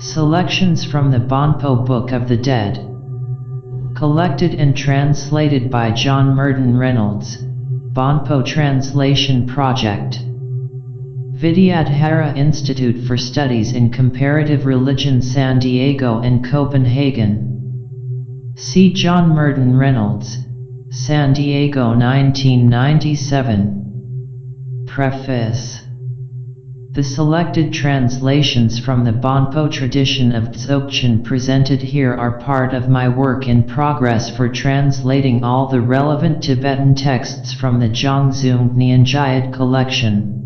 Selections from the BONPO Book of the Dead. Collected and translated by John Myrdhin Reynolds, BONPO Translation Project. Vidyadhara Institute for Studies in Comparative Religion, San Diego and Copenhagen. See John Myrdhin Reynolds, San Diego 1997. Preface. The selected translations from the BONPO tradition of Dzogchen presented here are part of my work in progress for translating all the relevant Tibetan texts from the Zhangzhung Nyanjayat collection.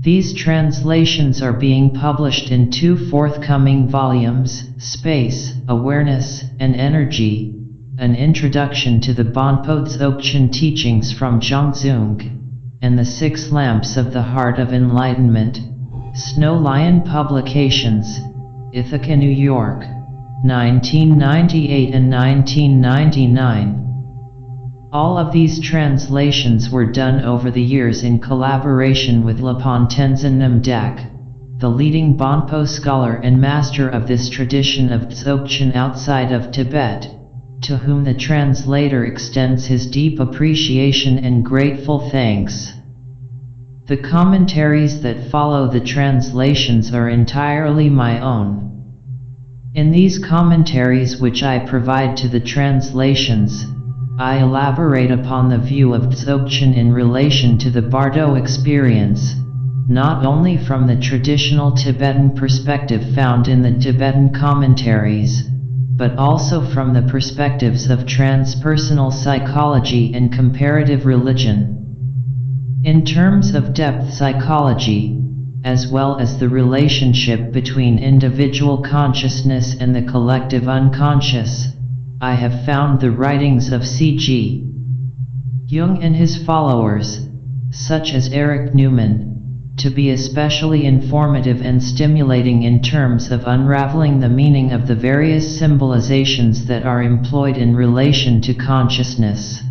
These translations are being published in 2 forthcoming volumes, Space, Awareness, and Energy, an introduction to the BONPO Dzogchen teachings from Zhangzhung, and the 6 Lamps of the Heart of Enlightenment, Snow Lion Publications, Ithaca, New York, 1998 and 1999. All of these translations were done over the years in collaboration with Lapon Tenzin Namdak, the leading BONPO scholar and master of this tradition of Dzogchen outside of Tibet, to whom the translator extends his deep appreciation and grateful thanks. The commentaries that follow the translations are entirely my own. In these commentaries which I provide to the translations, I elaborate upon the view of Dzogchen in relation to the Bardo experience, not only from the traditional Tibetan perspective found in the Tibetan commentaries, but also from the perspectives of transpersonal psychology and comparative religion. In terms of depth psychology, as well as the relationship between individual consciousness and the collective unconscious, I have found the writings of C.G. Jung and his followers, such as Erich Neumann, to be especially informative and stimulating in terms of unraveling the meaning of the various symbolizations that are employed in relation to consciousness.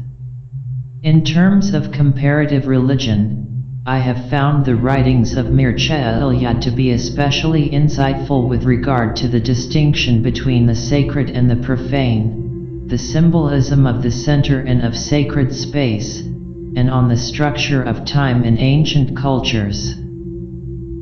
In terms of comparative religion, I have found the writings of Mircea Eliade to be especially insightful with regard to the distinction between the sacred and the profane, the symbolism of the center and of sacred space, and on the structure of time in ancient cultures.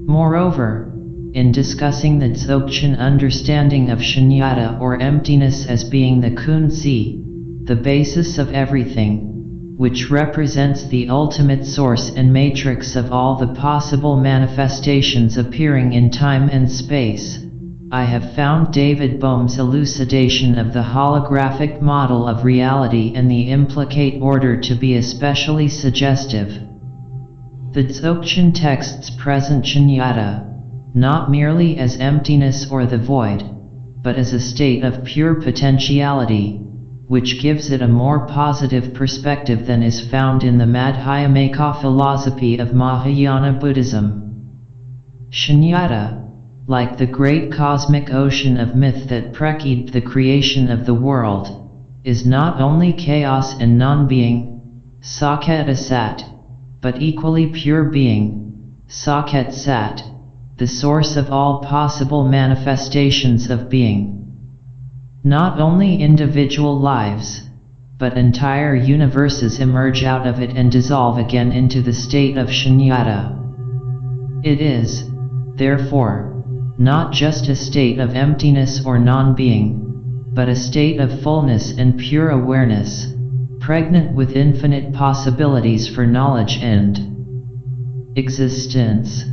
Moreover, in discussing the Dzogchen understanding of shunyata or emptiness as being the kunzi, the basis of everything, which represents the ultimate source and matrix of all the possible manifestations appearing in time and space, I have found David Bohm's elucidation of the holographic model of reality and the implicate order to be especially suggestive. The Dzogchen texts present shunyata, not merely as emptiness or the void, but as a state of pure potentiality, which gives it a more positive perspective than is found in the Madhyamaka philosophy of Mahayana Buddhism. Shunyata, like the great cosmic ocean of myth that preceded the creation of the world, is not only chaos and non-being, Saket Asat, but equally pure being, Saket Sat, the source of all possible manifestations of being. Not only individual lives, but entire universes emerge out of it and dissolve again into the state of shunyata. It is, therefore, not just a state of emptiness or non-being, but a state of fullness and pure awareness, pregnant with infinite possibilities for knowledge and existence.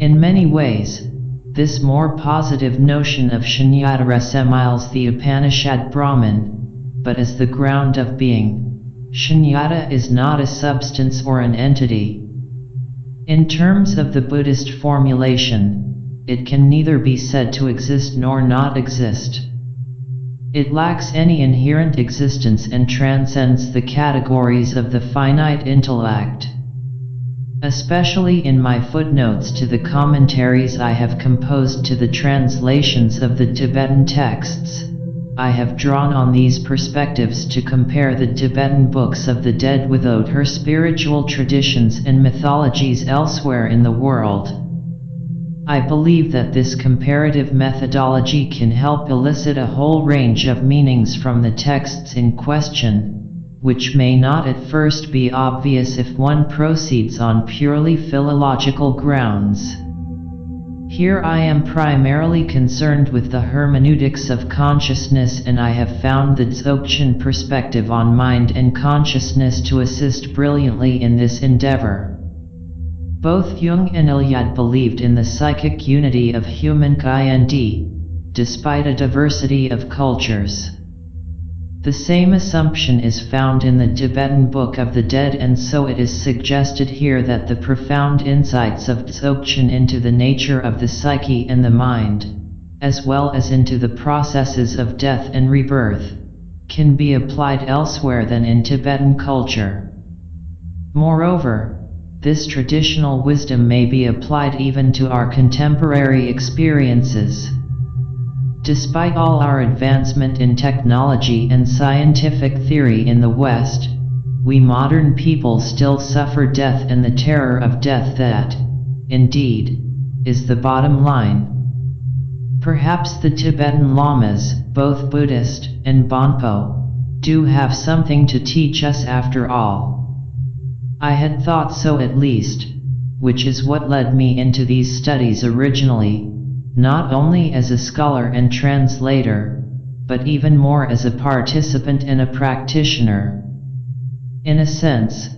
In many ways, this more positive notion of shunyata resembles the Upanishad Brahman, but as the ground of being, shunyata is not a substance or an entity. In terms of the Buddhist formulation, it can neither be said to exist nor not exist. It lacks any inherent existence and transcends the categories of the finite intellect. Especially in my footnotes to the commentaries I have composed to the translations of the Tibetan texts, I have drawn on these perspectives to compare the Tibetan books of the dead with her spiritual traditions and mythologies elsewhere in the world. I believe that this comparative methodology can help elicit a whole range of meanings from the texts in question, which may not at first be obvious if one proceeds on purely philological grounds. Here I am primarily concerned with the hermeneutics of consciousness, and I have found the Dzogchen perspective on mind and consciousness to assist brilliantly in this endeavor. Both Jung and Ilyad believed in the psychic unity of humankind, despite a diversity of cultures. The same assumption is found in the Tibetan Book of the Dead, and so it is suggested here that the profound insights of Dzogchen into the nature of the psyche and the mind, as well as into the processes of death and rebirth, can be applied elsewhere than in Tibetan culture. Moreover, this traditional wisdom may be applied even to our contemporary experiences. Despite all our advancement in technology and scientific theory in the West, we modern people still suffer death and the terror of death that, indeed, is the bottom line. Perhaps the Tibetan lamas, both Buddhist and BONPO, do have something to teach us after all. I had thought so at least, which is what led me into these studies originally, not only as a scholar and translator, but even more as a participant and a practitioner. In a sense,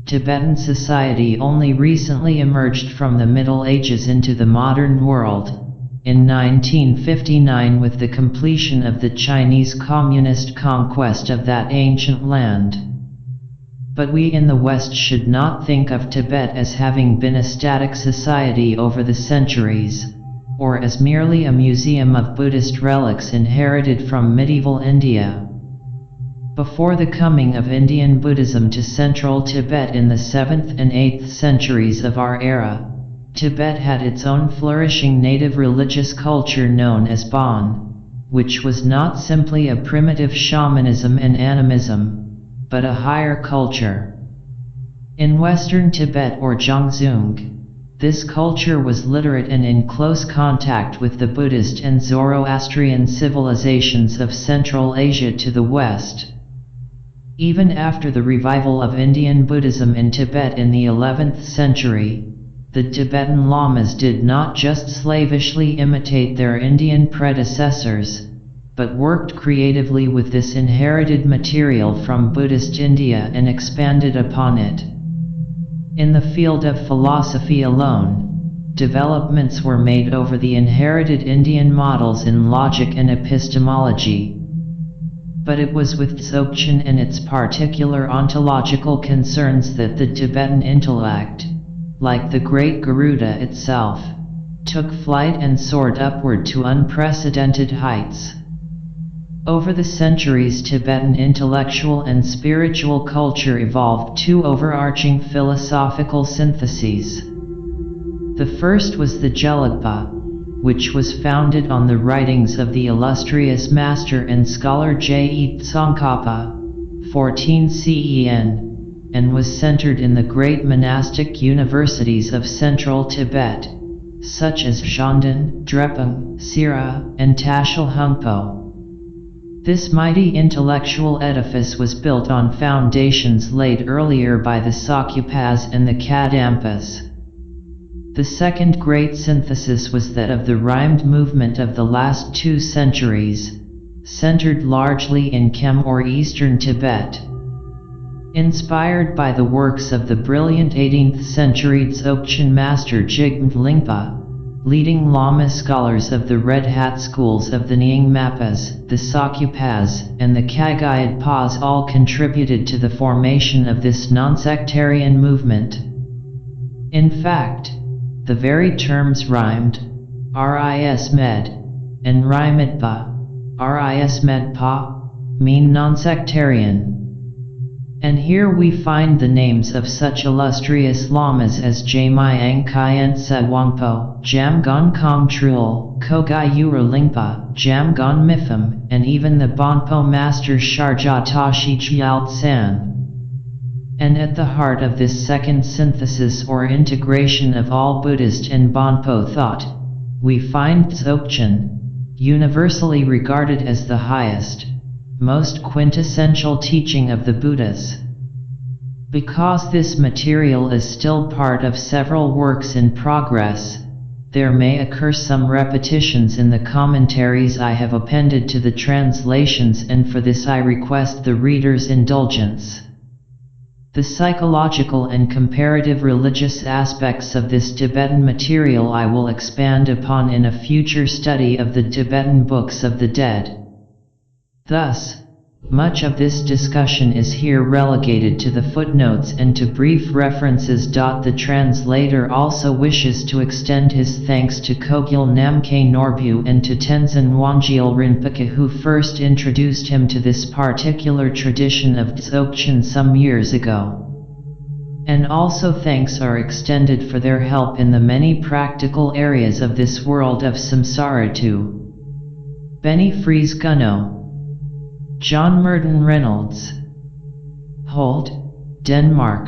Tibetan society only recently emerged from the Middle Ages into the modern world, in 1959 with the completion of the Chinese Communist conquest of that ancient land. But we in the West should not think of Tibet as having been a static society over the centuries, or as merely a museum of Buddhist relics inherited from medieval India. Before the coming of Indian Buddhism to central Tibet in the 7th and 8th centuries of our era, Tibet had its own flourishing native religious culture known as Bon, which was not simply a primitive shamanism and animism, but a higher culture. In western Tibet or Zhangzhung, this culture was literate and in close contact with the Buddhist and Zoroastrian civilizations of Central Asia to the west. Even after the revival of Indian Buddhism in Tibet in the 11th century, the Tibetan lamas did not just slavishly imitate their Indian predecessors, but worked creatively with this inherited material from Buddhist India and expanded upon it. In the field of philosophy alone, developments were made over the inherited Indian models in logic and epistemology. But it was with Dzogchen and its particular ontological concerns that the Tibetan intellect, like the great Garuda itself, took flight and soared upward to unprecedented heights. Over the centuries, Tibetan intellectual and spiritual culture evolved two overarching philosophical syntheses. The first was the Gelugpa, which was founded on the writings of the illustrious master and scholar A.D Tsongkhapa, 14 CEN, and was centered in the great monastic universities of central Tibet, such as Shandon, Drepung, Sira, and Tashil Hungpo. This mighty intellectual edifice was built on foundations laid earlier by the Sakyapas and the Kadampas. The second great synthesis was that of the rhymed movement of the last 2 centuries, centered largely in Kem or eastern Tibet. Inspired by the works of the brilliant 18th century Dzogchen master Jigme Lingpa, leading Lama scholars of the Red Hat schools of the Nyingmapas, the Sakyapas, and the Kagayadpas all contributed to the formation of this non-sectarian movement. In fact, the very terms rhymed, RIS-med, and Rhymitpa, RIS-medpa, mean non-sectarian. And here we find the names of such illustrious lamas as Jamyang Khyentse Wangpo, Jamgon Kong Trul, Kogayura Lingpa, Jamgon Mitham, and even the Bonpo master Sharja Tashi Gyalt San. And at the heart of this second synthesis or integration of all Buddhist and Bonpo thought, we find Dzogchen, universally regarded as the highest, most quintessential teaching of the Buddhas. Because this material is still part of several works in progress, there may occur some repetitions in the commentaries I have appended to the translations, and for this I request the reader's indulgence. The psychological and comparative religious aspects of this Tibetan material I will expand upon in a future study of the Tibetan Books of the Dead. Thus, much of this discussion is here relegated to the footnotes and to brief references. The translator also wishes to extend his thanks to Kogyo Namkhe Norbu and to Tenzin Wangyal Rinpoche, who first introduced him to this particular tradition of Dzogchen some years ago. And also thanks are extended for their help in the many practical areas of this world of samsara to Benny Fries Gunno, John Myrdhin Reynolds, Holt, Denmark,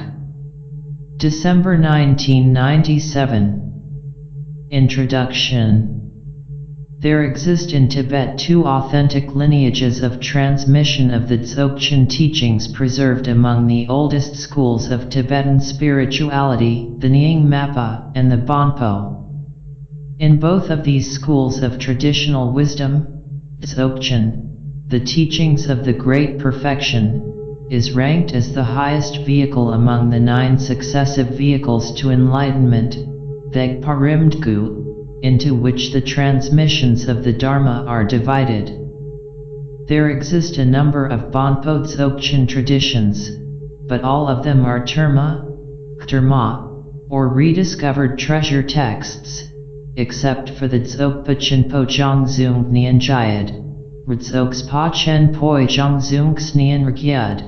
December 1997. Introduction. There exist in Tibet two authentic lineages of transmission of the Dzogchen teachings preserved among the oldest schools of Tibetan spirituality, the Nyingmapa and the BONPO. In both of these schools of traditional wisdom, Dzogchen, the teachings of the Great Perfection, is ranked as the highest vehicle among the 9 successive vehicles to enlightenment, Thegparimdgu, into which the transmissions of the Dharma are divided. There exist a number of BONPO Dzogchen traditions, but all of them are terma, or rediscovered treasure texts, except for the Dzogpa Chenpo Zhangzung Nianjayad, Rdzogspa Chenpoi Zhangzung Snian Rygyad,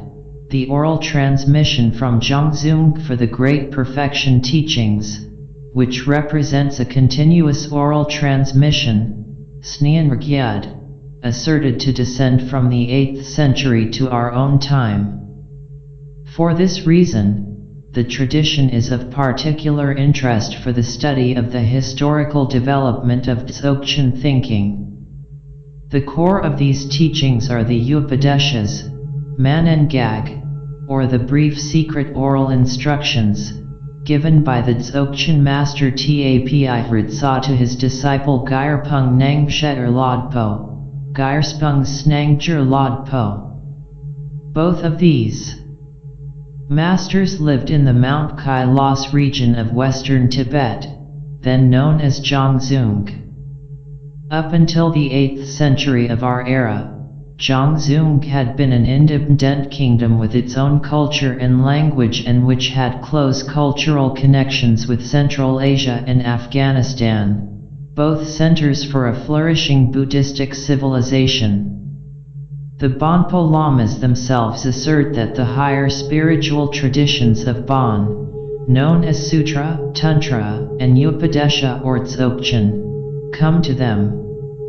the oral transmission from Zhangzung for the Great Perfection teachings, which represents a continuous oral transmission, Snian Rygyad, asserted to descend from the 8th century to our own time. For this reason, the tradition is of particular interest for the study of the historical development of Dzogchen thinking. The core of these teachings are the Upadeshas, Manengag, or the brief secret oral instructions, given by the Dzogchen master Tapi Ritsa to his disciple Gyarpung Nangshet Lodpo, Gyarspung Snangjer Lodpo. Both of these masters lived in the Mount Kailas region of western Tibet, then known as Zhangzung. Up until the 8th century of our era, Zhangzung had been an independent kingdom with its own culture and language, and which had close cultural connections with Central Asia and Afghanistan, both centers for a flourishing Buddhistic civilization. The BONPO Lamas themselves assert that the higher spiritual traditions of Bon, known as Sutra, Tantra, and Upadesha or Dzogchen, come to them,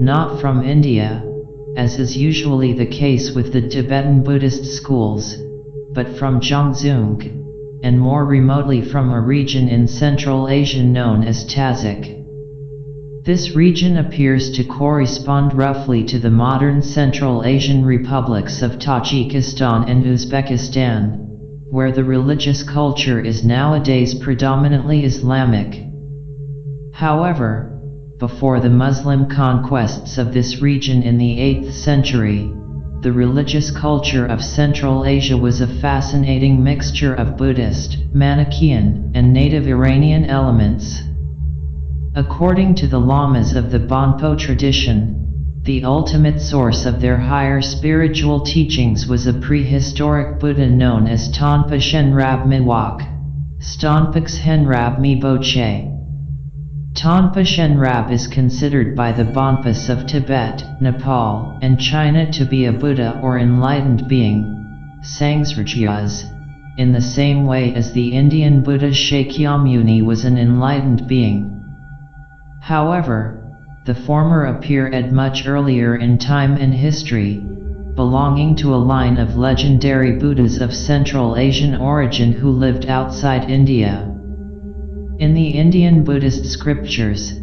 not from India, as is usually the case with the Tibetan Buddhist schools, but from Zhangzung, and more remotely from a region in Central Asia known as Tazik. This region appears to correspond roughly to the modern Central Asian republics of Tajikistan and Uzbekistan, where the religious culture is nowadays predominantly Islamic. However, before the Muslim conquests of this region in the 8th century, the religious culture of Central Asia was a fascinating mixture of Buddhist, Manichaean, and native Iranian elements. According to the lamas of the BONPO tradition, the ultimate source of their higher spiritual teachings was a prehistoric Buddha known as Tonpa Shenrab Miwak, Stonpax Henrab Miboche. Tonpa Shenrab is considered by the Bonpas of Tibet, Nepal, and China to be a Buddha or enlightened being, Sangsrajyas, in the same way as the Indian Buddha Shakyamuni was an enlightened being. However, the former appeared much earlier in time and history, belonging to a line of legendary Buddhas of Central Asian origin who lived outside India. In the Indian Buddhist scriptures,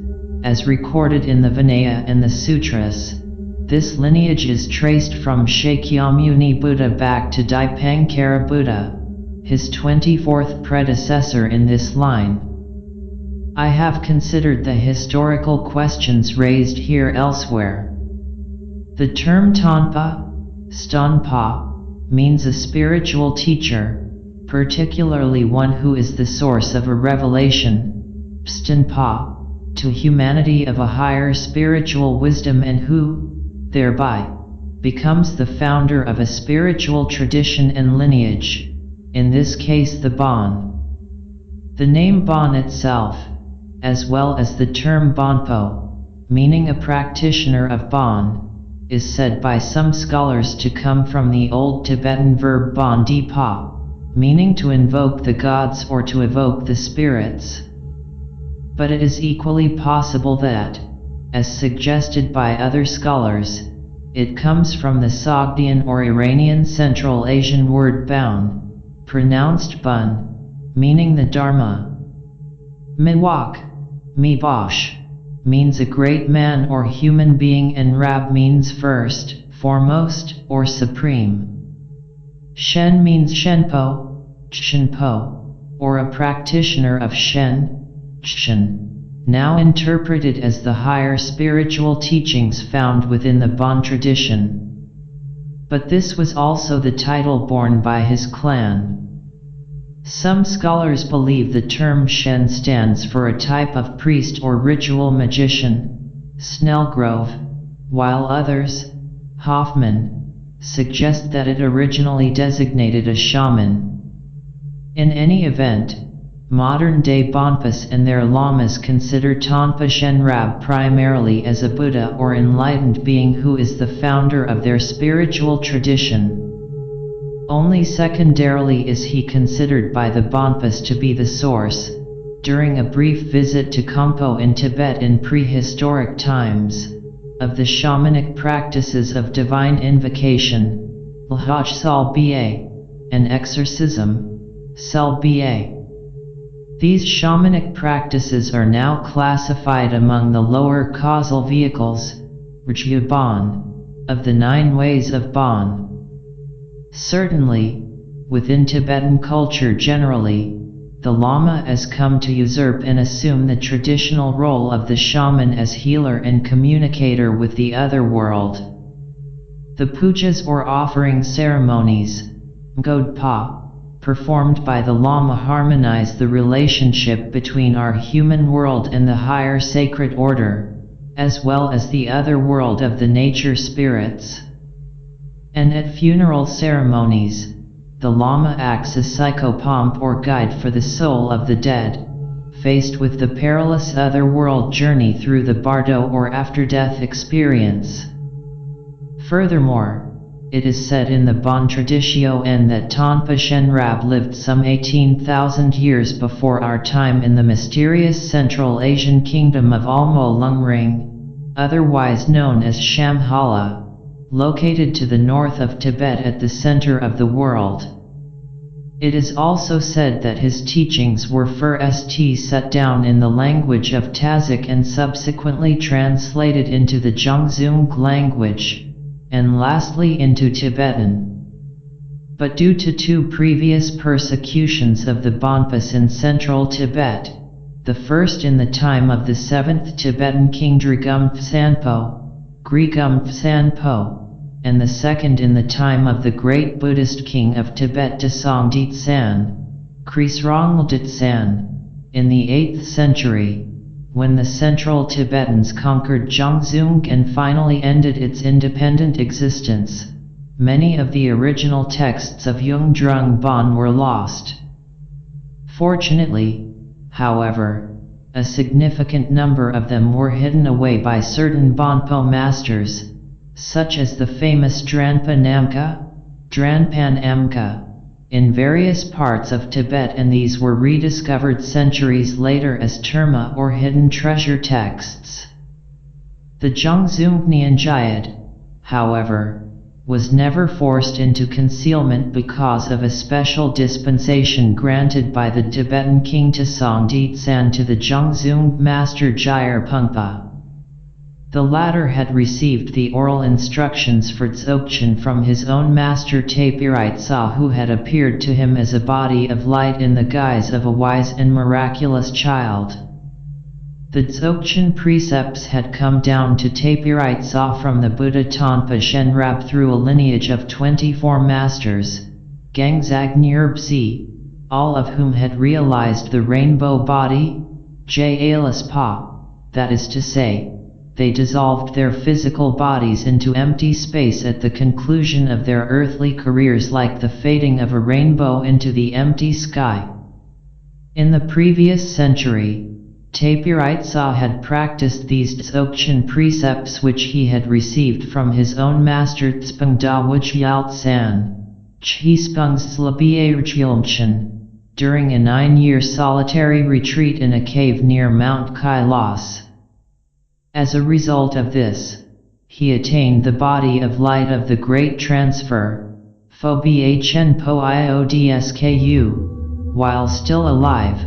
as recorded in the Vinaya and the Sutras. This lineage is traced from Shakyamuni Buddha back to Dipankara Buddha, his 24th predecessor in this line. I have considered the historical questions raised here elsewhere. The term Tonpa, Stonpa, means a spiritual teacher, particularly one who is the source of a revelation, Stonpa, to humanity of a higher spiritual wisdom and who, thereby, becomes the founder of a spiritual tradition and lineage, in this case the Bon. The name Bon itself, as well as the term BONPO, meaning a practitioner of Bon, is said by some scholars to come from the Old Tibetan verb Bon Di Pa, meaning to invoke the gods or to evoke the spirits. But it is equally possible that, as suggested by other scholars, it comes from the Sogdian or Iranian Central Asian word Baun, pronounced Bun, meaning the Dharma. Miwak, Mibosh, means a great man or human being, and Rab means first, foremost, or supreme. Shen means Shenpo, Shenpo, or a practitioner of Shen, Shen, now interpreted as the higher spiritual teachings found within the Bon tradition. But this was also the title borne by his clan. Some scholars believe the term Shen stands for a type of priest or ritual magician, Snellgrove, while others, Hoffman, suggest that it originally designated a shaman. In any event, modern-day Bonpas and their lamas consider Tonpa Shenrab primarily as a Buddha or enlightened being who is the founder of their spiritual tradition. Only secondarily is he considered by the Bonpas to be the source, during a brief visit to Khampo in Tibet in prehistoric times, of the shamanic practices of divine invocation, Lhaj Sal Ba, and exorcism, Sal Ba. These shamanic practices are now classified among the lower causal vehicles, Rjya Bon, of the 9 ways of Bon. Certainly, within Tibetan culture generally, the Lama has come to usurp and assume the traditional role of the shaman as healer and communicator with the other world. The pujas or offering ceremonies, Godpa, performed by the Lama harmonize the relationship between our human world and the higher sacred order, as well as the other world of the nature spirits. And at funeral ceremonies, the Lama acts as psychopomp or guide for the soul of the dead, faced with the perilous otherworld journey through the bardo or after-death experience. Furthermore, it is said in the Bon Tradition that Tonpa Shenrab lived some 18,000 years before our time in the mysterious Central Asian kingdom of Almo Lungring, otherwise known as Shambhala, located to the north of Tibet at the center of the world. It is also said that his teachings were first set down in the language of Tazik and subsequently translated into the Zhangzung language, and lastly into Tibetan. But due to 2 previous persecutions of the Bonpas in central Tibet, the first in the time of the 7th Tibetan king Drigum Sanpo, Grigum Sanpo, and the second in the time of the great Buddhist king of Tibet Desong Ditsan, Krisrong Ditsan, in the 8th century, when the central Tibetans conquered Zhangzung and finally ended its independent existence. Many of the original texts of Yungdrung Bon were lost. Fortunately, however, a significant number of them were hidden away by certain Bonpo masters, such as the famous Dranpa Namka, Dranpan Amka, in various parts of Tibet, and these were rediscovered centuries later as terma or hidden treasure texts. The Zhangzung Nyanjayad, however, was never forced into concealment because of a special dispensation granted by the Tibetan king Tsongtsen to the Zhongzung master Gyalpangpa. The latter had received the oral instructions for Dzogchen from his own master Tapiritsá, who had appeared to him as a body of light in the guise of a wise and miraculous child. The Dzogchen precepts had come down to Tapiritsá from the Buddha Tonpa Shenrab through a lineage of 24 masters, Gangzag Nyurbsi, all of whom had realized the rainbow body, Jalis Pa, that is to say, they dissolved their physical bodies into empty space at the conclusion of their earthly careers, like the fading of a rainbow into the empty sky. In the previous century, Tapiritsá had practiced these Dzogchen precepts which he had received from his own master Tspung Dawuj Yaltsan, Chispung Slabiarchilmchen, during a 9-year solitary retreat in a cave near Mount Kailas. As a result of this, he attained the body of light of the Great Transfer, Phobien Po Iodsku, while still alive,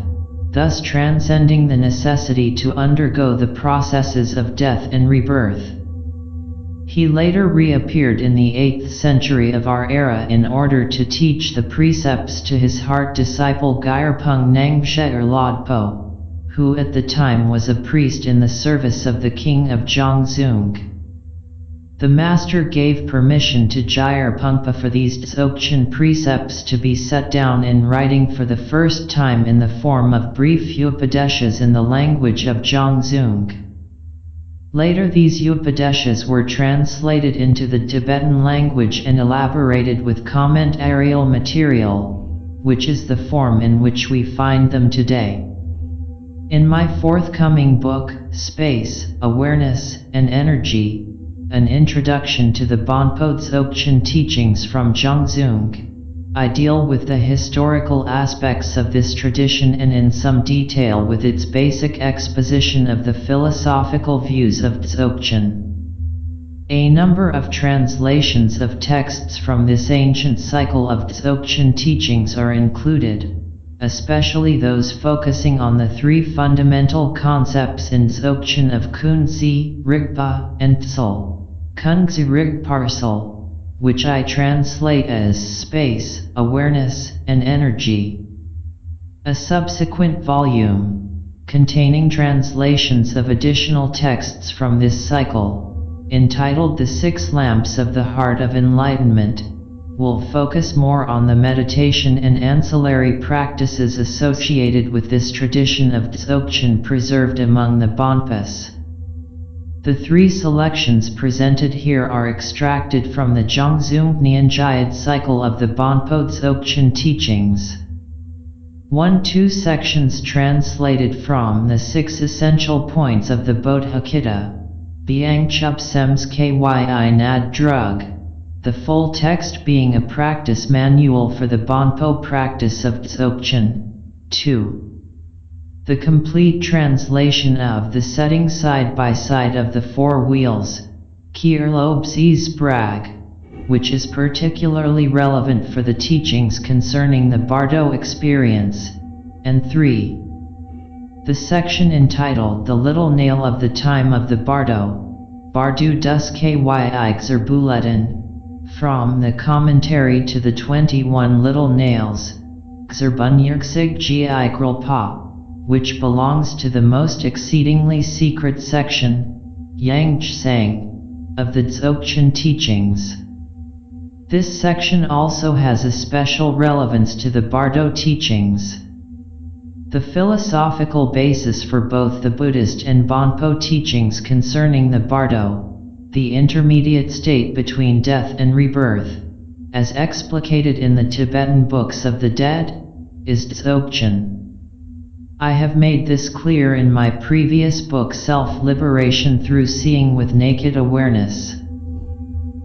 thus transcending the necessity to undergo the processes of death and rebirth. He later reappeared in the 8th century of our era in order to teach the precepts to his heart disciple Gyalpang Nangshe Lodpo, who at the time was a priest in the service of the king of Zhongzung. The master gave permission to Gyalpangpa for these Dzogchen precepts to be set down in writing for the first time in the form of brief Upadeshas in the language of Zhongzung. Later these Upadeshas were translated into the Tibetan language and elaborated with commentarial material, which is the form in which we find them today. In my forthcoming book, Space, Awareness, and Energy, An Introduction to the BONPO Dzogchen Teachings from Zhongzung, I deal with the historical aspects of this tradition and in some detail with its basic exposition of the philosophical views of Dzogchen. A number of translations of texts from this ancient cycle of Dzogchen teachings are included, especially those focusing on the 3 fundamental concepts in Dzogchen of Kunzi, Rigpa, and Tsul, Kunzi Rigparsal, which I translate as space, awareness, and energy. A subsequent volume, containing translations of additional texts from this cycle, entitled The 6 Lamps of the Heart of Enlightenment, will focus more on the meditation and ancillary practices associated with this tradition of Dzogchen preserved among the Bonpas. The 3 selections presented here are extracted from the Zhongzung Nyanjayad cycle of the BONPO Dzogchen teachings. 1-2 sections translated from the 6 essential points of the Bodhicitta, Biang Chup Sems Kyi Nad Drug, the full text being a practice manual for the BONPO practice of Dzogchen. 2. The complete translation of the setting side by side of the 4 wheels, Kirlob's Brag, which is particularly relevant for the teachings concerning the Bardo experience. And 3. The section entitled The Little Nail of the Time of the Bardo, Bardu Dus Kyi Xerbuletin, from the commentary to the 21 Little Nails, Xerbunyurksig Gi Pa, which belongs to the most exceedingly secret section, Yangtsang, of the Dzogchen teachings. This section also has a special relevance to the Bardo teachings. The philosophical basis for both the Buddhist and BONPO teachings concerning the Bardo, the intermediate state between death and rebirth, as explicated in the Tibetan books of the dead, is Dzogchen. I have made this clear in my previous book Self-Liberation Through Seeing with Naked Awareness.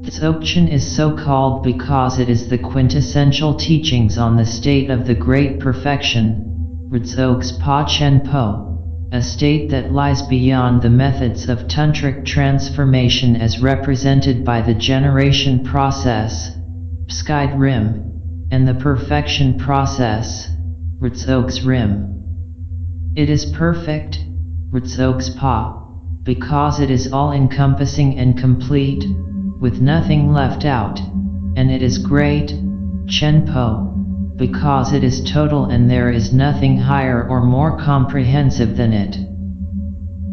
Dzogchen is so called because it is the quintessential teachings on the state of the Great Perfection, Rdzogs Pa Chen Po, a state that lies beyond the methods of tantric transformation as represented by the generation process, Pskide Rim, and the perfection process, Ritsogs Rim. It is perfect, Ritsogs Pa, because it is all-encompassing and complete, with nothing left out, and it is great, Chenpo, because it is total and there is nothing higher or more comprehensive than it.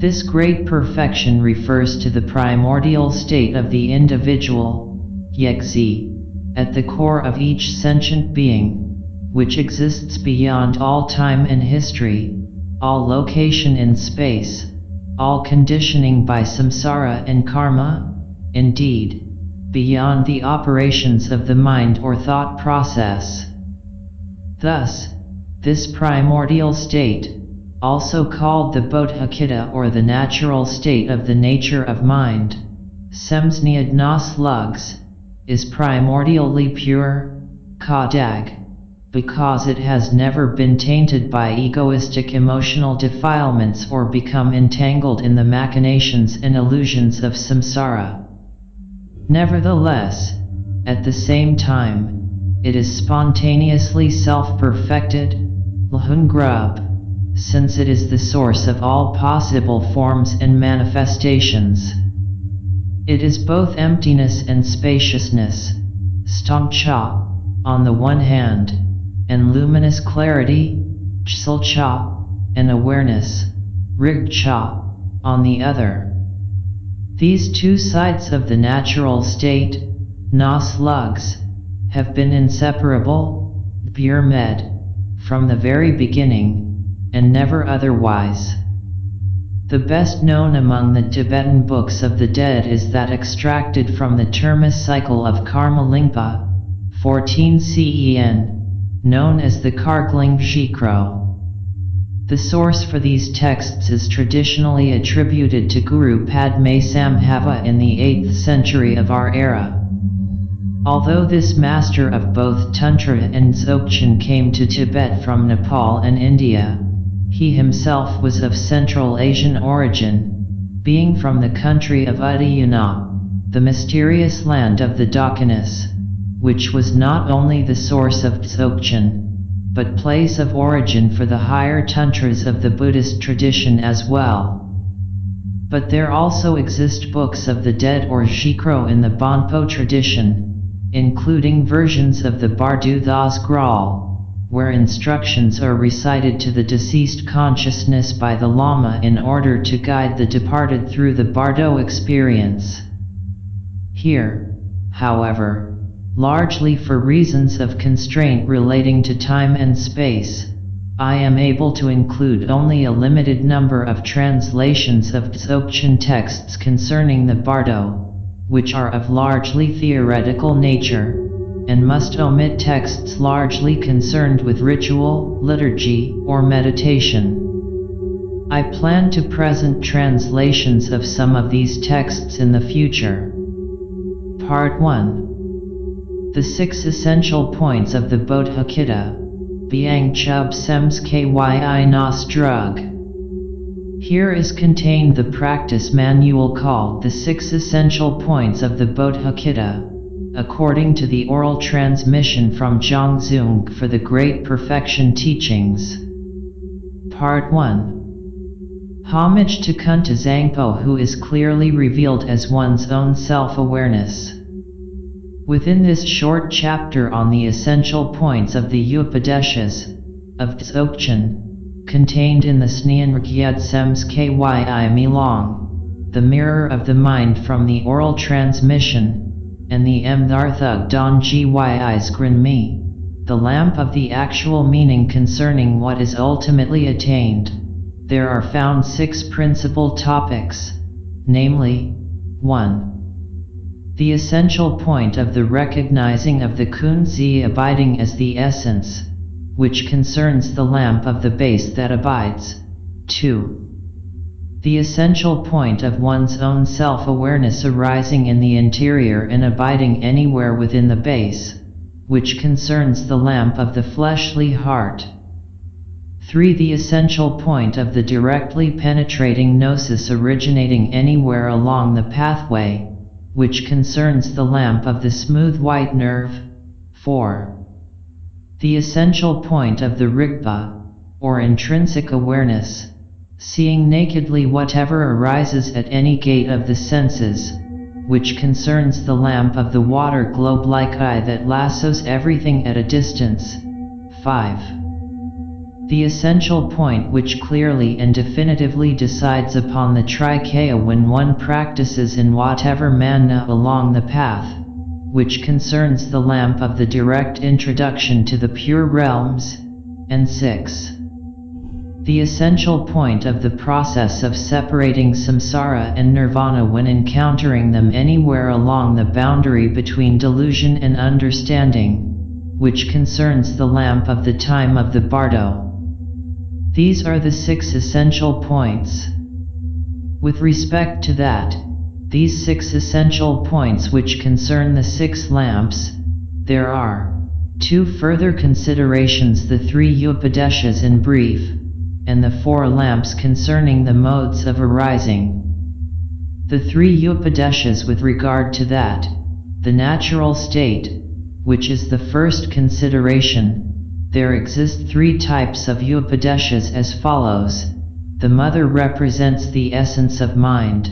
This great perfection refers to the primordial state of the individual, Yegzi, at the core of each sentient being, which exists beyond all time and history, all location in space, all conditioning by samsara and karma, indeed, beyond the operations of the mind or thought process. Thus, this primordial state, also called the Bodhicitta or the natural state of the nature of mind, Semsniad na slugs, is primordially pure, Kadag, because it has never been tainted by egoistic emotional defilements or become entangled in the machinations and illusions of samsara. Nevertheless, at the same time, it is spontaneously self-perfected, Lhungrub, since it is the source of all possible forms and manifestations. It is both emptiness and spaciousness, Stangcha, on the one hand, and luminous clarity, Chsilcha, and awareness, Rigcha, on the other. These two sides of the natural state, Na slugs, have been inseparable, pure med, from the very beginning, and never otherwise. The best known among the Tibetan books of the dead is that extracted from the Termis cycle of Karma Lingpa, 14 CEN, known as the Kargling Jikro. The source for these texts is traditionally attributed to Guru Padme Sambhava in the 8th century of our era. Although this master of both Tantra and Dzogchen came to Tibet from Nepal and India, he himself was of Central Asian origin, being from the country of Udayana, the mysterious land of the Dakinis, which was not only the source of Dzogchen, but place of origin for the higher tantras of the Buddhist tradition as well. But there also exist books of the dead or Jikro in the BONPO tradition, including versions of the Bardu Das Graal, where instructions are recited to the deceased consciousness by the Lama in order to guide the departed through the Bardo experience. Here, however, largely for reasons of constraint relating to time and space, I am able to include only a limited number of translations of Dzogchen texts concerning the Bardo, which are of largely theoretical nature, and must omit texts largely concerned with ritual, liturgy, or meditation. I plan to present translations of some of these texts in the future. Part 1. The 6 Essential Points of the Bodhicitta, Biang Chub Sems Kyi Nas Drug. Here is contained the practice manual called the 6 Essential Points of the Bodhicitta, according to the oral transmission from Zhangzung for the Great Perfection Teachings. Part 1. Homage to Kunta Zangpo, who is clearly revealed as one's own self-awareness. Within this short chapter on the essential points of the Upadeshas of Dzogchen, contained in the Snean Ryad Sems Kyi Milong, the mirror of the mind from the oral transmission, and the Mtharthug Don Gyis Grinmi, the lamp of the actual meaning concerning what is ultimately attained, there are found 6 principal topics, namely, 1. The essential point of the recognizing of the Kunzi abiding as the essence, which concerns the lamp of the base that abides. 2. The essential point of one's own self-awareness arising in the interior and abiding anywhere within the base, which concerns the lamp of the fleshly heart. 3. The essential point of the directly penetrating gnosis originating anywhere along the pathway, which concerns the lamp of the smooth white nerve. 4. The essential point of the rigpa, or intrinsic awareness, seeing nakedly whatever arises at any gate of the senses, which concerns the lamp of the water globe-like eye that lassos everything at a distance. 5. The essential point which clearly and definitively decides upon the trikaya when one practices in whatever manna along the path, which concerns the lamp of the direct introduction to the pure realms. And 6. The essential point of the process of separating samsara and nirvana when encountering them anywhere along the boundary between delusion and understanding, which concerns the lamp of the time of the bardo. These are the 6 essential points. With respect to that, these 6 essential points which concern the 6 lamps, there are 2 further considerations: the 3 upadeshas in brief, and the 4 lamps concerning the modes of arising. The 3 upadeshas with regard to that, the natural state, which is the first consideration. There exist 3 types of upadeshas as follows. The mother represents the essence of mind.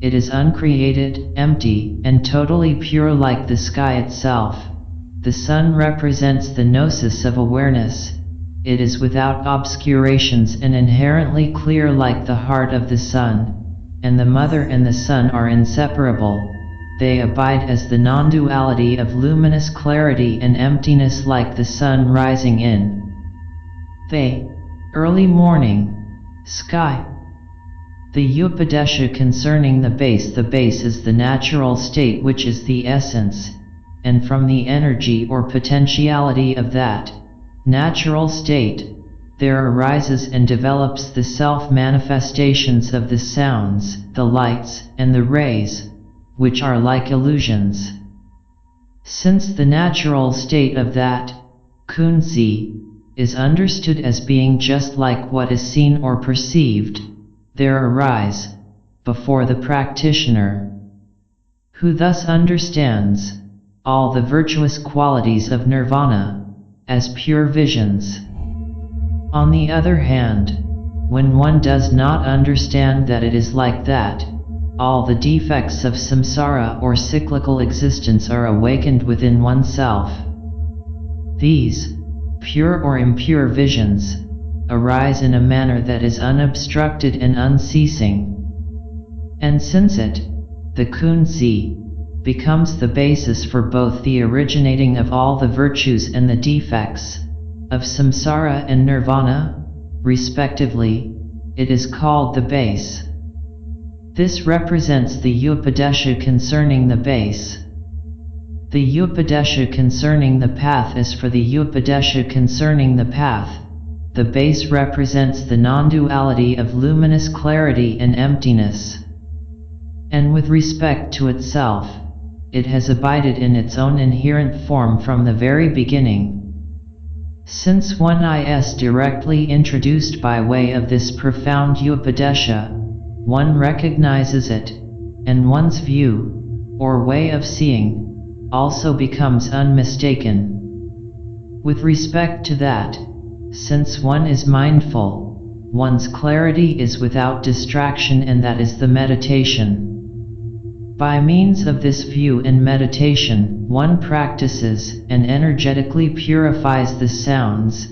It is uncreated, empty, and totally pure like the sky itself. The sun represents the gnosis of awareness. It is without obscurations and inherently clear like the heart of the sun. And the mother and the sun are inseparable. They abide as the non-duality of luminous clarity and emptiness like the sun rising in the early morning sky. The upadesha concerning the base is the natural state which is the essence, and from the energy or potentiality of that natural state, there arises and develops the self-manifestations of the sounds, the lights, and the rays, which are like illusions. Since the natural state of that kunzi is understood as being just like what is seen or perceived, there arise, before the practitioner, who thus understands, all the virtuous qualities of nirvana, as pure visions. On the other hand, when one does not understand that it is like that, all the defects of samsara or cyclical existence are awakened within oneself. These, pure or impure visions, arise in a manner that is unobstructed and unceasing. And since it, the kunzi, becomes the basis for both the originating of all the virtues and the defects, of samsara and nirvana, respectively, it is called the base. This represents the upadesha concerning the base. The upadesha concerning the path is for the upadesha concerning the path. The base represents the non-duality of luminous clarity and emptiness. And with respect to itself, it has abided in its own inherent form from the very beginning. Since one is directly introduced by way of this profound upadesha, one recognizes it, and one's view, or way of seeing, also becomes unmistaken. With respect to that, since one is mindful, one's clarity is without distraction, and that is the meditation. By means of this view and meditation, one practices and energetically purifies the sounds,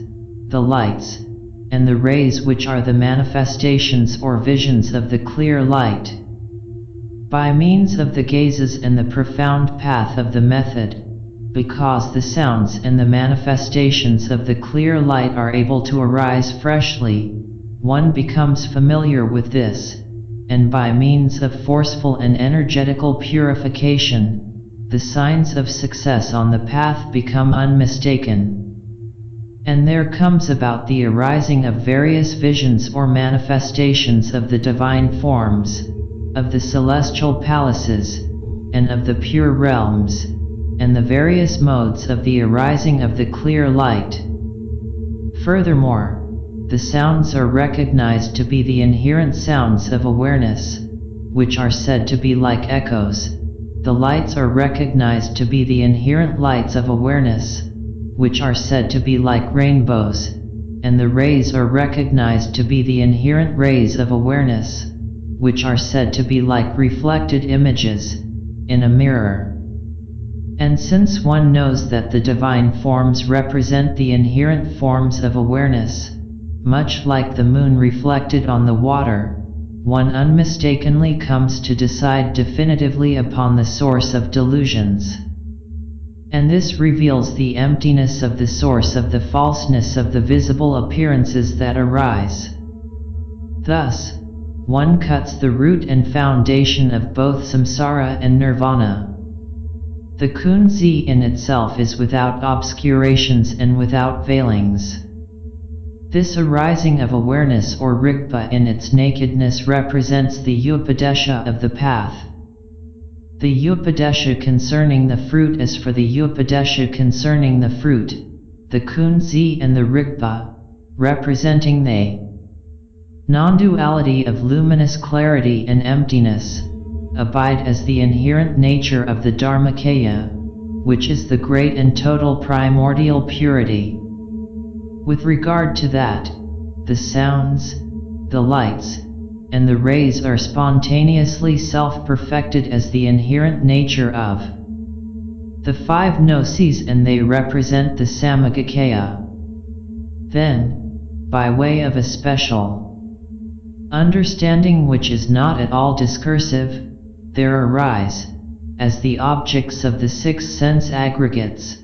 the lights, and the rays which are the manifestations or visions of the clear light. By means of the gazes and the profound path of the method, because the sounds and the manifestations of the clear light are able to arise freshly, one becomes familiar with this, and by means of forceful and energetical purification, the signs of success on the path become unmistaken. And there comes about the arising of various visions or manifestations of the divine forms, of the celestial palaces, and of the pure realms, and the various modes of the arising of the clear light. Furthermore, the sounds are recognized to be the inherent sounds of awareness, which are said to be like echoes. The lights are recognized to be the inherent lights of awareness, which are said to be like rainbows, and the rays are recognized to be the inherent rays of awareness, which are said to be like reflected images in a mirror. And since one knows that the divine forms represent the inherent forms of awareness, much like the moon reflected on the water, one unmistakably comes to decide definitively upon the source of delusions. And this reveals the emptiness of the source of the falseness of the visible appearances that arise. Thus, one cuts the root and foundation of both samsara and nirvana. The kunzi in itself is without obscurations and without veilings. This arising of awareness or rigpa in its nakedness represents the upadesha of the path. The upadesha concerning the fruit is for the upadesha concerning the fruit, the kunzi and the rigpa, representing the non-duality of luminous clarity and emptiness, abide as the inherent nature of the Dharmakaya, which is the great and total primordial purity. With regard to that, the sounds, the lights, and the rays are spontaneously self-perfected as the inherent nature of the five gnosis, and they represent the Samagakaya. Then, by way of a special understanding which is not at all discursive, there arise, as the objects of the six sense aggregates,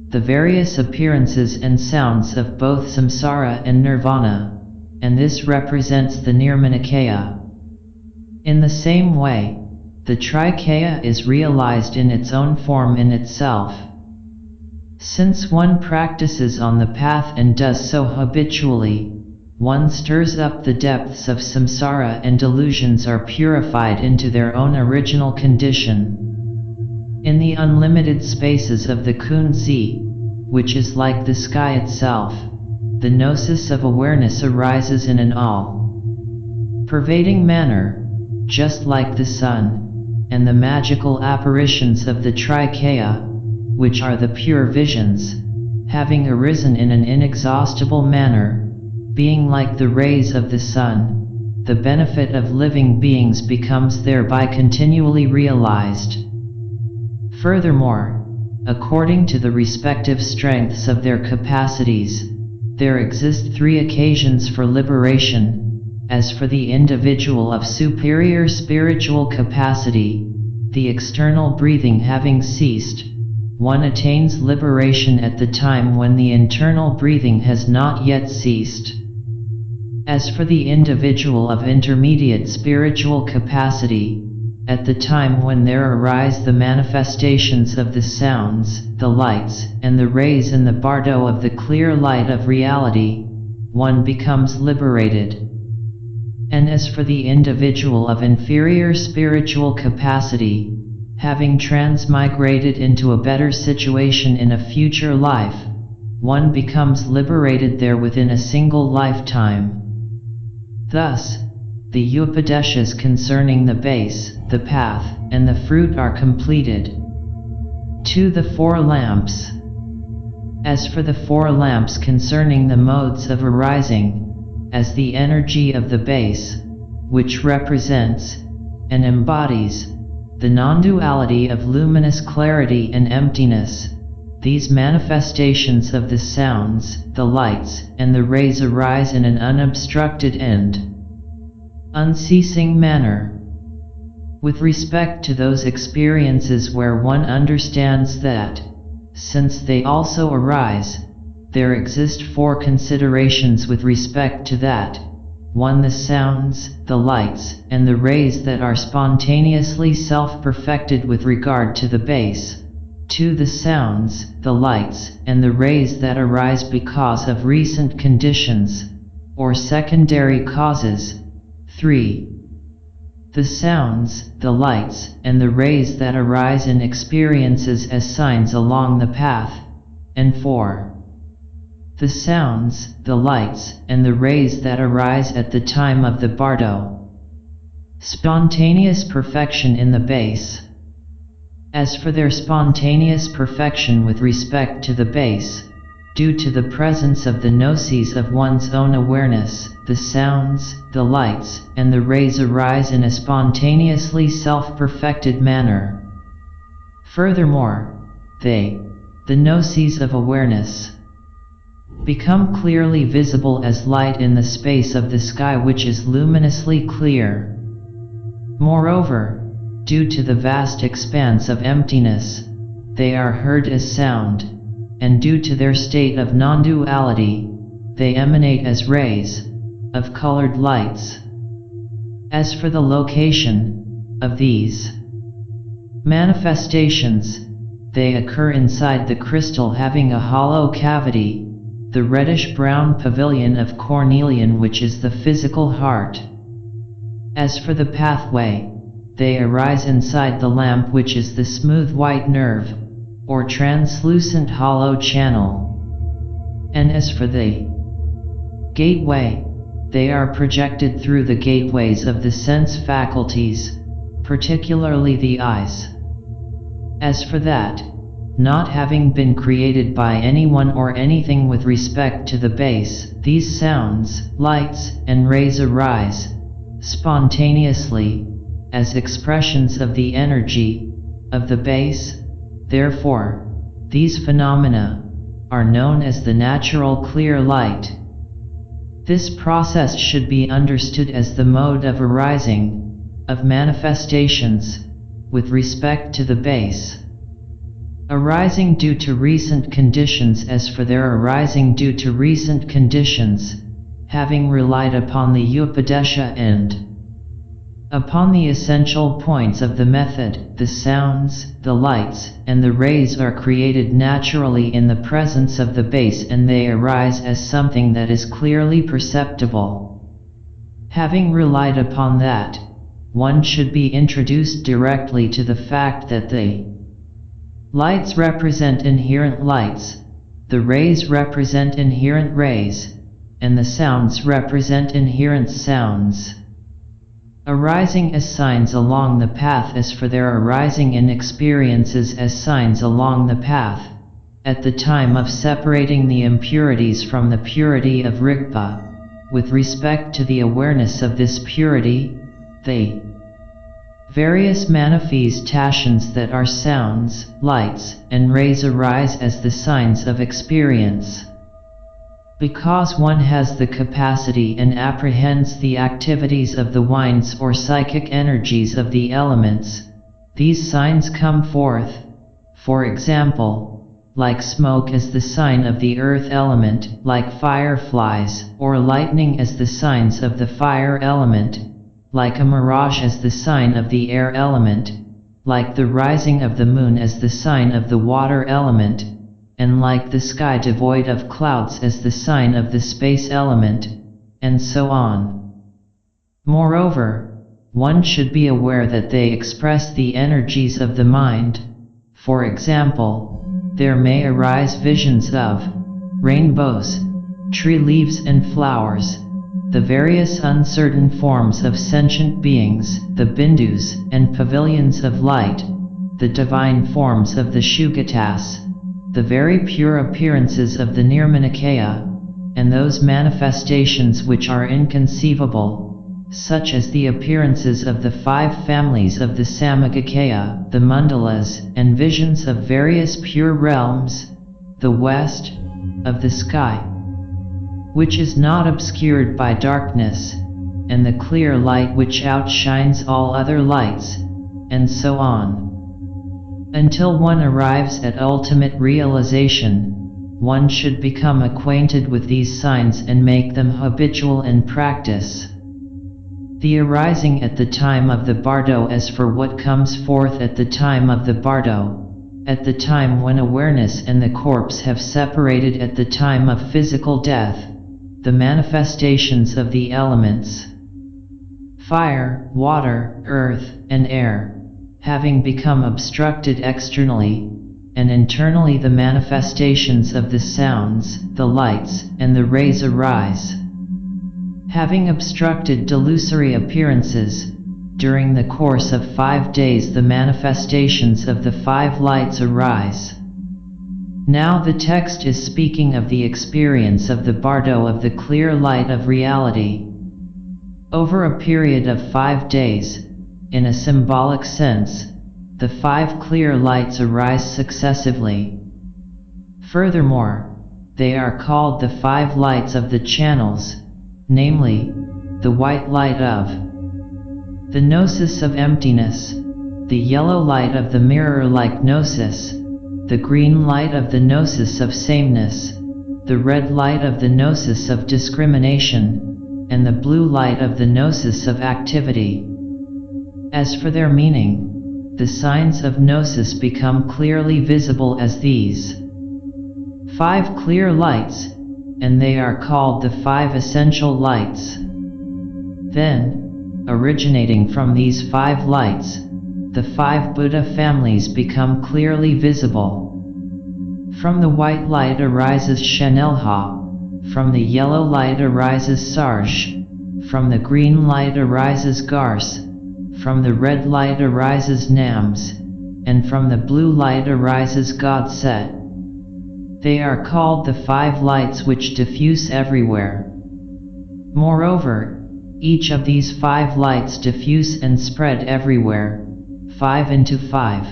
the various appearances and sounds of both samsara and nirvana, and this represents the nirmanakaya. In the same way, the trikaya is realized in its own form in itself. Since one practices on the path and does so habitually, one stirs up the depths of samsara and delusions are purified into their own original condition. In the unlimited spaces of the kunzi, which is like the sky itself, the gnosis of awareness arises in an all-pervading manner, just like the sun, and the magical apparitions of the trikaya, which are the pure visions, having arisen in an inexhaustible manner, being like the rays of the sun, the benefit of living beings becomes thereby continually realized. Furthermore, according to the respective strengths of their capacities, there exist three occasions for liberation. As for the individual of superior spiritual capacity, the external breathing having ceased, one attains liberation at the time when the internal breathing has not yet ceased. As for the individual of intermediate spiritual capacity, at the time when there arise the manifestations of the sounds, the lights, and the rays in the bardo of the clear light of reality, one becomes liberated. And as for the individual of inferior spiritual capacity, having transmigrated into a better situation in a future life, one becomes liberated there within a single lifetime. Thus, the upadeshas concerning the base, the path, and the fruit are completed. 2. The four lamps. As for the four lamps concerning the modes of arising, as the energy of the base, which represents and embodies the non-duality of luminous clarity and emptiness, these manifestations of the sounds, the lights, and the rays arise in an unobstructed and unceasing manner. With respect to those experiences where one understands that, since they also arise, there exist four considerations with respect to that. 1. The sounds, the lights, and the rays that are spontaneously self-perfected with regard to the base. 2. The sounds, the lights, and the rays that arise because of recent conditions, or secondary causes. 3. The sounds, the lights, and the rays that arise in experiences as signs along the path. And 4. the sounds, the lights, and the rays that arise at the time of the bardo. Spontaneous perfection in the base. As for their spontaneous perfection with respect to the base, due to the presence of the gnosis of one's own awareness, the sounds, the lights, and the rays arise in a spontaneously self-perfected manner. Furthermore, they, the gnosis of awareness, become clearly visible as light in the space of the sky which is luminously clear. Moreover, due to the vast expanse of emptiness, they are heard as sound, and due to their state of non-duality, they emanate as rays of colored lights. As for the location of these manifestations, they occur inside the crystal having a hollow cavity, the reddish-brown pavilion of cornelian, which is the physical heart. As for the pathway, they arise inside the lamp, which is the smooth white nerve, or translucent hollow channel. And as for the gateway, they are projected through the gateways of the sense faculties, particularly the eyes. As for that, not having been created by anyone or anything with respect to the base, these sounds, lights, and rays arise spontaneously as expressions of the energy of the base. Therefore, these phenomena are known as the natural clear light. This process should be understood as the mode of arising of manifestations with respect to the base. Arising due to recent conditions. As for their arising due to recent conditions, having relied upon the Upadesha and upon the essential points of the method, the sounds, the lights, and the rays are created naturally in the presence of the base, and they arise as something that is clearly perceptible. Having relied upon that, one should be introduced directly to the fact that the lights represent inherent lights, the rays represent inherent rays, and the sounds represent inherent sounds, arising as signs along the path. As for their arising in experiences as signs along the path, at the time of separating the impurities from the purity of Rigpa, with respect to the awareness of this purity, the various manifestations that are sounds, lights, and rays arise as the signs of experience. Because one has the capacity and apprehends the activities of the winds or psychic energies of the elements, these signs come forth. For example, like smoke as the sign of the earth element, like fireflies, or lightning as the signs of the fire element, like a mirage as the sign of the air element, like the rising of the moon as the sign of the water element, and like the sky devoid of clouds as the sign of the space element, and so on. Moreover, one should be aware that they express the energies of the mind. For example, there may arise visions of rainbows, tree leaves and flowers, the various uncertain forms of sentient beings, the bindus and pavilions of light, the divine forms of the Shugatas, the very pure appearances of the Nirmanakaya, and those manifestations which are inconceivable, such as the appearances of the 5 families of the Samagakaya, the mandalas, and visions of various pure realms, the west of the sky, which is not obscured by darkness, and the clear light which outshines all other lights, and so on. Until one arrives at ultimate realization, one should become acquainted with these signs and make them habitual in practice. The arising at the time of the bardo. As for what comes forth at the time of the bardo, at the time when awareness and the corpse have separated, at the time of physical death, the manifestations of the elements, fire, water, earth, and air, having become obstructed externally, and internally the manifestations of the sounds, the lights, and the rays arise. Having obstructed delusory appearances, during the course of 5 days the manifestations of the 5 lights arise. Now the text is speaking of the experience of the bardo of the clear light of reality. Over a period of 5 days, in a symbolic sense, the 5 clear lights arise successively. Furthermore, they are called the 5 lights of the channels, namely, the white light of the gnosis of emptiness, the yellow light of the mirror-like gnosis, the green light of the gnosis of sameness, the red light of the gnosis of discrimination, and the blue light of the gnosis of activity. As for their meaning, the signs of gnosis become clearly visible as these 5 clear lights, and they are called the 5 essential lights. Then, originating from these 5 lights, the 5 Buddha families become clearly visible. From the white light arises Shanelha, from the yellow light arises Sarj, from the green light arises Gars, from the red light arises Nams, and from the blue light arises Godset. They are called the 5 lights which diffuse everywhere. Moreover, each of these 5 lights diffuse and spread everywhere, 5 into 5.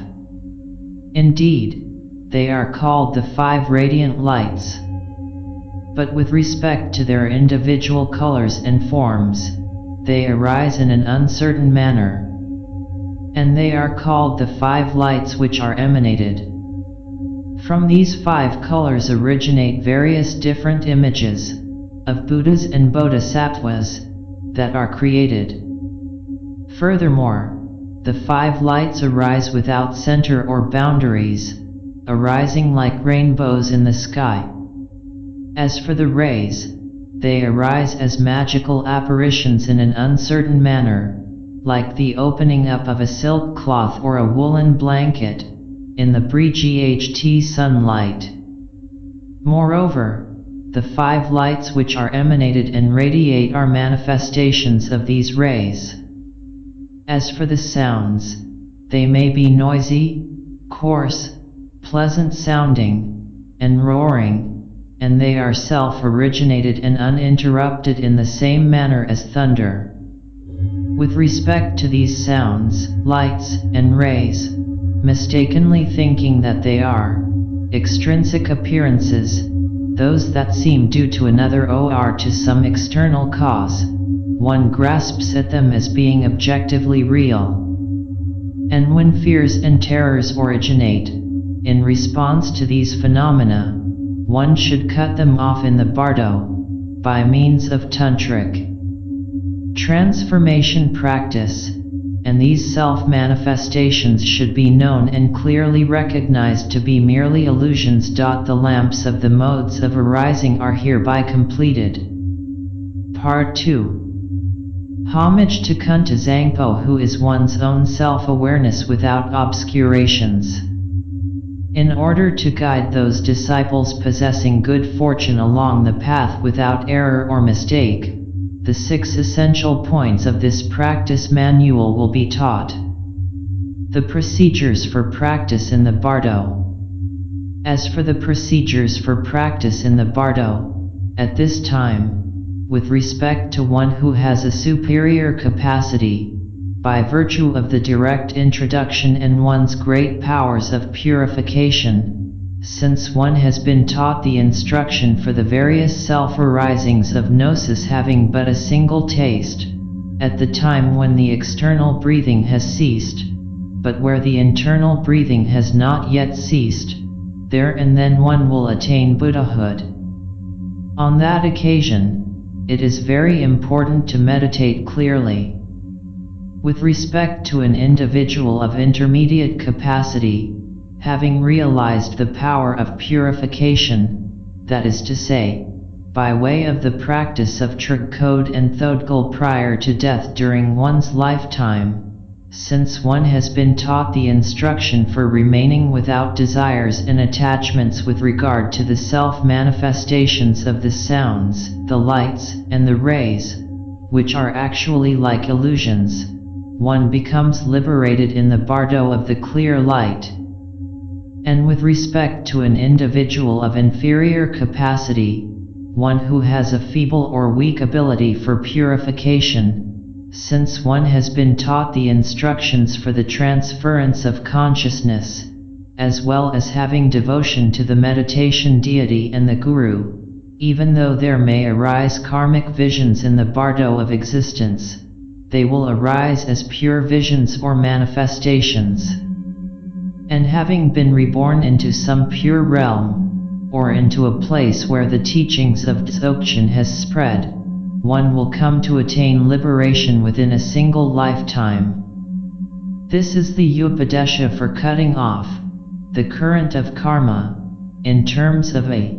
Indeed, they are called the 5 radiant lights. But with respect to their individual colors and forms, they arise in an uncertain manner. And they are called the 5 lights which are emanated. From these 5 colors originate various different images of Buddhas and Bodhisattvas that are created. Furthermore, the 5 lights arise without center or boundaries, arising like rainbows in the sky. As for the rays, they arise as magical apparitions in an uncertain manner, like the opening up of a silk cloth or a woolen blanket, in the pre-GHT sunlight. Moreover, the 5 lights which are emanated and radiate are manifestations of these rays. As for the sounds, they may be noisy, coarse, pleasant sounding, and roaring, and they are self-originated and uninterrupted in the same manner as thunder. With respect to these sounds, lights, and rays, mistakenly thinking that they are extrinsic appearances, those that seem due to another or to some external cause, one grasps at them as being objectively real. And when fears and terrors originate, in response to these phenomena, one should cut them off in the bardo, by means of tantric transformation practice, and these self-manifestations should be known and clearly recognized to be merely illusions. The lamps of the modes of arising are hereby completed. Part 2. Homage to Kunta Zangpo, who is one's own self-awareness without obscurations. In order to guide those disciples possessing good fortune along the path without error or mistake, the 6 essential points of this practice manual will be taught. The procedures for practice in the bardo. As for the procedures for practice in the bardo, at this time, with respect to one who has a superior capacity, by virtue of the direct introduction and one's great powers of purification, since one has been taught the instruction for the various self-arisings of gnosis having but a single taste, at the time when the external breathing has ceased, but where the internal breathing has not yet ceased, there and then one will attain Buddhahood. On that occasion, it is very important to meditate clearly. With respect to an individual of intermediate capacity, having realized the power of purification, that is to say, by way of the practice of Trikode and Thodgal prior to death during one's lifetime, since one has been taught the instruction for remaining without desires and attachments with regard to the self-manifestations of the sounds, the lights, and the rays, which are actually like illusions, one becomes liberated in the bardo of the clear light. And with respect to an individual of inferior capacity, one who has a feeble or weak ability for purification, since one has been taught the instructions for the transference of consciousness, as well as having devotion to the meditation deity and the Guru, even though there may arise karmic visions in the bardo of existence, they will arise as pure visions or manifestations. And having been reborn into some pure realm, or into a place where the teachings of Dzogchen has spread, one will come to attain liberation within a single lifetime. This is the Upadesha for cutting off the current of karma, in terms of a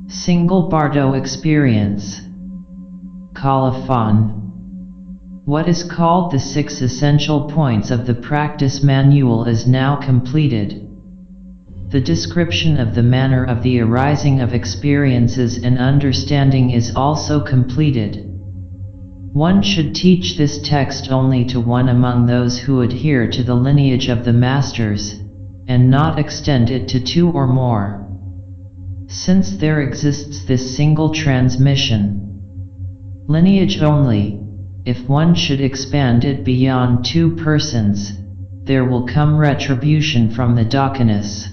single bardo experience. Colophon. What is called the 6 essential points of the practice manual is now completed. The description of the manner of the arising of experiences and understanding is also completed. One should teach this text only to one among those who adhere to the lineage of the masters, and not extend it to 2 or more. Since there exists this single transmission lineage only, if one should expand it beyond 2 persons, there will come retribution from the Dakhanas.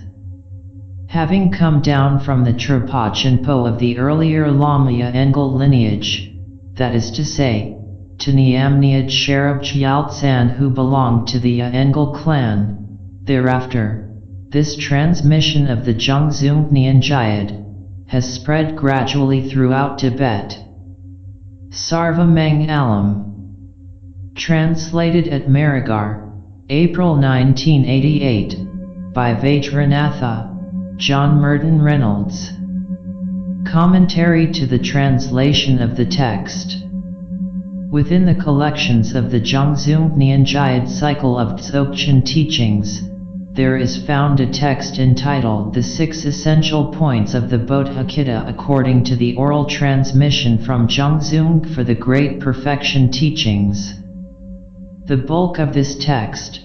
Having come down from the Trapa Chenpo of the earlier Lamaya Engel lineage, that is to say, to Niamniad Sherab Gyaltsan who belonged to the Engel clan, thereafter, this transmission of the Zhangzung Nianjayad has spread gradually throughout Tibet. Sarva Meng Alam. Translated at Marigar, April 1988, by Vajranatha, John Myrdhin Reynolds. Commentary to the translation of the text. Within the collections of the Zhangzung Nianjayad cycle of Dzogchen teachings, there is found a text entitled The 6 Essential Points of the Bodhicitta according to the oral transmission from Zhangzung for the Great Perfection Teachings. The bulk of this text,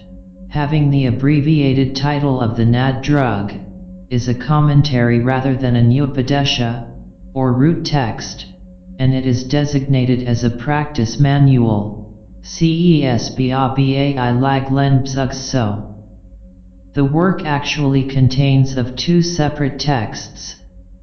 having the abbreviated title of the Nad Drug, is a commentary rather than an Upadesha, or root text, and it is designated as a practice manual, CESBABAI Lag Len Bzug So. The work actually contains of 2 separate texts,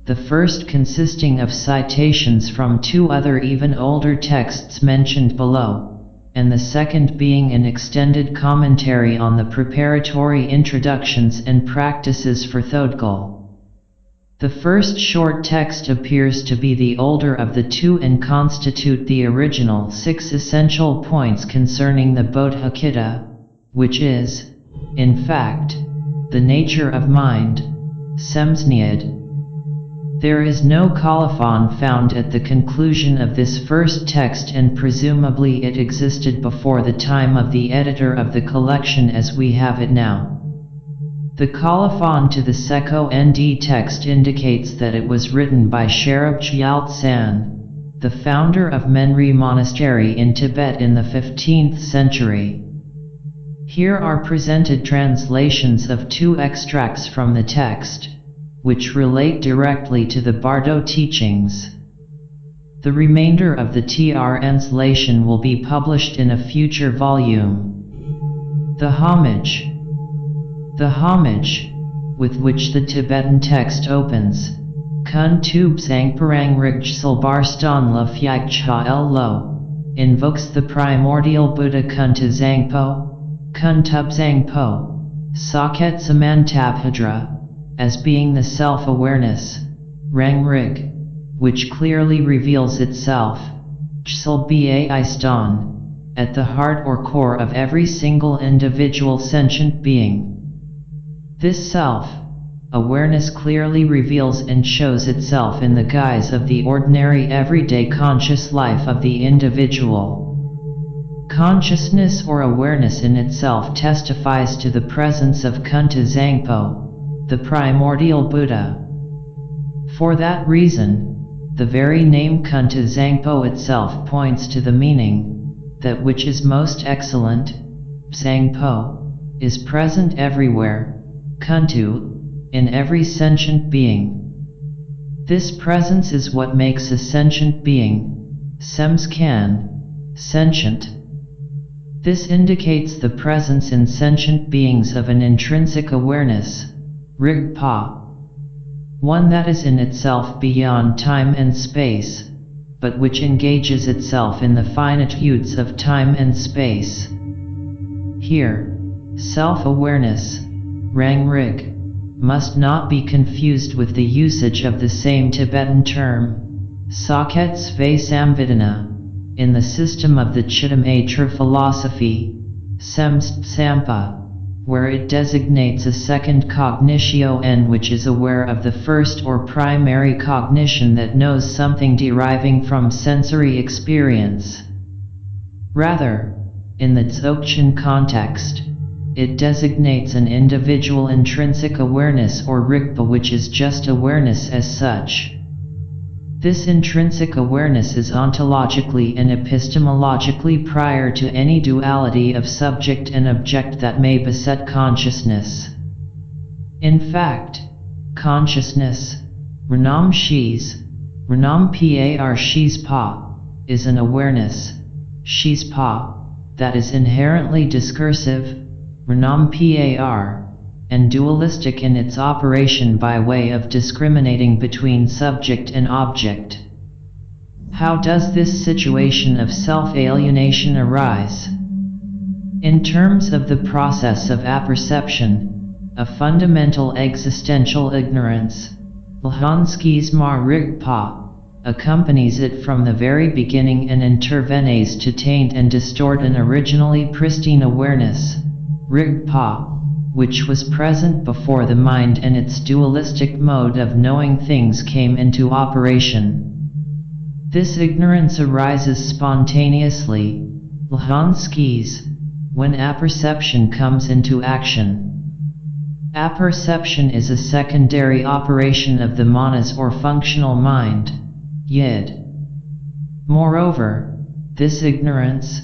the first consisting of citations from 2 other even older texts mentioned below, and the second being an extended commentary on the preparatory introductions and practices for Thodgal. The first short text appears to be the older of the 2 and constitute the original 6 essential points concerning the Bodhicitta, which is, in fact, the nature of mind, Semsniad. There is no colophon found at the conclusion of this first text, and presumably it existed before the time of the editor of the collection as we have it now. The colophon to the Seko Nd text indicates that it was written by Sherab Gyaltsan, the founder of Menri Monastery in Tibet in the 15th century. Here are presented translations of 2 extracts from the text, which relate directly to the Bardo teachings. The remainder of the translation will be published in a future volume. The homage. The homage, with which the Tibetan text opens, Kun Tub Zangparang Rigchsal Barstan La Phyak Cha El Lo, invokes the primordial Buddha Kunta Zangpo, Kun Tub Zangpo, Saket Samantabhadra, as being the self-awareness, Rang Rig, which clearly reveals itself, Chsal Bai Stan, at the heart or core of every single individual sentient being. This self-awareness clearly reveals and shows itself in the guise of the ordinary everyday conscious life of the individual. consciousness or awareness in itself testifies to the presence of Kunta Zangpo, the primordial Buddha. For that reason, the very name Kunta Zangpo itself points to the meaning, that which is most excellent, Zangpo, is present everywhere, Kuntu, in every sentient being. This presence is what makes a sentient being, Semskan, sentient. This indicates the presence in sentient beings of an intrinsic awareness, Rigpa, one that is in itself beyond time and space, but which engages itself in the finitudes of time and space. Here, self-awareness, Rangrig, must not be confused with the usage of the same Tibetan term, Saket Sve Samvidana, in the system of the Chittamatra philosophy, Semst Sampa, where it designates a second cognitio which is aware of the first or primary cognition that knows something deriving from sensory experience. Rather, in the Dzogchen context, it designates an individual intrinsic awareness or Rigpa, which is just awareness as such. This intrinsic awareness is ontologically and epistemologically prior to any duality of subject and object that may beset consciousness. In fact, consciousness, Renam Shis, Renam Par Shis Pa, is an awareness, Shis Pa, that is inherently discursive, Renam Par, and dualistic in its operation by way of discriminating between subject and object. How does this situation of self-alienation arise? In terms of the process of apperception, a fundamental existential ignorance, Lhanski's Mar Rigpa, accompanies it from the very beginning and intervenes to taint and distort an originally pristine awareness, Rigpa, which was present before the mind and its dualistic mode of knowing things came into operation. This ignorance arises spontaneously, Lhanskis, when apperception comes into action. Apperception is a secondary operation of the manas or functional mind, Yid. Moreover, this ignorance,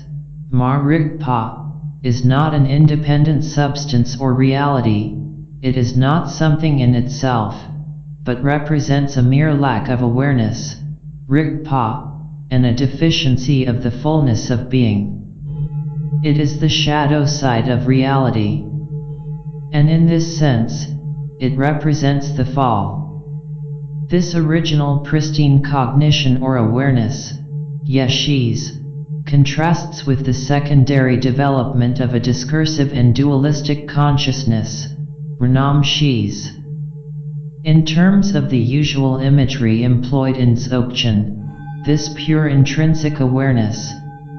Mar Rigpa, is not an independent substance or reality, it is not something in itself, but represents a mere lack of awareness, Rigpa, and a deficiency of the fullness of being. It is the shadow side of reality. And in this sense, it represents the fall. This original pristine cognition or awareness, Yeshis, contrasts with the secondary development of a discursive and dualistic consciousness, Renam Shis. In terms of the usual imagery employed in Dzogchen, this pure intrinsic awareness,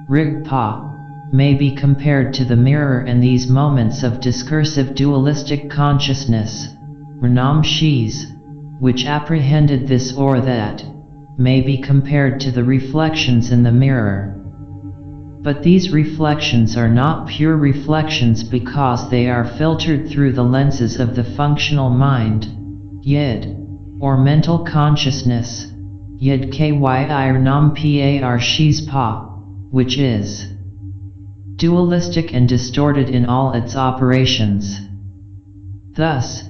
Rigpa, may be compared to the mirror, and these moments of discursive dualistic consciousness, Renam Shis, which apprehended this or that, may be compared to the reflections in the mirror. But these reflections are not pure reflections because they are filtered through the lenses of the functional mind, Yid, or mental consciousness, Yid Kyi Nam Par Shis Pa, which is dualistic and distorted in all its operations. Thus,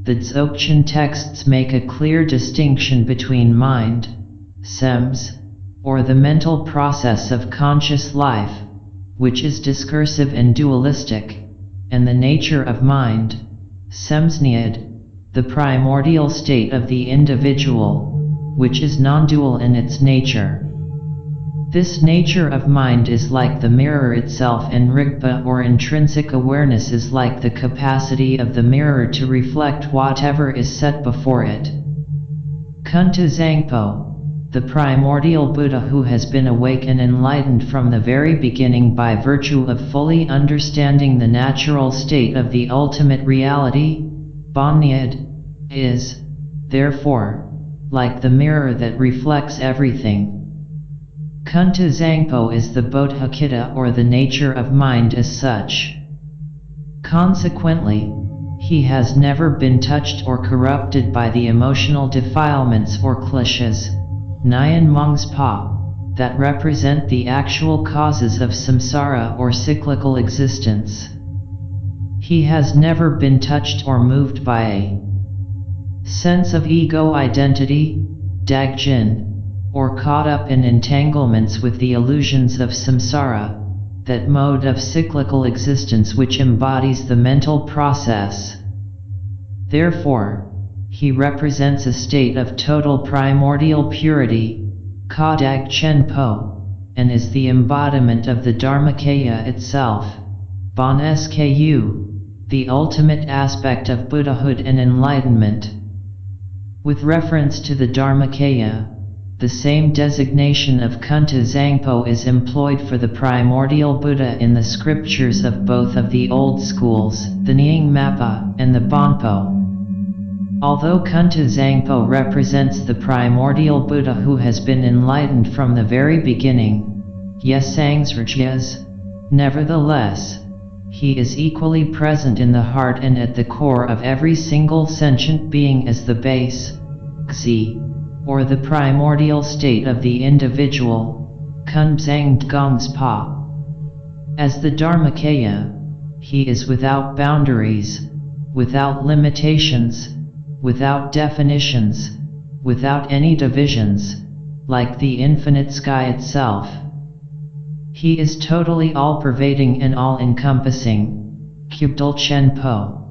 the Dzogchen texts make a clear distinction between mind, Sems, or the mental process of conscious life, which is discursive and dualistic, and the nature of mind, Semsniad, the primordial state of the individual, which is non-dual in its nature. This nature of mind is like the mirror itself, and Rigpa or intrinsic awareness is like the capacity of the mirror to reflect whatever is set before it. Kunta Zangpo, the primordial Buddha who has been awake and enlightened from the very beginning by virtue of fully understanding the natural state of the ultimate reality, Bonyad, is, therefore, like the mirror that reflects everything. Kunta Zangpo is the Bodhicitta or the nature of mind as such. Consequently, he has never been touched or corrupted by the emotional defilements or kleshas, Nyan Mongspa, that represent the actual causes of samsara or cyclical existence. He has never been touched or moved by a sense of ego identity, dagjin, or caught up in entanglements with the illusions of samsara, that mode of cyclical existence which embodies the mental process. Therefore, he represents a state of total primordial purity, Ka Dag Chen Po, and is the embodiment of the Dharmakaya itself, Bon Sku, the ultimate aspect of Buddhahood and enlightenment. With reference to the Dharmakaya, the same designation of Kunta Zangpo is employed for the primordial Buddha in the scriptures of both of the old schools, the Nyingmapa and the BONPO. Although Kunta Zangpo represents the primordial Buddha who has been enlightened from the very beginning, nevertheless, he is equally present in the heart and at the core of every single sentient being as the base, Xi, or the primordial state of the individual, Kunzang Gongspa. As the Dharmakaya, he is without boundaries, without limitations, without definitions, without any divisions, like the infinite sky itself. He is totally all-pervading and all-encompassing, Kyubdal Chen Po.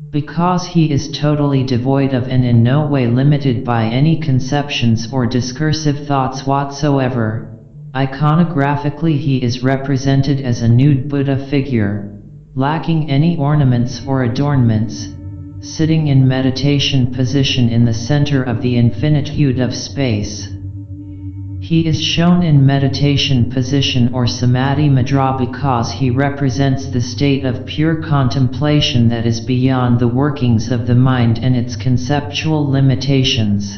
Because he is totally devoid of and in no way limited by any conceptions or discursive thoughts whatsoever, iconographically he is represented as a nude Buddha figure, lacking any ornaments or adornments, sitting in meditation position in the center of the infinitude of space. He is shown in meditation position or samadhi mudra because he represents the state of pure contemplation that is beyond the workings of the mind and its conceptual limitations.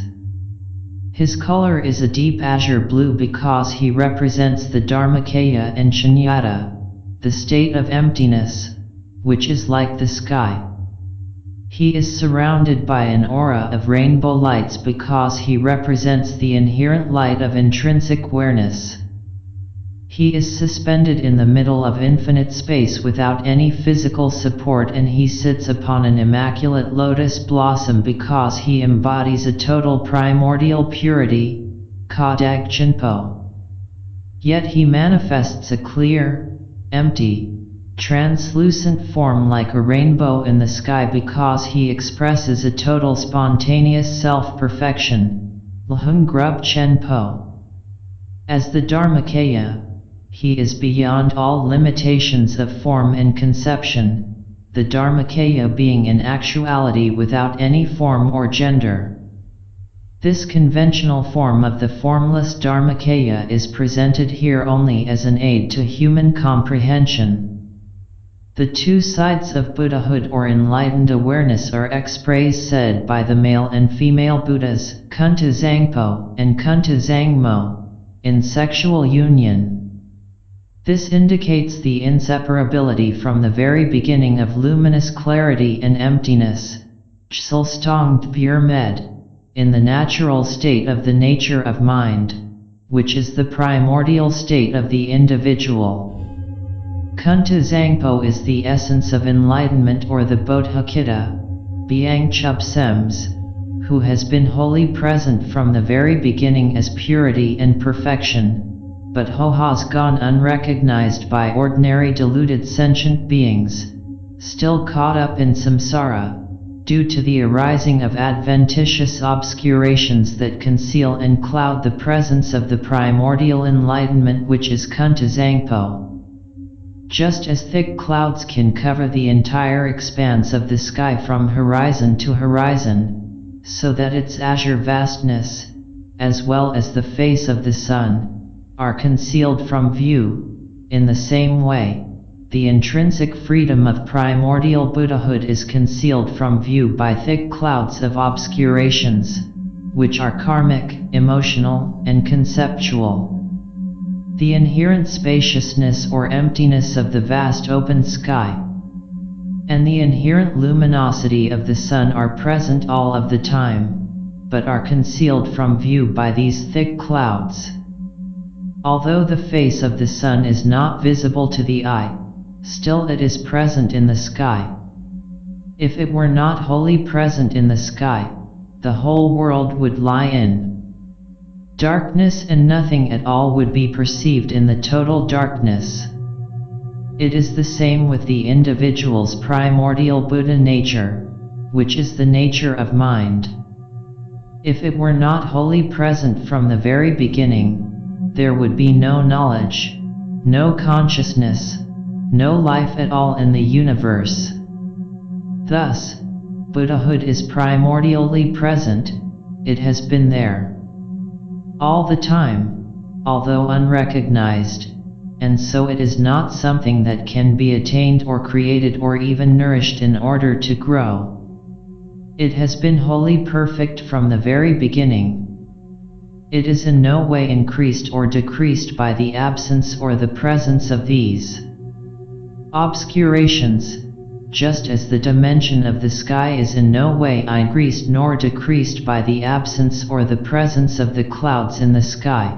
His color is a deep azure blue because he represents the Dharmakaya and Shunyata, the state of emptiness, which is like the sky. He is surrounded by an aura of rainbow lights because he represents the inherent light of intrinsic awareness. He is suspended in the middle of infinite space without any physical support, and he sits upon an immaculate lotus blossom because he embodies a total primordial purity, Ka Dag Chenpo. Yet he manifests a clear, empty, translucent form like a rainbow in the sky because he expresses a total spontaneous self-perfection, Lhung Grub Chen Po. As the Dharmakaya, he is beyond all limitations of form and conception, the Dharmakaya being in actuality without any form or gender. This conventional form of the formless Dharmakaya is presented here only as an aid to human comprehension. The two sides of Buddhahood or enlightened awareness are expressed said by the male and female Buddhas, Kunta Zangpo and Kunta Zangmo, in sexual union. This indicates the inseparability from the very beginning of luminous clarity and emptiness, Chsulstong Pure Med, in the natural state of the nature of mind, which is the primordial state of the individual. Kunta Zangpo is the essence of enlightenment or the Bodhicitta, Biang Chub Sems, who has been wholly present from the very beginning as purity and perfection, but who has gone unrecognized by ordinary deluded sentient beings, still caught up in samsara, due to the arising of adventitious obscurations that conceal and cloud the presence of the primordial enlightenment which is Kunta Zangpo. Just as thick clouds can cover the entire expanse of the sky from horizon to horizon, so that its azure vastness, as well as the face of the sun, are concealed from view, in the same way, the intrinsic freedom of primordial Buddhahood is concealed from view by thick clouds of obscurations, which are karmic, emotional, and conceptual. The inherent spaciousness or emptiness of the vast open sky, and the inherent luminosity of the sun are present all of the time, but are concealed from view by these thick clouds. Although the face of the sun is not visible to the eye, still it is present in the sky. If it were not wholly present in the sky, the whole world would lie in darkness and nothing at all would be perceived in the total darkness. It is the same with the individual's primordial Buddha nature, which is the nature of mind. If it were not wholly present from the very beginning, there would be no knowledge, no consciousness, no life at all in the universe. Thus, Buddhahood is primordially present, it has been there all the time, although unrecognized, and so it is not something that can be attained or created or even nourished in order to grow. It has been wholly perfect from the very beginning. It is in no way increased or decreased by the absence or the presence of these obscurations, just as the dimension of the sky is in no way increased nor decreased by the absence or the presence of the clouds in the sky.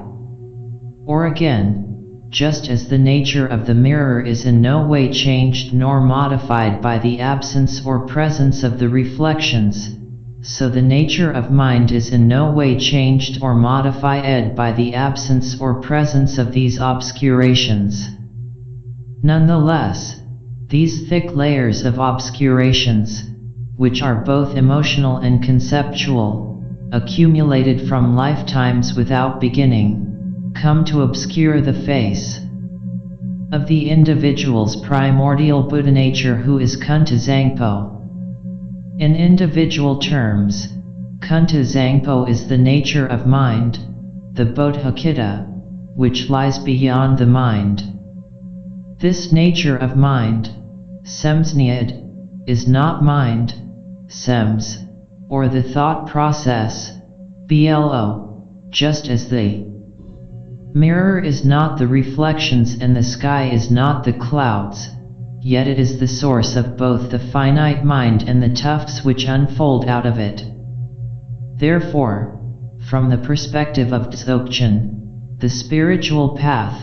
Or again, just as the nature of the mirror is in no way changed nor modified by the absence or presence of the reflections, so the nature of mind is in no way changed or modified by the absence or presence of these obscurations. Nonetheless, these thick layers of obscurations, which are both emotional and conceptual, accumulated from lifetimes without beginning, come to obscure the face of the individual's primordial Buddha nature, who is Kunta Zangpo. In individual terms, Kunta Zangpo is the nature of mind, the Bodhicitta, which lies beyond the mind. This nature of mind, Semsnyad, is not mind, Sems, or the thought process, Blo, just as the mirror is not the reflections and the sky is not the clouds, yet it is the source of both the finite mind and the tufts which unfold out of it. Therefore, from the perspective of Dzogchen, the spiritual path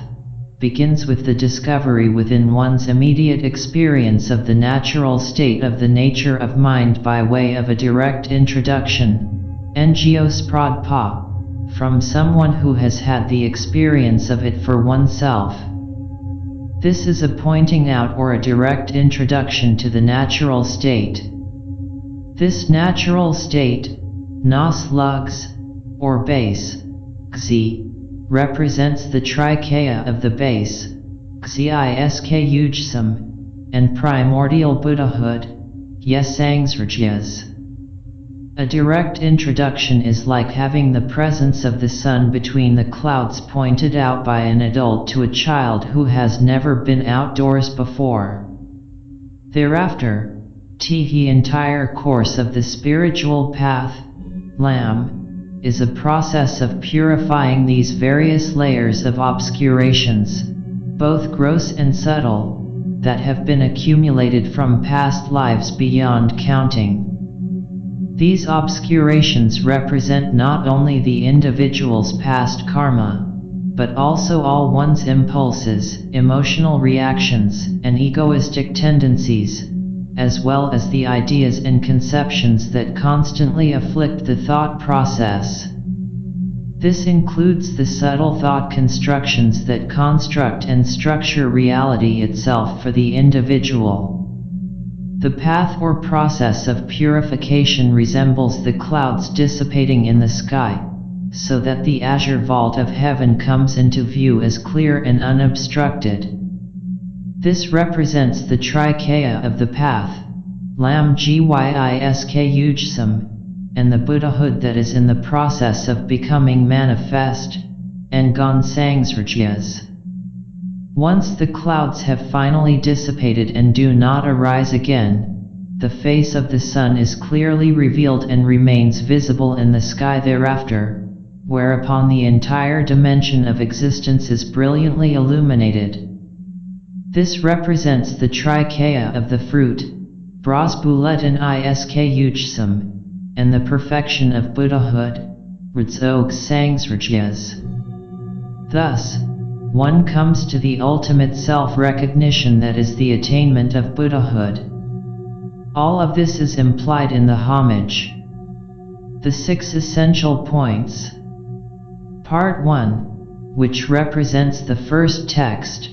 begins with the discovery within one's immediate experience of the natural state of the nature of mind by way of a direct introduction, Ngo Sprad Pa, from someone who has had the experience of it for oneself. This is a pointing out or a direct introduction to the natural state. This natural state, Nas Lugs, or base, Gzi, represents the Trikaya of the base, Xisk Ujsam, and primordial Buddhahood, Yesangsrjyas. A direct introduction is like having the presence of the sun between the clouds pointed out by an adult to a child who has never been outdoors before. Thereafter, the entire course of the spiritual path, Lam, is a process of purifying these various layers of obscurations, both gross and subtle, that have been accumulated from past lives beyond counting. These obscurations represent not only the individual's past karma, but also all one's impulses, emotional reactions, and egoistic tendencies, as well as the ideas and conceptions that constantly afflict the thought process. This includes the subtle thought constructions that construct and structure reality itself for the individual. The path or process of purification resembles the clouds dissipating in the sky, so that the azure vault of heaven comes into view as clear and unobstructed. This represents the Trikaya of the path, Lam Gysk Ujsam, and the Buddhahood that is in the process of becoming manifest, and Gonsangsrjyas. Once the clouds have finally dissipated and do not arise again, the face of the sun is clearly revealed and remains visible in the sky thereafter, whereupon the entire dimension of existence is brilliantly illuminated. This represents the trikaya of the fruit, Brasbuletan isk Uchsam, and the perfection of Buddhahood, Radzog Sangsrajas. Thus, one comes to the ultimate self-recognition that is the attainment of Buddhahood. All of this is implied in the homage. The 6 essential points. Part 1, which represents the first text,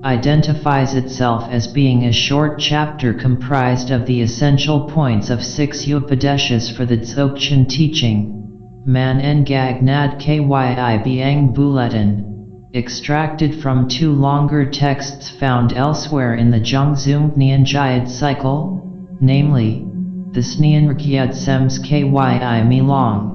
identifies itself as being a short chapter comprised of the essential points of 6 Upadeshas for the Dzogchen teaching, Man Ngag Nad Kyi Biang Buletin, extracted from 2 longer texts found elsewhere in the Zhongzung Nyanjayad cycle, namely, the Snyanrakyad Sems Kyi Milong,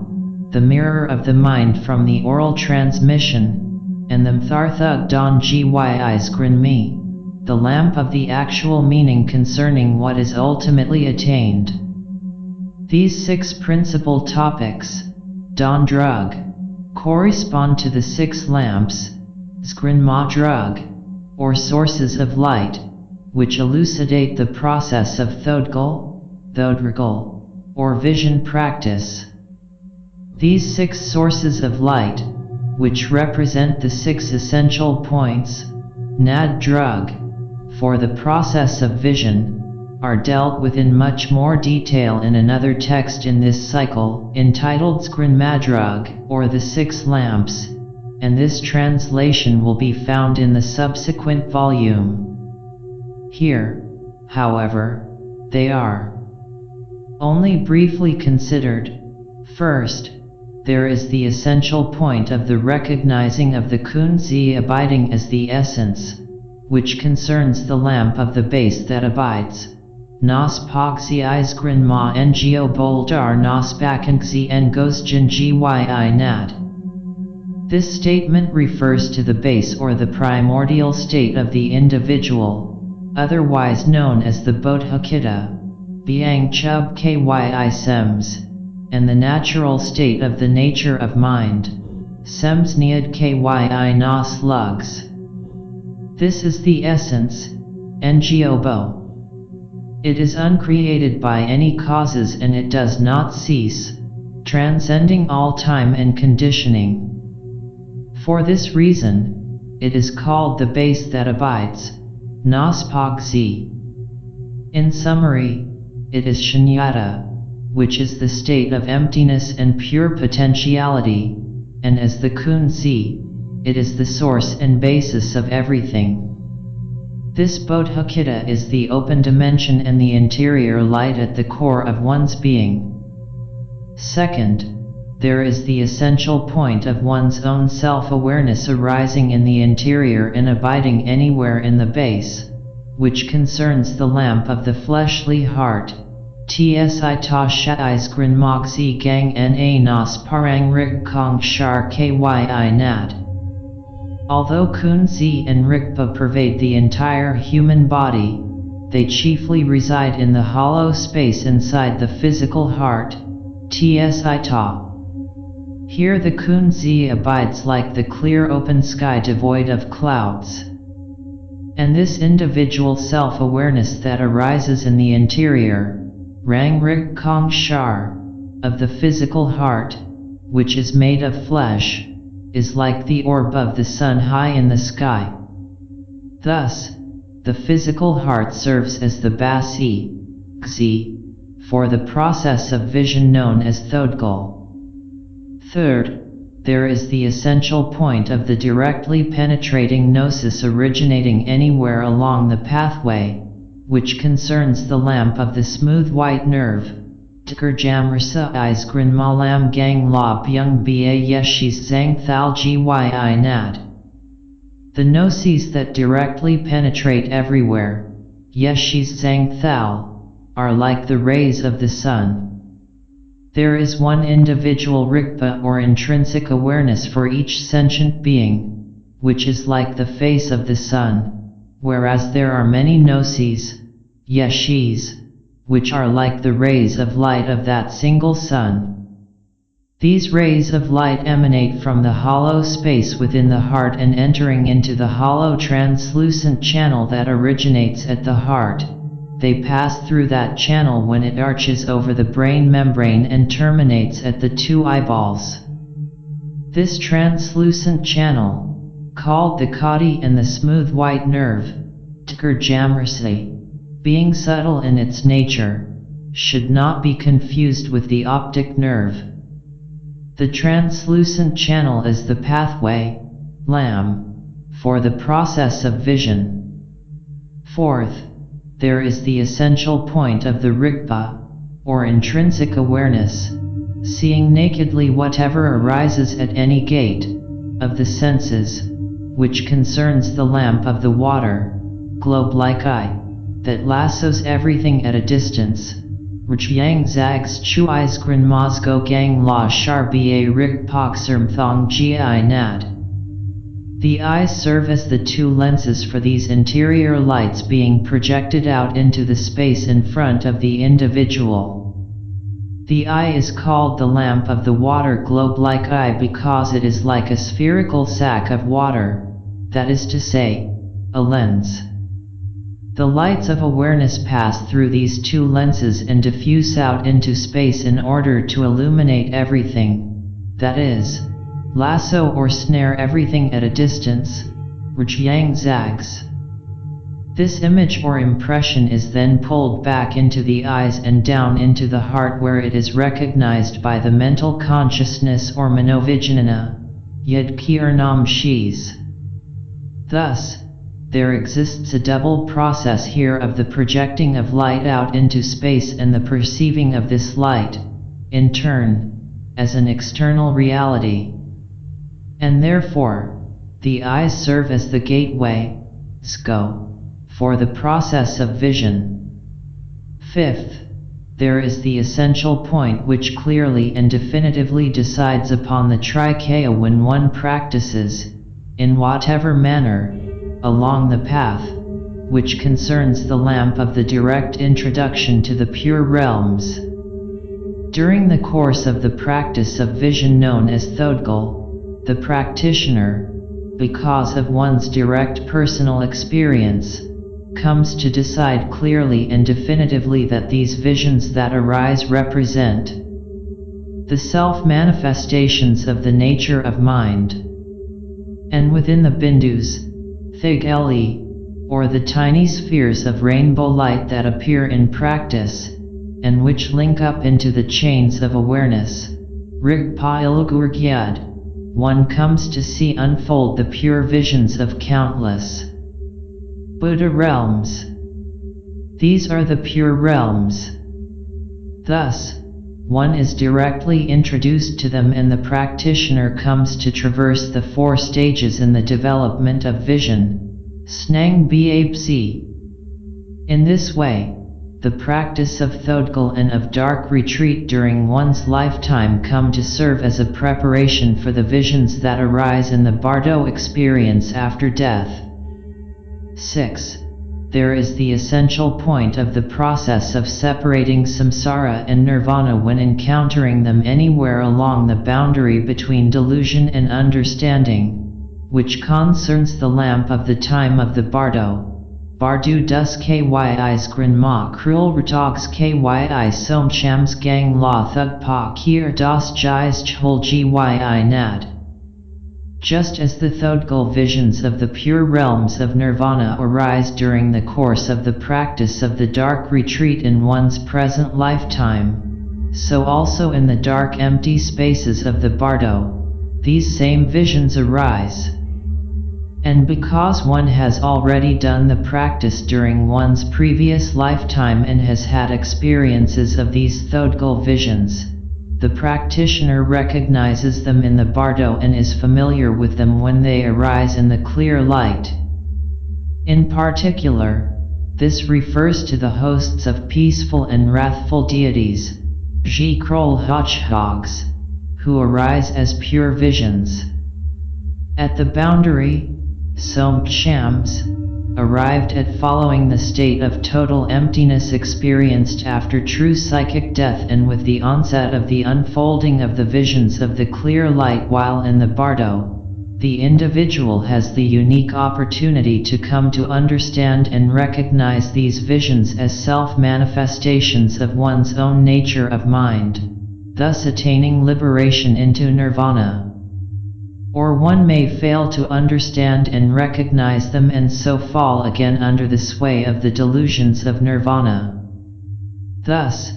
the Mirror of the Mind from the Oral Transmission, and the Mtharthug Don Gyis Grinmi, the lamp of the actual meaning concerning what is ultimately attained. These 6 principal topics, Don Drug, correspond to the 6 lamps, Zgrinma Drug, or sources of light, which elucidate the process of Thodgal, or vision practice. These 6 sources of light, which represent the 6 essential points, Nad Drug, for the process of vision, are dealt with in much more detail in another text in this cycle, entitled Zgrinmadrug, or the 6 lamps, and this translation will be found in the subsequent volume. Here, however, they are only briefly considered. First, there is the essential point of the recognizing of the Kunzi abiding as the essence, which concerns the lamp of the base that abides. Nos pogzi isgrin ma ngo boldar nos bakangzi en gosjin gyi nad. This statement refers to the base or the primordial state of the individual, otherwise known as the Bodhicitta, Biang Chub Kyi Sems, and the natural state of the nature of mind, Sems Niad Kyi Nas Lugs. This is the essence, Ngo. It is uncreated by any causes and it does not cease, transcending all time and conditioning. For this reason, it is called the base that abides, Naspagzi. In summary, it is Shunyata, which is the state of emptiness and pure potentiality, and as the Kunzi, it is the source and basis of everything. This Bodhicitta is the open dimension and the interior light at the core of one's being. Second, there is the essential point of one's own self-awareness arising in the interior and abiding anywhere in the base, which concerns the lamp of the fleshly heart. Tsi ta shai skrin moxi gang na nas parang rik kong shar kyi nad. Although Kunzi and Rigpa pervade the entire human body, they chiefly reside in the hollow space inside the physical heart, Tsi ta. Here the Kunzi abides like the clear open sky devoid of clouds. And this individual self-awareness that arises in the interior, Rang Rik Kong Shar, of the physical heart, which is made of flesh, is like the orb of the sun high in the sky. Thus, the physical heart serves as the basi, gzi, for the process of vision known as Thodgal. Third, there is the essential point of the directly penetrating gnosis originating anywhere along the pathway, which concerns the lamp of the smooth white nerve, Tkar Jamrasa Isgrin Malam Gang La Byung Ba Yeshis Zang Thal Gyi nad. The gnosis that directly penetrate everywhere, Yeshis Zang Thal, are like the rays of the sun. There is one individual Rigpa or intrinsic awareness for each sentient being, which is like the face of the sun, whereas there are many gnosis, Yeshis, which are like the rays of light of that single sun. These rays of light emanate from the hollow space within the heart and entering into the hollow translucent channel that originates at the heart. They pass through that channel when it arches over the brain membrane and terminates at the two eyeballs. This translucent channel, called the kati and the smooth white nerve, being subtle in its nature, should not be confused with the optic nerve. The translucent channel is the pathway, lam, for the process of vision. Fourth, there is the essential point of the rigpa, or intrinsic awareness, seeing nakedly whatever arises at any gate of the senses, which concerns the lamp of the water, globe-like eye, that lassos everything at a distance. Rjang zags chuis gren mozgo gang la shar ba rig poxerm thong gi nad. The eyes serve as the two lenses for these interior lights being projected out into the space in front of the individual. The eye is called the lamp of the water globe-like eye because it is like a spherical sack of water, that is to say, a lens. The lights of awareness pass through these two lenses and diffuse out into space in order to illuminate everything, that is, lasso or snare everything at a distance, Rjang zags. This image or impression is then pulled back into the eyes and down into the heart where it is recognized by the mental consciousness or manovijnana, yed kirnam shis. Thus, there exists a double process here of the projecting of light out into space and the perceiving of this light, in turn, as an external reality. And therefore, the eyes serve as the gateway, sko, for the process of vision. Fifth, there is the essential point which clearly and definitively decides upon the trikaya when one practices, in whatever manner, along the path, which concerns the lamp of the direct introduction to the pure realms. During the course of the practice of vision known as Thodgal, the practitioner, because of one's direct personal experience, comes to decide clearly and definitively that these visions that arise represent the self-manifestations of the nature of mind. And within the bindus, Thigeli, or the tiny spheres of rainbow light that appear in practice, and which link up into the chains of awareness, Rigpa Ilgurgyad, one comes to see unfold the pure visions of countless Buddha realms. These are the pure realms. Thus, one is directly introduced to them and the practitioner comes to traverse the 4 stages in the development of vision, Snang Bapsi. In this way, the practice of Thodgal and of dark retreat during one's lifetime come to serve as a preparation for the visions that arise in the Bardo experience after death. 6. There is the essential point of the process of separating samsara and nirvana when encountering them anywhere along the boundary between delusion and understanding, which concerns the lamp of the time of the bardo. Bardu dus kyis grin ma krul ratogs kyi som chams gang la thug pa kir das jis chhul gyi nad. Just as the Thodgal visions of the pure realms of nirvana arise during the course of the practice of the dark retreat in one's present lifetime, so also in the dark empty spaces of the bardo, these same visions arise. And because one has already done the practice during one's previous lifetime and has had experiences of these Thodgal visions, the practitioner recognizes them in the bardo and is familiar with them when they arise in the clear light. In particular, this refers to the hosts of peaceful and wrathful deities, Ji Krol Hochhogs, who arise as pure visions. At the boundary, Som Chams, arrived at following the state of total emptiness experienced after true psychic death and with the onset of the unfolding of the visions of the clear light while in the bardo, the individual has the unique opportunity to come to understand and recognize these visions as self-manifestations of one's own nature of mind, thus attaining liberation into nirvana. Or one may fail to understand and recognize them and so fall again under the sway of the delusions of nirvana. Thus,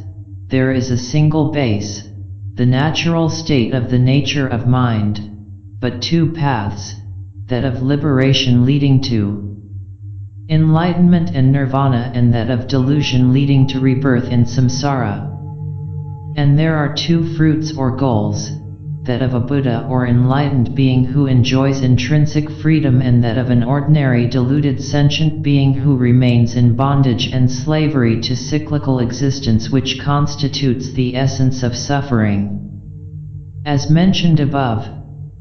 there is a single base, the natural state of the nature of mind, but two paths, that of liberation leading to enlightenment and nirvana and that of delusion leading to rebirth in samsara. And there are two fruits or goals, that of a Buddha or enlightened being who enjoys intrinsic freedom and that of an ordinary deluded sentient being who remains in bondage and slavery to cyclical existence, which constitutes the essence of suffering. As mentioned above,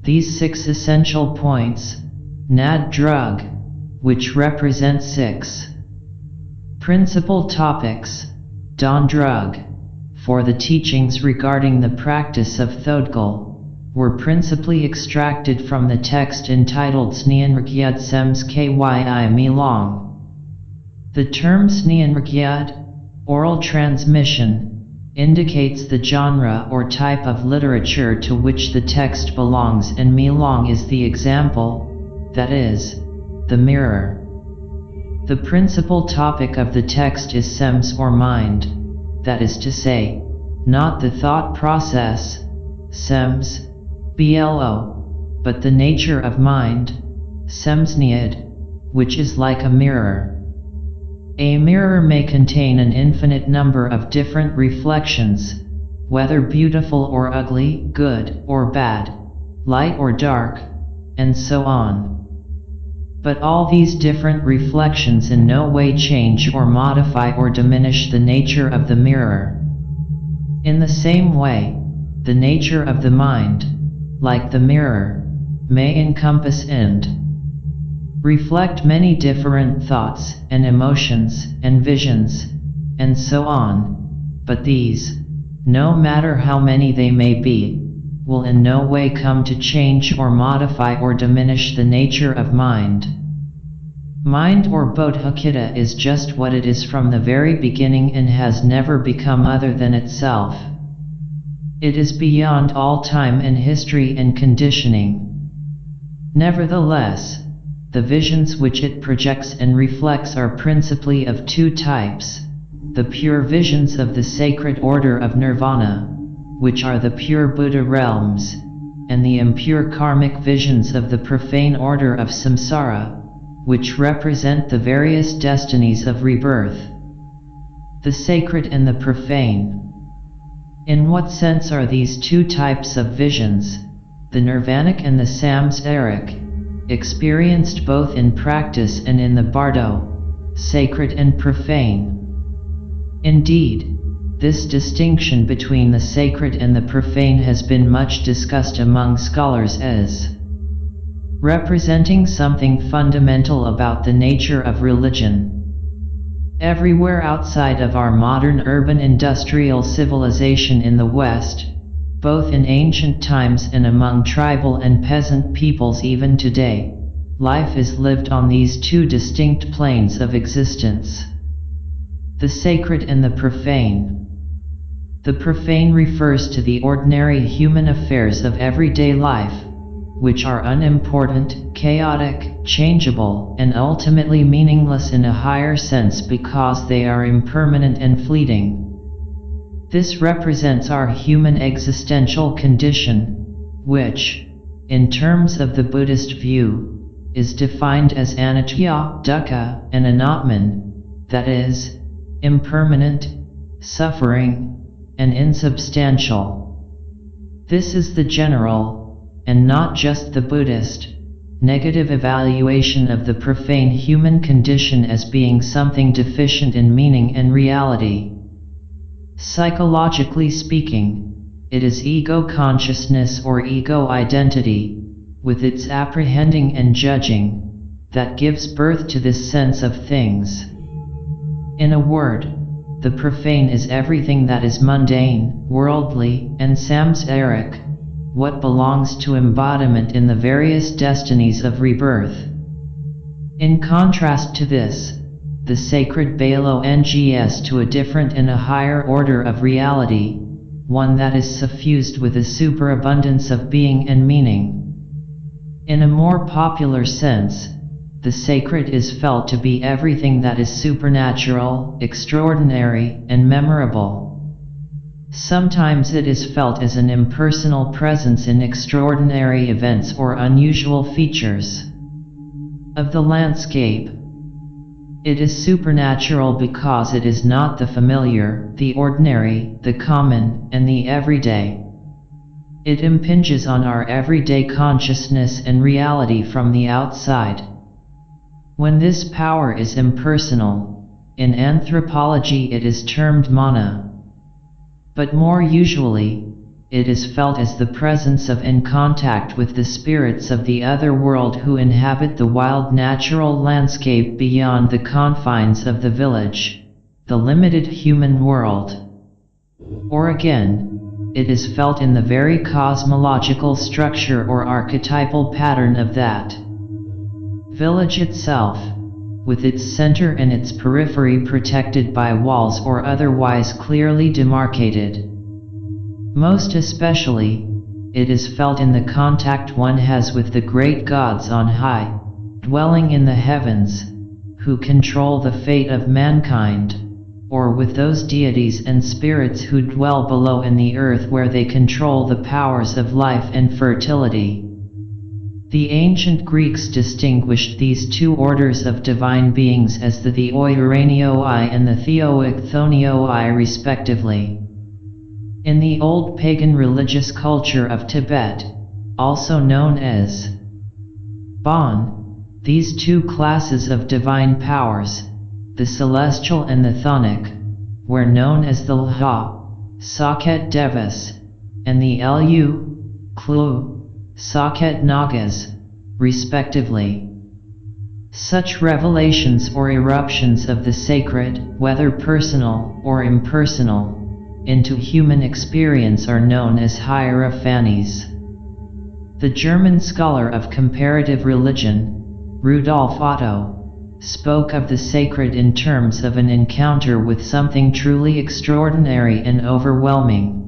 these 6 essential points, nad drug, which represent 6 principal topics, don drug, for the teachings regarding the practice of Thodgal, were principally extracted from the text entitled Sneanrakyad Sems Kyi Mi Long. The term Sneanrakyad, oral transmission, indicates the genre or type of literature to which the text belongs, and Mi Long is the example, that is, the mirror. The principal topic of the text is sems or mind, that is to say, not the thought process, sems, blo, but the nature of mind, semsniad, which is like a mirror. A mirror may contain an infinite number of different reflections, whether beautiful or ugly, good or bad, light or dark, and so on. But all these different reflections in no way change or modify or diminish the nature of the mirror. In the same way, the nature of the mind, like the mirror, may encompass and reflect many different thoughts and emotions and visions, and so on, but these, no matter how many they may be, will in no way come to change or modify or diminish the nature of mind. Mind or bodhicitta is just what it is from the very beginning and has never become other than itself. It is beyond all time and history and conditioning. Nevertheless, the visions which it projects and reflects are principally of 2 types, the pure visions of the sacred order of nirvana, which are the pure Buddha realms, and the impure karmic visions of the profane order of samsara, which represent the various destinies of rebirth. The sacred and the profane. In what sense are these 2 types of visions, the nirvanic and the samsaric, experienced both in practice and in the bardo, sacred and profane? Indeed, this distinction between the sacred and the profane has been much discussed among scholars as representing something fundamental about the nature of religion. Everywhere outside of our modern urban industrial civilization in the West, both in ancient times and among tribal and peasant peoples even today, life is lived on these 2 distinct planes of existence, the sacred and the profane. The profane refers to the ordinary human affairs of everyday life, which are unimportant, chaotic, changeable, and ultimately meaningless in a higher sense because they are impermanent and fleeting. This represents our human existential condition, which, in terms of the Buddhist view, is defined as anicca, dukkha, and anatman, that is, impermanent, suffering, and insubstantial. This is the general, and not just the Buddhist, negative evaluation of the profane human condition as being something deficient in meaning and reality. Psychologically speaking, it is ego consciousness or ego identity, with its apprehending and judging, that gives birth to this sense of things. In a word, the profane is everything that is mundane, worldly, and samsaric, what belongs to embodiment in the various destinies of rebirth. In contrast to this, the sacred belongs to a different and a higher order of reality, one that is suffused with a superabundance of being and meaning. In a more popular sense, the sacred is felt to be everything that is supernatural, extraordinary, and memorable. Sometimes it is felt as an impersonal presence in extraordinary events or unusual features of the landscape. It is supernatural because it is not the familiar, the ordinary, the common, and the everyday. It impinges on our everyday consciousness and reality from the outside. When this power is impersonal, in anthropology it is termed mana. But more usually, it is felt as the presence of and contact with the spirits of the other world who inhabit the wild natural landscape beyond the confines of the village, the limited human world. Or again, it is felt in the very cosmological structure or archetypal pattern of that village itself, with its center and its periphery protected by walls or otherwise clearly demarcated. Most especially, it is felt in the contact one has with the great gods on high, dwelling in the heavens, who control the fate of mankind, or with those deities and spirits who dwell below in the earth where they control the powers of life and fertility. The ancient Greeks distinguished these two orders of divine beings as the Theouranioi and the Theoicthonioi respectively. In the old pagan religious culture of Tibet, also known as Bon, these two classes of divine powers, the celestial and the chthonic, were known as the Lha, Saket Devas, and the Lu, Klu, Saket Nagas, respectively. Such revelations or eruptions of the sacred, whether personal or impersonal, into human experience are known as hierophanies. The German scholar of comparative religion, Rudolf Otto, spoke of the sacred in terms of an encounter with something truly extraordinary and overwhelming.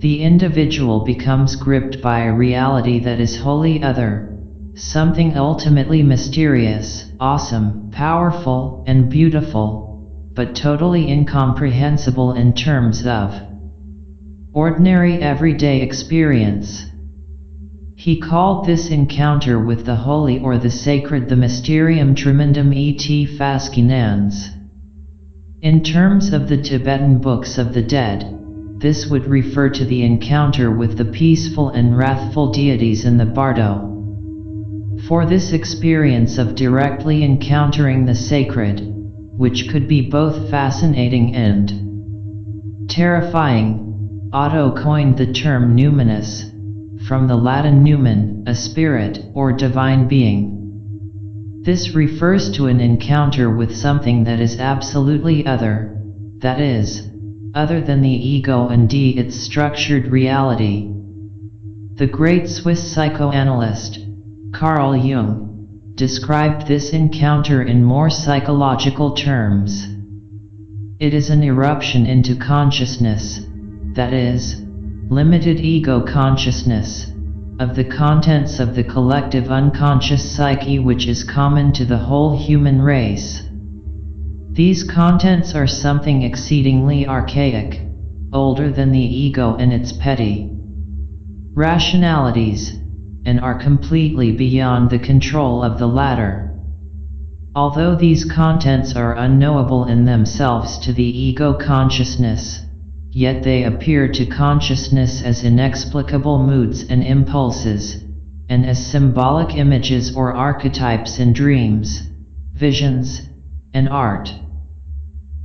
The individual becomes gripped by a reality that is wholly other, something ultimately mysterious, awesome, powerful, and beautiful, but totally incomprehensible in terms of ordinary everyday experience. He called this encounter with the holy or the sacred the mysterium tremendum et fascinans. In terms of the Tibetan books of the dead, this would refer to the encounter with the peaceful and wrathful deities in the bardo. For this experience of directly encountering the sacred, which could be both fascinating and terrifying, Otto coined the term numinous, from the Latin numen, a spirit or divine being. This refers to an encounter with something that is absolutely other, that is, other than the ego and its structured reality. The great Swiss psychoanalyst, Carl Jung, described this encounter in more psychological terms. It is an eruption into consciousness, that is, limited ego consciousness, of the contents of the collective unconscious psyche which is common to the whole human race. These contents are something exceedingly archaic, older than the ego and its petty rationalities, and are completely beyond the control of the latter. Although these contents are unknowable in themselves to the ego consciousness, yet they appear to consciousness as inexplicable moods and impulses, and as symbolic images or archetypes in dreams, visions, and art.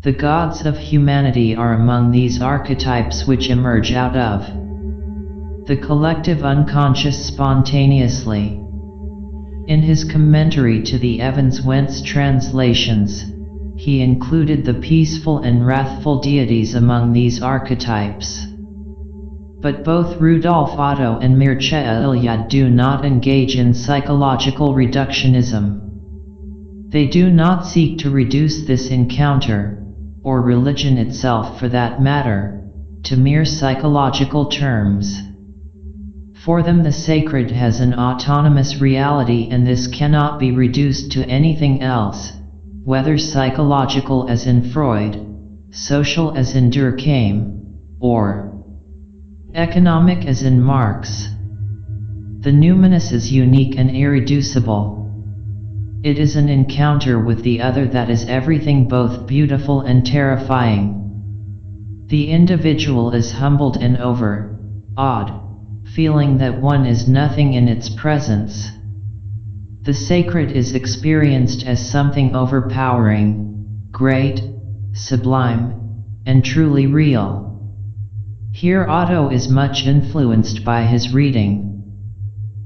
The gods of humanity are among these archetypes which emerge out of the collective unconscious spontaneously. In his commentary to the Evans-Wentz translations, he included the peaceful and wrathful deities among these archetypes. But both Rudolf Otto and Mircea Eliade do not engage in psychological reductionism. They do not seek to reduce this encounter, or religion itself for that matter, to mere psychological terms. For them the sacred has an autonomous reality, and this cannot be reduced to anything else, whether psychological as in Freud, social as in Durkheim, or economic as in Marx. The numinous is unique and irreducible. It is an encounter with the other that is everything, both beautiful and terrifying. The individual is humbled and overawed, feeling that one is nothing in its presence. The sacred is experienced as something overpowering, great, sublime, and truly real. Here Otto is much influenced by his reading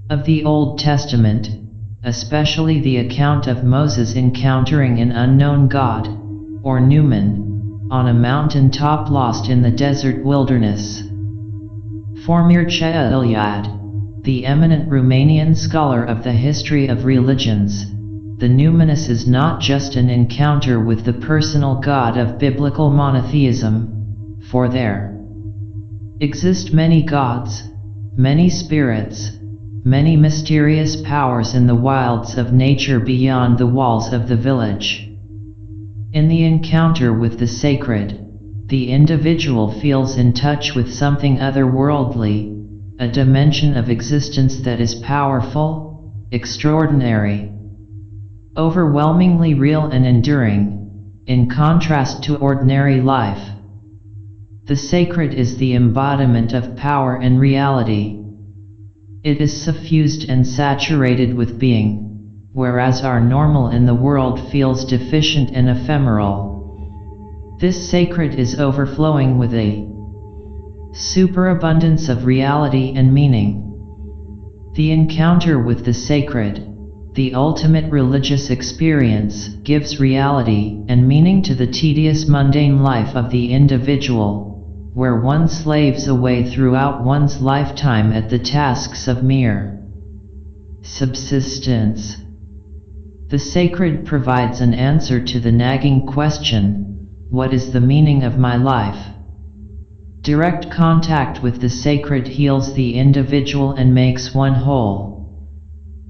of the Old Testament, especially the account of Moses encountering an unknown god, or Numen, on a mountain top lost in the desert wilderness. For Mircea Eliade, the eminent Romanian scholar of the history of religions, the numinous is not just an encounter with the personal God of biblical monotheism, for there exist many gods, many spirits, many mysterious powers in the wilds of nature beyond the walls of the village. In the encounter with the sacred, the individual feels in touch with something otherworldly, a dimension of existence that is powerful, extraordinary, overwhelmingly real and enduring, in contrast to ordinary life. The sacred is the embodiment of power and reality. It is suffused and saturated with being, whereas our normal in the world feels deficient and ephemeral. This sacred is overflowing with a superabundance of reality and meaning. The encounter with the sacred, the ultimate religious experience, gives reality and meaning to the tedious mundane life of the individual, where one slaves away throughout one's lifetime at the tasks of mere subsistence. The sacred provides an answer to the nagging question, what is the meaning of my life? Direct contact with the sacred heals the individual and makes one whole.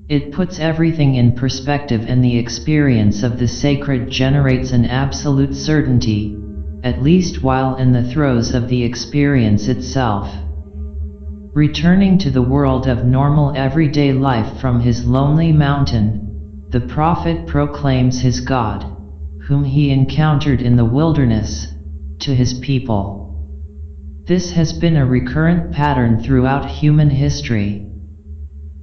It puts everything in perspective, and the experience of the sacred generates an absolute certainty, at least while in the throes of the experience itself. Returning to the world of normal everyday life from his lonely mountain, the prophet proclaims his God, whom he encountered in the wilderness, to his people. This has been a recurrent pattern throughout human history.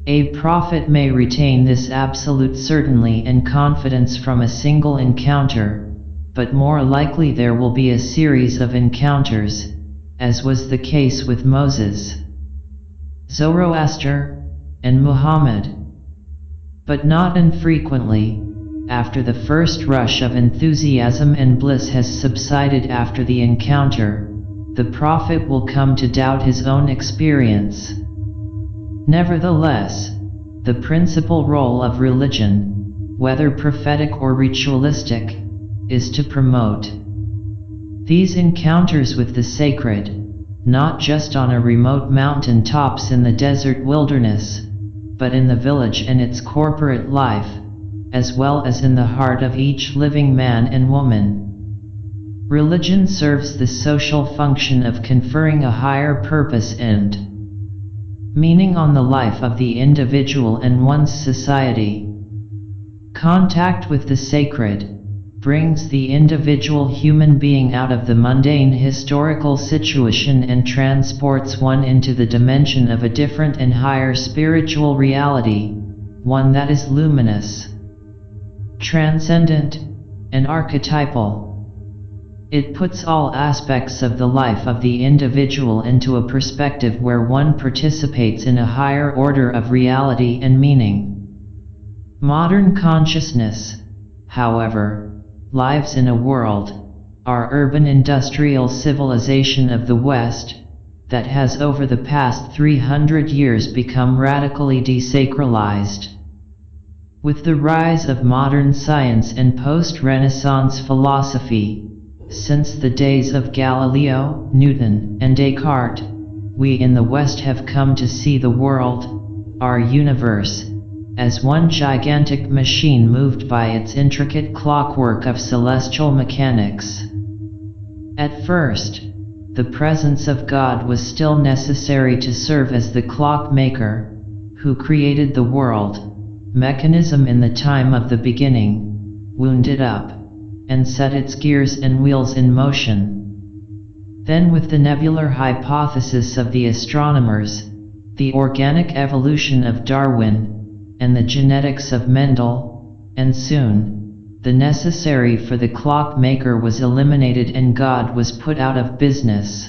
A prophet may retain this absolute certainty and confidence from a single encounter, but more likely there will be a series of encounters, as was the case with Moses, Zoroaster, and Muhammad. But not infrequently, after the first rush of enthusiasm and bliss has subsided after the encounter, the prophet will come to doubt his own experience. Nevertheless, the principal role of religion, whether prophetic or ritualistic, is to promote these encounters with the sacred, not just on a remote mountain tops in the desert wilderness, but in the village and its corporate life, as well as in the heart of each living man and woman. Religion serves the social function of conferring a higher purpose and meaning on the life of the individual and one's society. Contact with the sacred brings the individual human being out of the mundane historical situation and transports one into the dimension of a different and higher spiritual reality, one that is luminous, transcendent, and archetypal. It puts all aspects of the life of the individual into a perspective where one participates in a higher order of reality and meaning. Modern consciousness, however, lives in a world, our urban industrial civilization of the West, that has over the past 300 years become radically desacralized. With the rise of modern science and post-Renaissance philosophy, since the days of Galileo, Newton, and Descartes, we in the West have come to see the world, our universe, as one gigantic machine moved by its intricate clockwork of celestial mechanics. At first, the presence of God was still necessary to serve as the clockmaker, who created the world, mechanism in the time of the beginning, wound it up, and set its gears and wheels in motion. Then with the nebular hypothesis of the astronomers, the organic evolution of Darwin, and the genetics of Mendel, and soon, the necessary for the clockmaker was eliminated and God was put out of business.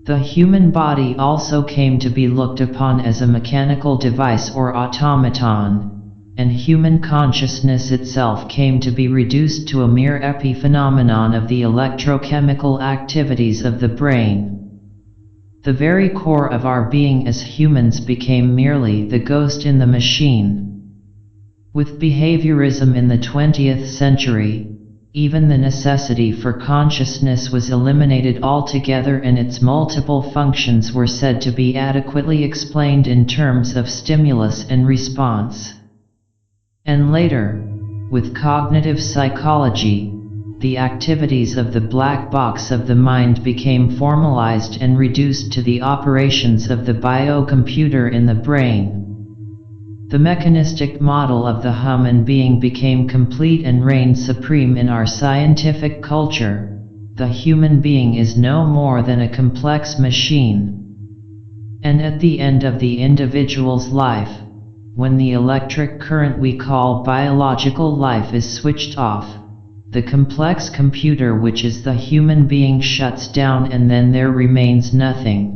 The human body also came to be looked upon as a mechanical device or automaton, and human consciousness itself came to be reduced to a mere epiphenomenon of the electrochemical activities of the brain. The very core of our being as humans became merely the ghost in the machine. With behaviorism in the 20th century, even the necessity for consciousness was eliminated altogether and its multiple functions were said to be adequately explained in terms of stimulus and response. And later, with cognitive psychology, the activities of the black box of the mind became formalized and reduced to the operations of the biocomputer in the brain. The mechanistic model of the human being became complete and reigned supreme in our scientific culture. The human being is no more than a complex machine. And at the end of the individual's life, when the electric current we call biological life is switched off, the complex computer which is the human being shuts down and then there remains nothing.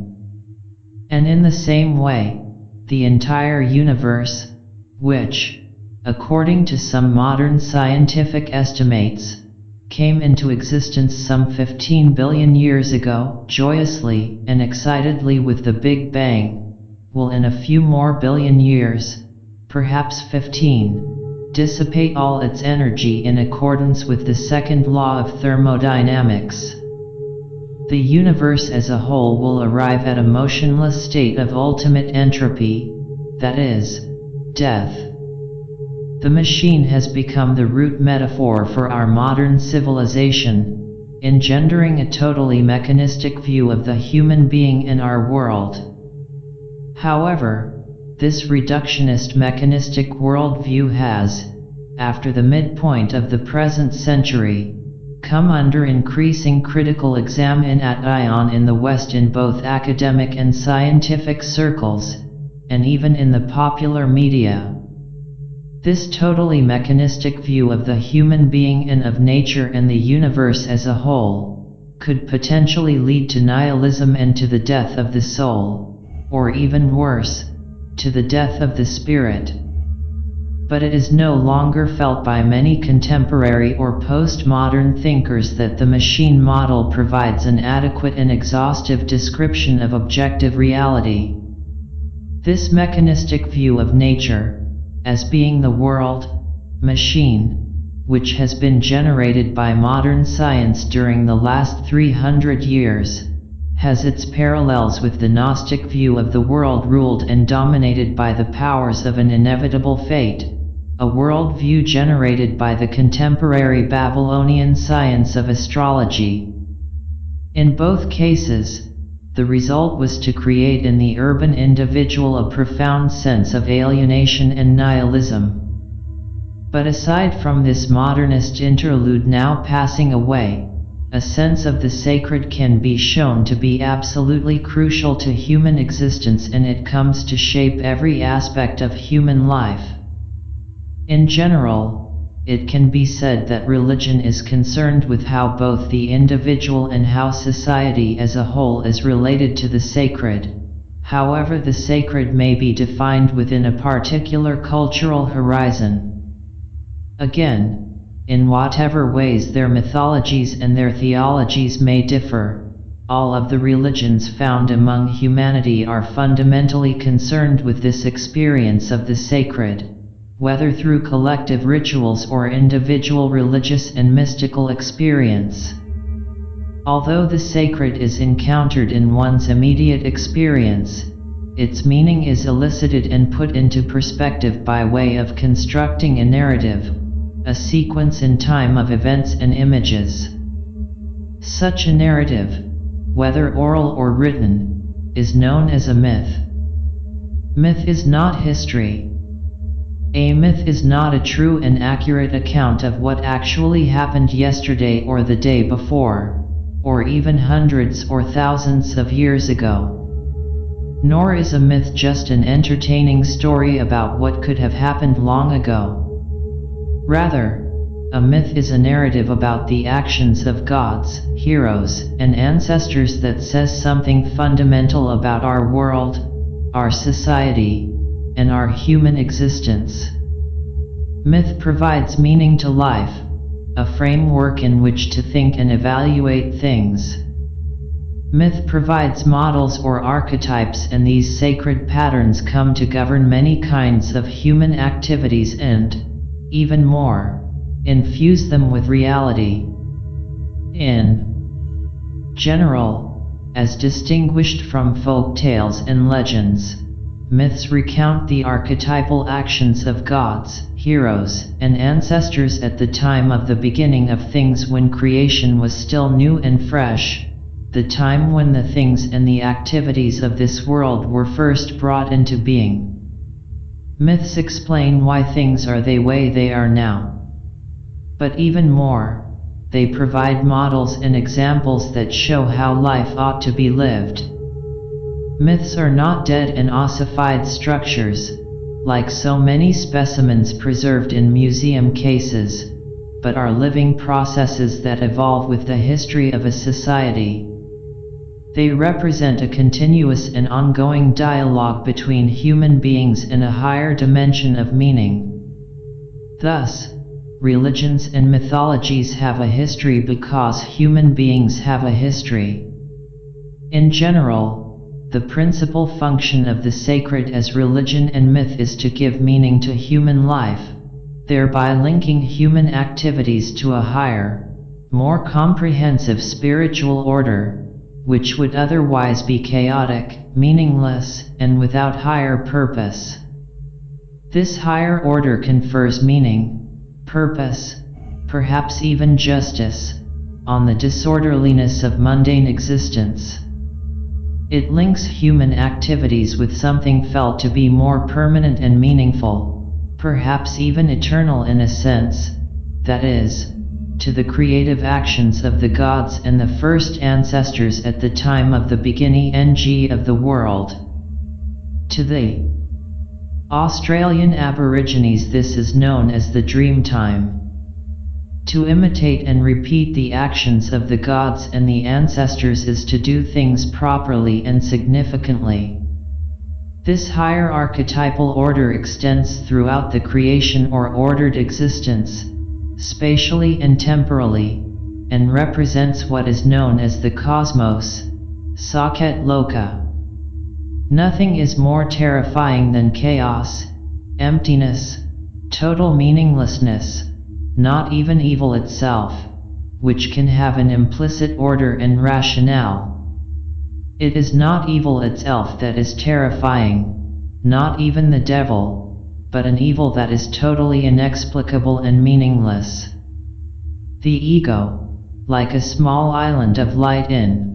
And in the same way, the entire universe, which, according to some modern scientific estimates, came into existence some 15 billion years ago, joyously and excitedly with the Big Bang, will in a few more billion years, perhaps 15, dissipate all its energy in accordance with the second law of thermodynamics. The universe as a whole will arrive at a motionless state of ultimate entropy, that is, death. The machine has become the root metaphor for our modern civilization, engendering a totally mechanistic view of the human being in our world. However, this reductionist mechanistic worldview has, after the midpoint of the present century, come under increasing critical exam at Ion in the West in both academic and scientific circles, and even in the popular media. This totally mechanistic view of the human being and of nature and the universe as a whole, could potentially lead to nihilism and to the death of the soul, or even worse, to the death of the spirit. But it is no longer felt by many contemporary or postmodern thinkers that the machine model provides an adequate and exhaustive description of objective reality. This mechanistic view of nature, as being the world, machine, which has been generated by modern science during the last 300 years, has its parallels with the Gnostic view of the world ruled and dominated by the powers of an inevitable fate, a world view generated by the contemporary Babylonian science of astrology. In both cases, the result was to create in the urban individual a profound sense of alienation and nihilism. But aside from this modernist interlude now passing away, a sense of the sacred can be shown to be absolutely crucial to human existence, and it comes to shape every aspect of human life. In general, it can be said that religion is concerned with how both the individual and how society as a whole is related to the sacred, However, the sacred may be defined within a particular cultural horizon. Again, in whatever ways their mythologies and their theologies may differ, all of the religions found among humanity are fundamentally concerned with this experience of the sacred, whether through collective rituals or individual religious and mystical experience. Although the sacred is encountered in one's immediate experience, its meaning is elicited and put into perspective by way of constructing a narrative, a sequence in time of events and images. Such a narrative, whether oral or written, is known as a myth. Myth is not history. A myth is not a true and accurate account of what actually happened yesterday or the day before, or even hundreds or thousands of years ago. Nor is a myth just an entertaining story about what could have happened long ago. Rather, a myth is a narrative about the actions of gods, heroes, and ancestors that says something fundamental about our world, our society, and our human existence. Myth provides meaning to life, a framework in which to think and evaluate things. Myth provides models or archetypes, and these sacred patterns come to govern many kinds of human activities and, even more, infuse them with reality. In general, as distinguished from folk tales and legends, myths recount the archetypal actions of gods, heroes, and ancestors at the time of the beginning of things, when creation was still new and fresh, the time when the things and the activities of this world were first brought into being. Myths explain why things are the way they are now. But even more, they provide models and examples that show how life ought to be lived. Myths are not dead and ossified structures, like so many specimens preserved in museum cases, but are living processes that evolve with the history of a society. They represent a continuous and ongoing dialogue between human beings in a higher dimension of meaning. Thus, religions and mythologies have a history because human beings have a history. In general, the principal function of the sacred as religion and myth is to give meaning to human life, thereby linking human activities to a higher, more comprehensive spiritual order, which would otherwise be chaotic, meaningless, and without higher purpose. This higher order confers meaning, purpose, perhaps even justice, on the disorderliness of mundane existence. It links human activities with something felt to be more permanent and meaningful, perhaps even eternal in a sense, that is, to the creative actions of the gods and the first ancestors at the time of the beginning of the world. To the Australian Aborigines this is known as the dream time. To imitate and repeat the actions of the gods and the ancestors is to do things properly and significantly. This higher archetypal order extends throughout the creation or ordered existence, spatially and temporally, and represents what is known as the cosmos, Saket Loka. Nothing is more terrifying than chaos, emptiness, total meaninglessness, not even evil itself, which can have an implicit order and rationale. It is not evil itself that is terrifying, not even the devil, but an evil that is totally inexplicable and meaningless. The ego, like a small island of light in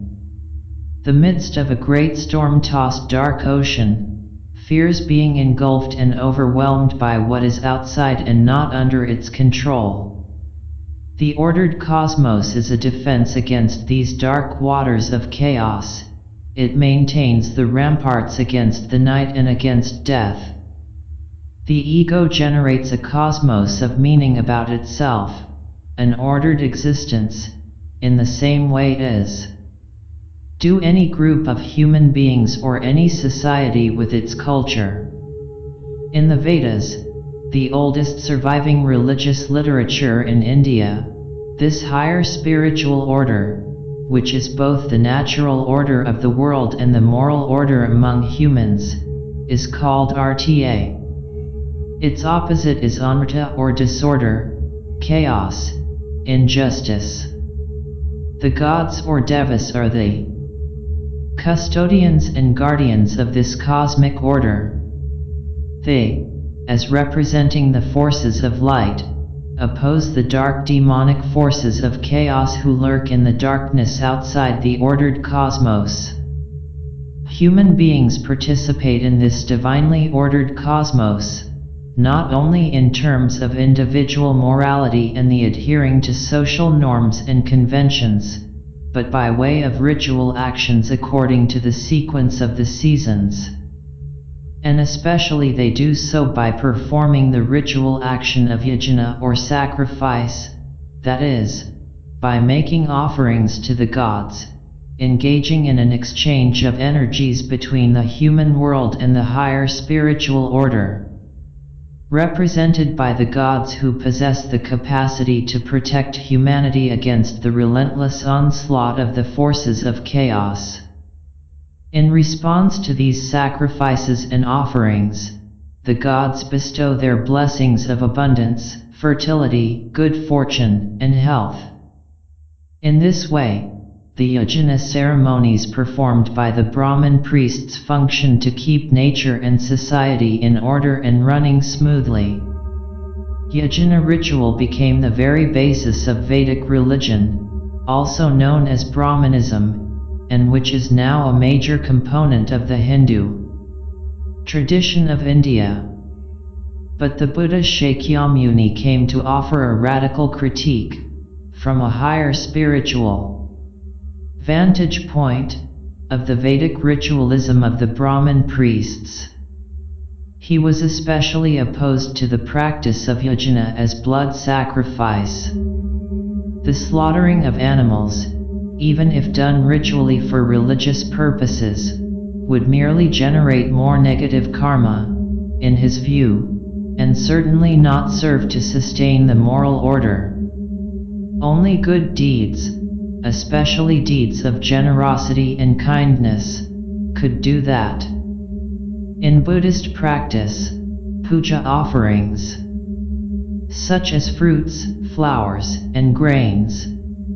the midst of a great storm-tossed dark ocean, fears being engulfed and overwhelmed by what is outside and not under its control. The ordered cosmos is a defense against these dark waters of chaos. It maintains the ramparts against the night and against death. The ego generates a cosmos of meaning about itself, an ordered existence, in the same way as do any group of human beings or any society with its culture. In the Vedas, the oldest surviving religious literature in India, this higher spiritual order, which is both the natural order of the world and the moral order among humans, is called RTA. Its opposite is anartha or disorder, chaos, injustice. The gods or devas are the custodians and guardians of this cosmic order. They, as representing the forces of light, oppose the dark demonic forces of chaos who lurk in the darkness outside the ordered cosmos. Human beings participate in this divinely ordered cosmos, not only in terms of individual morality and the adhering to social norms and conventions, but by way of ritual actions according to the sequence of the seasons. And especially they do so by performing the ritual action of yajna or sacrifice, that is, by making offerings to the gods, engaging in an exchange of energies between the human world and the higher spiritual order, represented by the gods who possess the capacity to protect humanity against the relentless onslaught of the forces of chaos. In response to these sacrifices and offerings, the gods bestow their blessings of abundance, fertility, good fortune, and health. In this way, the yajna ceremonies performed by the Brahmin priests function to keep nature and society in order and running smoothly. Yajna ritual became the very basis of Vedic religion, also known as Brahmanism, and which is now a major component of the Hindu tradition of India. But the Buddha Shakyamuni came to offer a radical critique, from a higher spiritual vantage point, of the Vedic ritualism of the Brahmin priests. He was especially opposed to the practice of yajna as blood sacrifice. The slaughtering of animals, even if done ritually for religious purposes, would merely generate more negative karma, in his view, and certainly not serve to sustain the moral order. Only good deeds, especially deeds of generosity and kindness, could do that. In Buddhist practice, puja offerings, such as fruits, flowers, and grains,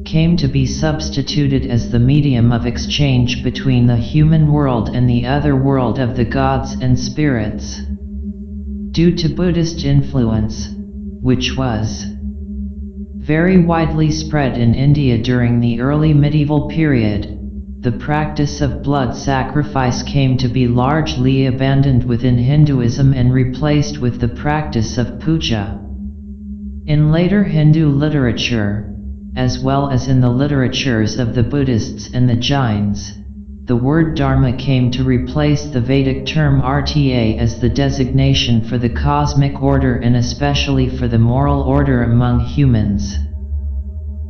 came to be substituted as the medium of exchange between the human world and the other world of the gods and spirits. Due to Buddhist influence, which was very widely spread in India during the early medieval period, the practice of blood sacrifice came to be largely abandoned within Hinduism and replaced with the practice of puja. In later Hindu literature, as well as in the literatures of the Buddhists and the Jains, the word dharma came to replace the Vedic term RTA as the designation for the cosmic order and especially for the moral order among humans.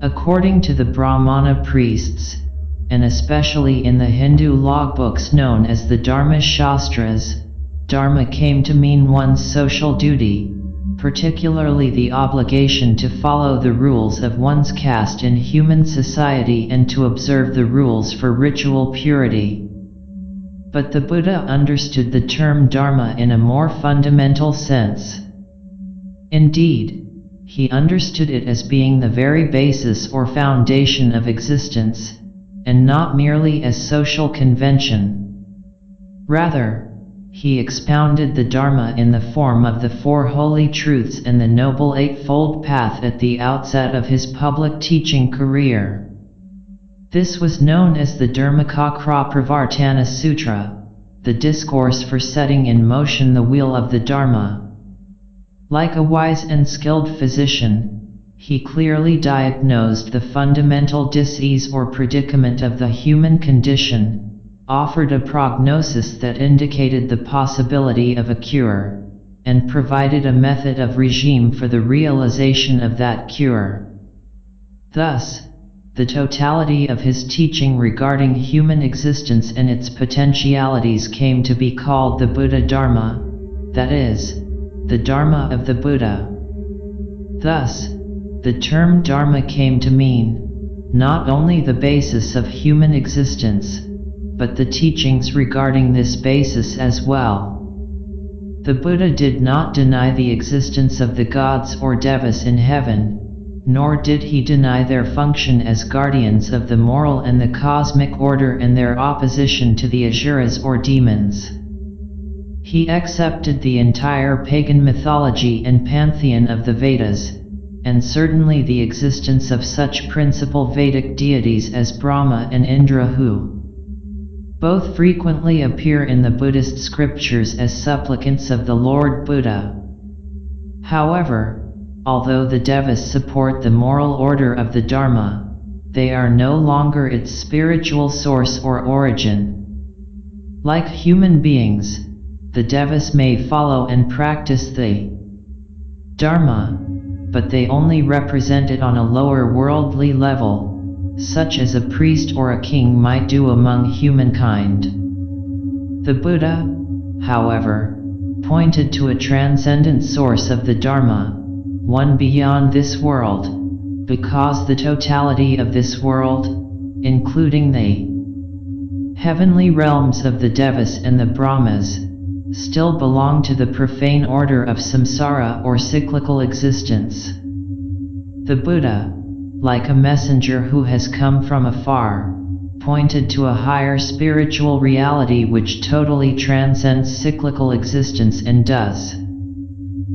According to the Brahmana priests, and especially in the Hindu logbooks known as the Dharma Shastras, dharma came to mean one's social duty, particularly the obligation to follow the rules of one's caste in human society and to observe the rules for ritual purity. But the Buddha understood the term dharma in a more fundamental sense. Indeed, he understood it as being the very basis or foundation of existence, and not merely as social convention. Rather, he expounded the Dharma in the form of the Four Holy Truths and the Noble Eightfold Path at the outset of his public teaching career. This was known as the Dharmakakra Pravartana Sutra, the discourse for setting in motion the wheel of the Dharma. Like a wise and skilled physician, he clearly diagnosed the fundamental dis-ease or predicament of the human condition, offered a prognosis that indicated the possibility of a cure, and provided a method of regime for the realization of that cure. Thus, the totality of his teaching regarding human existence and its potentialities came to be called the Buddha Dharma, that is, the Dharma of the Buddha. Thus, the term Dharma came to mean not only the basis of human existence, but the teachings regarding this basis as well. The Buddha did not deny the existence of the gods or devas in heaven, nor did he deny their function as guardians of the moral and the cosmic order and their opposition to the asuras or demons. He accepted the entire pagan mythology and pantheon of the Vedas, and certainly the existence of such principal Vedic deities as Brahma and Indra, who both frequently appear in the Buddhist scriptures as supplicants of the Lord Buddha. However, although the devas support the moral order of the Dharma, they are no longer its spiritual source or origin. Like human beings, the devas may follow and practice the Dharma, but they only represent it on a lower worldly level, such as a priest or a king might do among humankind. The Buddha, however, pointed to a transcendent source of the Dharma, one beyond this world, because the totality of this world, including the heavenly realms of the Devas and the Brahmas, still belong to the profane order of samsara or cyclical existence. The Buddha, like a messenger who has come from afar, pointed to a higher spiritual reality which totally transcends cyclical existence and does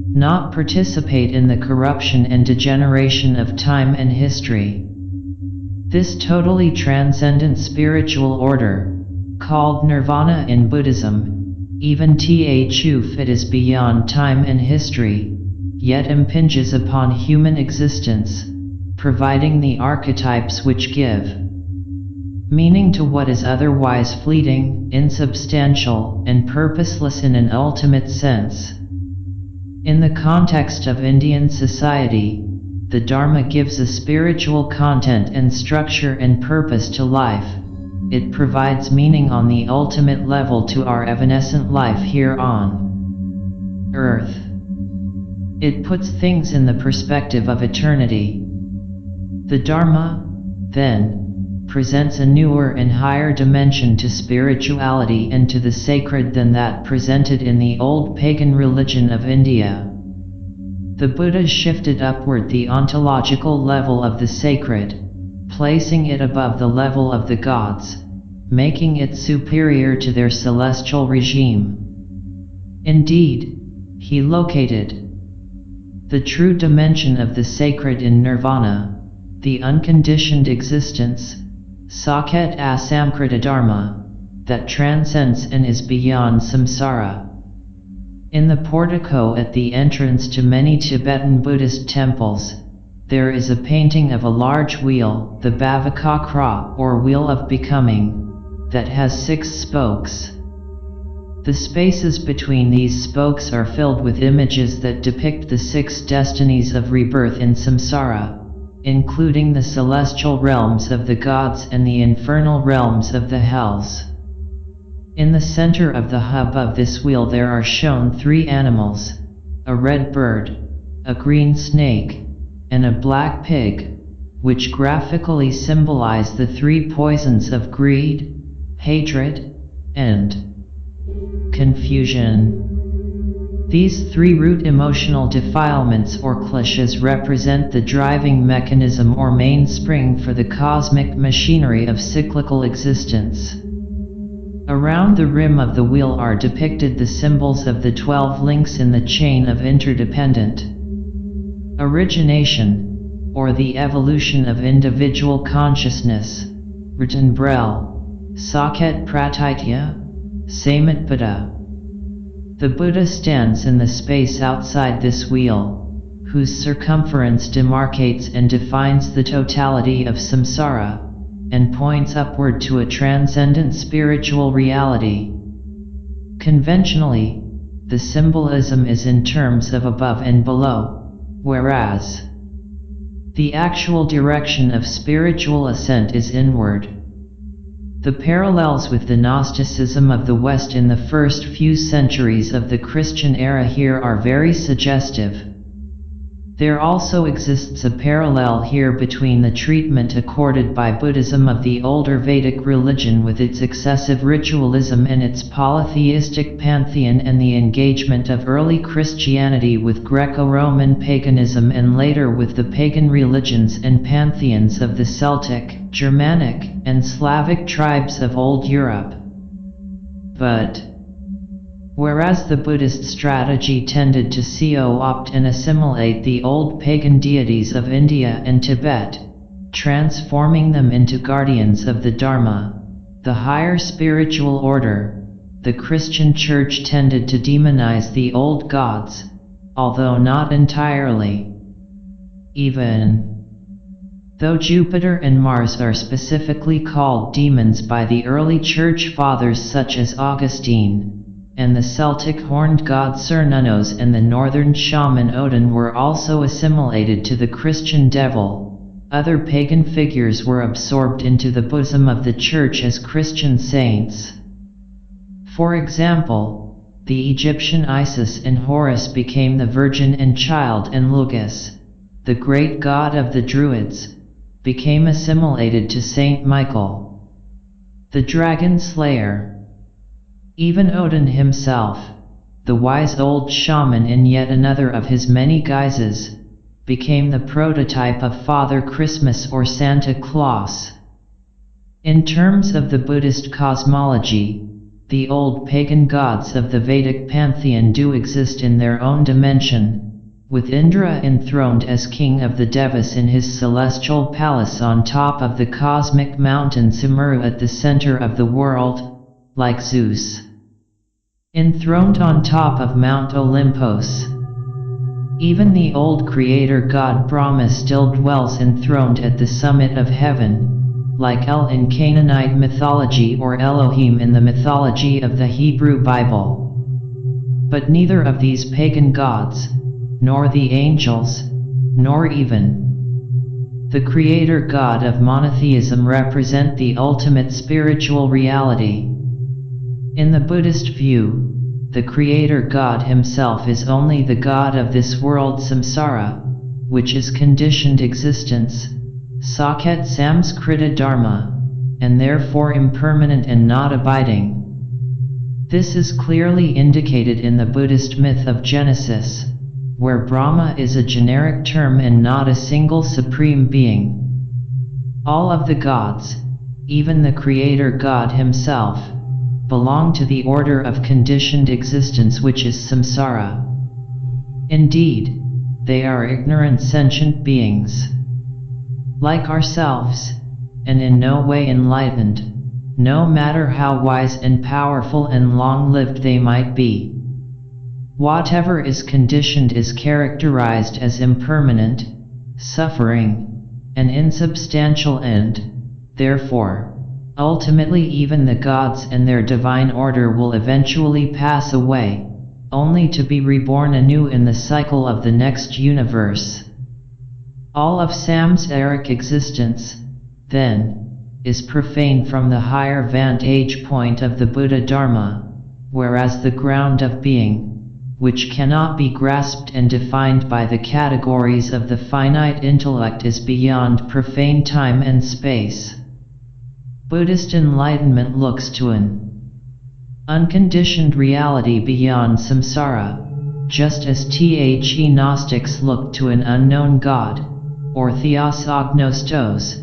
not participate in the corruption and degeneration of time and history. This totally transcendent spiritual order, called nirvana in Buddhism, even if it is beyond time and history, yet impinges upon human existence, providing the archetypes which give meaning to what is otherwise fleeting, insubstantial, and purposeless in an ultimate sense. In the context of Indian society, the Dharma gives a spiritual content and structure and purpose to life. It provides meaning on the ultimate level to our evanescent life here on earth. It puts things in the perspective of eternity. The Dharma, then, presents a newer and higher dimension to spirituality and to the sacred than that presented in the old pagan religion of India. The Buddha shifted upward the ontological level of the sacred, placing it above the level of the gods, making it superior to their celestial regime. Indeed, he located the true dimension of the sacred in nirvana, the unconditioned existence, Saket Asamkrita Dharma, that transcends and is beyond samsara. In the portico at the entrance to many Tibetan Buddhist temples, there is a painting of a large wheel, the Bhavakakra or Wheel of Becoming, that has 6 spokes. The spaces between these spokes are filled with images that depict the 6 destinies of rebirth in samsara, including the celestial realms of the gods and the infernal realms of the hells. In the center of the hub of this wheel there are shown 3 animals, a red bird, a green snake, and a black pig, which graphically symbolize the 3 poisons of greed, hatred, and confusion. These 3 root emotional defilements or kleshas represent the driving mechanism or mainspring for the cosmic machinery of cyclical existence. Around the rim of the wheel are depicted the symbols of the 12 links in the chain of interdependent origination, or the evolution of individual consciousness, written Braille, Saket Pratitya, Samat Buddha. The Buddha stands in the space outside this wheel, whose circumference demarcates and defines the totality of samsara, and points upward to a transcendent spiritual reality. Conventionally, the symbolism is in terms of above and below, whereas The actual direction of spiritual ascent is inward. The parallels with the Gnosticism of the West in the first few centuries of the Christian era here are very suggestive. There also exists a parallel here between the treatment accorded by Buddhism of the older Vedic religion with its excessive ritualism and its polytheistic pantheon, and the engagement of early Christianity with Greco-Roman paganism and later with the pagan religions and pantheons of the Celtic, Germanic, and Slavic tribes of Old Europe. But whereas the Buddhist strategy tended to co-opt and assimilate the old pagan deities of India and Tibet, transforming them into guardians of the Dharma, the higher spiritual order, the Christian Church tended to demonize the old gods, although not entirely. Even though Jupiter and Mars are specifically called demons by the early Church Fathers such as Augustine, and the Celtic horned god Cernunnos and the northern shaman Odin were also assimilated to the Christian devil, other pagan figures were absorbed into the bosom of the Church as Christian saints. For example, the Egyptian Isis and Horus became the Virgin and Child, and Lugus, the great god of the Druids, became assimilated to Saint Michael, the dragon slayer. Even Odin himself, the wise old shaman in yet another of his many guises, became the prototype of Father Christmas or Santa Claus. In terms of the Buddhist cosmology, the old pagan gods of the Vedic pantheon do exist in their own dimension, with Indra enthroned as king of the Devas in his celestial palace on top of the cosmic mountain Sumeru at the center of the world, like Zeus enthroned on top of Mount Olympus. Even the old creator god Brahma still dwells enthroned at the summit of heaven, like El in Canaanite mythology or Elohim in the mythology of the Hebrew Bible. But neither of these pagan gods, nor the angels, nor even the creator god of monotheism represent the ultimate spiritual reality. In the Buddhist view, the creator god himself is only the god of this world samsara, which is conditioned existence, Saket Samskrita Dharma, and therefore impermanent and not abiding. This is clearly indicated in the Buddhist myth of Genesis, where Brahma is a generic term and not a single supreme being. All of the gods, even the creator god himself, belong to the order of conditioned existence which is samsara. Indeed, they are ignorant sentient beings, like ourselves, and in no way enlightened, no matter how wise and powerful and long-lived they might be. Whatever is conditioned is characterized as impermanent, suffering, and insubstantial, and, therefore, ultimately even the gods and their divine order will eventually pass away, only to be reborn anew in the cycle of the next universe. All of samsaric existence, then, is profane from the higher vantage point of the Buddha Dharma, whereas the ground of being, which cannot be grasped and defined by the categories of the finite intellect, is beyond profane time and space. Buddhist enlightenment looks to an unconditioned reality beyond samsara, just as the Gnostics look to an unknown God, or theos agnostos,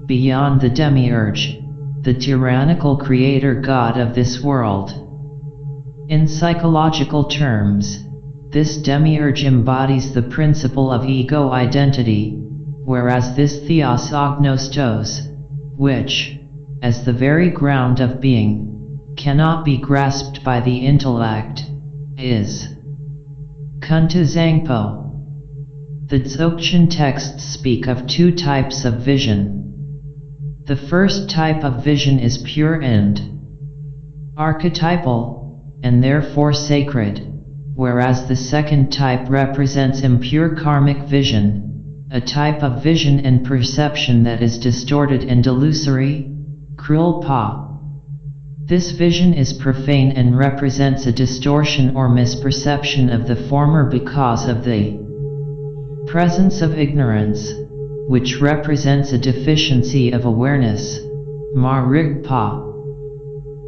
beyond the demiurge, the tyrannical creator god of this world. In psychological terms, this demiurge embodies the principle of ego identity, whereas this theos agnostos, which, as the very ground of being, cannot be grasped by the intellect, is Kunta Zangpo. The Dzogchen texts speak of two types of vision. The first type of vision is pure and archetypal, and therefore sacred, whereas the second type represents impure karmic vision, a type of vision and perception that is distorted and delusory, krul-pa. This vision is profane and represents a distortion or misperception of the former because of the presence of ignorance, which represents a deficiency of awareness, ma-rig-pa.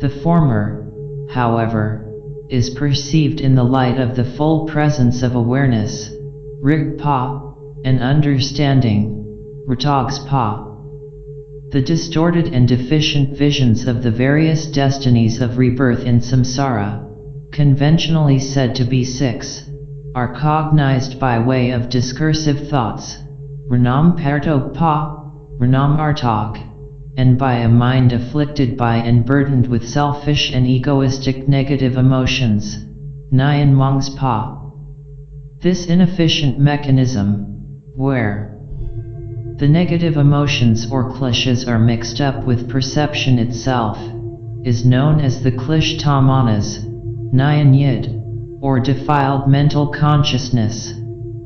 The former, however, is perceived in the light of the full presence of awareness, rig-pa, and understanding, ratogs-pa. The distorted and deficient visions of the various destinies of rebirth in samsara, conventionally said to be 6, are cognized by way of discursive thoughts, Ranam Partog-pa, Ranam Artog, and by a mind afflicted by and burdened with selfish and egoistic negative emotions, Nyan Mongs-pa. This inefficient mechanism, where the negative emotions or klishas are mixed up with perception itself, is known as the klish tamanas, Nyan Yid, or defiled mental consciousness,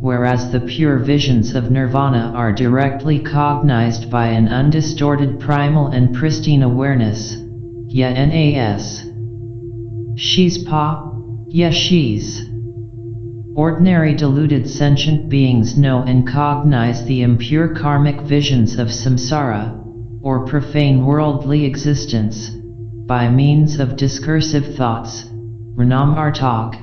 whereas the pure visions of nirvana are directly cognized by an undistorted primal and pristine awareness, ya nas. She's pa, ya she's. Ordinary deluded sentient beings know and cognize the impure karmic visions of samsara, or profane worldly existence, by means of discursive thoughts, Ranam Artog,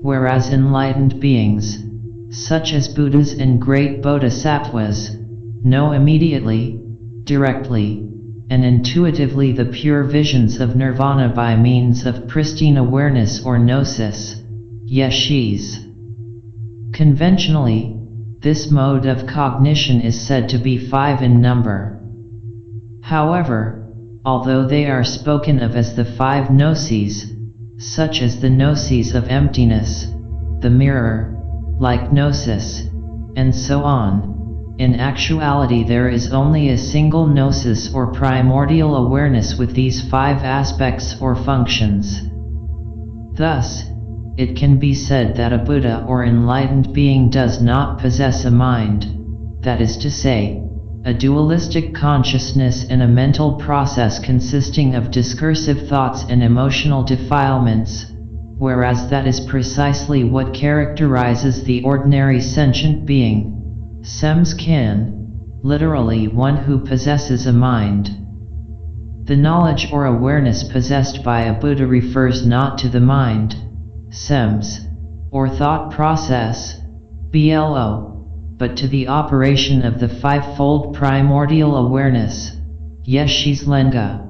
whereas enlightened beings, such as Buddhas and great bodhisattvas, know immediately, directly, and intuitively the pure visions of nirvana by means of pristine awareness or gnosis, yeshis. Conventionally, this mode of cognition is said to be 5 in number. However, although they are spoken of as the 5 gnosis, such as the gnosis of emptiness, the mirror, like gnosis, and so on, in actuality there is only a single gnosis or primordial awareness with these 5 aspects or functions. Thus, it can be said that a Buddha or enlightened being does not possess a mind, that is to say, a dualistic consciousness and a mental process consisting of discursive thoughts and emotional defilements, whereas that is precisely what characterizes the ordinary sentient being, semskin, literally one who possesses a mind. The knowledge or awareness possessed by a Buddha refers not to the mind, sems, or thought process, blo, but to the operation of the 5-fold primordial awareness, yeshis-lenga.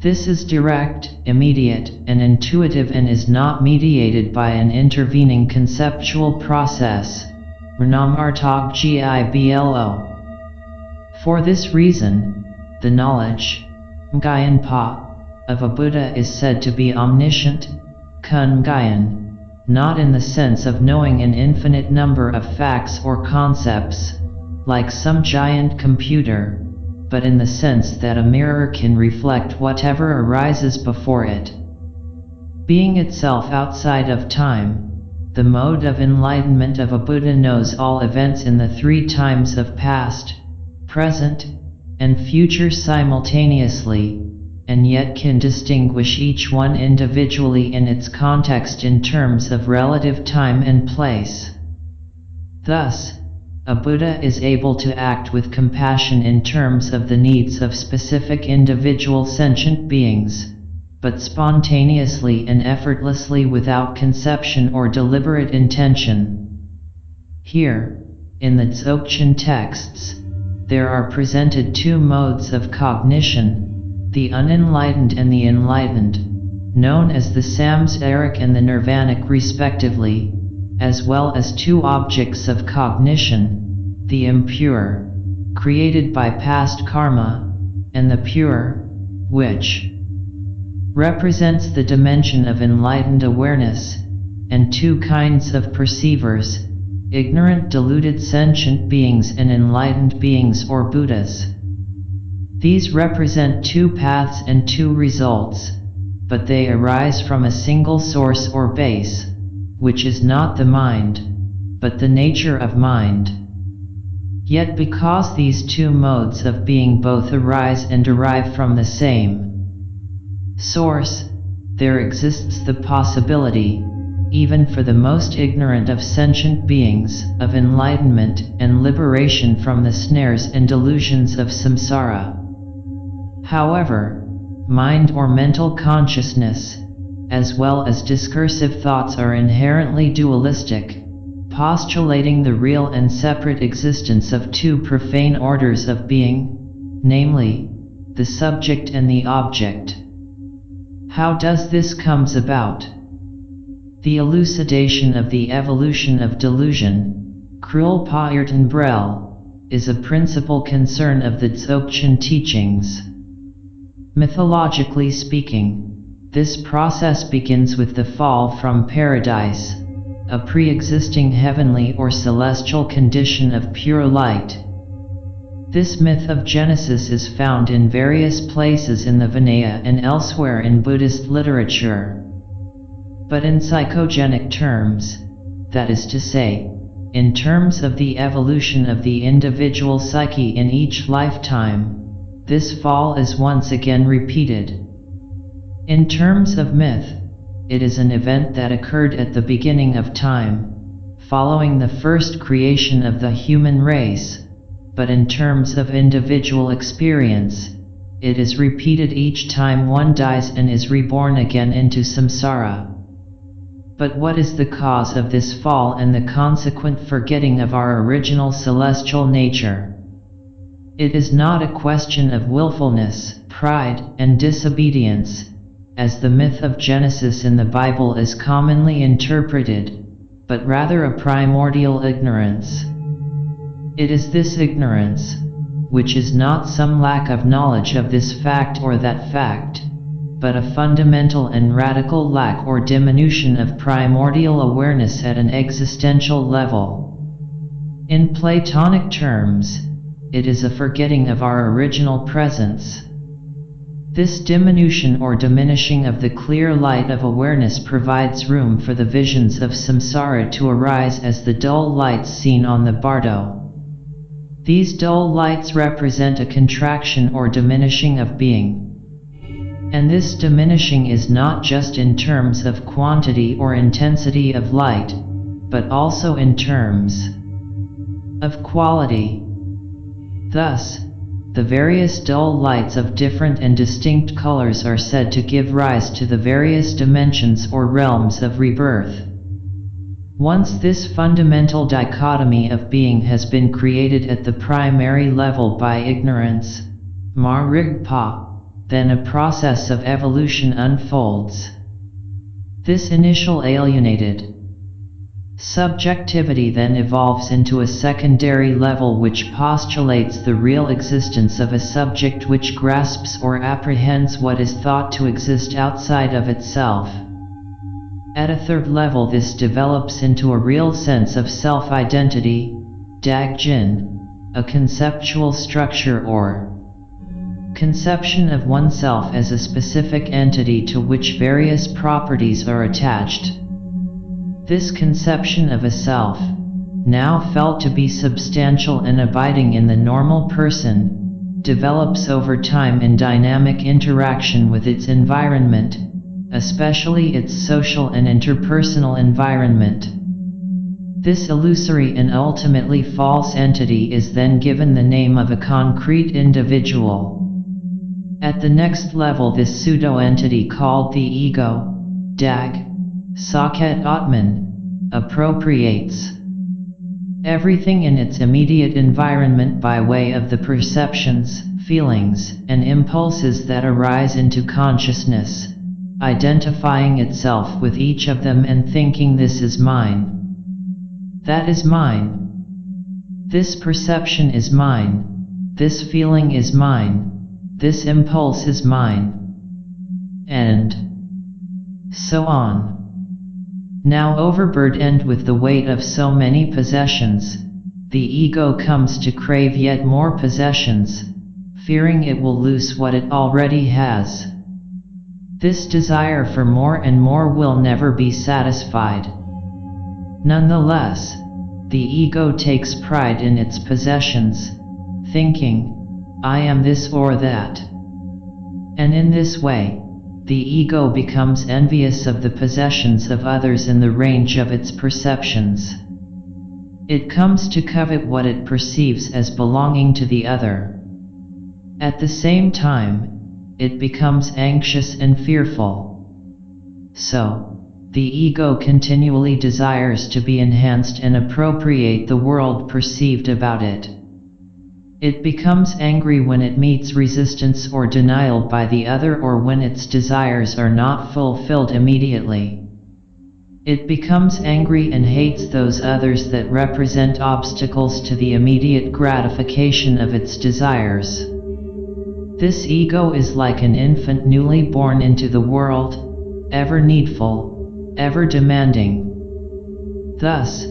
This is direct, immediate, and intuitive and is not mediated by an intervening conceptual process, Ranam Artog Giblo. For this reason, the knowledge, Ngayan Pa, of a Buddha is said to be omniscient, Kun Ngayan, not in the sense of knowing an infinite number of facts or concepts, like some giant computer, but in the sense that a mirror can reflect whatever arises before it. Being itself outside of time, the mode of enlightenment of a Buddha knows all events in the 3 times of past, present, and future simultaneously, and yet can distinguish each one individually in its context in terms of relative time and place. Thus, a Buddha is able to act with compassion in terms of the needs of specific individual sentient beings, but spontaneously and effortlessly without conception or deliberate intention. Here, in the Dzogchen texts, there are presented 2 modes of cognition, the unenlightened and the enlightened, known as the samsaric and the nirvanic respectively, as well as 2 objects of cognition, the impure, created by past karma, and the pure, which represents the dimension of enlightened awareness, and 2 kinds of perceivers, ignorant deluded sentient beings and enlightened beings or Buddhas. These represent 2 paths and 2 results, but they arise from a single source or base, which is not the mind, but the nature of mind. Yet because these two modes of being both arise and derive from the same source, there exists the possibility, even for the most ignorant of sentient beings, of enlightenment and liberation from the snares and delusions of samsara. However, mind or mental consciousness, as well as discursive thoughts, are inherently dualistic, postulating the real and separate existence of two profane orders of being, namely, the subject and the object. How does this comes about? The elucidation of the evolution of delusion, Krul Paerten Brel, is a principal concern of the Dzogchen teachings. Mythologically speaking, this process begins with the fall from paradise, a pre-existing heavenly or celestial condition of pure light. This myth of Genesis is found in various places in the Vinaya and elsewhere in Buddhist literature. But in psychogenic terms, that is to say, in terms of the evolution of the individual psyche in each lifetime, this fall is once again repeated. In terms of myth, it is an event that occurred at the beginning of time, following the first creation of the human race, but in terms of individual experience, it is repeated each time one dies and is reborn again into samsara. But what is the cause of this fall and the consequent forgetting of our original celestial nature? It is not a question of willfulness, pride, and disobedience, as the myth of Genesis in the Bible is commonly interpreted, but rather a primordial ignorance. It is this ignorance, which is not some lack of knowledge of this fact or that fact, but a fundamental and radical lack or diminution of primordial awareness at an existential level. In Platonic terms, it is a forgetting of our original presence. This diminution or diminishing of the clear light of awareness provides room for the visions of samsara to arise as the dull lights seen on the bardo. These dull lights represent a contraction or diminishing of being. And this diminishing is not just in terms of quantity or intensity of light, but also in terms of quality. Thus, the various dull lights of different and distinct colors are said to give rise to the various dimensions or realms of rebirth. Once this fundamental dichotomy of being has been created at the primary level by ignorance, Ma-Rigpa, then a process of evolution unfolds. This initial alienated subjectivity then evolves into a secondary level which postulates the real existence of a subject which grasps or apprehends what is thought to exist outside of itself. At a third level, this develops into a real sense of self-identity, Dagjin, a conceptual structure or conception of oneself as a specific entity to which various properties are attached. This conception of a self, now felt to be substantial and abiding in the normal person, develops over time in dynamic interaction with its environment, especially its social and interpersonal environment. This illusory and ultimately false entity is then given the name of a concrete individual. At the next level, this pseudo-entity called the ego, Dag, Saket Atman, appropriates everything in its immediate environment by way of the perceptions, feelings, and impulses that arise into consciousness, identifying itself with each of them and thinking this is mine. That is mine. This perception is mine. This feeling is mine. This impulse is mine. And so on. Now overburdened with the weight of so many possessions, the ego comes to crave yet more possessions, fearing it will lose what it already has. This desire for more and more will never be satisfied. Nonetheless, the ego takes pride in its possessions, thinking, "I am this or that." And in this way, the ego becomes envious of the possessions of others in the range of its perceptions. It comes to covet what it perceives as belonging to the other. At the same time, it becomes anxious and fearful. So, the ego continually desires to be enhanced and appropriate the world perceived about it. It becomes angry when it meets resistance or denial by the other, or when its desires are not fulfilled immediately. It becomes angry and hates those others that represent obstacles to the immediate gratification of its desires. This ego is like an infant newly born into the world, ever needful, ever demanding. Thus,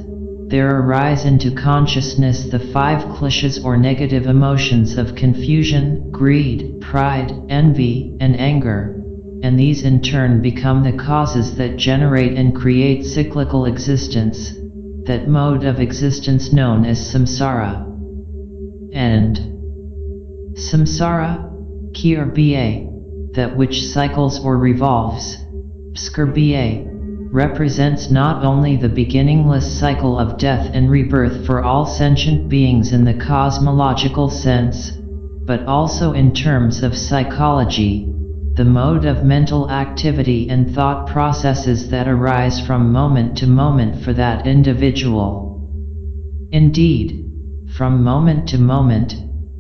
there arise into consciousness the 5 kleshas or negative emotions of confusion, greed, pride, envy, and anger, and these in turn become the causes that generate and create cyclical existence, that mode of existence known as samsara. And samsara, kirba, that which cycles or revolves, pskarba, represents not only the beginningless cycle of death and rebirth for all sentient beings in the cosmological sense, but also in terms of psychology, the mode of mental activity and thought processes that arise from moment to moment for that individual. Indeed, from moment to moment,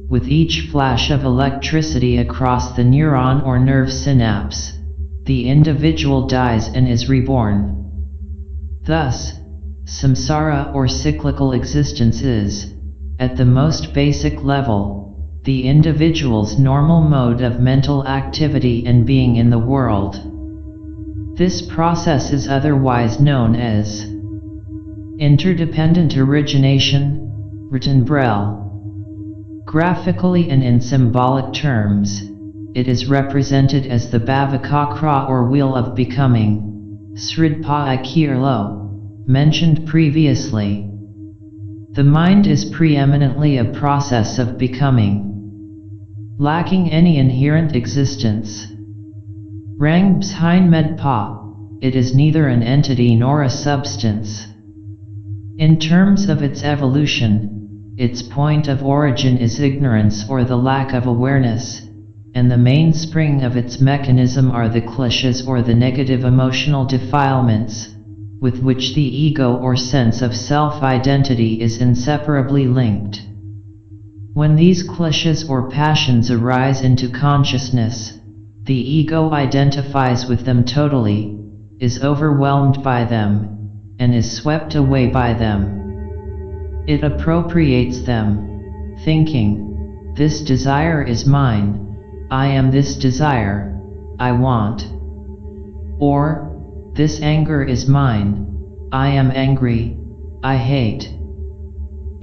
with each flash of electricity across the neuron or nerve synapse, the individual dies and is reborn. Thus, samsara or cyclical existence is, at the most basic level, the individual's normal mode of mental activity and being in the world. This process is otherwise known as interdependent origination, written Braille. Graphically and in symbolic terms, it is represented as the Bhavakakra or wheel of becoming, Sridpa Akirlo, mentioned previously. The mind is preeminently a process of becoming, lacking any inherent existence. Rang Bshain Medpa, it is neither an entity nor a substance. In terms of its evolution, its point of origin is ignorance or the lack of awareness, and the mainspring of its mechanism are the kleshas or the negative emotional defilements, with which the ego or sense of self-identity is inseparably linked. When these kleshas or passions arise into consciousness, the ego identifies with them totally, is overwhelmed by them, and is swept away by them. It appropriates them, thinking, "This desire is mine, I am this desire, I want." Or, "This anger is mine, I am angry, I hate."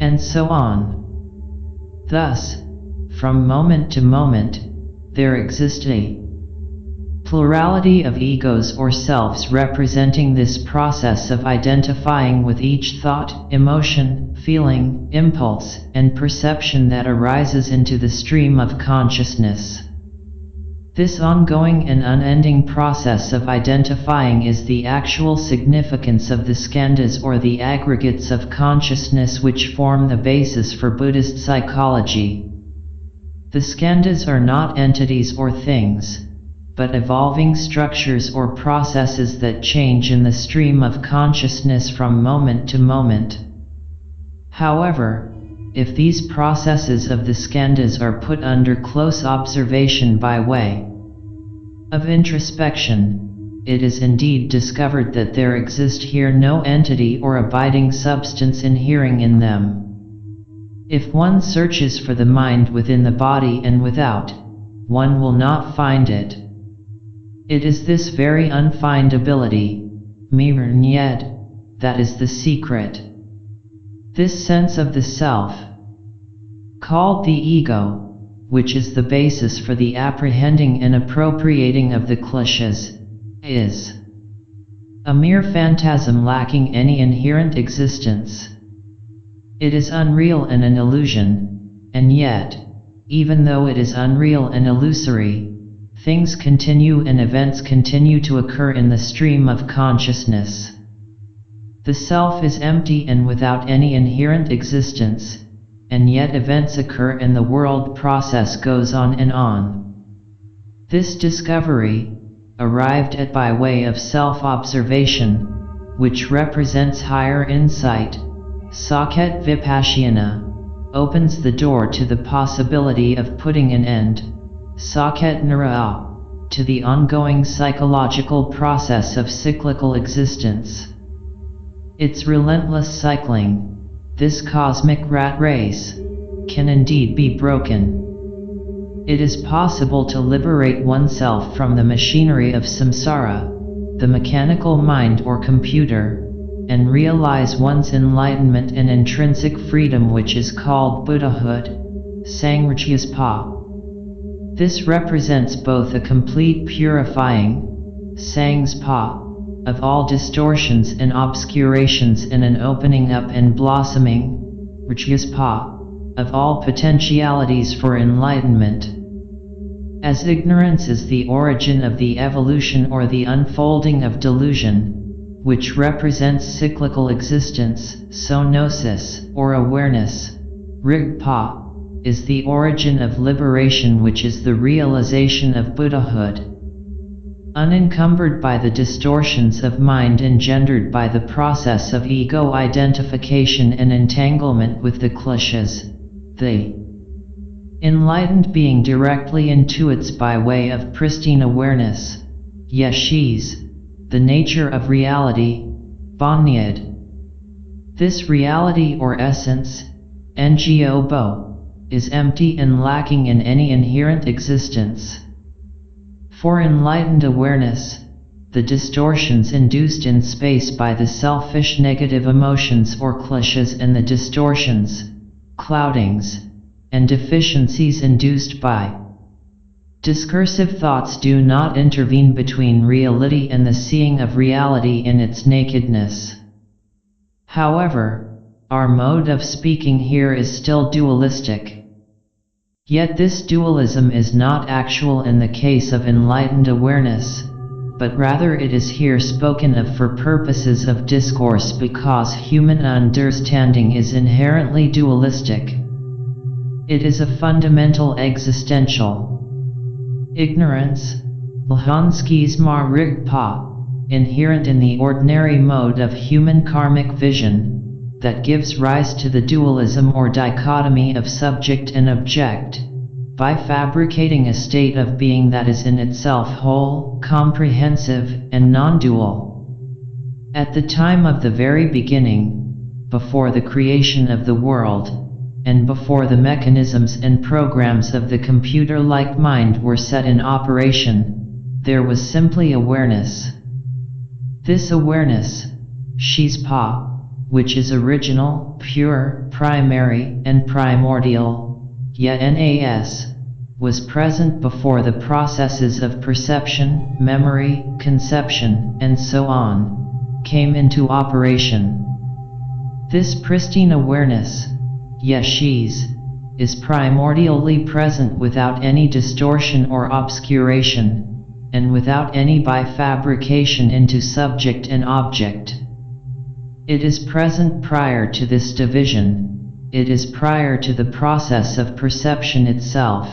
And so on. Thus, from moment to moment, there exists a plurality of egos or selves representing this process of identifying with each thought, emotion, feeling, impulse, and perception that arises into the stream of consciousness. This ongoing and unending process of identifying is the actual significance of the skandhas or the aggregates of consciousness which form the basis for Buddhist psychology. The skandhas are not entities or things, but evolving structures or processes that change in the stream of consciousness from moment to moment. However, if these processes of the skandhas are put under close observation by way of introspection, it is indeed discovered that there exists here no entity or abiding substance inhering in them. If one searches for the mind within the body and without, one will not find it. It is this very unfindability, Myrdhin, that is the secret. This sense of the self, called the ego, which is the basis for the apprehending and appropriating of the kleshas, is a mere phantasm lacking any inherent existence. It is unreal and an illusion, and yet, even though it is unreal and illusory, things continue and events continue to occur in the stream of consciousness. The self is empty and without any inherent existence, and yet events occur and the world process goes on and on. This discovery, arrived at by way of self-observation, which represents higher insight, Saket Vipassana, opens the door to the possibility of putting an end, Saket Nara, to the ongoing psychological process of cyclical existence. Its relentless cycling, this cosmic rat race, can indeed be broken. It is possible to liberate oneself from the machinery of samsara, the mechanical mind or computer, and realize one's enlightenment and intrinsic freedom, which is called Buddhahood, Sangrigyaspa. This represents both a complete purifying, Sangspa, of all distortions and obscurations and an opening up and blossoming, Rajyaspa, of all potentialities for enlightenment. As ignorance is the origin of the evolution or the unfolding of delusion, which represents cyclical existence, so gnosis, or awareness, Rigpa, is the origin of liberation, which is the realization of Buddhahood. Unencumbered by the distortions of mind engendered by the process of ego identification and entanglement with the kleshas, the enlightened being directly intuits by way of pristine awareness, yeshis, the nature of reality, bonyad. This reality or essence, ngobo, is empty and lacking in any inherent existence. For enlightened awareness, the distortions induced in space by the selfish negative emotions or kleshas and the distortions, cloudings, and deficiencies induced by discursive thoughts do not intervene between reality and the seeing of reality in its nakedness. However, our mode of speaking here is still dualistic. Yet this dualism is not actual in the case of enlightened awareness, but rather it is here spoken of for purposes of discourse because human understanding is inherently dualistic. It is a fundamental existential ignorance, Lhansky's Ma Rigpa, inherent in the ordinary mode of human karmic vision, that gives rise to the dualism or dichotomy of subject and object, by fabricating a state of being that is in itself whole, comprehensive, and non-dual. At the time of the very beginning, before the creation of the world, and before the mechanisms and programs of the computer-like mind were set in operation, there was simply awareness. This awareness, Shispa, which is original, pure, primary, and primordial, yet NAS, was present before the processes of perception, memory, conception, and so on, came into operation. This pristine awareness, yeshis, is primordially present without any distortion or obscuration, and without any bifabrication into subject and object. It is present prior to this division, it is prior to the process of perception itself.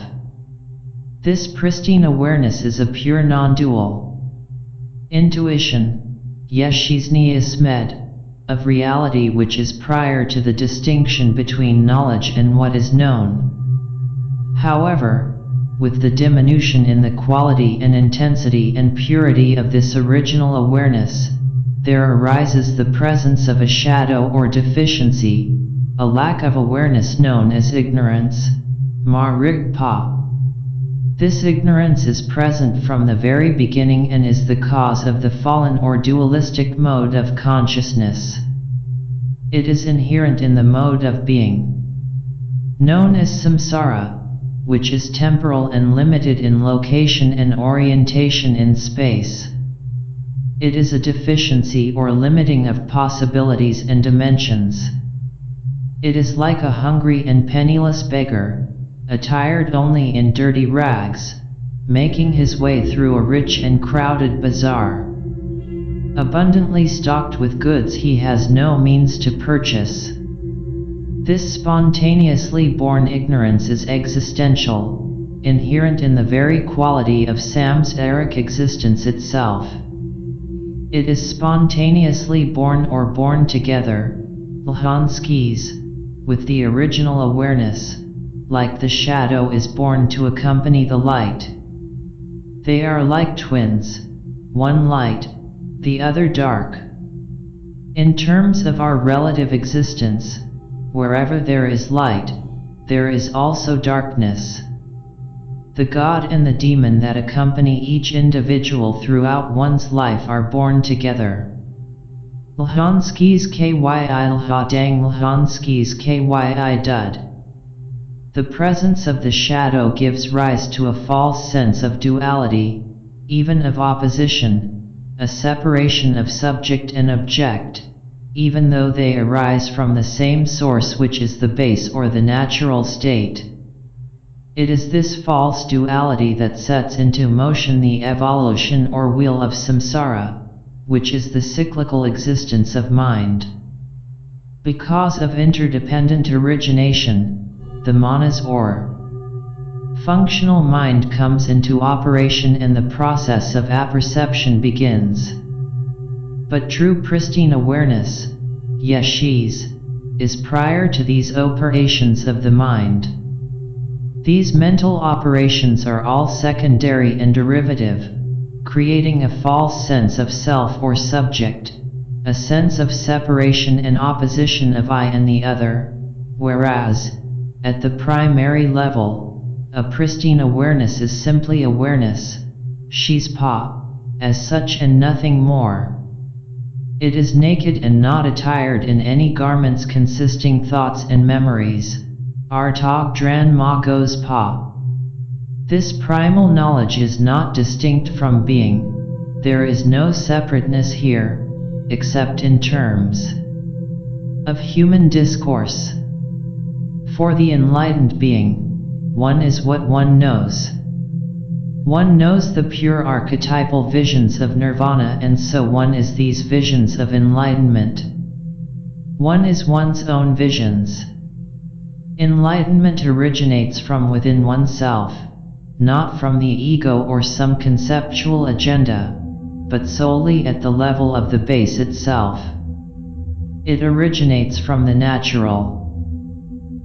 This pristine awareness is a pure non-dual intuition, yeshisniasmed, of reality which is prior to the distinction between knowledge and what is known. However, with the diminution in the quality and intensity and purity of this original awareness, there arises the presence of a shadow or deficiency, a lack of awareness known as ignorance, Ma Rigpa. This ignorance is present from the very beginning and is the cause of the fallen or dualistic mode of consciousness. It is inherent in the mode of being known as samsara, which is temporal and limited in location and orientation in space. It is a deficiency or limiting of possibilities and dimensions. It is like a hungry and penniless beggar, attired only in dirty rags, making his way through a rich and crowded bazaar. Abundantly stocked with goods he has no means to purchase. This spontaneously born ignorance is existential, inherent in the very quality of samsaric existence itself. It is spontaneously born or born together, Lhanskis, with the original awareness, like the shadow is born to accompany the light. They are like twins, one light, the other dark. In terms of our relative existence, wherever there is light, there is also darkness. The God and the demon that accompany each individual throughout one's life are born together. Lhanskis kyi lhadang lhanskis kyi dud. The presence of the shadow gives rise to a false sense of duality, even of opposition, a separation of subject and object, even though they arise from the same source which is the base or the natural state. It is this false duality that sets into motion the evolution or wheel of samsara, which is the cyclical existence of mind. Because of interdependent origination, the manas or functional mind comes into operation and the process of apperception begins. But true pristine awareness, yeshis, is prior to these operations of the mind. These mental operations are all secondary and derivative, creating a false sense of self or subject, a sense of separation and opposition of I and the other, whereas, at the primary level, a pristine awareness is simply awareness, Shispa, as such and nothing more. It is naked and not attired in any garments consisting thoughts and memories. Artog dran ma goes pa. This primal knowledge is not distinct from being. There is no separateness here, except in terms of human discourse. For the enlightened being, one is what one knows. One knows the pure archetypal visions of nirvana, and so one is these visions of enlightenment. One is one's own visions. Enlightenment originates from within oneself, not from the ego or some conceptual agenda, but solely at the level of the base itself. It originates from the natural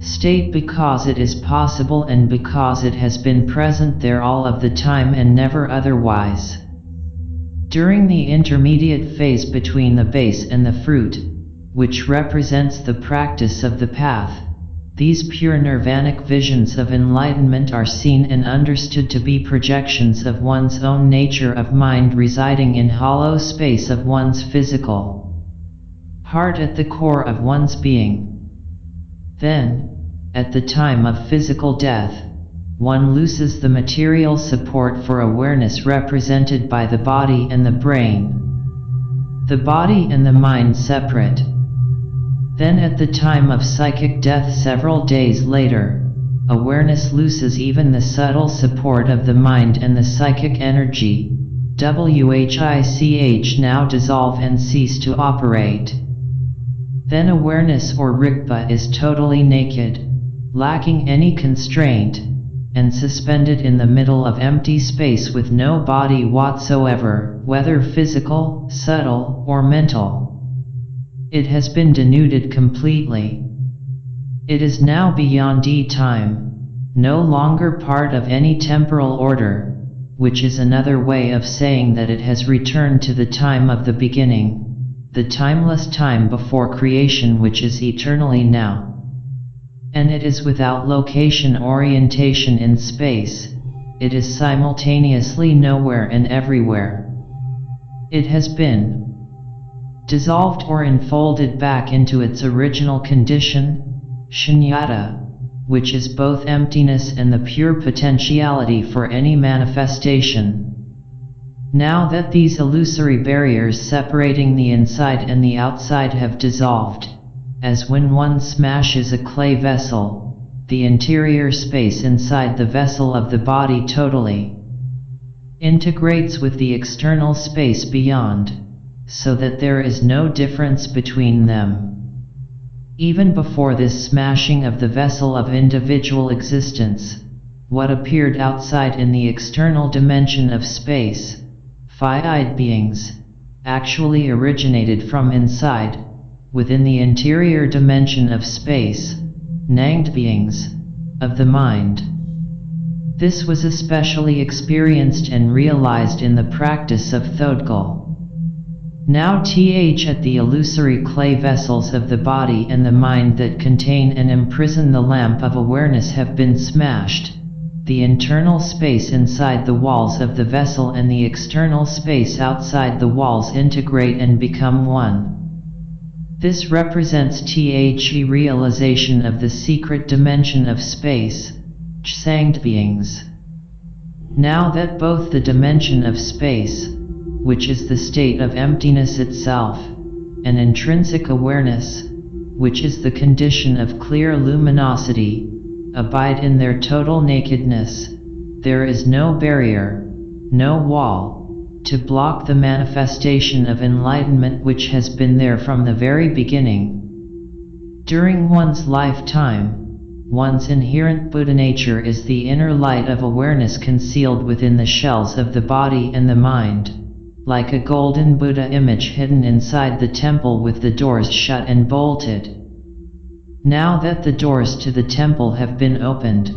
state because it is possible and because it has been present there all of the time and never otherwise. During the intermediate phase between the base and the fruit, which represents the practice of the path, these pure nirvanic visions of enlightenment are seen and understood to be projections of one's own nature of mind residing in hollow space of one's physical heart at the core of one's being. Then, at the time of physical death, one loses the material support for awareness represented by the body and the brain. The body and the mind separate. Then at the time of psychic death several days later, awareness loses even the subtle support of the mind and the psychic energy, which now dissolve and cease to operate. Then awareness or rigpa is totally naked, lacking any constraint, and suspended in the middle of empty space with no body whatsoever, whether physical, subtle, or mental. It has been denuded completely. It is now beyond time, no longer part of any temporal order, which is another way of saying that it has returned to the time of the beginning, the timeless time before creation which is eternally now. And it is without location orientation in space, it is simultaneously nowhere and everywhere. It has been dissolved or enfolded back into its original condition, shunyata, which is both emptiness and the pure potentiality for any manifestation. Now that these illusory barriers separating the inside and the outside have dissolved, as when one smashes a clay vessel, the interior space inside the vessel of the body totally integrates with the external space beyond, so that there is no difference between them. Even before this smashing of the vessel of individual existence, what appeared outside in the external dimension of space, finite beings, actually originated from inside, within the interior dimension of space, nanged beings, of the mind. This was especially experienced and realized in the practice of Thodgal. Now at the illusory clay vessels of the body and the mind that contain and imprison the lamp of awareness have been smashed. The internal space inside the walls of the vessel and the external space outside the walls integrate and become one. This represents the realization of the secret dimension of space, sanged beings. Now that both the dimension of space, which is the state of emptiness itself, and intrinsic awareness, which is the condition of clear luminosity, abide in their total nakedness, there is no barrier, no wall, to block the manifestation of enlightenment which has been there from the very beginning. During one's lifetime, one's inherent Buddha nature is the inner light of awareness concealed within the shells of the body and the mind, like a golden Buddha image hidden inside the temple with the doors shut and bolted. Now that the doors to the temple have been opened,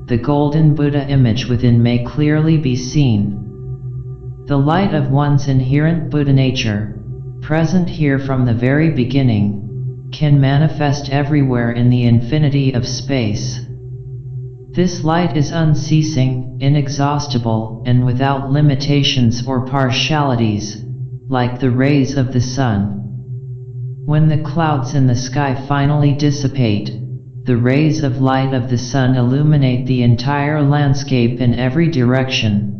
the golden Buddha image within may clearly be seen. The light of one's inherent Buddha nature, present here from the very beginning, can manifest everywhere in the infinity of space. This light is unceasing, inexhaustible, and without limitations or partialities, like the rays of the sun. When the clouds in the sky finally dissipate, the rays of light of the sun illuminate the entire landscape in every direction.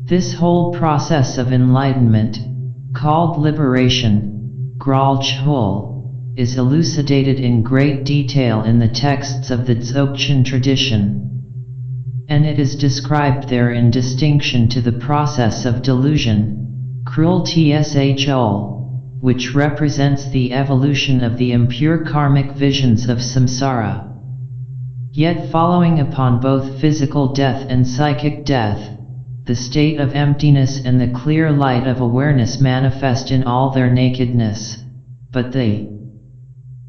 This whole process of enlightenment, called liberation, Gralchul, is elucidated in great detail in the texts of the Dzogchen tradition, and it is described there in distinction to the process of delusion, cruelty which represents the evolution of the impure karmic visions of samsara. Yet following upon both physical death and psychic death, the state of emptiness and the clear light of awareness manifest in all their nakedness, but the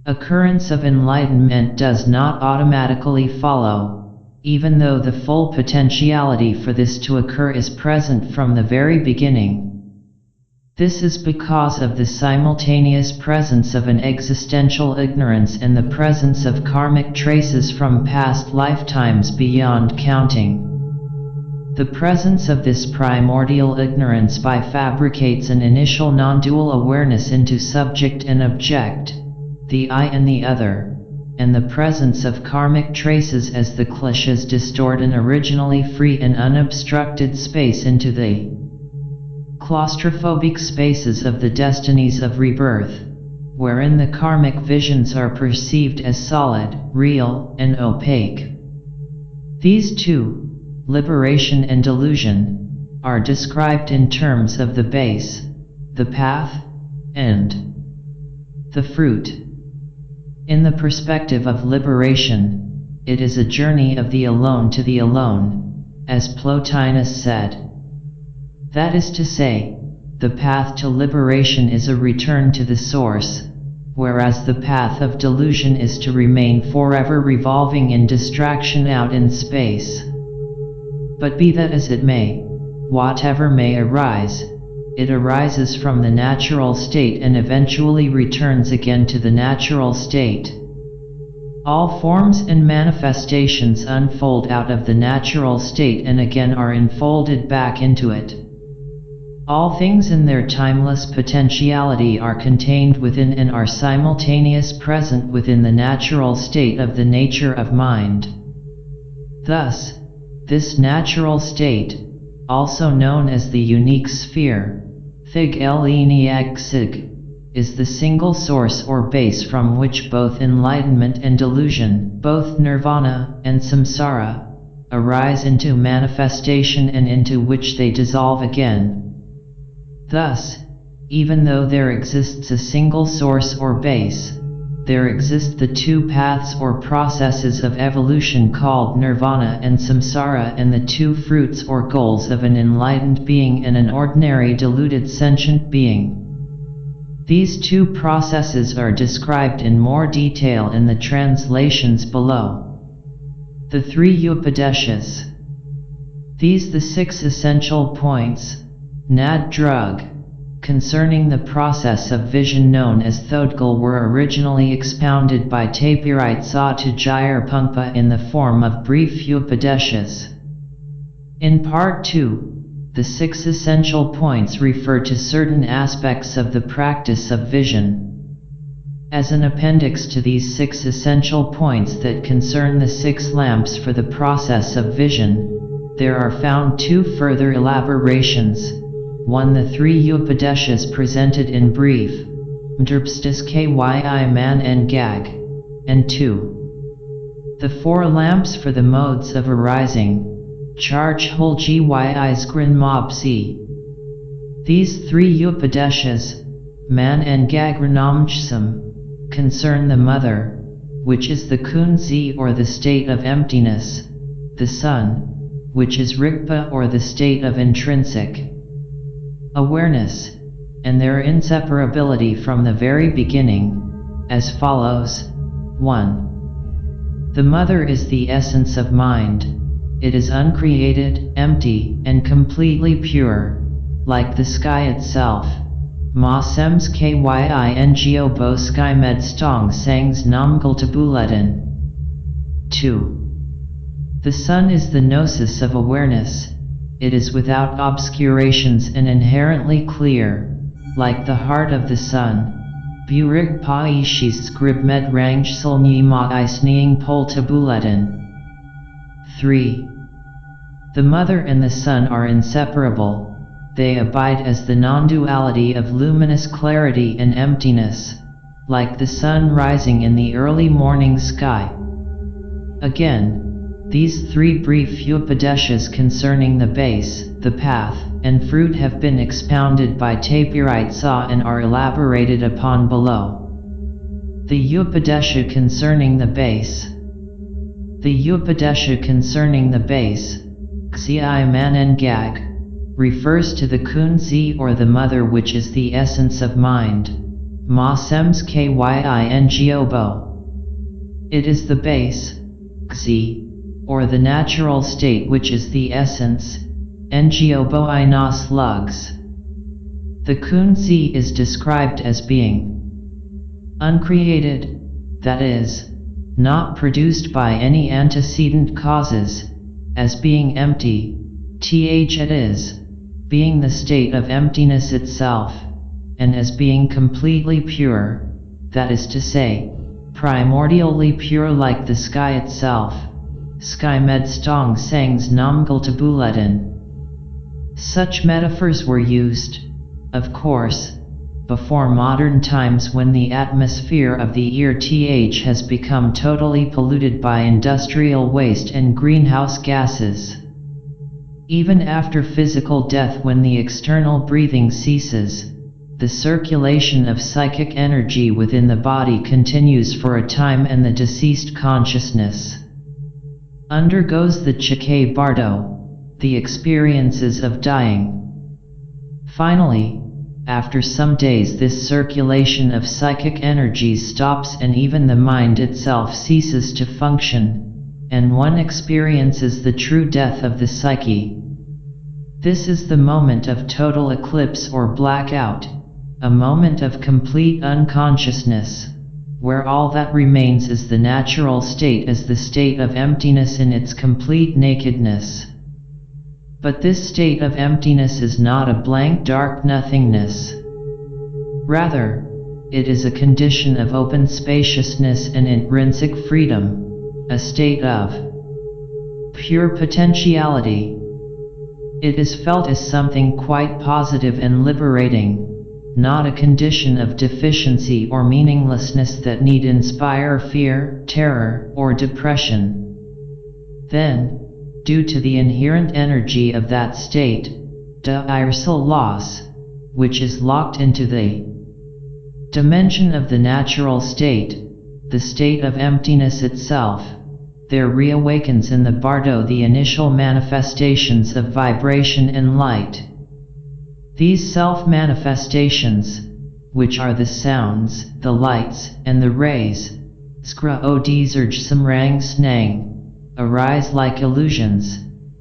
occurrence of enlightenment does not automatically follow, even though the full potentiality for this to occur is present from the very beginning. This is because of the simultaneous presence of an existential ignorance and the presence of karmic traces from past lifetimes beyond counting. The presence of this primordial ignorance fabricates an initial non-dual awareness into subject and object, the I and the other, and the presence of karmic traces as the kleshas distort an originally free and unobstructed space into the claustrophobic spaces of the destinies of rebirth, wherein the karmic visions are perceived as solid, real, and opaque. These two, liberation and delusion, are described in terms of the base, the path, and the fruit. In the perspective of liberation, it is a journey of the alone to the alone, as Plotinus said. That is to say, the path to liberation is a return to the source, whereas the path of delusion is to remain forever revolving in distraction out in space. But be that as it may, whatever may arise, it arises from the natural state and eventually returns again to the natural state. All forms and manifestations unfold out of the natural state and again are enfolded back into it. All things in their timeless potentiality are contained within and are simultaneous present within the natural state of the nature of mind. Thus, this natural state, also known as the unique sphere, Thig Sig, is the single source or base from which both enlightenment and delusion, both nirvana and samsara, arise into manifestation and into which they dissolve again. Thus, even though there exists a single source or base, there exist the two paths or processes of evolution called nirvana and samsara, and the two fruits or goals of an enlightened being and an ordinary deluded sentient being. These two processes are described in more detail in the translations below. The three Upadeshas. These the 6 essential points, nad drug, concerning the process of vision known as Thodgal were originally expounded by Tapirite Sa Tejayar Pungpa in the form of brief Upadeshas. In Part 2, the 6 essential points refer to certain aspects of the practice of vision. As an appendix to these 6 essential points that concern the 6 lamps for the process of vision, there are found 2 further elaborations. 1. The 3 Upadeshas presented in brief, Mdrbstis Kyi Man and Gag, and 2. The 4 lamps for the modes of arising, Charge Hul Gyis Grin Mob Si. These 3 Upadeshas, Man and Gag Ranamjsam, concern the mother, which is the Kunzi or the state of emptiness, the son, which is Rigpa or the state of intrinsic awareness, and their inseparability from the very beginning, as follows. 1. The mother is the essence of mind. It is uncreated, empty, and completely pure, like the sky itself. Ma Sems Kyingo Bo Sky Med Stong Sangs Namgal Tabuletin. 2. The sun is the gnosis of awareness. It is without obscurations and inherently clear, like the heart of the sun. Burig Pa Ishis Scrib Med Rang Sulni Ma Isneing Pol Tabuletin. 3. The mother and the sun are inseparable. They abide as the non-duality of luminous clarity and emptiness, like the sun rising in the early morning sky. Again, these 3 brief Upadeshas concerning the base, the path, and fruit have been expounded by Tapirite Sa and are elaborated upon below. The Upadesha concerning the base. The Upadesha concerning the base, Xi Man and Gag, refers to the Kunzi or the mother, which is the essence of mind. Ma Sems Kyingo Bo. It is the base, Xi, or the natural state, which is the essence, Ngo Bo Ina slugs. The Kunzi is described as being uncreated, that is, not produced by any antecedent causes, as being empty, it is, being the state of emptiness itself, and as being completely pure, that is to say, primordially pure like the sky itself. Sky Med Stong Sangs Namgal Tabuletin. Such metaphors were used, of course, before modern times, when the atmosphere of the ear has become totally polluted by industrial waste and greenhouse gases. Even after physical death, when the external breathing ceases, the circulation of psychic energy within the body continues for a time, and the deceased consciousness undergoes the Chike Bardo, the experiences of dying. Finally, after some days, this circulation of psychic energies stops, and even the mind itself ceases to function, and one experiences the true death of the psyche. This is the moment of total eclipse or blackout, a moment of complete unconsciousness, where all that remains is the natural state as the state of emptiness in its complete nakedness. But this state of emptiness is not a blank dark nothingness. Rather, it is a condition of open spaciousness and intrinsic freedom, a state of pure potentiality. It is felt as something quite positive and liberating, not a condition of deficiency or meaninglessness that need inspire fear, terror, or depression. Then, due to the inherent energy of that state, universal loss, which is locked into the dimension of the natural state, the state of emptiness itself, there reawakens in the bardo the initial manifestations of vibration and light. These self-manifestations, which are the sounds, the lights, and the rays, skra odizerj samrang snang, arise like illusions,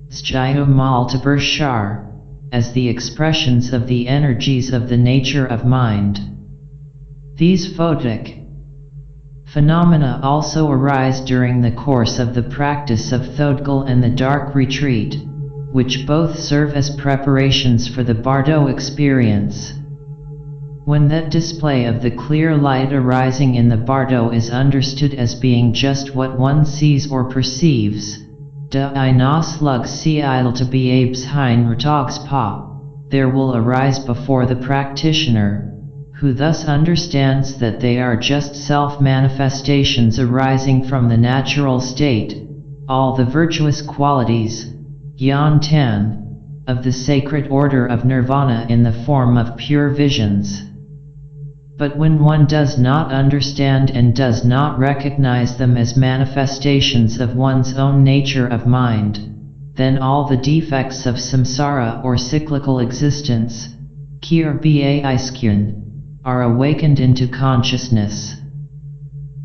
styo maltaber shar, as the expressions of the energies of the nature of mind. These photic phenomena also arise during the course of the practice of Thodgal and the dark retreat, which both serve as preparations for the bardo experience. When that display of the clear light arising in the bardo is understood as being just what one sees or perceives, I naslug si idle to be abes hein ratogs pa, there will arise before the practitioner, who thus understands that they are just self-manifestations arising from the natural state, all the virtuous qualities, yan tan, of the sacred order of nirvana in the form of pure visions. But when one does not understand and does not recognize them as manifestations of one's own nature of mind, then all the defects of samsara or cyclical existence, kir ba are awakened into consciousness.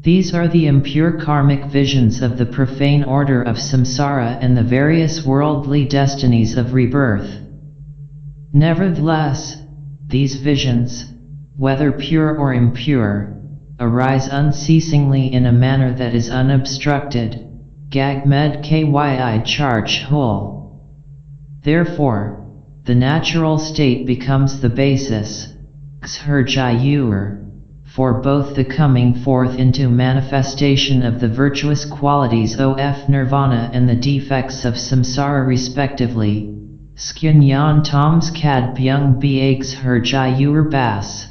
These are the impure karmic visions of the profane order of samsara and the various worldly destinies of rebirth. Nevertheless, these visions, whether pure or impure, arise unceasingly in a manner that is unobstructed, gagmed kyi charge whole. Therefore, the natural state becomes the basis, for both the coming forth into manifestation of the virtuous qualities of nirvana and the defects of samsara respectively. Skynyan toms kad byung bx bas.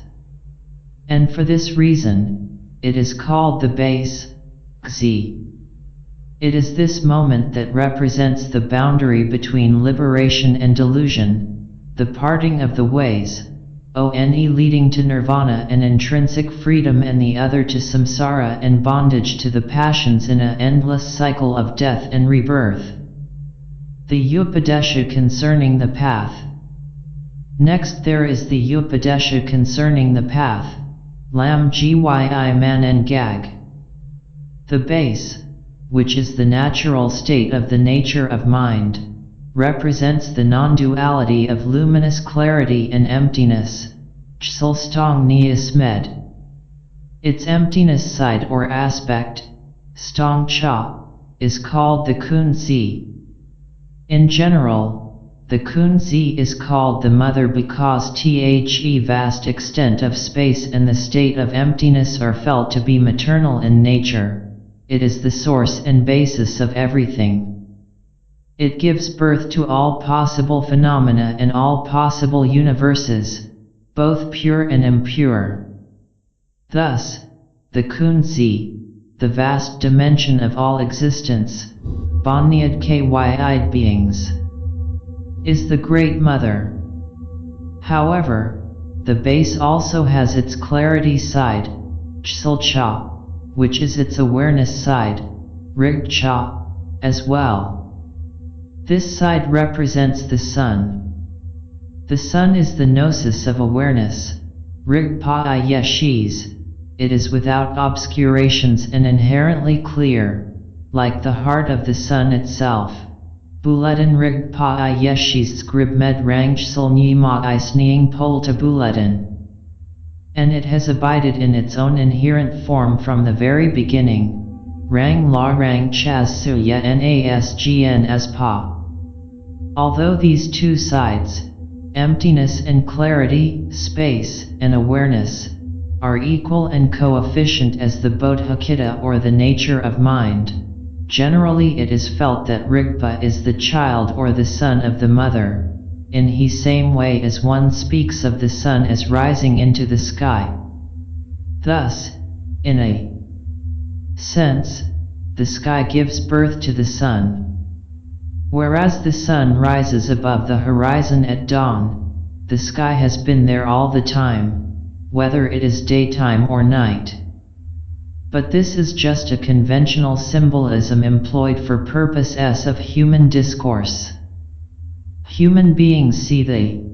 And for this reason, it is called the base, xi. It is this moment that represents the boundary between liberation and delusion, the parting of the ways, one leading to nirvana and intrinsic freedom and the other to samsara and bondage to the passions in an endless cycle of death and rebirth. The Upadesha concerning the path. Next there is the Upadesha concerning the path, lam gyi man and gag. The base, which is the natural state of the nature of mind, represents the non-duality of luminous clarity and emptiness, chsulstong niasmed. Its emptiness side or aspect, stong cha, is called the kunzi. In general, the kunzi is called the mother because the vast extent of space and the state of emptiness are felt to be maternal in nature. It is the source and basis of everything. It gives birth to all possible phenomena and all possible universes, both pure and impure. Thus, the kunzi, the vast dimension of all existence, Bonyad Kyid beings, is the Great Mother. However, the base also has its clarity side, Chsulcha, which is its awareness side, Rigcha, as well. This side represents the sun. The sun is the gnosis of awareness, Rigpa Yeshis. It is without obscurations and inherently clear, like the heart of the sun itself. Buletin Rigpa Yeshis Scribmed Rangsul Nima Isneing Polta Buletin. And it has abided in its own inherent form from the very beginning. Rang La Rang Chaz Suya Nasgn as Pa. Although these two sides, emptiness and clarity, space and awareness, are equal and coefficient as the bodhicitta or the nature of mind, generally it is felt that Rigpa is the child or the son of the mother. in the same way as one speaks of the sun as rising into the sky. Thus, in a sense, the sky gives birth to the sun. Whereas the sun rises above the horizon at dawn, the sky has been there all the time, whether it is daytime or night. But this is just a conventional symbolism employed for purposes of human discourse. Human beings see the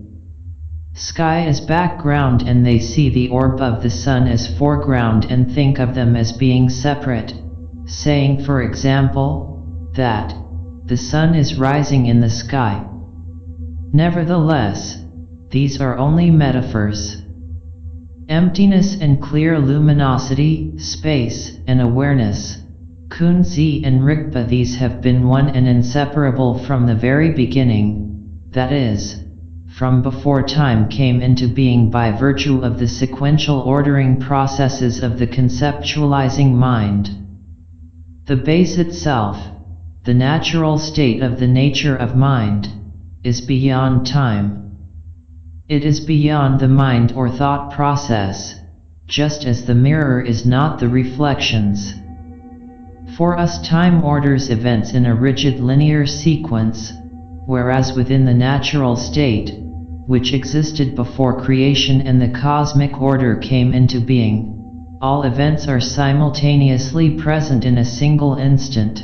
sky as background and they see the orb of the sun as foreground and think of them as being separate, saying, for example, that the sun is rising in the sky. Nevertheless, these are only metaphors. Emptiness and clear luminosity, space and awareness, Kunzi and Rigpa, these have been one and inseparable from the very beginning, that is, from before time came into being by virtue of the sequential ordering processes of the conceptualizing mind. The base itself, the natural state of the nature of mind, is beyond time. It is beyond the mind or thought process, just as the mirror is not the reflections. For us, time orders events in a rigid linear sequence, whereas within the natural state, which existed before creation and the cosmic order came into being, all events are simultaneously present in a single instant.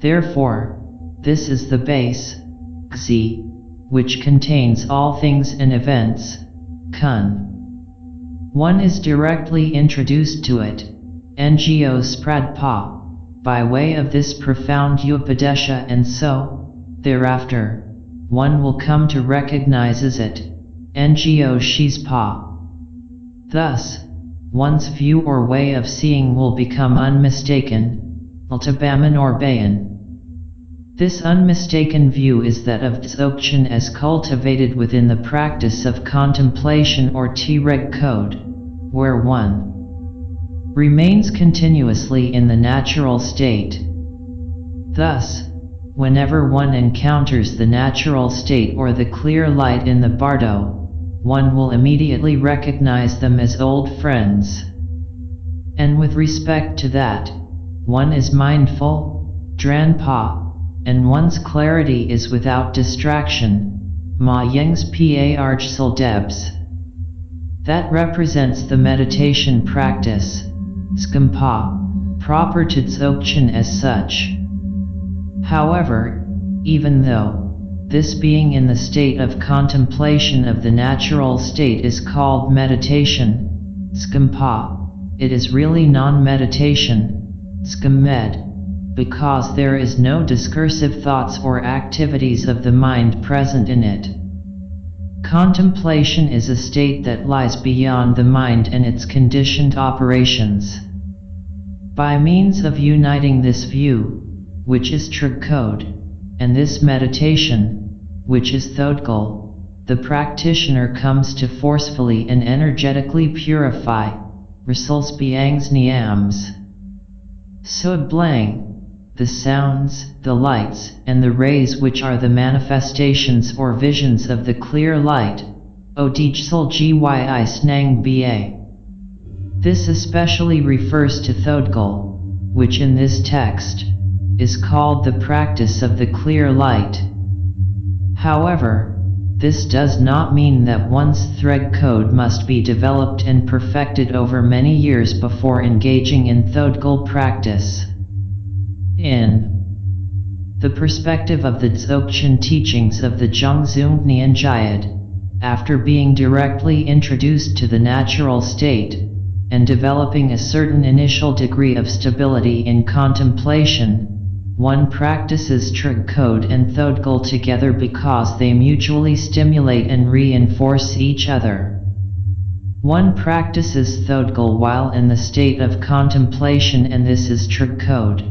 Therefore, this is the base, Xi, which contains all things and events, Kun. One is directly introduced to it, Ngo Spradpa, by way of this profound Upadesha, and so, thereafter, one will come to recognize as it, Ngo Shizpa. Thus, one's view or way of seeing will become unmistaken, Altabaman or Bayan. This unmistaken view is that of Dzogchen as cultivated within the practice of contemplation or Treg code, where one remains continuously in the natural state. Thus, whenever one encounters the natural state or the clear light in the bardo, one will immediately recognize them as old friends. And with respect to that, one is mindful, Dranpa, and one's clarity is without distraction, Ma Ying's Parjsal Debs. That represents the meditation practice, Skampa, proper to Dzogchen as such. However, even though this being in the state of contemplation of the natural state is called meditation, Skampa, it is really non-meditation, Skamed, because there is no discursive thoughts or activities of the mind present in it. Contemplation is a state that lies beyond the mind and its conditioned operations. By means of uniting this view, which is Treg code, and this meditation, which is Thodgal, the practitioner comes to forcefully and energetically purify Results Biang's Niams. Suiblang, the sounds, the lights, and the rays which are the manifestations or visions of the clear light, Odijsal Gyi Snang Ba. This especially refers to Thodgal, which in this text is called the practice of the clear light. However, this does not mean that one's Threg code must be developed and perfected over many years before engaging in Thodgal practice. In the perspective of the Dzogchen teachings of the Zhongzung Nianjayad, after being directly introduced to the natural state, and developing a certain initial degree of stability in contemplation, one practices Treg code and Thodgal together because they mutually stimulate and reinforce each other. One practices Thodgal while in the state of contemplation, and this is Treg code.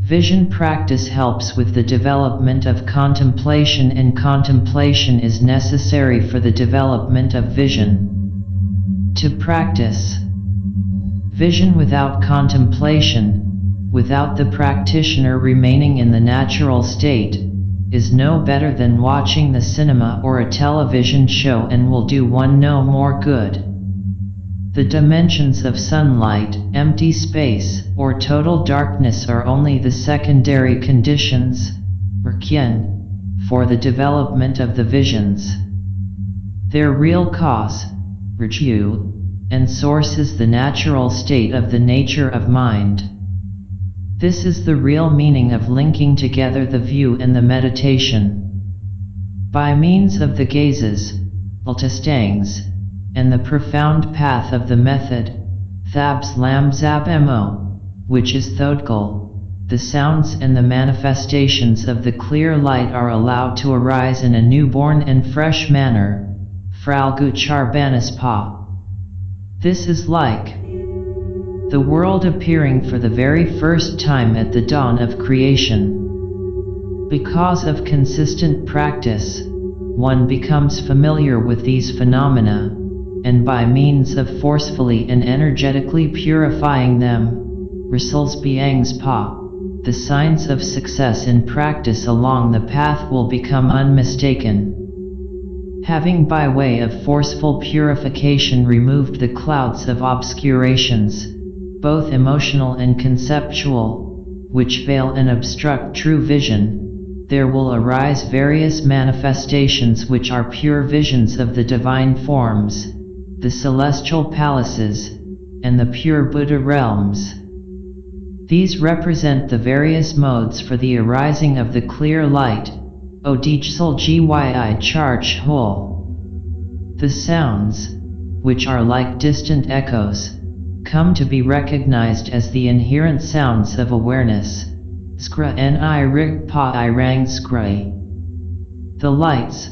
Vision practice helps with the development of contemplation, and contemplation is necessary for the development of vision. To practice vision without contemplation, without the practitioner remaining in the natural state, is no better than watching the cinema or a television show and will do one no more good. The dimensions of sunlight, empty space, or total darkness are only the secondary conditions, for the development of the visions. Their real cause, and source is the natural state of the nature of mind. This is the real meaning of linking together the view and the meditation. By means of the gazes, and the profound path of the method, Thabs Lam Zab Mo, which is Thodgal, the sounds and the manifestations of the clear light are allowed to arise in a newborn and fresh manner, Fralgu Charbanis Pa. This is like the world appearing for the very first time at the dawn of creation. Because of consistent practice, one becomes familiar with these phenomena, and by means of forcefully and energetically purifying them, Risals Biangs Pa, the signs of success in practice along the path will become unmistaken. Having by way of forceful purification removed the clouds of obscurations, both emotional and conceptual, which veil and obstruct true vision, there will arise various manifestations which are pure visions of the divine forms, the celestial palaces, and the pure Buddha realms. These represent the various modes for the arising of the clear light, Odijsal Gyi Charge Hul. The sounds, which are like distant echoes, come to be recognized as the inherent sounds of awareness, Skra Ni Rig Pa I Rang Skray. The lights,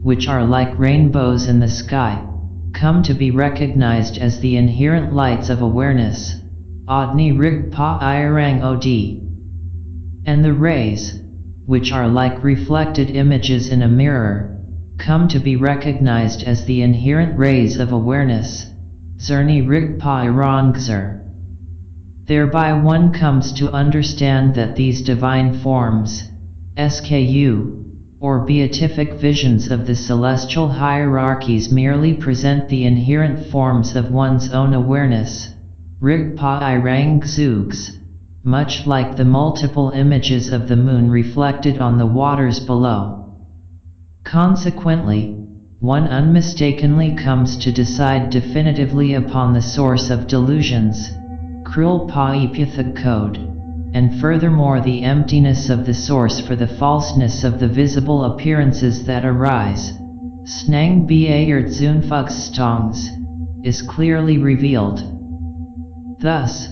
which are like rainbows in the sky, come to be recognized as the inherent lights of awareness, Odni Rig Pa I Rang Od. And the rays, which are like reflected images in a mirror, come to be recognized as the inherent rays of awareness, Zerni Rigpa Irangzer. Thereby one comes to understand that these divine forms, SKU, or beatific visions of the celestial hierarchies merely present the inherent forms of one's own awareness, Rigpa Irang Zugs, much like the multiple images of the moon reflected on the waters below. Consequently, one unmistakably comes to decide definitively upon the source of delusions, Krul Pa Epithag Code, and furthermore the emptiness of the source for the falseness of the visible appearances that arise, Snang Ba Zunfug Stongs, is clearly revealed. Thus,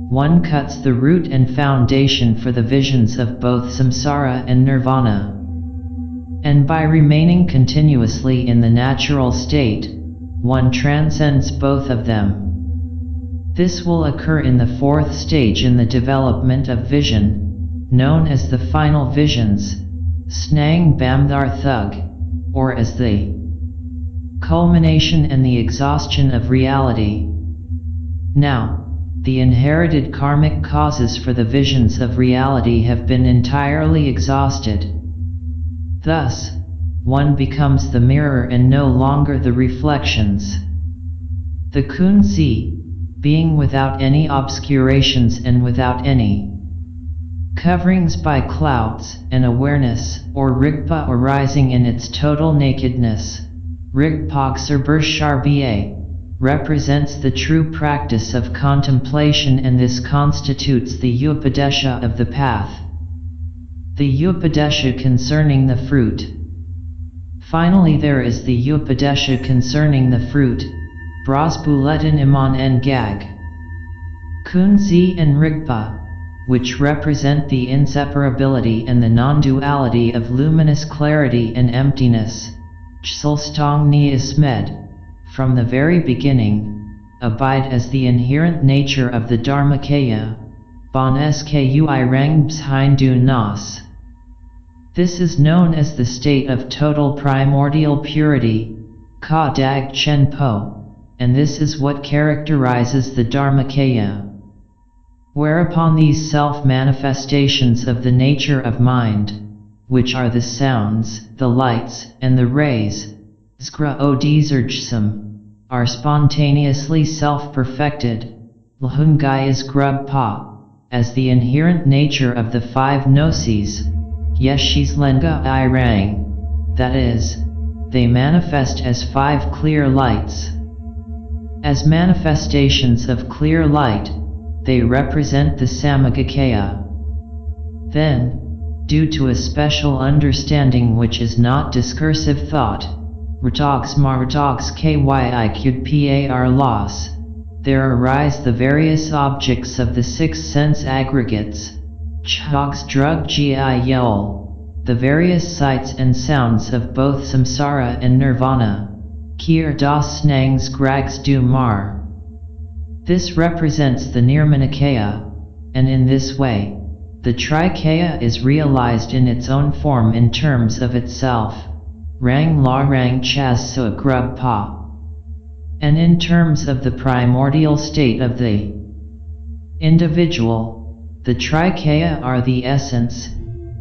one cuts the root and foundation for the visions of both samsara and nirvana. And by remaining continuously in the natural state, one transcends both of them. This will occur in the fourth stage in the development of vision, known as the final visions, Snang Bamdar Thug, or as the culmination and the exhaustion of reality. Now, the inherited karmic causes for the visions of reality have been entirely exhausted. Thus, one becomes the mirror and no longer the reflections. The Kunzi, being without any obscurations and without any coverings by clouds, and awareness, or Rigpa arising in its total nakedness, Rigpak Serber represents the true practice of contemplation, and this constitutes the Upadesha of the path. The Upadesha concerning the fruit. Finally there is the Upadesha concerning the fruit, Brasbuletin Iman en Gag. Kunzi and Rigpa, which represent the inseparability and the non-duality of luminous clarity and emptiness, Chsulstong Ni Ismed, from the very beginning, abide as the inherent nature of the Dharmakaya, Bon Sku Irang Bshindu Nas. This is known as the state of total primordial purity, Ka Dag Chen Po, and this is what characterizes the Dharmakaya. Whereupon these self-manifestations of the nature of mind, which are the sounds, the lights, and the rays, skra odizergsum, are spontaneously self-perfected, lhungai is grubpa, as the inherent nature of the five gnosis, yeshis lenga irang, that is, they manifest as five clear lights. As manifestations of clear light, they represent the Samagakaya. Then, due to a special understanding which is not discursive thought, ratogs maratogs kyikud par loss, there arise the various objects of the six sense aggregates, chogs drug gi yol, the various sights and sounds of both samsara and nirvana, kir das snangs grags du mar. This represents the Nirmanakaya, and in this way, the Trikaya is realized in its own form in terms of itself, rang la rang chas so grub pa, and in terms of the primordial state of the individual. The Trikaya are the essence,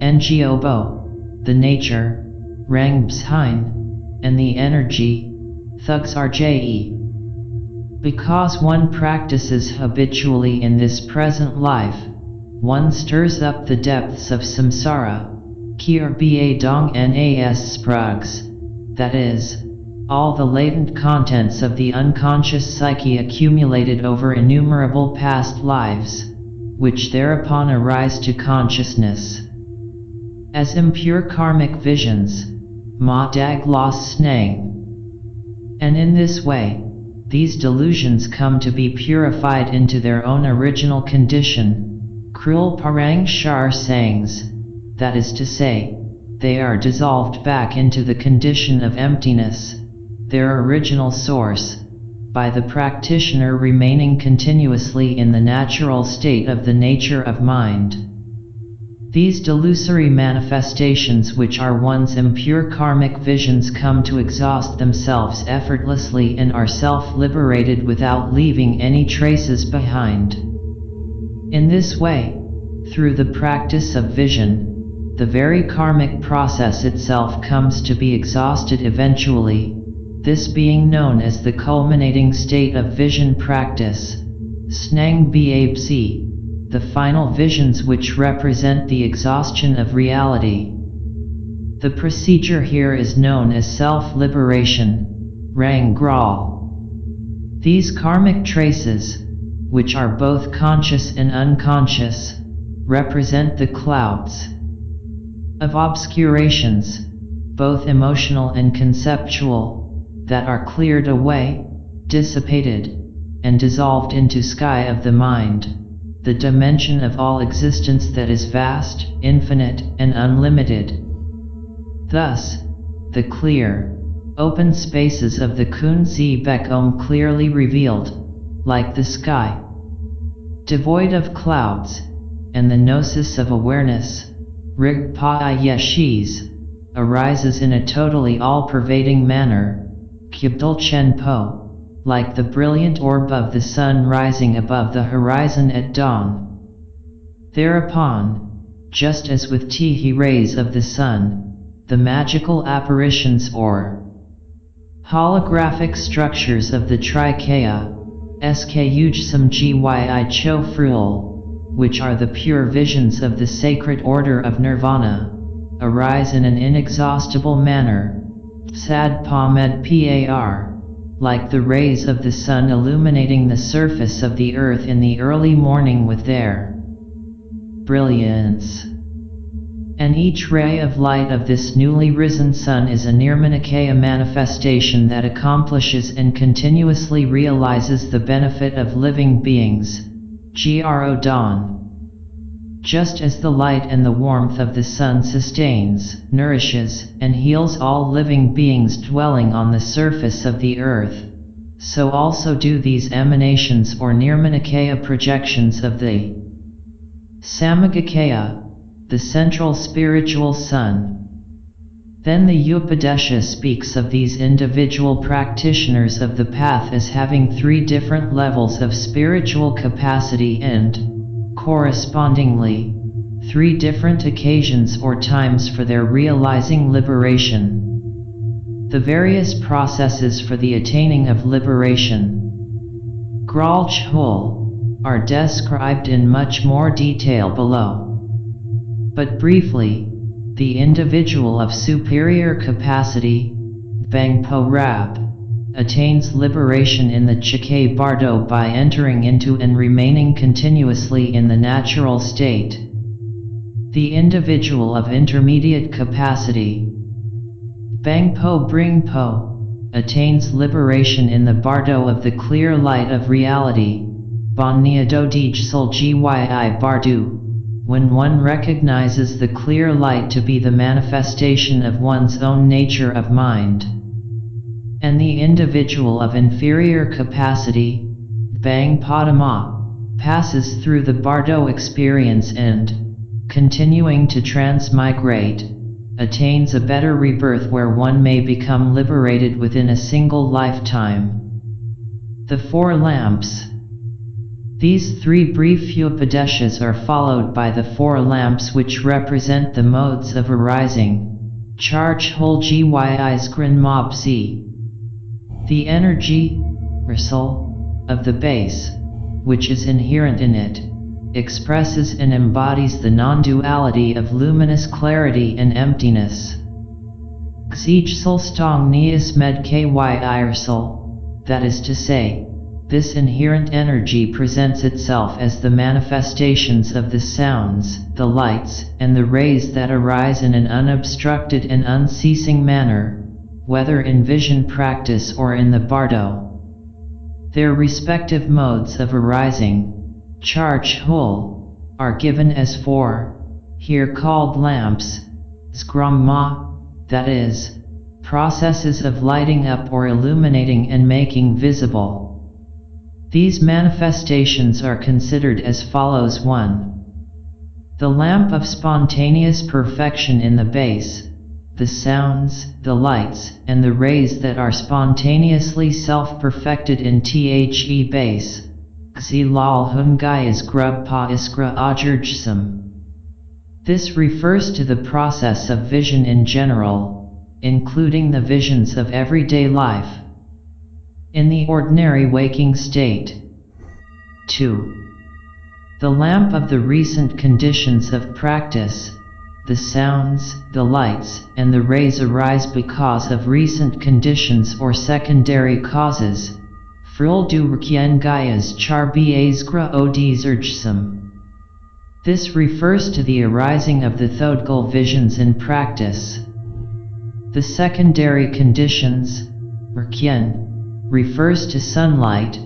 Ngiobo, the nature, rang bshain, and the energy, thugs rje. Because one practices habitually in this present life, one stirs up the depths of samsara, kir ba dong nas sprugs, that is, all the latent contents of the unconscious psyche accumulated over innumerable past lives, which thereupon arise to consciousness as impure karmic visions, ma dag los snang. And in this way, these delusions come to be purified into their own original condition, krul parang shar sangs, that is to say, they are dissolved back into the condition of emptiness, their original source, by the practitioner remaining continuously in the natural state of the nature of mind. These delusory manifestations, which are one's impure karmic visions, come to exhaust themselves effortlessly and are self-liberated without leaving any traces behind. In this way, through the practice of vision, the very karmic process itself comes to be exhausted eventually, this being known as the culminating state of vision practice, snang babc, the final visions which represent the exhaustion of reality. The procedure here is known as self-liberation, rang gral. These karmic traces, which are both conscious and unconscious, represent the clouds of obscurations, both emotional and conceptual, that are cleared away, dissipated, and dissolved into sky of the mind, the dimension of all existence that is vast, infinite, and unlimited. Thus, the clear, open spaces of the Kunzi Bekom clearly revealed, like the sky, devoid of clouds, and the gnosis of awareness, Rigpa Yeshis, arises in a totally all-pervading manner, Kibdul Chen Po, like the brilliant orb of the sun rising above the horizon at dawn. Thereupon, just as with Tihi rays of the sun, the magical apparitions or holographic structures of the Trikaya, Skujsam Gyi Cho Frul, which are the pure visions of the sacred order of nirvana, arise in an inexhaustible manner, Sad Pamed Par, like the rays of the sun illuminating the surface of the earth in the early morning with their brilliance. And each ray of light of this newly risen sun is a Nirmanakaya manifestation that accomplishes and continuously realizes the benefit of living beings, Gro Dawn. Just as the light and the warmth of the sun sustains, nourishes, and heals all living beings dwelling on the surface of the earth, so also do these emanations or Nirmanakaya projections of the Samagakaya, the central spiritual sun. Then the Upadesha speaks of these individual practitioners of the path as having three different levels of spiritual capacity and, correspondingly, 3 different occasions or times for their realizing liberation. The various processes for the attaining of liberation, garbled, are described in much more detail below. But briefly, the individual of superior capacity, BONPO Rab, attains liberation in the Chike Bardo by entering into and remaining continuously in the natural state. The individual of intermediate capacity, BONPO Bringpo, attains liberation in the Bardo of the clear light of reality, Bon Niado Dij Sul Gyi Bardu, when one recognizes the clear light to be the manifestation of one's own nature of mind. And the individual of inferior capacity, Bang Padama, passes through the Bardo experience and, continuing to transmigrate, attains a better rebirth where one may become liberated within a single lifetime. The 4 lamps. These 3 brief Upadeshas are followed by the 4 lamps which represent the modes of arising, Charge Hol Gyis Grin Mob Z. The energy, or soul, of the base, which is inherent in it, expresses and embodies the non-duality of luminous clarity and emptiness. Xij Sul Stong Nias Med Kyi Soul, that is to say, this inherent energy presents itself as the manifestations of the sounds, the lights, and the rays that arise in an unobstructed and unceasing manner, whether in vision practice or in the Bardo. Their respective modes of arising, Charge Hol, are given as 4, here called lamps, Skramma, that is, processes of lighting up or illuminating and making visible. These manifestations are considered as follows: 1. The lamp of spontaneous perfection in the base, the sounds, the lights, and the rays that are spontaneously self-perfected in The base, Xi Lal Hungayas Grub Pa Iskra Ajurjsam. This refers to the process of vision in general, including the visions of everyday life. In the ordinary waking state. 2. The lamp of the recent conditions of practice, the sounds, the lights, and the rays arise because of recent conditions or secondary causes. Fril du Rkien Gayas Char Bazgra Odizerjsam. This refers to the arising of the Thodgal visions in practice. The secondary conditions, Rkien, refers to sunlight,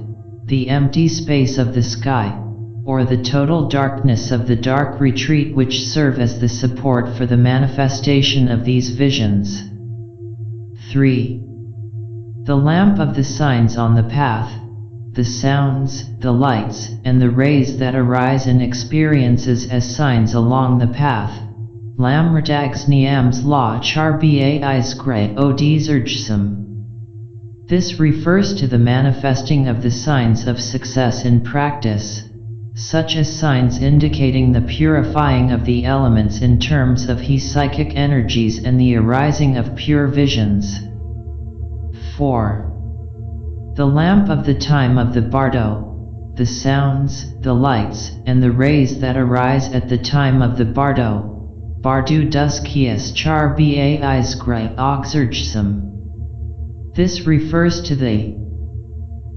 the empty space of the sky, or the total darkness of the dark retreat, which serve as the support for the manifestation of these visions. 3. The lamp of the signs on the path, the sounds, the lights, and the rays that arise in experiences as signs along the path, Lamrdags Niams La Char Bais Gre Odizerjsam. This refers to the manifesting of the signs of success in practice, such as signs indicating the purifying of the elements in terms of psychic energies and the arising of pure visions. 4. The lamp of the time of the Bardo, the sounds, the lights, and the rays that arise at the time of the Bardo, Bardu Duskias Char Bais Gre Oxerjsam. This refers to the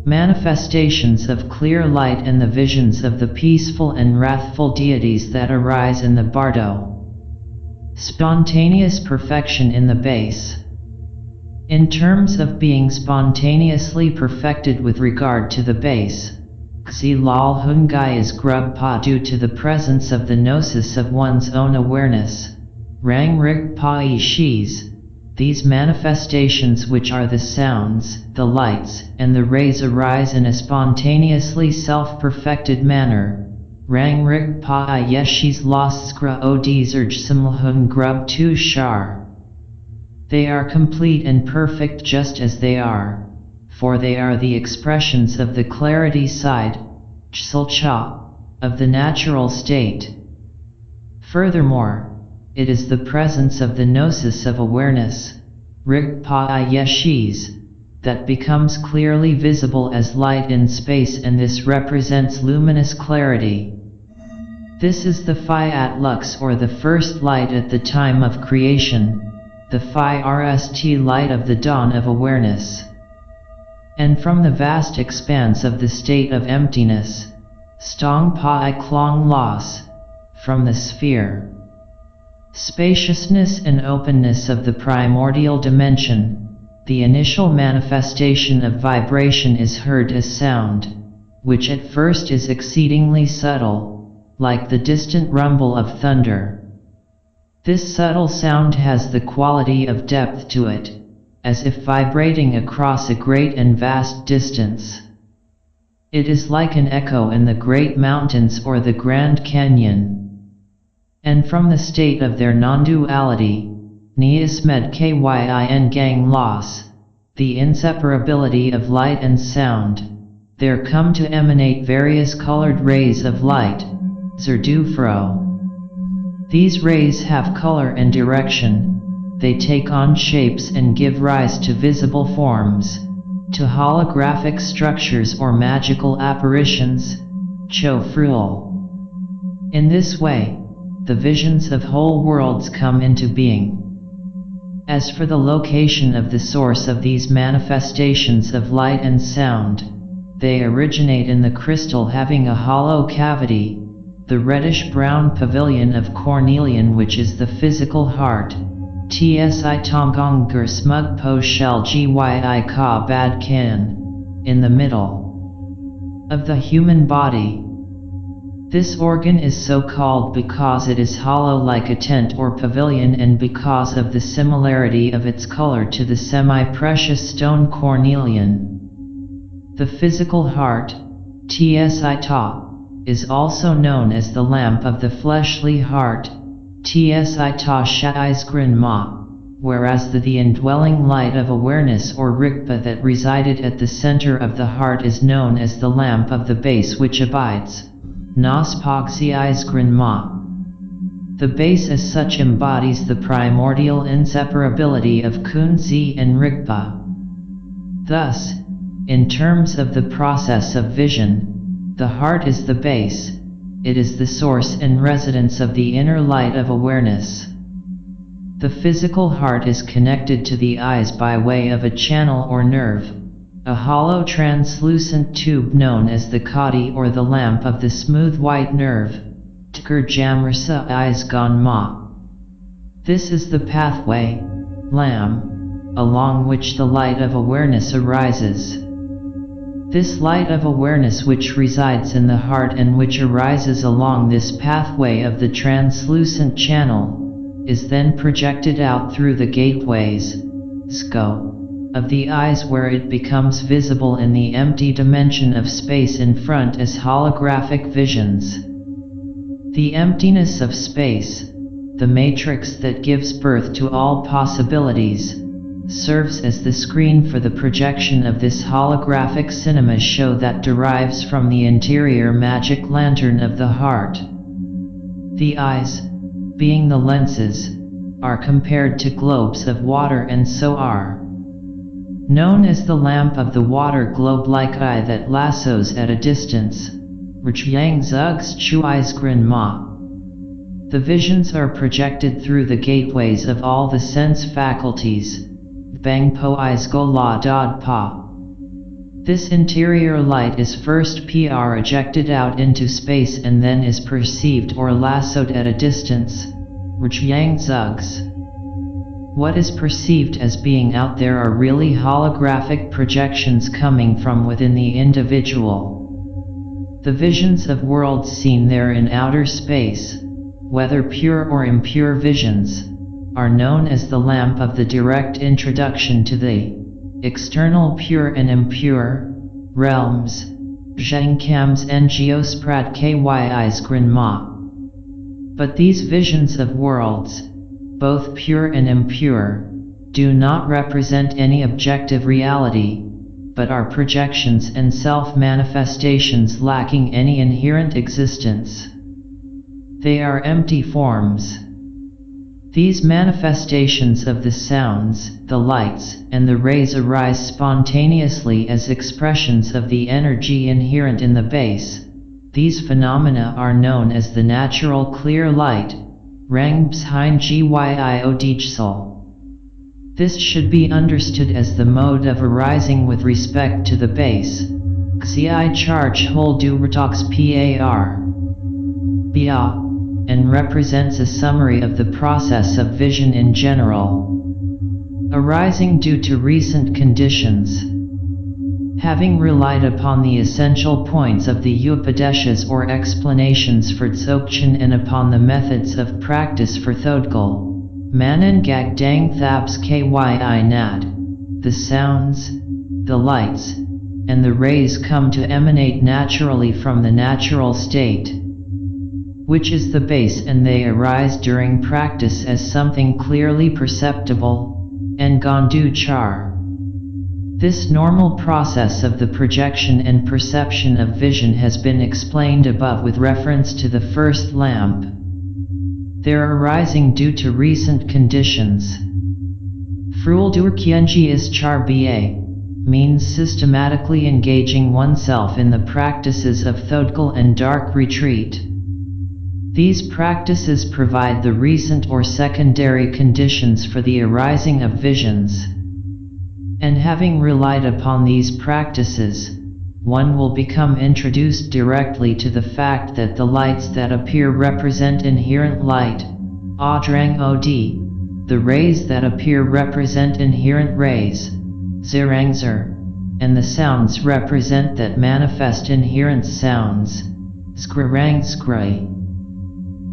manifestations of clear light and the visions of the peaceful and wrathful deities that arise in the Bardo. Spontaneous perfection in the base. In terms of being spontaneously perfected with regard to the base, Xi Lal Hungayas Grub Pa, due to the presence of the gnosis of one's own awareness, Rang Rik Pa Shis. These manifestations, which are the sounds, the lights, and the rays, arise in a spontaneously self-perfected manner. Rang Rik Pa Yeshis Los Skra Odizerj Simlhun Grub Tu Shar. They are complete and perfect just as they are, for they are the expressions of the clarity side, Chsulcha, of the natural state. Furthermore, it is the presence of the gnosis of awareness, Rigpa-i-yeshis, that becomes clearly visible as light in space, and this represents luminous clarity. This is the Fiat Lux, or the first light at the time of creation, the Phi-Rst light of the dawn of awareness. And from the vast expanse of the state of emptiness, Stong Pa-i Klong Loss, from the sphere, spaciousness and openness of the primordial dimension, the initial manifestation of vibration is heard as sound, which at first is exceedingly subtle, like the distant rumble of thunder. This subtle sound has the quality of depth to it, as if vibrating across a great and vast distance. It is like an echo in the great mountains or the Grand Canyon. And from the state of their non-duality, Niasmed Kyin Gang Loss, the inseparability of light and sound, there come to emanate various colored rays of light, Zerdufro. These rays have color and direction, they take on shapes and give rise to visible forms, to holographic structures or magical apparitions, Cho Fruel. In this way, the visions of whole worlds come into being. As for the location of the source of these manifestations of light and sound, they originate in the crystal having a hollow cavity, the reddish-brown pavilion of cornelian, which is the physical heart, Tsi Tongong Ger Smug Po Shell Gyi Ka Bad Kan, in the middle of the human body. This organ is so called because it is hollow like a tent or pavilion, and because of the similarity of its color to the semi-precious stone cornelian. The physical heart, Tsi Ta, is also known as the lamp of the fleshly heart, Tsi Ta Shaizgrin Ma, whereas the indwelling light of awareness or Rigpa that resided at the center of the heart is known as the lamp of the base which abides, Nas Pogziizgrin Ma. The base as such embodies the primordial inseparability of Kunzi and Rigpa. Thus, in terms of the process of vision, the heart is the base, it is the source and residence of the inner light of awareness. The physical heart is connected to the eyes by way of a channel or nerve, a hollow translucent tube known as the kadi or the lamp of the smooth white nerve, Tkir Jamrasa Eyes Gon Ma. This is the pathway, lam, along which the light of awareness arises. This light of awareness which resides in the heart and which arises along this pathway of the translucent channel, is then projected out through the gateways, SCO, of the eyes, where it becomes visible in the empty dimension of space in front as holographic visions. The emptiness of space, the matrix that gives birth to all possibilities, serves as the screen for the projection of this holographic cinema show that derives from the interior magic lantern of the heart. The eyes, being the lenses, are compared to globes of water and so are known as the lamp of the water globe-like eye that lassos at a distance, Rjang Zugs Chuizgrin Ma. The visions are projected through the gateways of all the sense faculties, BONPO Izgo La Dod Pa. This interior light is first ejected out into space and then is perceived or lassoed at a distance, Rjang Zugs. What is perceived as being out there are really holographic projections coming from within the individual. The visions of worlds seen there in outer space, whether pure or impure visions, are known as the lamp of the direct introduction to the external pure and impure realms, Zhengkams Ngiosprat Kyis Grinma. But these visions of worlds, both pure and impure, do not represent any objective reality, but are projections and self-manifestations lacking any inherent existence. They are empty forms. These manifestations of the sounds, the lights, and the rays arise spontaneously as expressions of the energy inherent in the base. These phenomena are known as the natural clear light, Rang Bshin Gyio. This should be understood as the mode of arising with respect to the base. Xi charge hol du retox par. Bia, and represents a summary of the process of vision in general, arising due to recent conditions. Having relied upon the essential points of the Upadeshas or explanations for Dzogchen and upon the methods of practice for Thodgal, Manan Gak Dang Thabs Kyi Nad, the sounds, the lights, and the rays come to emanate naturally from the natural state, which is the base, and they arise during practice as something clearly perceptible, and Gondu Char. This normal process of the projection and perception of vision has been explained above with reference to the first lamp. Their arising due to recent conditions. Fruldur Kyenji is Char Ba, means systematically engaging oneself in the practices of Thodgal and dark retreat. These practices provide the recent or secondary conditions for the arising of visions. And having relied upon these practices, one will become introduced directly to the fact that the lights that appear represent inherent light, Adrang Od, the rays that appear represent inherent rays, Zirangzer, and the sounds represent that manifest inherent sounds, Skrarang Skray,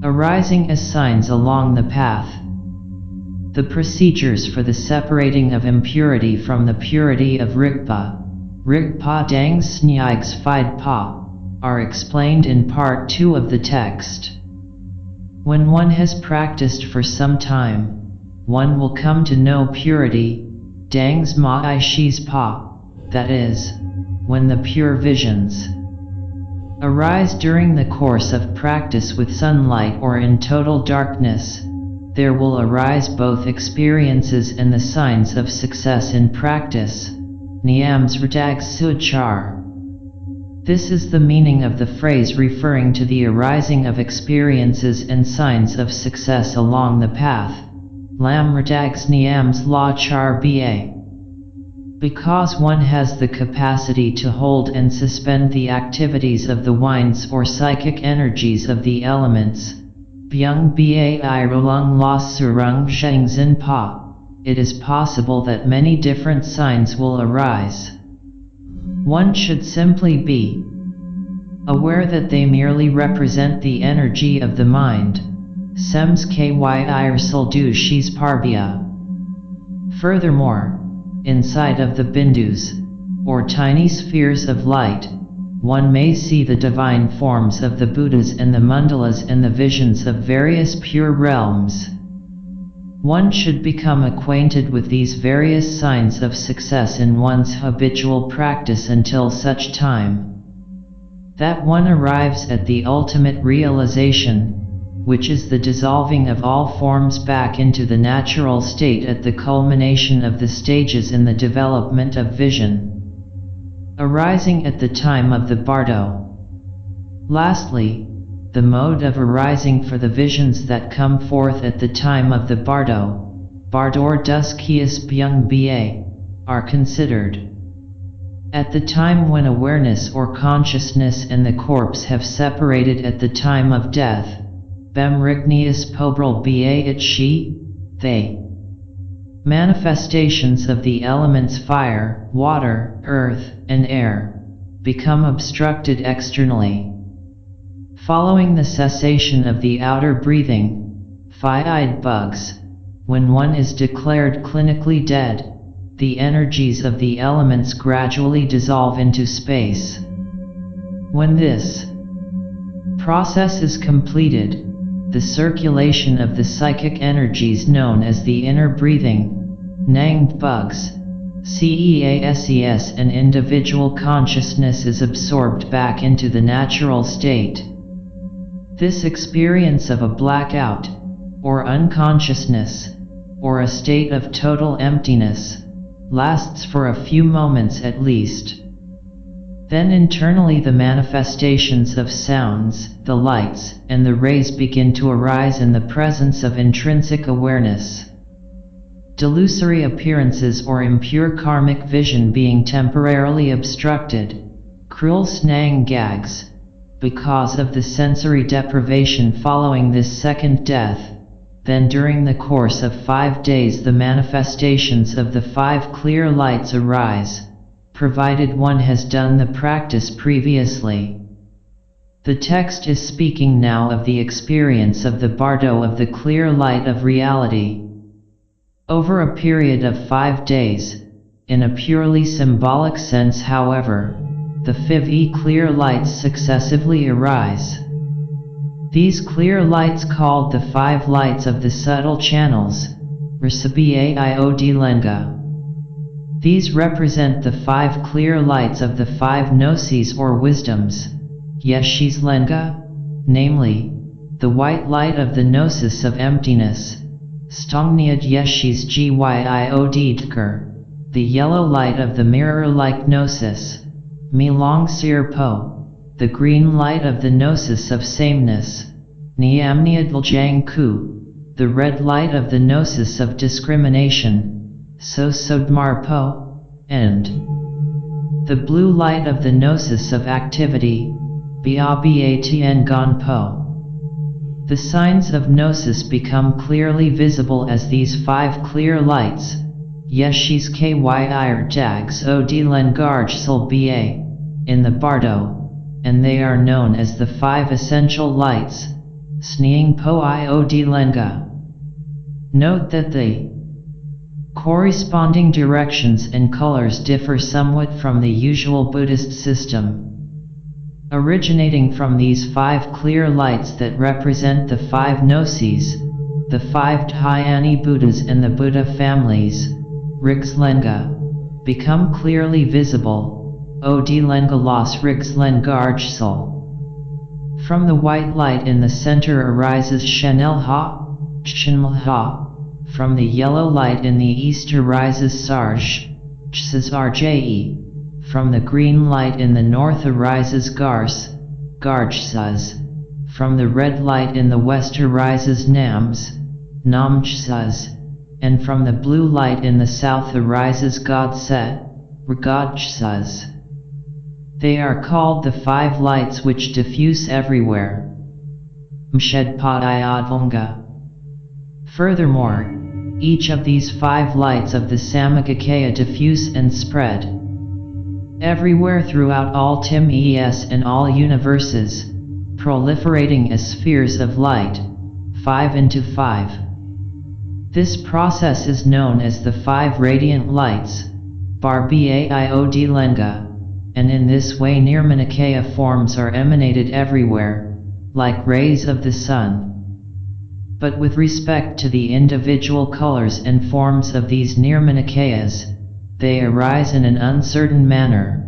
arising as signs along the path. The procedures for the separating of impurity from the purity of Rigpa Dang Snygs Fide Pa, are explained in part 2 of the text. When one has practiced for some time, one will come to know purity, Dangs Ma Shis Pa, that is, when the pure visions arise during the course of practice with sunlight or in total darkness, there will arise both experiences and the signs of success in practice, Niams Radag Suchar. This is the meaning of the phrase referring to the arising of experiences and signs of success along the path, Lam Radags Niams La Char Ba. Because one has the capacity to hold and suspend the activities of the winds or psychic energies of the elements, Byung Bai Rolung La Surung Zheng Zin Pa, it is possible that many different signs will arise. One should simply be aware that they merely represent the energy of the mind, Sems Kyi Soldu Shis Parbia. Furthermore, inside of the bindus, or tiny spheres of light, one may see the divine forms of the Buddhas and the mandalas and the visions of various pure realms. One should become acquainted with these various signs of success in one's habitual practice until such time that one arrives at the ultimate realization, which is the dissolving of all forms back into the natural state at the culmination of the stages in the development of vision, arising at the time of the bardo. Lastly, the mode of arising for the visions that come forth at the time of the bardo, Bardor Duskias Byung Ba, are considered. At the time when awareness or consciousness and the corpse have separated at the time of death, Bem Rignius Pobrel Ba It She, they. Manifestations of the elements fire, water, earth, and air become obstructed externally. Following the cessation of the outer breathing, fire-eyed bugs, when one is declared clinically dead, the energies of the elements gradually dissolve into space. When this process is completed, the circulation of the psychic energies known as the inner breathing, Nanged bugs, CEASES, and individual consciousness is absorbed back into the natural state. This experience of a blackout, or unconsciousness, or a state of total emptiness, lasts for a few moments at least. Then internally the manifestations of sounds, the lights, and the rays begin to arise in the presence of intrinsic awareness. Delusory appearances or impure karmic vision being temporarily obstructed, cruel snang gags, because of the sensory deprivation following this second death. Then during the course of 5 days the manifestations of the 5 clear lights arise, provided one has done the practice previously. The text is speaking now of the experience of the bardo of the clear light of reality. Over a period of 5 days, in a purely symbolic sense however, the 5 clear lights successively arise. These clear lights, called the 5 lights of the subtle channels, Recibiaiod Lenga. These represent the 5 clear lights of the 5 gnosis or wisdoms, Yeshis Lenga, namely, the white light of the gnosis of emptiness, Stongniad Yeshis Gyiod, the yellow light of the mirror-like gnosis, Milong Sir Po, the green light of the gnosis of sameness, Niamniad Ljang Ku, the red light of the gnosis of discrimination, So Sodmar Po, and the blue light of the gnosis of activity, Batn Gon Po. The signs of gnosis become clearly visible as these 5 clear lights, Yeshis Kyir Dags Od Lengarj Sul Ba, in the bardo, and they are known as the 5 essential lights, Sneing Po Iod Lenga. Note that the corresponding directions and colors differ somewhat from the usual Buddhist system. Originating from these 5 clear lights that represent the 5 gnosis, the 5 Dhyani Buddhas and the Buddha families, Rigslenga, become clearly visible, Od Lenga Los Rigslengarjsul. From the white light in the center arises Shanelha, Shinlha. From the yellow light in the east arises Sarj, Chsarje. From the green light in the north arises Gars, Garjsas. From the red light in the west arises Nams, Namjsas. And from the blue light in the south arises Godset, Rgajsas. They are called the 5 lights which diffuse everywhere. Mshedpadayadvunga. Furthermore, each of these 5 lights of the Samagakaya diffuse and spread everywhere throughout all Tim-es and all universes, proliferating as spheres of light, 5 into 5. This process is known as the 5 radiant lights, Barbiaiod Lenga, and in this way Nirmanakaya forms are emanated everywhere, like rays of the sun. But with respect to the individual colors and forms of these Nirmanakayas, they arise in an uncertain manner.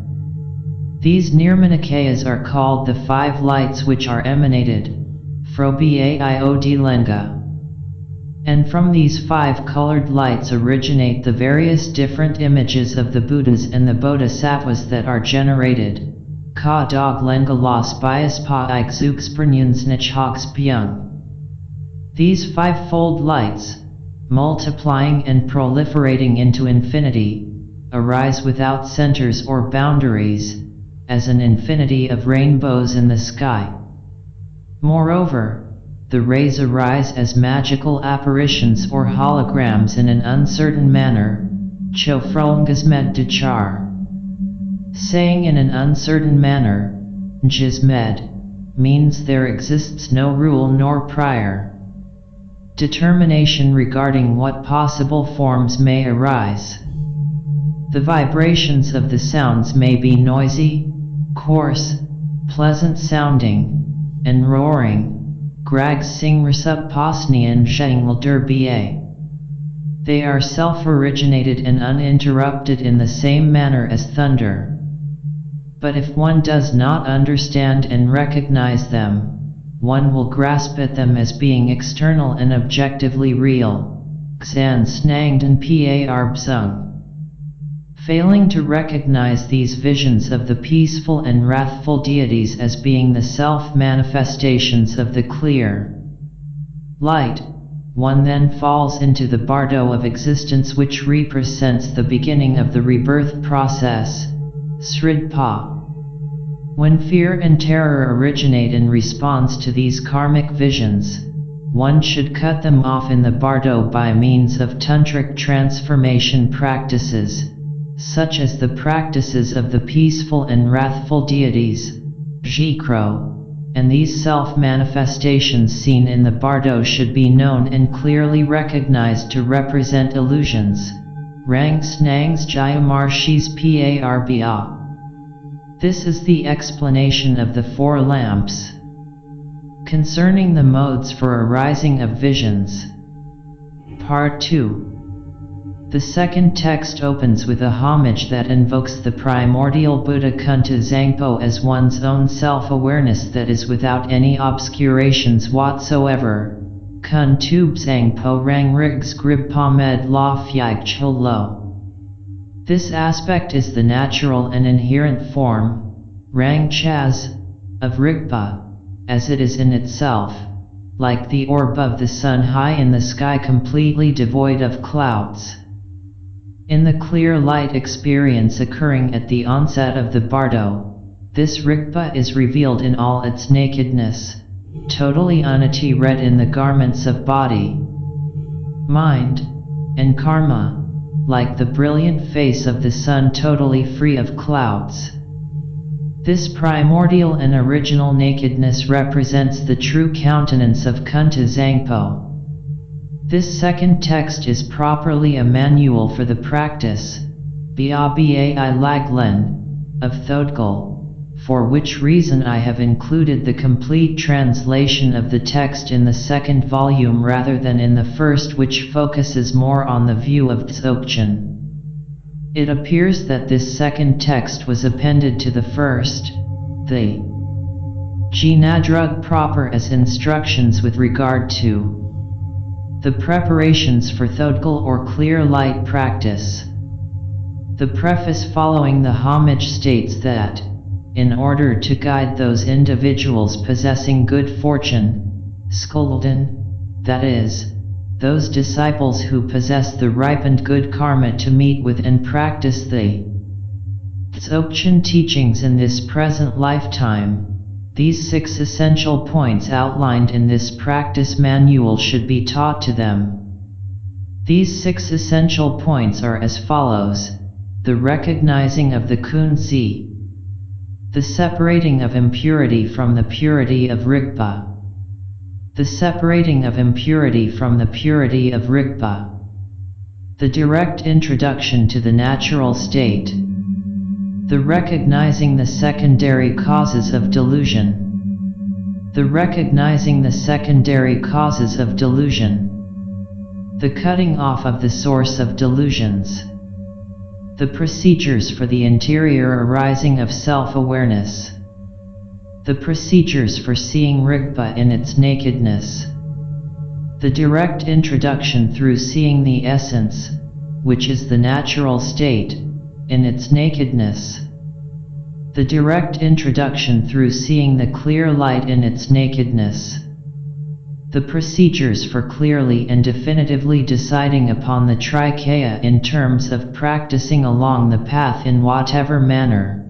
These Nirmanakayas are called the 5 lights which are emanated, Frobiaiod Lenga. And from these 5 colored lights originate the various different images of the Buddhas and the Bodhisattvas that are generated, Ka Dog Lenga Los Bias Pa Ixuxpernunsnich Hox Byung. These 5-fold lights, multiplying and proliferating into infinity, arise without centers or boundaries, as an infinity of rainbows in the sky. Moreover, the rays arise as magical apparitions or holograms in an uncertain manner, Chofrolngasmed Dachar. Saying in an uncertain manner, Njismed, means there exists no rule nor prior determination regarding what possible forms may arise. The vibrations of the sounds may be noisy, coarse, pleasant sounding, and roaring, Grag Sing Rasub Posnian Zhengl Derba. They are self-originated and uninterrupted in the same manner as thunder. But if one does not understand and recognize them, one will grasp at them as being external and objectively real. Xan Snangden Par Bzung. Failing to recognize these visions of the peaceful and wrathful deities as being the self-manifestations of the clear light, one then falls into the bardo of existence, which represents the beginning of the rebirth process, Sridpa. When fear and terror originate in response to these karmic visions, one should cut them off in the bardo by means of tantric transformation practices, such as the practices of the peaceful and wrathful deities, Jikro, and these self-manifestations seen in the bardo should be known and clearly recognized to represent illusions. Rang Snangs Jayamarshis Parba. This is the explanation of the four lamps. Concerning the modes for arising of visions. Part 2. The second text opens with a homage that invokes the primordial Buddha Kunta Zangpo as one's own self-awareness that is without any obscurations whatsoever. Kun Tub Zangpo Rang Rigs Grib Pamed La Phyag Cholo. This aspect is the natural and inherent form, Rang Chaz, of Rigpa, as it is in itself, like the orb of the sun high in the sky completely devoid of clouds. In the clear light experience occurring at the onset of the bardo, this Rigpa is revealed in all its nakedness, totally unati-red in the garments of body, mind, and karma, like the brilliant face of the sun totally free of clouds. This primordial and original nakedness represents the true countenance of Kunta Zangpo. This second text is properly a manual for the practice, Bai Laglen, of Thodgal, for which reason I have included the complete translation of the text in the second volume rather than in the first, which focuses more on the view of Dzogchen. It appears that this second text was appended to the first, the Jinadrug proper, as instructions with regard to the preparations for Thodgal or clear light practice. The preface following the homage states that, in order to guide those individuals possessing good fortune, Skolden, that is, those disciples who possess the ripened good karma to meet with and practice the Dzogchen teachings in this present lifetime, these 6 essential points outlined in this practice manual should be taught to them. These 6 essential points are as follows: the recognizing of the Kunzi, the separating of impurity from the purity of Rigpa, the separating of impurity from the purity of Rigpa, the direct introduction to the natural state, the recognizing the secondary causes of delusion, the recognizing the secondary causes of delusion, the cutting off of the source of delusions, the procedures for the interior arising of self-awareness, the procedures for seeing Rigpa in its nakedness, the direct introduction through seeing the essence, which is the natural state, in its nakedness, the direct introduction through seeing the clear light in its nakedness, the procedures for clearly and definitively deciding upon the Trikaya in terms of practicing along the path in whatever manner,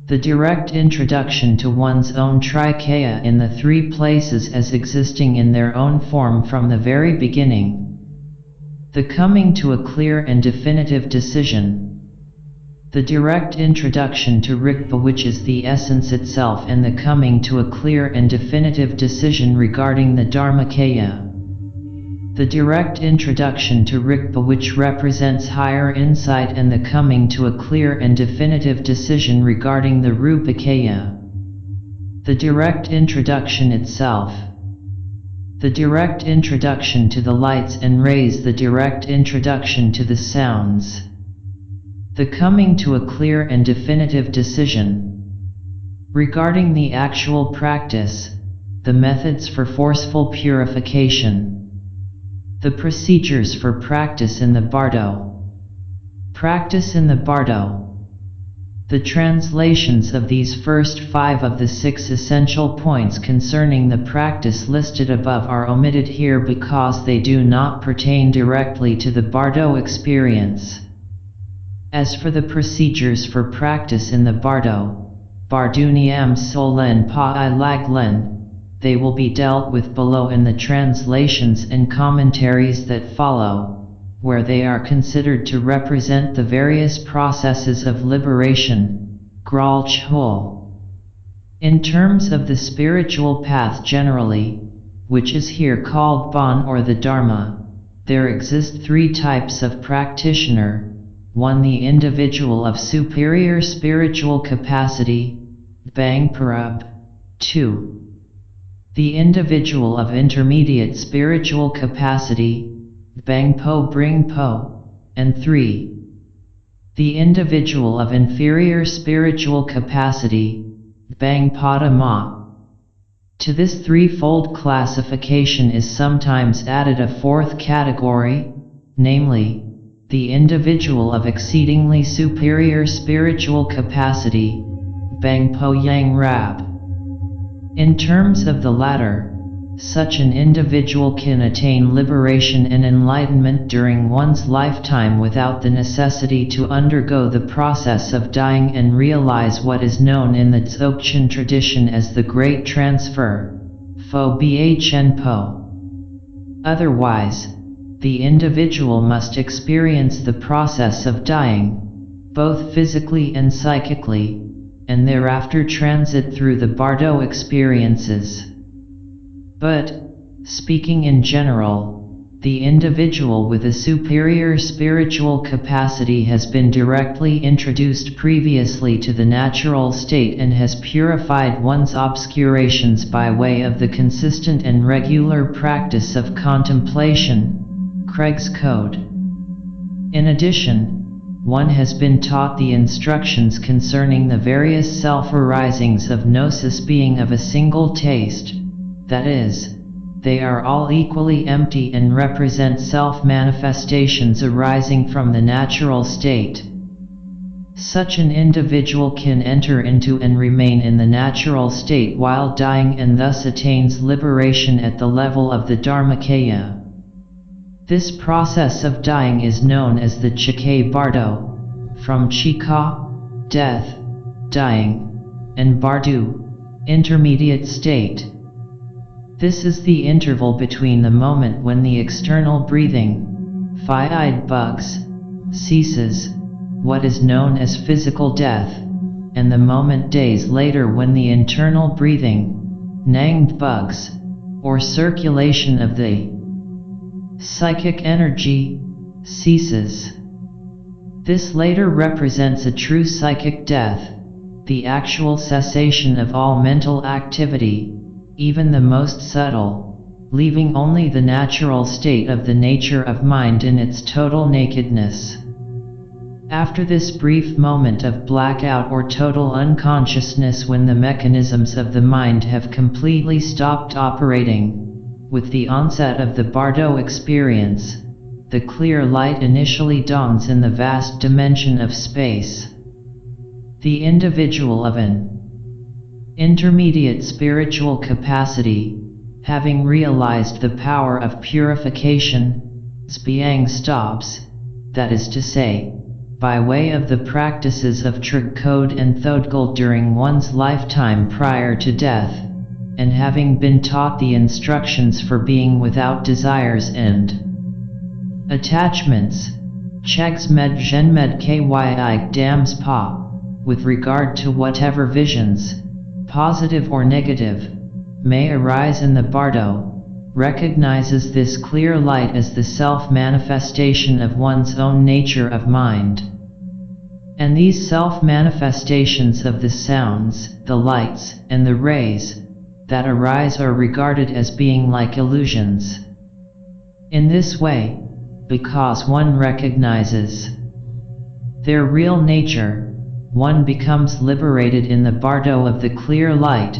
the direct introduction to one's own Trikaya in the 3 places as existing in their own form from the very beginning, the coming to a clear and definitive decision, the direct introduction to Rigpa, which is the essence itself, and the coming to a clear and definitive decision regarding the Dharmakaya, the direct introduction to Rigpa, which represents higher insight, and the coming to a clear and definitive decision regarding the Rupakaya, the direct introduction itself, the direct introduction to the lights and rays, the direct introduction to the sounds, the coming to a clear and definitive decision regarding the actual practice, the methods for forceful purification. The procedures for practice in the Bardo. Practice in the Bardo. The translations of these first 5 of the 6 essential points concerning the practice listed above are omitted here because they do not pertain directly to the Bardo experience. As for the procedures for practice in the Bardo, Barduniam Solen Pa I Laglen, they will be dealt with below in the translations and commentaries that follow, where they are considered to represent the various processes of liberation, Gral Chhol. In terms of the spiritual path generally, which is here called Bon or the Dharma, there exist 3 types of practitioner: 1. The individual of superior spiritual capacity, Bang Parab. 2. The individual of intermediate spiritual capacity, Bang Po Bring Po. And 3. The individual of inferior spiritual capacity, Bang Pada Ma. To this threefold classification is sometimes added a 4th category, namely, the individual of exceedingly superior spiritual capacity, Bang Po Yang Rab. In terms of the latter, such an individual can attain liberation and enlightenment during one's lifetime without the necessity to undergo the process of dying and realize what is known in the Dzogchen tradition as the Great Transfer, Fo Bhn Po. Otherwise, the individual must experience the process of dying, both physically and psychically, and thereafter transit through the Bardo experiences. But, speaking in general, the individual with a superior spiritual capacity has been directly introduced previously to the natural state and has purified one's obscurations by way of the consistent and regular practice of contemplation, Craig's Code. In addition, one has been taught the instructions concerning the various self-arisings of gnosis being of a single taste, that is, they are all equally empty and represent self-manifestations arising from the natural state. Such an individual can enter into and remain in the natural state while dying and thus attains liberation at the level of the Dharmakaya. This process of dying is known as the Chike Bardo, from Chika, death, dying, and Bardu, intermediate state. This is the interval between the moment when the external breathing, Phi-eyed bugs, ceases, what is known as physical death, and the moment days later when the internal breathing, Nanged bugs, or circulation of the psychic energy, ceases. This later represents a true psychic death, the actual cessation of all mental activity, even the most subtle, leaving only the natural state of the nature of mind in its total nakedness. After this brief moment of blackout or total unconsciousness when the mechanisms of the mind have completely stopped operating, with the onset of the Bardo experience, the clear light initially dawns in the vast dimension of space. The individual of an intermediate spiritual capacity, having realized the power of purification, Zbiang stops, that is to say, by way of the practices of Trigkode and Thodgul during one's lifetime prior to death, and having been taught the instructions for being without desires and attachments, Chegs Med Genmed Kyi Dams Pa, with regard to whatever visions, positive or negative, may arise in the Bardo, recognizes this clear light as the self-manifestation of one's own nature of mind. And these self-manifestations of the sounds, the lights, and the rays that arise are regarded as being like illusions. In this way, because one recognizes their real nature, one becomes liberated in the Bardo of the clear light,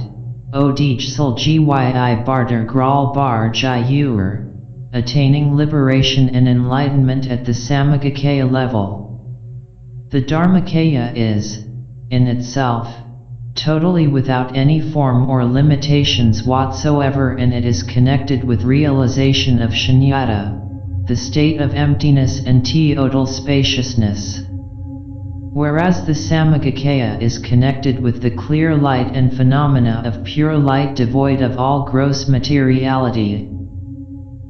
Odij sul gyi barter gral bar jayur, attaining liberation and enlightenment at the Samagakaya level. The Dharmakaya is, in itself, totally without any form or limitations whatsoever, and it is connected with realization of shunyata, the state of emptiness and total spaciousness. Whereas the Samagakaya is connected with the clear light and phenomena of pure light devoid of all gross materiality.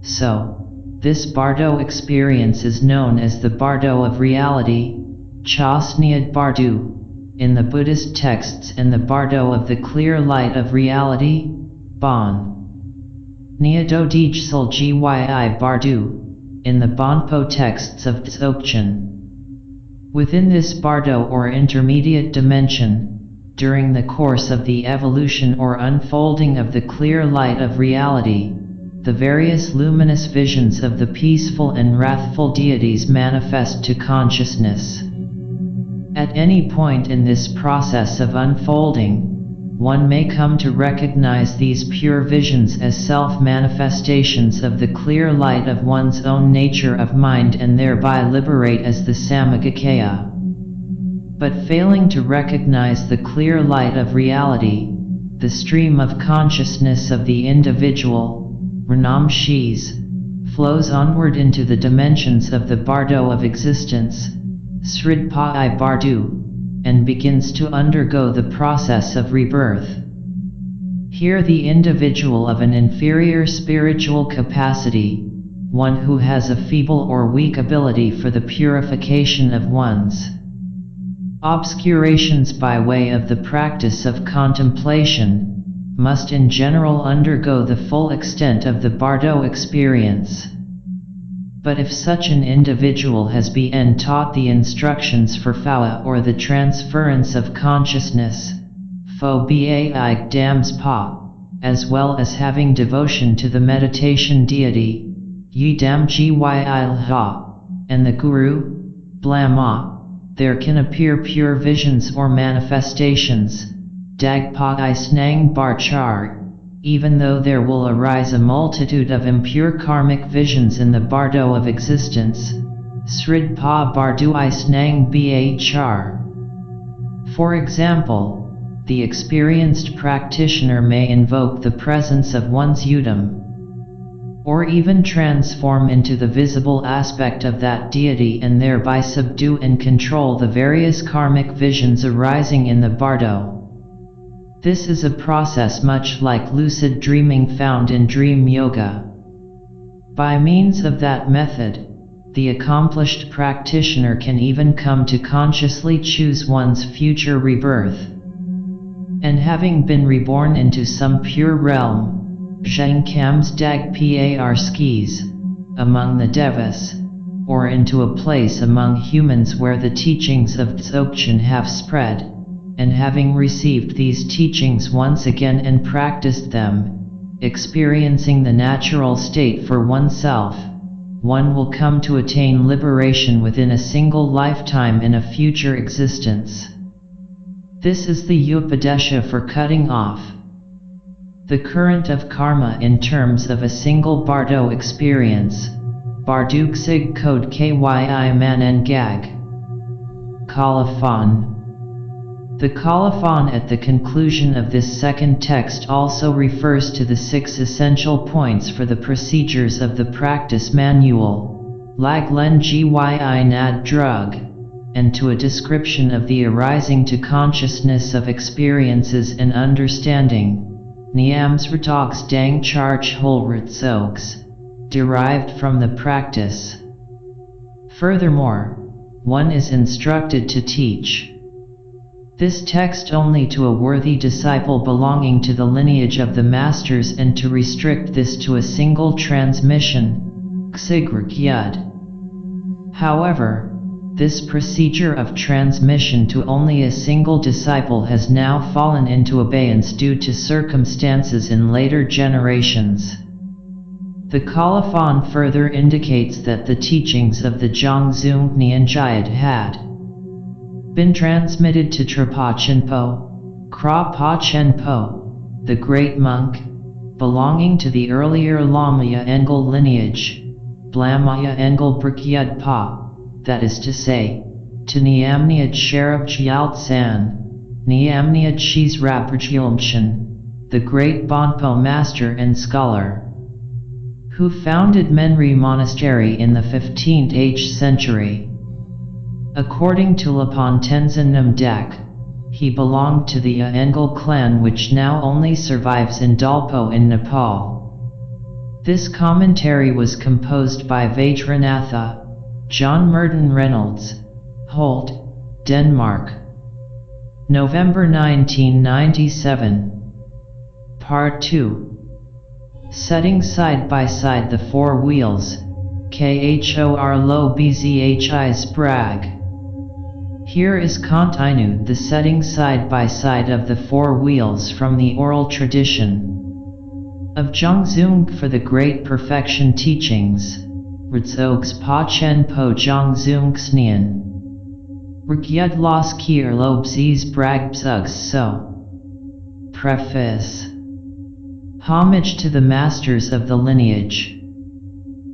So, this Bardo experience is known as the Bardo of reality, Chasniad Bardu, in the Buddhist texts, and the Bardo of the clear light of reality, Bon. Nyadodij sul gyi Bardu, in the Bonpo texts of Dzogchen. Within this Bardo or intermediate dimension, during the course of the evolution or unfolding of the clear light of reality, the various luminous visions of the peaceful and wrathful deities manifest to consciousness. At any point in this process of unfolding, one may come to recognize these pure visions as self-manifestations of the clear light of one's own nature of mind and thereby liberate as the Samagakaya. But failing to recognize the clear light of reality, the stream of consciousness of the individual, Ranam Shis, flows onward into the dimensions of the Bardo of existence, Sridpai Bardu, and begins to undergo the process of rebirth. Here the individual of an inferior spiritual capacity, one who has a feeble or weak ability for the purification of one's obscurations by way of the practice of contemplation, must in general undergo the full extent of the Bardo experience. But if such an individual has been taught the instructions for Phawa or the transference of consciousness, Pho Bai Dams Pa, as well as having devotion to the meditation deity, Yi Dam Gyi Lha, and the Guru, Blama, there can appear pure visions or manifestations, Dag Pa I Snang Bar Char, even though there will arise a multitude of impure karmic visions in the Bardo of existence, Srid Pa Bardu I Snang Ba Char. For example, the experienced practitioner may invoke the presence of one's Udam, or even transform into the visible aspect of that deity and thereby subdue and control the various karmic visions arising in the Bardo. This is a process much like lucid dreaming found in dream yoga. By means of that method, the accomplished practitioner can even come to consciously choose one's future rebirth. And having been reborn into some pure realm, Zheng Kams Dag Par Skis, among the Devas, or into a place among humans where the teachings of Dzogchen have spread, and having received these teachings once again and practiced them, experiencing the natural state for oneself, one will come to attain liberation within a single lifetime in a future existence. This is the Upadesha for cutting off the current of karma in terms of a single Bardo experience, Barduksig Code Kyi Manen Gag. Colophon. The colophon at the conclusion of this second text also refers to the 6 essential points for the procedures of the practice manual, Laglen Gyi Nad Drug, and to a description of the arising to consciousness of experiences and understanding, Niamsratogs Dang Charch Holritsogs, derived from the practice. Furthermore, one is instructed to teach this text only to a worthy disciple belonging to the lineage of the masters and to restrict this to a single transmission, Xigrik Yud. However, this procedure of transmission to only a single disciple has now fallen into abeyance due to circumstances in later generations. The colophon further indicates that the teachings of the Zhangzung Nianjayad had been transmitted to Trapa Chenpo, Kra Pa Chenpo, the great monk, belonging to the earlier Lamaya Engel lineage, Blamaya Engel Brikyad Pa, that is to say, to Niamniad Sherab Gyalt San, Niamniad Shis Rabrjilmshan, the great Bonpo master and scholar, who founded Menri Monastery in the 15th century. According to Lapon Tenzin Namdak, he belonged to the Engel clan, which now only survives in Dolpo in Nepal. This commentary was composed by Vajranatha, John Myrdhin Reynolds, Holt, Denmark. November 1997. Part 2. Setting side by side the four wheels, Khor Lo Bzhis Brag. Here is continued the setting side by side of the four wheels from the oral tradition of Zhongzung for the Great Perfection Teachings, Rdzogs Pa Chen Po Zhongzung Xnian. Rygyud Los Kier Lo Bzis Brag Bzugs So. Preface. Homage to the masters of the lineage.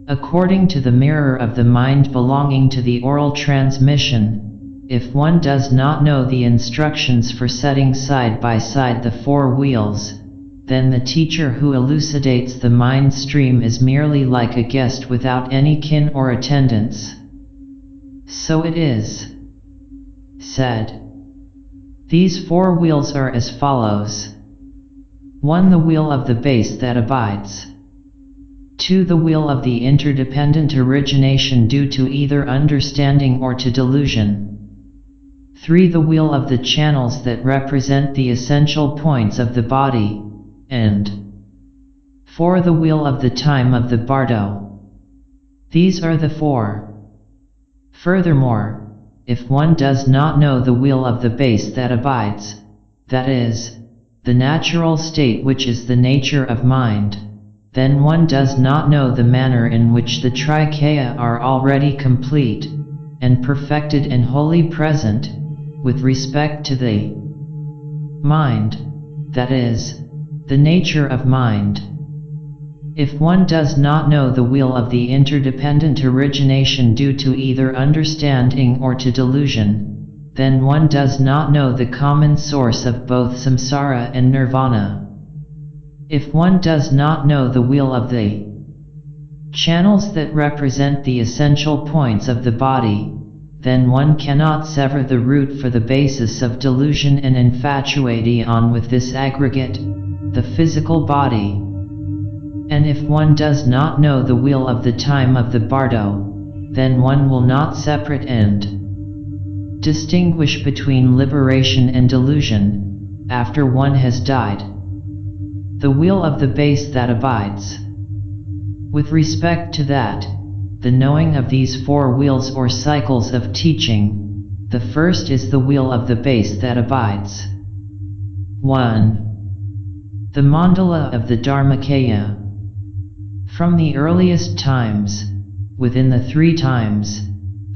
According to the mirror of the mind belonging to the oral transmission, if one does not know the instructions for setting side by side the four wheels, then the teacher who elucidates the mind stream is merely like a guest without any kin or attendants. So it is said. These four wheels are as follows. 1. The wheel of the base that abides. 2. The wheel of the interdependent origination due to either understanding or to delusion. 3. The wheel of the channels that represent the essential points of the body, and 4. The wheel of the time of the bardo. These are the four. Furthermore, if one does not know the wheel of the base that abides, that is, the natural state which is the nature of mind, then one does not know the manner in which the Trikaya are already complete, and perfected and wholly present, with respect to the mind, that is, the nature of mind. If one does not know the wheel of the interdependent origination due to either understanding or to delusion, then one does not know the common source of both samsara and nirvana. If one does not know the wheel of the channels that represent the essential points of the body, then one cannot sever the root for the basis of delusion and infatuation with this aggregate, the physical body. And if one does not know the wheel of the time of the bardo, then one will not separate and distinguish between liberation and delusion, after one has died. The wheel of the base that abides. With respect to that, the knowing of these four wheels or cycles of teaching, the first is the wheel of the base that abides. 1. The mandala of the Dharmakaya. From the earliest times, within the three times,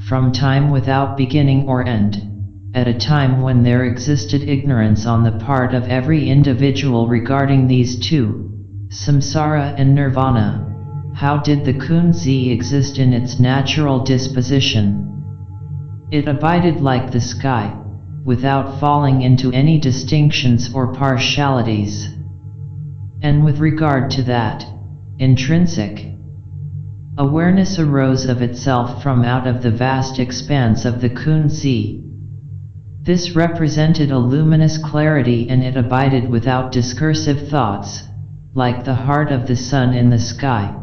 from time without beginning or end, at a time when there existed ignorance on the part of every individual regarding these two, samsara and nirvana, how did the kunzi exist in its natural disposition? It abided like the sky, without falling into any distinctions or partialities. And with regard to that, intrinsic awareness arose of itself from out of the vast expanse of the kunzi. This represented a luminous clarity, and it abided without discursive thoughts, like the heart of the sun in the sky.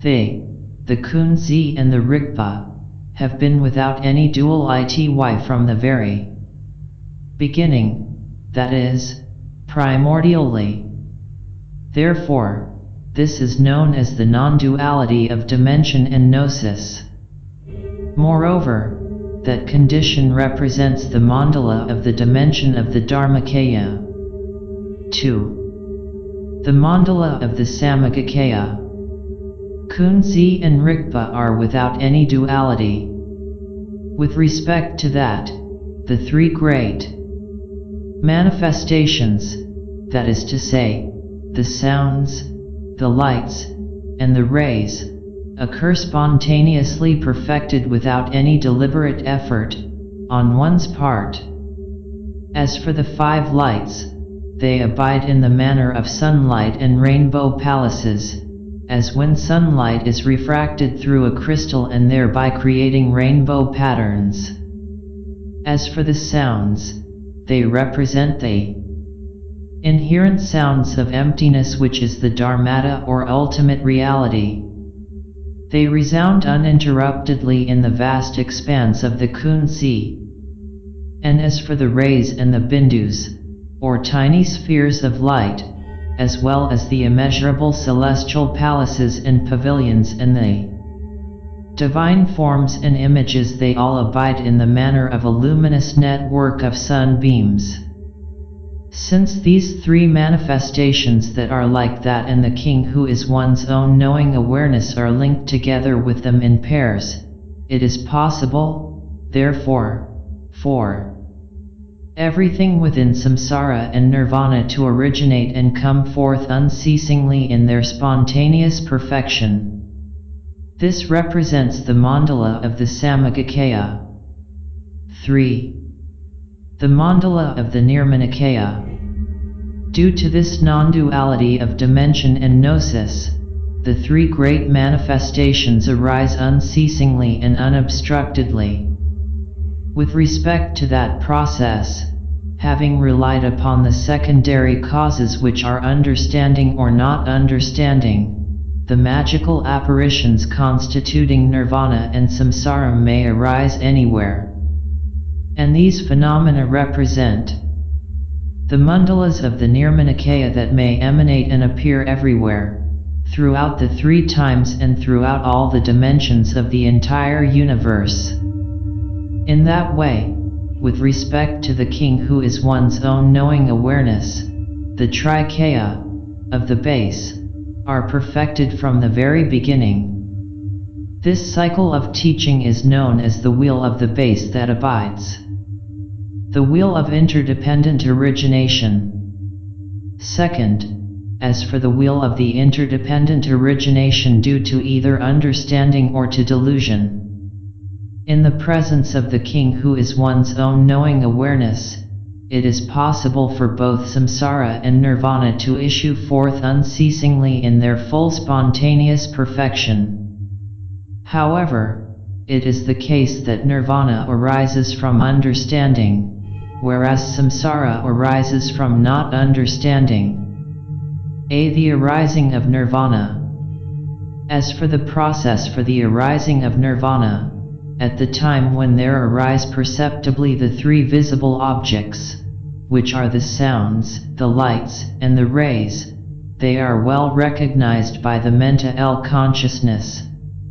The kunzi and the rigpa, have been without any dual ity from the very beginning, that is, primordially. Therefore, this is known as the non-duality of dimension and gnosis. Moreover, that condition represents the mandala of the dimension of the Dharmakaya. 2. The mandala of the Samagakaya. Kunzi and Rigpa are without any duality. With respect to that, the three great manifestations, that is to say, the sounds, the lights, and the rays, occur spontaneously, perfected without any deliberate effort on one's part. As for the 5 lights, they abide in the manner of sunlight and rainbow palaces, as when sunlight is refracted through a crystal and thereby creating rainbow patterns. As for the sounds, they represent the inherent sounds of emptiness, which is the Dharmata or ultimate reality. They resound uninterruptedly in the vast expanse of the Kun Sea. And as for the rays and the bindus, or tiny spheres of light, as well as the immeasurable celestial palaces and pavilions and the divine forms and images, they all abide in the manner of a luminous network of sunbeams. Since these 3 manifestations that are like that and the king who is one's own knowing awareness are linked together with them in pairs, it is possible, therefore, for everything within samsara and nirvana to originate and come forth unceasingly in their spontaneous perfection. This represents the mandala of the Samagakaya. 3. The mandala of the Nirmanakaya. Due to this non-duality of dimension and gnosis, the 3 great manifestations arise unceasingly and unobstructedly. With respect to that process, having relied upon the secondary causes which are understanding or not understanding, the magical apparitions constituting nirvana and samsara may arise anywhere. And these phenomena represent the mandalas of the Nirmanakaya that may emanate and appear everywhere, throughout the 3 times and throughout all the dimensions of the entire universe. In that way, with respect to the king who is one's own knowing awareness, the Trikaya of the base are perfected from the very beginning. This cycle of teaching is known as the wheel of the base that abides. The wheel of interdependent origination. Second, as for the wheel of the interdependent origination due to either understanding or to delusion, in the presence of the king who is one's own knowing awareness, it is possible for both samsara and nirvana to issue forth unceasingly in their full spontaneous perfection. However, it is the case that nirvana arises from understanding, whereas samsara arises from not understanding. The arising of nirvana. As for the process for the arising of nirvana, at the time when there arise perceptibly the 3 visible objects, which are the sounds, the lights, and the rays, they are well recognized by the menta consciousness,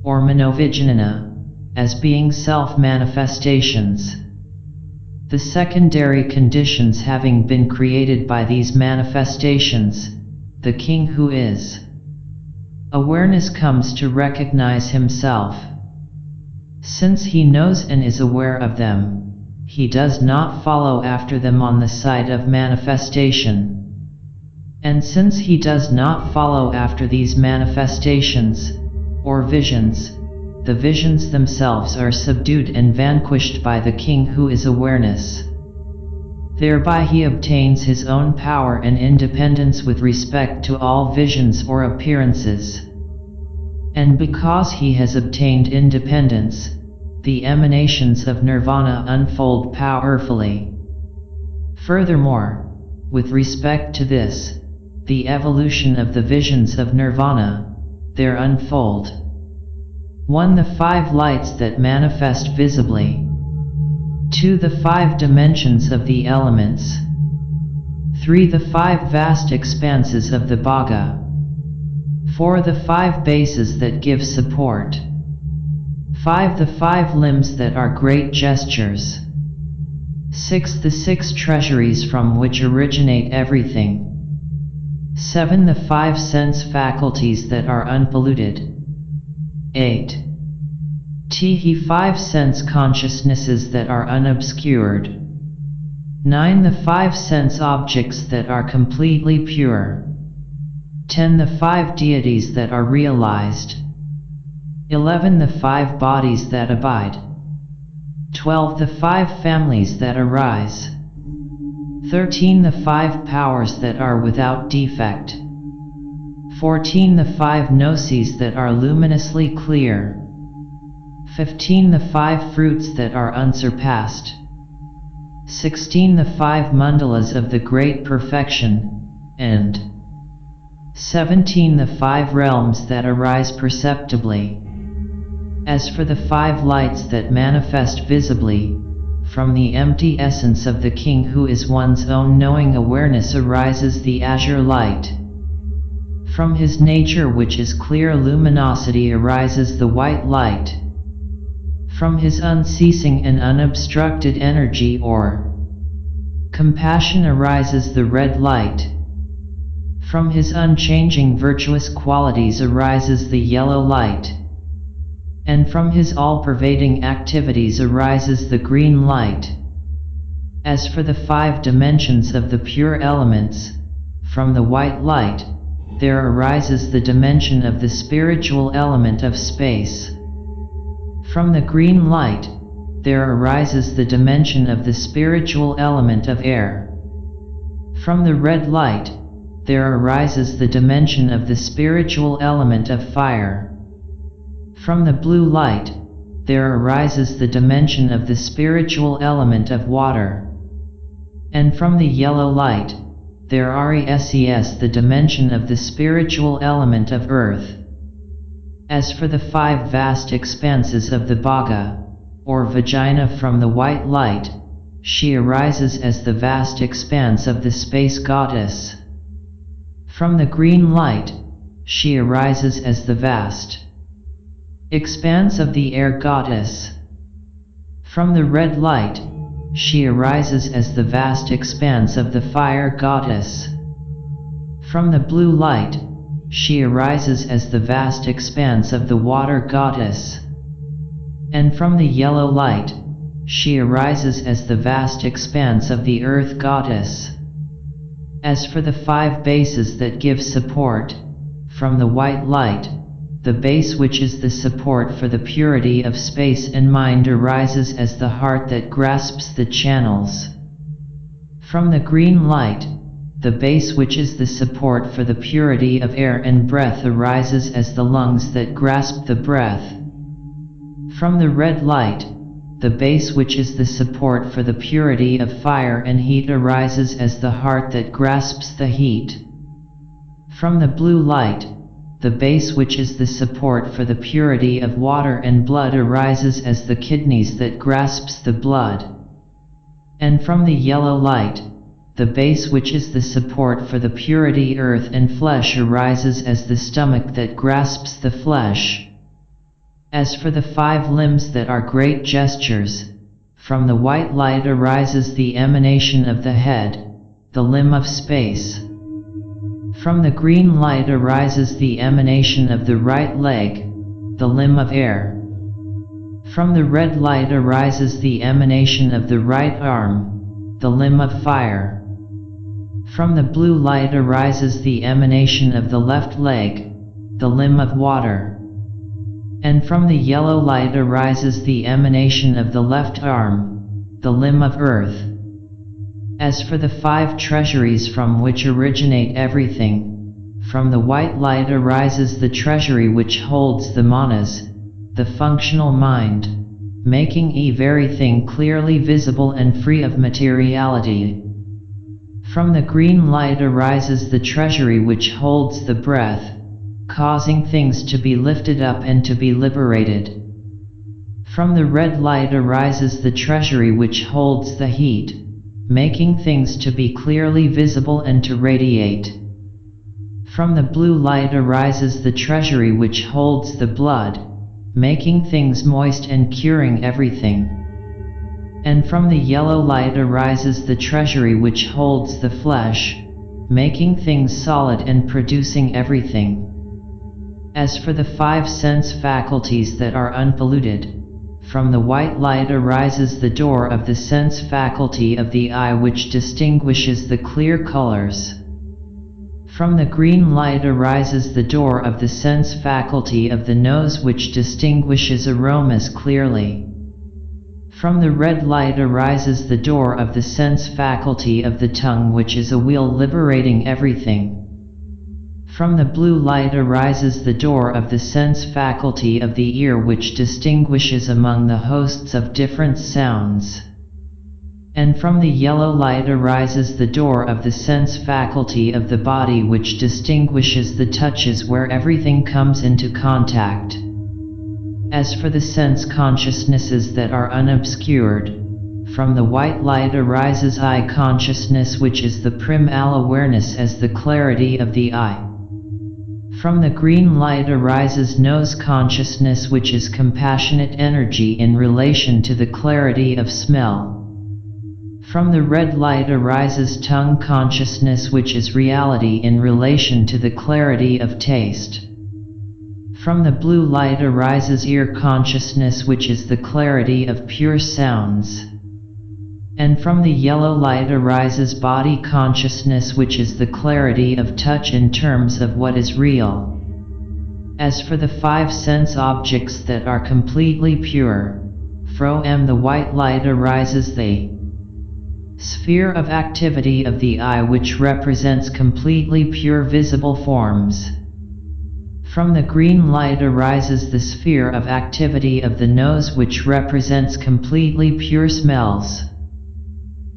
or manovijnana, as being self-manifestations. The secondary conditions having been created by these manifestations, the king who is awareness comes to recognize himself. Since he knows and is aware of them, he does not follow after them on the side of manifestation. And since he does not follow after these manifestations, or visions, the visions themselves are subdued and vanquished by the king who is awareness. Thereby he obtains his own power and independence with respect to all visions or appearances. And because he has obtained independence, the emanations of nirvana unfold powerfully. Furthermore, with respect to this, the evolution of the visions of nirvana, there unfold 1. The 5 lights that manifest visibly. 2. The 5 dimensions of the elements. 3. The 5 vast expanses of the Bhaga. 4. The 5 bases that give support. 5. The 5 limbs that are great gestures. 6. The 6 treasuries from which originate everything. 7. The 5 sense faculties that are unpolluted. 8. The 5 sense consciousnesses that are unobscured. 9. The 5 sense objects that are completely pure. 10. The 5 deities that are realized. 11. The 5 bodies that abide. 12. The 5 families that arise. 13. The 5 powers that are without defect. 14. The 5 gnosis that are luminously clear. 15. The 5 fruits that are unsurpassed. 16. The 5 mandalas of the great perfection, and 17. The 5 realms that arise perceptibly. As for the 5 lights that manifest visibly, from the empty essence of the King who is one's own knowing awareness arises the azure light. From his nature which is clear luminosity arises the white light. From his unceasing and unobstructed energy or compassion arises the red light. From his unchanging virtuous qualities arises the yellow light. And from his all-pervading activities arises the green light. As for the 5 dimensions of the pure elements, from the white light, there arises the dimension of the spiritual element of space. From the green light, there arises the dimension of the spiritual element of air. From the red light, there arises the dimension of the spiritual element of fire. From the blue light, there arises the dimension of the spiritual element of water. And from the yellow light, there arises the dimension of the spiritual element of earth. As for the 5 vast expanses of the Bhaga, or vagina from the white light, she arises as the vast expanse of the space goddess. From the green light, she arises as the vast expanse of the air goddess. From the red light, she arises as the vast expanse of the fire goddess. From the blue light, she arises as the vast expanse of the water goddess. And from the yellow light, she arises as the vast expanse of the earth goddess. As for the 5 bases that give support, from the white light, the base which is the support for the purity of space and mind arises as the heart that grasps the channels. From the green light, the base which is the support for the purity of air and breath arises as the lungs that grasp the breath. From the red light, the base which is the support for the purity of fire and heat arises as the heart that grasps the heat. From the blue light, the base which is the support for the purity of water and blood arises as the kidneys that grasps the blood. And from the yellow light, the base which is the support for the purity earth and flesh arises as the stomach that grasps the flesh. As for the 5 limbs that are great gestures, from the white light arises the emanation of the head, the limb of space. From the green light arises the emanation of the right leg, the limb of air. From the red light arises the emanation of the right arm, the limb of fire. From the blue light arises the emanation of the left leg, the limb of water. And from the yellow light arises the emanation of the left arm, the limb of earth. As for the 5 treasuries from which originate everything, from the white light arises the treasury which holds the manas, the functional mind, making very thing clearly visible and free of materiality. From the green light arises the treasury which holds the breath, causing things to be lifted up and to be liberated. From the red light arises the treasury which holds the heat, making things to be clearly visible and to radiate. From the blue light arises the treasury which holds the blood, making things moist and curing everything. And from the yellow light arises the treasury which holds the flesh, making things solid and producing everything. As for the 5 sense faculties that are unpolluted, From the white light arises the door of the sense faculty of the eye which distinguishes the clear colors. From the green light arises the door of the sense faculty of the nose which distinguishes aromas clearly. From the red light arises the door of the sense faculty of the tongue which is a wheel liberating everything. From the blue light arises the door of the sense faculty of the ear which distinguishes among the hosts of different sounds. And from the yellow light arises the door of the sense faculty of the body which distinguishes the touches where everything comes into contact. As for the sense consciousnesses that are unobscured, from the white light arises eye consciousness which is the primal awareness as the clarity of the eye. From the green light arises nose consciousness which is compassionate energy in relation to the clarity of smell. From the red light arises tongue consciousness which is reality in relation to the clarity of taste. From the blue light arises ear consciousness which is the clarity of pure sounds. And from the yellow light arises body consciousness which is the clarity of touch in terms of what is real. As for the five sense objects that are completely pure, from the white light arises the sphere of activity of the eye which represents completely pure visible forms. From the green light arises the sphere of activity of the nose which represents completely pure smells.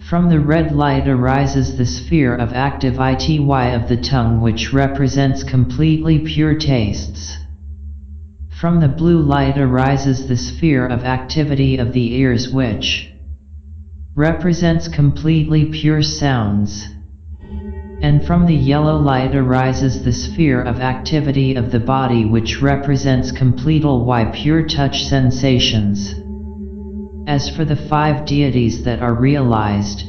From the red light arises the sphere of activity of the tongue which represents completely pure tastes. From the blue light arises the sphere of activity of the ears which represents completely pure sounds. And from the yellow light arises the sphere of activity of the body which represents completely pure touch sensations. As for the five deities that are realized,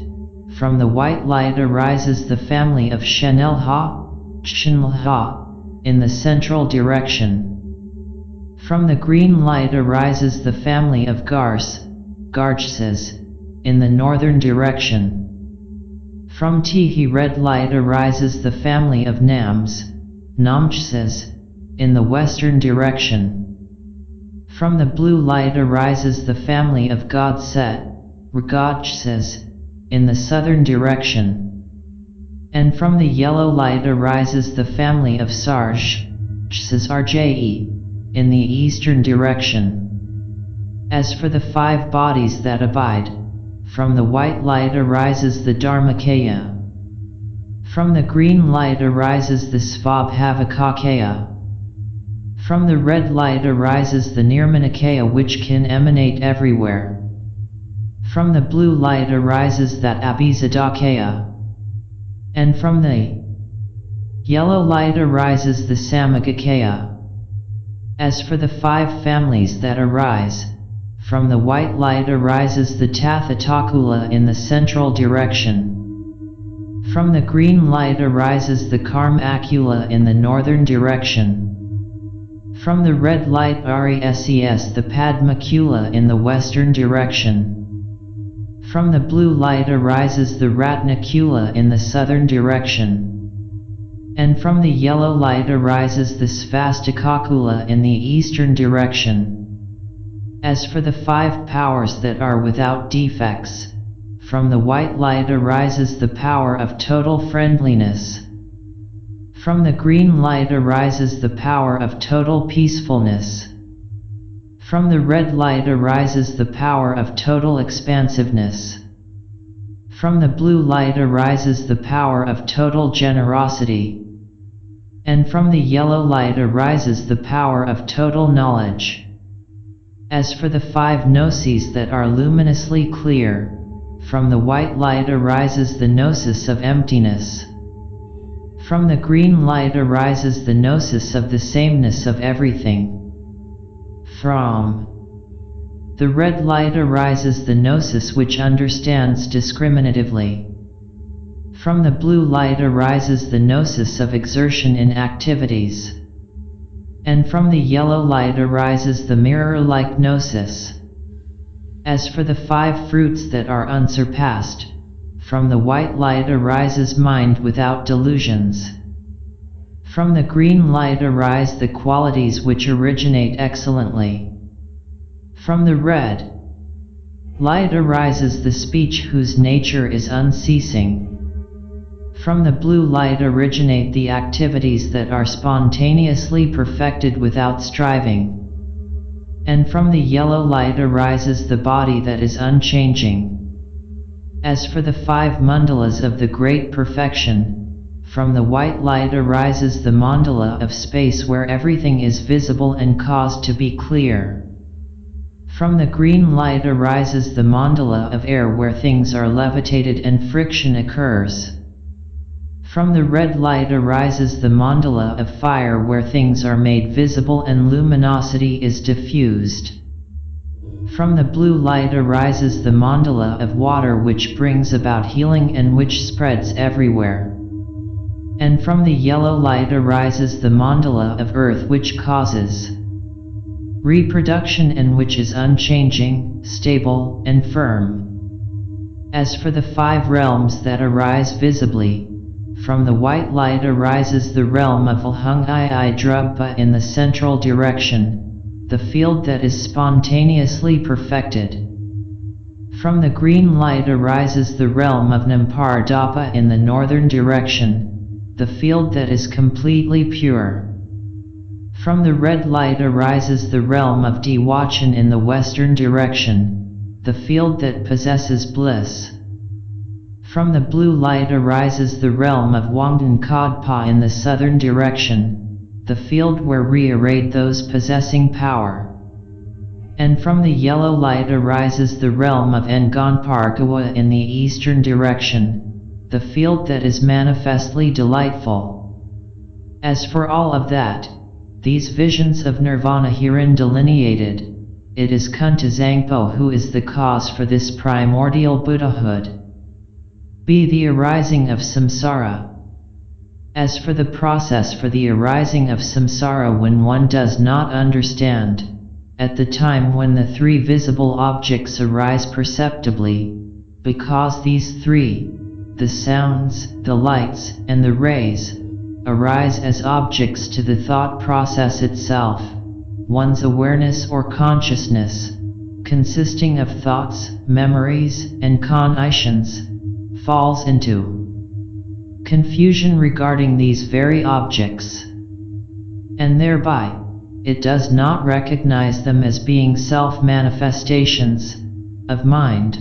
from the white light arises the family of Shenlha, in the central direction. From the green light arises the family of Garges, in the northern direction. From Tihi red light arises the family of Namches, in the western direction. From the blue light arises the family of Godses, in the southern direction. And from the yellow light arises the family of Rje, in the eastern direction. As for the five bodies that abide, from the white light arises the Dharmakaya. From the green light arises the Svabhavakaya. From the red light arises the Nirmanakaya which can emanate everywhere. From the blue light arises that Abhisadakaya. And from the yellow light arises the Samagakaya. As for the five families that arise, from the white light arises the Tathatakula in the central direction. From the green light arises the Karmakula in the northern direction. From the red light arises the Padmakula in the western direction. From the blue light arises the Ratnakula in the southern direction. And from the yellow light arises the Svastikakula in the eastern direction. As for the five powers that are without defects, from the white light arises the power of total friendliness. From the green light arises the power of total peacefulness. From the red light arises the power of total expansiveness. From the blue light arises the power of total generosity. And from the yellow light arises the power of total knowledge. As for the five gnosis that are luminously clear, from the white light arises the gnosis of emptiness. From the green light arises the gnosis of the sameness of everything. From the red light arises the gnosis which understands discriminatively. From the blue light arises the gnosis of exertion in activities. And from the yellow light arises the mirror-like gnosis. As for the 5 fruits that are unsurpassed, from the white light arises mind without delusions. From the green light arise the qualities which originate excellently. From the red light arises the speech whose nature is unceasing. From the blue light originate the activities that are spontaneously perfected without striving. And from the yellow light arises the body that is unchanging. As for the 5 mandalas of the great perfection, from the white light arises the mandala of space where everything is visible and caused to be clear. From the green light arises the mandala of air where things are levitated and friction occurs. From the red light arises the mandala of fire where things are made visible and luminosity is diffused. From the blue light arises the mandala of water which brings about healing and which spreads everywhere. And from the yellow light arises the mandala of earth which causes reproduction and which is unchanging, stable, and firm. As for the 5 realms that arise visibly, from the white light arises the realm of Alhung-I Drugpa in the central direction, the field that is spontaneously perfected. From the green light arises the realm of Nampar Dapa in the northern direction, the field that is completely pure. From the red light arises the realm of Diwachan in the western direction, the field that possesses bliss. From the blue light arises the realm of Wangdan Kodpa in the southern direction, the field where rearrayed those possessing power. And from the yellow light arises the realm of Ngonpargawa in the eastern direction, the field that is manifestly delightful. As for all of that, these visions of nirvana herein delineated, it is Kunta Zangpo who is the cause for this primordial Buddhahood. B. The arising of samsara. As for the process for the arising of samsara when one does not understand, at the time when the 3 visible objects arise perceptibly, because these 3, the sounds, the lights, and the rays, arise as objects to the thought process itself, one's awareness or consciousness, consisting of thoughts, memories, and cognitions, falls into confusion regarding these very objects, and thereby, it does not recognize them as being self-manifestations of mind,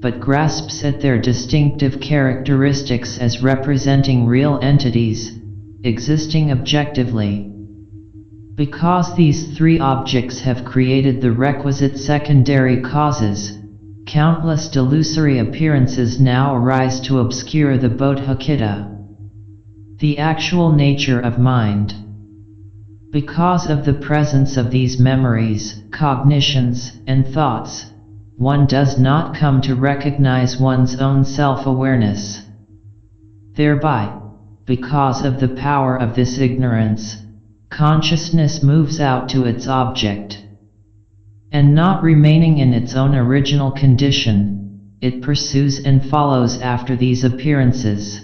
but grasps at their distinctive characteristics as representing real entities, existing objectively. Because these 3 objects have created the requisite secondary causes, countless delusory appearances now arise to obscure the bodhicitta, the actual nature of mind. Because of the presence of these memories, cognitions, and thoughts, one does not come to recognize one's own self-awareness. Thereby, because of the power of this ignorance, consciousness moves out to its object. And not remaining in its own original condition, it pursues and follows after these appearances.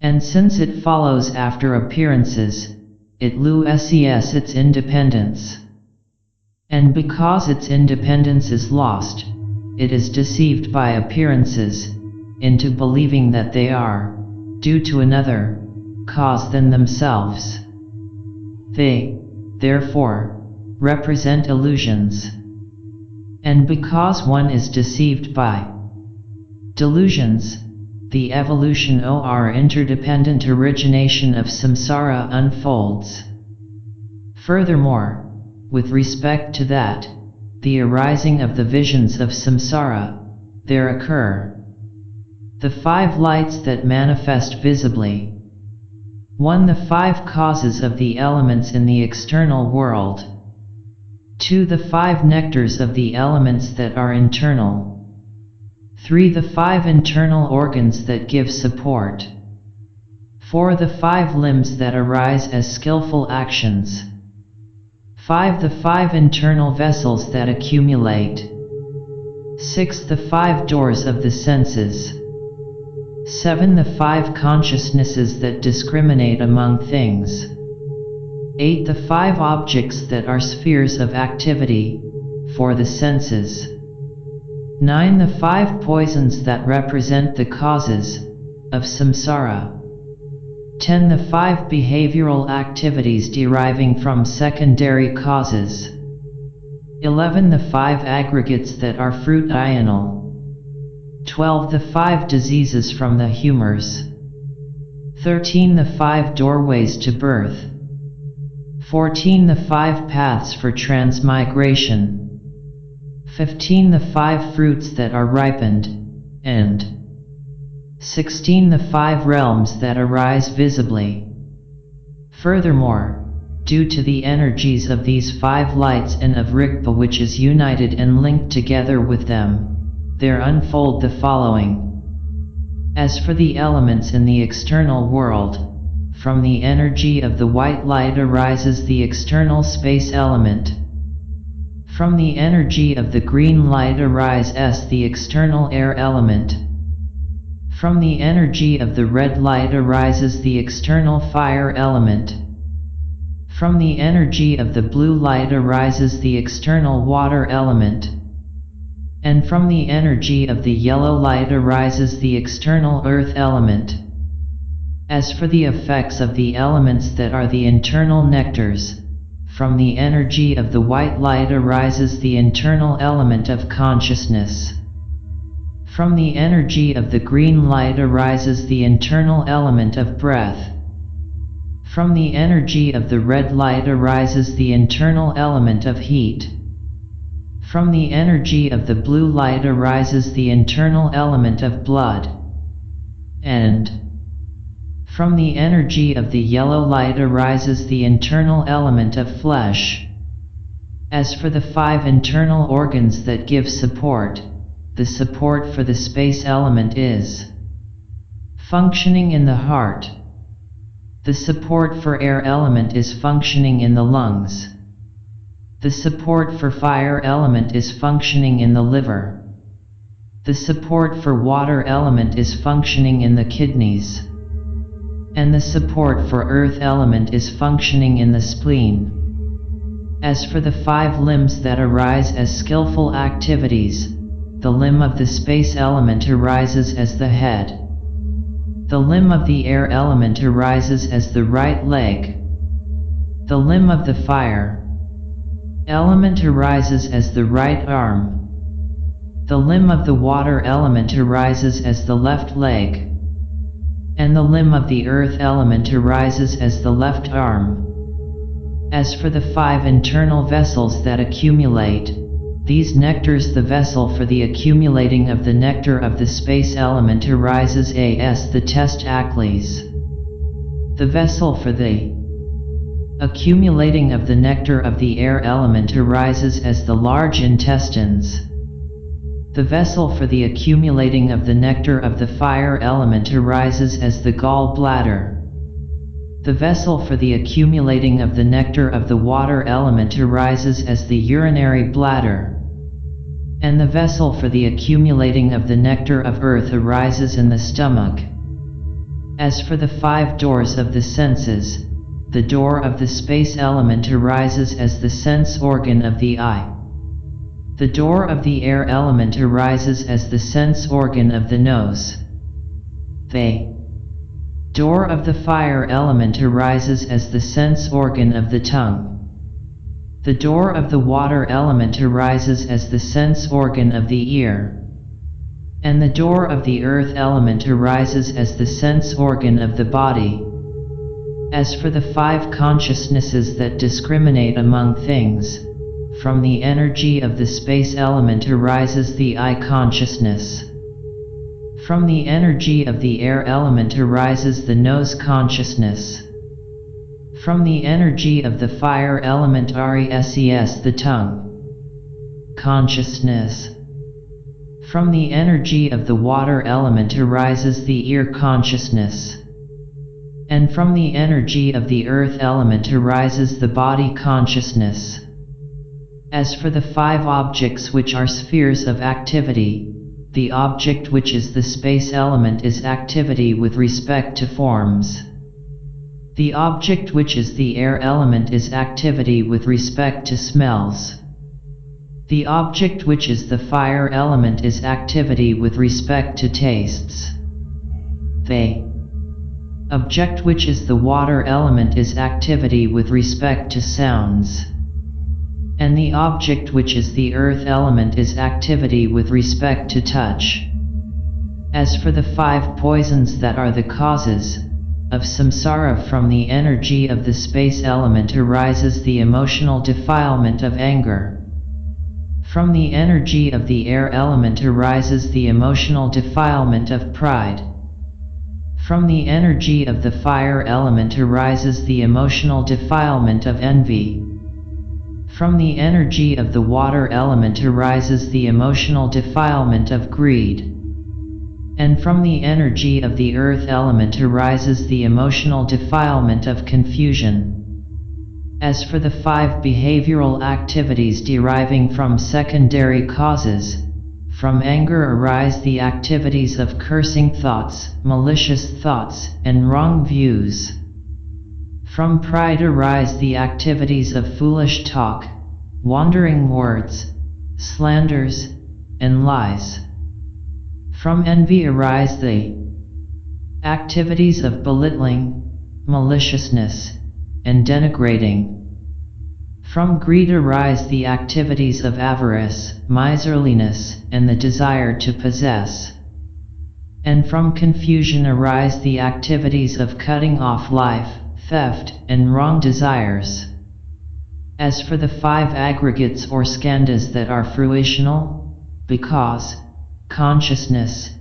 And since it follows after appearances, it loses its independence. And because its independence is lost, it is deceived by appearances, into believing that they are due to another cause than themselves. They, therefore, represent illusions. And because one is deceived by delusions, the evolution or interdependent origination of samsara unfolds. Furthermore, with respect to that, the arising of the visions of samsara, there occur the 5 lights that manifest visibly. 1. The 5 causes of the elements in the external world. 2. The 5 nectars of the elements that are internal. 3. The 5 internal organs that give support. 4. The 5 limbs that arise as skillful actions. 5. The 5 internal vessels that accumulate. 6. The 5 doors of the senses. 7. The 5 consciousnesses that discriminate among things. 8. The 5 objects that are spheres of activity for the senses. 9. The 5 poisons that represent the causes of samsara. 10. The 5 behavioral activities deriving from secondary causes. 11. The 5 aggregates that are fruitional. 12. The 5 diseases from the humors. 13. The 5 doorways to birth. 14. The 5 paths for transmigration. 15. The 5 fruits that are ripened, and 16. The 5 realms that arise visibly. Furthermore, due to the energies of these 5 lights and of Rigpa which is united and linked together with them, there unfold the following. As for the elements in the external world, from the energy of the white light arises the external space element. From the energy of the green light arises the external air element. From the energy of the red light arises the external fire element. From the energy of the blue light arises the external water element. And from the energy of the yellow light arises the external earth element. As for the effects of the elements that are the internal nectars, from the energy of the white light arises the internal element of consciousness. From the energy of the green light arises the internal element of breath. From the energy of the red light arises the internal element of heat. From the energy of the blue light arises the internal element of blood. And from the energy of the yellow light arises the internal element of flesh. As for the 5 internal organs that give support, the support for the space element is functioning in the heart. The support for air element is functioning in the lungs. The support for fire element is functioning in the liver. The support for water element is functioning in the kidneys. And the support for earth element is functioning in the spleen. As for the 5 limbs that arise as skillful activities, the limb of the space element arises as the head. The limb of the air element arises as the right leg. The limb of the fire element arises as the right arm. The limb of the water element arises as the left leg. And the limb of the earth element arises as the left arm. As for the 5 internal vessels that accumulate, these nectars, the vessel for the accumulating of the nectar of the space element arises as the testicles. The vessel for the accumulating of the nectar of the air element arises as the large intestines. The vessel for the accumulating of the nectar of the fire element arises as the gallbladder. The vessel for the accumulating of the nectar of the water element arises as the urinary bladder. And the vessel for the accumulating of the nectar of earth arises in the stomach. As for the 5 doors of the senses, the door of the space element arises as the sense organ of the eye. The door of the air element arises as the sense organ of the nose. The door of the fire element arises as the sense organ of the tongue. The door of the water element arises as the sense organ of the ear. And the door of the earth element arises as the sense organ of the body. As for the 5 consciousnesses that discriminate among things, from the energy of the space element arises the eye consciousness. From the energy of the air element arises the nose consciousness. From the energy of the fire element arises the tongue consciousness. From the energy of the water element arises the ear consciousness. And from the energy of the earth element arises the body consciousness. As for the 5 objects which are spheres of activity, the object which is the space element is activity with respect to forms. The object which is the air element is activity with respect to smells. The object which is the fire element is activity with respect to tastes. The object which is the water element is activity with respect to sounds. And the object which is the earth element is activity with respect to touch. As for the 5 poisons that are the causes of samsara, from the energy of the space element arises the emotional defilement of anger. From the energy of the air element arises the emotional defilement of pride. From the energy of the fire element arises the emotional defilement of envy. From the energy of the water element arises the emotional defilement of greed. And from the energy of the earth element arises the emotional defilement of confusion. As for the 5 behavioral activities deriving from secondary causes, from anger arise the activities of cursing thoughts, malicious thoughts, and wrong views. From pride arise the activities of foolish talk, wandering words, slanders, and lies. From envy arise the activities of belittling, maliciousness, and denigrating. From greed arise the activities of avarice, miserliness, and the desire to possess. And from confusion arise the activities of cutting off life, theft, and wrong desires. As for the 5 aggregates or skandhas that are fruitional, because consciousness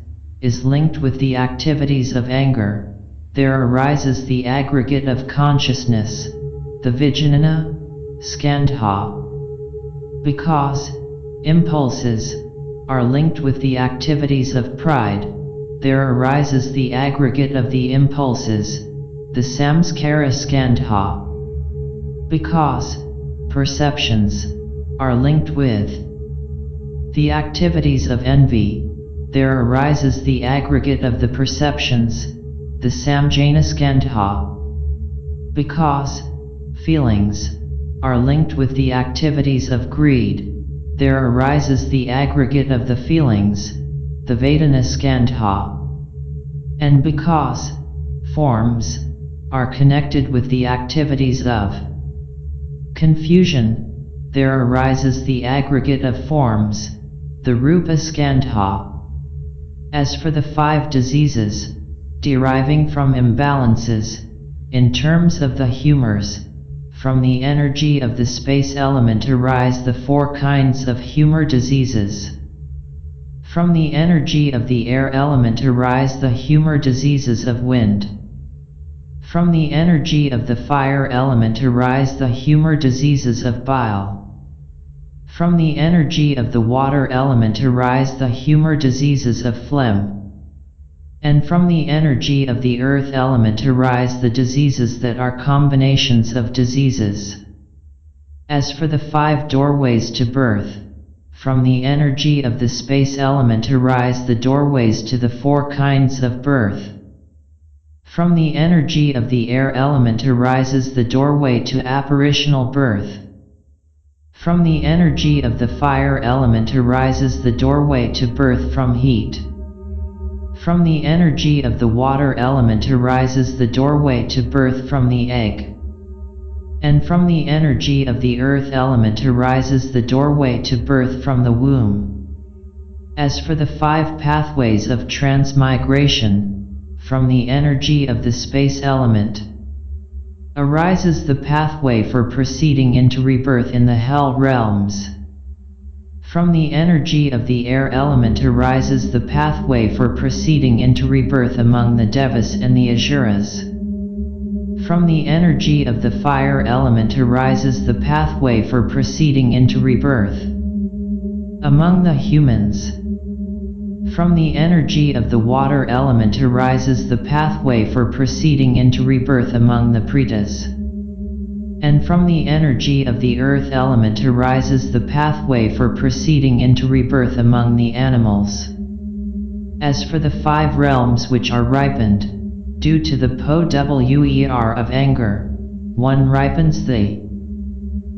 is linked with the activities of anger, there arises the aggregate of consciousness, the vijnana skandha. Because impulses are linked with the activities of pride, there arises the aggregate of the impulses, the samskara skandha. Because perceptions are linked with the activities of envy, there arises the aggregate of the perceptions, the samjana skandha. Because feelings are linked with the activities of greed, there arises the aggregate of the feelings, the vedana skandha. And because forms are connected with the activities of confusion, there arises the aggregate of forms, the rupa skandha. As for the 5 diseases deriving from imbalances, in terms of the humors, from the energy of the space element arise the 4 kinds of humor diseases. From the energy of the air element arise the humor diseases of wind. From the energy of the fire element arise the humor diseases of bile. From the energy of the water element arise the humor diseases of phlegm. And from the energy of the earth element arise the diseases that are combinations of diseases. As for the 5 doorways to birth, from the energy of the space element arise the doorways to the 4 kinds of birth. From the energy of the air element arises the doorway to apparitional birth. From the energy of the fire element arises the doorway to birth from heat. From the energy of the water element arises the doorway to birth from the egg. And from the energy of the earth element arises the doorway to birth from the womb. As for the 5 pathways of transmigration, from the energy of the space element arises the pathway for proceeding into rebirth in the hell realms. From the energy of the air element arises the pathway for proceeding into rebirth among the devas and the asuras. From the energy of the fire element arises the pathway for proceeding into rebirth among the humans. From the energy of the water element arises the pathway for proceeding into rebirth among the pretas. And from the energy of the earth element arises the pathway for proceeding into rebirth among the animals. As for the 5 realms which are ripened, due to the power of anger, one ripens the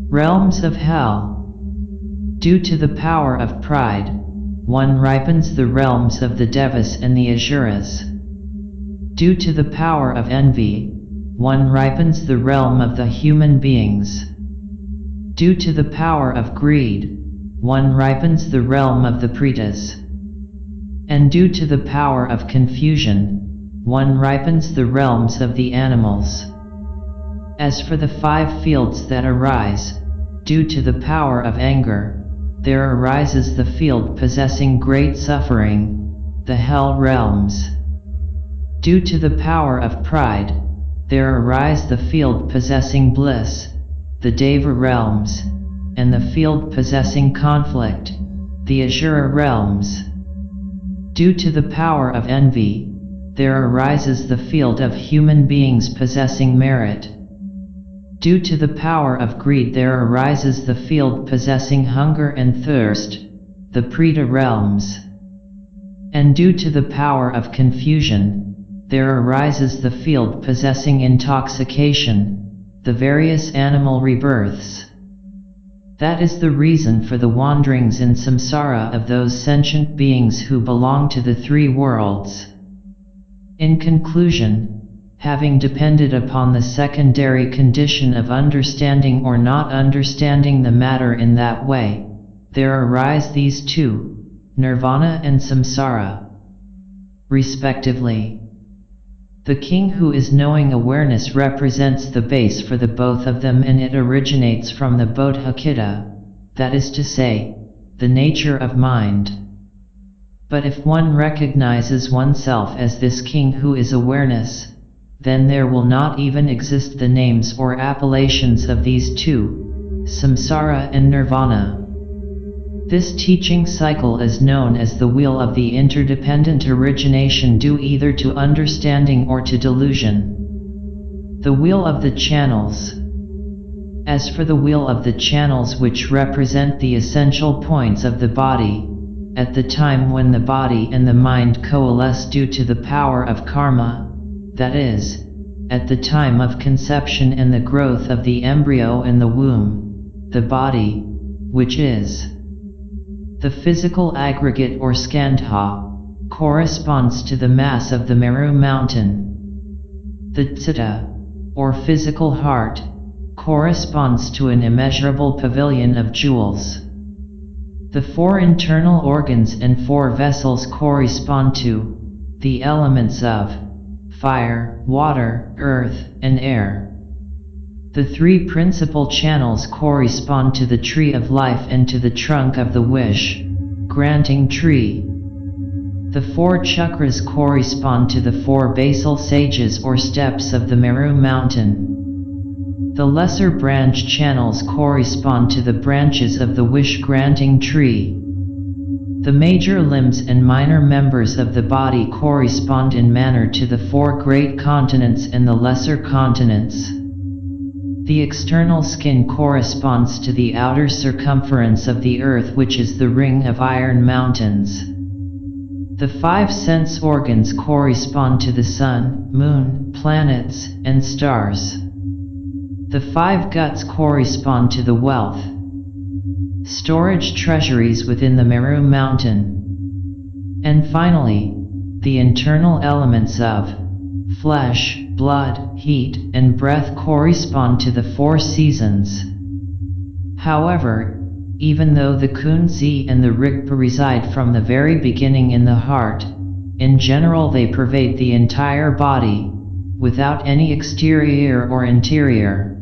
realms of hell. Due to the power of pride, one ripens the realms of the Devas and the Asuras. Due to the power of envy, one ripens the realm of the human beings. Due to the power of greed, one ripens the realm of the Pretas. And due to the power of confusion, one ripens the realms of the animals. As for the 5 fields that arise, due to the power of anger, there arises the field possessing great suffering, the hell realms. Due to the power of pride, there arise the field possessing bliss, the Deva realms, and the field possessing conflict, the Asura realms. Due to the power of envy, there arises the field of human beings possessing merit. Due to the power of greed there arises the field possessing hunger and thirst, the Preta realms. And due to the power of confusion, there arises the field possessing intoxication, the various animal rebirths. That is the reason for the wanderings in samsara of those sentient beings who belong to the 3 worlds. In conclusion, having depended upon the secondary condition of understanding or not understanding the matter in that way, there arise these 2, nirvana and samsara, respectively. The king who is knowing awareness represents the base for the both of them, and it originates from the bodhicitta, that is to say, the nature of mind. But if one recognizes oneself as this king who is awareness, then there will not even exist the names or appellations of these 2, samsara and nirvana. This teaching cycle is known as the wheel of the interdependent origination due either to understanding or to delusion. The wheel of the channels. As for the wheel of the channels which represent the essential points of the body, at the time when the body and the mind coalesce due to the power of karma, that is, at the time of conception and the growth of the embryo in the womb, the body, which is the physical aggregate or skandha, corresponds to the mass of the Meru mountain. The citta, or physical heart, corresponds to an immeasurable pavilion of jewels. The 4 internal organs and 4 vessels correspond to the elements of fire, water, earth, and air. The 3 principal channels correspond to the tree of life and to the trunk of the wish-granting tree. The 4 chakras correspond to the 4 basal sages or steps of the Meru mountain. The lesser branch channels correspond to the branches of the wish-granting tree. The major limbs and minor members of the body correspond in manner to the 4 great continents and the lesser continents. The external skin corresponds to the outer circumference of the earth, which is the ring of iron mountains. The 5 sense organs correspond to the sun, moon, planets, and stars. The 5 guts correspond to the wealth storage treasuries within the Meru mountain. And finally, the internal elements of flesh, blood, heat, and breath correspond to the 4 seasons. However, even though the Kunzi and the Rigpa reside from the very beginning in the heart, in general they pervade the entire body, without any exterior or interior.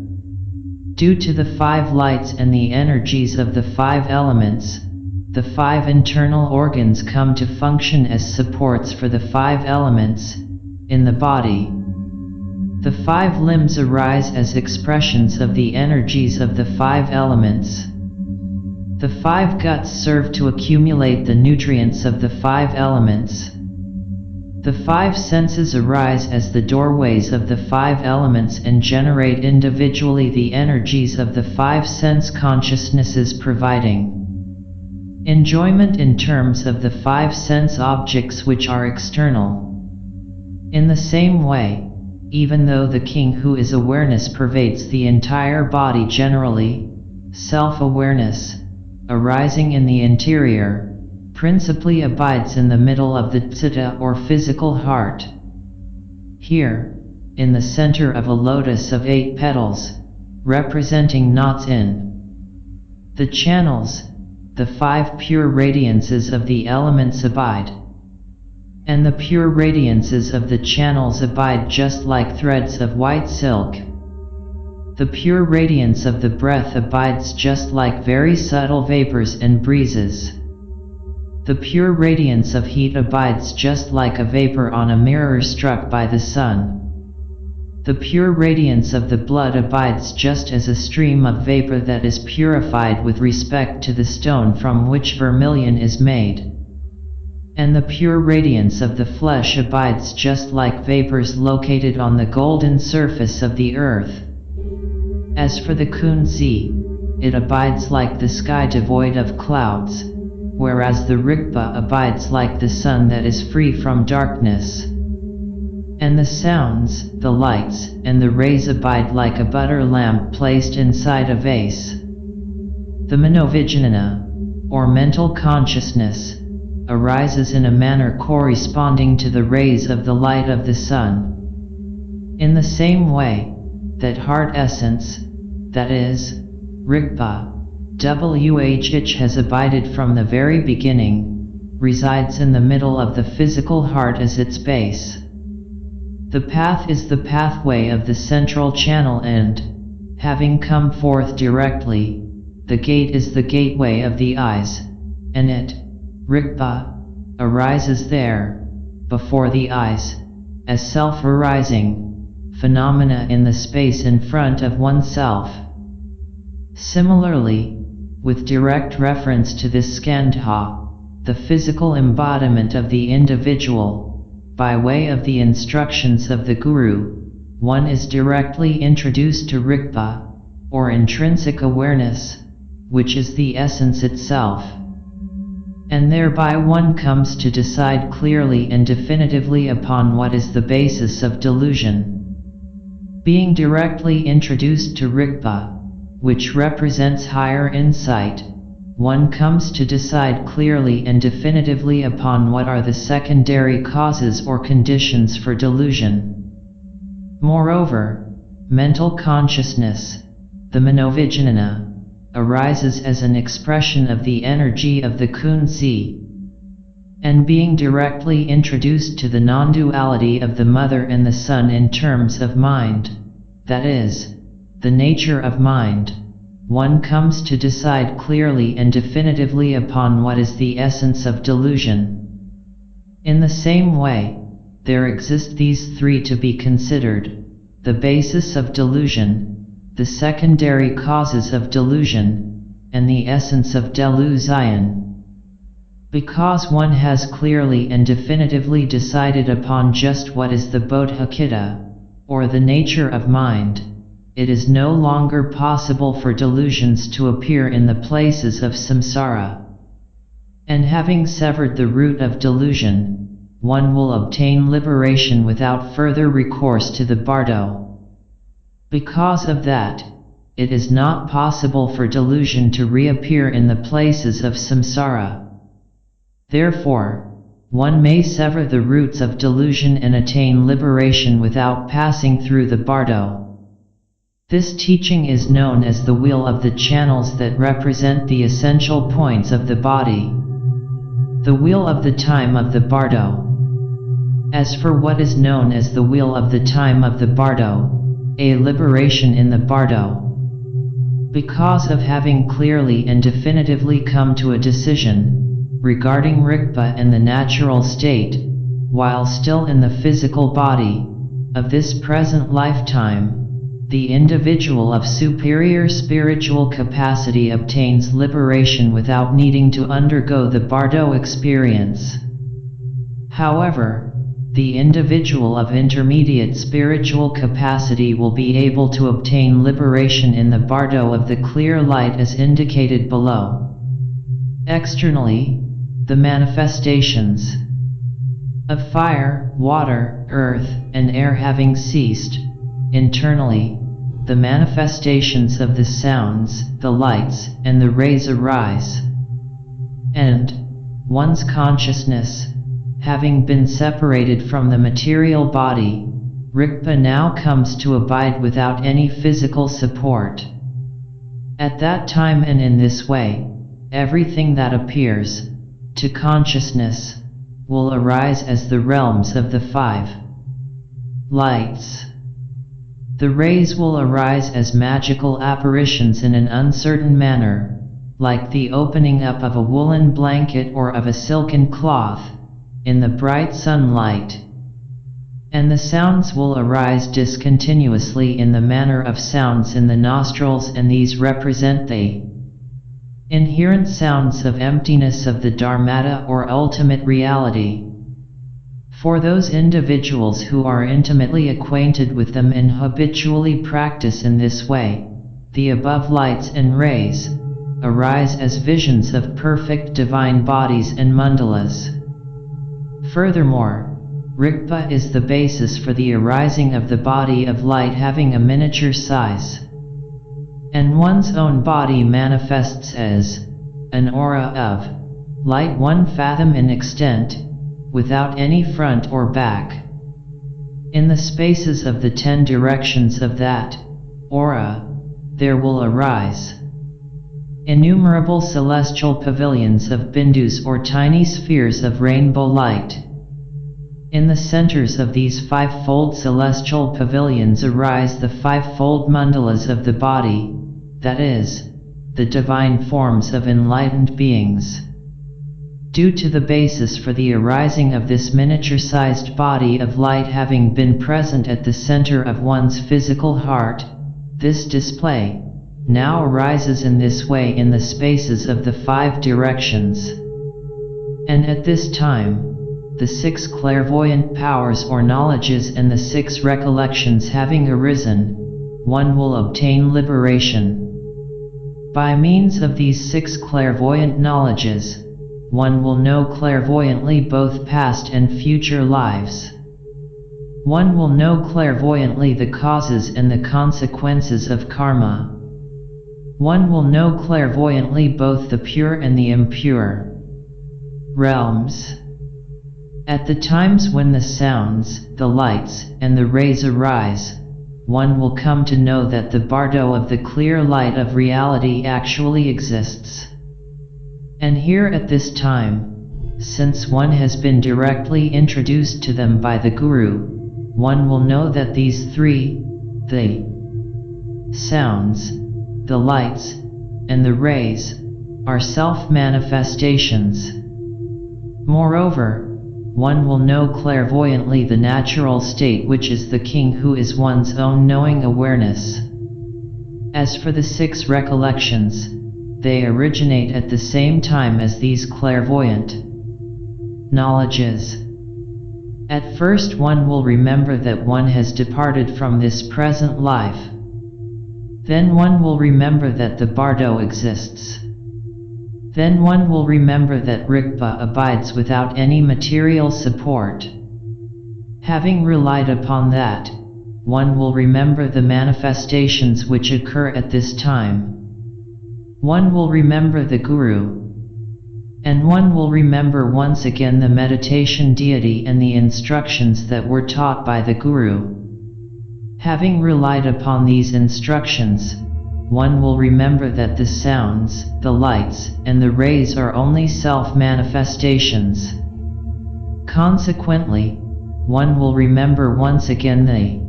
Due to the 5 lights and the energies of the 5 elements, the 5 internal organs come to function as supports for the 5 elements in the body. The 5 limbs arise as expressions of the energies of the 5 elements. The 5 guts serve to accumulate the nutrients of the 5 elements. The five senses arise as the doorways of the five elements and generate individually the energies of the five sense consciousnesses, providing enjoyment in terms of the five sense objects which are external. In the same way, even though the king who is awareness pervades the entire body generally, self-awareness, arising in the interior, principally abides in the middle of the citta or physical heart. Here, in the center of a lotus of 8 petals, representing knots in the channels, the 5 pure radiances of the elements abide. And the pure radiances of the channels abide just like threads of white silk. The pure radiance of the breath abides just like very subtle vapors and breezes. The pure radiance of heat abides just like a vapor on a mirror struck by the sun. The pure radiance of the blood abides just as a stream of vapor that is purified with respect to the stone from which vermilion is made. And the pure radiance of the flesh abides just like vapors located on the golden surface of the earth. As for the kunzi, it abides like the sky devoid of clouds, whereas the rigpa abides like the sun that is free from darkness. And the sounds, the lights, and the rays abide like a butter lamp placed inside a vase. The manovijnana, or mental consciousness, arises in a manner corresponding to the rays of the light of the sun. In the same way, that heart essence, that is, rigpa, which has abided from the very beginning, resides in the middle of the physical heart as its base. The path is the pathway of the central channel and, having come forth directly, the gate is the gateway of the eyes, and it, rigpa, arises there, before the eyes, as self-arising phenomena in the space in front of oneself. Similarly, with direct reference to this skandha, the physical embodiment of the individual, by way of the instructions of the Guru, one is directly introduced to rigpa, or intrinsic awareness, which is the essence itself. And thereby one comes to decide clearly and definitively upon what is the basis of delusion. Being directly introduced to rigpa, which represents higher insight, one comes to decide clearly and definitively upon what are the secondary causes or conditions for delusion. Moreover, mental consciousness, the manovijnana, arises as an expression of the energy of the kunzi. And being directly introduced to the non-duality of the mother and the son in terms of mind, that is, the nature of mind, one comes to decide clearly and definitively upon what is the essence of delusion. In the same way, there exist these 3 to be considered: the basis of delusion, the secondary causes of delusion, and the essence of delusion. Because one has clearly and definitively decided upon just what is the bodhicitta, or the nature of mind, it is no longer possible for delusions to appear in the places of samsara. And having severed the root of delusion, one will obtain liberation without further recourse to the bardo. Because of that, it is not possible for delusion to reappear in the places of samsara. Therefore, one may sever the roots of delusion and attain liberation without passing through the bardo. This teaching is known as the wheel of the channels that represent the essential points of the body. The wheel of the time of the bardo. As for what is known as the wheel of the time of the bardo, a liberation in the bardo. Because of having clearly and definitively come to a decision regarding rigpa and the natural state, while still in the physical body, of this present lifetime, the individual of superior spiritual capacity obtains liberation without needing to undergo the bardo experience. However, the individual of intermediate spiritual capacity will be able to obtain liberation in the bardo of the clear light as indicated below. Externally, the manifestations of fire, water, earth, and air having ceased, internally, the manifestations of the sounds, the lights, and the rays arise. And one's consciousness, having been separated from the material body, Rigpa now comes to abide without any physical support. At that time and in this way, everything that appears to consciousness will arise as the realms of the 5 lights. The rays will arise as magical apparitions in an uncertain manner, like the opening up of a woolen blanket or of a silken cloth, in the bright sunlight. And the sounds will arise discontinuously in the manner of sounds in the nostrils, and these represent the inherent sounds of emptiness of the Dharmata or ultimate reality. For those individuals who are intimately acquainted with them and habitually practice in this way, the above lights and rays arise as visions of perfect divine bodies and mandalas. Furthermore, Rigpa is the basis for the arising of the body of light having a miniature size. And one's own body manifests as an aura of light 1 fathom in extent, without any front or back. In the spaces of the 10 directions of that aura, there will arise innumerable celestial pavilions of bindus or tiny spheres of rainbow light. In the centers of these 5-fold celestial pavilions arise the 5-fold mandalas of the body, that is, the divine forms of enlightened beings. Due to the basis for the arising of this miniature-sized body of light having been present at the center of one's physical heart, this display now arises in this way in the spaces of the 5 directions. And at this time, the 6 clairvoyant powers or knowledges and the 6 recollections having arisen, one will obtain liberation. By means of these 6 clairvoyant knowledges, one will know clairvoyantly both past and future lives. One will know clairvoyantly the causes and the consequences of karma. One will know clairvoyantly both the pure and the impure realms. At the times when the sounds, the lights, and the rays arise, one will come to know that the bardo of the clear light of reality actually exists. And here at this time, since one has been directly introduced to them by the Guru, one will know that these 3, the sounds, the lights, and the rays, are self-manifestations. Moreover, one will know clairvoyantly the natural state which is the king who is one's own knowing awareness. As for the 6 recollections, they originate at the same time as these clairvoyant knowledges. At first one will remember that one has departed from this present life. Then one will remember that the bardo exists. Then one will remember that Rigpa abides without any material support. Having relied upon that, one will remember the manifestations which occur at this time. One will remember the Guru. And one will remember once again the meditation deity and the instructions that were taught by the Guru. Having relied upon these instructions, one will remember that the sounds, the lights, and the rays are only self-manifestations. Consequently, one will remember once again the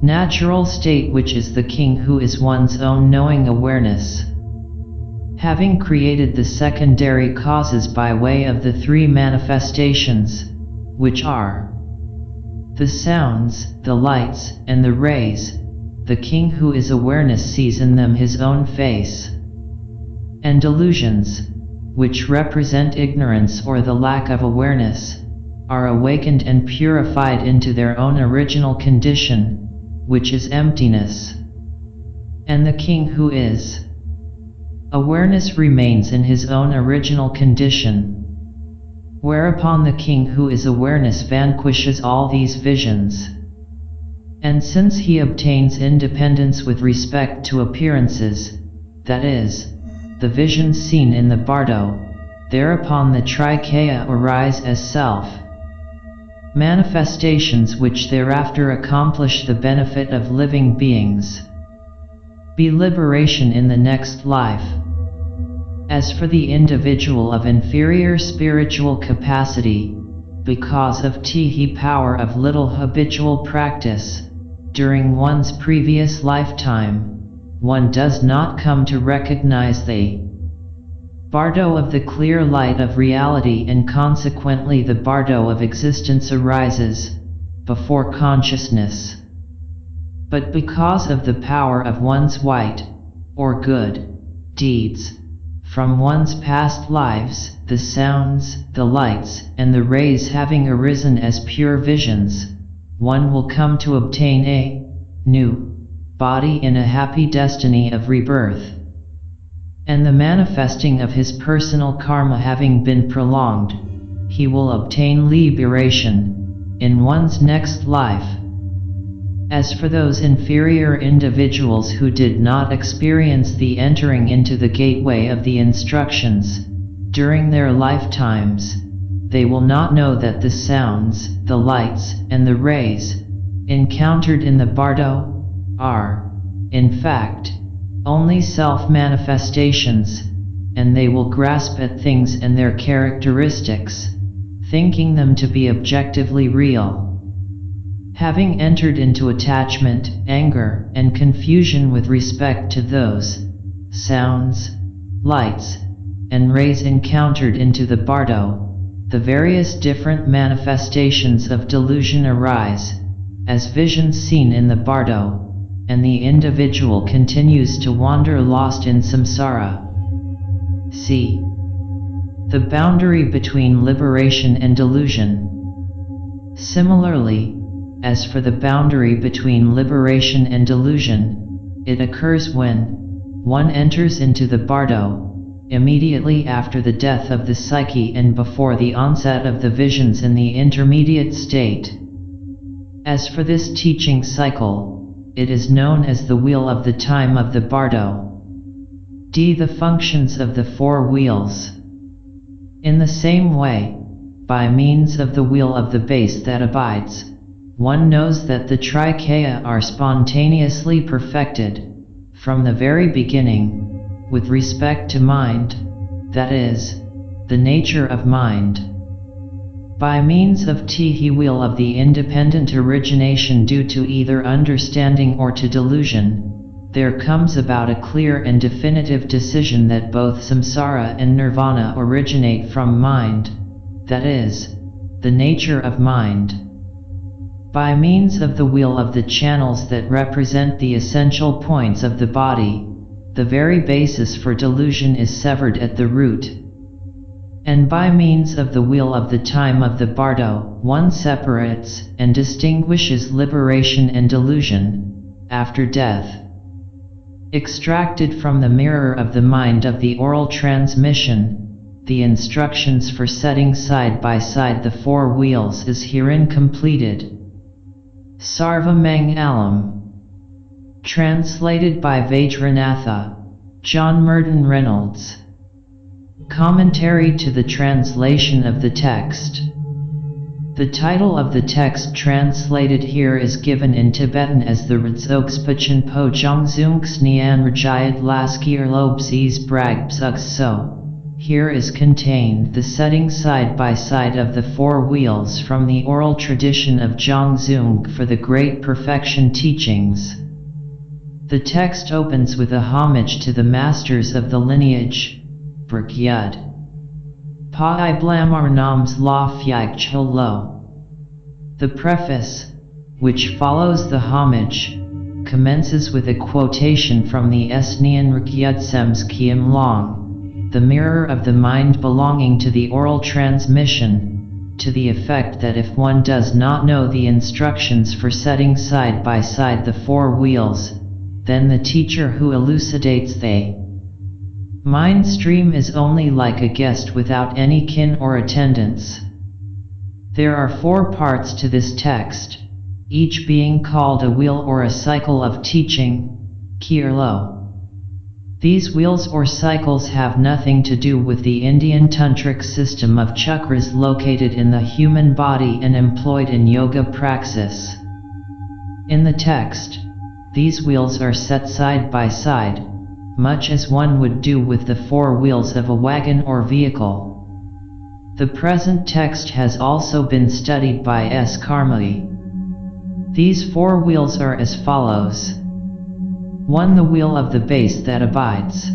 natural state which is the king who is one's own knowing awareness. Having created the secondary causes by way of the 3 manifestations, which are the sounds, the lights, and the rays, the king who is awareness sees in them his own face. And delusions, which represent ignorance or the lack of awareness, are awakened and purified into their own original condition, which is emptiness. And the king who is awareness remains in his own original condition. Whereupon the king who is awareness vanquishes all these visions. And since he obtains independence with respect to appearances, that is, the visions seen in the bardo, thereupon the Trikaya arise as self manifestations which thereafter accomplish the benefit of living beings. Be liberation in the next life. As for the individual of inferior spiritual capacity, because of the power of little habitual practice, during one's previous lifetime, one does not come to recognize the bardo of the clear light of reality, and consequently the bardo of existence arises before consciousness. But because of the power of one's white, or good, deeds, from one's past lives, the sounds, the lights, and the rays having arisen as pure visions, one will come to obtain a new body in a happy destiny of rebirth. And the manifesting of his personal karma having been prolonged, he will obtain liberation in one's next life. As for those inferior individuals who did not experience the entering into the gateway of the instructions during their lifetimes, they will not know that the sounds, the lights, and the rays encountered in the bardo are, in fact, only self-manifestations, and they will grasp at things and their characteristics, thinking them to be objectively real. Having entered into attachment, anger, and confusion with respect to those sounds, lights, and rays encountered into the bardo, the various different manifestations of delusion arise, as visions seen in the bardo, and the individual continues to wander lost in samsara. See the boundary between liberation and delusion. Similarly, as for the boundary between liberation and delusion, it occurs when one enters into the bardo, immediately after the death of the psyche and before the onset of the visions in the intermediate state. As for this teaching cycle, it is known as the wheel of the time of the bardo. The functions of the four wheels. In the same way, by means of the wheel of the base that abides, one knows that the Trikaya are spontaneously perfected from the very beginning with respect to mind, that is, the nature of mind. By means of the wheel of the independent origination due to either understanding or to delusion, there comes about a clear and definitive decision that both samsara and nirvana originate from mind, that is, the nature of mind. By means of the wheel of the channels that represent the essential points of the body, the very basis for delusion is severed at the root. And by means of the wheel of the time of the bardo, one separates and distinguishes liberation and delusion after death. Extracted from the mirror of the mind of the oral transmission, the instructions for setting side by side the four wheels is herein completed. Sarva Mangalam. Translated by Vajranatha, John Myrdhin Reynolds. Commentary to the translation of the text. The title of the text translated here is given in Tibetan as the Rzogspachin Po Jongzungs Nian Rajayat Laskir Lobses Bragpsugs. So, here is contained the setting side by side of the four wheels from the oral tradition of Zhongzung for the Great Perfection teachings. The text opens with a homage to the masters of the lineage, Brgyud. Pa I Blamar Nams La Phyag Cholo. The preface, which follows the homage, commences with a quotation from the Esnian Rygyudsems Kyam Long, the mirror of the mind belonging to the oral transmission, to the effect that if one does not know the instructions for setting side by side the four wheels, then the teacher who elucidates the mind stream is only like a guest without any kin or attendants. There are four parts to this text, each being called a wheel or a cycle of teaching, kirlo. These wheels or cycles have nothing to do with the Indian tantric system of chakras located in the human body and employed in yoga praxis. In the text, these wheels are set side by side, much as one would do with the four wheels of a wagon or vehicle. The present text has also been studied by S. Karmali. These four wheels are as follows. 1. The wheel of the base that abides.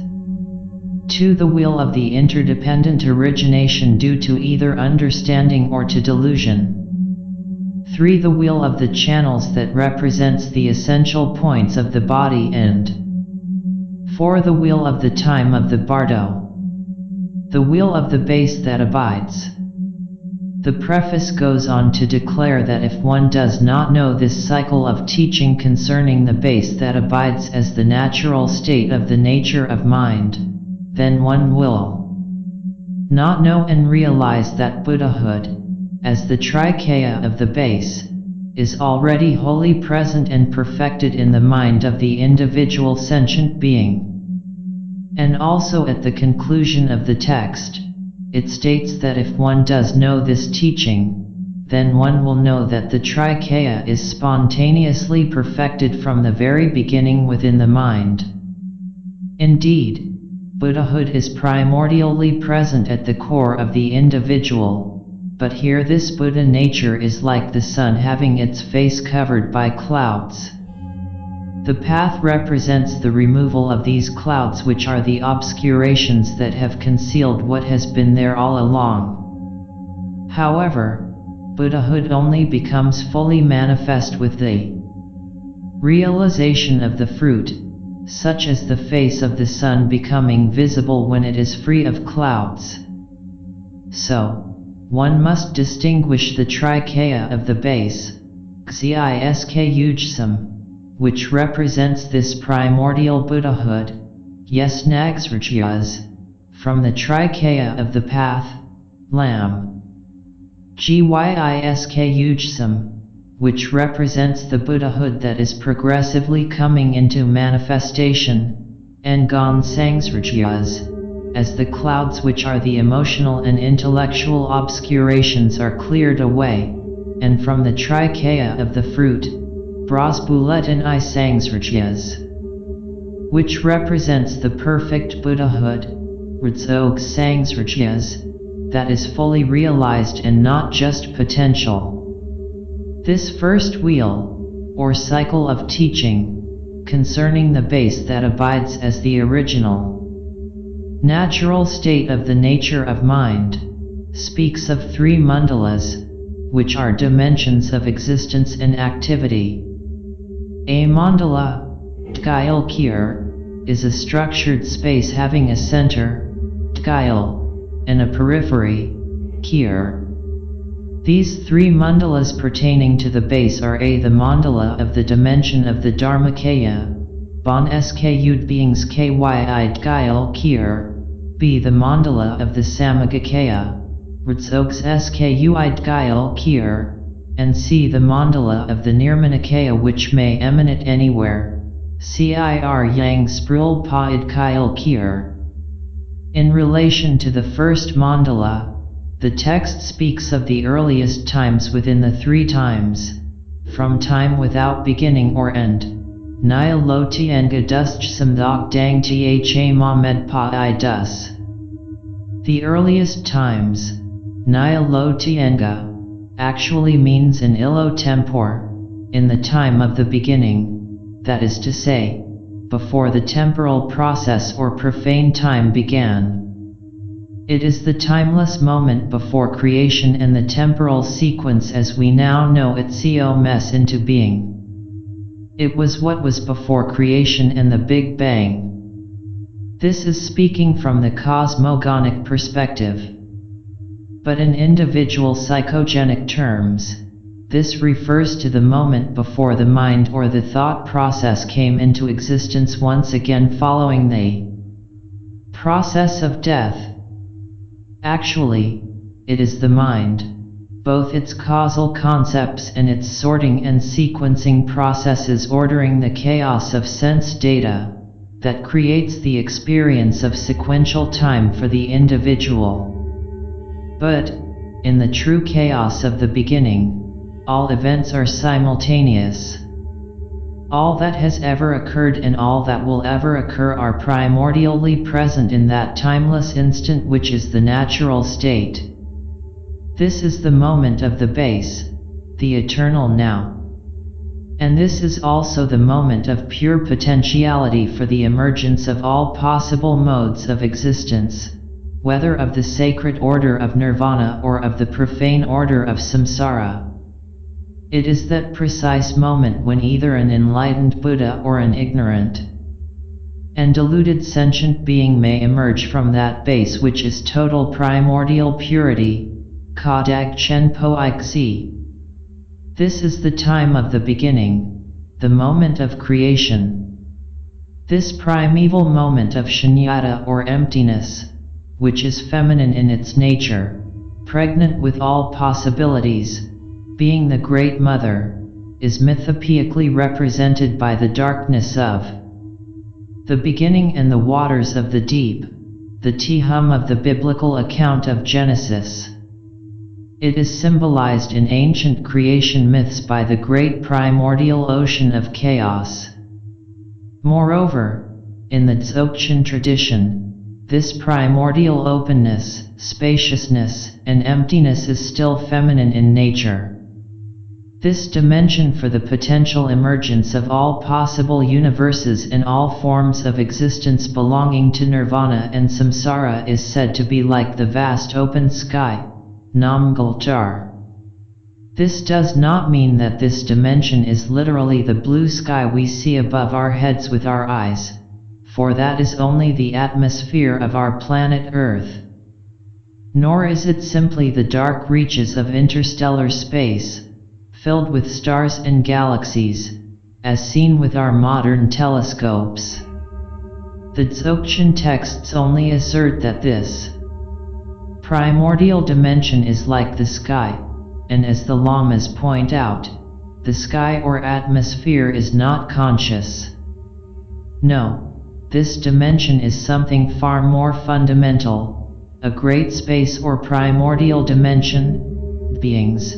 2. The wheel of the interdependent origination due to either understanding or to delusion. 3. The wheel of the channels that represents the essential points of the body and 4. The wheel of the time of the bardo. The wheel of the base that abides. The preface goes on to declare that if one does not know this cycle of teaching concerning the base that abides as the natural state of the nature of mind, then one will not know and realize that Buddhahood, as the trikaya of the base, is already wholly present and perfected in the mind of the individual sentient being. And also at the conclusion of the text, it states that if one does know this teaching, then one will know that the trikaya is spontaneously perfected from the very beginning within the mind. Indeed, Buddhahood is primordially present at the core of the individual, but here this Buddha nature is like the sun having its face covered by clouds. The path represents the removal of these clouds, which are the obscurations that have concealed what has been there all along. However, Buddhahood only becomes fully manifest with the realization of the fruit, such as the face of the sun becoming visible when it is free of clouds. So, one must distinguish the trikaya of the base, Xisk which represents this primordial Buddhahood, Nagsrajyas, from the trikaya of the path, Lam. Gysk which represents the Buddhahood that is progressively coming into manifestation, and Gon Sangsrajyas, as the clouds which are the emotional and intellectual obscurations are cleared away, and from the trikaya of the fruit, Brasbuletin I Sangsrajyas, which represents the perfect Buddhahood, Rdzog Sangsrajyas, that is fully realized and not just potential. This first wheel, or cycle of teaching, concerning the base that abides as the original natural state of the nature of mind, speaks of 3 mandalas, which are dimensions of existence and activity. A mandala, Dgyal is a structured space having a center, Dgyal, and a periphery, Kir. These 3 mandalas pertaining to the base are A. the mandala of the dimension of the Dharmakaya, Bon Skud beings Kyi Dgyal Kir, B. the mandala of the Samagakaya, Rdzogs Skui Dgyal Kir, and C. the mandala of the Nirmanakaya which may emanate anywhere, Cir Yang Sprul Pa Dgyal Kir. In relation to the first mandala, the text speaks of the earliest times within the 3 times, from time without beginning or end, Naya Lo Tienga Dust Samdok Dang Tha Mohamed Pa I Dus. The earliest times, Naya Lo Tienga, actually means in illo tempore, in the time of the beginning, that is to say, before the temporal process or profane time began. It is the timeless moment before creation and the temporal sequence as we now know it comes into being. It was what was before creation and the Big Bang. This is speaking from the cosmogonic perspective. But in individual psychogenic terms, this refers to the moment before the mind or the thought process came into existence once again following the process of death. Actually, it is the mind, both its causal concepts and its sorting and sequencing processes ordering the chaos of sense data, that creates the experience of sequential time for the individual. But, in the true chaos of the beginning, all events are simultaneous. All that has ever occurred and all that will ever occur are primordially present in that timeless instant which is the natural state. This is the moment of the base, the eternal now. And this is also the moment of pure potentiality for the emergence of all possible modes of existence, whether of the sacred order of nirvana or of the profane order of samsara. It is that precise moment when either an enlightened Buddha or an ignorant and deluded sentient being may emerge from that base which is total primordial purity, Kadag Chenpo Iksi. This is the time of the beginning, the moment of creation. This primeval moment of shunyata or emptiness, which is feminine in its nature, pregnant with all possibilities, being the Great Mother, is mythopoeically represented by the darkness of the beginning and the waters of the deep, the Tehum of the biblical account of Genesis. It is symbolized in ancient creation myths by the great primordial ocean of chaos. Moreover, in the Dzogchen tradition, this primordial openness, spaciousness, and emptiness is still feminine in nature. This dimension for the potential emergence of all possible universes and all forms of existence belonging to nirvana and samsara is said to be like the vast open sky, Namgaljar. This does not mean that this dimension is literally the blue sky we see above our heads with our eyes, for that is only the atmosphere of our planet Earth. Nor is it simply the dark reaches of interstellar space, filled with stars and galaxies, as seen with our modern telescopes. The Dzogchen texts only assert that this primordial dimension is like the sky, and as the lamas point out, the sky or atmosphere is not conscious. No, this dimension is something far more fundamental, a great space or primordial dimension, beings,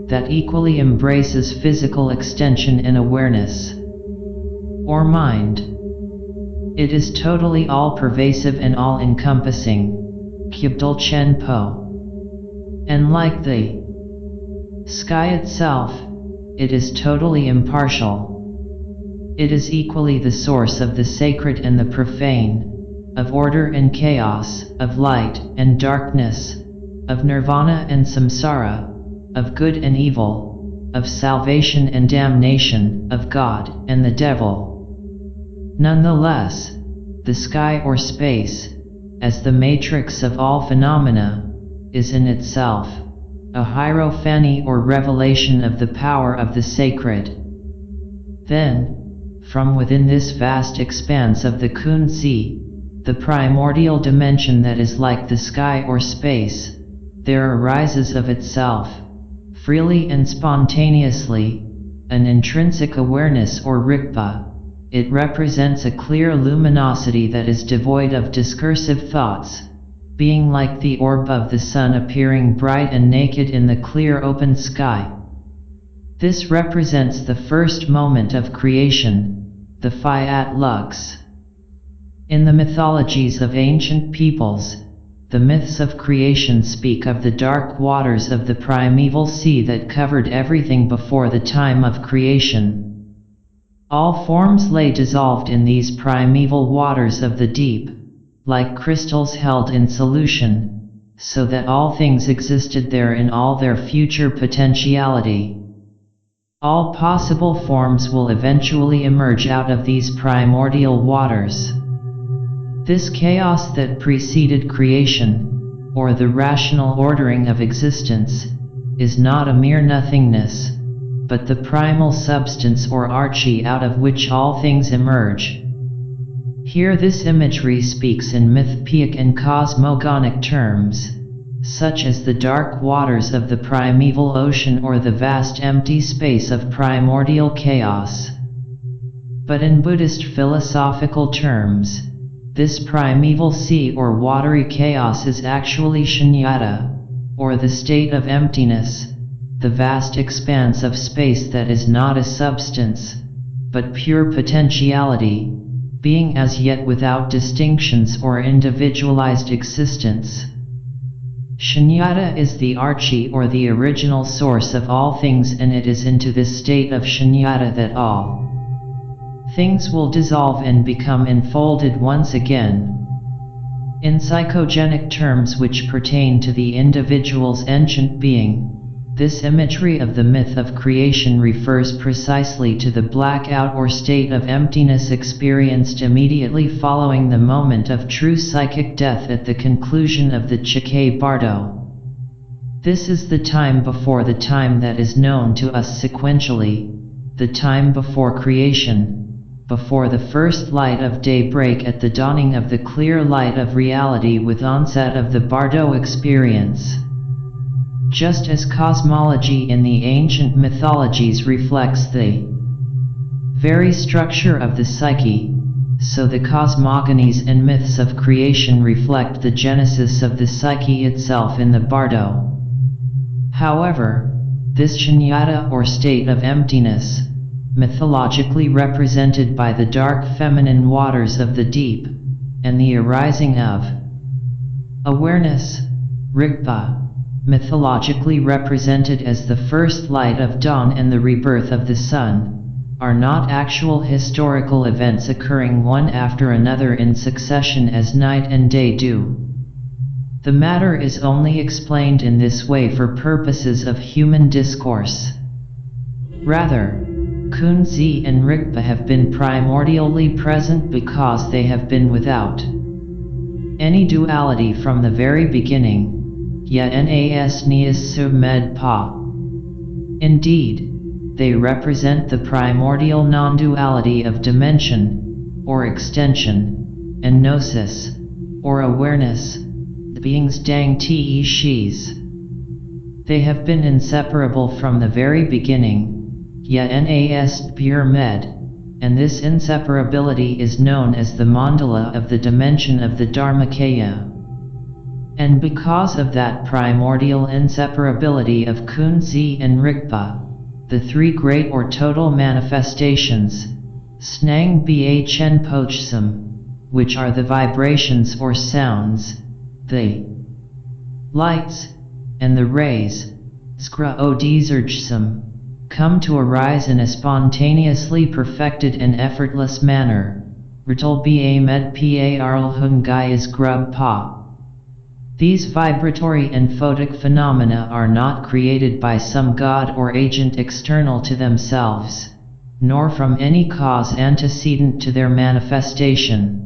that equally embraces physical extension and awareness, or mind. It is totally all-pervasive and all-encompassing, Kyabdul Chenpo. And like the sky itself, it is totally impartial. It is equally the source of the sacred and the profane, of order and chaos, of light and darkness, of nirvana and samsara, of good and evil, of salvation and damnation, of God and the devil. Nonetheless, the sky or space, as the matrix of all phenomena, is in itself a hierophany or revelation of the power of the sacred. Then, from within this vast expanse of the Kunzi, the primordial dimension that is like the sky or space, there arises of itself, freely and spontaneously, an intrinsic awareness or rikpa. It represents a clear luminosity that is devoid of discursive thoughts, being like the orb of the sun appearing bright and naked in the clear open sky. This represents the first moment of creation, the Fiat Lux. In the mythologies of ancient peoples, the myths of creation speak of the dark waters of the primeval sea that covered everything before the time of creation. All forms lay dissolved in these primeval waters of the deep, like crystals held in solution, so that all things existed there in all their future potentiality. All possible forms will eventually emerge out of these primordial waters. This chaos that preceded creation, or the rational ordering of existence, is not a mere nothingness, but the primal substance or archi out of which all things emerge. Here this imagery speaks in mythic and cosmogonic terms, such as the dark waters of the primeval ocean or the vast empty space of primordial chaos. But in Buddhist philosophical terms, this primeval sea or watery chaos is actually shunyata, or the state of emptiness, the vast expanse of space that is not a substance, but pure potentiality, being as yet without distinctions or individualized existence. Shunyata is the archi or the original source of all things, and it is into this state of shunyata that all things will dissolve and become enfolded once again. In psychogenic terms which pertain to the individual's ancient being, this imagery of the myth of creation refers precisely to the blackout or state of emptiness experienced immediately following the moment of true psychic death at the conclusion of the Chike Bardo. This is the time before the time that is known to us sequentially, the time before creation, before the first light of daybreak at the dawning of the clear light of reality with onset of the Bardo experience. Just as cosmology in the ancient mythologies reflects the very structure of the psyche, so the cosmogonies and myths of creation reflect the genesis of the psyche itself in the Bardo. However, this shunyata or state of emptiness, mythologically represented by the dark feminine waters of the deep, and the arising of awareness, Rigpa, mythologically represented as the first light of dawn and the rebirth of the sun, are not actual historical events occurring one after another in succession as night and day do. The matter is only explained in this way for purposes of human discourse. Rather, Kunzi and Rigpa have been primordially present because they have been without any duality from the very beginning. Yet nas nias med pa. Indeed, they represent the primordial non-duality of dimension, or extension, and gnosis, or awareness, the beings dang te shis. They have been inseparable from the very beginning, yet nas pure med, and this inseparability is known as the mandala of the dimension of the Dharmakaya. And because of that primordial inseparability of Kunzi and Rigpa, the three great or total manifestations, Snang Ba Chen Pochsam, which are the vibrations or sounds, the lights, and the rays, Skra Odizerjsam, come to arise in a spontaneously perfected and effortless manner. Rital Ba Med Pa Arl Hungai is Grub Pa. These vibratory and photic phenomena are not created by some god or agent external to themselves, nor from any cause antecedent to their manifestation.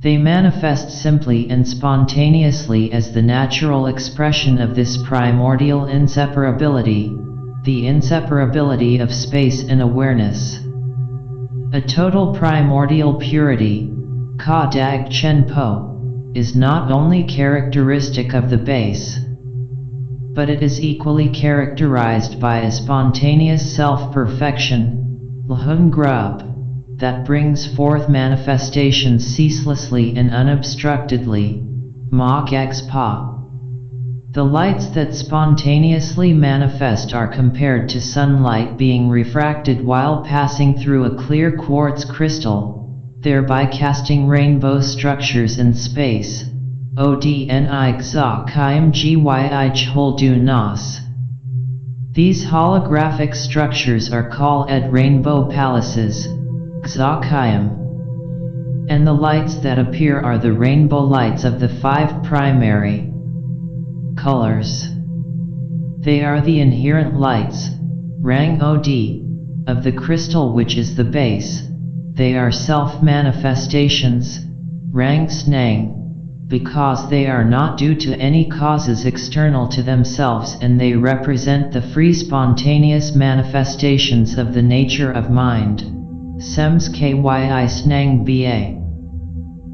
They manifest simply and spontaneously as the natural expression of this primordial inseparability, the inseparability of space and awareness. A total primordial purity, Ka Dag Chen Po, is not only characteristic of the base, but it is equally characterized by a spontaneous self-perfection, Lahun Grub, that brings forth manifestations ceaselessly and unobstructedly, Ma Gags Pa. The lights that spontaneously manifest are compared to sunlight being refracted while passing through a clear quartz crystal, thereby casting rainbow structures in space. Odni Xa Khyam Gyi Chhol Du Nas. These holographic structures are called rainbow palaces, Xa Khyam. And the lights that appear are the rainbow lights of the five primary colors. They are the inherent lights, Rang Od, of the crystal which is the base. They are self-manifestations, Rang Snang, because they are not due to any causes external to themselves, and they represent the free spontaneous manifestations of the nature of mind. Sems kyi snang ba.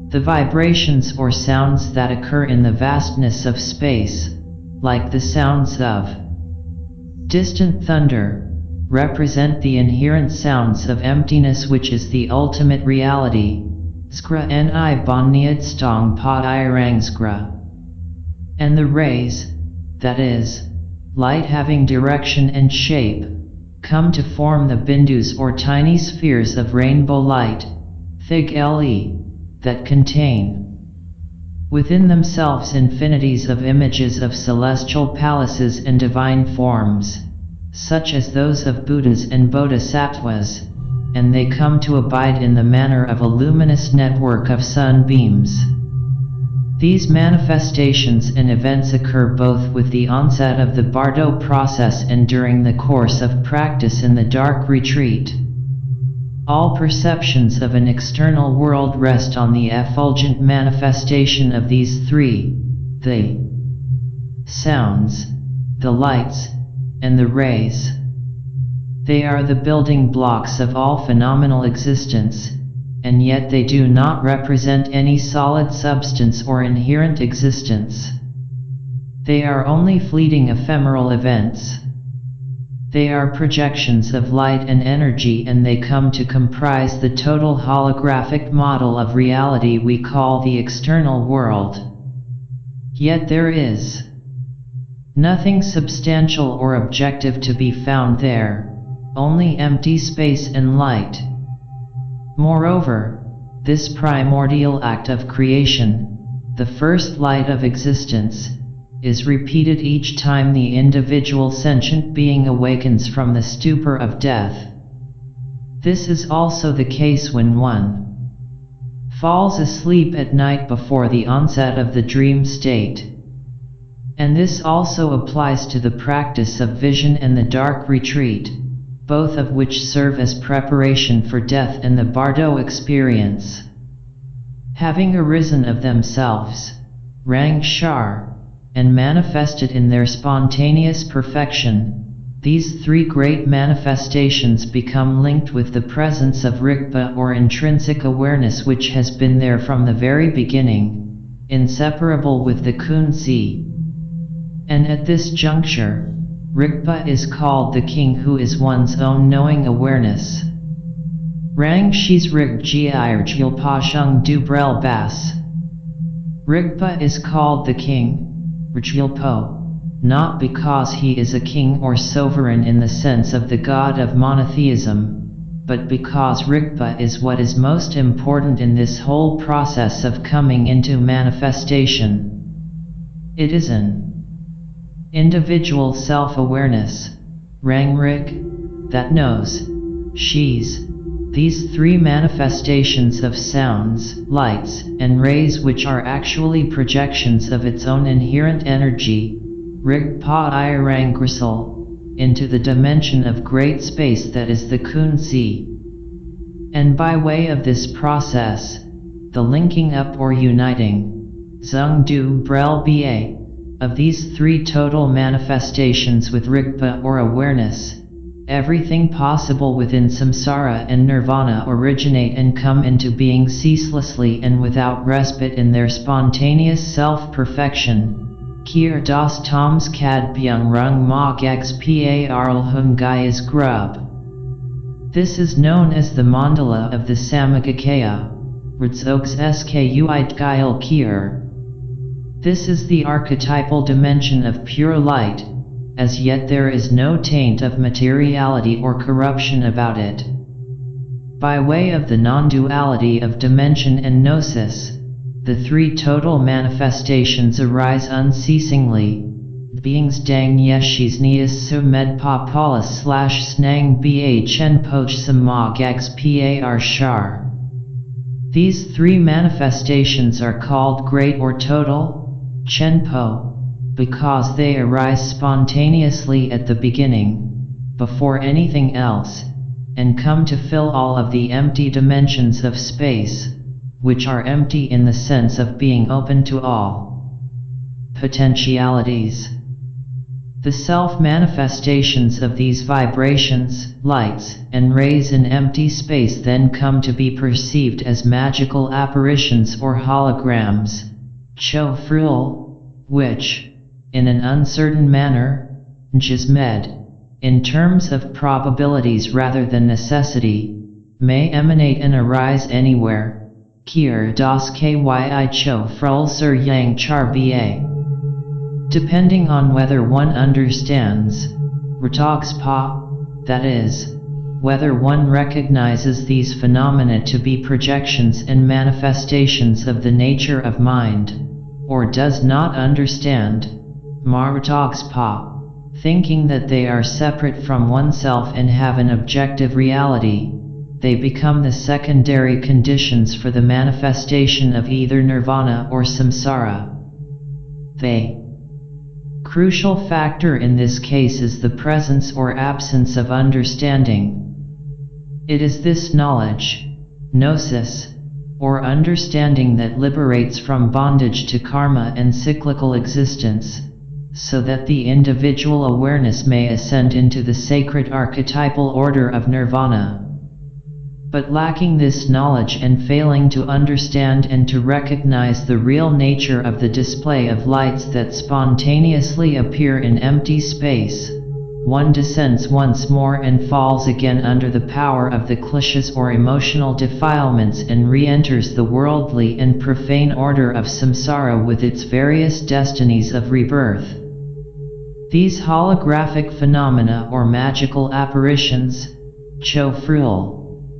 The vibrations or sounds that occur in the vastness of space, like the sounds of distant thunder, represent the inherent sounds of emptiness, which is the ultimate reality. Skra ni bonniad stong pa irangsgra. And the rays, that is, light having direction and shape, come to form the bindus or tiny spheres of rainbow light, thig le, that contain within themselves infinities of images of celestial palaces and divine forms, such as those of Buddhas and Bodhisattvas, and they come to abide in the manner of a luminous network of sunbeams. These manifestations and events occur both with the onset of the Bardo process and during the course of practice in the dark retreat. All perceptions of an external world rest on the effulgent manifestation of these three, the sounds, the lights, and the rays. They are the building blocks of all phenomenal existence, and yet they do not represent any solid substance or inherent existence. They are only fleeting ephemeral events. They are projections of light and energy, and they come to comprise the total holographic model of reality we call the external world. Yet there is nothing substantial or objective to be found there, only empty space and light. Moreover, this primordial act of creation, the first light of existence, is repeated each time the individual sentient being awakens from the stupor of death. This is also the case when one falls asleep at night before the onset of the dream state. And this also applies to the practice of vision and the dark retreat, both of which serve as preparation for death and the Bardo experience. Having arisen of themselves, rang shar, and manifested in their spontaneous perfection, these three great manifestations become linked with the presence of Rigpa or intrinsic awareness, which has been there from the very beginning, inseparable with the Kunzi. And at this juncture, Rigpa is called the king, who is one's own knowing awareness. Rang shis rig jiirjil pa shung du brel bas. Rigpa is called the king, Rijilpo, not because he is a king or sovereign in the sense of the god of monotheism, but because Rigpa is what is most important in this whole process of coming into manifestation. It is an individual self-awareness, Rangrig, that knows, she's, these three manifestations of sounds, lights, and rays, which are actually projections of its own inherent energy, Rigpa Irangrisal, into the dimension of great space that is the Kunzi. And by way of this process, the linking up or uniting, Zung Du Brel Ba, of these three total manifestations with Rigpa or awareness, everything possible within samsara and nirvana originate and come into being ceaselessly and without respite in their spontaneous self-perfection. Kier das toms kad byung rung ma gex pa arl hung gaias grub. This is known as the mandala of the Samagakaya, Rdzogs skuit gail kier. This is the archetypal dimension of pure light. As yet there is no taint of materiality or corruption about it. By way of the non-duality of dimension and gnosis, the three total manifestations arise unceasingly. Beings dang yeshis nias su med pa palas / snang ba chen poch sama gags par shar. These three manifestations are called great or total, Chenpo, because they arise spontaneously at the beginning, before anything else, and come to fill all of the empty dimensions of space, which are empty in the sense of being open to all potentialities. The self-manifestations of these vibrations, lights, and rays in empty space then come to be perceived as magical apparitions or holograms, cho frul, which, in an uncertain manner, jismed, in terms of probabilities rather than necessity, may emanate and arise anywhere, kir das kyi cho frul sur yang char ba. Depending on whether one understands, that is, whether one recognizes these phenomena to be projections and manifestations of the nature of mind, or does not understand, thinking that they are separate from oneself and have an objective reality, they become the secondary conditions for the manifestation of either nirvana or samsara. The crucial factor in this case is the presence or absence of understanding. It is this knowledge, gnosis, or understanding that liberates from bondage to karma and cyclical existence, so that the individual awareness may ascend into the sacred archetypal order of nirvana. But lacking this knowledge and failing to understand and to recognize the real nature of the display of lights that spontaneously appear in empty space, one descends once more and falls again under the power of the kleshas or emotional defilements and re-enters the worldly and profane order of samsara with its various destinies of rebirth. These holographic phenomena or magical apparitions, cho frul,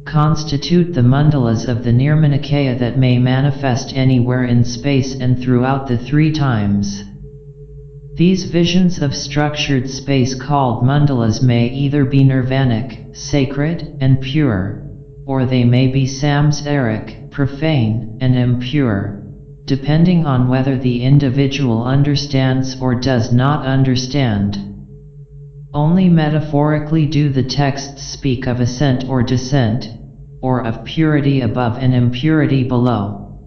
constitute the mandalas of the Nirmanakaya that may manifest anywhere in space and throughout the three times. These visions of structured space called mandalas may either be nirvanic, sacred, and pure, or they may be samsaric, profane, and impure, depending on whether the individual understands or does not understand. Only metaphorically do the texts speak of ascent or descent, or of purity above and impurity below.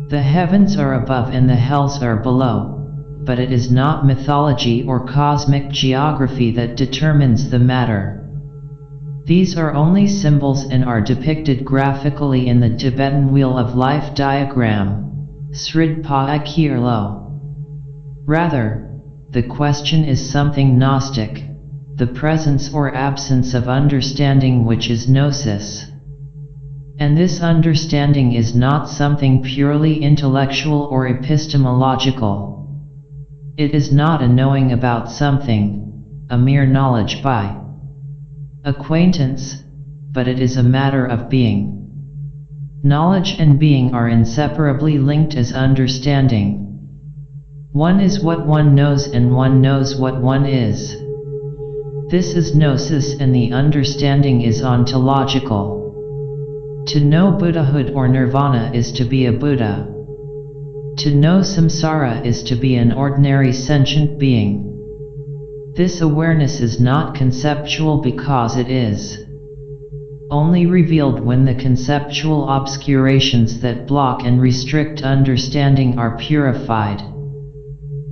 The heavens are above and the hells are below, but it is not mythology or cosmic geography that determines the matter. These are only symbols and are depicted graphically in the Tibetan Wheel of Life diagram, Srid Pa Akirlo. Rather, the question is something Gnostic, the presence or absence of understanding, which is gnosis. And this understanding is not something purely intellectual or epistemological. It is not a knowing about something, a mere knowledge by acquaintance, but it is a matter of being. Knowledge and being are inseparably linked as understanding. One is what one knows and one knows what one is. This is gnosis and the understanding is ontological. To know Buddhahood or nirvana is to be a Buddha. To know samsara is to be an ordinary sentient being. This awareness is not conceptual because it is only revealed when the conceptual obscurations that block and restrict understanding are purified.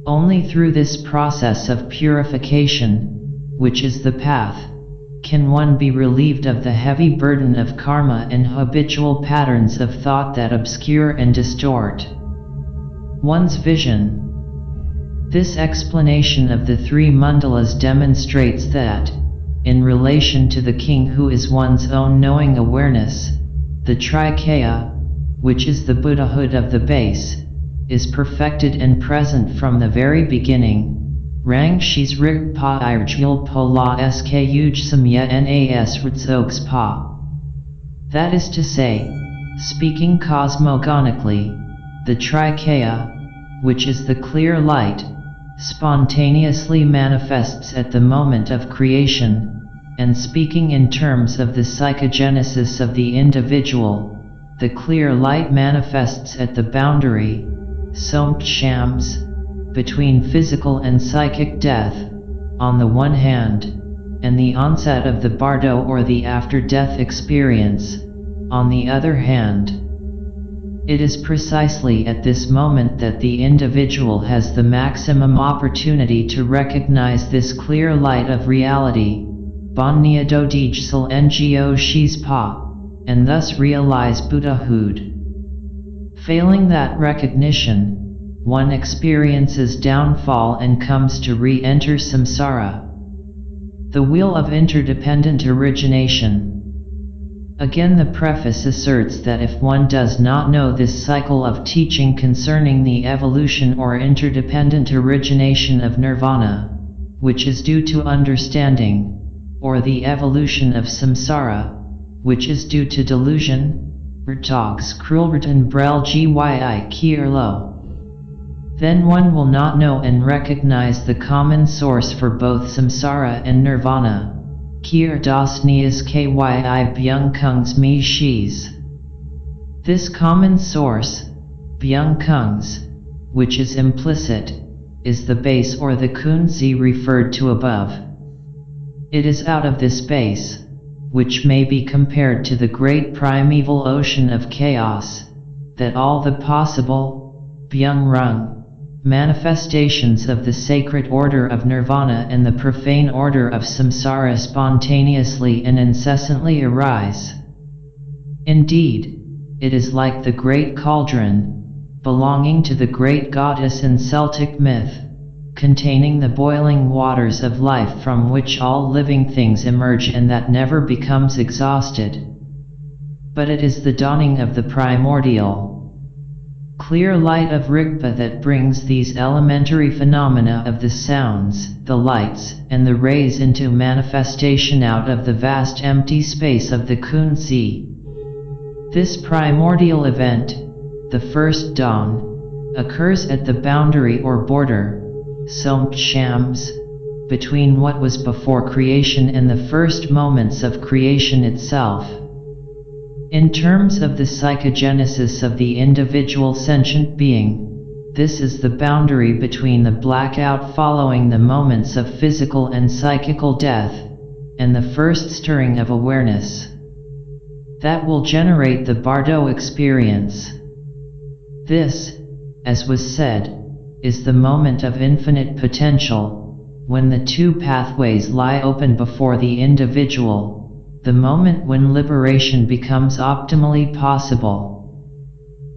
Only through this process of purification, which is the path, can one be relieved of the heavy burden of karma and habitual patterns of thought that obscure and distort one's vision. This explanation of the three mandalas demonstrates that, in relation to the king who is one's own knowing awareness, the Trikaya, which is the Buddhahood of the base, is perfected and present from the very beginning. Rang shis rig pa irjil po la skuj samya nas ritsogs pa. That is to say, speaking cosmogonically, the Trikaya, which is the clear light, spontaneously manifests at the moment of creation, and speaking in terms of the psychogenesis of the individual, the clear light manifests at the boundary, shams, between physical and psychic death, on the one hand, and the onset of the bardo or the after-death experience, on the other hand. It is precisely at this moment that the individual has the maximum opportunity to recognize this clear light of reality, Bon Niado Dijsal Ngo Shis Pa, and thus realize Buddhahood. Failing that recognition, one experiences downfall and comes to re-enter samsara, the wheel of interdependent origination. Again, the preface asserts that if one does not know this cycle of teaching concerning the evolution or interdependent origination of nirvana, which is due to understanding, or the evolution of samsara, which is due to delusion, Vertogs Krulverton Brel Gyi Kierlo, then one will not know and recognize the common source for both samsara and nirvana. Kier das Nias Kyi Byung Kungs Mi Shis. This common source, Byung Kungs, which is implicit, is the base or the kunzi referred to above. It is out of this base, which may be compared to the great primeval ocean of chaos, that all the possible, Byung Rung, manifestations of the sacred order of nirvana and the profane order of samsara spontaneously and incessantly arise. Indeed, it is like the great cauldron, belonging to the great goddess in Celtic myth, containing the boiling waters of life from which all living things emerge and that never becomes exhausted. But it is the dawning of the primordial, clear light of Rigpa that brings these elementary phenomena of the sounds, the lights, and the rays into manifestation out of the vast empty space of the kunzi. This primordial event, the first dawn, occurs at the boundary or border, Sompt Shams, between what was before creation and the first moments of creation itself. In terms of the psychogenesis of the individual sentient being, this is the boundary between the blackout following the moments of physical and psychical death, and the first stirring of awareness that will generate the Bardo experience. This, as was said, is the moment of infinite potential, when the two pathways lie open before the individual, the moment when liberation becomes optimally possible.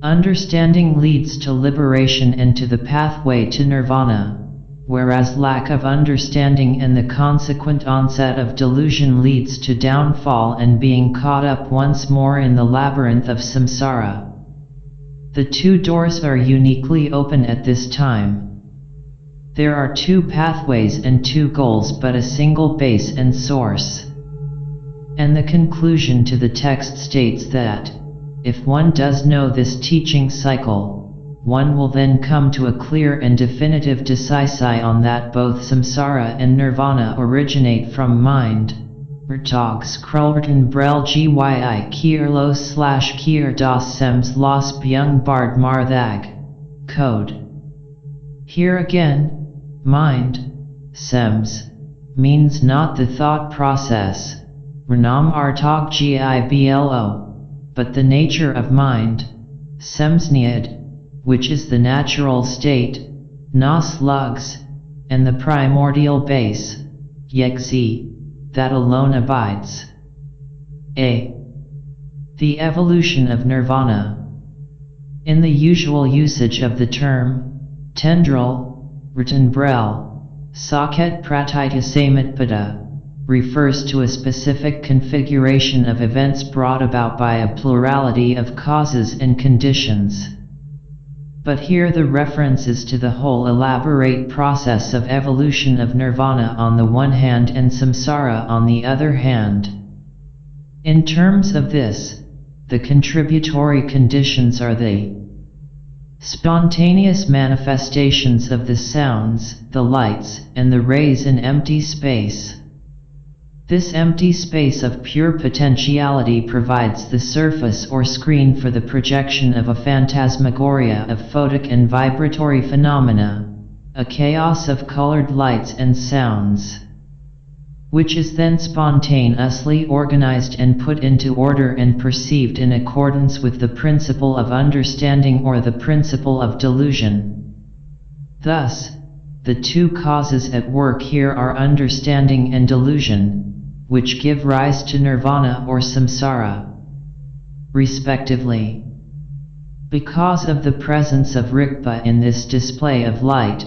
Understanding leads to liberation and to the pathway to nirvana, whereas lack of understanding and the consequent onset of delusion leads to downfall and being caught up once more in the labyrinth of samsara. The two doors are uniquely open at this time. There are two pathways and two goals but a single base and source. And the conclusion to the text states that, if one does know this teaching cycle, one will then come to a clear and definitive decisi on that both samsara and nirvana originate from mind. Vertogs Krulverton Brel Gyi Kierlo / Kier das Sems Los Byung Bard Marthag. Code. Here again, mind, Sems, means not the thought process, Renam Artog Giblo, but the nature of mind, Semsniad, which is the natural state, Nas Lugs, and the primordial base, Yegzi, that alone abides. A. The evolution of nirvana. In the usual usage of the term, tendril, written brel, Saket Pratita Samitpada, refers to a specific configuration of events brought about by a plurality of causes and conditions. But here the reference is to the whole elaborate process of evolution of nirvana on the one hand and samsara on the other hand. In terms of this, the contributory conditions are the spontaneous manifestations of the sounds, the lights, and the rays in empty space. This empty space of pure potentiality provides the surface or screen for the projection of a phantasmagoria of photic and vibratory phenomena, a chaos of colored lights and sounds. which is then spontaneously organized and put into order and perceived in accordance with the principle of understanding or the principle of delusion. Thus, the two causes at work here are understanding and delusion, which give rise to nirvana or samsara, respectively. Because of the presence of Rigpa in this display of light,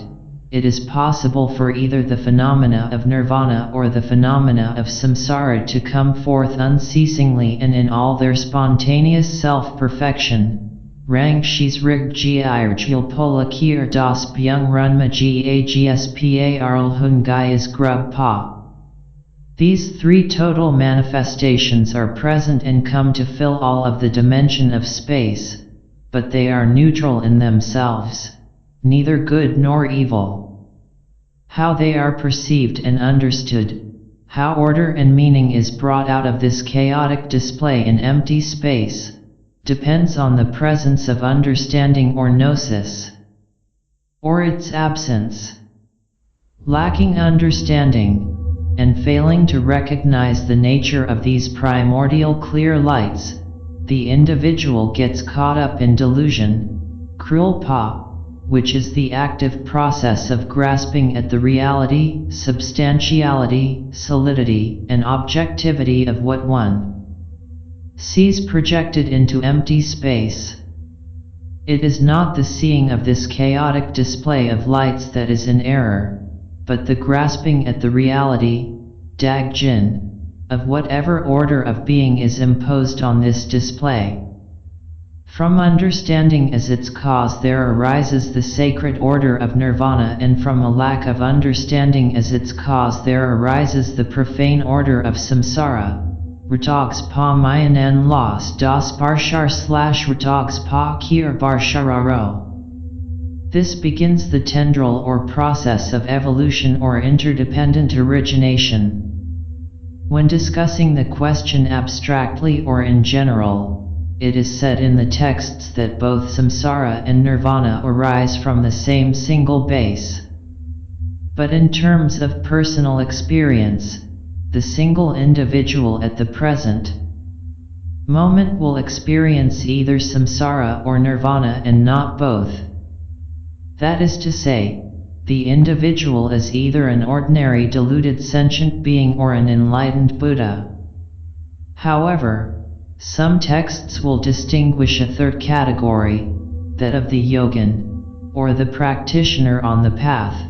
it is possible for either the phenomena of nirvana or the phenomena of samsara to come forth unceasingly and in all their spontaneous self-perfection. Rang shis rig giirgil pola kier das byung runma gagspa hun gaias grub pa. These three total manifestations are present and come to fill all of the dimension of space, but they are neutral in themselves, neither good nor evil. How they are perceived and understood, how order and meaning is brought out of this chaotic display in empty space, depends on the presence of understanding or gnosis, or its absence. Lacking understanding, and failing to recognize the nature of these primordial clear lights, the individual gets caught up in delusion, krulpa, which is the active process of grasping at the reality, substantiality, solidity, and objectivity of what one sees projected into empty space. It is not the seeing of this chaotic display of lights that is in error, but the grasping at the reality, dagjin, of whatever order of being is imposed on this display. From understanding as its cause there arises the sacred order of nirvana, and from a lack of understanding as its cause there arises the profane order of samsara. Ratogs pa mayanan los das barshar / ratogs pa kir barshararo. This begins the tendril or process of evolution or interdependent origination. When discussing the question abstractly or in general, it is said in the texts that both samsara and nirvana arise from the same single base. But in terms of personal experience, the single individual at the present moment will experience either samsara or nirvana and not both. That is to say, the individual is either an ordinary deluded sentient being or an enlightened Buddha. However, some texts will distinguish a third category, that of the yogin, or the practitioner on the path,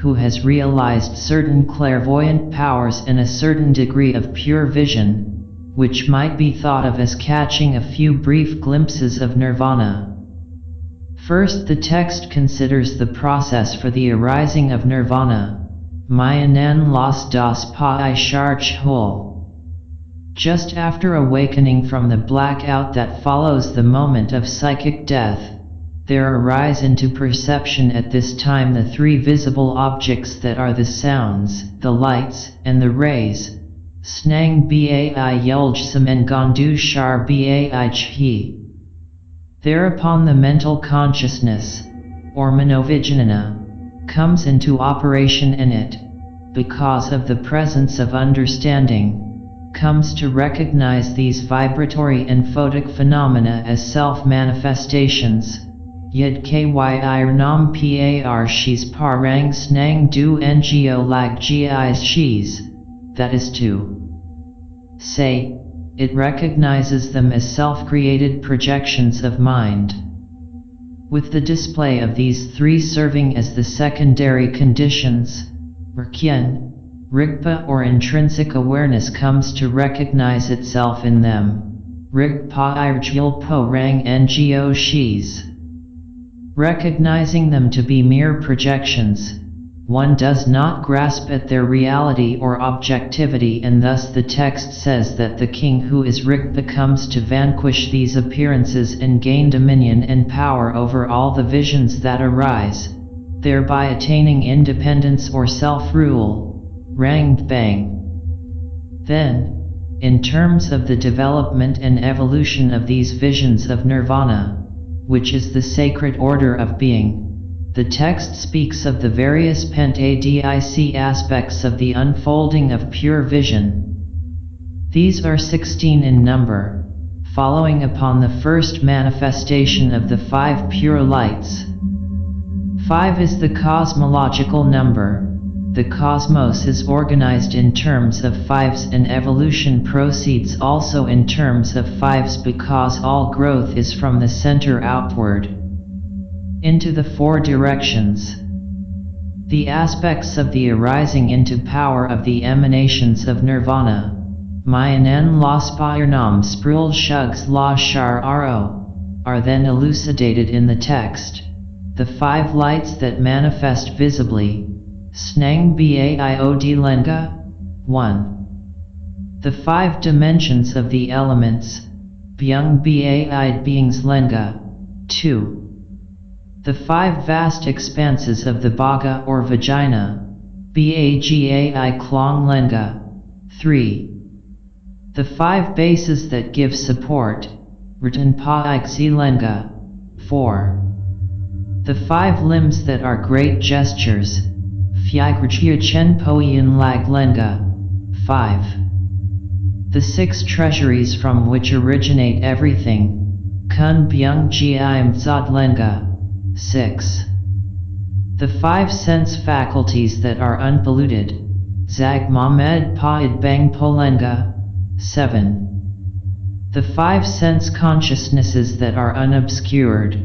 who has realized certain clairvoyant powers and a certain degree of pure vision, which might be thought of as catching a few brief glimpses of nirvana. First, the text considers the process for the arising of nirvana, mayanan los das pa I sharch hul. Just after awakening from the blackout that follows the moment of psychic death, there arise into perception at this time the three visible objects that are the sounds, the lights, and the rays. Snang bai yulj and gondu shar bai chhi. Thereupon the mental consciousness, or manovijnana, comes into operation in it, because of the presence of understanding, comes to recognize these vibratory and photic phenomena as self-manifestations. Yid kyir nam par shis parang snang du ngo lag gis shis, that is to say, it recognizes them as self-created projections of mind. With the display of these three serving as the secondary conditions, Rkyen, Rigpa or intrinsic awareness comes to recognize itself in them. Rigpa irjil po rang ngo shis. Recognizing them to be mere projections, one does not grasp at their reality or objectivity, and thus the text says that the king who is Rigpa comes to vanquish these appearances and gain dominion and power over all the visions that arise, thereby attaining independence or self-rule. Rang Bang. Then, in terms of the development and evolution of these visions of nirvana, which is the sacred order of being, the text speaks of the various pent-adic aspects of the unfolding of pure vision. These are 16 in number, following upon the first manifestation of the 5 pure lights. 5 is the cosmological number. The cosmos is organized in terms of fives, and evolution proceeds also in terms of fives, because all growth is from the center outward into the 4 directions. The aspects of the arising into power of the emanations of nirvana, Mayanen la spirnam sprul shugs la shar ro, are then elucidated in the text. The 5 lights that manifest visibly, Snang Biod Lenga, 1. The 5 dimensions of the elements, Byung Baid beings Lenga, 2. The 5 vast expanses of the Baga or vagina, Bagai Klong Lenga, 3. The 5 bases that give support, Ratan Paik Lenga, 4. The 5 limbs that are great gestures, Phyagrachia Chen Poyin Lag Lenga, 5. The 6 treasuries from which originate everything, Kun Byung Jiim Zod Lenga, 6. The 5 sense faculties that are unpolluted, Zag Mamed Paid Bang Polenga, 7. The 5 sense consciousnesses that are unobscured,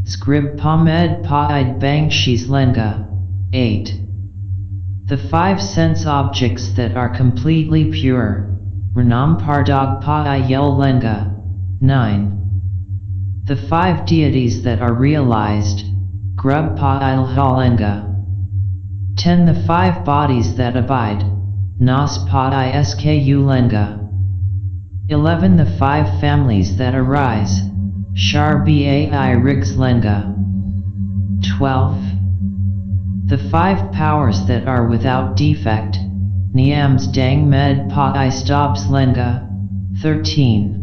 Scrib Pamed Paid Bang Shis Lenga, 8. The 5 sense objects that are completely pure, Ranam Pardog Pa'ayel Lenga, 9. The 5 deities that are realized, Grub Pa'il Halenga, 10. The 5 bodies that abide, Nas Pa'i Sku Lenga, 11. The 5 families that arise, Shar Bai Rigs Lenga, 12. The 5 powers that are without defect, Niams Dang Med Pa'i Stabs Lenga, 13.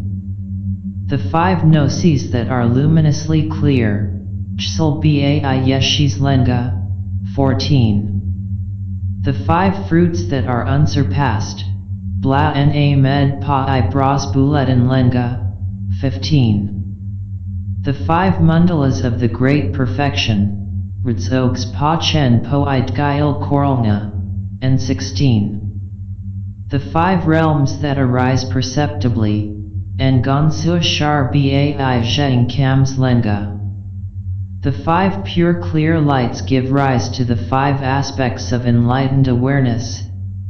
The 5 gnosis that are luminously clear, Chsal Bai Yeshis Lenga, 14. The 5 fruits that are unsurpassed, Bla Na Med Pa'i Bras Buletin Lenga, 15. The 5 mandalas of the Great Perfection, Ritzogs Pa Chen Po'id Gail Korolna, and 16. The 5 realms that arise perceptibly, Ngonsu Shar Bai Zheng Kams Lenga. The 5 pure clear lights give rise to the 5 aspects of enlightened awareness,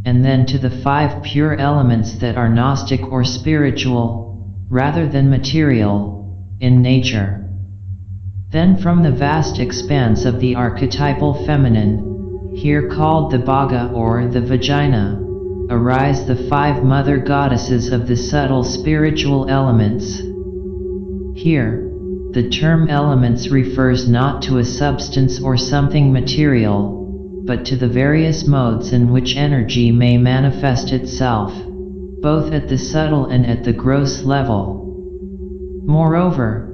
and then to the 5 pure elements that are Gnostic or spiritual, rather than material, in nature. Then from the vast expanse of the archetypal feminine, here called the Baga or the vagina, arise the 5 mother goddesses of the subtle spiritual elements. Here, the term elements refers not to a substance or something material, but to the various modes in which energy may manifest itself, both at the subtle and at the gross level. Moreover,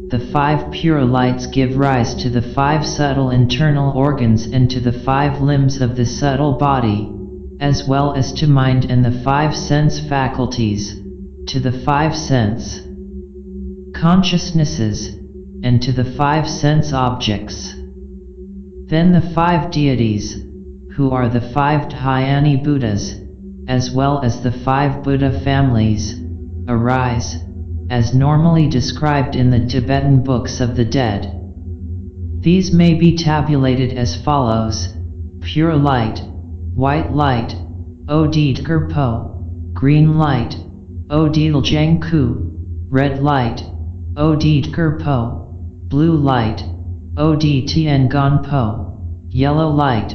the 5 pure lights give rise to the 5 subtle internal organs and to the 5 limbs of the subtle body, as well as to mind and the 5 sense faculties, to the 5 sense consciousnesses, and to the 5 sense objects. Then the 5 deities, who are the 5 Dhyani Buddhas, as well as the 5 Buddha families, arise, as normally described in the Tibetan books of the dead. These may be tabulated as follows: pure light, white light, Odid Gerpo, green light, Odil Jengku, red light, Odid Gerpo, blue light, Od Tien Gonpo, yellow light,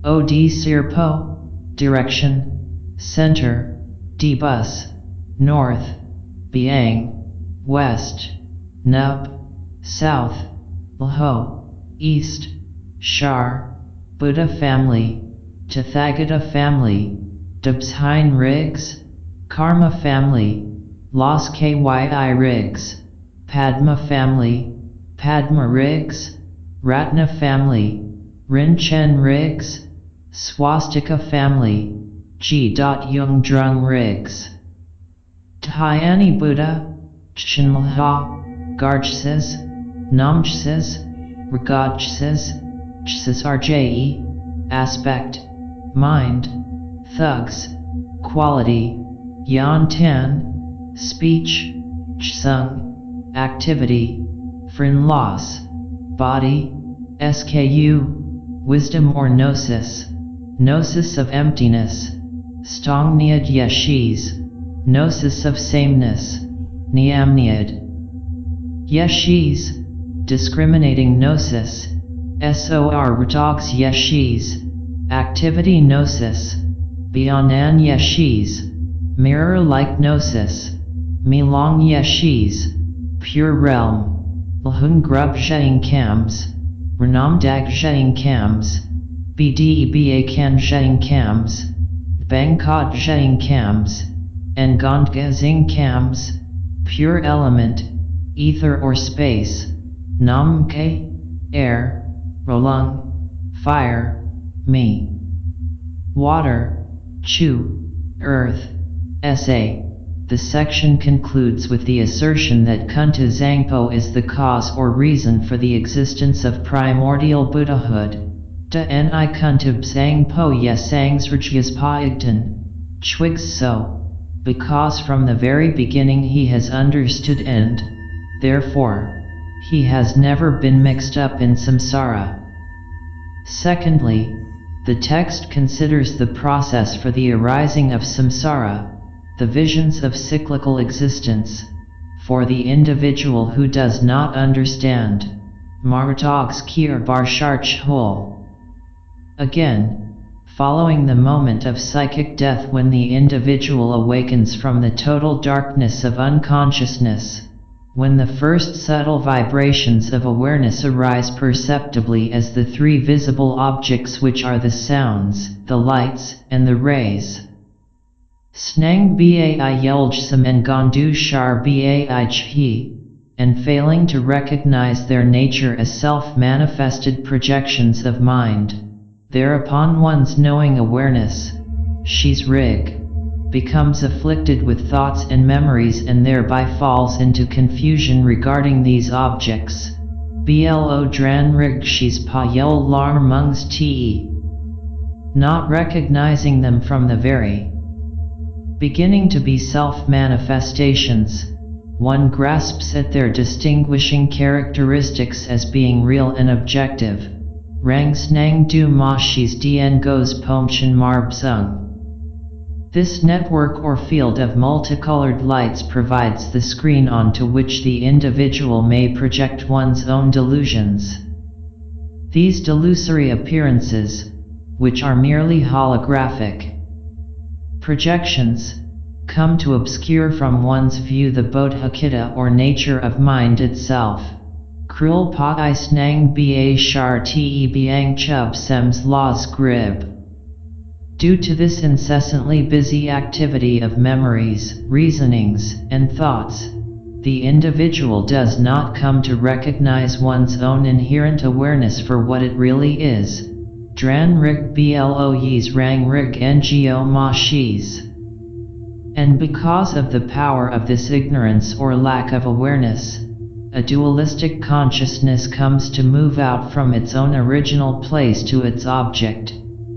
Od Sirpo, direction, center, D-bus, north, Biang, west, Nub, south, Lho, east, Shar, Buddha family, Tathagata family, Dubshain Riggs, Karma family, Los Kyi Riggs, Padma family, Padma Riggs, Ratna family, Rinchen Riggs, Swastika family, G. Yung Drung Riggs. Dhyani Buddha, Chinlha, Garjses, Namjses, Regajses, Rje, aspect, mind, thugs, quality, Yan Tan, speech, Chsung, activity, Frin loss, body, SKU, wisdom or gnosis, gnosis of emptiness, Stongniad Yeshis, gnosis of sameness, Niamniad. Yeshis, discriminating gnosis, SOR Ratogs Yeshis, activity gnosis, Bionan Yeshis, mirror-like gnosis, Milong Yeshis, pure realm, Lhung Grub Zheing Kams, Renam Dag Zheing Kams, BDEBA Kan Zheing Kams, Bangkot Zheing Kams, and Gondga Zing Kams, pure element, ether or space, Nam Ke, air, Rolung, fire, me. Water, Chu, earth, SA. The section concludes with the assertion that Kunta Zangpo is the cause or reason for the existence of primordial Buddhahood. Da Ni Kuntub Zangpo Yesangs Rjyas Paigtan, Chwigs so, because from the very beginning he has understood and, therefore, he has never been mixed up in samsara. Secondly, the text considers the process for the arising of samsara, the visions of cyclical existence, for the individual who does not understand, Maratogs Kir Barsharch Hol. Again, following the moment of psychic death when the individual awakens from the total darkness of unconsciousness, when the first subtle vibrations of awareness arise perceptibly as the three visible objects which are the sounds, the lights, and the rays. Snang Bai Yeljsam and Gondu Shar Bai Chhi, and failing to recognize their nature as self-manifested projections of mind, thereupon one's knowing awareness, Shi's Rig, becomes afflicted with thoughts and memories and thereby falls into confusion regarding these objects. Blo Dran Rig Shi's Pa Yel Lar Mungs Te, not recognizing them from the very beginning to be self-manifestations, one grasps at their distinguishing characteristics as being real and objective. Rang Snang Du Ma Shis Dien Goes Pomchen Marb Zung. This network or field of multicolored lights provides the screen onto which the individual may project one's own delusions. These delusory appearances, which are merely holographic projections, come to obscure from one's view the bodhicitta or nature of mind itself. Krul pa I snang ba shar te biang chub sems laws grib. Due to this incessantly busy activity of memories, reasonings, and thoughts, the individual does not come to recognize one's own inherent awareness for what it really is. Dran rig blo yis rang rig ngo ma shis. And because of the power of this ignorance or lack of awareness, a dualistic consciousness comes to move out from its own original place to its object.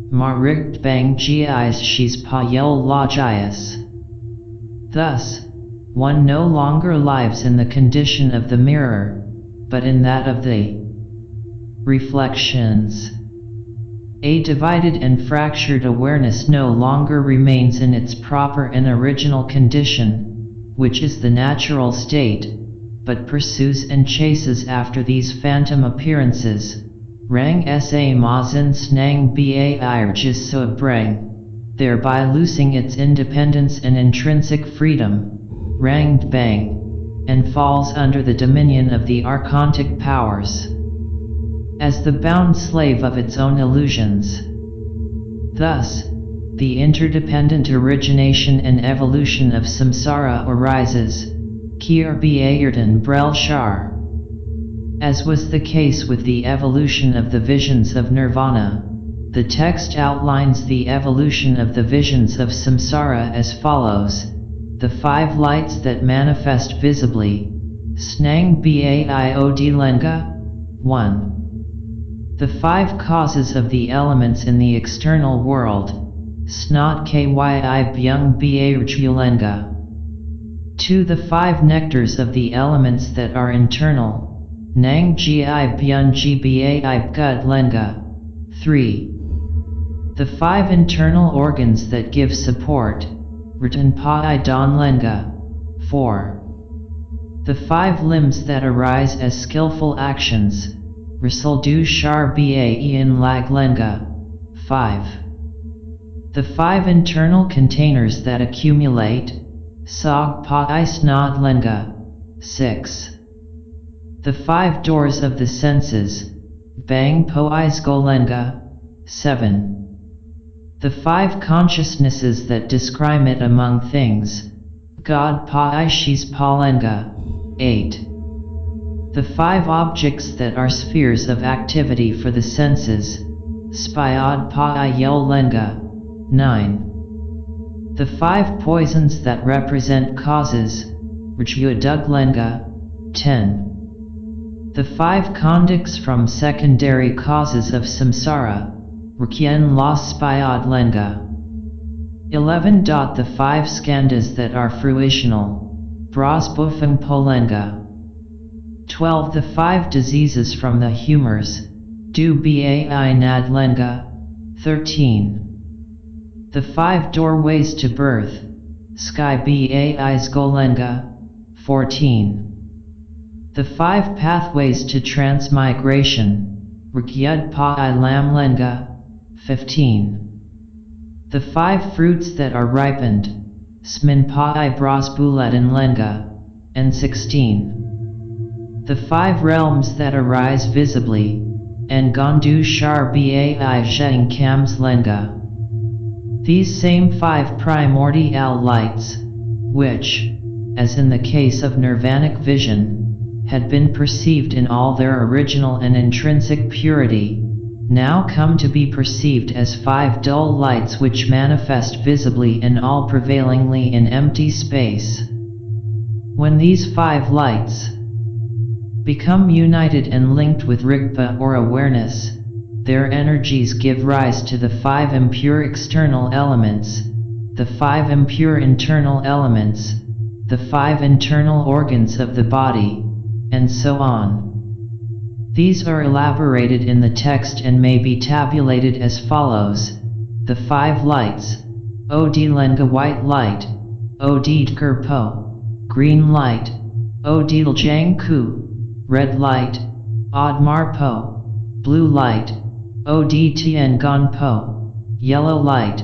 Ma rig bang gis shis pa yel la jis. Thus, one no longer lives in the condition of the mirror, but in that of the reflections. A divided and fractured awareness no longer remains in its proper and original condition, which is the natural state, but pursues and chases after these phantom appearances. Rang sa mazin snang ba irjis so brang, thereby losing its independence and intrinsic freedom, ranged bang, and falls under the dominion of the archontic powers, as the bound slave of its own illusions. Thus, the interdependent origination and evolution of samsara arises. Kier Myrdhin Brel Shar. As was the case with the evolution of the visions of nirvana, the text outlines the evolution of the visions of samsara as follows: the 5 lights that manifest visibly. Snang Baid Lenga. 1. The 5 causes of the elements in the external world. Snot Kyi Byung Ba Lenga. 2. The 5 nectars of the elements that are internal. Nang Gi Byun Gi Ba Gud Lenga. 3. The 5 internal organs that give support. Ratan Pa Don Lenga. 4. The 5 limbs that arise as skillful actions. Risal Du Shar Ba Ian Lag Lenga. 5. The 5 internal containers that accumulate. Sog Pa I Snod Lenga. 6. The 5 doors of the senses. Bang Po I Sgo Lenga. 7. The 5 consciousnesses that discriminate among things. God Pa I Shis Pa Lenga. 8. The 5 objects that are spheres of activity for the senses. Spyod Pa I Yel Lenga. 9. The 5 poisons that represent causes. Rjua Dug Lenga. 10. The 5 conducts from secondary causes of samsara. Rkien Los Spyod Lenga. 11. The 5 skandhas that are fruitional. Brasbufang Polenga. 12. The 5 diseases from the humors. Du Bai Nad Lenga. 13. The 5 doorways to birth. Sky Bai Zgolenga. 14. The 5 pathways to transmigration. Ryud Pa I Lam Lenga. 15. The 5 fruits that are ripened. Smin Pa I Brasbuletin Lenga. And 16. The 5 realms that arise visibly. And Gondu Shar Ba I Zheng Kams Lenga. These same 5 primordial lights, which, as in the case of nirvanic vision, had been perceived in all their original and intrinsic purity, now come to be perceived as 5 dull lights which manifest visibly and all prevailingly in empty space. When these 5 lights become united and linked with Rigpa or awareness, their energies give rise to the 5 impure external elements, the 5 impure internal elements, the 5 internal organs of the body, and so on. These are elaborated in the text and may be tabulated as follows: the 5 lights. Od Lenga white light. Od Dker Po green light. Od Ljang Ku red light. Od Mar Po blue light. Od Tien Gon Po yellow light.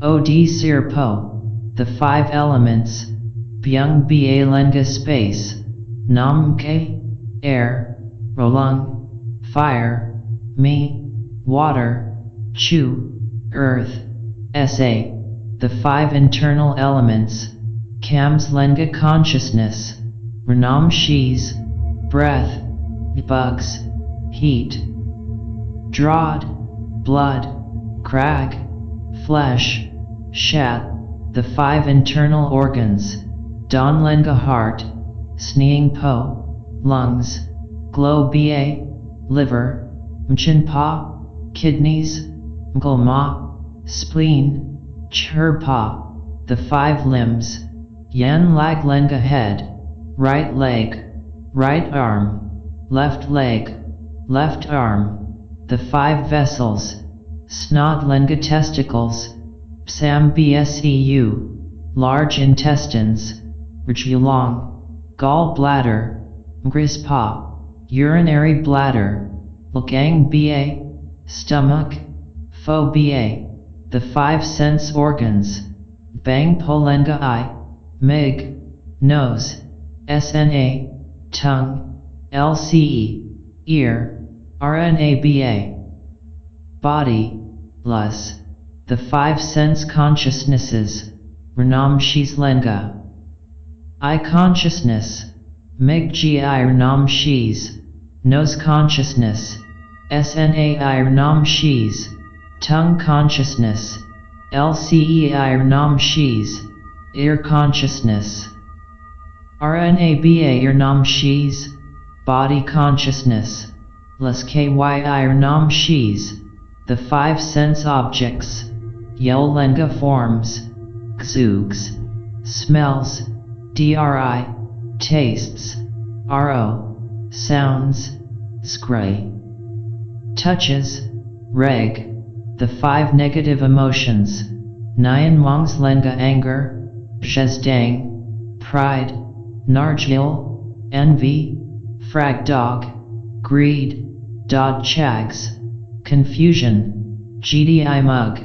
Od Sir Po the 5 elements. Byung Ba Lenga space. Nam Ke air. Prolong fire. Mi water. Chu earth. Sa the 5 internal elements. Kams Lenga consciousness. Renam Shis breath. Bugs heat. Drod blood. Crag flesh. Shat the 5 internal organs. Don Lenga heart. Sneeing Po lungs. Glow Ba liver. Mchin Pa kidneys. Mgolma spleen. Chur Pa the 5 limbs. Yan Lag Lenga head. Right leg. Right arm. Left leg. Left arm. The 5 vessels. Snot Lenga testicles. Psam Bseu large intestines. Rjulong gall bladder. Gris Pa urinary bladder. Lgang Ba stomach. Pho Ba the 5 sense organs. Bang Polenga I Mig nose. Sna tongue. Lce ear. Rna Ba body. Lus the 5 sense consciousnesses. Renam Shis Lenga I consciousness. Mig Gi Renam Shis nose consciousness, snai nam shis, tongue consciousness, lcei nam shis, ear consciousness, rnaba nam shis, body consciousness, las kyi nam shis, the five sense objects, yolenga forms, xugs, smells, dri, tastes, ro, sounds, skray, touches, reg, the five negative emotions, nyan mongslenga anger, zhezdang, pride, narjil, envy, frag dog, greed, dod chags, confusion, gdi mug,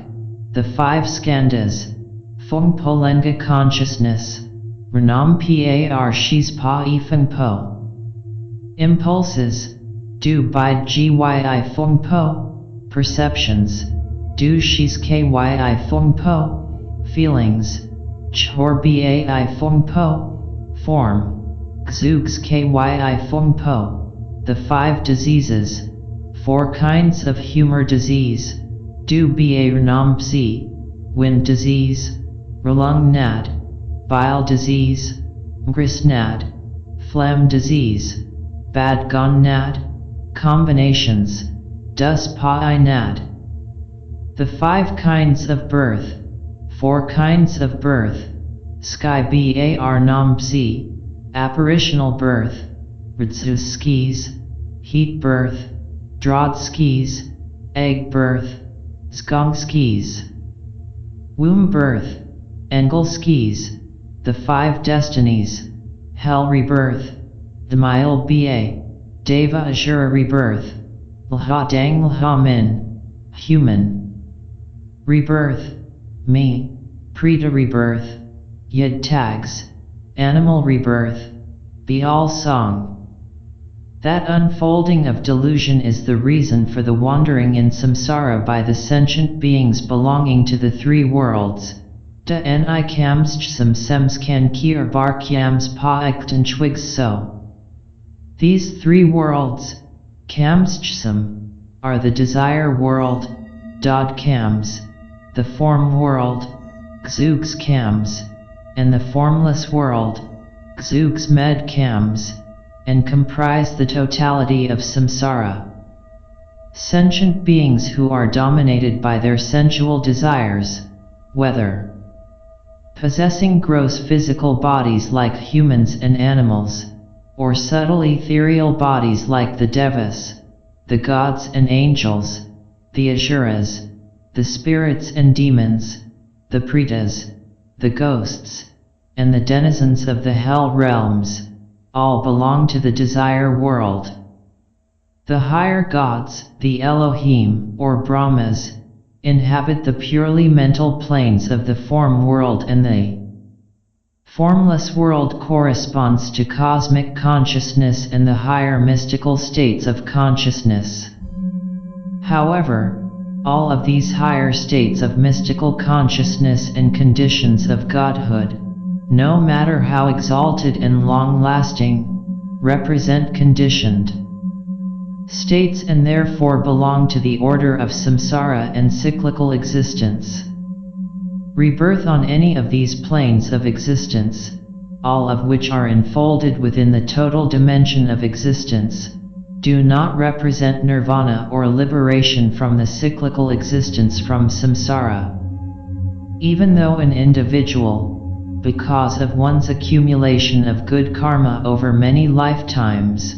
the five skandhas, phung polenga consciousness, renam par shis pa ifeng po, impulses, du bai gyi phung po, perceptions, du shis kyi phung po, feelings, chor bai phung po, form, xugs kyi phung po, the five diseases, four kinds of humor disease, du ba nam psi, wind disease, relung nad, bile disease, gris nad, phlegm disease, bad gon nad, combinations, dus pa nad. The five kinds of birth, four kinds of birth, sky bar nam psi, apparitional birth, rdzu skis, heat birth, drod skis, egg birth, skong skis, womb birth, engel skis, the five destinies, hell rebirth, Dmail ba, deva asura rebirth, lha dang lha min, human, rebirth, me, preta rebirth, yid tags, animal rebirth, Bial song. That unfolding of delusion is the reason for the wandering in samsara by the sentient beings belonging to the three worlds. Da ni kams chsam sems kan kier bar kyams pa ekten chwigs so. These three worlds, kams chsam, are the desire world, dod kams, the form world, xugs kams, and the formless world, xugs med kams, and comprise the totality of samsara. Sentient beings who are dominated by their sensual desires, whether possessing gross physical bodies like humans and animals, or subtle ethereal bodies like the devas, the gods and angels, the asuras, the spirits and demons, the pretas, the ghosts, and the denizens of the hell realms, all belong to the desire world. The higher gods, the Elohim or Brahmas, inhabit the purely mental planes of the form world, and the formless world corresponds to cosmic consciousness and the higher mystical states of consciousness. However, all of these higher states of mystical consciousness and conditions of godhood, no matter how exalted and long-lasting, represent conditioned states and therefore belong to the order of samsara and cyclical existence. Rebirth on any of these planes of existence, all of which are enfolded within the total dimension of existence, do not represent nirvana or liberation from the cyclical existence from samsara. Even though an individual, because of one's accumulation of good karma over many lifetimes,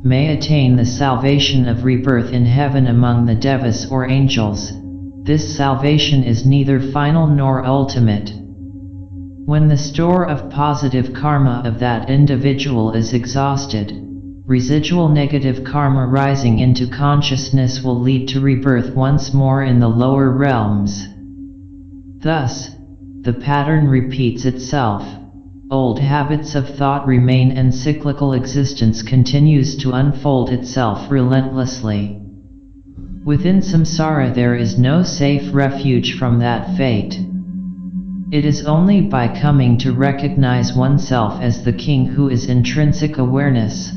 may attain the salvation of rebirth in heaven among the devas or angels, this salvation is neither final nor ultimate. When the store of positive karma of that individual is exhausted, residual negative karma rising into consciousness will lead to rebirth once more in the lower realms. Thus, the pattern repeats itself. Old habits of thought remain and cyclical existence continues to unfold itself relentlessly. Within samsara there is no safe refuge from that fate. It is only by coming to recognize oneself as the king who is intrinsic awareness,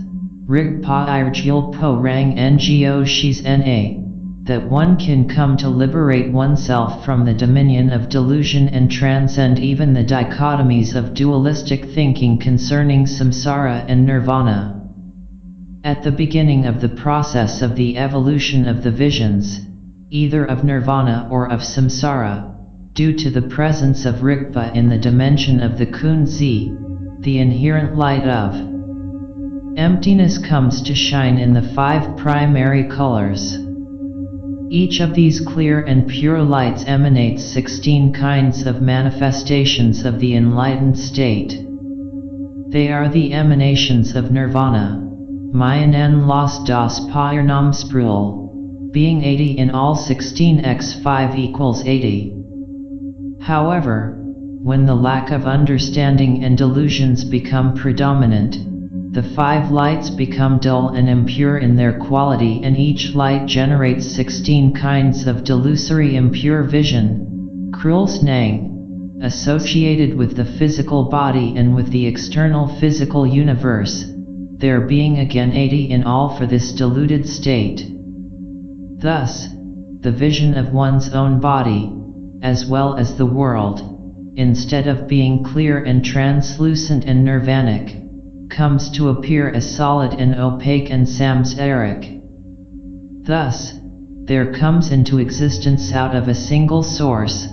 Rigpa Irgil Po Rang Ngo Shis Na, that one can come to liberate oneself from the dominion of delusion and transcend even the dichotomies of dualistic thinking concerning samsara and nirvana. At the beginning of the process of the evolution of the visions, either of nirvana or of samsara, due to the presence of Rigpa in the dimension of the Kunzi, the inherent light of emptiness comes to shine in the 5 primary colors. Each of these clear and pure lights emanates 16 kinds of manifestations of the enlightened state. They are the emanations of nirvana, Mayanan Las Das Pyranamsprul, being 80 in all. 16 x 5 equals 80. However, when the lack of understanding and delusions become predominant, the 5 lights become dull and impure in their quality, and each light generates 16 kinds of delusory impure vision, cruel snang, associated with the physical body and with the external physical universe, there being again 80 in all for this deluded state. Thus, the vision of one's own body, as well as the world, instead of being clear and translucent and nirvanic, comes to appear as solid and opaque and samsaric. Thus, there comes into existence out of a single source,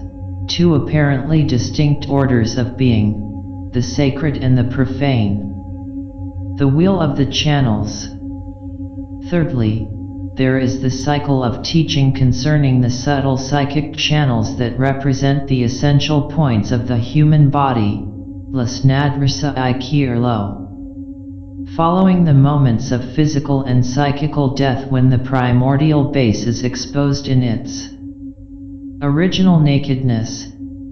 2 apparently distinct orders of being, the sacred and the profane. The wheel of the channels. Thirdly, there is the cycle of teaching concerning the subtle psychic channels that represent the essential points of the human body, Lasnadrasa I Kirlo. Following the moments of physical and psychical death when the primordial base is exposed in its original nakedness,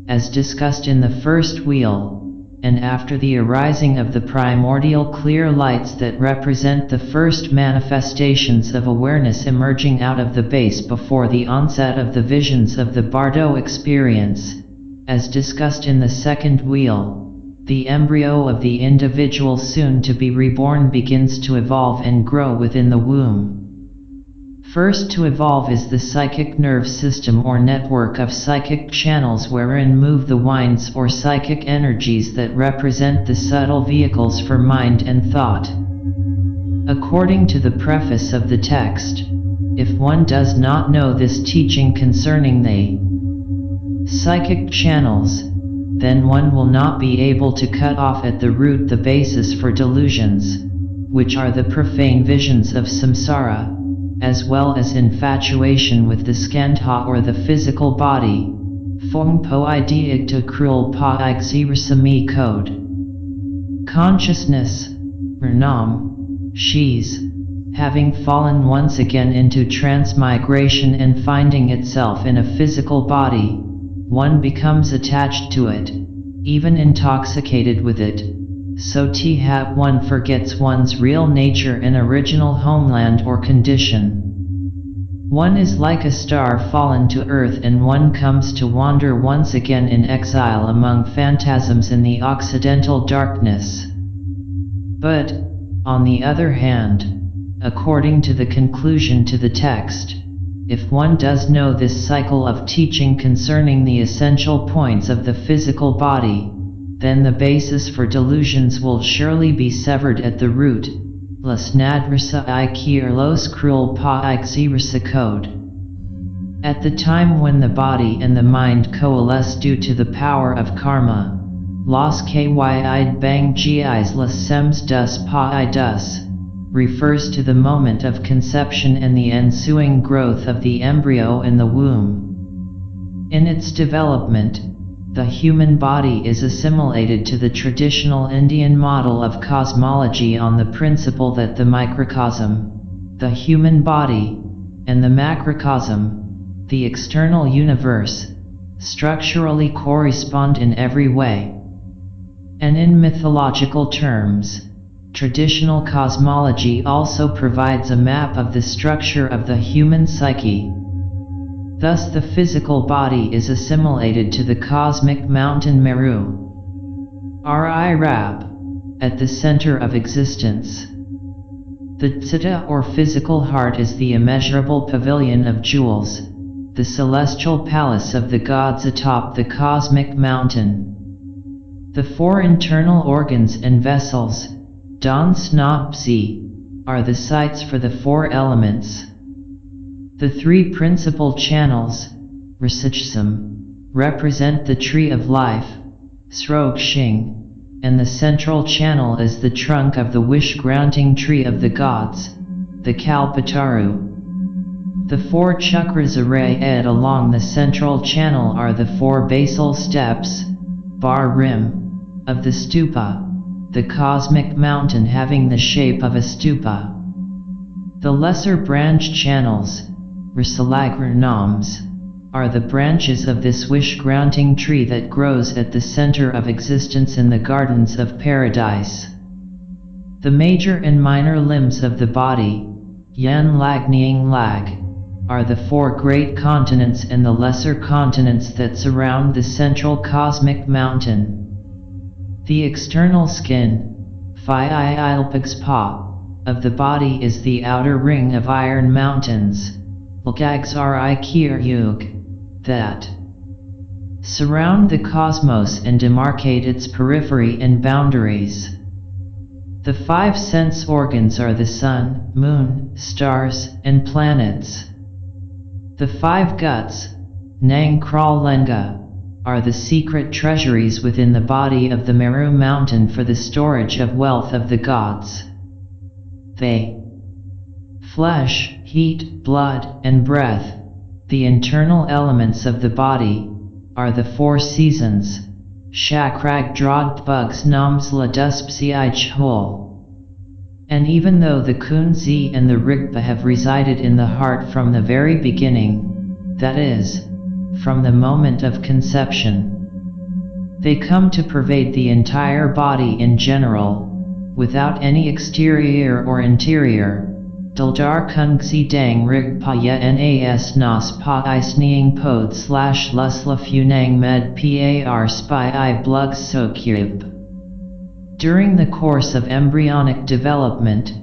as discussed in the first wheel, and after the arising of the primordial clear lights that represent the first manifestations of awareness emerging out of the base before the onset of the visions of the Bardo experience, as discussed in the second wheel, the embryo of the individual soon to be reborn begins to evolve and grow within the womb. First to evolve is the psychic nerve system or network of psychic channels wherein move the winds or psychic energies that represent the subtle vehicles for mind and thought. According to the preface of the text, if one does not know this teaching concerning the psychic channels, then one will not be able to cut off at the root the basis for delusions, which are the profane visions of samsara, as well as infatuation with the skandha or the physical body. Phongpo ideigta krul pa igzirasami code. Consciousness, Nam, Shis, having fallen once again into transmigration and finding itself in a physical body, one becomes attached to it, even intoxicated with it, so Th one forgets one's real nature and original homeland or condition. One is like a star fallen to earth and one comes to wander once again in exile among phantasms in the occidental darkness. But, on the other hand, according to the conclusion to the text, if one does know this cycle of teaching concerning the essential points of the physical body, then the basis for delusions will surely be severed at the root. Lasnadrasa I Kirlos Krul Pa Igzirasa code. At the time when the body and the mind coalesce due to the power of karma, Las Kyid Bang Gis Las Sems Dus Pa I Dus, refers to the moment of conception and the ensuing growth of the embryo in the womb. In its development, the human body is assimilated to the traditional Indian model of cosmology on the principle that the microcosm, the human body, and the macrocosm, the external universe, structurally correspond in every way. And in mythological terms, traditional cosmology also provides a map of the structure of the human psyche. Thus the physical body is assimilated to the cosmic mountain Meru, Ri Rab, at the center of existence. The citta or physical heart is the immeasurable pavilion of jewels, the celestial palace of the gods atop the cosmic mountain. The four internal organs and vessels, Dan Snopsi, are the sites for the four elements. The three principal channels, Rasichsam, represent the tree of life, Srokshing, and the central channel is the trunk of the wish-granting tree of the gods, the Kalpataru. The four chakras arrayed along the central channel are the four basal steps, bar rim, of the stupa, the cosmic mountain having the shape of a stupa. The lesser branch channels, Rasalagranams, are the branches of this wish-granting tree that grows at the center of existence in the gardens of paradise. The major and minor limbs of the body, Yan Lag Nying Lag, are the four great continents and the lesser continents that surround the central cosmic mountain. The external skin, Phi Ilpagspa, of the body is the outer ring of iron mountains, Lgagsri Kiryug, that surround the cosmos and demarcate its periphery and boundaries. The five sense organs are the sun, moon, stars, and planets. The five guts, Nang Kral Lenga, are the secret treasuries within the body of the Meru mountain for the storage of wealth of the gods. They, flesh, heat, blood, and breath, the internal elements of the body, are the four seasons, Shakrag Drod Bugs Namsla Duspsi Chhol. And even though the Kunzi and the Rigpa have resided in the heart from the very beginning, that is, from the moment of conception, they come to pervade the entire body in general, without any exterior or interior. Dildar Kungsi Dang Rigpa Ya Nas Nas Pa I Sneing Pod / Lusla Funang Med Par Spy I Blug Sokyub. During the course of embryonic development,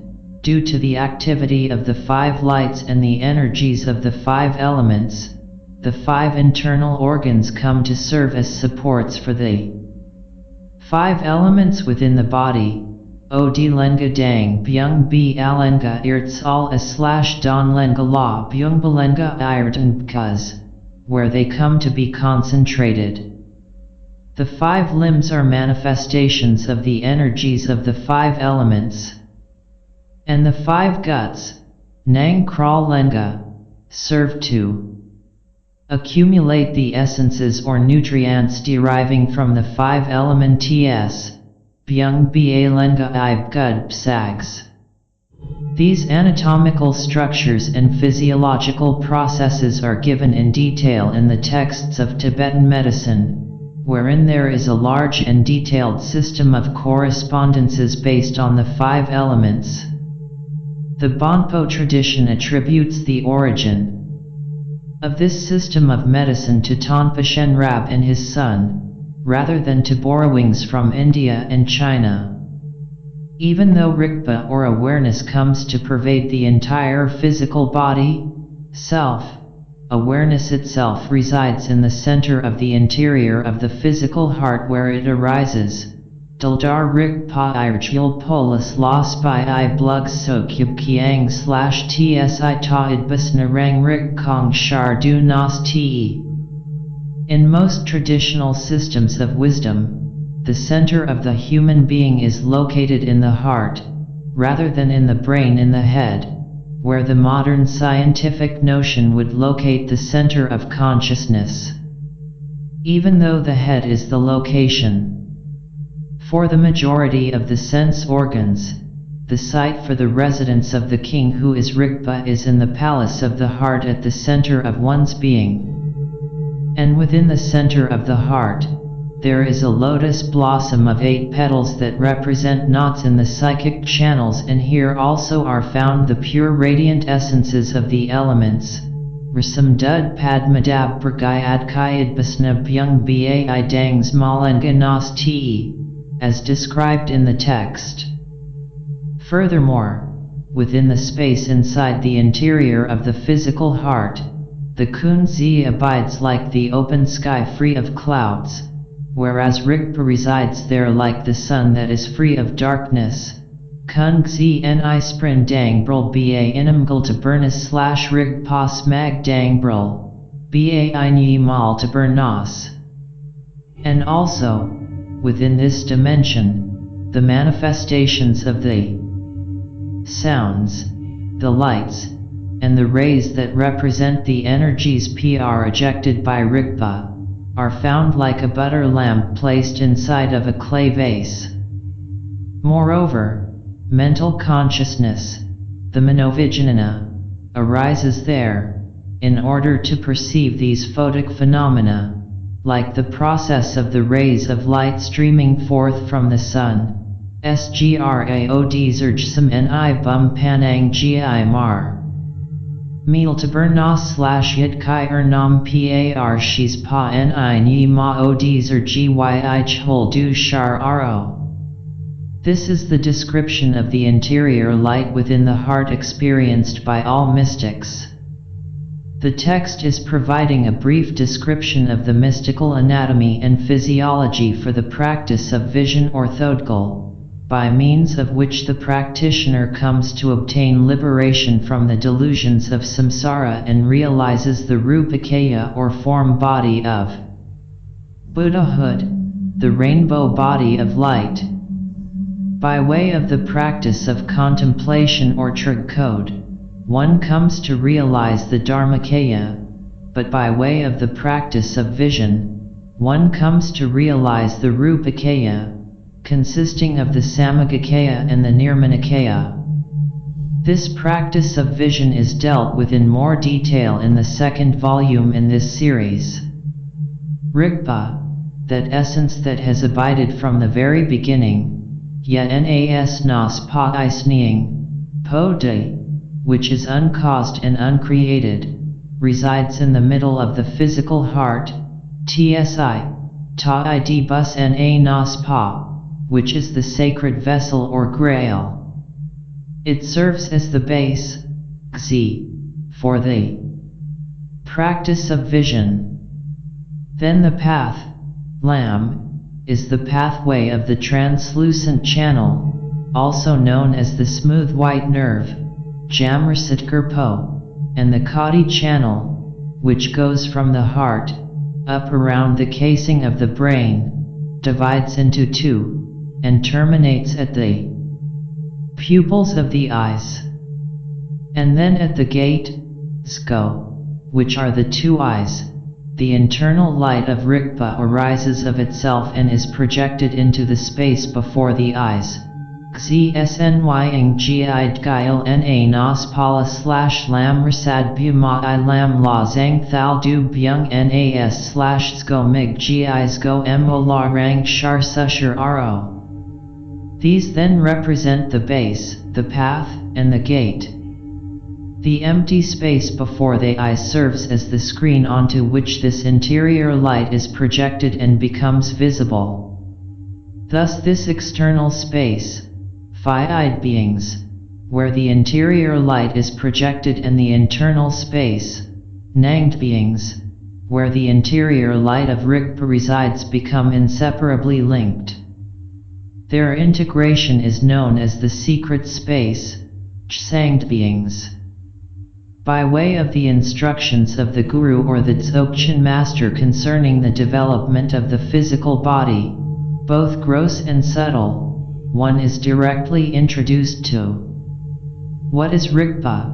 due to the activity of the five lights and the energies of the five elements, the five internal organs come to serve as supports for the five elements within the body. O D Lenga Dang Byung B Alenga Irtsal / Don Lenga La Byung Balenga Irtan Bkuz, where they come to be concentrated. The five limbs are manifestations of the energies of the five elements. And the five guts, Nang Kral Lenga, serve to accumulate the essences or nutrients deriving from the five elements, Byung Ba Lenga Ib Gud Psags. These anatomical structures and physiological processes are given in detail in the texts of Tibetan medicine, wherein there is a large and detailed system of correspondences based on the five elements. The BONPO tradition attributes the origin of this system of medicine to Tonpa Shenrab and his son, rather than to borrowings from India and China. Even though Rigpa or awareness comes to pervade the entire physical body, self, awareness itself resides in the center of the interior of the physical heart where it arises. Dildar Rigpa Irjil Polis Los By I Blug Sokyub Kiang / Tsi Ta Idbas Narang Rig Kong Shar Du Nas Te. In most traditional systems of wisdom, the center of the human being is located in the heart, rather than in the brain in the head, where the modern scientific notion would locate the center of consciousness. Even though the head is the location for the majority of the sense organs, the site for the residence of the king who is Rigpa is in the palace of the heart at the center of one's being. And within the center of the heart, there is a lotus blossom of 8 petals that represent knots in the psychic channels, and here also are found the pure radiant essences of the elements. Rasam Dud Padmadab Pragayad Kayadbasna Byung Ba I Dangs Malenga Nas Te, as described in the text. Furthermore, within the space inside the interior of the physical heart, the Kunzi abides like the open sky free of clouds, whereas Rigpa resides there like the sun that is free of darkness. Kunzi ni sprin dangbril ba inimgal tabernus / Rigpa smag dangbril, ba I nyi mal tabernas. And also, within this dimension, the manifestations of the sounds, the lights, and the rays that represent the energies PR ejected by Rigpa, are found like a butter lamp placed inside of a clay vase. Moreover, mental consciousness, the manovijnana, arises there, in order to perceive these photic phenomena, like the process of the rays of light streaming forth from the sun. Sgraod zergsam ni bum panang gi mar. Mealtabernas / yitkai nam par shis pa ni nyi ma od zer gyi chhol du shar ro. This is the description of the interior light within the heart experienced by all mystics. The text is providing a brief description of the mystical anatomy and physiology for the practice of vision or thodgal, by means of which the practitioner comes to obtain liberation from the delusions of samsara and realizes the rupakaya or form body of Buddhahood, the rainbow body of light. By way of the practice of contemplation or trigkode, one comes to realize the Dharmakaya, but by way of the practice of vision, one comes to realize the Rupakaya, consisting of the Samagakaya and the Nirmanakaya. This practice of vision is dealt with in more detail in the second volume in this series. Rigpa, that essence that has abided from the very beginning, yet nas nas pa I sneeing, po de, which is uncaused and uncreated, resides in the middle of the physical heart, tsi, ta id bus na nas pa, which is the sacred vessel or grail. It serves as the base, xi, for the practice of vision. Then the path, lam, is the pathway of the translucent channel, also known as the smooth white nerve, Jamrasitkar Po, and the Kadi channel, which goes from the heart, up around the casing of the brain, divides into two, and terminates at the pupils of the eyes. And then at the gate, Sko, which are the two eyes, the internal light of Rigpa arises of itself and is projected into the space before the eyes. Xsnying gi gail na nas pala / lam rasad bu ma I lam la zang thal du byung nas / sko mig gi zgo mo la rang shar sushar ro. These then represent the base, the path, and the gate. The empty space before the eyes serves as the screen onto which this interior light is projected and becomes visible. Thus this external space, five-eyed beings, where the interior light is projected, and the internal space, nanged beings, where the interior light of Rigpa resides, become inseparably linked. Their integration is known as the secret space, chsanged beings. By way of the instructions of the Guru or the Dzogchen master concerning the development of the physical body, both gross and subtle, one is directly introduced to what is Rigpa,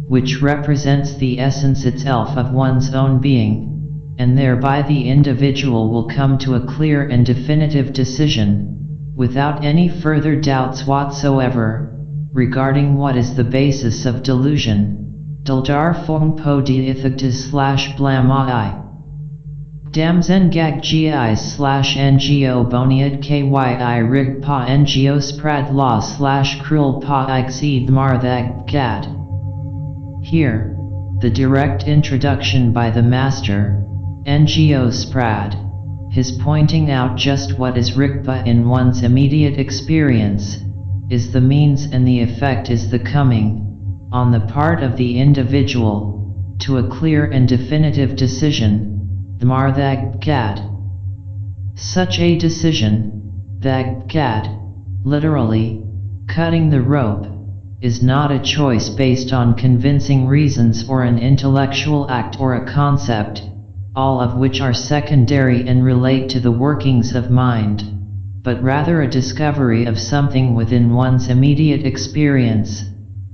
which represents the essence itself of one's own being, and thereby the individual will come to a clear and definitive decision, without any further doubts whatsoever, regarding what is the basis of delusion. Dildar Phongpo Diithagtas / Blama Damzen Gag Gis / Ngo Boniad Kyi Rigpa Ngo Sprad La / Krul Pa Ixid Marthag Gad. Here, the direct introduction by the Master, Ngo Sprad, is pointing out just what is Rigpa in one's immediate experience, is the means and the effect is the coming, on the part of the individual, to a clear and definitive decision, the Myrdhin. Such a decision, that literally, cutting the rope, is not a choice based on convincing reasons or an intellectual act or a concept, all of which are secondary and relate to the workings of mind, but rather a discovery of something within one's immediate experience,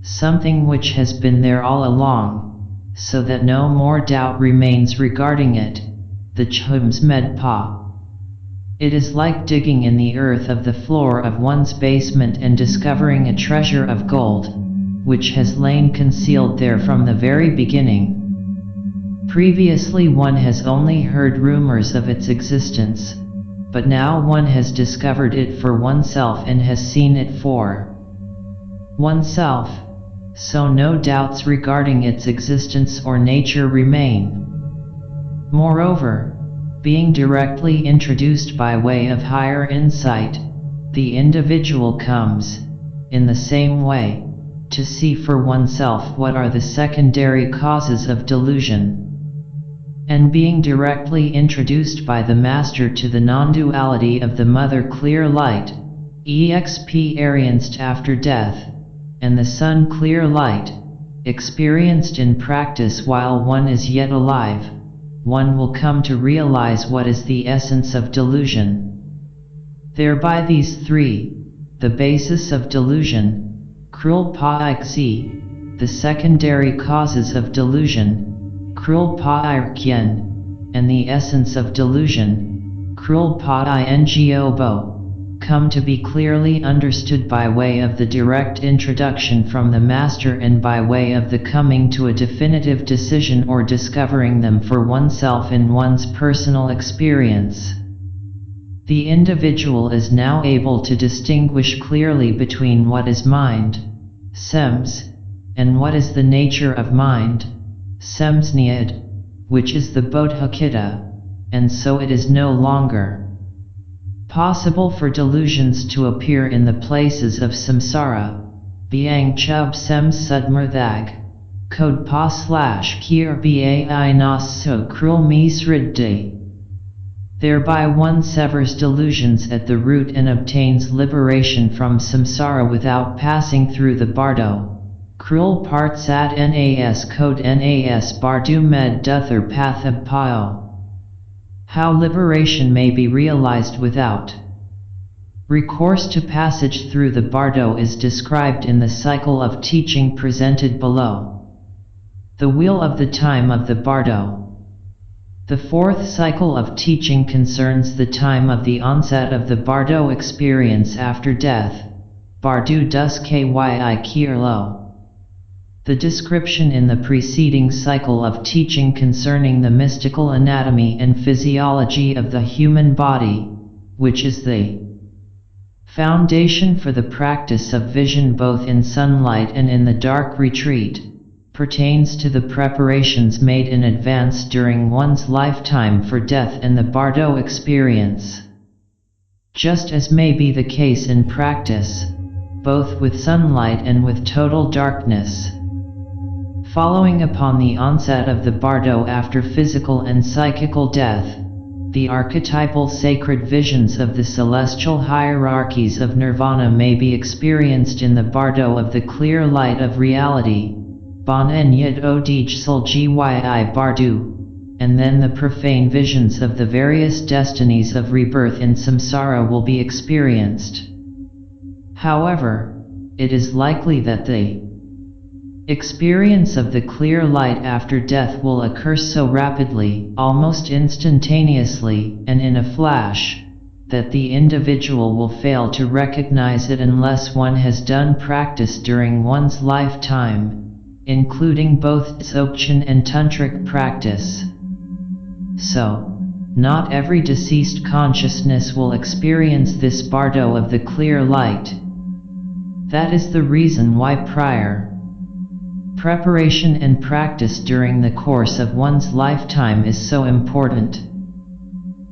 something which has been there all along, so that no more doubt remains regarding it, the Chums Med Pa. It is like digging in the earth of the floor of one's basement and discovering a treasure of gold, which has lain concealed there from the very beginning. Previously one has only heard rumors of its existence, but now one has discovered it for oneself and has seen it for oneself, so no doubts regarding its existence or nature remain. Moreover, being directly introduced by way of higher insight, the individual comes, in the same way, to see for oneself what are the secondary causes of delusion. And being directly introduced by the Master to the non-duality of the Mother Clear Light, experienced after death, and the Sun Clear Light, experienced in practice while one is yet alive, one will come to realize what is the essence of delusion. Thereby these three, the basis of delusion, Krul Pa Ixi, the secondary causes of delusion, Krul Pa Irkyen, and the essence of delusion, Krul Pa Ingobo, come to be clearly understood by way of the direct introduction from the Master and by way of the coming to a definitive decision or discovering them for oneself in one's personal experience. The individual is now able to distinguish clearly between what is mind, sems, and what is the nature of mind, semsniad, which is the Bodhicitta, and so it is no longer possible for delusions to appear in the places of samsara, biang chub sem sudmurthag, code pa / kir bai nas so krul misridde. Thereby one severs delusions at the root and obtains liberation from samsara without passing through the bardo. Krul part sat nas code nas bardu med duther pathab pao. How liberation may be realized without recourse to passage through the bardo is described in the cycle of teaching presented below. The wheel of the time of the bardo. The fourth cycle of teaching concerns the time of the onset of the bardo experience after death, bardu dus kyi kirlo. The description in the preceding cycle of teaching concerning the mystical anatomy and physiology of the human body, which is the foundation for the practice of vision both in sunlight and in the dark retreat, pertains to the preparations made in advance during one's lifetime for death and the bardo experience. Just as may be the case in practice, both with sunlight and with total darkness. Following upon the onset of the bardo after physical and psychical death, the archetypal sacred visions of the celestial hierarchies of nirvana may be experienced in the bardo of the clear light of reality, Bon Nyid Odij Sul Gyi Bardu, and then the profane visions of the various destinies of rebirth in samsara will be experienced. However, it is likely that the experience of the clear light after death will occur so rapidly, almost instantaneously, and in a flash, that the individual will fail to recognize it unless one has done practice during one's lifetime, including both Dzogchen and Tantric practice. So, not every deceased consciousness will experience this bardo of the clear light. That is the reason why prior preparation and practice during the course of one's lifetime is so important.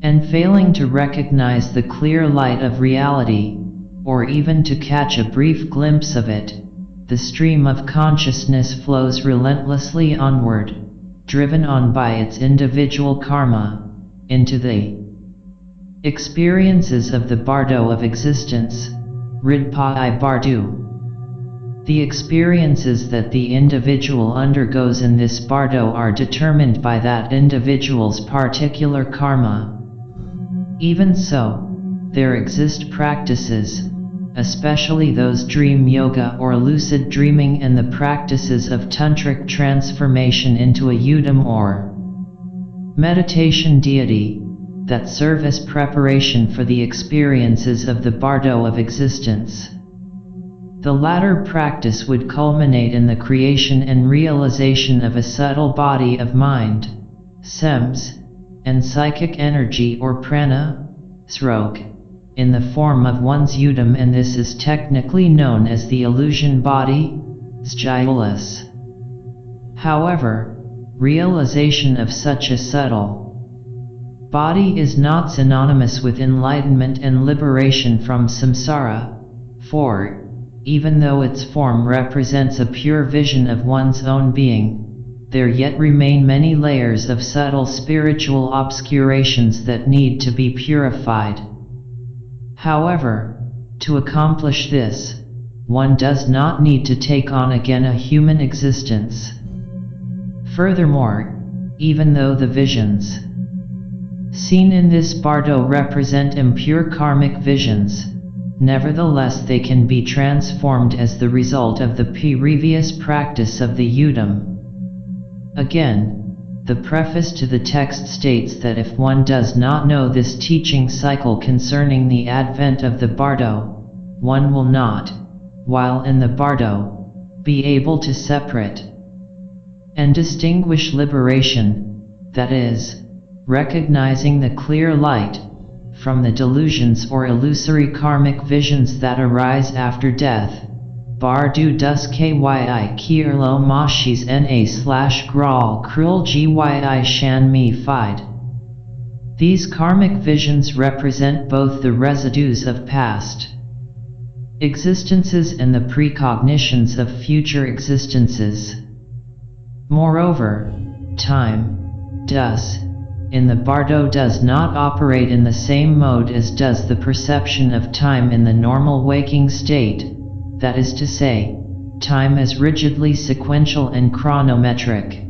And failing to recognize the clear light of reality, or even to catch a brief glimpse of it, the stream of consciousness flows relentlessly onward, driven on by its individual karma, into the experiences of the bardo of existence, Ridpa I Bardu. The experiences that the individual undergoes in this bardo are determined by that individual's particular karma. Even so, there exist practices, especially those dream yoga or lucid dreaming and the practices of tantric transformation into a yudam or meditation deity, that serve as preparation for the experiences of the bardo of existence. The latter practice would culminate in the creation and realization of a subtle body of mind, sems, and psychic energy or prana, srog, in the form of one's yudam, and this is technically known as the illusion body, stylus. However, realization of such a subtle body is not synonymous with enlightenment and liberation from samsara, for, even though its form represents a pure vision of one's own being, there yet remain many layers of subtle spiritual obscurations that need to be purified. However, to accomplish this, one does not need to take on again a human existence. Furthermore, even though the visions seen in this bardo represent impure karmic visions, nevertheless they can be transformed as the result of the previous practice of the yudam. Again, the preface to the text states that if one does not know this teaching cycle concerning the advent of the bardo, one will not, while in the bardo, be able to separate and distinguish liberation, that is, recognizing the clear light, from the delusions or illusory karmic visions that arise after death. Bardu dus kyi kierlo mashis na/gral krul gyi shan mi fide. These karmic visions represent both the residues of past existences and the precognitions of future existences. Moreover, time, dus, in the bardo does not operate in the same mode as does the perception of time in the normal waking state, that is to say, time as rigidly sequential and chronometric.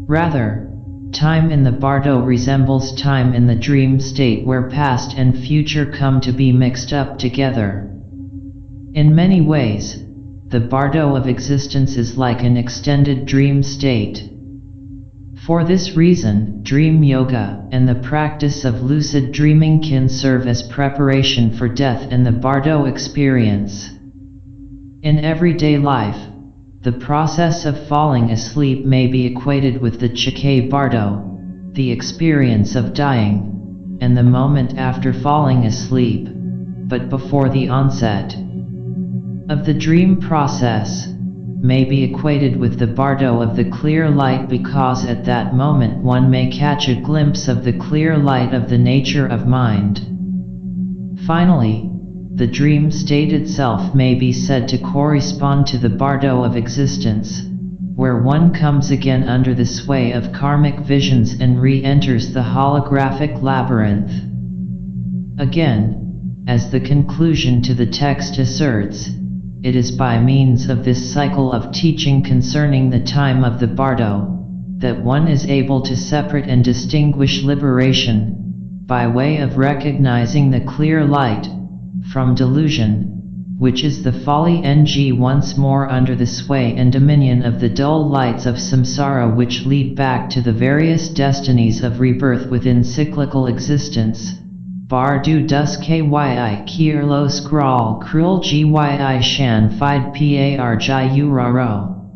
Rather, time in the bardo resembles time in the dream state where past and future come to be mixed up together. In many ways, the bardo of existence is like an extended dream state. For this reason, dream yoga and the practice of lucid dreaming can serve as preparation for death and the bardo experience. In everyday life, the process of falling asleep may be equated with the chike bardo, the experience of dying, and the moment after falling asleep, but before the onset of the dream process, may be equated with the bardo of the clear light, because at that moment one may catch a glimpse of the clear light of the nature of mind. Finally, the dream state itself may be said to correspond to the bardo of existence, where one comes again under the sway of karmic visions and re-enters the holographic labyrinth. Again, as the conclusion to the text asserts, it is by means of this cycle of teaching concerning the time of the bardo, that one is able to separate and distinguish liberation, by way of recognizing the clear light, from delusion, which is the folly ng once more under the sway and dominion of the dull lights of samsara, which lead back to the various destinies of rebirth within cyclical existence. Bardu dus kyi kierlo skral krul gyi shan fide par jayu raro.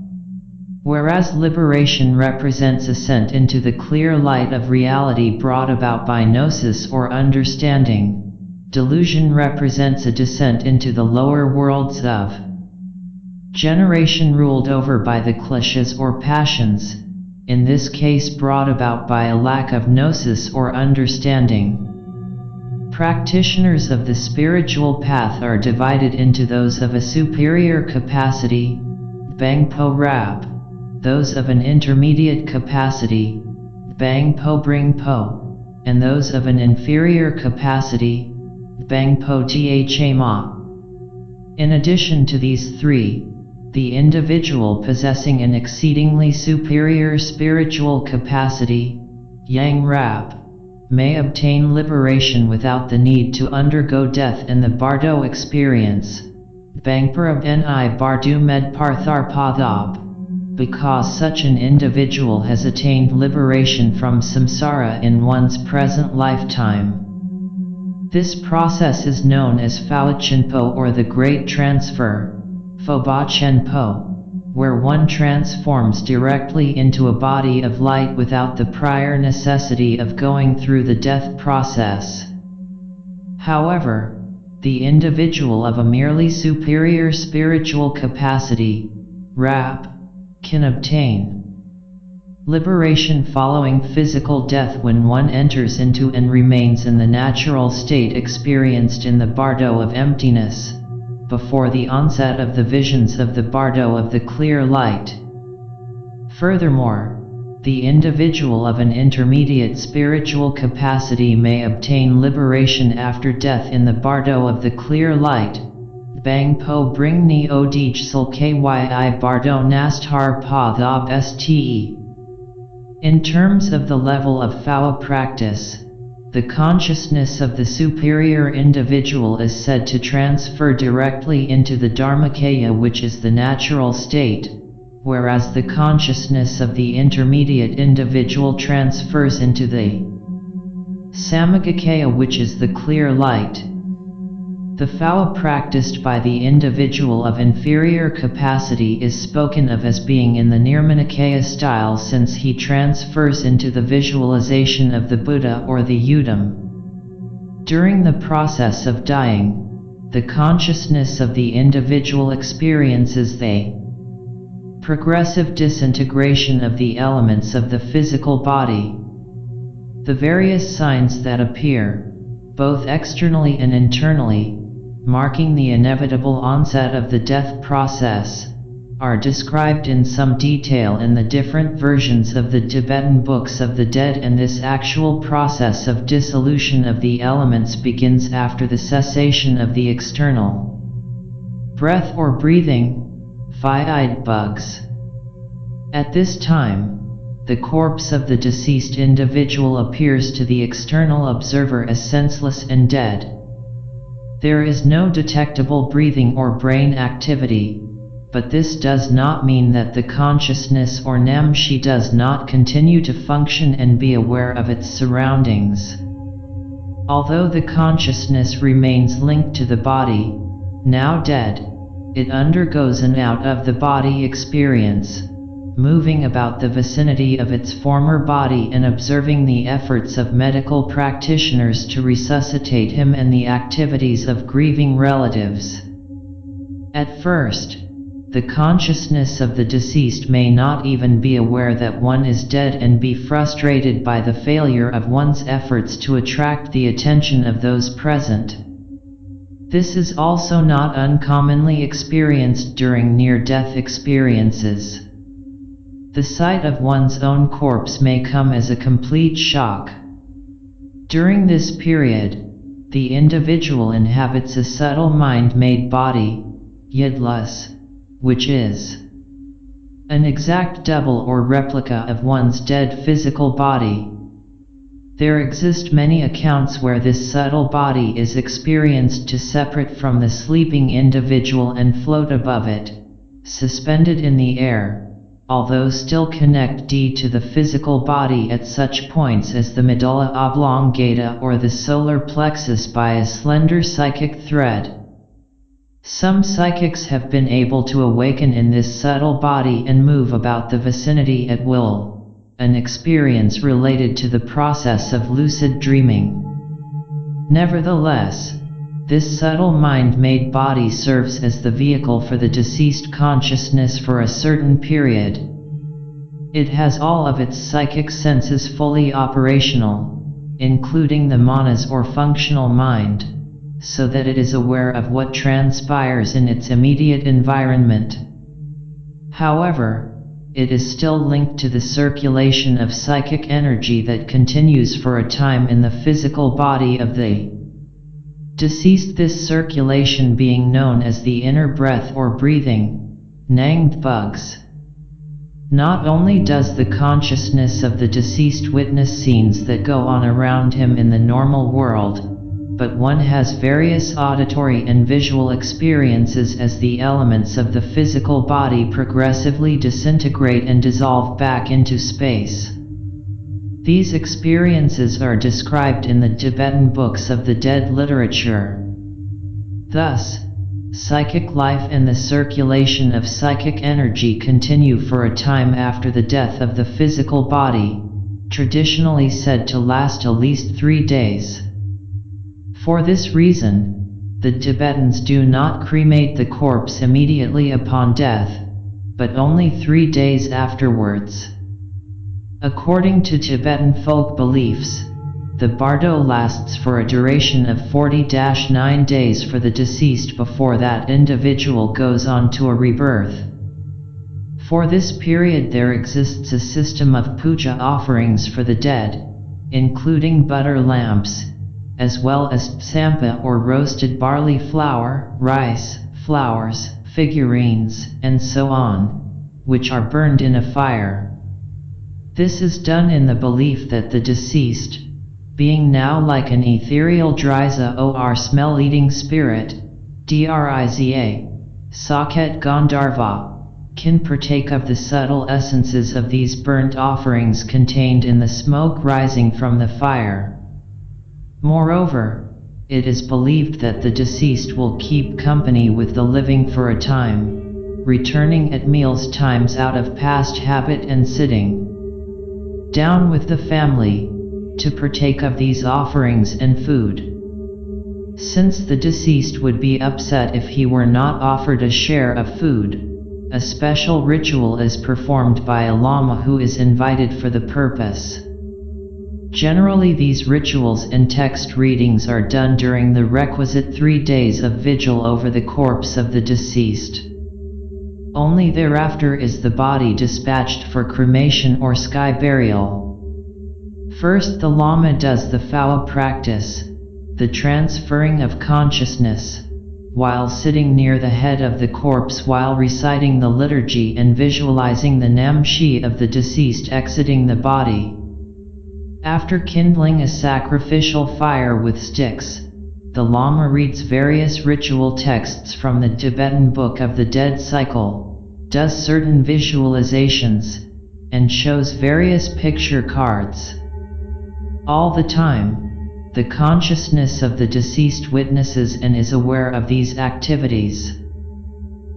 Whereas liberation represents ascent into the clear light of reality brought about by gnosis or understanding, delusion represents a descent into the lower worlds of generation ruled over by the kleshas or passions, in this case brought about by a lack of gnosis or understanding. Practitioners of the spiritual path are divided into those of a superior capacity, BONPO Rab, those of an intermediate capacity, BONPO Bringpo, and those of an inferior capacity, BONPO Thma. In addition to these three, the individual possessing an exceedingly superior spiritual capacity, Yang Rab, may obtain liberation without the need to undergo death in the Bardo experience, Bangparab Ni Bardu Med Partharpadab, because such an individual has attained liberation from samsara in one's present lifetime. This process is known as Phawachenpo or the Great Transfer, Phobachenpo, where one transforms directly into a body of light without the prior necessity of going through the death process. However, the individual of a merely superior spiritual capacity, Rab, can obtain liberation following physical death when one enters into and remains in the natural state experienced in the bardo of emptiness, before the onset of the visions of the bardo of the clear light. Furthermore, the individual of an intermediate spiritual capacity may obtain liberation after death in the bardo of the clear light, Bangpo Bring Ni Odij Sul Kyi Bardo Nasthar Pa Thab Ste. In terms of the level of Phawa practice, the consciousness of the superior individual is said to transfer directly into the Dharmakaya, which is the natural state, whereas the consciousness of the intermediate individual transfers into the Samagakaya, which is the clear light. The Phawa practiced by the individual of inferior capacity is spoken of as being in the Nirmanakaya style, since he transfers into the visualization of the Buddha or the Udam. During the process of dying, the consciousness of the individual experiences the progressive disintegration of the elements of the physical body. The various signs that appear, both externally and internally, marking the inevitable onset of the death process, are described in some detail in the different versions of the Tibetan books of the dead, and this actual process of dissolution of the elements begins after the cessation of the external breath or breathing, fire-eyed bugs. At this time, the corpse of the deceased individual appears to the external observer as senseless and dead. There is no detectable breathing or brain activity, but this does not mean that the consciousness or namshi does not continue to function and be aware of its surroundings. Although the consciousness remains linked to the body, now dead, it undergoes an out-of-the-body experience, moving about the vicinity of its former body and observing the efforts of medical practitioners to resuscitate him and the activities of grieving relatives. At first, the consciousness of the deceased may not even be aware that one is dead and be frustrated by the failure of one's efforts to attract the attention of those present. This is also not uncommonly experienced during near-death experiences. The sight of one's own corpse may come as a complete shock. During this period, the individual inhabits a subtle mind-made body, yidlus, which is an exact double or replica of one's dead physical body. There exist many accounts where this subtle body is experienced to separate from the sleeping individual and float above it, suspended in the air, although still connected to the physical body at such points as the medulla oblongata or the solar plexus by a slender psychic thread. Some psychics have been able to awaken in this subtle body and move about the vicinity at will, an experience related to the process of lucid dreaming. Nevertheless, this subtle mind-made body serves as the vehicle for the deceased consciousness for a certain period. It has all of its psychic senses fully operational. including the manas or functional mind, so that it is aware of what transpires in its immediate environment. However, it is still linked to the circulation of psychic energy that continues for a time in the physical body of the deceased, this circulation being known as the inner breath or breathing, nanged bugs. Not only does the consciousness of the deceased witness scenes that go on around him in the normal world, but one has various auditory and visual experiences as the elements of the physical body progressively disintegrate and dissolve back into space. These experiences are described in the Tibetan books of the dead literature. Thus, psychic life and the circulation of psychic energy continue for a time after the death of the physical body, traditionally said to last at least 3 days. For this reason, the Tibetans do not cremate the corpse immediately upon death, but only 3 days afterwards. According to Tibetan folk beliefs, the bardo lasts for a duration of 40-9 days for the deceased before that individual goes on to a rebirth. For this period there exists a system of puja offerings for the dead, including butter lamps, as well as tsampa or roasted barley flour, rice, flowers, figurines, and so on, which are burned in a fire. This is done in the belief that the deceased, being now like an ethereal dryza or smell-eating spirit, driza, Saket Gandharva, can partake of the subtle essences of these burnt offerings contained in the smoke rising from the fire. Moreover, it is believed that the deceased will keep company with the living for a time, returning at meals times out of past habit and sitting down with the family, to partake of these offerings and food. Since the deceased would be upset if he were not offered a share of food, a special ritual is performed by a lama who is invited for the purpose. Generally these rituals and text readings are done during the requisite 3 days of vigil over the corpse of the deceased. Only thereafter is the body dispatched for cremation or sky burial. First the lama does the phawa practice, the transferring of consciousness, while sitting near the head of the corpse while reciting the liturgy and visualizing the namshi of the deceased exiting the body. After kindling a sacrificial fire with sticks, the Lama reads various ritual texts from the Tibetan Book of the Dead cycle, does certain visualizations, and shows various picture cards. All the time, the consciousness of the deceased witnesses and is aware of these activities.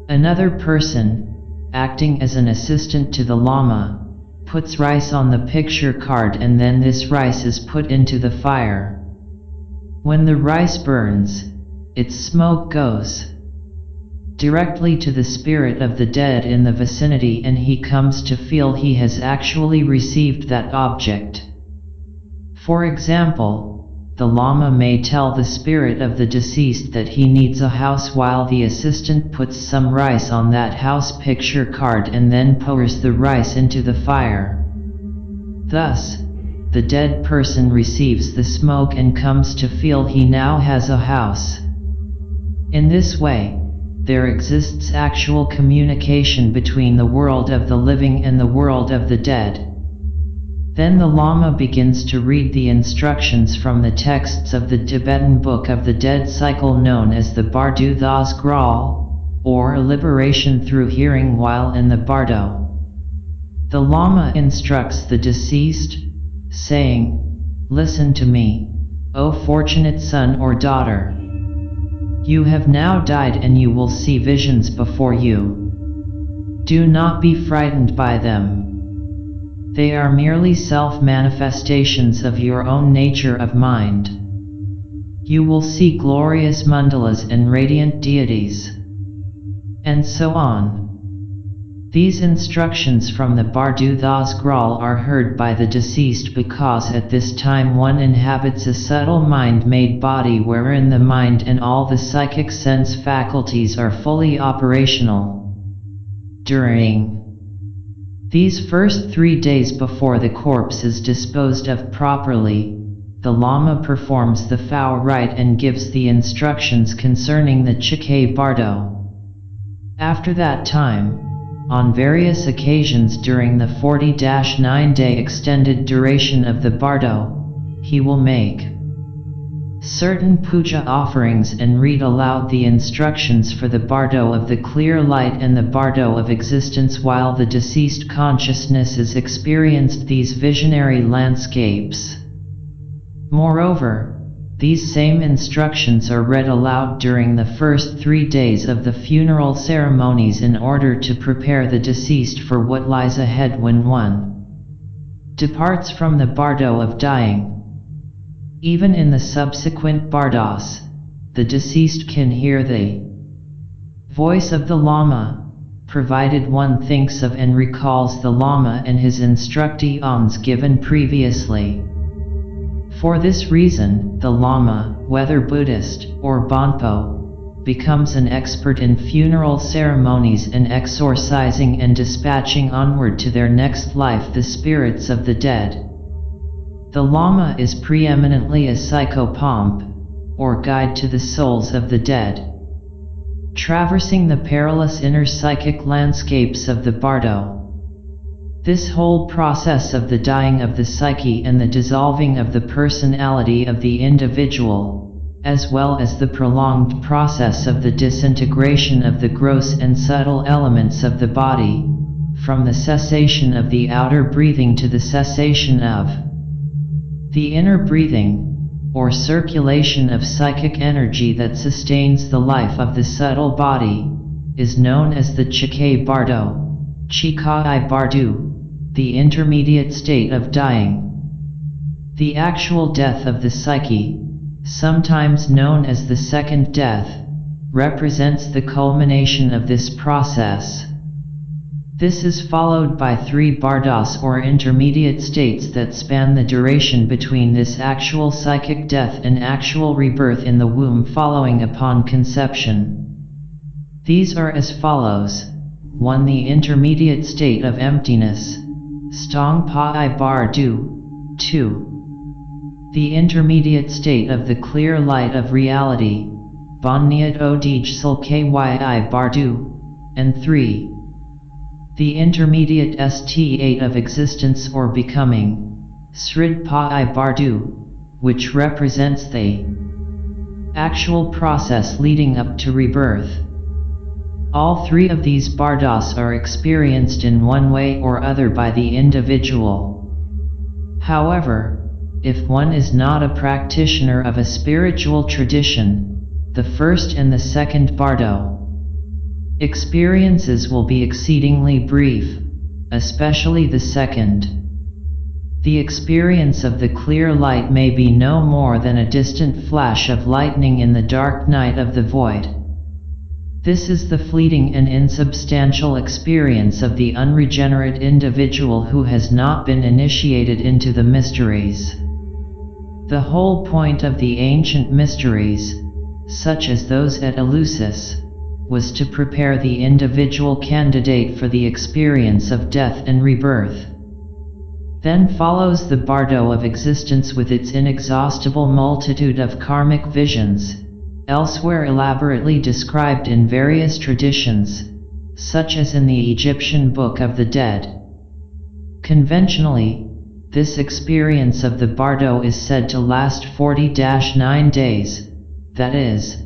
Another person, acting as an assistant to the Lama, puts rice on the picture card and then this rice is put into the fire. When the rice burns, its smoke goes directly to the spirit of the dead in the vicinity and he comes to feel he has actually received that object. For example, the Lama may tell the spirit of the deceased that he needs a house while the assistant puts some rice on that house picture card and then pours the rice into the fire. Thus, the dead person receives the smoke and comes to feel he now has a house. In this way, there exists actual communication between the world of the living and the world of the dead. Then the Lama begins to read the instructions from the texts of the Tibetan Book of the Dead cycle known as the Bardo Das Gral, or liberation through hearing while in the bardo. The Lama instructs the deceased, saying, "Listen to me, O fortunate son or daughter. You have now died and you will see visions before you. Do not be frightened by them. They are merely self-manifestations of your own nature of mind. You will see glorious mandalas and radiant deities." And so on. These instructions from the Bardu Das Gral are heard by the deceased because at this time one inhabits a subtle mind-made body wherein the mind and all the psychic sense faculties are fully operational. During these first 3 days before the corpse is disposed of properly, the Lama performs the vow rite and gives the instructions concerning the Chike Bardo. After that time, on various occasions during the 40-9-day extended duration of the Bardo, he will make certain puja offerings and read aloud the instructions for the Bardo of the clear light and the Bardo of existence while the deceased consciousness is experienced these visionary landscapes. Moreover, these same instructions are read aloud during the first 3 days of the funeral ceremonies in order to prepare the deceased for what lies ahead when one departs from the bardo of dying. Even in the subsequent bardos, the deceased can hear the voice of the Lama, provided one thinks of and recalls the Lama and his instructions given previously. For this reason, the Lama, whether Buddhist or BONPO, becomes an expert in funeral ceremonies and exorcising and dispatching onward to their next life the spirits of the dead. The Lama is preeminently a psychopomp, or guide to the souls of the dead, traversing the perilous inner psychic landscapes of the bardo. This whole process of the dying of the psyche and the dissolving of the personality of the individual, as well as the prolonged process of the disintegration of the gross and subtle elements of the body, from the cessation of the outer breathing to the cessation of the inner breathing, or circulation of psychic energy that sustains the life of the subtle body, is known as the Chike Bardo, Chikai Bardu, the intermediate state of dying. The actual death of the psyche, sometimes known as the second death, represents the culmination of this process. This is followed by 3 bardos or intermediate states that span the duration between this actual psychic death and actual rebirth in the womb following upon conception. These are as follows: 1. The intermediate state of emptiness, Stong Pai Bardu. 2. The intermediate state of the clear light of reality, Bon Nyat Odij Sul Kyi Bardu. And 3. The intermediate state of existence or becoming, Srid Pai Bardu, which represents the actual process leading up to rebirth. All 3 of these bardos are experienced in one way or other by the individual. However, if one is not a practitioner of a spiritual tradition, the first and the second bardo experiences will be exceedingly brief, especially the second. The experience of the clear light may be no more than a distant flash of lightning in the dark night of the void. This is the fleeting and insubstantial experience of the unregenerate individual who has not been initiated into the mysteries. The whole point of the ancient mysteries, such as those at Eleusis, was to prepare the individual candidate for the experience of death and rebirth. Then follows the bardo of existence with its inexhaustible multitude of karmic visions, elsewhere elaborately described in various traditions, such as in the Egyptian Book of the Dead. Conventionally, this experience of the bardo is said to last 40-9 days, that is,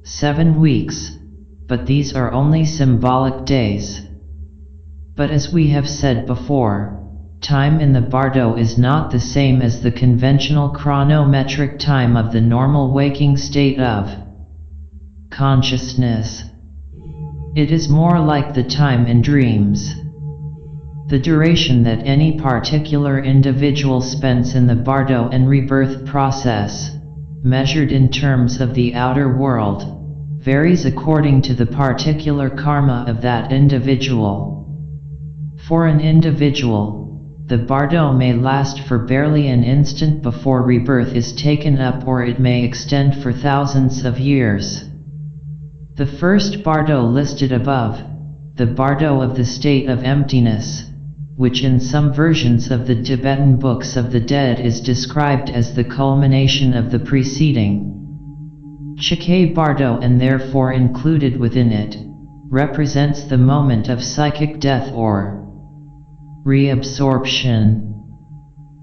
7 weeks, but these are only symbolic days. But as we have said before, time in the bardo is not the same as the conventional chronometric time of the normal waking state of consciousness. It is more like the time in dreams. The duration that any particular individual spends in the bardo and rebirth process, measured in terms of the outer world, varies according to the particular karma of that individual. For an individual, the bardo may last for barely an instant before rebirth is taken up, or it may extend for thousands of years. The first bardo listed above, the bardo of the state of emptiness, which in some versions of the Tibetan books of the dead is described as the culmination of the preceding Chike bardo, and therefore included within it, represents the moment of psychic death or reabsorption.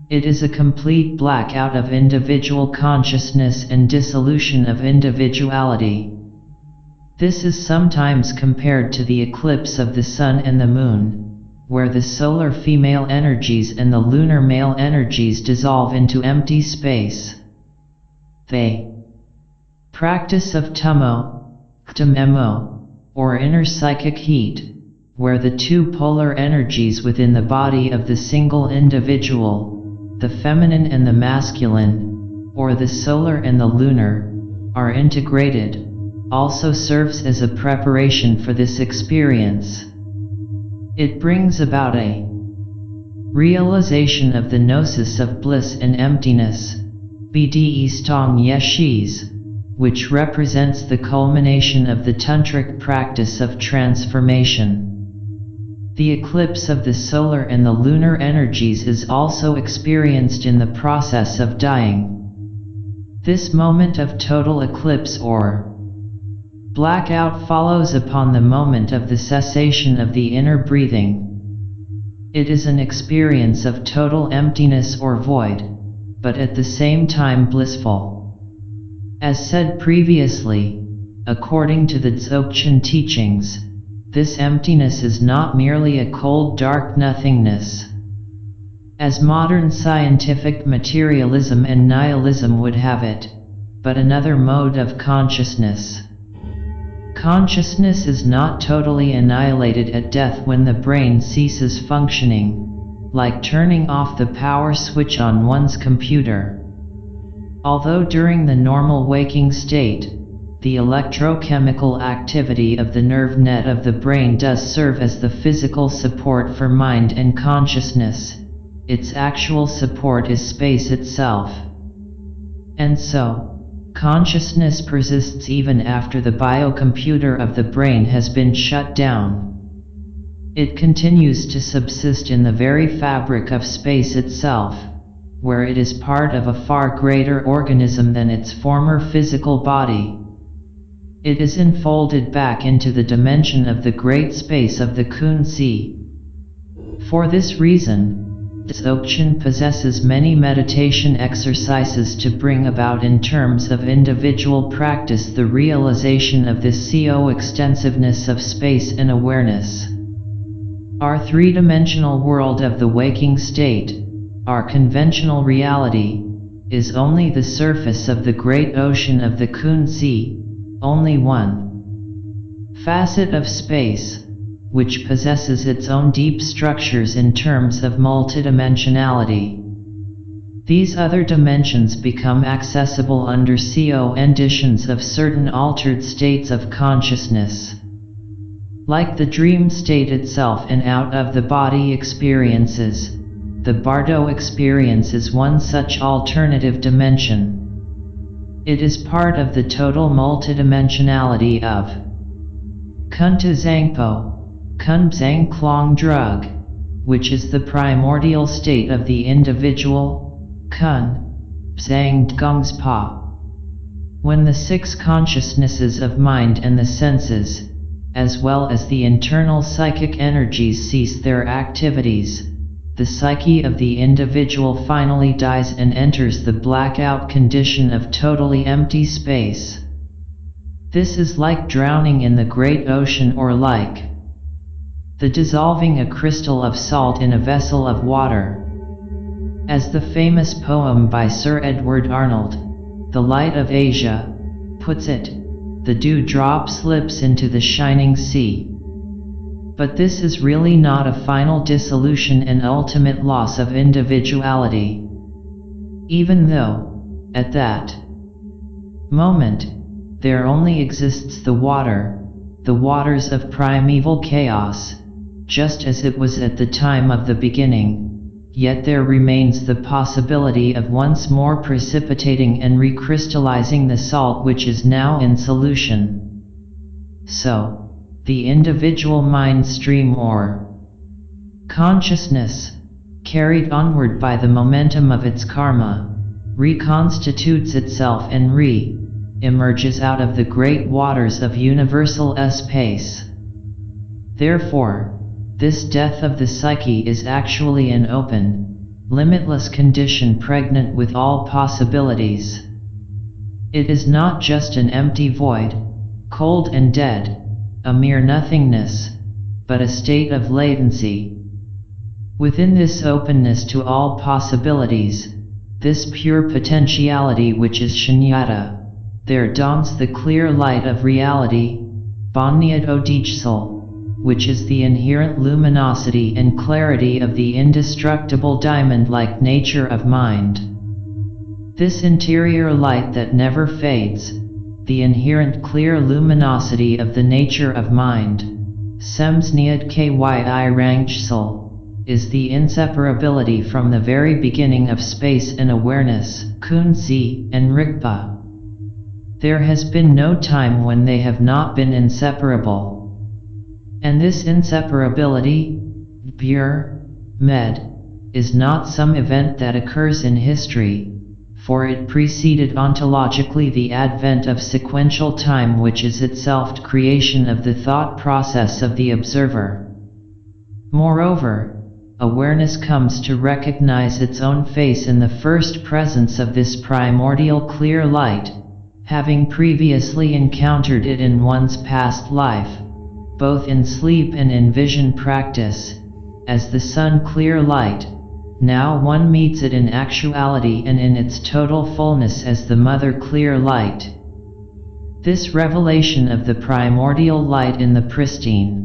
It is a complete blackout of individual consciousness and dissolution of individuality. This is sometimes compared to the eclipse of the sun and the moon, where the solar female energies and the lunar male energies dissolve into empty space. The practice of tummo, ktamemo, or inner psychic heat, where the two polar energies within the body of the single individual, the feminine and the masculine, or the solar and the lunar, are integrated, also serves as a preparation for this experience. It brings about a realization of the gnosis of bliss and emptiness, BDE Stong Yeshis, which represents the culmination of the tantric practice of transformation. The eclipse of the solar and the lunar energies is also experienced in the process of dying. This moment of total eclipse or blackout follows upon the moment of the cessation of the inner breathing. It is an experience of total emptiness or void, but at the same time blissful. As said previously, according to the Dzogchen teachings, this emptiness is not merely a cold dark nothingness, as modern scientific materialism and nihilism would have it, but another mode of consciousness. Consciousness is not totally annihilated at death when the brain ceases functioning, like turning off the power switch on one's computer. Although during the normal waking state, the electrochemical activity of the nerve net of the brain does serve as the physical support for mind and consciousness, its actual support is space itself. And so, consciousness persists even after the biocomputer of the brain has been shut down. It continues to subsist in the very fabric of space itself, where it is part of a far greater organism than its former physical body. It is enfolded back into the dimension of the great space of the Kunzi. For this reason, Dzogchen possesses many meditation exercises to bring about in terms of individual practice the realization of this co-extensiveness of space and awareness. Our three-dimensional world of the waking state, our conventional reality, is only the surface of the great ocean of the Kunzi, only one facet of space, which possesses its own deep structures in terms of multidimensionality. These other dimensions become accessible under conditions of certain altered states of consciousness. Like the dream state itself and out-of-the-body experiences, the bardo experience is one such alternative dimension. It is part of the total multidimensionality of Kunta Zangpo, Kun Zang Klong Drug, which is the primordial state of the individual, Kun Zang Dgungs Pa. When the six consciousnesses of mind and the senses, as well as the internal psychic energies cease their activities, the psyche of the individual finally dies and enters the blackout condition of totally empty space. This is like drowning in the great ocean, or like the dissolving a crystal of salt in a vessel of water. As the famous poem by Sir Edward Arnold, The Light of Asia, puts it, the dewdrop slips into the shining sea. But this is really not a final dissolution and ultimate loss of individuality. Even though, at that moment, there only exists the waters of primeval chaos, just as it was at the time of the beginning, yet there remains the possibility of once more precipitating and recrystallizing the salt which is now in solution. So, the individual mind stream or consciousness, carried onward by the momentum of its karma, reconstitutes itself and emerges out of the great waters of universal space. Therefore, this death of the psyche is actually an open, limitless condition pregnant with all possibilities. It is not just an empty void, cold and dead, a mere nothingness, but a state of latency. Within this openness to all possibilities, this pure potentiality which is shunyata, there dawns the clear light of reality, Bonyadodijsal, which is the inherent luminosity and clarity of the indestructible diamond-like nature of mind. This interior light that never fades, the inherent clear luminosity of the nature of mind, Semsniad Kyi Rangshal, is the inseparability from the very beginning of space and awareness, Kunzi and Rigpa. There has been no time when they have not been inseparable. And this inseparability, pure, med, is not some event that occurs in history, for it preceded ontologically the advent of sequential time which is itself creation of the thought process of the observer. Moreover, awareness comes to recognize its own face in the first presence of this primordial clear light, having previously encountered it in one's past life, both in sleep and in vision practice, as the sun clear light. Now one meets it in actuality and in its total fullness as the mother clear light. This revelation of the primordial light in the pristine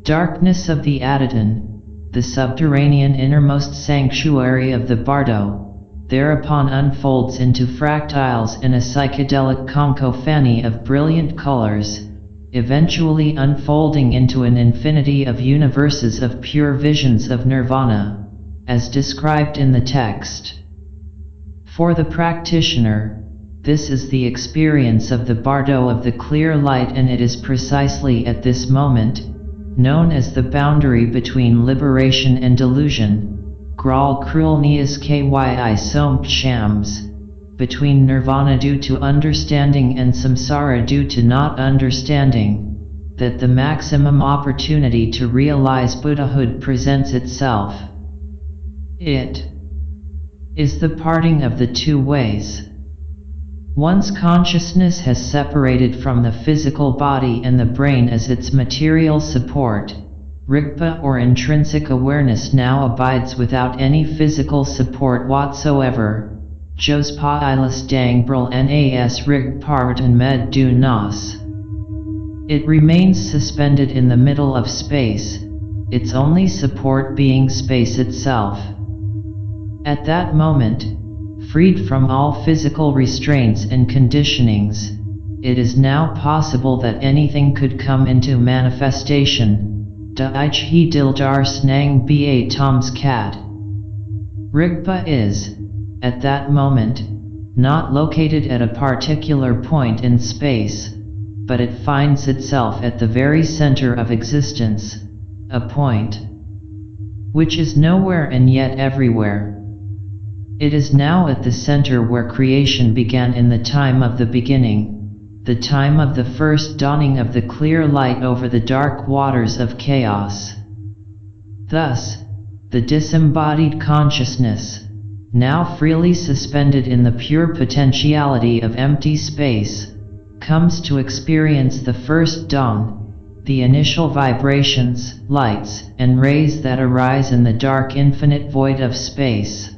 darkness of the Tibetan, the subterranean innermost sanctuary of the Bardo, thereupon unfolds into fractals in a psychedelic cacophony of brilliant colors, eventually unfolding into an infinity of universes of pure visions of nirvana, as described in the text. For the practitioner, this is the experience of the Bardo of the clear light, and it is precisely at this moment, known as the boundary between liberation and delusion, Gral Krulnias Kyi Somp Shams, between nirvana due to understanding and samsara due to not understanding, that the maximum opportunity to realize Buddhahood presents itself. It is the parting of the two ways. One's consciousness has separated from the physical body and the brain as its material support. Rigpa or intrinsic awareness now abides without any physical support whatsoever. Jospa Ilas Dangbril Nas Rig Part and Med Du Nas. It remains suspended in the middle of space, its only support being space itself. At that moment, freed from all physical restraints and conditionings, it is now possible that anything could come into manifestation. Daich Dildar Snang Ba Tom's Cat. Rigpa is, at that moment, not located at a particular point in space, but it finds itself at the very center of existence, a point which is nowhere and yet everywhere. It is now at the center where creation began in the time of the beginning, the time of the first dawning of the clear light over the dark waters of chaos. Thus, the disembodied consciousness, now freely suspended in the pure potentiality of empty space, comes to experience the first dawn, the initial vibrations, lights, and rays that arise in the dark infinite void of space.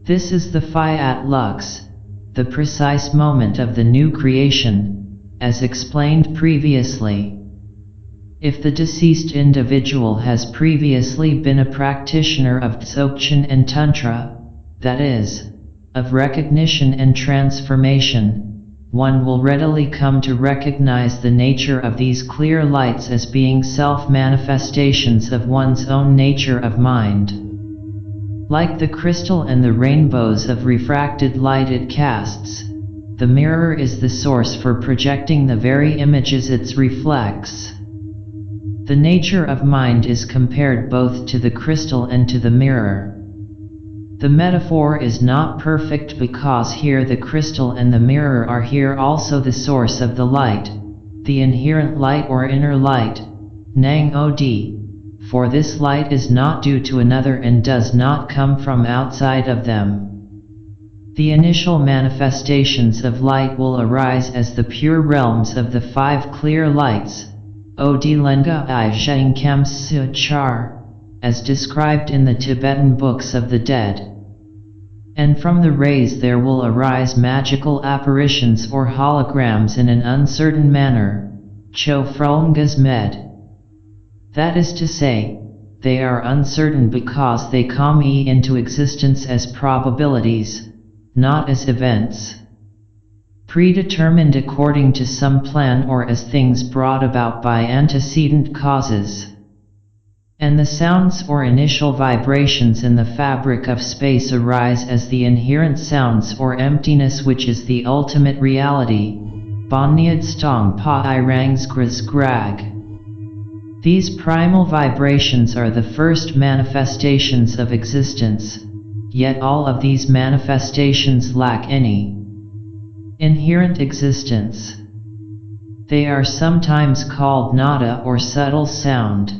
This is the Fiat Lux, the precise moment of the new creation, as explained previously. If the deceased individual has previously been a practitioner of Dzogchen and Tantra, that is, of recognition and transformation, one will readily come to recognize the nature of these clear lights as being self-manifestations of one's own nature of mind. Like the crystal and the rainbows of refracted light it casts, the mirror is the source for projecting the very images it reflects. The nature of mind is compared both to the crystal and to the mirror. The metaphor is not perfect because here the crystal and the mirror are here also the source of the light, the inherent light or inner light, Nang Od, for this light is not due to another and does not come from outside of them. The initial manifestations of light will arise as the pure realms of the five clear lights, Od Lenga I Zheng Kam Su Char, as described in the Tibetan books of the dead. And from the rays there will arise magical apparitions or holograms in an uncertain manner, Cho Frolngas Med. That is to say, they are uncertain because they come into existence as probabilities, not as events, predetermined according to some plan or as things brought about by antecedent causes. And the sounds or initial vibrations in the fabric of space arise as the inherent sounds or emptiness which is the ultimate reality, Bonyad Stong Pa I Rangsgras Grag. These primal vibrations are the first manifestations of existence, yet all of these manifestations lack any inherent existence. They are sometimes called nada or subtle sound.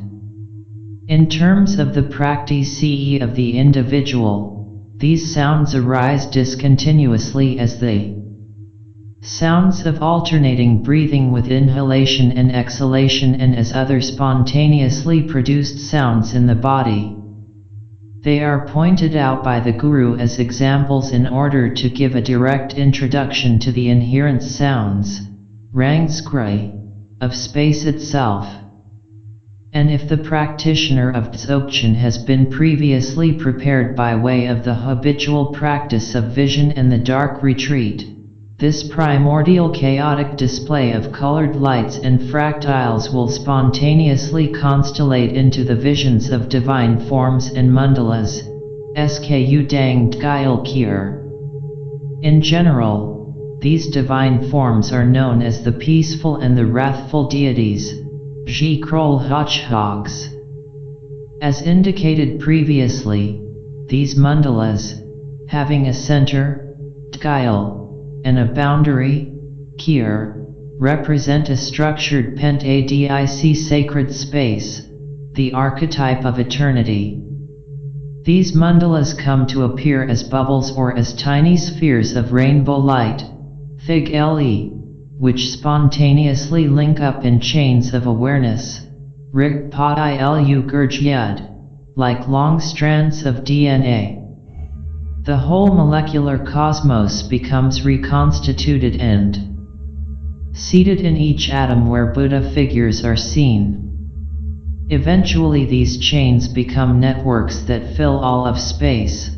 In terms of the practice of the individual, these sounds arise discontinuously as the sounds of alternating breathing with inhalation and exhalation and as other spontaneously produced sounds in the body. They are pointed out by the Guru as examples in order to give a direct introduction to the inherent sounds, Rangskrai, of space itself. And if the practitioner of Dzogchen has been previously prepared by way of the habitual practice of vision and the dark retreat, this primordial chaotic display of colored lights and fractals will spontaneously constellate into the visions of divine forms and mandalas, Sku Dang Dgyal Kir. In general, these divine forms are known as the peaceful and the wrathful deities, Ji Krol Hogs. As indicated previously, these mandalas, having a center, Dgyal, and a boundary, Kir, represent a structured pent-adic sacred space, the archetype of eternity. These mandalas come to appear as bubbles or as tiny spheres of rainbow light, Thig Le, which spontaneously link up in chains of awareness, Rig Pod Ilu Gurj Yud, like long strands of DNA. The whole molecular cosmos becomes reconstituted and seated in each atom where Buddha figures are seen. Eventually these chains become networks that fill all of space,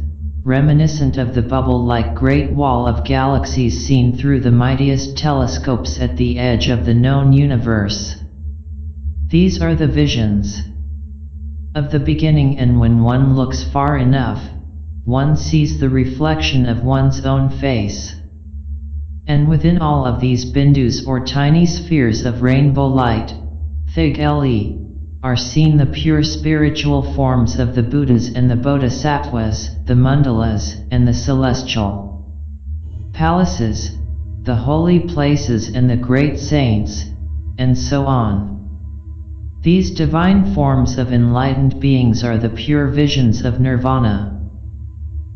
reminiscent of the bubble-like Great Wall of galaxies seen through the mightiest telescopes at the edge of the known universe. These are the visions of the beginning, and when one looks far enough, one sees the reflection of one's own face. And within all of these bindus or tiny spheres of rainbow light, Thig Le, are seen the pure spiritual forms of the Buddhas and the Bodhisattvas, the mandalas and the celestial palaces, the holy places and the great saints, and so on. These divine forms of enlightened beings are the pure visions of nirvana.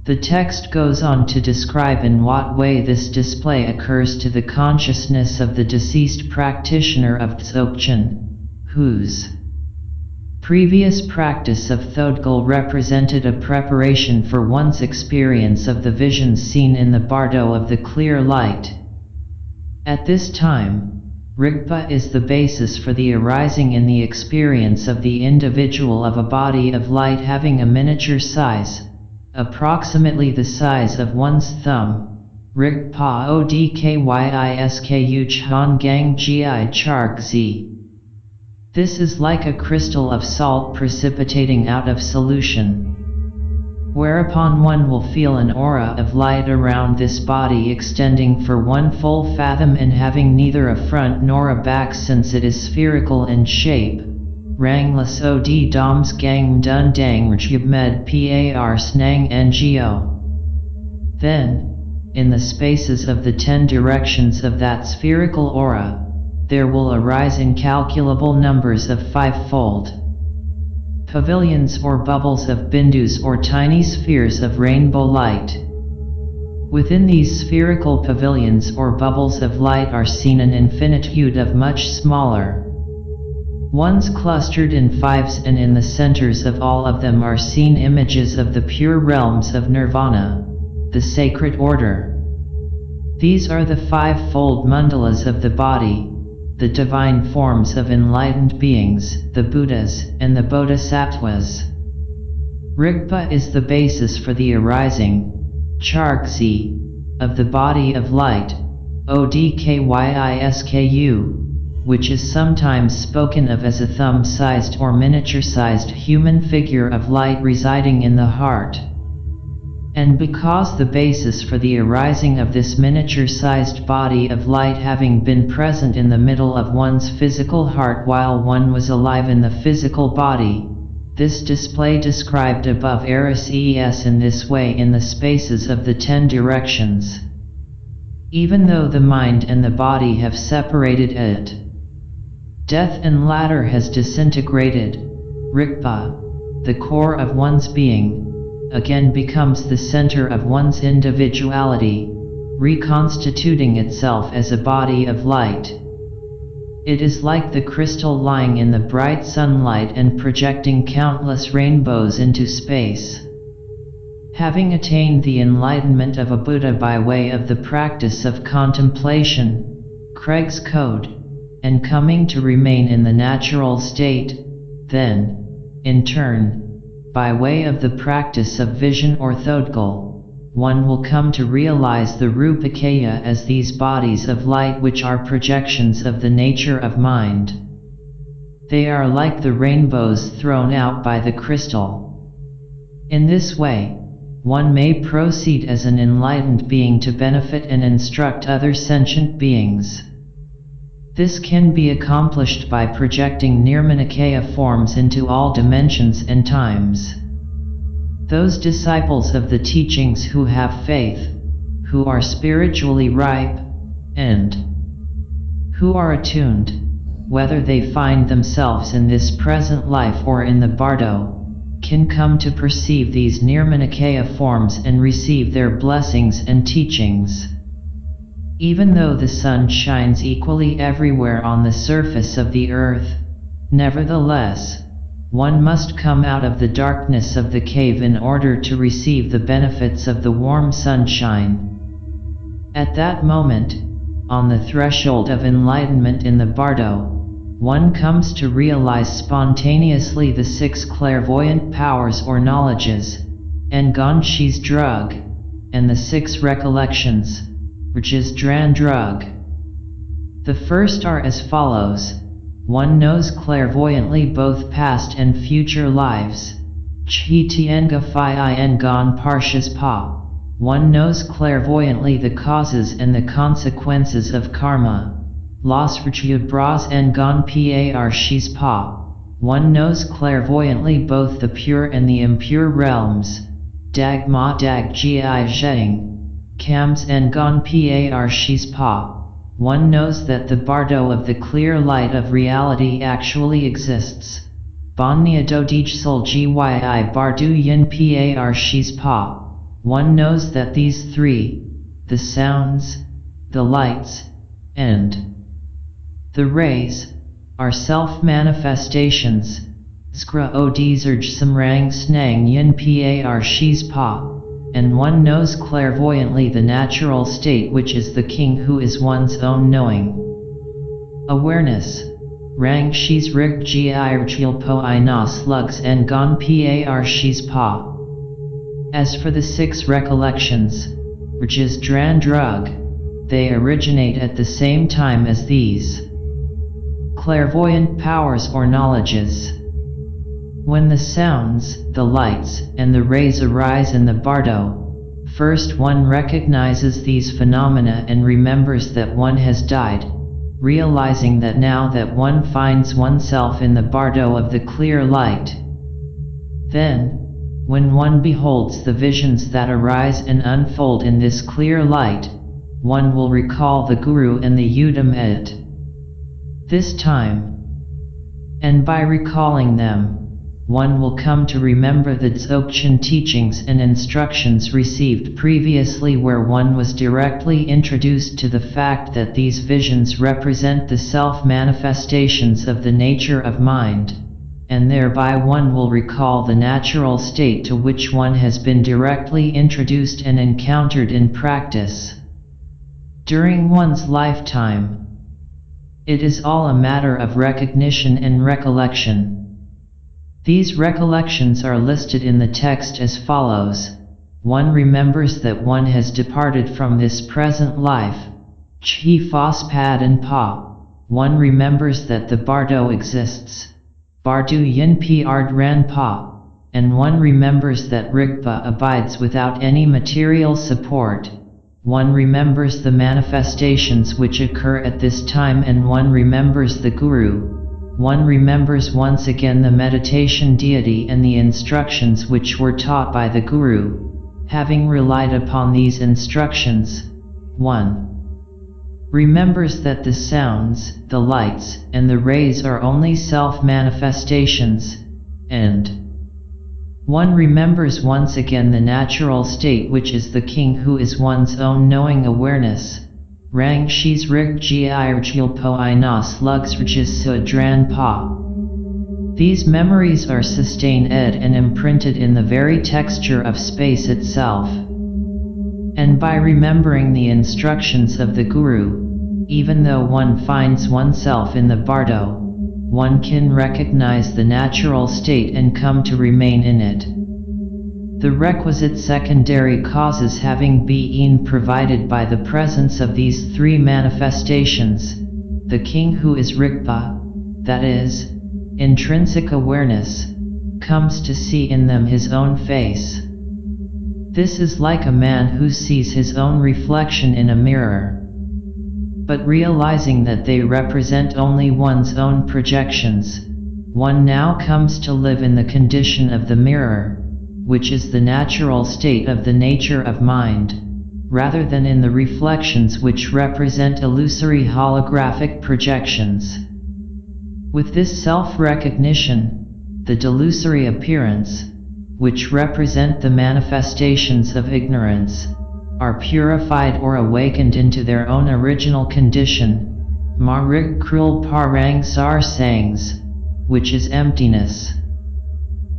The text goes on to describe in what way this display occurs to the consciousness of the deceased practitioner of Dzogchen, whose previous practice of Thodgal represented a preparation for one's experience of the visions seen in the bardo of the clear light. At this time, Rigpa is the basis for the arising in the experience of the individual of a body of light having a miniature size, approximately the size of one's thumb, Rig Pa Odkyisk Chan Gang Gi Charg Z. This is like a crystal of salt precipitating out of solution. Whereupon one will feel an aura of light around this body extending for 1 full fathom and having neither a front nor a back since it is spherical in shape. Ranglas Od Doms Gang Dun Dang Rjub Med Par Snang Ngo. Then, in the spaces of the 10 directions of that spherical aura, there will arise incalculable numbers of 5-fold pavilions or bubbles of bindus or tiny spheres of rainbow light. Within these spherical pavilions or bubbles of light are seen an infinitude of much smaller ones clustered in 5s, and in the centers of all of them are seen images of the pure realms of nirvana, the sacred order. These are the 5-fold mandalas of the body, the divine forms of enlightened beings, the Buddhas, and the Bodhisattvas. Rigpa is the basis for the arising, Chargzi, of the body of light, Odkyisk, which is sometimes spoken of as a thumb-sized or miniature-sized human figure of light residing in the heart. And because the basis for the arising of this miniature-sized body of light having been present in the middle of one's physical heart while one was alive in the physical body, this display described above arises in this way in the spaces of the 10 directions. Even though the mind and the body have separated it, death and latter has disintegrated, Rigpa, the core of one's being, again becomes the center of one's individuality, reconstituting itself as a body of light. It is like the crystal lying in the bright sunlight and projecting countless rainbows into space. Having attained the enlightenment of a Buddha by way of the practice of contemplation, Craig's Code, and coming to remain in the natural state, then, in turn, by way of the practice of vision or Thodgal, one will come to realize the Rupakaya as these bodies of light which are projections of the nature of mind. They are like the rainbows thrown out by the crystal. In this way, one may proceed as an enlightened being to benefit and instruct other sentient beings. This can be accomplished by projecting Nirmanakaya forms into all dimensions and times. Those disciples of the teachings who have faith, who are spiritually ripe, and who are attuned, whether they find themselves in this present life or in the bardo, can come to perceive these Nirmanakaya forms and receive their blessings and teachings. Even though the sun shines equally everywhere on the surface of the earth, nevertheless, one must come out of the darkness of the cave in order to receive the benefits of the warm sunshine. At that moment, on the threshold of enlightenment in the bardo, one comes to realize spontaneously the 6 clairvoyant powers or knowledges, Nganshi's drug, and the 6 recollections, Rajasdran drug. The first are as follows. One knows clairvoyantly both past and future lives. Chitienga Phi Ngan Parshas Pa. One knows clairvoyantly the causes and the consequences of karma. Las Rajya Bras Ngan Par Shis Pa. One knows clairvoyantly both the pure and the impure realms. Dag Ma Dag Gi Zheng. Kams Ngan Par Shis Pa. One knows that the bardo of the clear light of reality actually exists. Banya Dodij Sul Gyi Bardu Yin Par Shis Pa. One knows that these 3, the sounds, the lights, and the rays, are self-manifestations. Skra Odizerj Samrang Snang Yin Par Shis Pa. And one knows clairvoyantly the natural state which is the king who is one's own knowing. Awareness. Rang Shis Rik Gi Rjil Po Ina Slugs Ngan Par Shis Pa. As for the 6 recollections, which is Dran Drug. They originate at the same time as these clairvoyant powers or knowledges. When the sounds, the lights, and the rays arise in the bardo, first one recognizes these phenomena and remembers that one has died, realizing that now that one finds oneself in the bardo of the clear light. Then, when one beholds the visions that arise and unfold in this clear light, one will recall the Guru and the Udam at this time. And by recalling them, one will come to remember the Dzogchen teachings and instructions received previously, where one was directly introduced to the fact that these visions represent the self-manifestations of the nature of mind, and thereby one will recall the natural state to which one has been directly introduced and encountered in practice during one's lifetime. It is all a matter of recognition and recollection. These recollections are listed in the text as follows. One remembers that one has departed from this present life, Chi Phos Pad and Pa. One remembers that the bardo exists, Bardu Yin Ard Ran Pa. And one remembers that Rigpa abides without any material support. One remembers the manifestations which occur at this time, and one remembers the Guru. One remembers once again the meditation deity and the instructions which were taught by the Guru. Having relied upon these instructions, one remembers that the sounds, the lights, and the rays are only self-manifestations, and one remembers once again the natural state, which is the king, who is one's own knowing awareness. Rang Shis Rig Girgil Po Ina Slugs Rjis Dran Pa. These memories are sustained and imprinted in the very texture of space itself. And by remembering the instructions of the Guru, even though one finds oneself in the bardo, one can recognize the natural state and come to remain in it. The requisite secondary causes having been provided by the presence of these three manifestations, the king, who is Rigpa, that is, intrinsic awareness, comes to see in them his own face. This is like a man who sees his own reflection in a mirror. But realizing that they represent only one's own projections, one now comes to live in the condition of the mirror, which is the natural state of the nature of mind, rather than in the reflections which represent illusory holographic projections. With this self-recognition, the delusory appearance, which represent the manifestations of ignorance, are purified or awakened into their own original condition, Marig Krul Parang Sar Sangs, which is emptiness.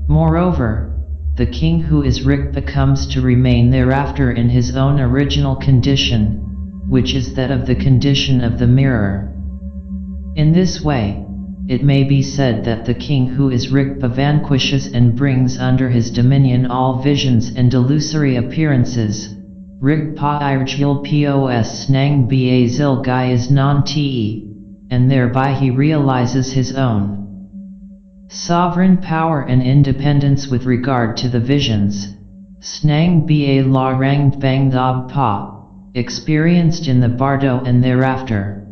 Moreover, the king, who is Rigpa, comes to remain thereafter in his own original condition, which is that of the condition of the mirror. In this way, it may be said that the king, who is Rigpa, vanquishes and brings under his dominion all visions and delusory appearances. Rigpa Irgil Pos Snang Ba Zil Gai is non te, and thereby he realizes his own sovereign power and independence with regard to the visions, Snang Ba La Rang Bang Dab Pa, experienced in the bardo and thereafter.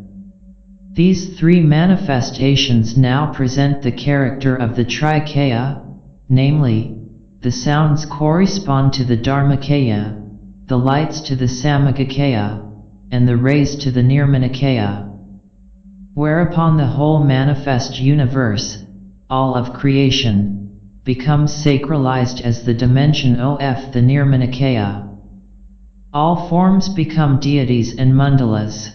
These three manifestations now present the character of the Trikaya, namely, the sounds correspond to the Dharmakaya, the lights to the Samagakaya, and the rays to the Nirmanakaya. Whereupon the whole manifest universe, all of creation, becomes sacralized as the dimension of the Nirmanakaya. All forms become deities and mandalas.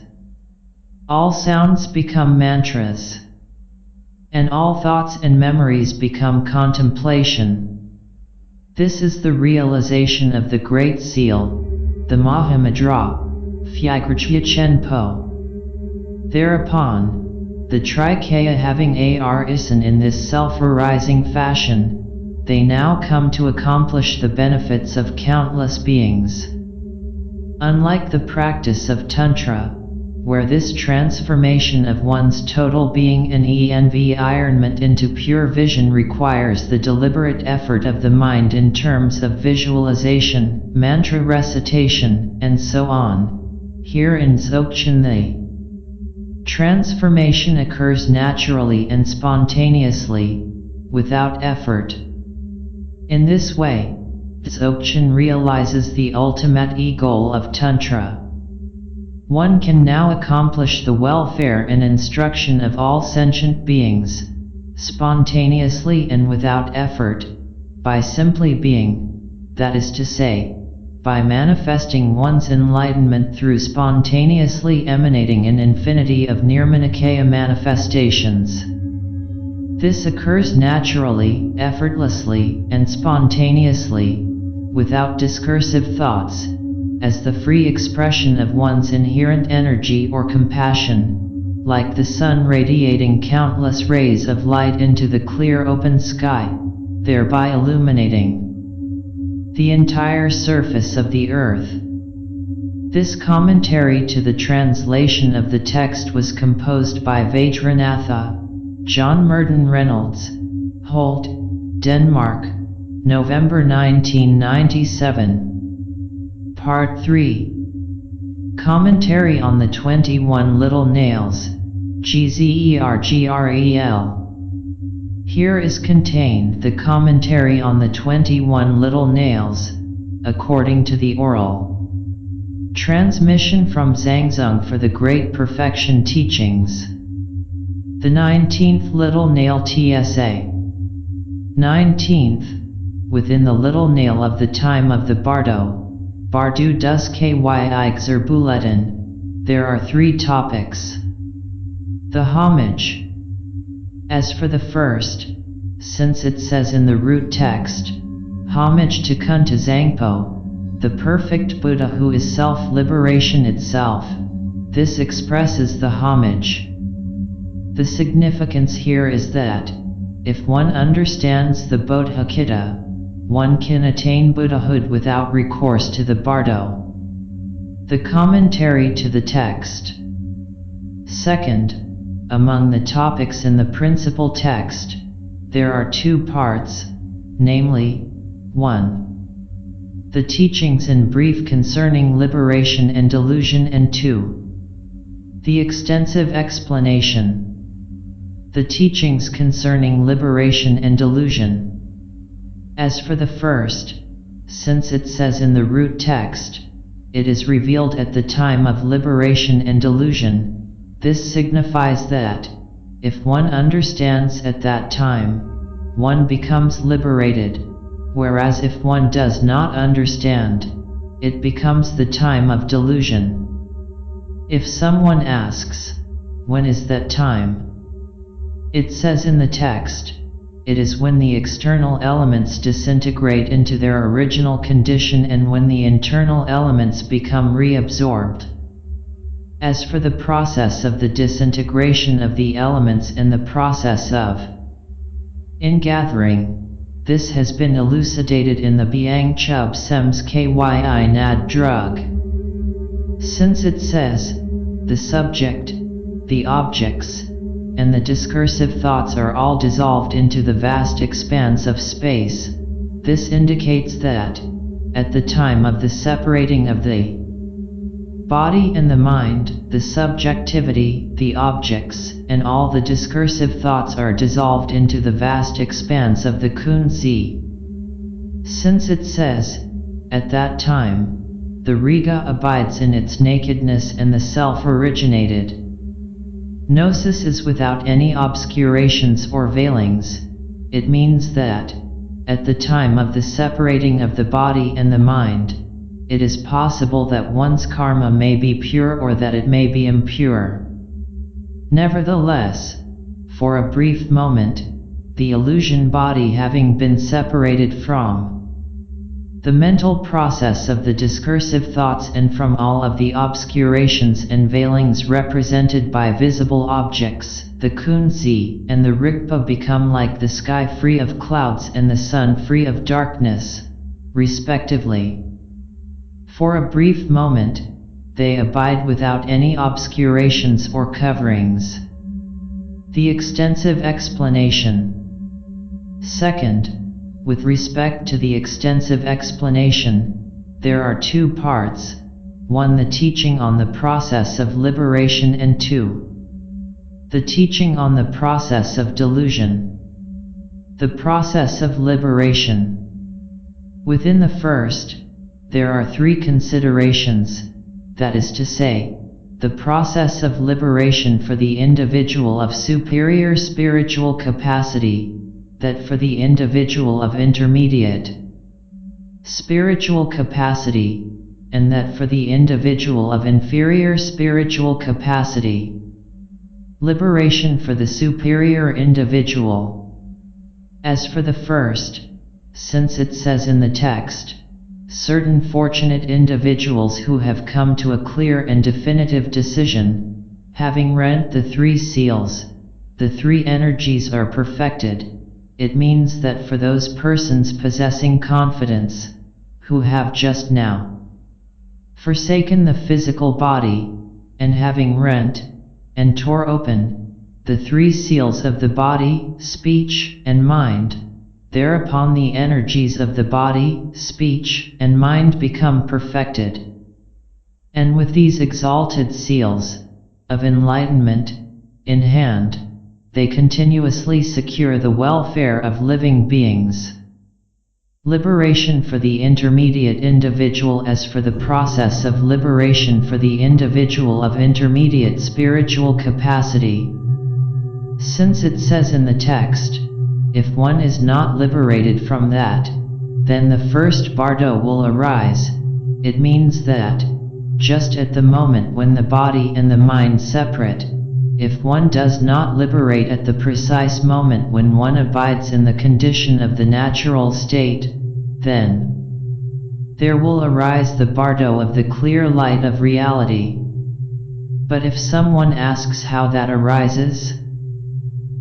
All sounds become mantras. And all thoughts and memories become contemplation. This is the realization of the Great Seal, the Mahamudra, Phyagrachya Chenpo. Thereupon, the Trikaya having arisen in this self-arising fashion, they now come to accomplish the benefits of countless beings. Unlike the practice of Tantra, where this transformation of one's total being and environment into pure vision requires the deliberate effort of the mind in terms of visualization, mantra recitation, and so on, here in Dzogchen the transformation occurs naturally and spontaneously, without effort. In this way, Dzogchen realizes the ultimate goal of Tantra. One can now accomplish the welfare and instruction of all sentient beings, spontaneously and without effort, by simply being, that is to say, by manifesting one's enlightenment through spontaneously emanating an infinity of Nirmanakaya manifestations. This occurs naturally, effortlessly, and spontaneously, without discursive thoughts, as the free expression of one's inherent energy or compassion, like the sun radiating countless rays of light into the clear open sky, thereby illuminating the entire surface of the earth. This commentary to the translation of the text was composed by Vajranatha, John Myrdhin Reynolds, Holt, Denmark, November 1997. Part 3. Commentary on the 21 Little Nails, Gzergrel. Here is contained the commentary on the 21 Little Nails, according to the oral transmission from Zhangzhung for the Great Perfection Teachings. The 19th Little Nail TSA. 19th. Within the little nail of the time of the Bardo, Bardu dus Kyi Xerbuletin, there are 3 topics. The homage. As for the first, since it says in the root text, homage to Kunta Zangpo, the perfect Buddha who is self-liberation itself, this expresses the homage. The significance here is that, if one understands the Bodhicitta, one can attain Buddhahood without recourse to the Bardo. The commentary to the text. Second, among the topics in the principal text, there are 2 parts, namely, 1. The teachings in brief concerning liberation and delusion, and 2. The extensive explanation. The teachings concerning liberation and delusion. As for the first, since it says in the root text, it is revealed at the time of liberation and delusion, this signifies that, if one understands at that time, one becomes liberated, whereas if one does not understand, it becomes the time of delusion. If someone asks, when is that time? It says in the text, it is when the external elements disintegrate into their original condition and when the internal elements become reabsorbed. As for the process of the disintegration of the elements and the process of ingathering, this has been elucidated in the Byang Chub Sems Kyi Nad drug. Since it says, the subject, the objects, and the discursive thoughts are all dissolved into the vast expanse of space, this indicates that, at the time of the separating of the body and the mind, the subjectivity, the objects, and all the discursive thoughts are dissolved into the vast expanse of the Kunzi. Since it says, at that time, the Riga abides in its nakedness and the self-originated Gnosis is without any obscurations or veilings, it means that, at the time of the separating of the body and the mind, it is possible that one's karma may be pure or that it may be impure. Nevertheless, for a brief moment, the illusion body having been separated from the mental process of the discursive thoughts and from all of the obscurations and veilings represented by visible objects, the Kunzi and the Rigpa become like the sky free of clouds and the sun free of darkness, respectively. For a brief moment, they abide without any obscurations or coverings. The extensive explanation. Second, with respect to the extensive explanation, there are two parts: 1. The teaching on the process of liberation, and 2. The teaching on the process of delusion. The process of liberation. Within the first, there are three considerations, that is to say, the process of liberation for the individual of superior spiritual capacity, that for the individual of intermediate spiritual capacity, and that for the individual of inferior spiritual capacity. Liberation for the superior individual. As for the first, since it says in the text, certain fortunate individuals who have come to a clear and definitive decision, having rent the three seals, the three energies are perfected, it means that for those persons possessing confidence, who have just now forsaken the physical body, and having rent and tore open the three seals of the body, speech, and mind, thereupon the energies of the body, speech, and mind become perfected. And with these exalted seals of enlightenment in hand, they continuously secure the welfare of living beings. Liberation for the intermediate individual. As for the process of liberation for the individual of intermediate spiritual capacity, since it says in the text, if one is not liberated from that, then the first bardo will arise. It means that, just at the moment when the body and the mind separate, if one does not liberate at the precise moment when one abides in the condition of the natural state, then there will arise the bardo of the clear light of reality. But if someone asks how that arises,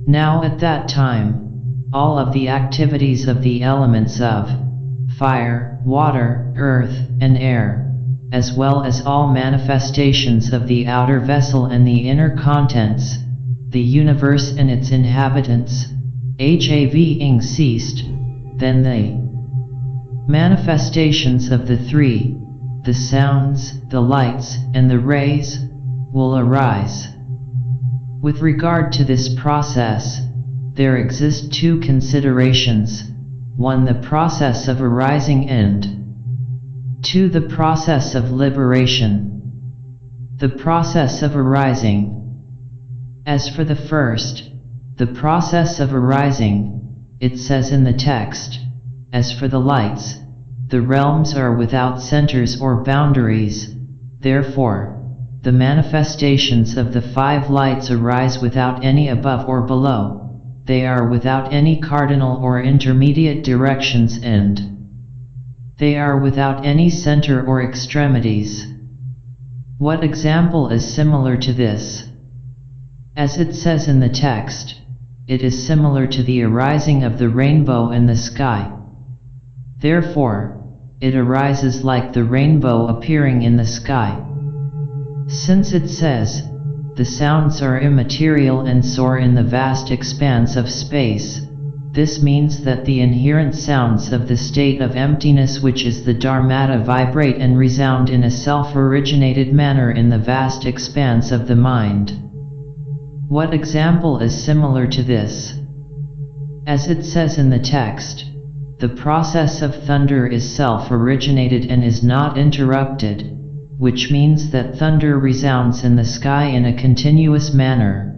now at that time, all of the activities of the elements of fire, water, earth, and air, as well as all manifestations of the outer vessel and the inner contents, the universe and its inhabitants, having ceased, then the manifestations of the three, the sounds, the lights, and the rays, will arise. With regard to this process, there exist two considerations: 1. The process of arising, and 2. The process of liberation. The process of arising. As for the first, the process of arising, it says in the text, as for the lights, the realms are without centers or boundaries, therefore, the manifestations of the five lights arise without any above or below, they are without any cardinal or intermediate directions, and they are without any center or extremities. What example is similar to this? As it says in the text, it is similar to the arising of the rainbow in the sky. Therefore, it arises like the rainbow appearing in the sky. Since it says, the sounds are immaterial and soar in the vast expanse of space, this means that the inherent sounds of the state of emptiness, which is the Dharmata, vibrate and resound in a self-originated manner in the vast expanse of the mind. What example is similar to this? As it says in the text, the process of thunder is self-originated and is not interrupted, which means that thunder resounds in the sky in a continuous manner.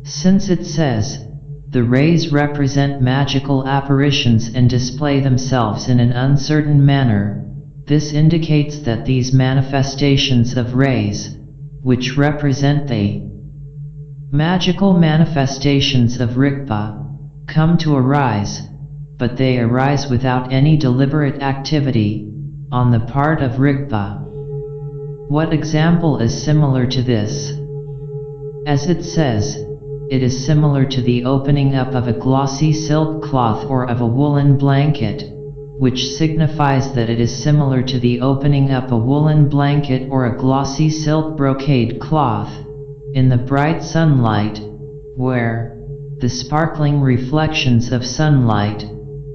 Since it says, the rays represent magical apparitions and display themselves in an uncertain manner, this indicates that these manifestations of rays, which represent the magical manifestations of Rigpa, come to arise, but they arise without any deliberate activity on the part of Rigpa. What example is similar to this? As it says, it is similar to the opening up of a glossy silk cloth or of a woolen blanket, which signifies that it is similar to the opening up a woolen blanket or a glossy silk brocade cloth, in the bright sunlight, where the sparkling reflections of sunlight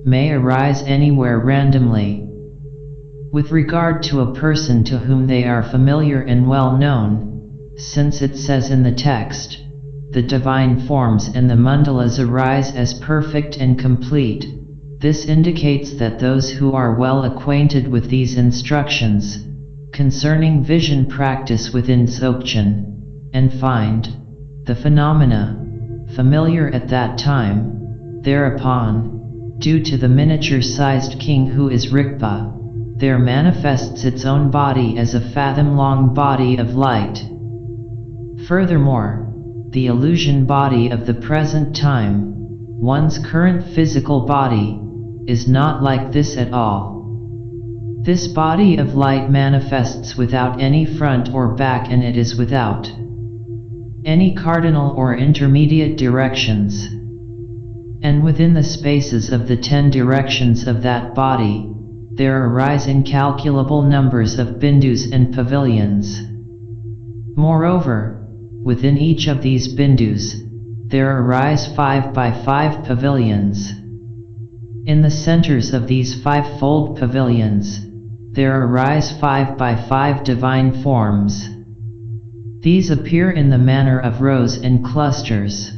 may arise anywhere randomly. With regard to a person to whom they are familiar and well known, since it says in the text, the divine forms and the mandalas arise as perfect and complete, this indicates that those who are well acquainted with these instructions concerning vision practice within Dzogchen, and find the phenomena familiar at that time, thereupon, due to the miniature-sized king who is Rigpa, there manifests its own body as a fathom-long body of light. Furthermore, the illusion body of the present time, one's current physical body, is not like this at all. This body of light manifests without any front or back, and it is without any cardinal or intermediate directions. And within the spaces of the 10 directions of that body, there arise incalculable numbers of bindus and pavilions. Moreover, within each of these bindus, there arise 5 by 5 pavilions. In the centers of these 5-fold pavilions, there arise 5 by 5 divine forms. These appear in the manner of rows and clusters.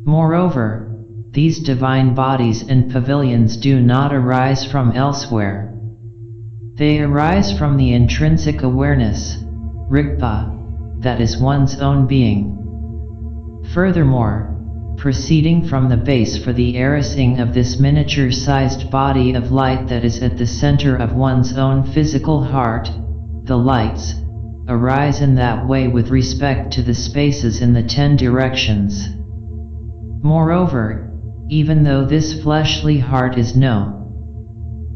Moreover, these divine bodies and pavilions do not arise from elsewhere. They arise from the intrinsic awareness, Rigpa, that is one's own being. Furthermore, proceeding from the base for the arising of this miniature-sized body of light that is at the center of one's own physical heart, the lights arise in that way with respect to the spaces in the 10 directions. Moreover, even though this fleshly heart is no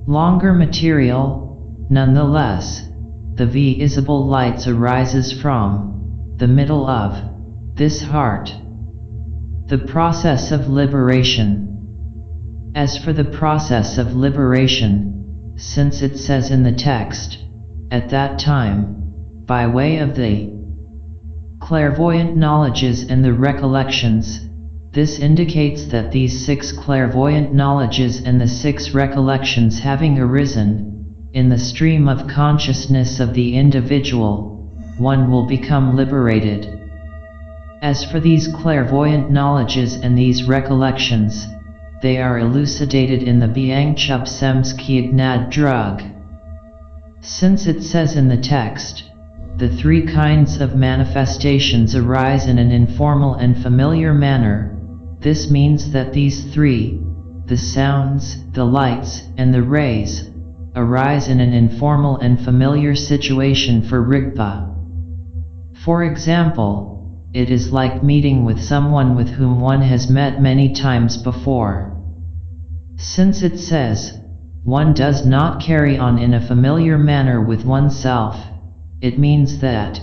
longer material, nonetheless, the visible lights arises from the middle of this heart. The process of liberation. As for the process of liberation, since it says in the text, at that time, by way of the clairvoyant knowledges and the recollections, this indicates that these 6 clairvoyant knowledges and the 6 recollections having arisen in the stream of consciousness of the individual, one will become liberated. As for these clairvoyant knowledges and these recollections, they are elucidated in the Byangchup Semski Gnad drug. Since it says in the text, the 3 kinds of manifestations arise in an informal and familiar manner, this means that these 3, the sounds, the lights, and the rays, arise in an informal and familiar situation for Rigpa. For example, it is like meeting with someone with whom one has met many times before. Since it says, one does not carry on in a familiar manner with oneself, it means that,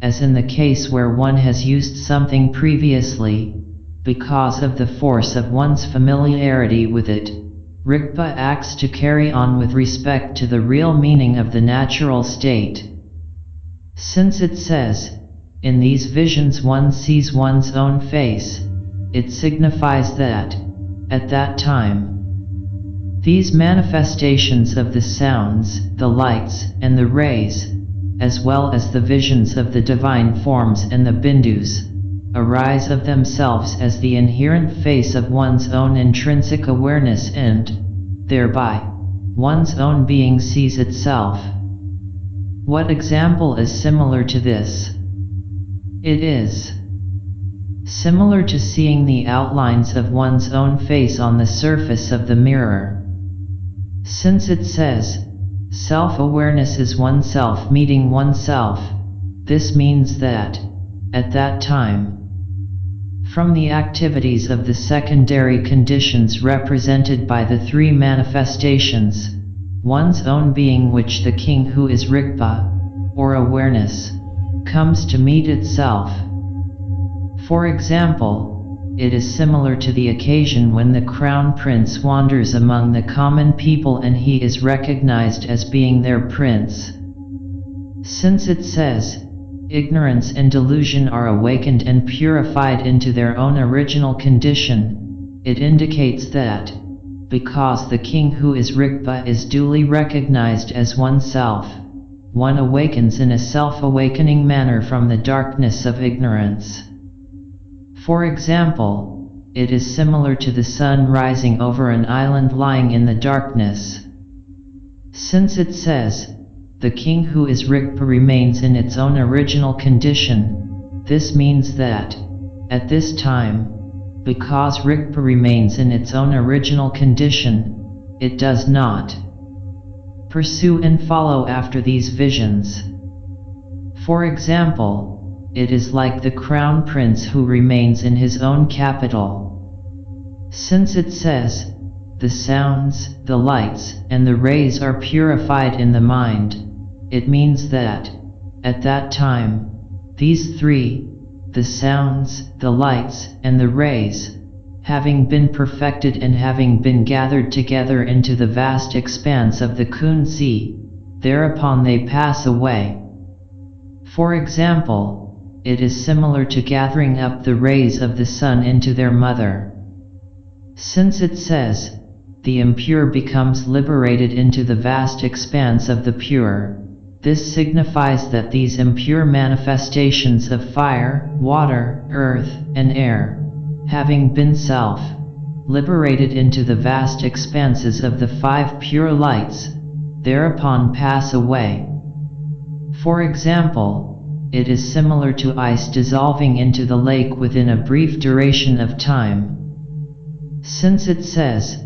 as in the case where one has used something previously, because of the force of one's familiarity with it, Rigpa acts to carry on with respect to the real meaning of the natural state. Since it says, in these visions one sees one's own face, it signifies that, at that time, these manifestations of the sounds, the lights, and the rays, as well as the visions of the divine forms and the bindus, arise of themselves as the inherent face of one's own intrinsic awareness, and, thereby, one's own being sees itself. What example is similar to this? It is similar to seeing the outlines of one's own face on the surface of the mirror. Since it says, self-awareness is oneself meeting oneself, this means that, at that time, from the activities of the secondary conditions represented by the 3 manifestations, one's own being, which the king who is Rigpa, or awareness, comes to meet itself. For example, it is similar to the occasion when the crown prince wanders among the common people and he is recognized as being their prince. Since it says, ignorance and delusion are awakened and purified into their own original condition, it indicates that, because the king who is Rigpa is duly recognized as oneself, one awakens in a self-awakening manner from the darkness of ignorance. For example, it is similar to the sun rising over an island lying in the darkness. Since it says, the king who is Rigpa remains in its own original condition, this means that, at this time, because Rigpa remains in its own original condition, it does not pursue and follow after these visions. For example, it is like the crown prince who remains in his own capital. Since it says, the sounds, the lights, and the rays are purified in the mind, it means that, at that time, these three, the sounds, the lights, and the rays, having been perfected and having been gathered together into the vast expanse of the Kunzi, thereupon they pass away. For example, it is similar to gathering up the rays of the sun into their mother. Since it says, the impure becomes liberated into the vast expanse of the pure, this signifies that these impure manifestations of fire, water, earth, and air, having been self-liberated into the vast expanses of the five pure lights, thereupon pass away. For example, it is similar to ice dissolving into the lake within a brief duration of time. Since it says,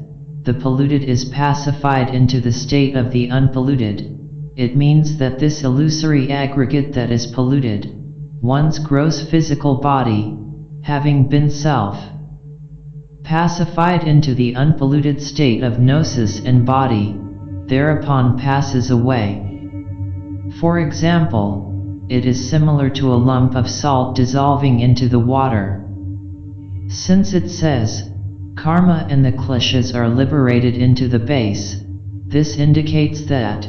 the polluted is pacified into the state of the unpolluted, it means that this illusory aggregate that is polluted, one's gross physical body, having been pacified into the unpolluted state of gnosis and body, thereupon passes away. For example, it is similar to a lump of salt dissolving into the water. Since it says, karma and the kleshas are liberated into the base, this indicates that,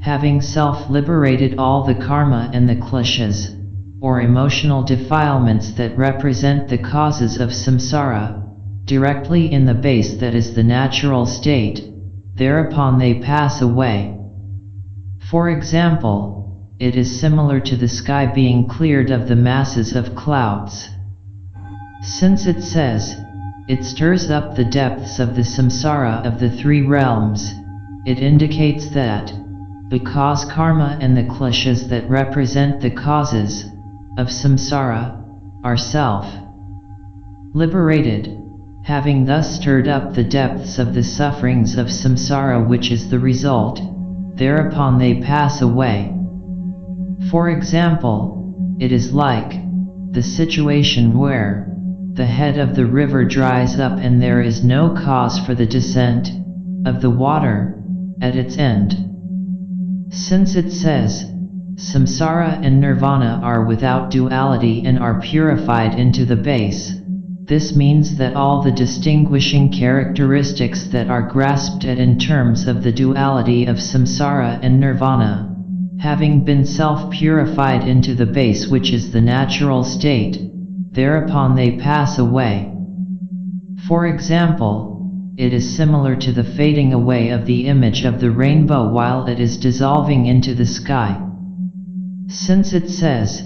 having self-liberated all the karma and the kleshas, or emotional defilements that represent the causes of samsara, directly in the base that is the natural state, thereupon they pass away. For example, it is similar to the sky being cleared of the masses of clouds. Since it says, it stirs up the depths of the samsara of the three realms, it indicates that, because karma and the kleshas that represent the causes of samsara are self-liberated, having thus stirred up the depths of the sufferings of samsara which is the result, thereupon they pass away. For example, it is like the situation where the head of the river dries up and there is no cause for the descent of the water at its end. Since it says, samsara and nirvana are without duality and are purified into the base, this means that all the distinguishing characteristics that are grasped at in terms of the duality of samsara and nirvana, having been self-purified into the base which is the natural state, thereupon they pass away. For example, it is similar to the fading away of the image of the rainbow while it is dissolving into the sky. Since it says,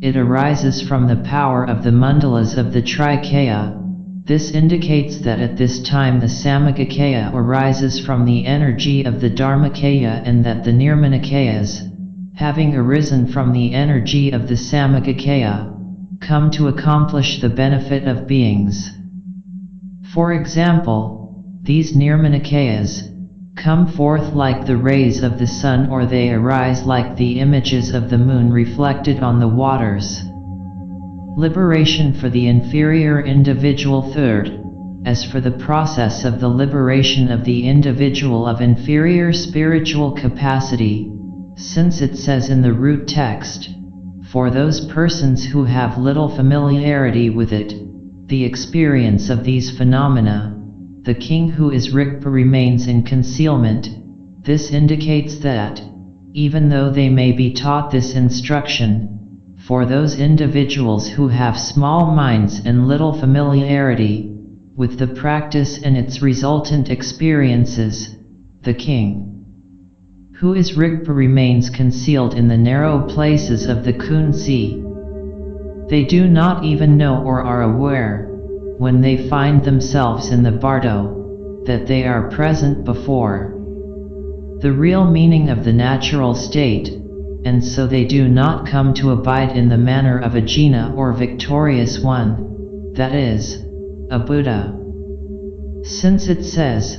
it arises from the power of the mandalas of the Trikaya, this indicates that at this time the Samagakaya arises from the energy of the Dharmakaya and that the Nirmanakayas, having arisen from the energy of the Samagakaya, come to accomplish the benefit of beings. For example, these Nirmanakayas come forth like the rays of the sun, or they arise like the images of the moon reflected on the waters. Liberation for the inferior individual. Third, as for the process of the liberation of the individual of inferior spiritual capacity, since it says in the root text, for those persons who have little familiarity with it, the experience of these phenomena, the king who is Rigpa remains in concealment. This indicates that, even though they may be taught this instruction, for those individuals who have small minds and little familiarity with the practice and its resultant experiences, the king who is Rigpa remains concealed in the narrow places of the Kun Sea. They do not even know or are aware, when they find themselves in the bardo, that they are present before the real meaning of the natural state, and so they do not come to abide in the manner of a jina or victorious one, that is, a Buddha. Since it says,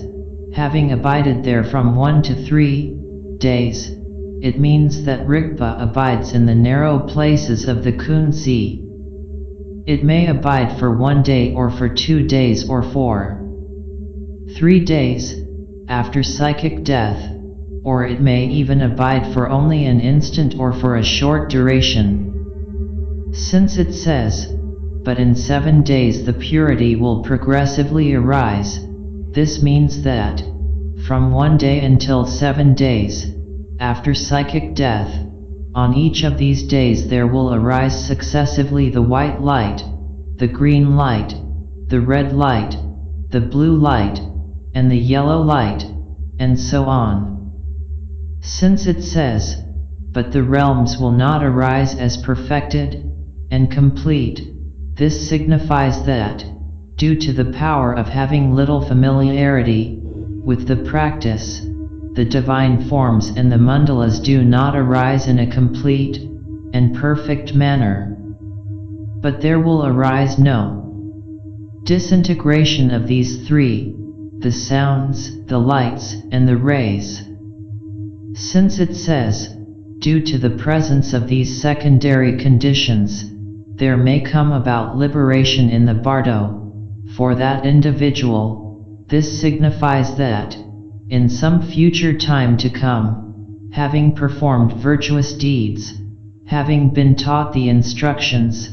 having abided there from 1 to 3 days, it means that Rigpa abides in the narrow places of the Kun Sea. It may abide for 1 day or for 2 days or for 3 days, after psychic death, or it may even abide for only an instant or for a short duration. Since it says, but in 7 days the purity will progressively arise, this means that, from 1 day until 7 days, after psychic death, on each of these days there will arise successively the white light, the green light, the red light, the blue light, and the yellow light, and so on. Since it says, but the realms will not arise as perfected and complete, this signifies that, due to the power of having little familiarity with the practice, the divine forms and the mandalas do not arise in a complete and perfect manner. But there will arise no disintegration of these three, the sounds, the lights, and the rays. Since it says, due to the presence of these secondary conditions, there may come about liberation in the bardo, for that individual. This signifies that, in some future time to come, having performed virtuous deeds, having been taught the instructions,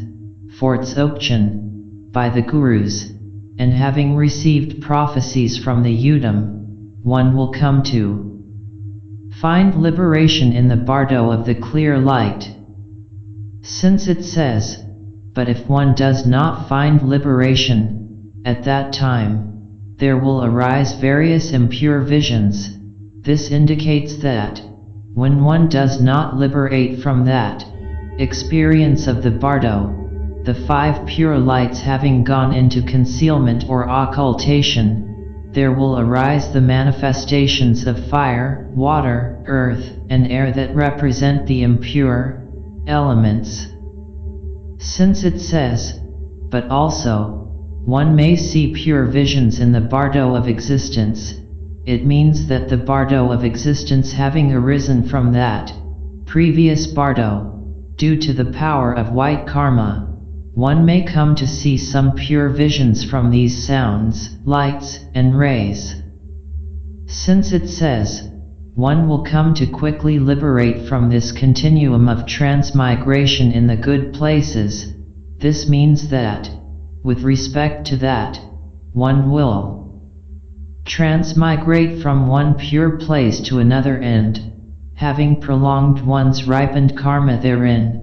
for Dzogchen, by the gurus, and having received prophecies from the Udam, one will come to find liberation in the bardo of the clear light. Since it says, but if one does not find liberation, at that time, there will arise various impure visions. This indicates that, when one does not liberate from that experience of the bardo, the 5 pure lights having gone into concealment or occultation, there will arise the manifestations of fire, water, earth, and air that represent the impure elements. Since it says, but also, one may see pure visions in the bardo of existence, it means that the bardo of existence having arisen from that previous bardo, due to the power of white karma, one may come to see some pure visions from these sounds, lights, and rays. Since it says, one will come to quickly liberate from this continuum of transmigration in the good places, this means that, with respect to that, one will transmigrate from one pure place to another and, having prolonged one's ripened karma therein,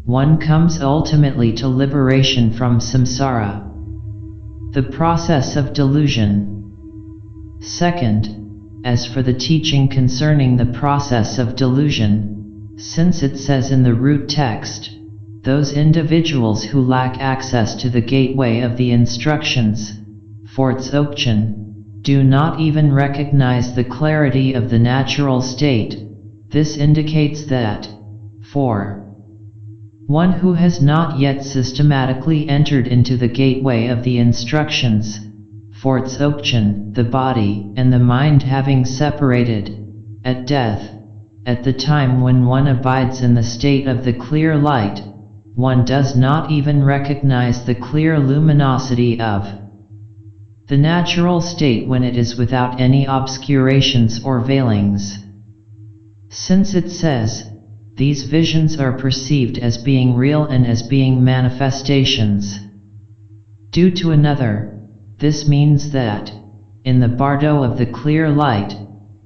one comes ultimately to liberation from samsara. The process of delusion. Second, as for the teaching concerning the process of delusion, since it says in the root text, those individuals who lack access to the gateway of the instructions, for Dzogchen, do not even recognize the clarity of the natural state. This indicates that, for one who has not yet systematically entered into the gateway of the instructions, for Dzogchen, the body and the mind having separated, at death, at the time when one abides in the state of the clear light, one does not even recognize the clear luminosity of the natural state when it is without any obscurations or veilings. Since it says, these visions are perceived as being real and as being manifestations. Due to another, this means that, in the bardo of the clear light,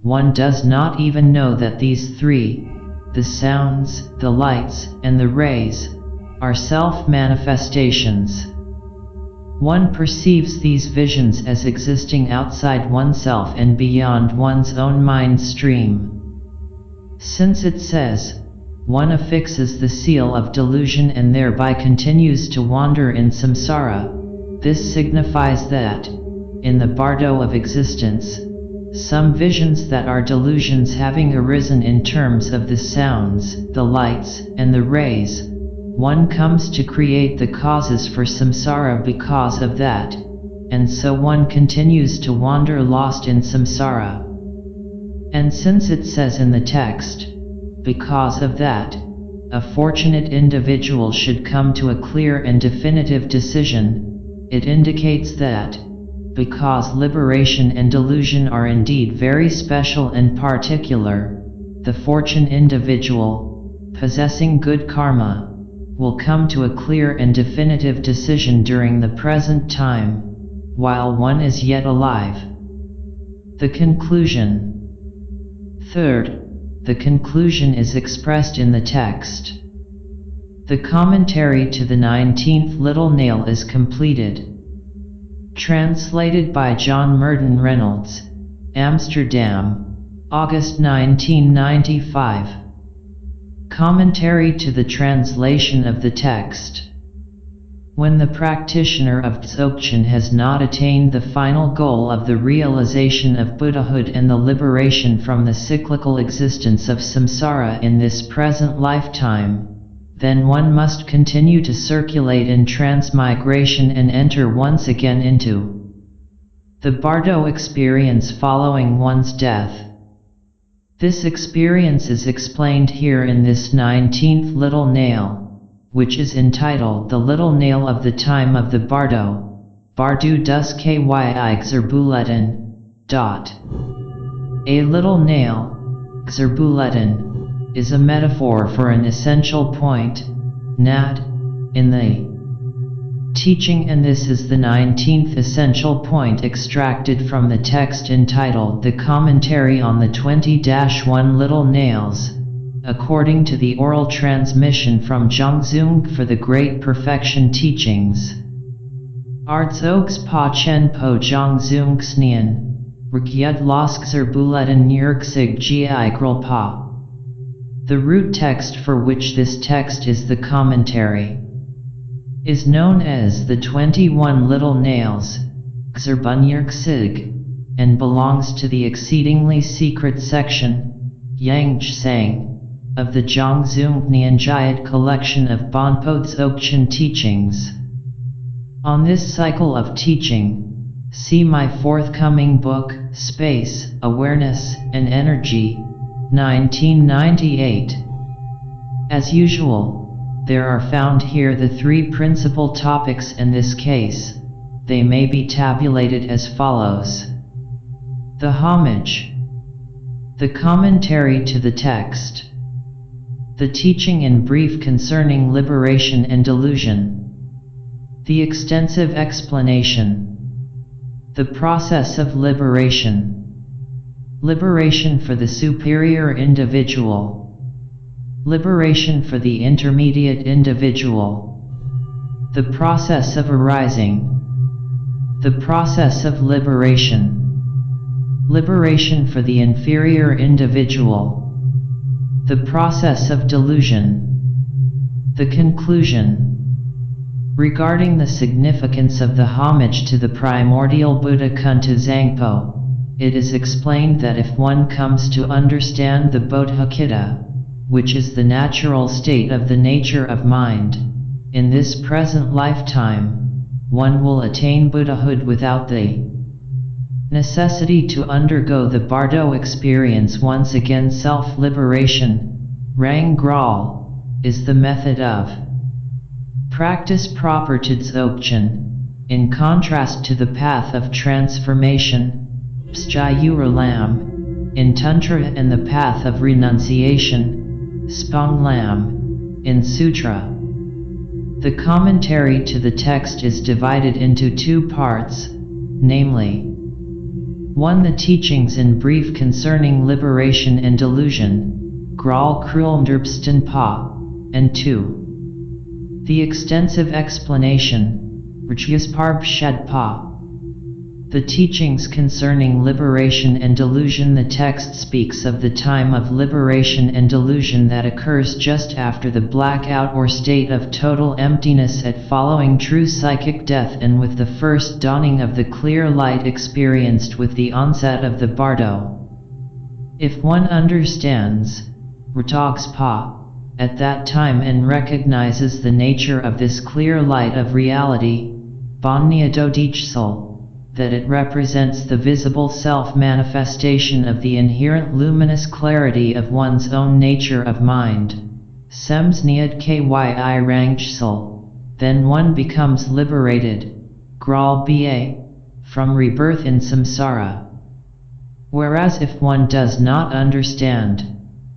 one does not even know that these three, the sounds, the lights, and the rays, are self-manifestations. One perceives these visions as existing outside oneself and beyond one's own mind stream. Since it says, one affixes the seal of delusion and thereby continues to wander in samsara, this signifies that, in the bardo of existence, some visions that are delusions having arisen in terms of the sounds, the lights, and the rays, one comes to create the causes for samsara because of that, and so one continues to wander lost in samsara. And since it says in the text, because of that, a fortunate individual should come to a clear and definitive decision, it indicates that, because liberation and delusion are indeed very special and particular, the fortunate individual, possessing good karma, will come to a clear and definitive decision during the present time, while one is yet alive. The conclusion. Third, the conclusion is expressed in the text. The commentary to the 19th Little Nail is completed. Translated by John Myrdhin Reynolds, Amsterdam, August 1995. Commentary to the translation of the text. When the practitioner of Dzogchen has not attained the final goal of the realization of Buddhahood and the liberation from the cyclical existence of samsara in this present lifetime, then one must continue to circulate in transmigration and enter once again into the bardo experience following one's death. This experience is explained here in this 19th Little Nail, which is entitled The Little Nail of the Time of the Bardo, Bardu dus kyi Xerbuletin. A little nail, Xerbuletin, is a metaphor for an essential point, nat, in the teaching, and this is the 19th essential point extracted from the text entitled The Commentary on the 20-1 Little Nails, according to the oral transmission from Zhongzung for the Great Perfection Teachings. Artsogs pa chen po Zhongzung xnian, Ryud losk Xerbuletin nirxig gi gril pa. The root text for which this text is the commentary is known as the 21 Little Nails, Xerbunyerxig, and belongs to the exceedingly secret section, Yangzhang, of the Zhongzung Nianjiat collection of BONPO Dzogchen teachings. On this cycle of teaching, see my forthcoming book, Space, Awareness, and Energy, 1998. As usual, there are found here the three principal topics in this case. They may be tabulated as follows. The homage. The commentary to the text. The teaching in brief concerning liberation and delusion. The extensive explanation. The process of liberation. Liberation for the superior individual. Liberation for the intermediate individual. The process of arising. The process of liberation. Liberation for the inferior individual. The process of delusion. The conclusion. Regarding the significance of the homage to the primordial Buddha Kunta Zangpo, it is explained that if one comes to understand the Bodhicitta, which is the natural state of the nature of mind, in this present lifetime, one will attain Buddhahood without the necessity to undergo the bardo experience once again. Self-liberation, Rang Gral, is the method of practice proper to Dzogchen, in contrast to the path of transformation, Pschayura Lam, in Tantra, and the path of renunciation, Spong Lam, in Sutra. The commentary to the text is divided into two parts, namely, 1. The teachings in brief concerning liberation and delusion, Gral Krulmderbsten Pa, and 2. The extensive explanation, Rjusparb Shad Pa. The teachings concerning liberation and delusion. The text speaks of the time of liberation and delusion that occurs just after the blackout or state of total emptiness at following true psychic death and with the first dawning of the clear light experienced with the onset of the bardo. If one understands Rtogs Pa at that time and recognizes the nature of this clear light of reality, Bonyadodijsal, that it represents the visible self-manifestation of the inherent luminous clarity of one's own nature of mind, Semsniad Kyi Rangchsal, then one becomes liberated, Gral Ba, from rebirth in samsara. Whereas if one does not understand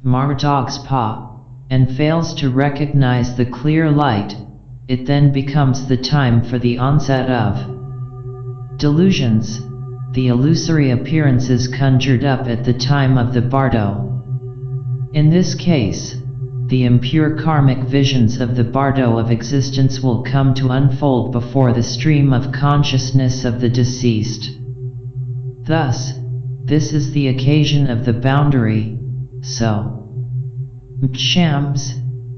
Mardogs Pa, and fails to recognize the clear light, it then becomes the time for the onset of delusions, the illusory appearances conjured up at the time of the bardo. In this case, the impure karmic visions of the bardo of existence will come to unfold before the stream of consciousness of the deceased. Thus, this is the occasion of the boundary, so Mchams,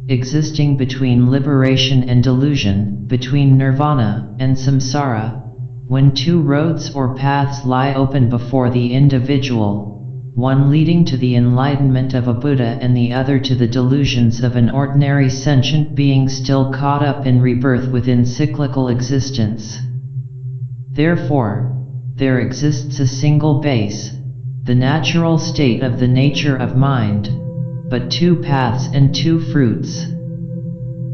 existing between liberation and delusion, between nirvana and samsara, when two roads or paths lie open before the individual, one leading to the enlightenment of a Buddha and the other to the delusions of an ordinary sentient being still caught up in rebirth within cyclical existence. Therefore, there exists a single base, the natural state of the nature of mind, but two paths and two fruits.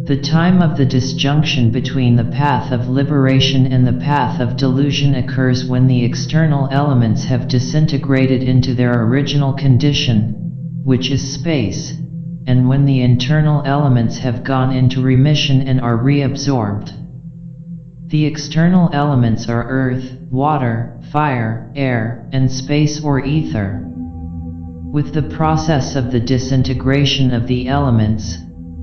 The time of the disjunction between the path of liberation and the path of delusion occurs when the external elements have disintegrated into their original condition, which is space, and when the internal elements have gone into remission and are reabsorbed. The external elements are earth, water, fire, air, and space or ether. With the process of the disintegration of the elements,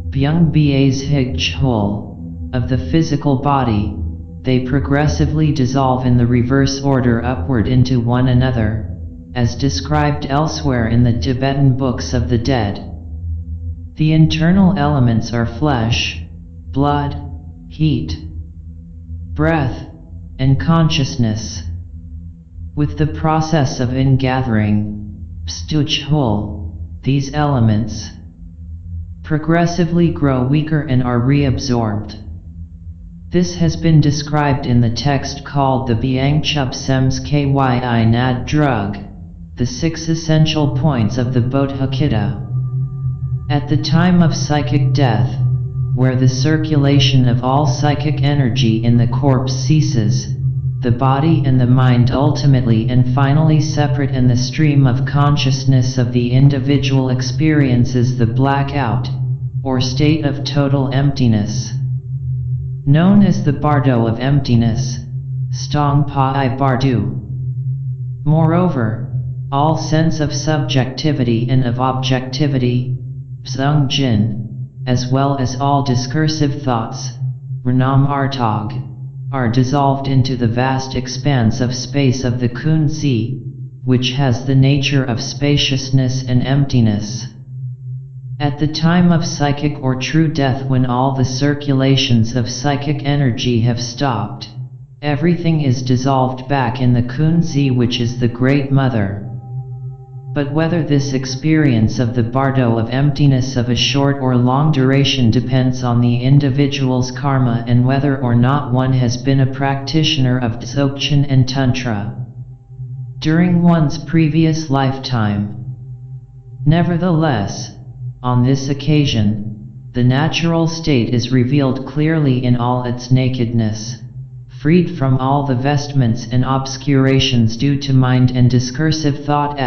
Byung Ba's Hig Chul, of the physical body, they progressively dissolve in the reverse order upward into one another, as described elsewhere in the Tibetan books of the dead. The internal elements are flesh, blood, heat, breath, and consciousness. With the process of ingathering, Pstuchul, these elements progressively grow weaker and are reabsorbed. This has been described in the text called the Byangchub Sems Kyi Nad Drug, the 6 essential points of the Bodhicitta. At the time of psychic death, where the circulation of all psychic energy in the corpse ceases, the body and the mind ultimately and finally separate, and the stream of consciousness of the individual experiences the blackout, or state of total emptiness, known as the bardo of emptiness, Stong Pa I Bardu. Moreover, all sense of subjectivity and of objectivity, Psung Jin, as well as all discursive thoughts, Renam Artog, are dissolved into the vast expanse of space of the Kun Si, which has the nature of spaciousness and emptiness. At the time of psychic or true death, when all the circulations of psychic energy have stopped, everything is dissolved back in the Kun Si, which is the Great Mother. But whether this experience of the bardo of emptiness of a short or long duration depends on the individual's karma and whether or not one has been a practitioner of Dzogchen and Tantra during one's previous lifetime. Nevertheless, on this occasion, the natural state is revealed clearly in all its nakedness, freed from all the vestments and obscurations due to mind and discursive thought.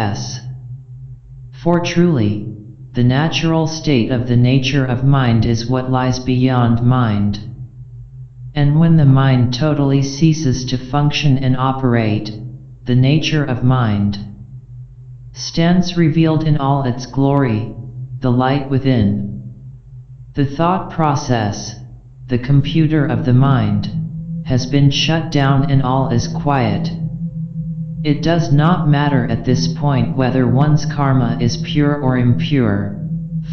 For truly, the natural state of the nature of mind is what lies beyond mind, And when the mind totally ceases to function and operate, the nature of mind stands revealed in all its glory, the light within. The thought process, the computer of the mind, has been shut down and all is quiet. It does not matter at this point whether one's karma is pure or impure,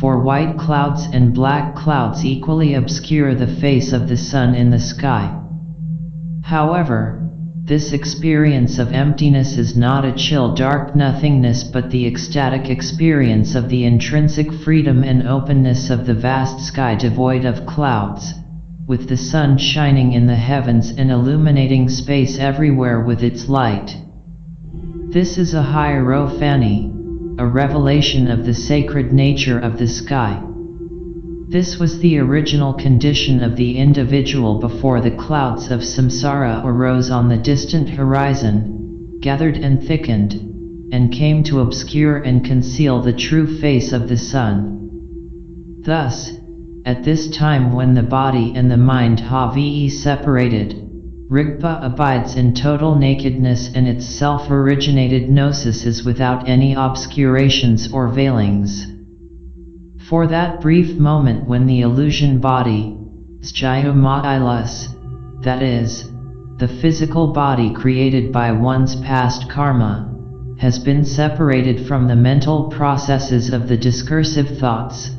for white clouds and black clouds equally obscure the face of the sun in the sky. However, this experience of emptiness is not a chill dark nothingness but the ecstatic experience of the intrinsic freedom and openness of the vast sky devoid of clouds, with the sun shining in the heavens and illuminating space everywhere with its light. This is a hierophany, a revelation of the sacred nature of the sky. This was the original condition of the individual before the clouds of samsara arose on the distant horizon, gathered and thickened, and came to obscure and conceal the true face of the sun. Thus, at this time when the body and the mind have separated, Rigpa abides in total nakedness and its self-originated gnosis is without any obscurations or veilings. For that brief moment when the illusion body, that is, the physical body created by one's past karma, has been separated from the mental processes of the discursive thoughts,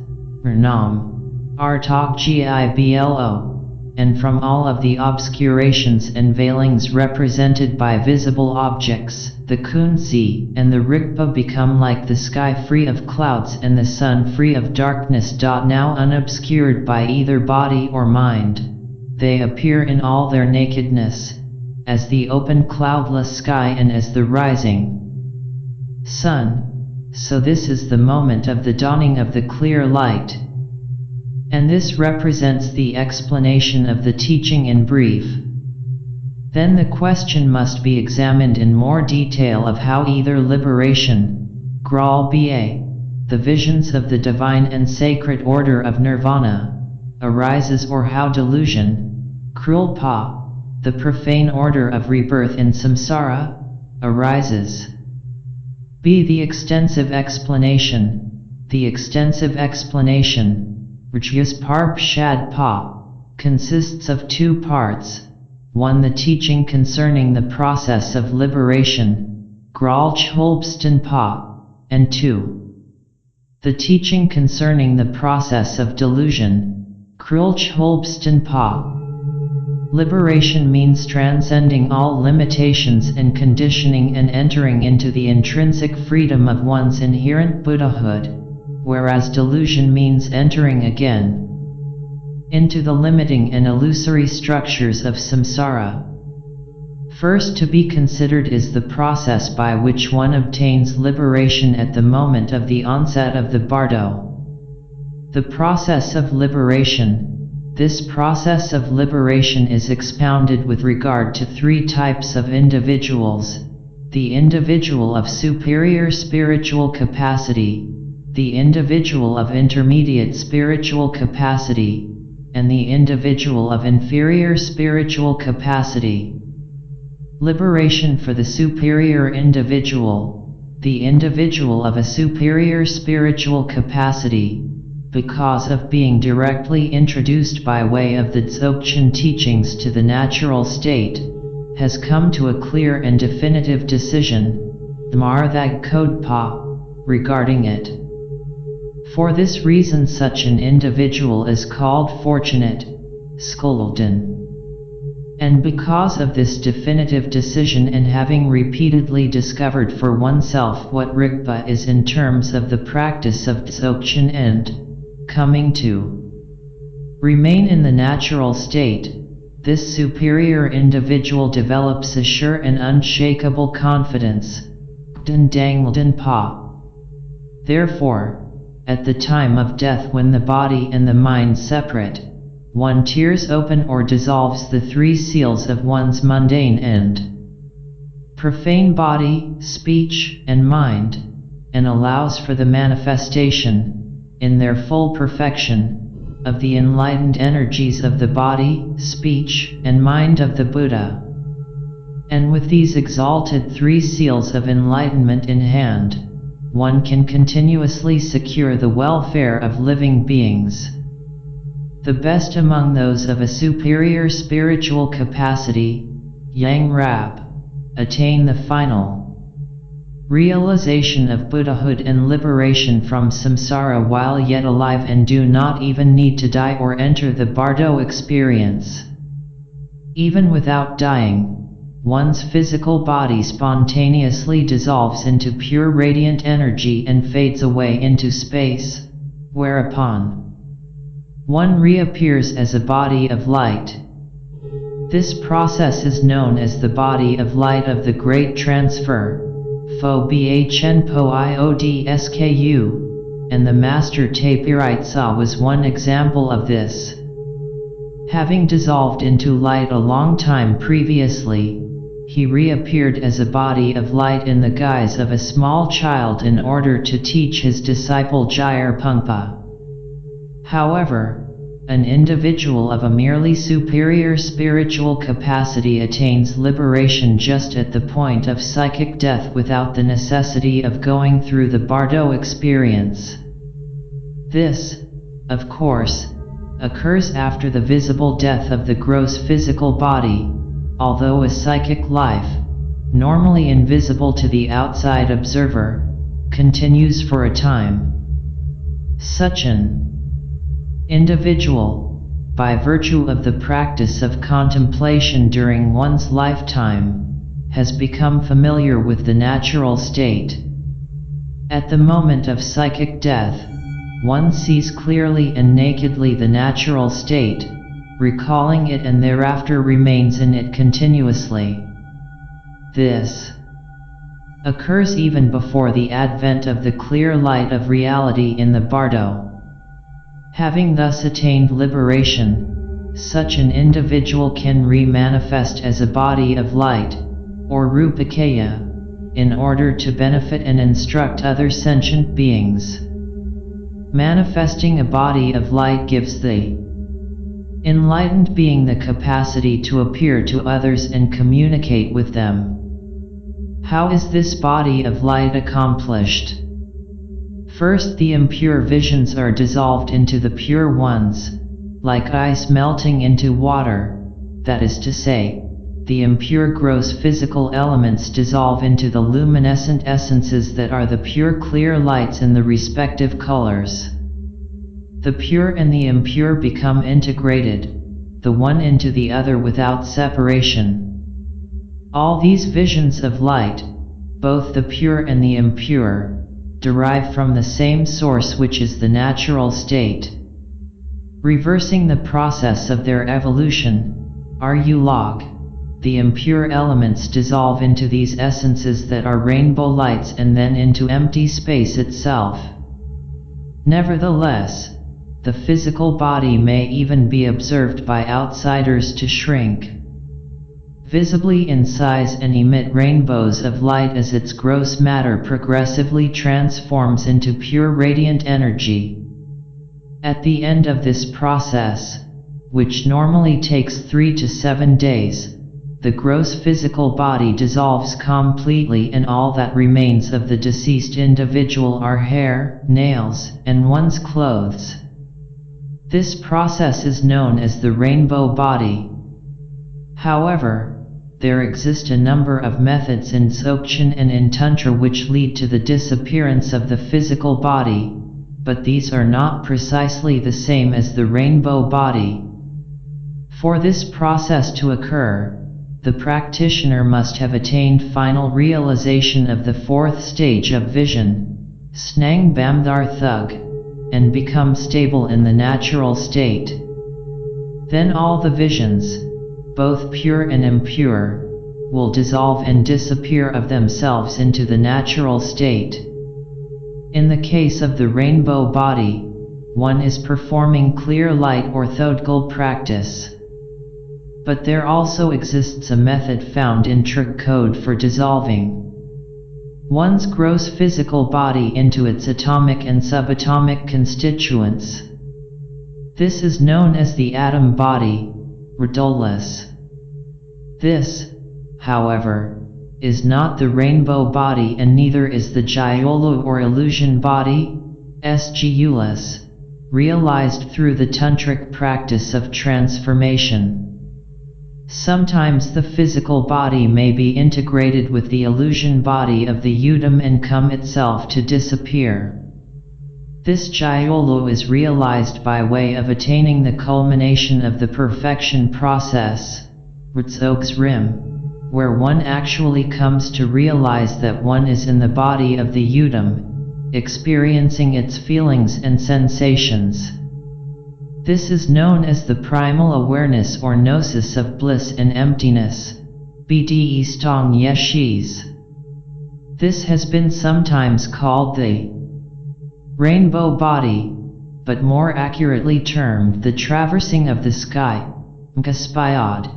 and from all of the obscurations and veilings represented by visible objects, the kunzi and the rigpa become like the sky free of clouds and the sun free of darkness. Now unobscured by either body or mind, they appear in all their nakedness, as the open cloudless sky and as the rising sun. So this is the moment of the dawning of the clear light. And this represents the explanation of the teaching in brief. Then the question must be examined in more detail of how either liberation, the visions of the divine and sacred order of nirvana, arises or how delusion, the profane order of rebirth in samsara, arises. B. The extensive explanation, consists of two parts. 1. The teaching concerning the process of liberation, and 2. The teaching concerning the process of delusion, Liberation means transcending all limitations and conditioning and entering into the intrinsic freedom of one's inherent Buddhahood, whereas delusion means entering again into the limiting and illusory structures of samsara. First to be considered is the process by which one obtains liberation at the moment of the onset of the bardo. The process of liberation. This process of liberation is expounded with regard to three types of individuals: the individual of superior spiritual capacity, the individual of intermediate spiritual capacity, and the individual of inferior spiritual capacity. Liberation for the superior individual, the individual of a superior spiritual capacity, because of being directly introduced by way of the Dzogchen teachings to the natural state, has come to a clear and definitive decision, regarding it. For this reason such an individual is called fortunate, skolden. And because of this definitive decision and having repeatedly discovered for oneself what Rigpa is in terms of the practice of Dzogchen and coming to remain in the natural state, this superior individual develops a sure and unshakable confidence. Therefore, at the time of death when the body and the mind separate, one tears open or dissolves the three seals of one's mundane and profane body, speech, and mind, and allows for the manifestation, in their full perfection, of the enlightened energies of the body, speech, and mind of the Buddha. And with these exalted three seals of enlightenment in hand, one can continuously secure the welfare of living beings. The best among those of a superior spiritual capacity, Yang Rab, attain the final realization of Buddhahood and liberation from samsara while yet alive and do not even need to die or enter the bardo experience. Even without dying, one's physical body spontaneously dissolves into pure radiant energy and fades away into space, whereupon one reappears as a body of light. This process is known as the body of light of the Great Transfer, Fo Bhn Po Iod-sku, and the Master Tapiraitsa was one example of this. Having dissolved into light a long time previously, he reappeared as a body of light in the guise of a small child in order to teach his disciple Jayarpungpa. However, an individual of a merely superior spiritual capacity attains liberation just at the point of psychic death without the necessity of going through the bardo experience. This, of course, occurs after the visible death of the gross physical body, although a psychic life, normally invisible to the outside observer, continues for a time. Such an individual, by virtue of the practice of contemplation during one's lifetime, has become familiar with the natural state. At the moment of psychic death, one sees clearly and nakedly the natural state, recalling it and thereafter remains in it continuously. This occurs even before the advent of the clear light of reality in the bardo. Having thus attained liberation, such an individual can re-manifest as a body of light, or rupakaya, in order to benefit and instruct other sentient beings. Manifesting a body of light gives the enlightened being the capacity to appear to others and communicate with them. How is this body of light accomplished? First, the impure visions are dissolved into the pure ones, like ice melting into water, that is to say, the impure gross physical elements dissolve into the luminescent essences that are the pure clear lights in the respective colors. The pure and the impure become integrated, the one into the other without separation. All these visions of light, both the pure and the impure, derive from the same source, which is the natural state. Reversing the process of their evolution, log, the impure elements dissolve into these essences that are rainbow lights and then into empty space itself. Nevertheless, the physical body may even be observed by outsiders to shrink visibly in size and emit rainbows of light as its gross matter progressively transforms into pure radiant energy. At the end of this process, which normally takes 3 to 7 days, the gross physical body dissolves completely and all that remains of the deceased individual are hair, nails, and one's clothes. This process is known as the rainbow body. However, there exist a number of methods in Dzogchen and in Tantra which lead to the disappearance of the physical body, but these are not precisely the same as the rainbow body. For this process to occur, the practitioner must have attained final realization of the fourth stage of vision, Snang Bamdar Thug, and become stable in the natural state. Then all the visions, both pure and impure, will dissolve and disappear of themselves into the natural state. In the case of the rainbow body, one is performing clear light or Thodgal practice. But there also exists a method found in Truk code for dissolving one's gross physical body into its atomic and subatomic constituents. This is known as the atom body, Reynolds. This, however, is not the rainbow body, and neither is the Gyolo or illusion body, Sgulas, realized through the tantric practice of transformation. Sometimes the physical body may be integrated with the illusion body of the Udam and come itself to disappear. This Gyolo is realized by way of attaining the culmination of the perfection process, Rim, where one actually comes to realize that one is in the body of the Udam, experiencing its feelings and sensations. This is known as the primal awareness or gnosis of bliss and emptiness, Bde Stong Yeshis. This has been sometimes called the rainbow body, but more accurately termed the traversing of the sky, Gaspayad,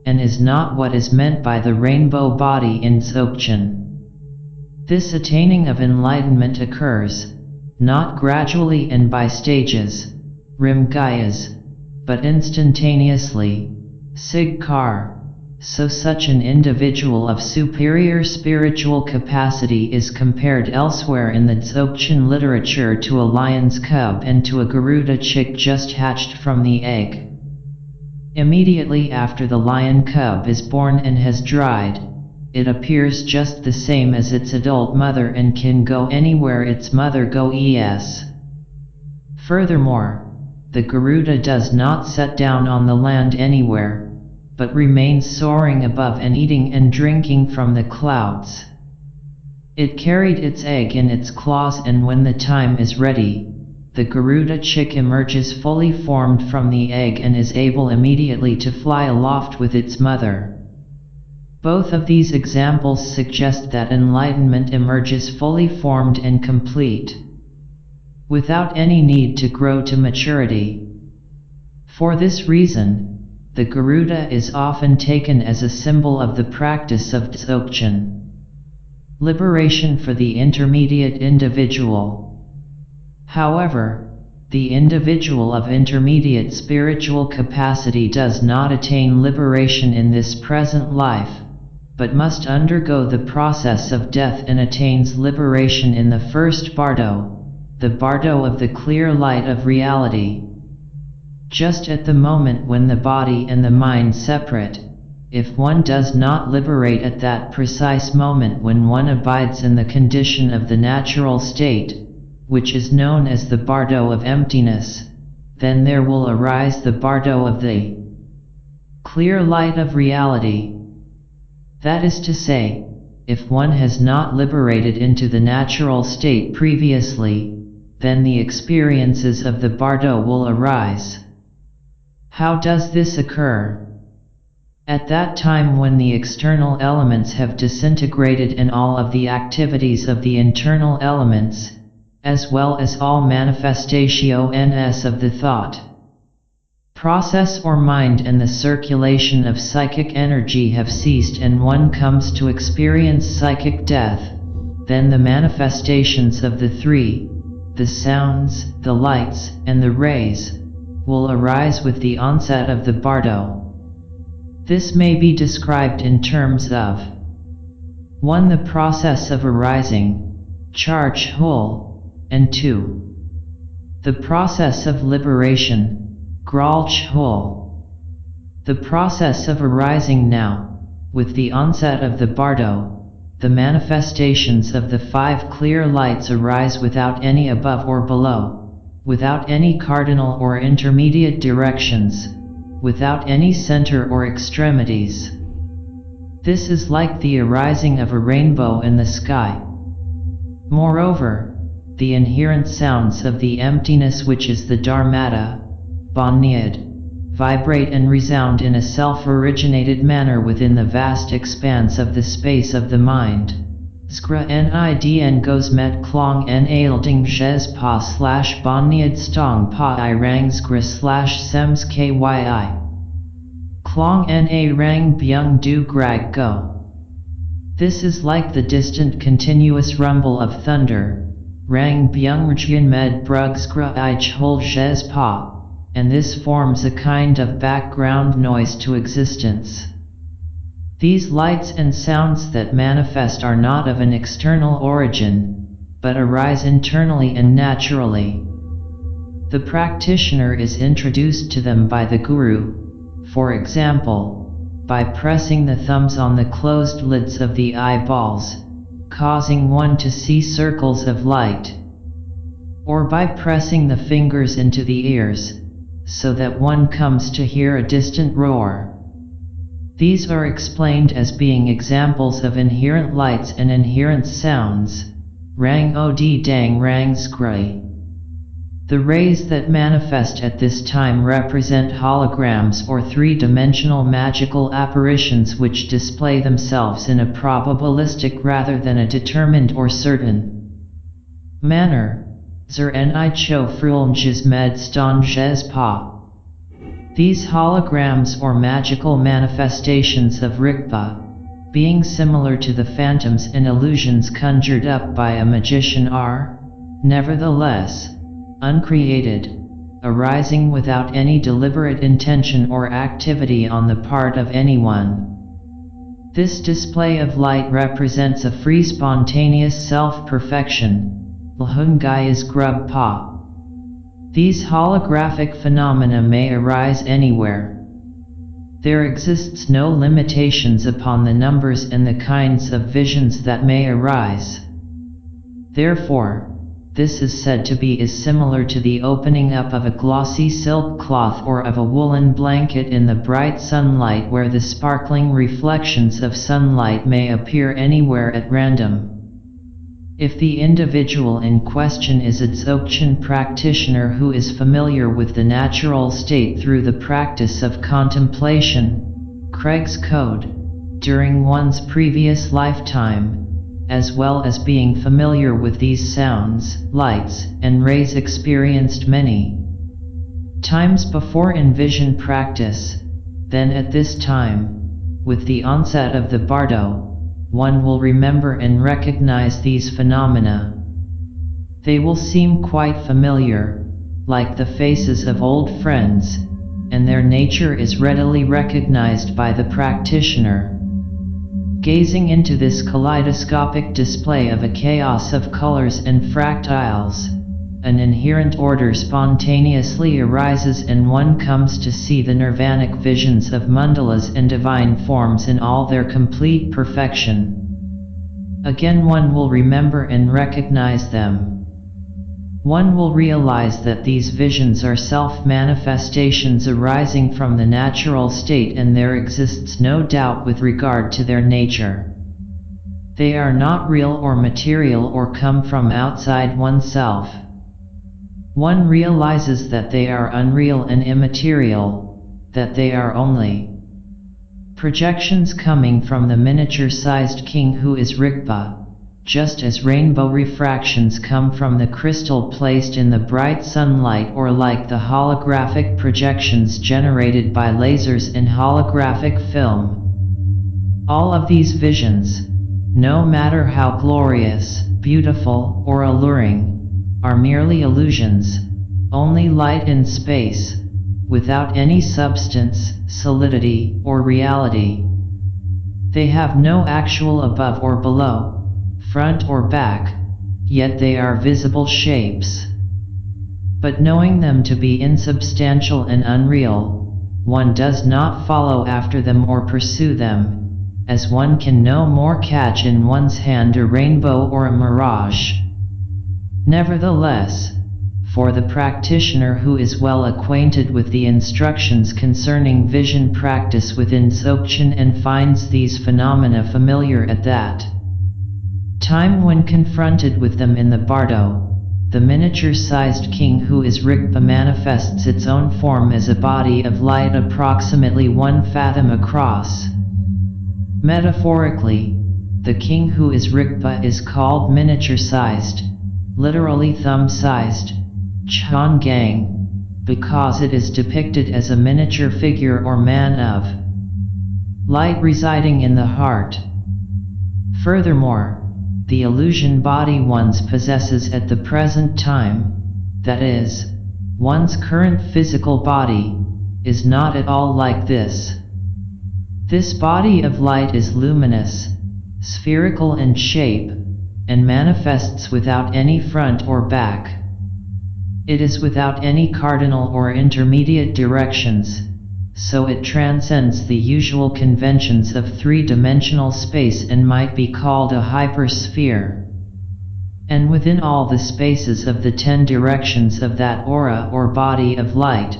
and is not what is meant by the rainbow body in Dzogchen. This attaining of enlightenment occurs, not gradually and by stages, Rimgayas, but instantaneously, Sigkar. So such an individual of superior spiritual capacity is compared elsewhere in the Dzogchen literature to a lion's cub and to a Garuda chick just hatched from the egg. Immediately after the lion cub is born and has dried, it appears just the same as its adult mother and can go anywhere its mother goes. Furthermore, the Garuda does not set down on the land anywhere, but remains soaring above and eating and drinking from the clouds. It carried its egg in its claws, and when the time is ready, the Garuda chick emerges fully formed from the egg and is able immediately to fly aloft with its mother. Both of these examples suggest that enlightenment emerges fully formed and complete, without any need to grow to maturity. For this reason, the Garuda is often taken as a symbol of the practice of Dzogchen, liberation for the intermediate individual. However, the individual of intermediate spiritual capacity does not attain liberation in this present life, but must undergo the process of death and attains liberation in the first bardo, the bardo of the clear light of reality. Just at the moment when the body and the mind separate, if one does not liberate at that precise moment when one abides in the condition of the natural state, which is known as the bardo of emptiness, then there will arise the bardo of the clear light of reality. That is to say, if one has not liberated into the natural state previously, then the experiences of the bardo will arise. How does this occur? At that time when the external elements have disintegrated and all of the activities of the internal elements, as well as all manifestations of the thought process or mind and the circulation of psychic energy have ceased, and one comes to experience psychic death, then the manifestations of the three, the sounds, the lights, and the rays, will arise with the onset of the bardo. This may be described in terms of 1. The process of arising, charge hul, and 2. The process of liberation, gralch hul. The process of arising now, with the onset of the bardo, the manifestations of the 5 clear lights arise without any above or below, without any cardinal or intermediate directions, without any center or extremities. This is like the arising of a rainbow in the sky. Moreover, the inherent sounds of the emptiness, which is the Dharmata, Bonyad, vibrate and resound in a self-originated manner within the vast expanse of the space of the mind. Skra nidn goes met klong n ailding jes pa / bonyad stong pa I rang skra / sems kyi. Klong na rang byung du grag go. This is like the distant continuous rumble of thunder, rang byung rjin med brug skra I chhol jes pa, and this forms a kind of background noise to existence. These lights and sounds that manifest are not of an external origin, but arise internally and naturally. The practitioner is introduced to them by the guru, for example, by pressing the thumbs on the closed lids of the eyeballs, causing one to see circles of light, or by pressing the fingers into the ears, so that one comes to hear a distant roar. These are explained as being examples of inherent lights and inherent sounds, rang od dang rang skri. The rays that manifest at this time represent holograms or three-dimensional magical apparitions which display themselves in a probabilistic rather than a determined or certain manner. Zer ni cho frulnges med stonges pa. These holograms or magical manifestations of Rigpa, being similar to the phantoms and illusions conjured up by a magician are, nevertheless, uncreated, arising without any deliberate intention or activity on the part of anyone. This display of light represents a free spontaneous self-perfection, Lhungai is grub pa. These holographic phenomena may arise anywhere. There exists no limitations upon the numbers and the kinds of visions that may arise. Therefore, this is said to be similar to the opening up of a glossy silk cloth or of a woolen blanket in the bright sunlight, where the sparkling reflections of sunlight may appear anywhere at random. If the individual in question is a Dzogchen practitioner who is familiar with the natural state through the practice of contemplation, Craig's Code, during one's previous lifetime, as well as being familiar with these sounds, lights, and rays experienced many times before in vision practice, then at this time, with the onset of the bardo, one will remember and recognize these phenomena. They will seem quite familiar, like the faces of old friends, and their nature is readily recognized by the practitioner. Gazing into this kaleidoscopic display of a chaos of colors and fractals, an inherent order spontaneously arises and one comes to see the nirvanic visions of mandalas and divine forms in all their complete perfection. Again one will remember and recognize them. One will realize that these visions are self-manifestations arising from the natural state, and there exists no doubt with regard to their nature. They are not real or material or come from outside oneself. One realizes that they are unreal and immaterial, that they are only projections coming from the miniature-sized king who is Rigpa, just as rainbow refractions come from the crystal placed in the bright sunlight, or like the holographic projections generated by lasers in holographic film. All of these visions, no matter how glorious, beautiful, or alluring, are merely illusions, only light in space, without any substance, solidity, or reality. They have no actual above or below, front or back, yet they are visible shapes. But knowing them to be insubstantial and unreal, one does not follow after them or pursue them, as one can no more catch in one's hand a rainbow or a mirage. Nevertheless, for the practitioner who is well acquainted with the instructions concerning vision practice within Dzogchen and finds these phenomena familiar at that time when confronted with them in the bardo, the miniature-sized king who is Rigpa manifests its own form as a body of light approximately 1 fathom across. Metaphorically, the king who is Rigpa is called miniature-sized, literally thumb-sized, Chan Gang, because it is depicted as a miniature figure or man of light residing in the heart. Furthermore, the illusion body one possesses at the present time, that is, one's current physical body, is not at all like this. This body of light is luminous, spherical in shape, and manifests without any front or back. It is without any cardinal or intermediate directions, so it transcends the usual conventions of three-dimensional space and might be called a hypersphere. And within all the spaces of the 10 directions of that aura or body of light,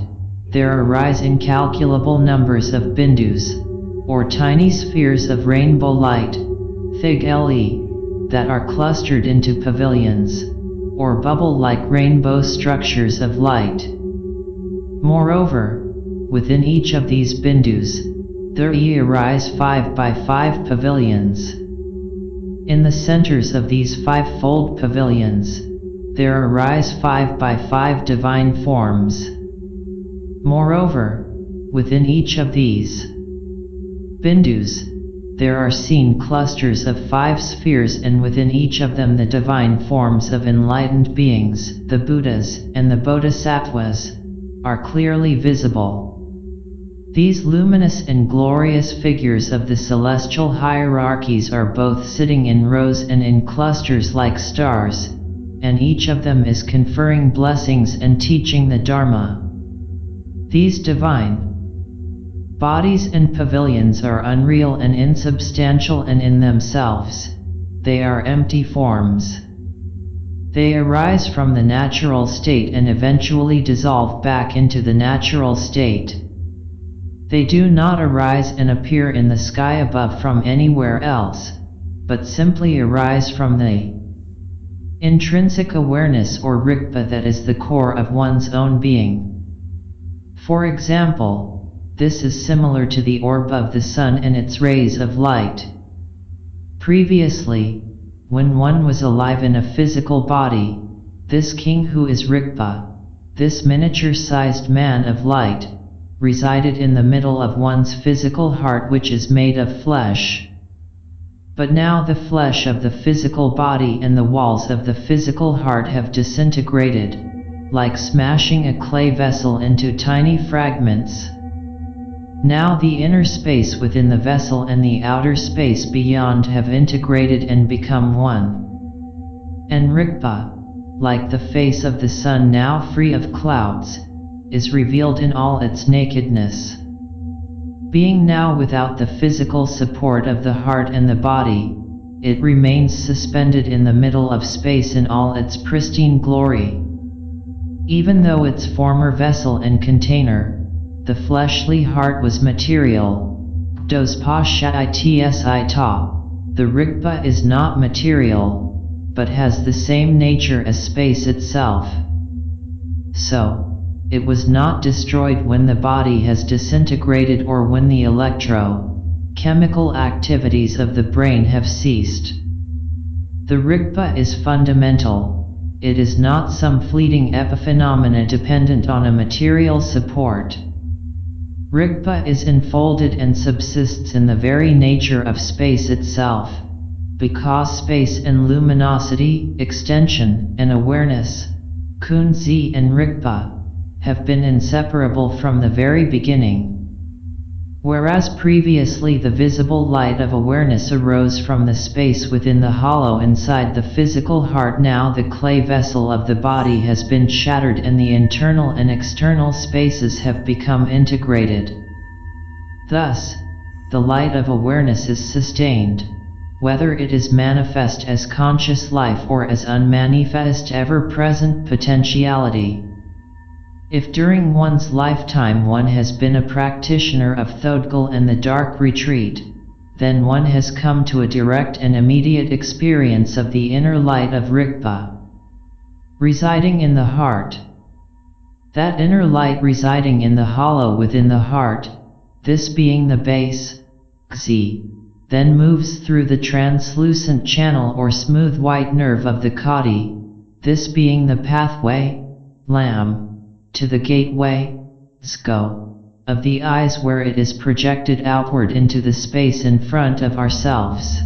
there arise incalculable numbers of bindus, or tiny spheres of rainbow light, thig-le, that are clustered into pavilions, or bubble-like rainbow structures of light. Moreover, within each of these bindus, there arise 5 by 5 pavilions. In the centers of these 5-fold pavilions, there arise 5 by 5 divine forms. Moreover, within each of these bindus, there are seen clusters of 5 spheres, and within each of them the divine forms of enlightened beings, the Buddhas and the Bodhisattvas, are clearly visible. These luminous and glorious figures of the celestial hierarchies are both sitting in rows and in clusters like stars, and each of them is conferring blessings and teaching the Dharma. These divine bodies and pavilions are unreal and insubstantial, and in themselves, they are empty forms. They arise from the natural state and eventually dissolve back into the natural state. They do not arise and appear in the sky above from anywhere else, but simply arise from the intrinsic awareness or rikpa that is the core of one's own being. For example, this is similar to the orb of the sun and its rays of light. Previously, when one was alive in a physical body, this king who is rikpa, this miniature-sized man of light, resided in the middle of one's physical heart, which is made of flesh. But now the flesh of the physical body and the walls of the physical heart have disintegrated, like smashing a clay vessel into tiny fragments. Now the inner space within the vessel and the outer space beyond have integrated and become one. And Rikpa, like the face of the sun now free of clouds, is revealed in all its nakedness. Being now without the physical support of the heart and the body, it remains suspended in the middle of space in all its pristine glory. Even though its former vessel and container, the fleshly heart, was material, the Rikpa is not material, but has the same nature as space itself. So, it was not destroyed when the body has disintegrated or when the electro-chemical activities of the brain have ceased. The Rikpa is fundamental. It is not some fleeting epiphenomena dependent on a material support. Rikpa is enfolded and subsists in the very nature of space itself, because space and luminosity, extension and awareness, Kunzi and Rikpa, have been inseparable from the very beginning. Whereas previously the visible light of awareness arose from the space within the hollow inside the physical heart, now the clay vessel of the body has been shattered and the internal and external spaces have become integrated. Thus, the light of awareness is sustained, whether it is manifest as conscious life or as unmanifest ever-present potentiality. If during one's lifetime one has been a practitioner of Thodgal and the dark retreat, then one has come to a direct and immediate experience of the inner light of Rikpa, residing in the heart. That inner light residing in the hollow within the heart, this being the base, Xi, then moves through the translucent channel or smooth white nerve of the Kati, this being the pathway, Lam, to the gateway, Sko, of the eyes, where it is projected outward into the space in front of ourselves.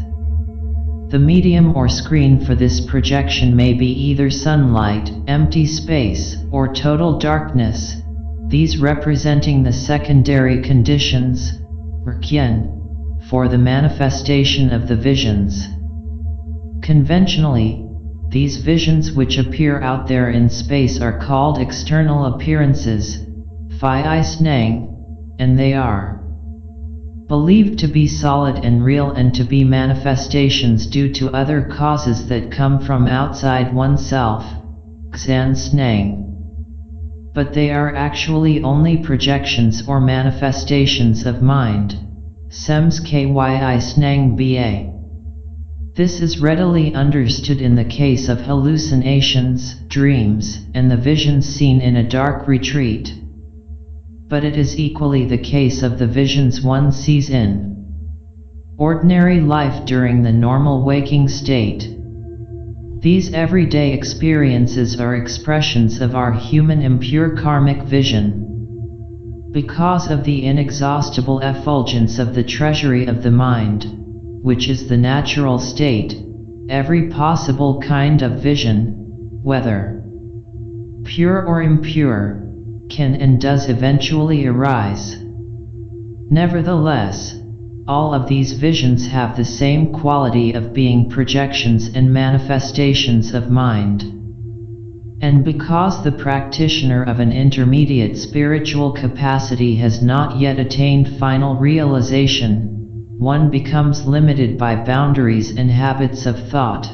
The medium or screen for this projection may be either sunlight, empty space, or total darkness, these representing the secondary conditions, or kyen, for the manifestation of the visions. Conventionally, these visions which appear out there in space are called external appearances, phi snang, and they are believed to be solid and real and to be manifestations due to other causes that come from outside oneself, xan snang. But they are actually only projections or manifestations of mind, sems kyi snang ba. This is readily understood in the case of hallucinations, dreams, and the visions seen in a dark retreat. But it is equally the case of the visions one sees in ordinary life during the normal waking state. These everyday experiences are expressions of our human impure karmic vision. Because of the inexhaustible effulgence of the treasury of the mind, which is the natural state, every possible kind of vision, whether pure or impure, can and does eventually arise. Nevertheless, all of these visions have the same quality of being projections and manifestations of mind. And because the practitioner of an intermediate spiritual capacity has not yet attained final realization, one becomes limited by boundaries and habits of thought.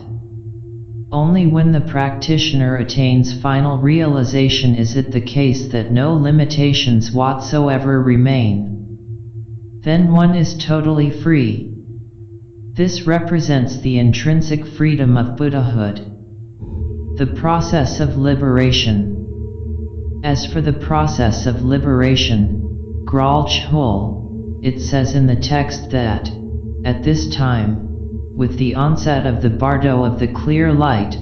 Only when the practitioner attains final realization is it the case that no limitations whatsoever remain. Then one is totally free. This represents the intrinsic freedom of Buddhahood, the process of liberation. As for the process of liberation, Gral Chul, it says in the text that, at this time, with the onset of the bardo of the clear light,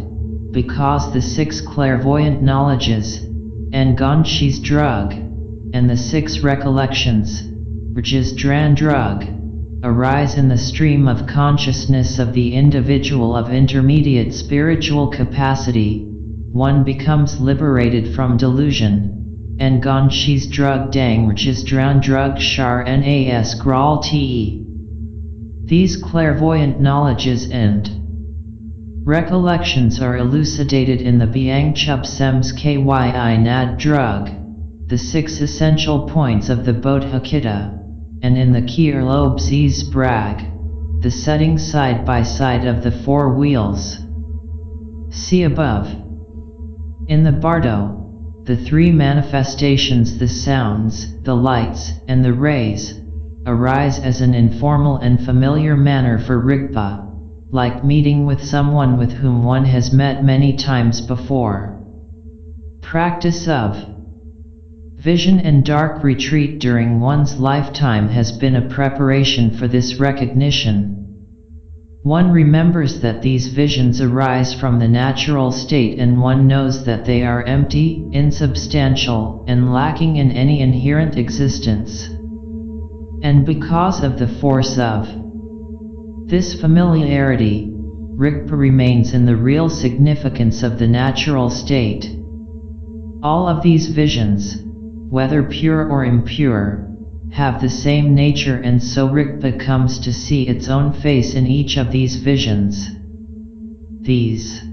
because the 6 clairvoyant knowledges, and Gonshi's drug, and the 6 recollections, which is Dran drug, arise in the stream of consciousness of the individual of intermediate spiritual capacity, one becomes liberated from delusion, and Gonshi's drug dang which is Dran drug shar nas Gral te. These clairvoyant knowledges and recollections are elucidated in the Biang Chup Sems Kyi Nad drug, the 6 essential points of the Bodhicitta, and in the Kier Lobe Z's Brag, the setting side by side of the 4 wheels. See above. In the Bardo, the 3 manifestations, the sounds, the lights, and the rays, arise as an informal and familiar manner for Rigpa, like meeting with someone with whom one has met many times before. Practice of vision and dark retreat during one's lifetime has been a preparation for this recognition. One remembers that these visions arise from the natural state and one knows that they are empty, insubstantial, and lacking in any inherent existence. And because of the force of this familiarity, Rigpa remains in the real significance of the natural state. All of these visions, whether pure or impure, have the same nature, and so Rigpa comes to see its own face in each of these visions. These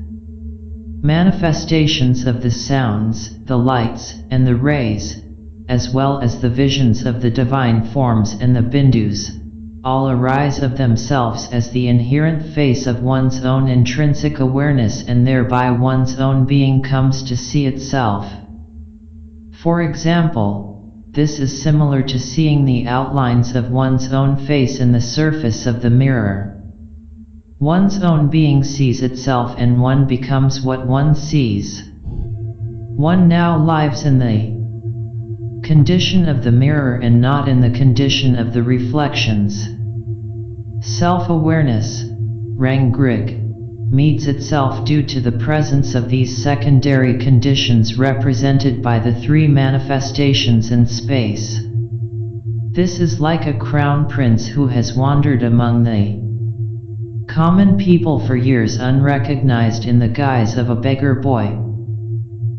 manifestations of the sounds, the lights, and the rays, as well as the visions of the divine forms and the bindus, all arise of themselves as the inherent face of one's own intrinsic awareness, and thereby one's own being comes to see itself. For example, this is similar to seeing the outlines of one's own face in the surface of the mirror. One's own being sees itself and one becomes what one sees. One now lives in the condition of the mirror and not in the condition of the reflections. Self-awareness, Rangrig, meets itself due to the presence of these secondary conditions represented by the 3 manifestations in space. This is like a crown prince who has wandered among the common people for years unrecognized in the guise of a beggar boy.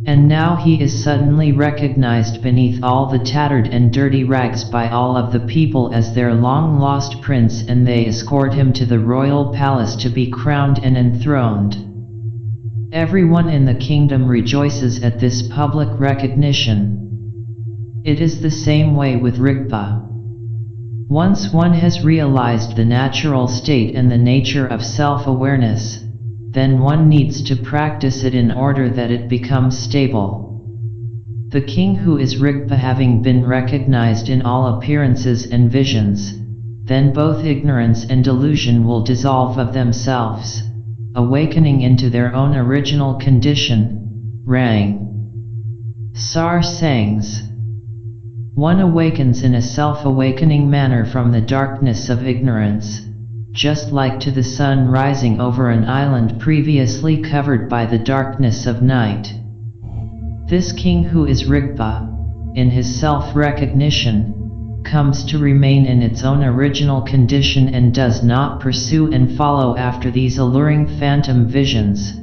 And now he is suddenly recognized beneath all the tattered and dirty rags by all of the people as their long-lost prince, and they escort him to the royal palace to be crowned and enthroned. Everyone in the kingdom rejoices at this public recognition. It is the same way with Rigpa. Once one has realized the natural state and the nature of self-awareness, then one needs to practice it in order that it becomes stable. The king who is Rigpa, having been recognized in all appearances and visions, then both ignorance and delusion will dissolve of themselves, awakening into their own original condition, Rang. Sar Sangs. One awakens in a self-awakening manner from the darkness of ignorance, just like to the sun rising over an island previously covered by the darkness of night. This king who is Rigpa, in his self-recognition, comes to remain in its own original condition and does not pursue and follow after these alluring phantom visions,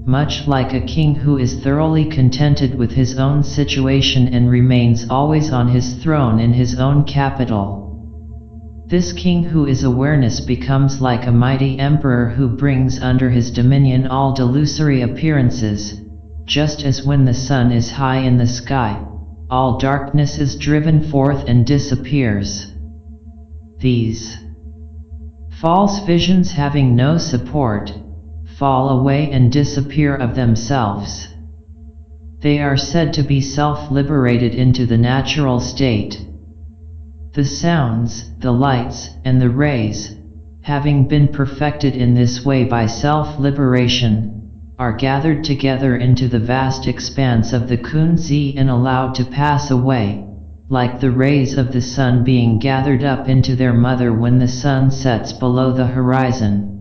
much like a king who is thoroughly contented with his own situation and remains always on his throne in his own capital. This king who is awareness becomes like a mighty emperor who brings under his dominion all delusory appearances, just as when the sun is high in the sky, all darkness is driven forth and disappears. These false visions, having no support, fall away and disappear of themselves. They are said to be self-liberated into the natural state. The sounds, the lights, and the rays, having been perfected in this way by self-liberation, are gathered together into the vast expanse of the Kunzi and allowed to pass away, like the rays of the sun being gathered up into their mother when the sun sets below the horizon.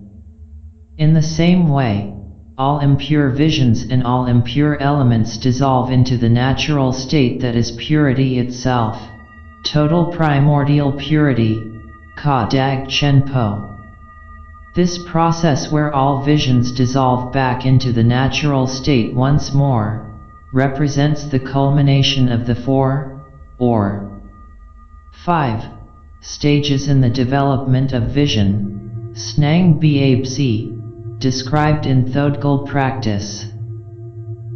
In the same way, all impure visions and all impure elements dissolve into the natural state that is purity itself. Total primordial purity, Ka Dag Chenpo. This process where all visions dissolve back into the natural state once more, represents the culmination of the 4, or 5, stages in the development of vision, Snang Babzi, described in Thodgal practice.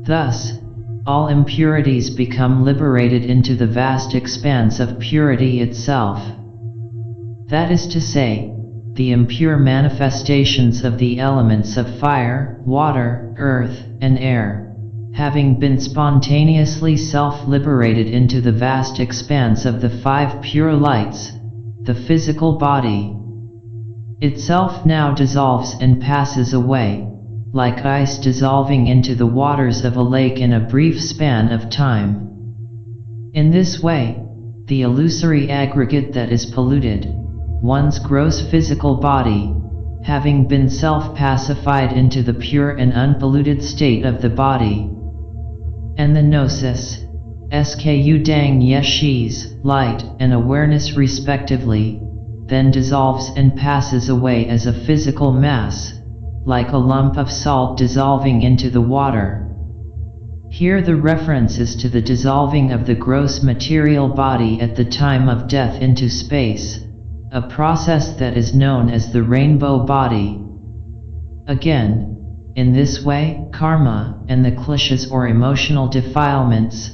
Thus, all impurities become liberated into the vast expanse of purity itself. That is to say, the impure manifestations of the elements of fire, water, earth, and air, having been spontaneously self-liberated into the vast expanse of the 5 pure lights, the physical body itself now dissolves and passes away, like ice dissolving into the waters of a lake in a brief span of time. In this way, the illusory aggregate that is polluted, one's gross physical body, having been self-pacified into the pure and unpolluted state of the body, and the gnosis, sku dang yeshis, light and awareness respectively, then dissolves and passes away as a physical mass, like a lump of salt dissolving into the water. Here the reference is to the dissolving of the gross material body at the time of death into space, a process that is known as the rainbow body. Again, in this way, karma and the kleshas or emotional defilements,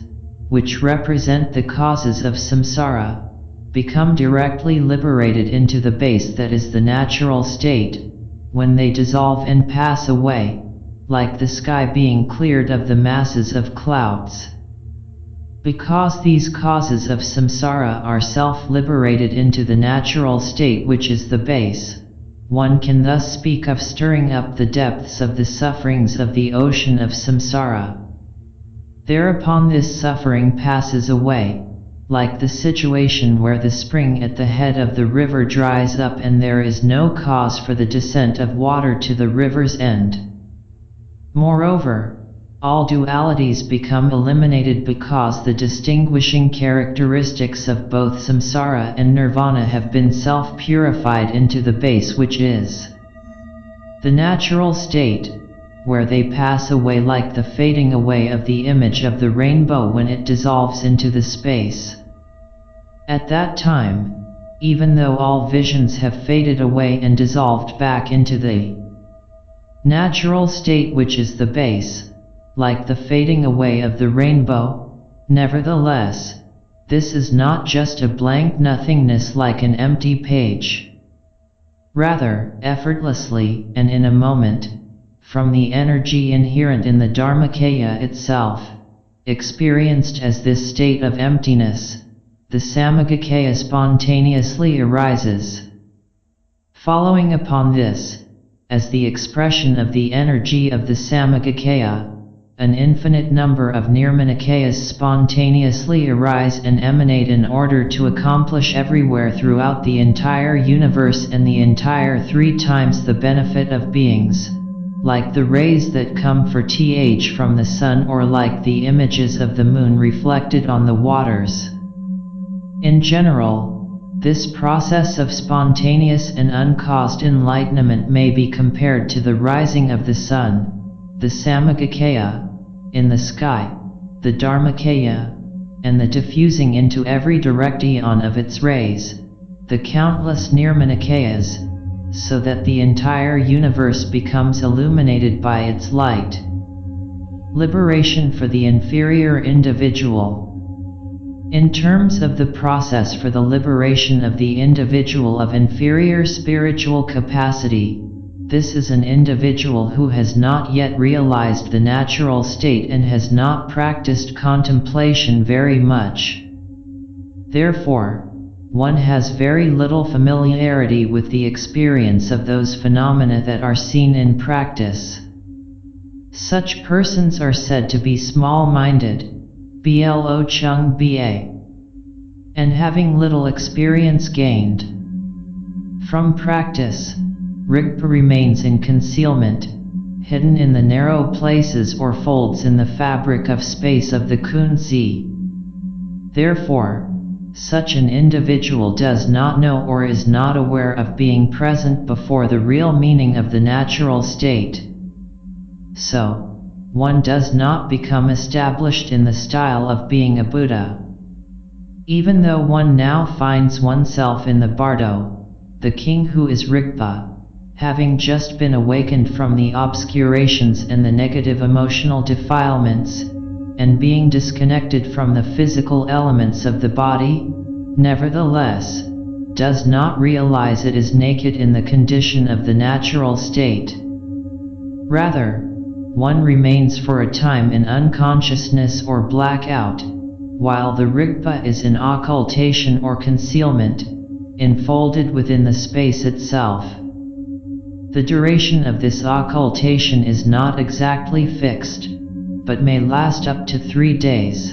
which represent the causes of samsara, become directly liberated into the base that is the natural state, when they dissolve and pass away, like the sky being cleared of the masses of clouds. Because these causes of samsara are self-liberated into the natural state which is the base, one can thus speak of stirring up the depths of the sufferings of the ocean of samsara. Thereupon this suffering passes away, like the situation where the spring at the head of the river dries up and there is no cause for the descent of water to the river's end. Moreover, all dualities become eliminated because the distinguishing characteristics of both samsara and nirvana have been self-purified into the base which is the natural state, where they pass away like the fading away of the image of the rainbow when it dissolves into the space. At that time, even though all visions have faded away and dissolved back into the natural state which is the base, like the fading away of the rainbow, nevertheless, this is not just a blank nothingness like an empty page. Rather, effortlessly, and in a moment, from the energy inherent in the Dharmakaya itself, experienced as this state of emptiness, the Samagakaya spontaneously arises. Following upon this, as the expression of the energy of the Samagakaya, an infinite number of Nirmanakayas spontaneously arise and emanate in order to accomplish everywhere throughout the entire universe and the entire 3 times the benefit of beings, like the rays that come from the sun or like the images of the moon reflected on the waters. In general, this process of spontaneous and uncaused enlightenment may be compared to the rising of the sun, the Samagakaya, in the sky, the Dharmakaya, and the diffusing into every direct eon of its rays, the countless Nirmanakayas, so that the entire universe becomes illuminated by its light. Liberation for the inferior individual. In terms of the process for the liberation of the individual of inferior spiritual capacity, this is an individual who has not yet realized the natural state and has not practiced contemplation very much. Therefore, one has very little familiarity with the experience of those phenomena that are seen in practice. Such persons are said to be small-minded, blo chung ba, and having little experience gained. From practice, Rigpa remains in concealment, hidden in the narrow places or folds in the fabric of space of the Kunzi. Therefore, such an individual does not know or is not aware of being present before the real meaning of the natural state. So, one does not become established in the style of being a Buddha. Even though one now finds oneself in the bardo, the king who is Rigpa, having just been awakened from the obscurations and the negative emotional defilements, and being disconnected from the physical elements of the body, nevertheless, does not realize it is naked in the condition of the natural state. Rather, one remains for a time in unconsciousness or blackout, while the Rigpa is in occultation or concealment, enfolded within the space itself. The duration of this occultation is not exactly fixed, but may last up to 3 days.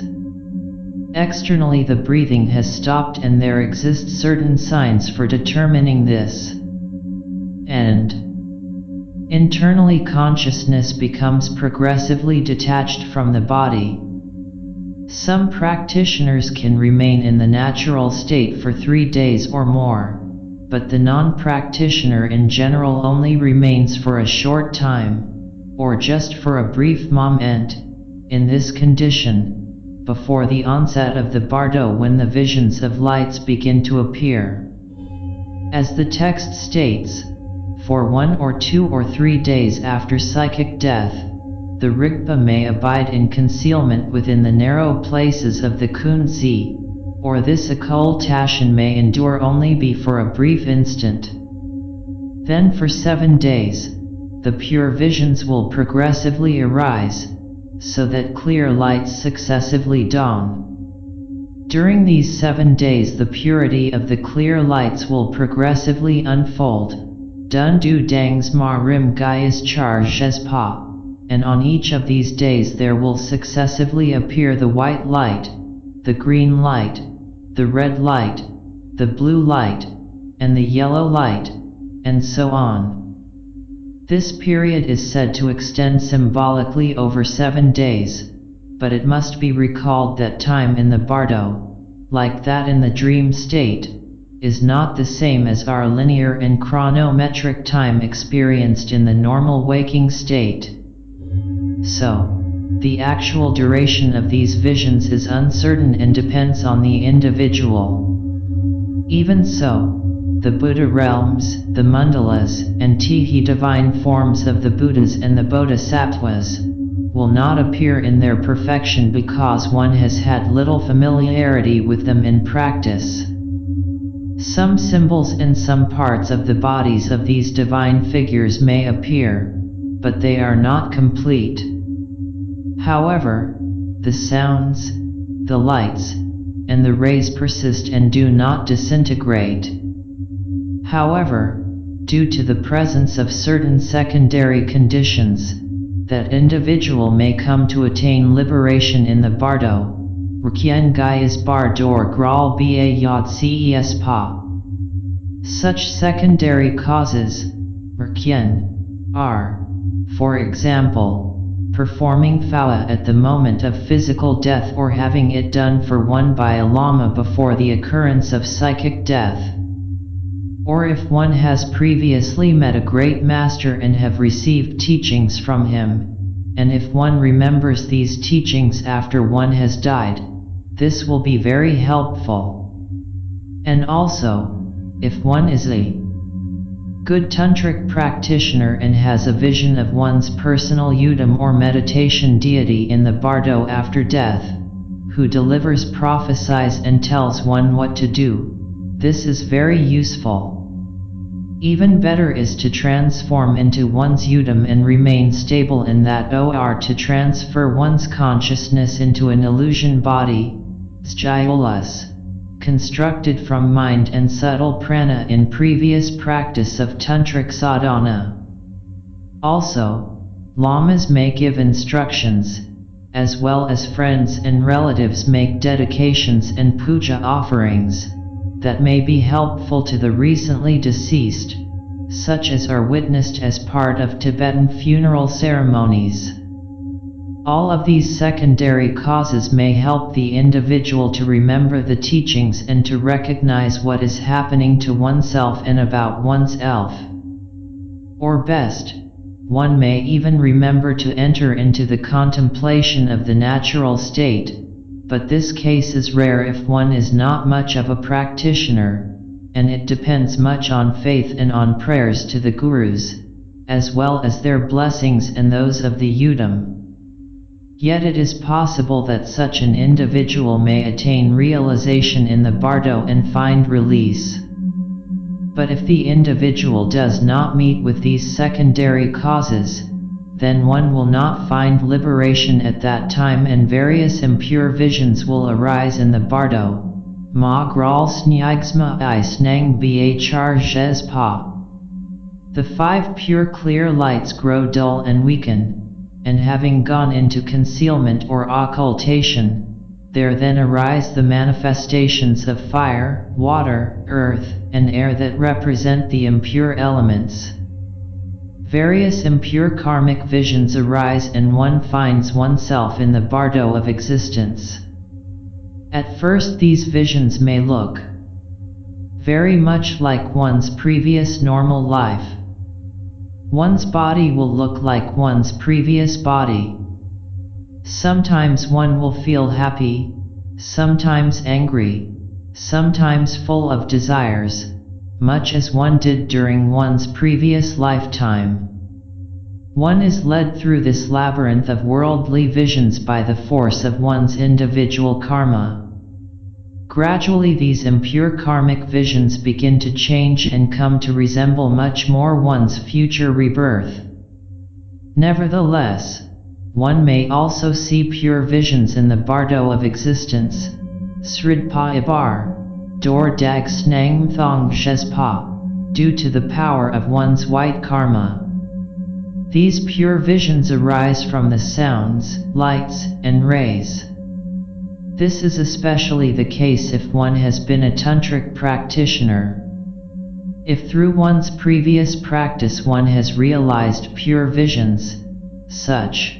Externally the breathing has stopped and there exist certain signs for determining this. And internally consciousness becomes progressively detached from the body. Some practitioners can remain in the natural state for 3 days or more, but the non-practitioner in general only remains for a short time, or just for a brief moment, in this condition, before the onset of the bardo when the visions of lights begin to appear. As the text states, for 1 or 2 or 3 days after psychic death, the Rigpa may abide in concealment within the narrow places of the Kunzi, or this occultation may endure only be for a brief instant. Then for 7 days, the pure visions will progressively arise, so that clear lights successively dawn. During these 7 days the purity of the clear lights will progressively unfold, dun du dangs ma rim gaias charge as pa, and on each of these days there will successively appear the white light, the green light, the red light, the blue light, and the yellow light, and so on. This period is said to extend symbolically over 7 days, but it must be recalled that time in the bardo, like that in the dream state, is not the same as our linear and chronometric time experienced in the normal waking state. So, the actual duration of these visions is uncertain and depends on the individual. Even so, the Buddha realms, the mandalas, and Tihi divine forms of the Buddhas and the Bodhisattvas will not appear in their perfection because one has had little familiarity with them in practice. Some symbols and some parts of the bodies of these divine figures may appear, but they are not complete. However, the sounds, the lights, and the rays persist and do not disintegrate. However, due to the presence of certain secondary conditions, that individual may come to attain liberation in the bardo. Rkien Gaias bar dor gral ba yod ces pa. Such secondary causes, Rkien, are, for example, performing phawa at the moment of physical death or having it done for one by a lama before the occurrence of psychic death. Or if one has previously met a great master and have received teachings from him, and if one remembers these teachings after one has died, this will be very helpful. And also, if one is a good tantric practitioner and has a vision of one's personal yudam or meditation deity in the bardo after death, who delivers prophesies and tells one what to do, this is very useful. Even better is to transform into one's yudam and remain stable in that or to transfer one's consciousness into an illusion body, Styalas, constructed from mind and subtle prana in previous practice of tantric sadhana. Also, lamas may give instructions, as well as friends and relatives make dedications and puja offerings, that may be helpful to the recently deceased, such as are witnessed as part of Tibetan funeral ceremonies. All of these secondary causes may help the individual to remember the teachings and to recognize what is happening to oneself and about oneself. Or best, one may even remember to enter into the contemplation of the natural state, but this case is rare if one is not much of a practitioner, and it depends much on faith and on prayers to the gurus, as well as their blessings and those of the yudam. Yet it is possible that such an individual may attain realization in the bardo and find release. But if the individual does not meet with these secondary causes, then one will not find liberation at that time and various impure visions will arise in the bardo. Ma gral snygsma I snang bhr jes pa. The 5 pure clear lights grow dull and weaken, and having gone into concealment or occultation, there then arise the manifestations of fire, water, earth, and air that represent the impure elements. Various impure karmic visions arise and one finds oneself in the bardo of existence. At first these visions may look very much like one's previous normal life. One's body will look like one's previous body. Sometimes one will feel happy, sometimes angry, sometimes full of desires, much as one did during one's previous lifetime. One is led through this labyrinth of worldly visions by the force of one's individual karma. Gradually these impure karmic visions begin to change and come to resemble much more one's future rebirth. Nevertheless, one may also see pure visions in the bardo of existence, Sridpa Ibar, Dor Dag Snang Thong Shespa, due to the power of one's white karma. These pure visions arise from the sounds, lights, and rays. This is especially the case if one has been a tantric practitioner. If through one's previous practice one has realized pure visions, such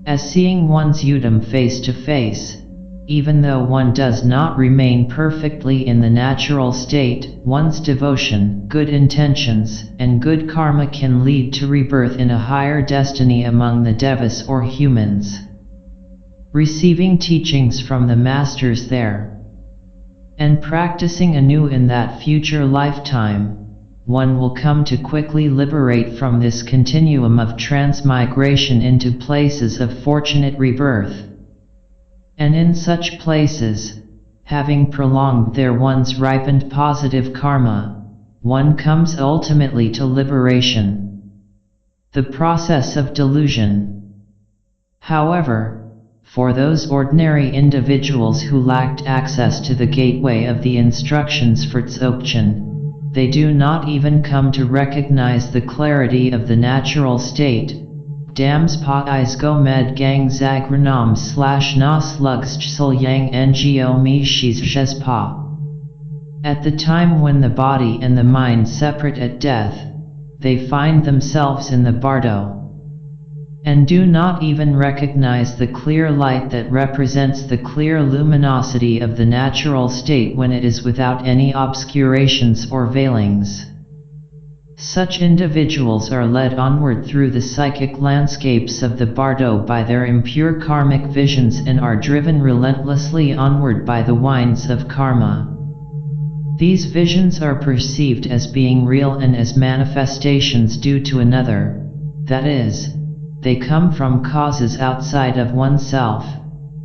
as seeing one's yudam face to face, even though one does not remain perfectly in the natural state, one's devotion, good intentions, and good karma can lead to rebirth in a higher destiny among the devas or humans. Receiving teachings from the masters there, and practicing anew in that future lifetime, one will come to quickly liberate from this continuum of transmigration into places of fortunate rebirth. And in such places, having prolonged there one's ripened positive karma, one comes ultimately to liberation. The process of delusion. However, for those ordinary individuals who lacked access to the gateway of the instructions for Dzogchen, they do not even come to recognize the clarity of the natural state. Dams pa is go med gang zagranam / na slugs chsul yang ngo mi shis jes pa. At the time when the body and the mind separate at death, they find themselves in the bardo, and do not even recognize the clear light that represents the clear luminosity of the natural state when it is without any obscurations or veilings. Such individuals are led onward through the psychic landscapes of the bardo by their impure karmic visions and are driven relentlessly onward by the winds of karma. These visions are perceived as being real and as manifestations due to another, that is, they come from causes outside of oneself.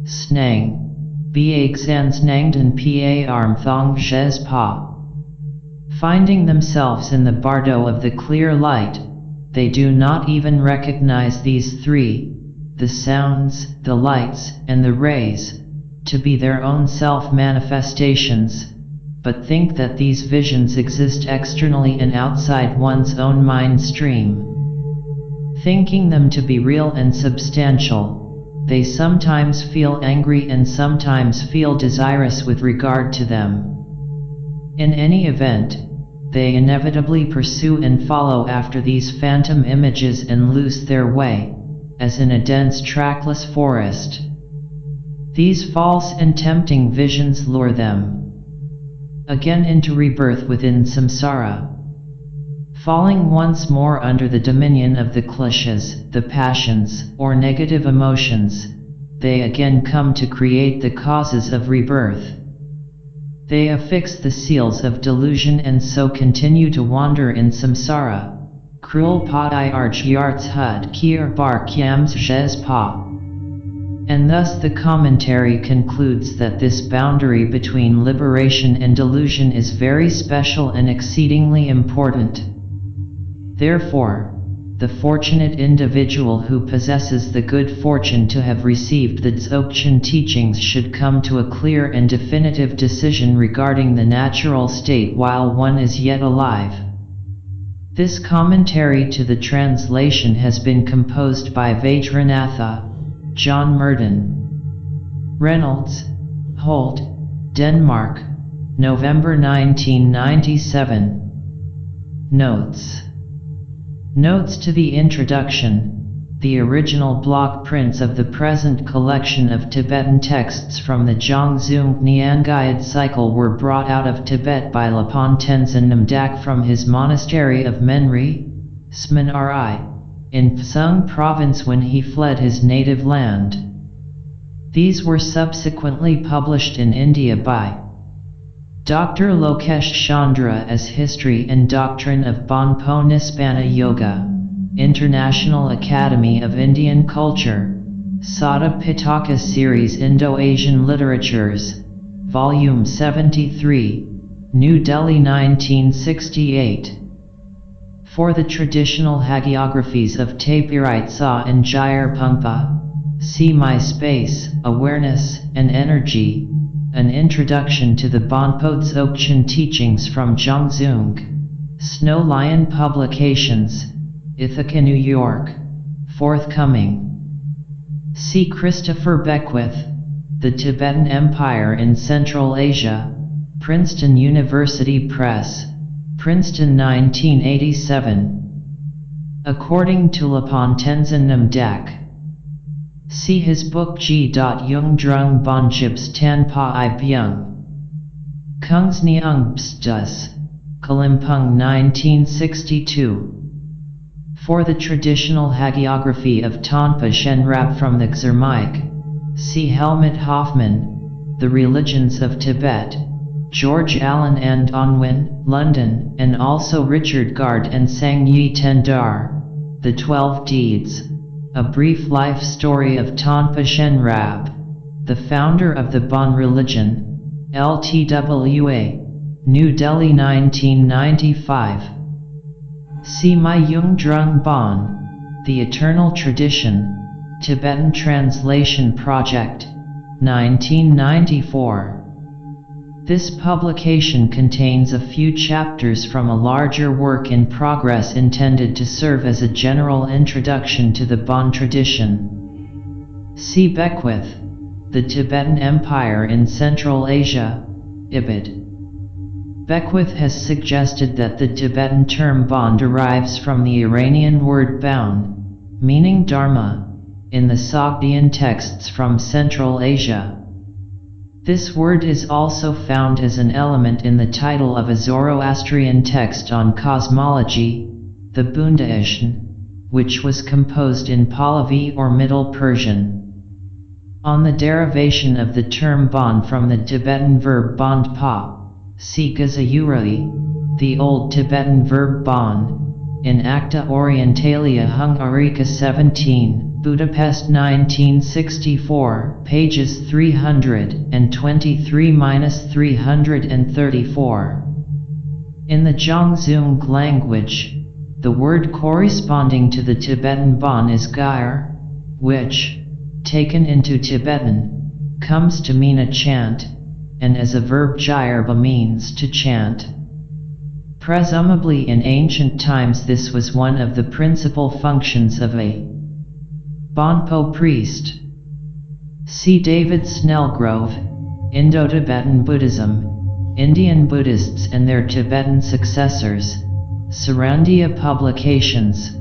Snang, ba xans nangdan pa arm thong jes pa. Finding themselves in the bardo of the clear light, they do not even recognize these three, the sounds, the lights, and the rays, to be their own self-manifestations, but think that these visions exist externally and outside one's own mind stream. Thinking them to be real and substantial, they sometimes feel angry and sometimes feel desirous with regard to them. In any event, they inevitably pursue and follow after these phantom images and lose their way, as in a dense trackless forest. These false and tempting visions lure them again into rebirth within samsara. Falling once more under the dominion of the kleshas, the passions, or negative emotions, they again come to create the causes of rebirth. They affix the seals of delusion and so continue to wander in samsara. Krul pa irj yarts hud kier bar kyams jes pa. And thus the commentary concludes that this boundary between liberation and delusion is very special and exceedingly important. Therefore, the fortunate individual who possesses the good fortune to have received the Dzogchen teachings should come to a clear and definitive decision regarding the natural state while one is yet alive. This commentary to the translation has been composed by Vajranatha, John Myrdhin. Reynolds, Holt, Denmark, November 1997. Notes. Notes to the introduction. The original block prints of the present collection of Tibetan texts from the Zhangzung Nyangayad cycle were brought out of Tibet by Lapon Tenzin Namdak from his monastery of Menri, Smanri, in Psung province when he fled his native land. These were subsequently published in India by Dr. Lokesh Chandra as History and Doctrine of BONPO Nispana Yoga, International Academy of Indian Culture, Sada Pitaka Series Indo-Asian Literatures, Volume 73, New Delhi 1968. For the traditional hagiographies of Tapirite Sa and Jair Pungpa, see MySpace, Awareness and Energy, An Introduction to the BONPO Dzogchen Teachings from Zhangzung, Snow Lion Publications, Ithaca, New York, forthcoming. See Christopher Beckwith, The Tibetan Empire in Central Asia, Princeton University Press, Princeton 1987. According to Lapon Tenzin Namdak. See his book G. Yung Drung Bon Jibs Tan Pa I Byung. Kungs Niang Bstus, Kalimpong 1962. For the traditional hagiography of Tonpa Shenrab from the Xermaic, see Helmut Hoffman, The Religions of Tibet, George Allen and Unwin, London, and also Richard Gard and Sang Yi Tendar, The 12 Deeds, A Brief Life Story of Tonpa Shenrab, the founder of the Bon religion, LTWA, New Delhi 1995. See My Yung Drung Bon, The Eternal Tradition, Tibetan Translation Project, 1994. This publication contains a few chapters from a larger work in progress intended to serve as a general introduction to the Bon tradition. See Beckwith, The Tibetan Empire in Central Asia, Ibid. Beckwith has suggested that the Tibetan term Bon derives from the Iranian word Baun, meaning Dharma, in the Sogdian texts from Central Asia. This word is also found as an element in the title of a Zoroastrian text on cosmology, the Bundahishn, which was composed in Pahlavi or Middle Persian. On the derivation of the term Bon from the Tibetan verb BONPO, see Gazayurui, the Old Tibetan verb Bon, in Acta Orientalia Hungarica 17, Budapest 1964, pages 323–334. In the Zhangzhung language, the word corresponding to the Tibetan Bon is Gyar, which, taken into Tibetan, comes to mean a chant, and as a verb Jayarba means to chant. Presumably in ancient times this was one of the principal functions of a BONPO priest. See David Snellgrove, Indo-Tibetan Buddhism, Indian Buddhists and their Tibetan successors, Sarandia Publications,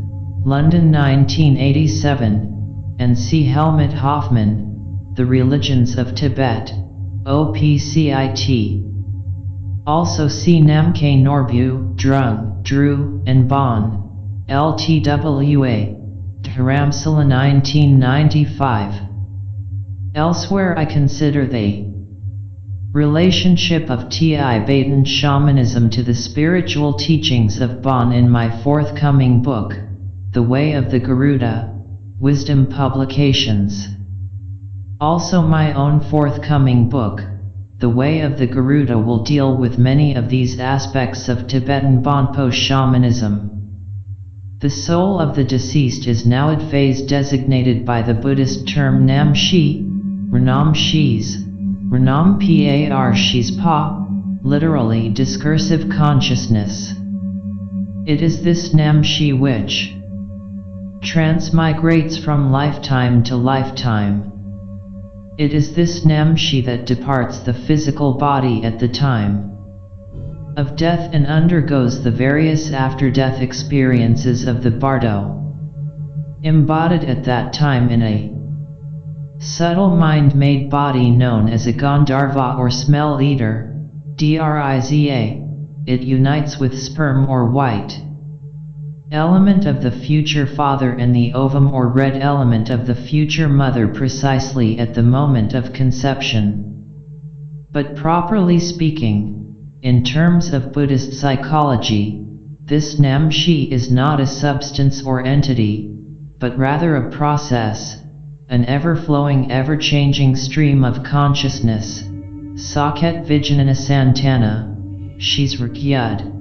London 1987, and see Helmut Hoffman, The Religions of Tibet, OPCIT. Also see Namkhe Norbu, Drung, Drew, and Bon, LTWA, Dharamsala 1995. Elsewhere I consider the relationship of Tibetan shamanism to the spiritual teachings of Bon in my forthcoming book, The Way of the Garuda, Wisdom Publications. Also my own forthcoming book, The Way of the Garuda, will deal with many of these aspects of Tibetan Bonpo shamanism. The soul of the deceased is nowadays designated by the Buddhist term Nam Shi, Renam Shis, Renam Par Shis Pa, literally discursive consciousness. It is this Nam Shi which transmigrates from lifetime to lifetime. It is this Namshi that departs the physical body at the time of death and undergoes the various after-death experiences of the bardo, embodied at that time in a subtle mind-made body known as a Gandharva or smell eater, Driza. It unites with sperm or white element of the future father and the ovum or red element of the future mother precisely at the moment of conception. But properly speaking, in terms of Buddhist psychology, this Namshi is not a substance or entity, but rather a process, an ever-flowing, ever-changing stream of consciousness. Saket Vijnana Santana, Shizrakyud.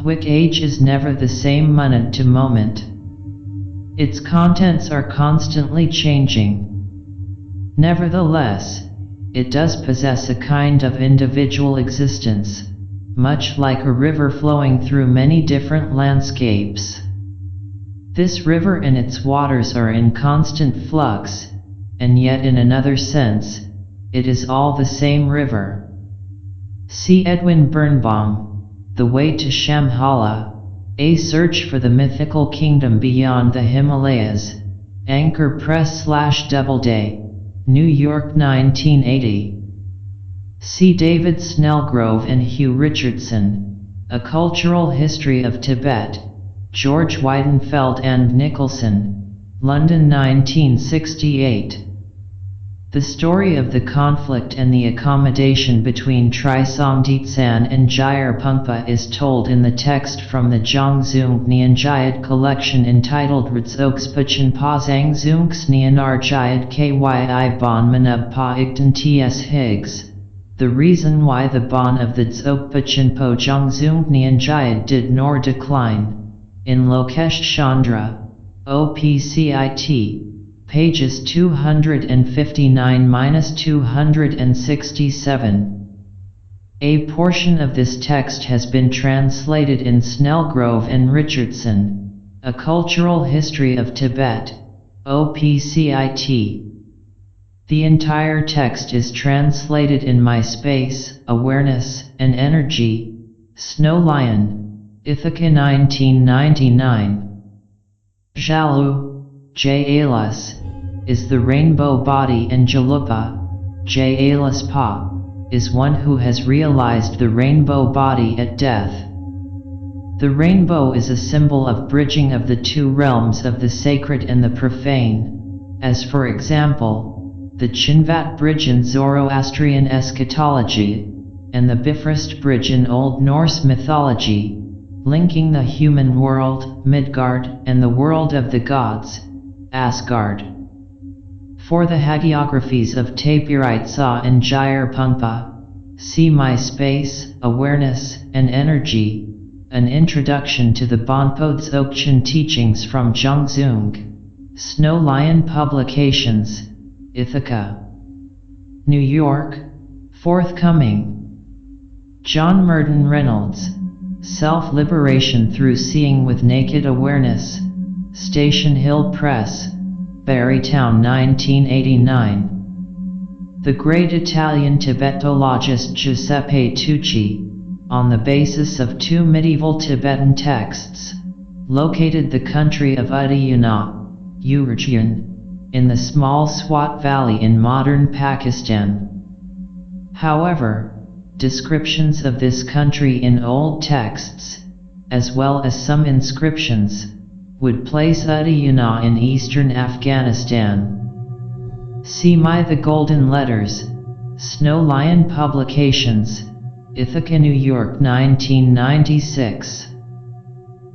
Which age is never the same moment to moment. Its contents are constantly changing. Nevertheless, it does possess a kind of individual existence, much like a river flowing through many different landscapes. This river and its waters are in constant flux, and yet in another sense, it is all the same river. See Edwin Birnbaum, The Way to Shambhala, A Search for the Mythical Kingdom Beyond the Himalayas, Anchor Press / Doubleday, New York 1980. C. David Snellgrove and Hugh Richardson, A Cultural History of Tibet, George Weidenfeld and Nicholson, London 1968. The story of the conflict and the accommodation between Trisamditsan and Gyarpungpa is told in the text from the Zhangzung Nyanjayat collection entitled Rzokspachan Pa Zangzungs Nyanarjayat Kyi Bon Manub Pa Igtan Ts Higgs. The reason why the Bon of the Dzogpachan Po Zhangzung Nyanjayat did nor decline. In Lokesh Chandra, OPCIT. Pages 259–267. A portion of this text has been translated in Snellgrove and Richardson, A Cultural History of Tibet, OPCIT. The entire text is translated in MySpace, Awareness, and Energy, Snow Lion, Ithaca 1999. Jalu, J. Alas, is the rainbow body, and Jalupa, J. Alas Pa, is one who has realized the rainbow body at death. The rainbow is a symbol of bridging of the two realms of the sacred and the profane, as for example, the Chinvat bridge in Zoroastrian eschatology, and the Bifrost bridge in Old Norse mythology, linking the human world, Midgard, and the world of the gods, Asgard. For the hagiographies of Tapirite and Gyarpungpa, see MySpace, Awareness, and Energy, an introduction to the BONPO Dzogchen teachings from Zhangzung, Snow Lion Publications, Ithaca, New York, forthcoming. John Myrdhin Reynolds, Self-Liberation Through Seeing with Naked Awareness, Station Hill Press, Barrytown 1989. The great Italian Tibetologist Giuseppe Tucci, on the basis of two medieval Tibetan texts, located the country of Uddiyana, Urjun, in the small Swat Valley in modern Pakistan. However, descriptions of this country in old texts, as well as some inscriptions, would place Uddiyana in eastern Afghanistan. See The Golden Letters, Snow Lion Publications, Ithaca, New York 1996.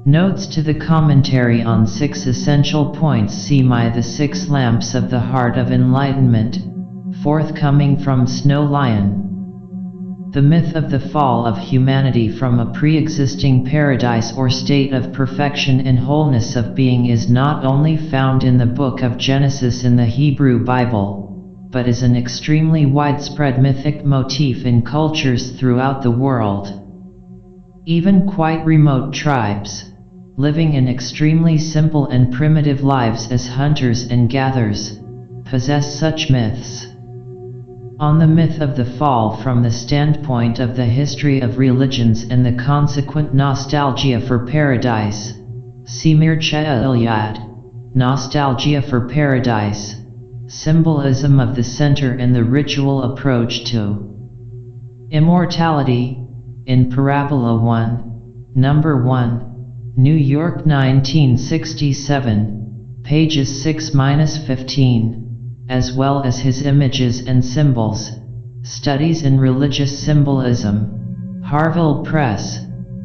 Notes to the commentary on 6 essential points. See The 6 Lamps of the Heart of Enlightenment, forthcoming from Snow Lion. The myth of the fall of humanity from a pre-existing paradise or state of perfection and wholeness of being is not only found in the book of Genesis in the Hebrew Bible, but is an extremely widespread mythic motif in cultures throughout the world. Even quite remote tribes, living in extremely simple and primitive lives as hunters and gatherers, possess such myths. On the myth of the fall from the standpoint of the history of religions and the consequent nostalgia for paradise, see Mircea Eliade, Nostalgia for Paradise, Symbolism of the Center and the Ritual Approach to Immortality, in Parabola 1, Number 1, New York 1967, pages 6–15. As well as his Images and Symbols, Studies in Religious Symbolism, Harville Press,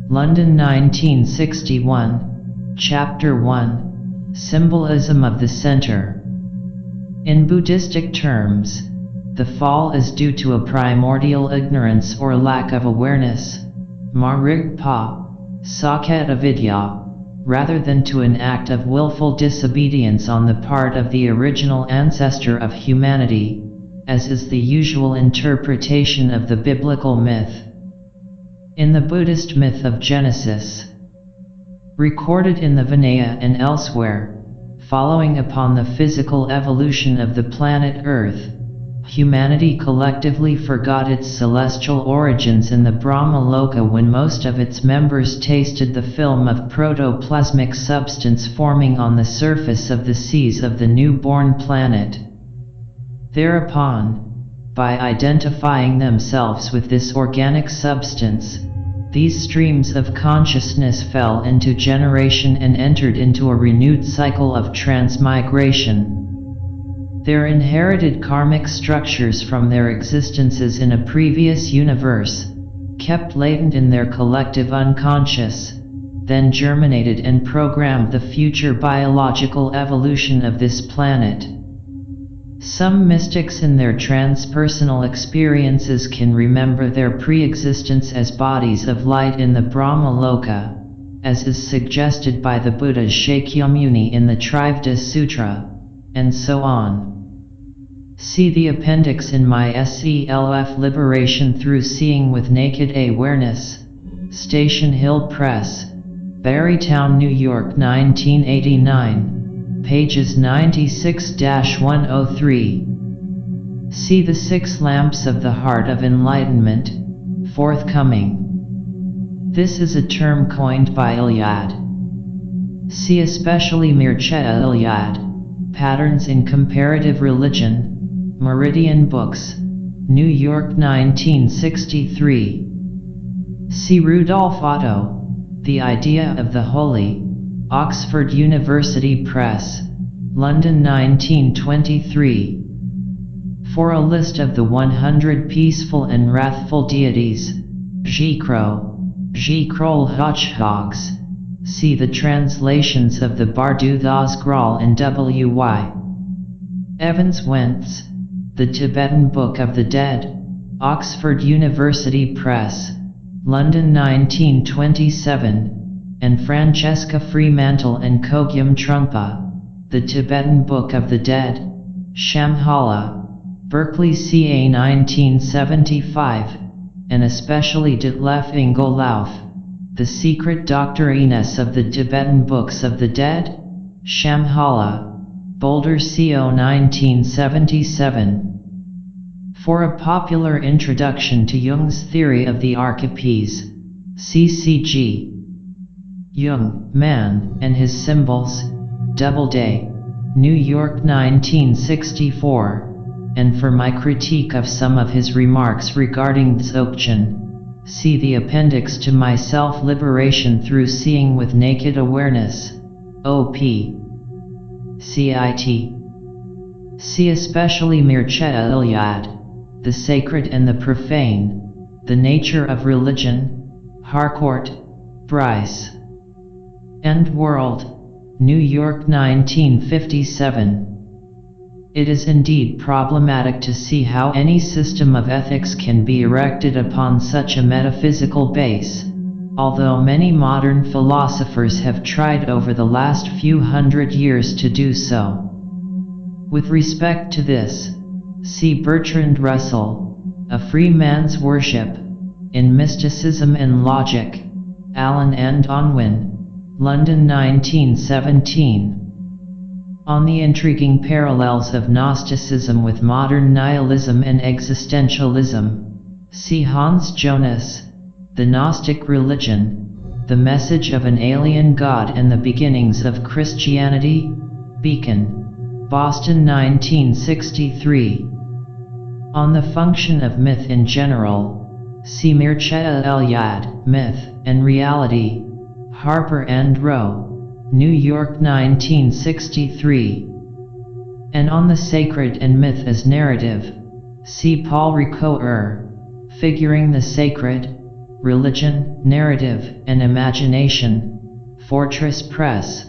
London 1961, Chapter 1, Symbolism of the Center. In Buddhistic terms, the fall is due to a primordial ignorance or lack of awareness, marigpa, saket avidya, rather than to an act of willful disobedience on the part of the original ancestor of humanity, as is the usual interpretation of the biblical myth. In the Buddhist myth of Genesis, recorded in the Vinaya and elsewhere, following upon the physical evolution of the planet Earth, humanity collectively forgot its celestial origins in the Brahmaloka when most of its members tasted the film of protoplasmic substance forming on the surface of the seas of the newborn planet. Thereupon, by identifying themselves with this organic substance, these streams of consciousness fell into generation and entered into a renewed cycle of transmigration. Their inherited karmic structures from their existences in a previous universe, kept latent in their collective unconscious, then germinated and programmed the future biological evolution of this planet. Some mystics in their transpersonal experiences can remember their pre-existence as bodies of light in the Brahmaloka, as is suggested by the Buddha's Shakyamuni in the Triveda Sutra, and so on. See the appendix in my SELF Liberation Through Seeing with Naked Awareness, Station Hill Press, Barrytown, New York 1989, pages 96-103. See the 6 Lamps of the Heart of Enlightenment, forthcoming. This is a term coined by Ilyad. See especially Mircea Eliade, Patterns in Comparative Religion, Meridian Books, New York 1963. See Rudolf Otto, The Idea of the Holy, Oxford University Press, London 1923. For a list of the 100 peaceful and wrathful deities, G-Krol Hogs, see the translations of the Barduthas Graal and W.Y. Evans Wentz, The Tibetan Book of the Dead, Oxford University Press, London 1927, and Francesca Fremantle and Kogyam Trungpa, The Tibetan Book of the Dead, Shambhala, Berkeley CA 1975, and especially Ditlev Ingolauf, The Secret Doctrines of the Tibetan Books of the Dead, Shambhala, Boulder CO 1977. For a popular introduction to Jung's theory of the archetypes, CCG. Jung, Man, and His Symbols, Doubleday, New York 1964, and for my critique of some of his remarks regarding Dzogchen, see the appendix to my Self-Liberation Through Seeing with Naked Awareness, OP. CIT. See especially Mircea Eliade, The Sacred and the Profane, The Nature of Religion, Harcourt, Bryce. End World, New York 1957. It is indeed problematic to see how any system of ethics can be erected upon such a metaphysical base, although many modern philosophers have tried over the last few hundred years to do so. With respect to this, see Bertrand Russell, A Free Man's Worship, in Mysticism and Logic, Allen and Unwin, London 1917. On the intriguing parallels of Gnosticism with modern nihilism and existentialism, see Hans Jonas, The Gnostic Religion, The Message of an Alien God and the Beginnings of Christianity, Beacon, Boston 1963. On the function of myth in general, see Mircea Eliade, Myth and Reality, Harper and Row, New York 1963. And on the sacred and myth as narrative, see Paul Ricoeur, Figuring the Sacred, Religion, Narrative, and Imagination, Fortress Press,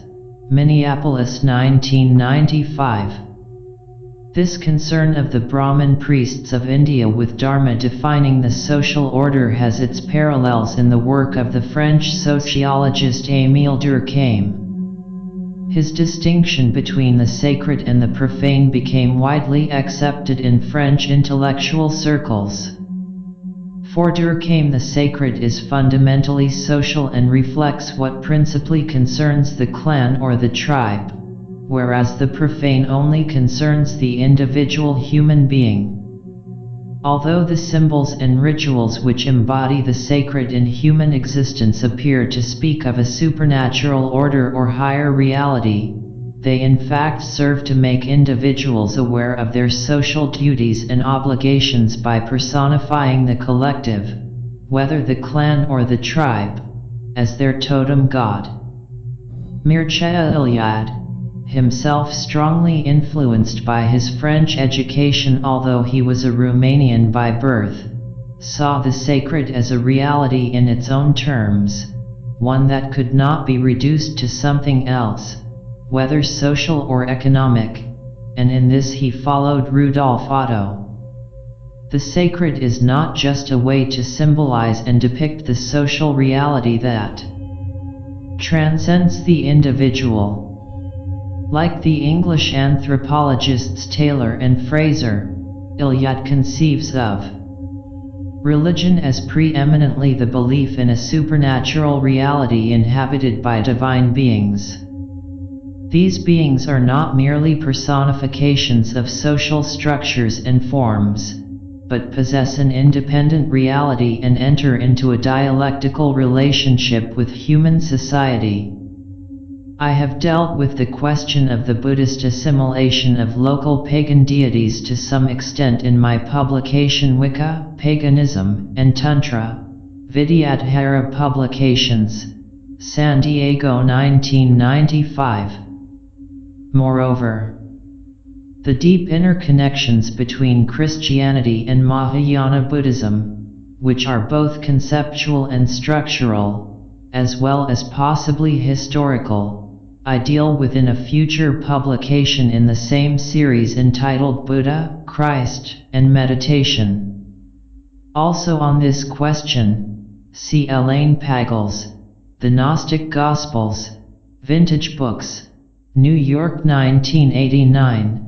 Minneapolis 1995. This concern of the Brahmin priests of India with Dharma defining the social order has its parallels in the work of the French sociologist Émile Durkheim. His distinction between the sacred and the profane became widely accepted in French intellectual circles. For Durkheim, the sacred is fundamentally social and reflects what principally concerns the clan or the tribe, whereas the profane only concerns the individual human being. Although the symbols and rituals which embody the sacred in human existence appear to speak of a supernatural order or higher reality, they in fact serve to make individuals aware of their social duties and obligations by personifying the collective, whether the clan or the tribe, as their totem god. Mircea Eliade, himself strongly influenced by his French education although he was a Romanian by birth, saw the sacred as a reality in its own terms, one that could not be reduced to something else, whether social or economic, and in this he followed Rudolf Otto. The sacred is not just a way to symbolize and depict the social reality that transcends the individual. Like the English anthropologists Taylor and Fraser, Eliade conceives of religion as preeminently the belief in a supernatural reality inhabited by divine beings. These beings are not merely personifications of social structures and forms, but possess an independent reality and enter into a dialectical relationship with human society. I have dealt with the question of the Buddhist assimilation of local pagan deities to some extent in my publication Wicca, Paganism, and Tantra, Vidyadhara Publications, San Diego 1995. Moreover, the deep interconnections between Christianity and Mahayana Buddhism, which are both conceptual and structural, as well as possibly historical, I deal with in a future publication in the same series entitled Buddha, Christ, and Meditation. Also on this question, see Elaine Pagels, The Gnostic Gospels, Vintage Books, New York 1989,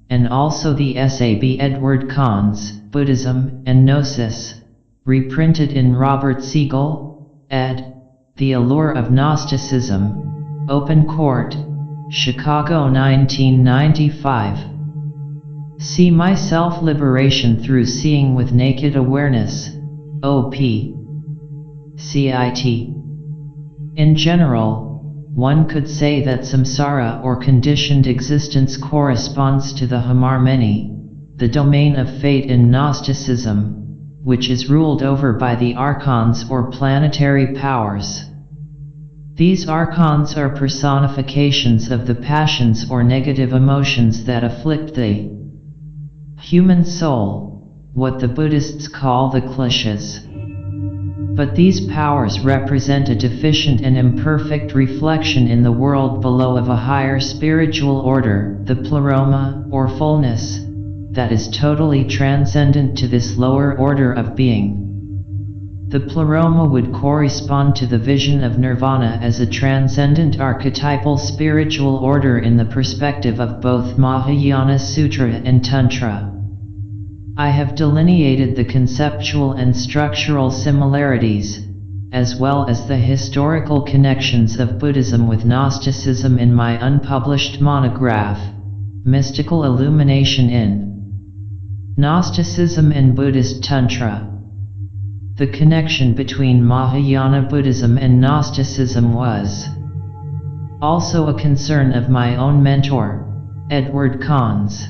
and also the essay B. Edward Cahn's Buddhism and Gnosis, reprinted in Robert Siegel, ed., The Allure of Gnosticism, Open Court, Chicago 1995. See My Self-Liberation Through Seeing with Naked Awareness, O.P. CIT. In general, one could say that samsara or conditioned existence corresponds to the Hamarmeni, the domain of fate in Gnosticism, which is ruled over by the archons or planetary powers. These archons are personifications of the passions or negative emotions that afflict the human soul, what the Buddhists call the kleshas. But these powers represent a deficient and imperfect reflection in the world below of a higher spiritual order, the pleroma, or fullness, that is totally transcendent to this lower order of being. The pleroma would correspond to the vision of nirvana as a transcendent archetypal spiritual order in the perspective of both Mahayana Sutra and Tantra. I have delineated the conceptual and structural similarities, as well as the historical connections of Buddhism with Gnosticism in my unpublished monograph, Mystical Illumination in Gnosticism and Buddhist Tantra. The connection between Mahayana Buddhism and Gnosticism was also a concern of my own mentor, Edward Cahn's.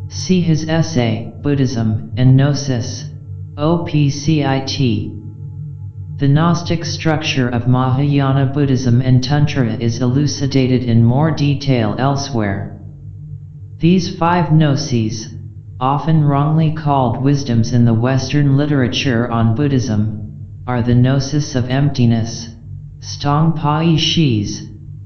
See his essay, Buddhism and Gnosis, OPCIT. The Gnostic structure of Mahayana Buddhism and Tantra is elucidated in more detail elsewhere. These 5 gnosis, often wrongly called wisdoms in the Western literature on Buddhism, are the gnosis of emptiness, Stang Pai Shis,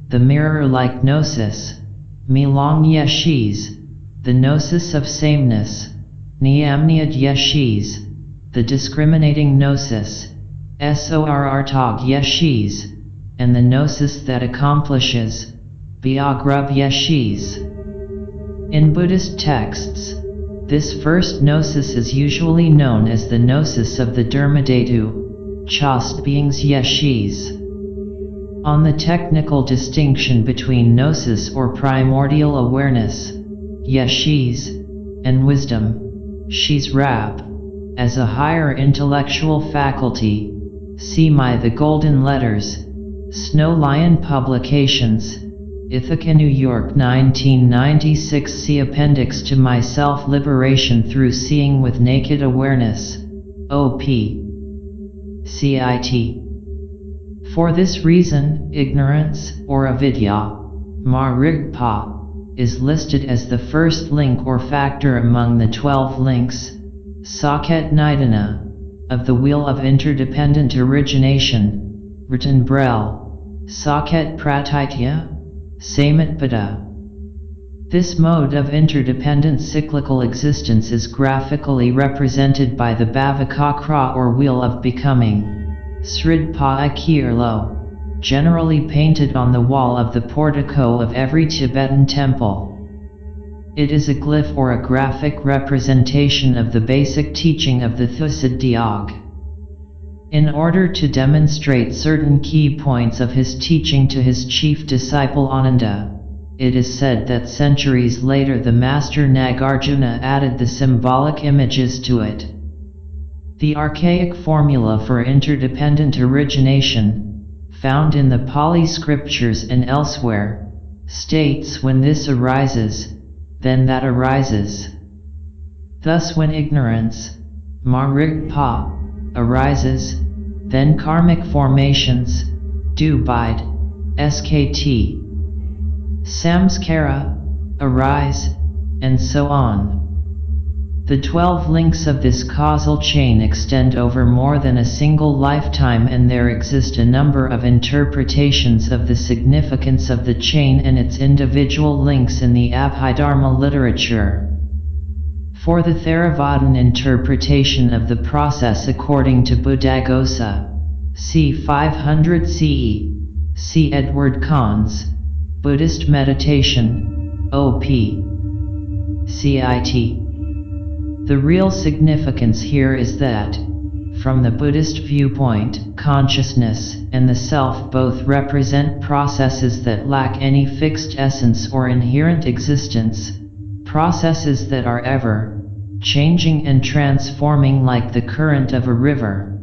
the mirror-like gnosis, Milong Yeshis, the gnosis of sameness, Niamniad Yeshis, the discriminating gnosis, Sorrtog Yeshis, and the gnosis that accomplishes, Byagrub Yeshis. In Buddhist texts, this first gnosis is usually known as the gnosis of the Dharmadhatu, chaste beings Yeshis. On the technical distinction between gnosis or primordial awareness, Yeshis, and wisdom, she's rap. As a higher intellectual faculty, see my The Golden Letters, Snow Lion Publications, Ithaca, New York, 1996. See Appendix to my Self-Liberation Through Seeing with Naked Awareness, O.P. CIT. For this reason, ignorance, or avidya, marigpa, is listed as the first link or factor among the 12 links, Saket Nidana, of the Wheel of Interdependent Origination, written Braille, Saket Pratitya, Samitpada. This mode of interdependent cyclical existence is graphically represented by the Bhavakakra or Wheel of Becoming, Sridpa Akirlo, generally painted on the wall of the portico of every Tibetan temple. It is a glyph or a graphic representation of the basic teaching of the Thusidyog. In order to demonstrate certain key points of his teaching to his chief disciple Ananda, it is said that centuries later the master Nagarjuna added the symbolic images to it. The archaic formula for interdependent origination, found in the Pali scriptures and elsewhere, states when this arises, then that arises. Thus when ignorance, marigpa, arises, then karmic formations, dubide, skt, samskara, arise, and so on. The 12 links of this causal chain extend over more than a single lifetime, and there exist a number of interpretations of the significance of the chain and its individual links in the Abhidharma literature. For the Theravadan interpretation of the process according to Buddhaghosa, c. 500 CE, see Edward Kahn's Buddhist Meditation, O.P. CIT. The real significance here is that, from the Buddhist viewpoint, consciousness and the self both represent processes that lack any fixed essence or inherent existence, processes that are ever changing and transforming like the current of a river.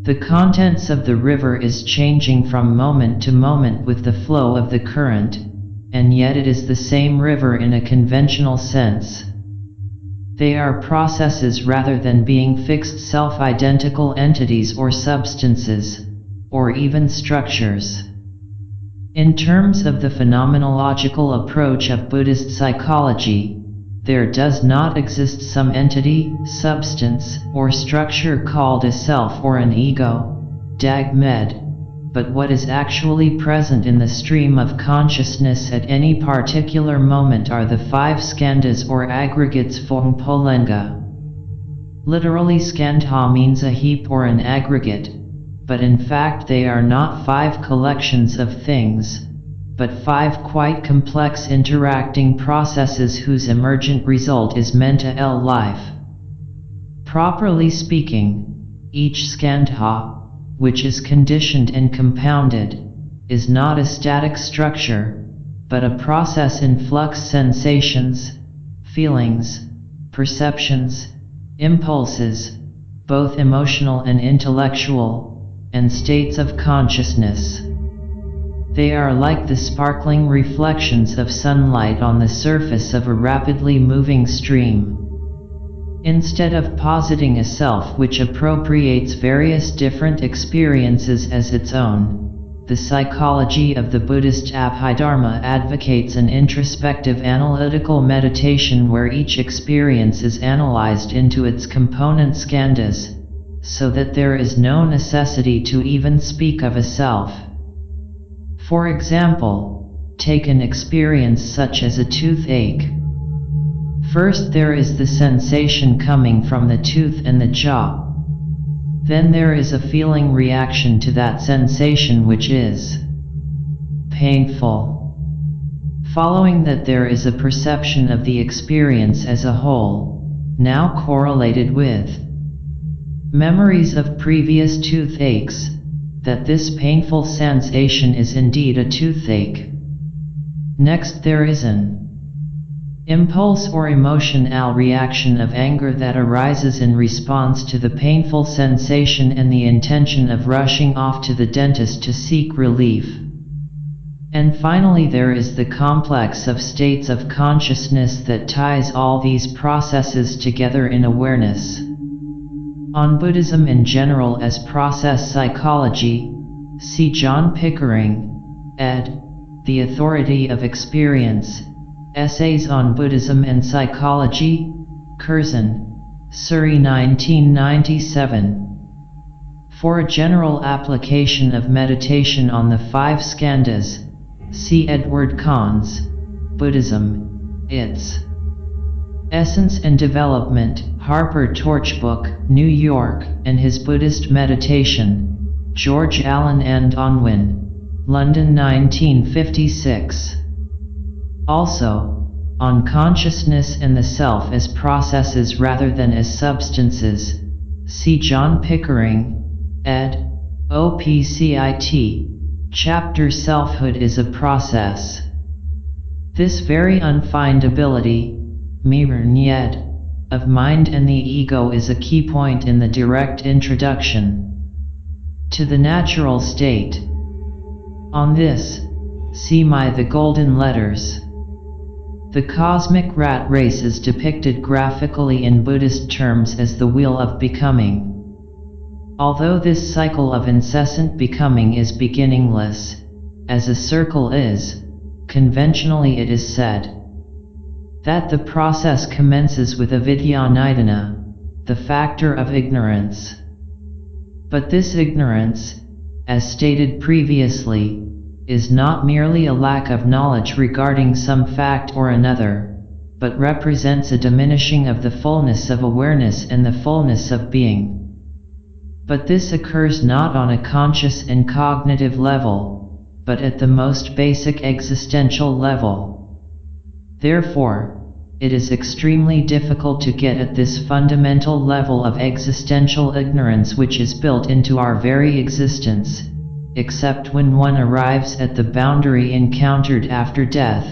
The contents of the river is changing from moment to moment with the flow of the current, and yet it is the same river in a conventional sense. They are processes rather than being fixed self-identical entities or substances, or even structures. In terms of the phenomenological approach of Buddhist psychology, there does not exist some entity, substance, or structure called a self or an ego, Dagmed, but what is actually present in the stream of consciousness at any particular moment are the 5 skandhas or aggregates Phongpolenga. Literally skandha means a heap or an aggregate, but in fact they are not 5 collections of things, but 5 quite complex interacting processes whose emergent result is menta life. Properly speaking, each skandha, which is conditioned and compounded, is not a static structure, but a process in flux. Sensations, feelings, perceptions, impulses, both emotional and intellectual, and states of consciousness. They are like the sparkling reflections of sunlight on the surface of a rapidly moving stream. Instead of positing a self which appropriates various different experiences as its own, the psychology of the Buddhist Abhidharma advocates an introspective analytical meditation where each experience is analyzed into its component skandhas, so that there is no necessity to even speak of a self. For example, take an experience such as a toothache. First there is the sensation coming from the tooth and the jaw. Then there is a feeling reaction to that sensation which is painful. Following that there is a perception of the experience as a whole, now correlated with memories of previous toothaches, that this painful sensation is indeed a toothache. Next there is an Impulse or emotional reaction of anger that arises in response to the painful sensation and the intention of rushing off to the dentist to seek relief. And finally, there is the complex of states of consciousness that ties all these processes together in awareness. On Buddhism in general as process psychology, see John Pickering, ed., The Authority of Experience, Essays on Buddhism and Psychology, Curzon, Surrey 1997. For a general application of meditation on the 5 skandhas, see Edward Cahn's Buddhism, Its Essence and Development, Harper Torchbook, New York, and his Buddhist Meditation, George Allen and Unwin, London 1956. Also, on consciousness and the self as processes rather than as substances, see John Pickering, ed., OPCIT, chapter Selfhood is a Process. This very unfindability, Myrdhin, of mind and the ego is a key point in the direct introduction to the natural state. On this, see The Golden Letters. The cosmic rat race is depicted graphically in Buddhist terms as the wheel of becoming. Although this cycle of incessant becoming is beginningless, as a circle is, conventionally it is said that the process commences with avidya nidana, the factor of ignorance. But this ignorance, as stated previously, is not merely a lack of knowledge regarding some fact or another, but represents a diminishing of the fullness of awareness and the fullness of being. But this occurs not on a conscious and cognitive level, but at the most basic existential level. Therefore, it is extremely difficult to get at this fundamental level of existential ignorance which is built into our very existence, except when one arrives at the boundary encountered after death,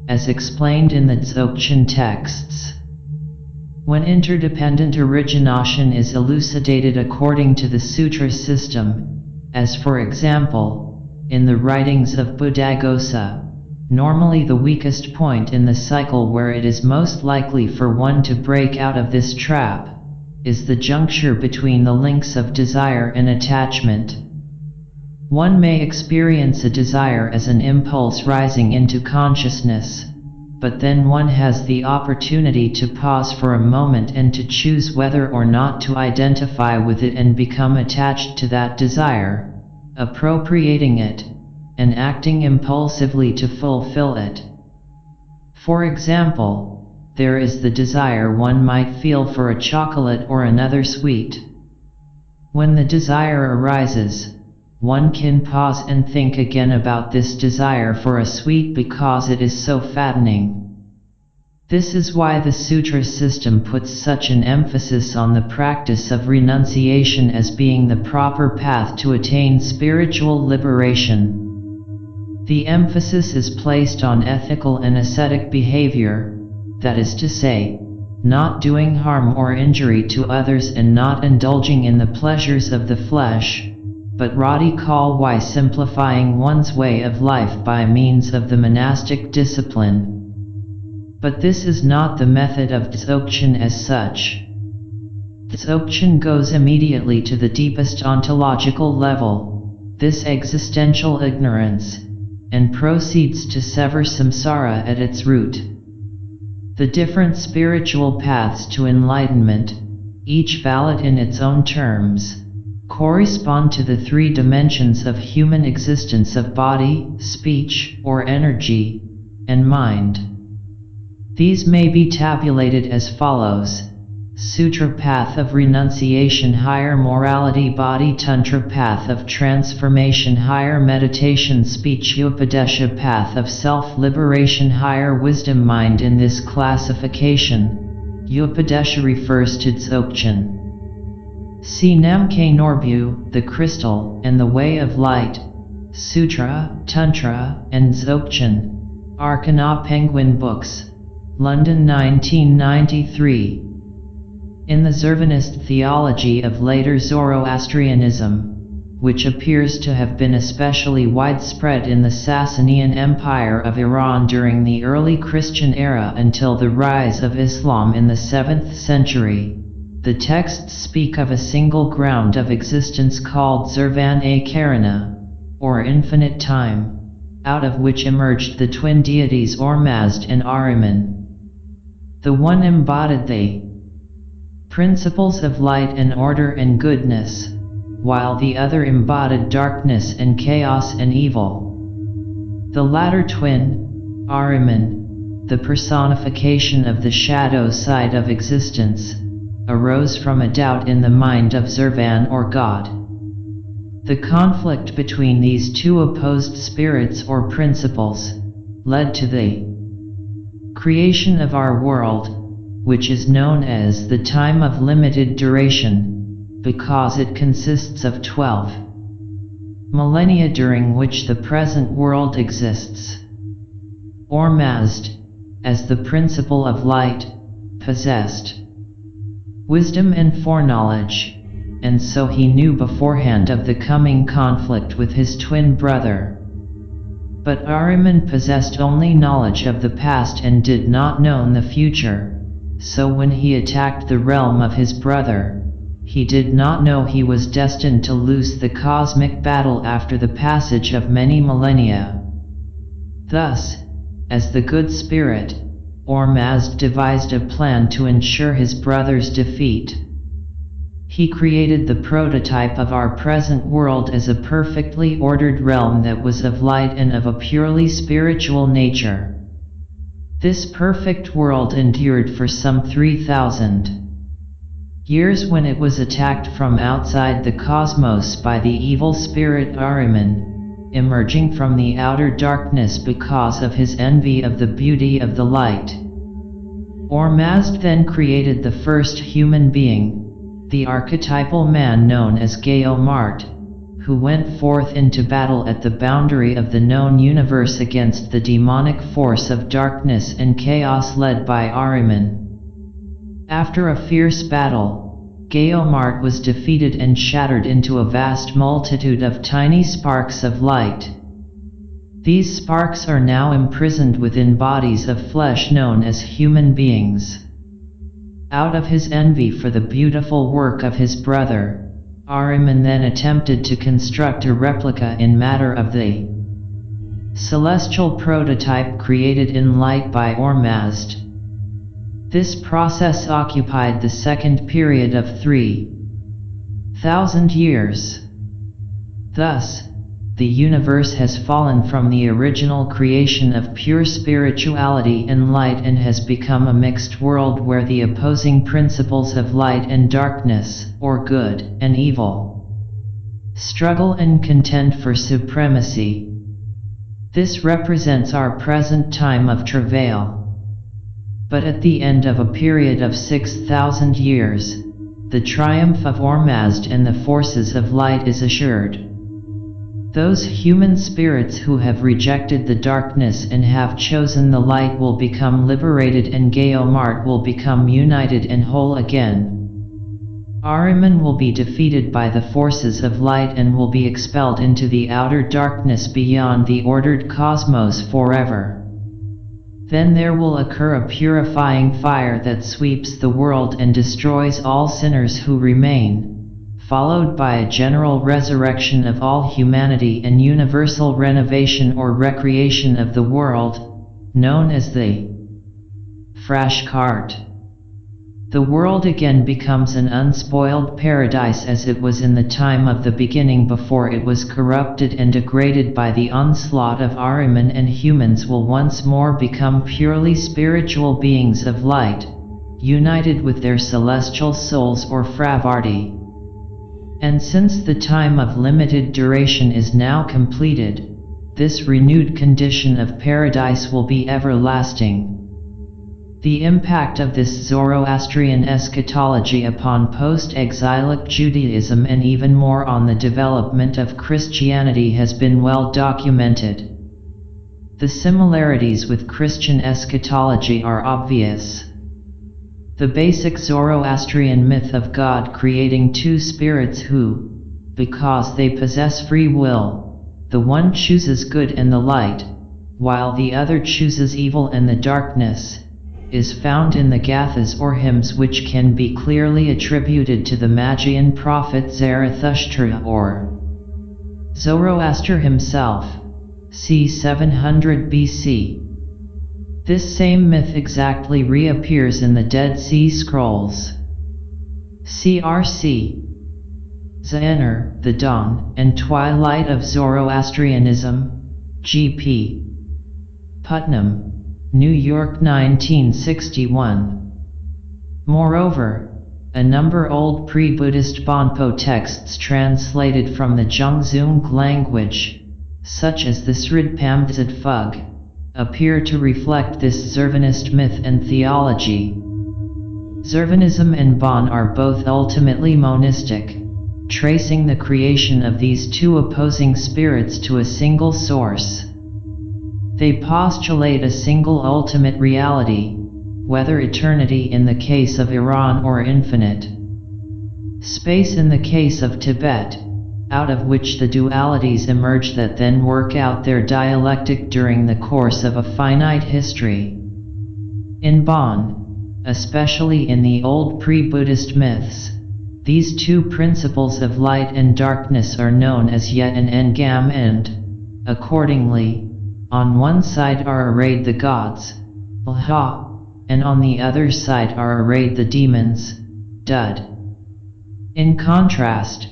as explained in the Dzogchen texts. When interdependent origination is elucidated according to the sutra system, as for example, in the writings of Buddhaghosa, normally the weakest point in the cycle where it is most likely for one to break out of this trap, is the juncture between the links of desire and attachment. One may experience a desire as an impulse rising into consciousness, but then one has the opportunity to pause for a moment and to choose whether or not to identify with it and become attached to that desire, appropriating it, and acting impulsively to fulfill it. For example, there is the desire one might feel for a chocolate or another sweet. When the desire arises, one can pause and think again about this desire for a sweet because it is so fattening. This is why the sutra system puts such an emphasis on the practice of renunciation as being the proper path to attain spiritual liberation. The emphasis is placed on ethical and ascetic behavior, that is to say, not doing harm or injury to others and not indulging in the pleasures of the flesh, but radically simplifying one's way of life by means of the monastic discipline. But this is not the method of Dzogchen as such. Dzogchen goes immediately to the deepest ontological level, this existential ignorance, and proceeds to sever samsara at its root. The different spiritual paths to enlightenment, each valid in its own terms, correspond to the 3 dimensions of human existence of body, speech, or energy, and mind. These may be tabulated as follows: Sutra Path of Renunciation, Higher Morality, Body Tantra Path of Transformation, Higher Meditation, Speech, Upadesha Path of Self-Liberation, Higher Wisdom, Mind. In this classification, Upadesha refers to Dzogchen. See Namkhe Norbu, The Crystal, and the Way of Light, Sutra, Tantra, and Dzogchen, Arcana Penguin Books, London 1993. In the Zurvanist theology of later Zoroastrianism, which appears to have been especially widespread in the Sasanian Empire of Iran during the early Christian era until the rise of Islam in the 7th century, the texts speak of a single ground of existence called Zurvan-e-Karana, or infinite time, out of which emerged the twin deities Ormazd and Ahriman. The one embodied the principles of light and order and goodness, while the other embodied darkness and chaos and evil. The latter twin, Ahriman, the personification of the shadow side of existence, arose from a doubt in the mind of Zurvan or God. The conflict between these two opposed spirits or principles led to the creation of our world, which is known as the time of limited duration, because it consists of 12 millennia during which the present world exists. Ormazd, as the principle of light, possessed wisdom and foreknowledge, and so he knew beforehand of the coming conflict with his twin brother. But Ahriman possessed only knowledge of the past and did not know the future, so when he attacked the realm of his brother, he did not know he was destined to lose the cosmic battle after the passage of many millennia. Thus, as the good spirit, Ormazd devised a plan to ensure his brother's defeat. He created the prototype of our present world as a perfectly ordered realm that was of light and of a purely spiritual nature. This perfect world endured for some 3,000 years when it was attacked from outside the cosmos by the evil spirit Ahriman, emerging from the outer darkness because of his envy of the beauty of the light. Ormazd then created the first human being, the archetypal man known as Gayomart, who went forth into battle at the boundary of the known universe against the demonic force of darkness and chaos led by Ahriman. After a fierce battle, Gayomart was defeated and shattered into a vast multitude of tiny sparks of light. These sparks are now imprisoned within bodies of flesh known as human beings. Out of his envy for the beautiful work of his brother, Ahriman then attempted to construct a replica in matter of the celestial prototype created in light by Ormazd. This process occupied the second period of 3,000 years. Thus, the universe has fallen from the original creation of pure spirituality and light and has become a mixed world where the opposing principles of light and darkness, or good and evil, struggle and contend for supremacy. This represents our present time of travail. But at the end of a period of 6,000 years, the triumph of Ormazd and the forces of light is assured. Those human spirits who have rejected the darkness and have chosen the light will become liberated and Gayomart will become united and whole again. Ahriman will be defeated by the forces of light and will be expelled into the outer darkness beyond the ordered cosmos forever. Then there will occur a purifying fire that sweeps the world and destroys all sinners who remain, followed by a general resurrection of all humanity and universal renovation or recreation of the world, known as the Frashkart. The world again becomes an unspoiled paradise as it was in the time of the beginning before it was corrupted and degraded by the onslaught of Ahriman, and humans will once more become purely spiritual beings of light, united with their celestial souls or Fravarti. And since the time of limited duration is now completed, this renewed condition of paradise will be everlasting. The impact of this Zoroastrian eschatology upon post-exilic Judaism and even more on the development of Christianity has been well documented. The similarities with Christian eschatology are obvious. The basic Zoroastrian myth of God creating two spirits who, because they possess free will, the one chooses good and the light, while the other chooses evil and the darkness, is found in the Gathas or hymns which can be clearly attributed to the Magian prophet Zarathustra or Zoroaster himself, c. 700 BC. This same myth exactly reappears in the Dead Sea Scrolls. CRC. Zaener, The Dawn and Twilight of Zoroastrianism, G.P. Putnam, New York 1961. Moreover, a number old pre-Buddhist BONPO texts translated from the Zhangzhung language, such as the Sridpamdzad Phug, appear to reflect this Zervanist myth and theology. Zervanism and Bon are both ultimately monistic, tracing the creation of these two opposing spirits to a single source. They postulate a single ultimate reality, whether eternity in the case of Iran or infinite space in the case of Tibet, out of which the dualities emerge that then work out their dialectic during the course of a finite history. In Bon, especially in the old pre-Buddhist myths, these two principles of light and darkness are known as Yet and Engam, and, accordingly, on one side are arrayed the gods, Lha, and on the other side are arrayed the demons, Dud. In contrast,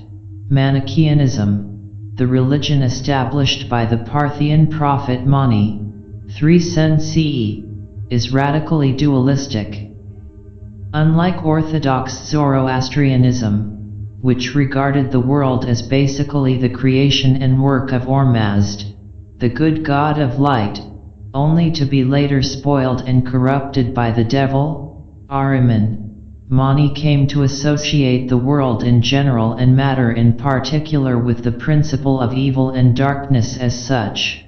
Manichaeanism, the religion established by the Parthian prophet Mani, 3 Sen CE, is radically dualistic. Unlike Orthodox Zoroastrianism, which regarded the world as basically the creation and work of Ormazd, the good god of light, only to be later spoiled and corrupted by the devil, Ahriman, Mani came to associate the world in general and matter in particular with the principle of evil and darkness as such.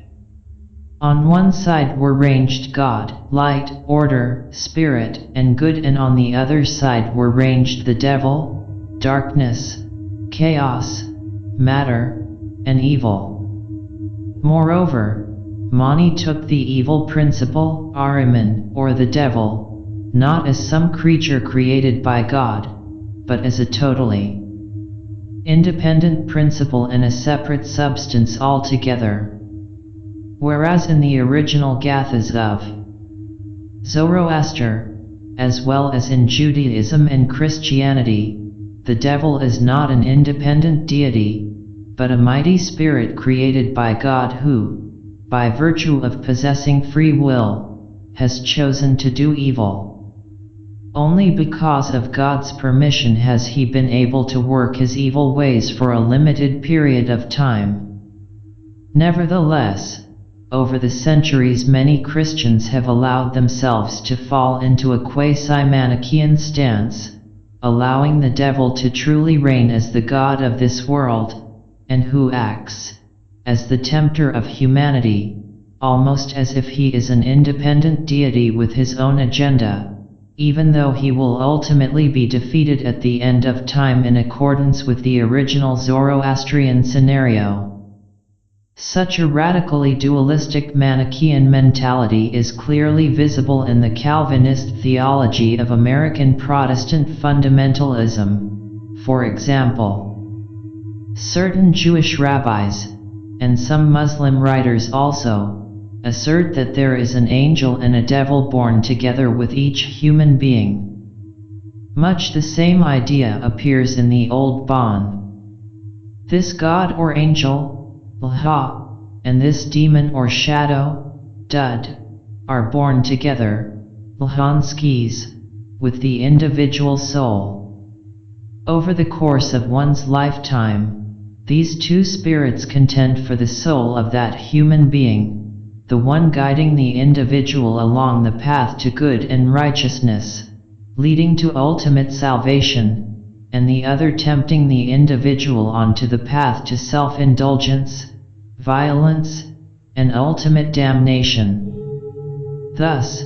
On one side were ranged God, light, order, spirit, and good, and on the other side were ranged the devil, darkness, chaos, matter, and evil. Moreover, Mani took the evil principle, Ahriman, or the devil, not as some creature created by God, but as a totally independent principle and a separate substance altogether. Whereas in the original Gathas of Zoroaster, as well as in Judaism and Christianity, the devil is not an independent deity, but a mighty spirit created by God who, by virtue of possessing free will, has chosen to do evil. Only because of God's permission has he been able to work his evil ways for a limited period of time. Nevertheless, over the centuries many Christians have allowed themselves to fall into a quasi-Manichaean stance, allowing the devil to truly reign as the god of this world, and who acts as the tempter of humanity, almost as if he is an independent deity with his own agenda, even though he will ultimately be defeated at the end of time in accordance with the original Zoroastrian scenario. Such a radically dualistic Manichaean mentality is clearly visible in the Calvinist theology of American Protestant fundamentalism. For example, certain Jewish rabbis, and some Muslim writers also, assert that there is an angel and a devil born together with each human being. Much the same idea appears in the Old Bon. This god or angel, Lha, and this demon or shadow, Dud, are born together, Lhanskis, with the individual soul. Over the course of one's lifetime, these two spirits contend for the soul of that human being, the one guiding the individual along the path to good and righteousness, leading to ultimate salvation, and the other tempting the individual onto the path to self-indulgence, violence, and ultimate damnation. Thus,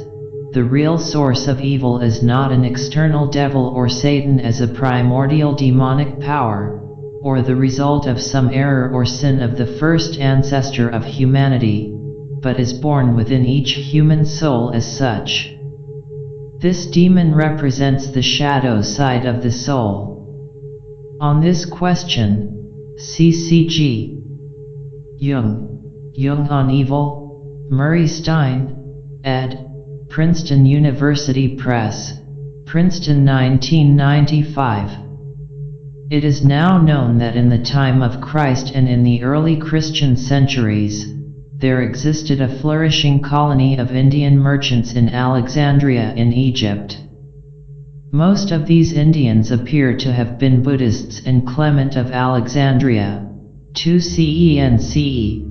the real source of evil is not an external devil or Satan as a primordial demonic power, or the result of some error or sin of the first ancestor of humanity, but is born within each human soul as such. This demon represents the shadow side of the soul. On this question, CCG. Jung on Evil, Murray Stein, ed. Princeton University Press, Princeton 1995. It is now known that in the time of Christ and in the early Christian centuries, there existed a flourishing colony of Indian merchants in Alexandria in Egypt. Most of these Indians appear to have been Buddhists, and Clement of Alexandria, 2 CE and CE,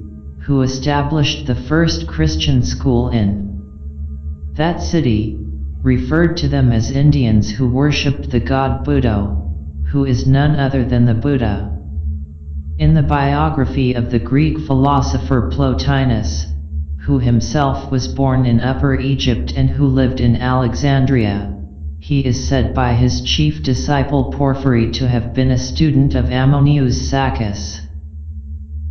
who established the first Christian school in that city, referred to them as Indians who worshipped the god Buddha, who is none other than the Buddha. In the biography of the Greek philosopher Plotinus, who himself was born in Upper Egypt and who lived in Alexandria, he is said by his chief disciple Porphyry to have been a student of Ammonius Saccas.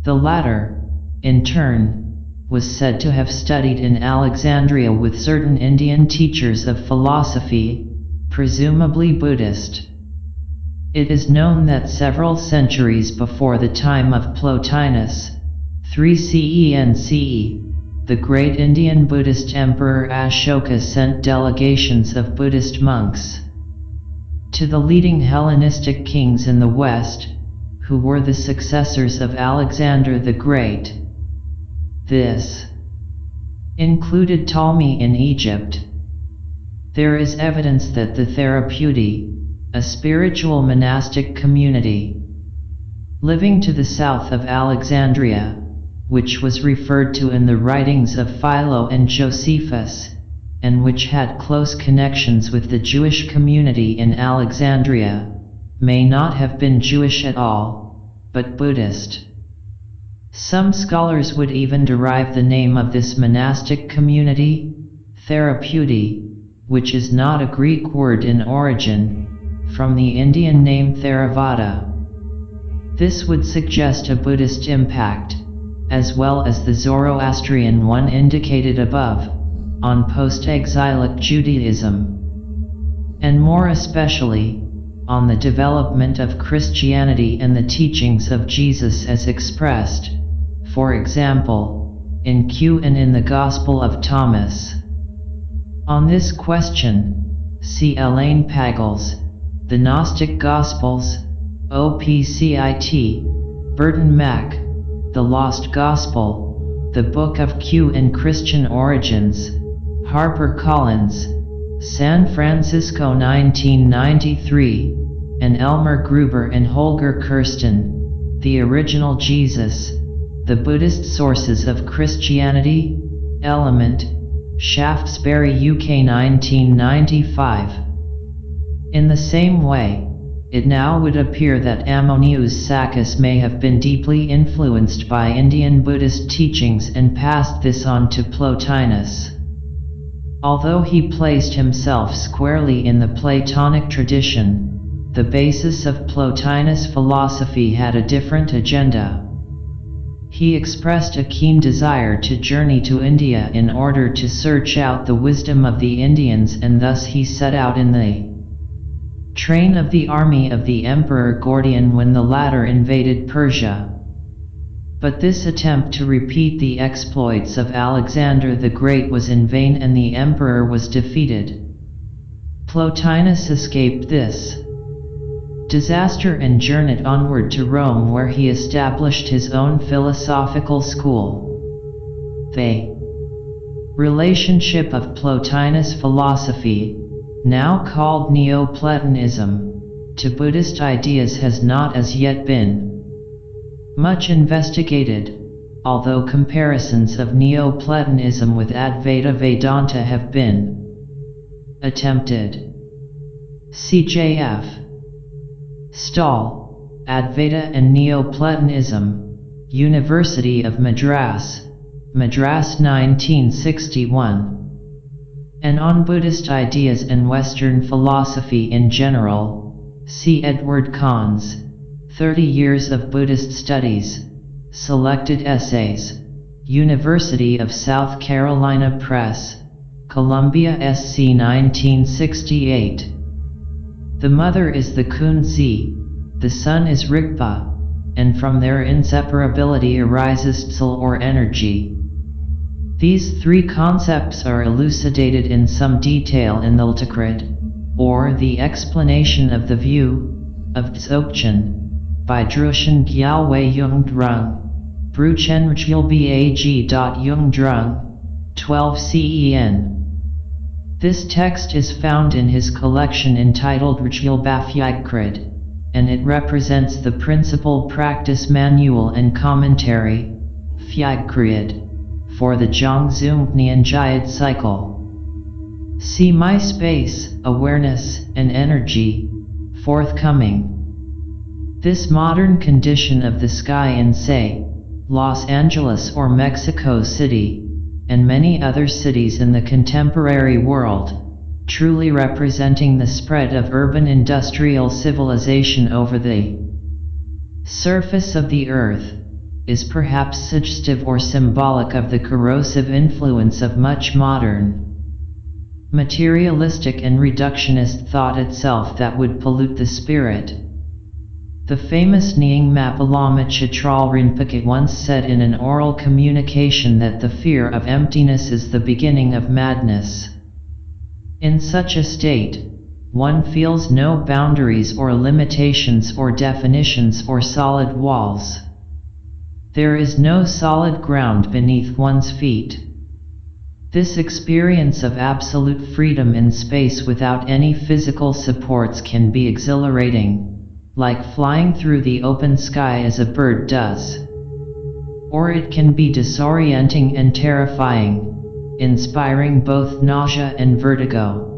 The latter, in turn, was said to have studied in Alexandria with certain Indian teachers of philosophy, presumably Buddhist. It is known that several centuries before the time of Plotinus, 3 CE and CE, the great Indian Buddhist Emperor Ashoka sent delegations of Buddhist monks to the leading Hellenistic kings in the West, who were the successors of Alexander the Great. This included Ptolemy in Egypt. There is evidence that the Therapeutae, a spiritual monastic community living to the south of Alexandria, which was referred to in the writings of Philo and Josephus, and which had close connections with the Jewish community in Alexandria, may not have been Jewish at all, but Buddhist. Some scholars would even derive the name of this monastic community, Therapeutae, which is not a Greek word in origin, from the Indian name Theravada. This would suggest a Buddhist impact, as well as the Zoroastrian one indicated above, on post-exilic Judaism, and more especially, on the development of Christianity and the teachings of Jesus as expressed, for example, in Q and in the Gospel of Thomas. On this question, see Elaine Pagels, The Gnostic Gospels, OPCIT, Burton Mac, The Lost Gospel, The Book of Q and Christian Origins, HarperCollins, San Francisco 1993, and Elmer Gruber and Holger Kirsten, The Original Jesus, The Buddhist Sources of Christianity, Element, Shaftesbury UK 1995. In the same way, it now would appear that Ammonius Saccas may have been deeply influenced by Indian Buddhist teachings and passed this on to Plotinus. Although he placed himself squarely in the Platonic tradition, the basis of Plotinus' philosophy had a different agenda. He expressed a keen desire to journey to India in order to search out the wisdom of the Indians, and thus he set out in the train of the army of the Emperor Gordian when the latter invaded Persia. But this attempt to repeat the exploits of Alexander the Great was in vain, and the emperor was defeated. Plotinus escaped this disaster and journeyed onward to Rome, where he established his own philosophical school. The relationship of Plotinus' philosophy, now called Neoplatonism, to Buddhist ideas has not as yet been much investigated, although comparisons of Neoplatonism with Advaita Vedanta have been attempted. CJF Stahl, Advaita and Neoplatonism, University of Madras, Madras 1961. And on Buddhist ideas and Western philosophy in general, see Edward Cahn's 30 Years of Buddhist Studies, Selected Essays, University of South Carolina Press, Columbia SC 1968. The mother is the Kunzi, the son is Rigpa, and from their inseparability arises Tsil or energy. These three concepts are elucidated in some detail in the Ltakrid, or the explanation of the view, of Dzogchen, by Drushan Gyalwei Jungdrung, Bruchen Rjil Bag. Jungdrung, 12 CEN. This text is found in his collection entitled Rjil Bafyagkrid, and it represents the principal practice manual and commentary, Fyagkrid, for the Zhangzung Nyanjayad cycle. See MySpace, Awareness and Energy, forthcoming. This modern condition of the sky in, say, Los Angeles or Mexico City, and many other cities in the contemporary world, truly representing the spread of urban industrial civilization over the surface of the earth, is perhaps suggestive or symbolic of the corrosive influence of much modern, materialistic and reductionist thought itself that would pollute the spirit. The famous Nyingma Lama Chitral Rinpoche once said in an oral communication that the fear of emptiness is the beginning of madness. In such a state, one feels no boundaries or limitations or definitions or solid walls. There is no solid ground beneath one's feet. This experience of absolute freedom in space without any physical supports can be exhilarating, like flying through the open sky as a bird does. Or it can be disorienting and terrifying, inspiring both nausea and vertigo.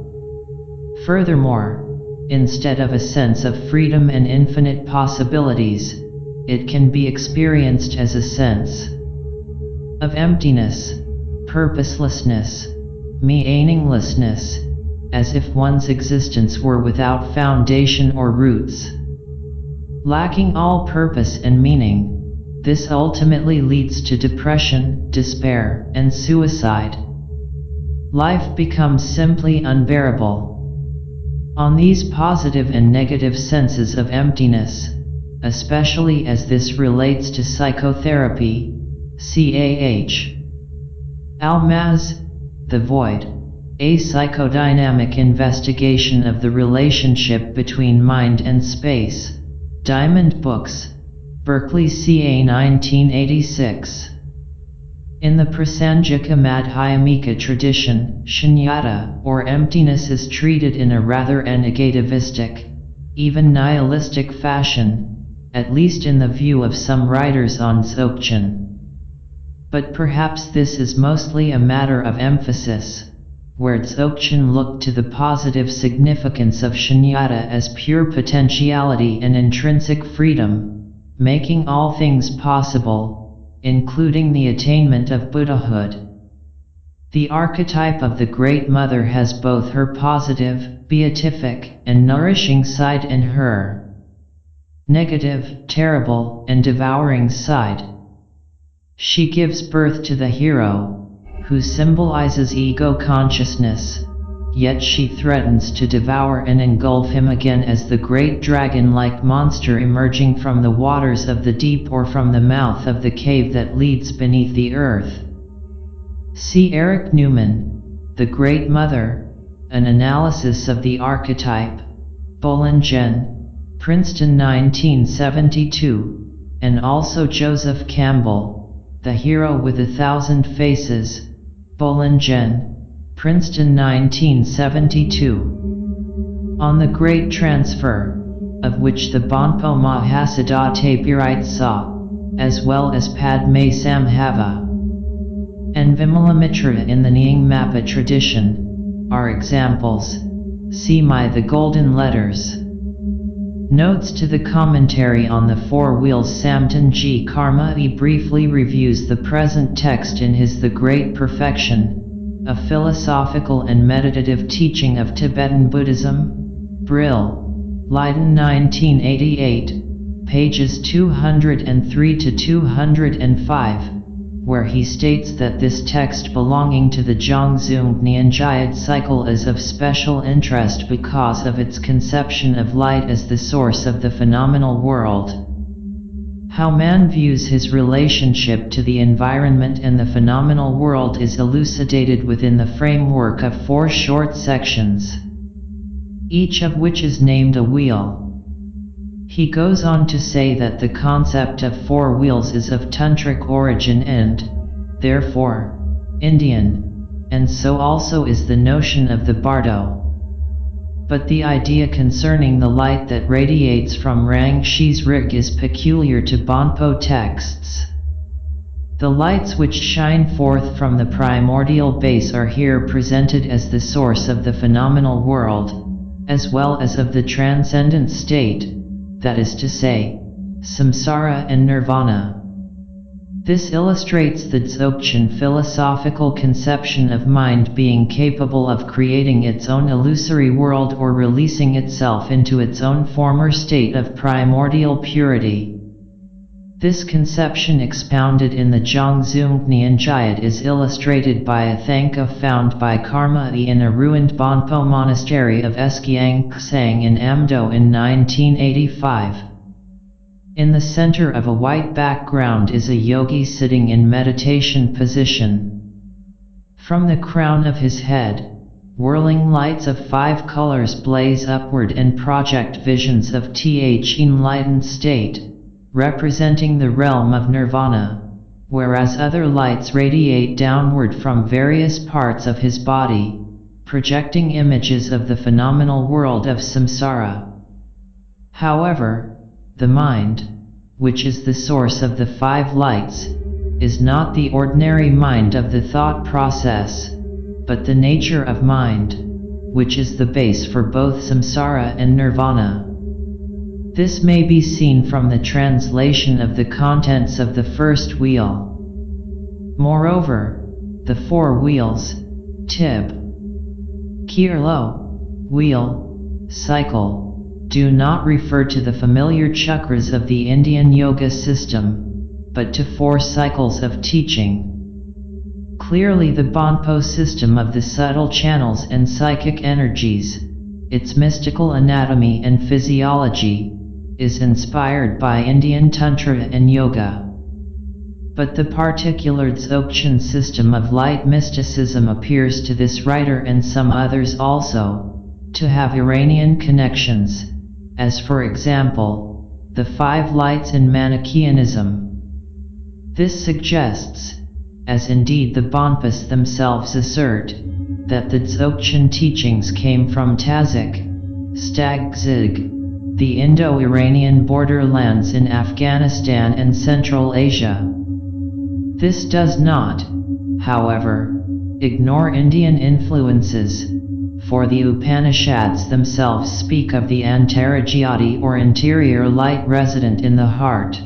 Furthermore, instead of a sense of freedom and infinite possibilities, it can be experienced as a sense of emptiness, purposelessness, meaninglessness, as if one's existence were without foundation or roots. Lacking all purpose and meaning, this ultimately leads to depression, despair, and suicide. Life becomes simply unbearable. On these positive and negative senses of emptiness, especially as this relates to psychotherapy, CAH. Almaz, The Void, a psychodynamic investigation of the relationship between mind and space, Diamond Books, Berkeley CA 1986. In the Prasanjika Madhyamika tradition, shunyata, or emptiness, is treated in a rather negativistic, even nihilistic fashion, at least in the view of some writers on Dzogchen. But perhaps this is mostly a matter of emphasis, where Dzogchen looked to the positive significance of shunyata as pure potentiality and intrinsic freedom, making all things possible, including the attainment of Buddhahood. The archetype of the Great Mother has both her positive, beatific, and nourishing side and her negative, terrible, and devouring side. She gives birth to the hero, who symbolizes ego consciousness, yet she threatens to devour and engulf him again as the great dragon-like monster emerging from the waters of the deep or from the mouth of the cave that leads beneath the earth. See Eric Newman, The Great Mother, an analysis of the archetype, Bollingen, Princeton 1972, and also Joseph Campbell, The Hero with 1,000 Faces, Bollingen, Princeton 1972. On the Great Transfer, of which the Bonpo Mahasiddha Tapirite saw, as well as Padme Sambhava and Vimalamitra in the Nyingma tradition, are examples. See The Golden Letters. Notes to the commentary on the Four Wheels. Samten G. Karma-e briefly reviews the present text in his The Great Perfection, a philosophical and meditative teaching of Tibetan Buddhism, Brill, Leiden 1988, pages 203 to 205, where he states that this text belonging to the Zhangzhung Nianjayad cycle is of special interest because of its conception of light as the source of the phenomenal world. How man views his relationship to the environment and the phenomenal world is elucidated within the framework of 4 short sections, each of which is named a wheel. He goes on to say that the concept of 4 wheels is of tantric origin and, therefore, Indian, and so also is the notion of the bardo. But the idea concerning the light that radiates from Rang Shi's rig is peculiar to Bonpo texts. The lights which shine forth from the primordial base are here presented as the source of the phenomenal world, as well as of the transcendent state, that is to say, samsara and nirvana. This illustrates the Dzogchen philosophical conception of mind being capable of creating its own illusory world or releasing itself into its own former state of primordial purity. This conception expounded in the Zhangzhung Nianjayad is illustrated by a thanka found by Karma-e in a ruined Bonpo monastery of Eskiang Ksang in Amdo in 1985. In the center of a white background is a yogi sitting in meditation position. From the crown of his head, whirling lights of 5 colors blaze upward and project visions of enlightened state, representing the realm of nirvana, whereas other lights radiate downward from various parts of his body, projecting images of the phenomenal world of samsara. However, the mind, which is the source of the 5 lights, is not the ordinary mind of the thought process, but the nature of mind, which is the base for both samsara and nirvana. This may be seen from the translation of the contents of the first wheel. Moreover, the 4 wheels, tib, kirlo, wheel, cycle, do not refer to the familiar chakras of the Indian yoga system, but to 4 cycles of teaching. Clearly the Bonpo system of the subtle channels and psychic energies, its mystical anatomy and physiology, is inspired by Indian Tantra and Yoga. But the particular Dzogchen system of light mysticism appears to this writer and some others also to have Iranian connections, as for example, the 5 lights in Manichaeanism. This suggests, as indeed the Bonpas themselves assert, that the Dzogchen teachings came from Tazik, Stagzig, the Indo-Iranian borderlands in Afghanistan and Central Asia. This does not, however, ignore Indian influences, for the Upanishads themselves speak of the Antarajyati or interior light resident in the heart.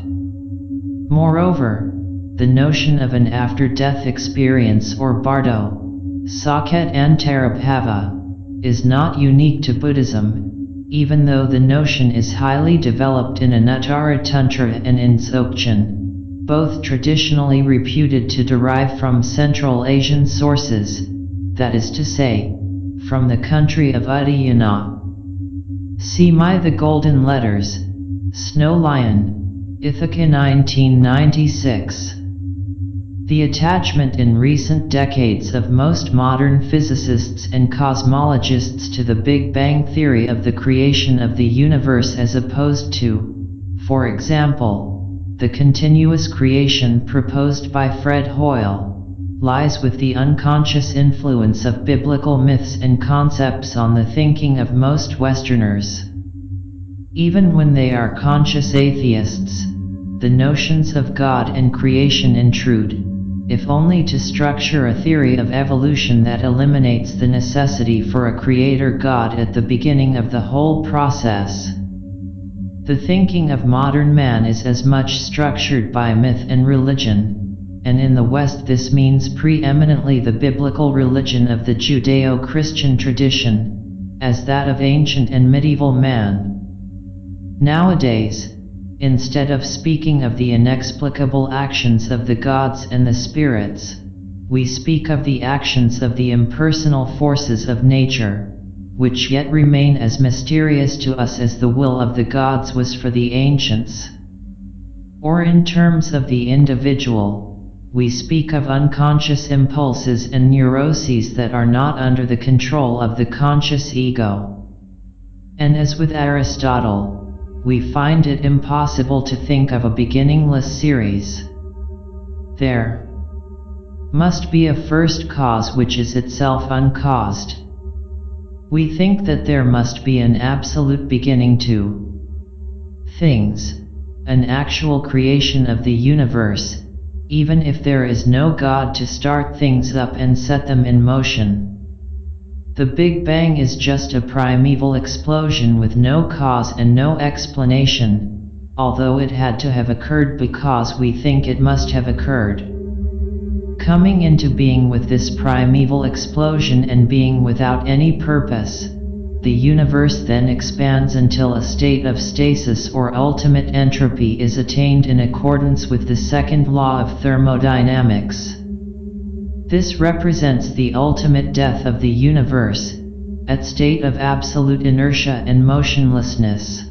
Moreover, the notion of an after-death experience or bardo, Saket Antarabhava, is not unique to Buddhism, even though the notion is highly developed in Anuttara Tantra and in Dzogchen, both traditionally reputed to derive from Central Asian sources, that is to say, from the country of Uddiyana. See My The Golden Letters, Snow Lion, Ithaca 1996. The attachment in recent decades of most modern physicists and cosmologists to the Big Bang theory of the creation of the universe as opposed to, for example, the continuous creation proposed by Fred Hoyle, lies with the unconscious influence of biblical myths and concepts on the thinking of most Westerners. Even when they are conscious atheists, the notions of God and creation intrude, if only to structure a theory of evolution that eliminates the necessity for a creator God at the beginning of the whole process. The thinking of modern man is as much structured by myth and religion, and in the West this means preeminently the biblical religion of the Judeo-Christian tradition, as that of ancient and medieval man. Nowadays, instead of speaking of the inexplicable actions of the gods and the spirits, we speak of the actions of the impersonal forces of nature, which yet remain as mysterious to us as the will of the gods was for the ancients. Or in terms of the individual, we speak of unconscious impulses and neuroses that are not under the control of the conscious ego. And as with Aristotle, we find it impossible to think of a beginningless series. There must be a first cause which is itself uncaused. We think that there must be an absolute beginning to things, an actual creation of the universe, even if there is no God to start things up and set them in motion. The Big Bang is just a primeval explosion with no cause and no explanation, although it had to have occurred because we think it must have occurred. Coming into being with this primeval explosion and being without any purpose, the universe then expands until a state of stasis or ultimate entropy is attained in accordance with the second law of thermodynamics. This represents the ultimate death of the universe, at state of absolute inertia and motionlessness.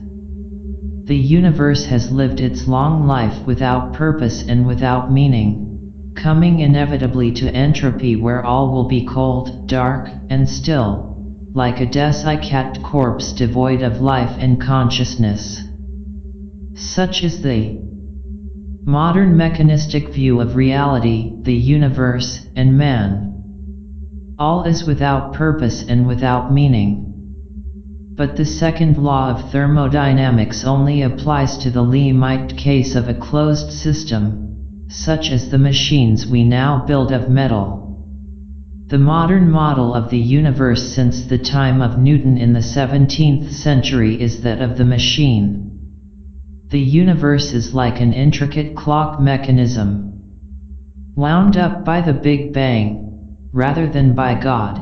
The universe has lived its long life without purpose and without meaning, coming inevitably to entropy where all will be cold, dark, and still, like a desiccated corpse devoid of life and consciousness. Such is the modern mechanistic view of reality, the universe, and man. All is without purpose and without meaning. But the second law of thermodynamics only applies to the limit case of a closed system, such as the machines we now build of metal. The modern model of the universe since the time of Newton in the 17th century is that of the machine. The universe is like an intricate clock mechanism, wound up by the Big Bang, rather than by God,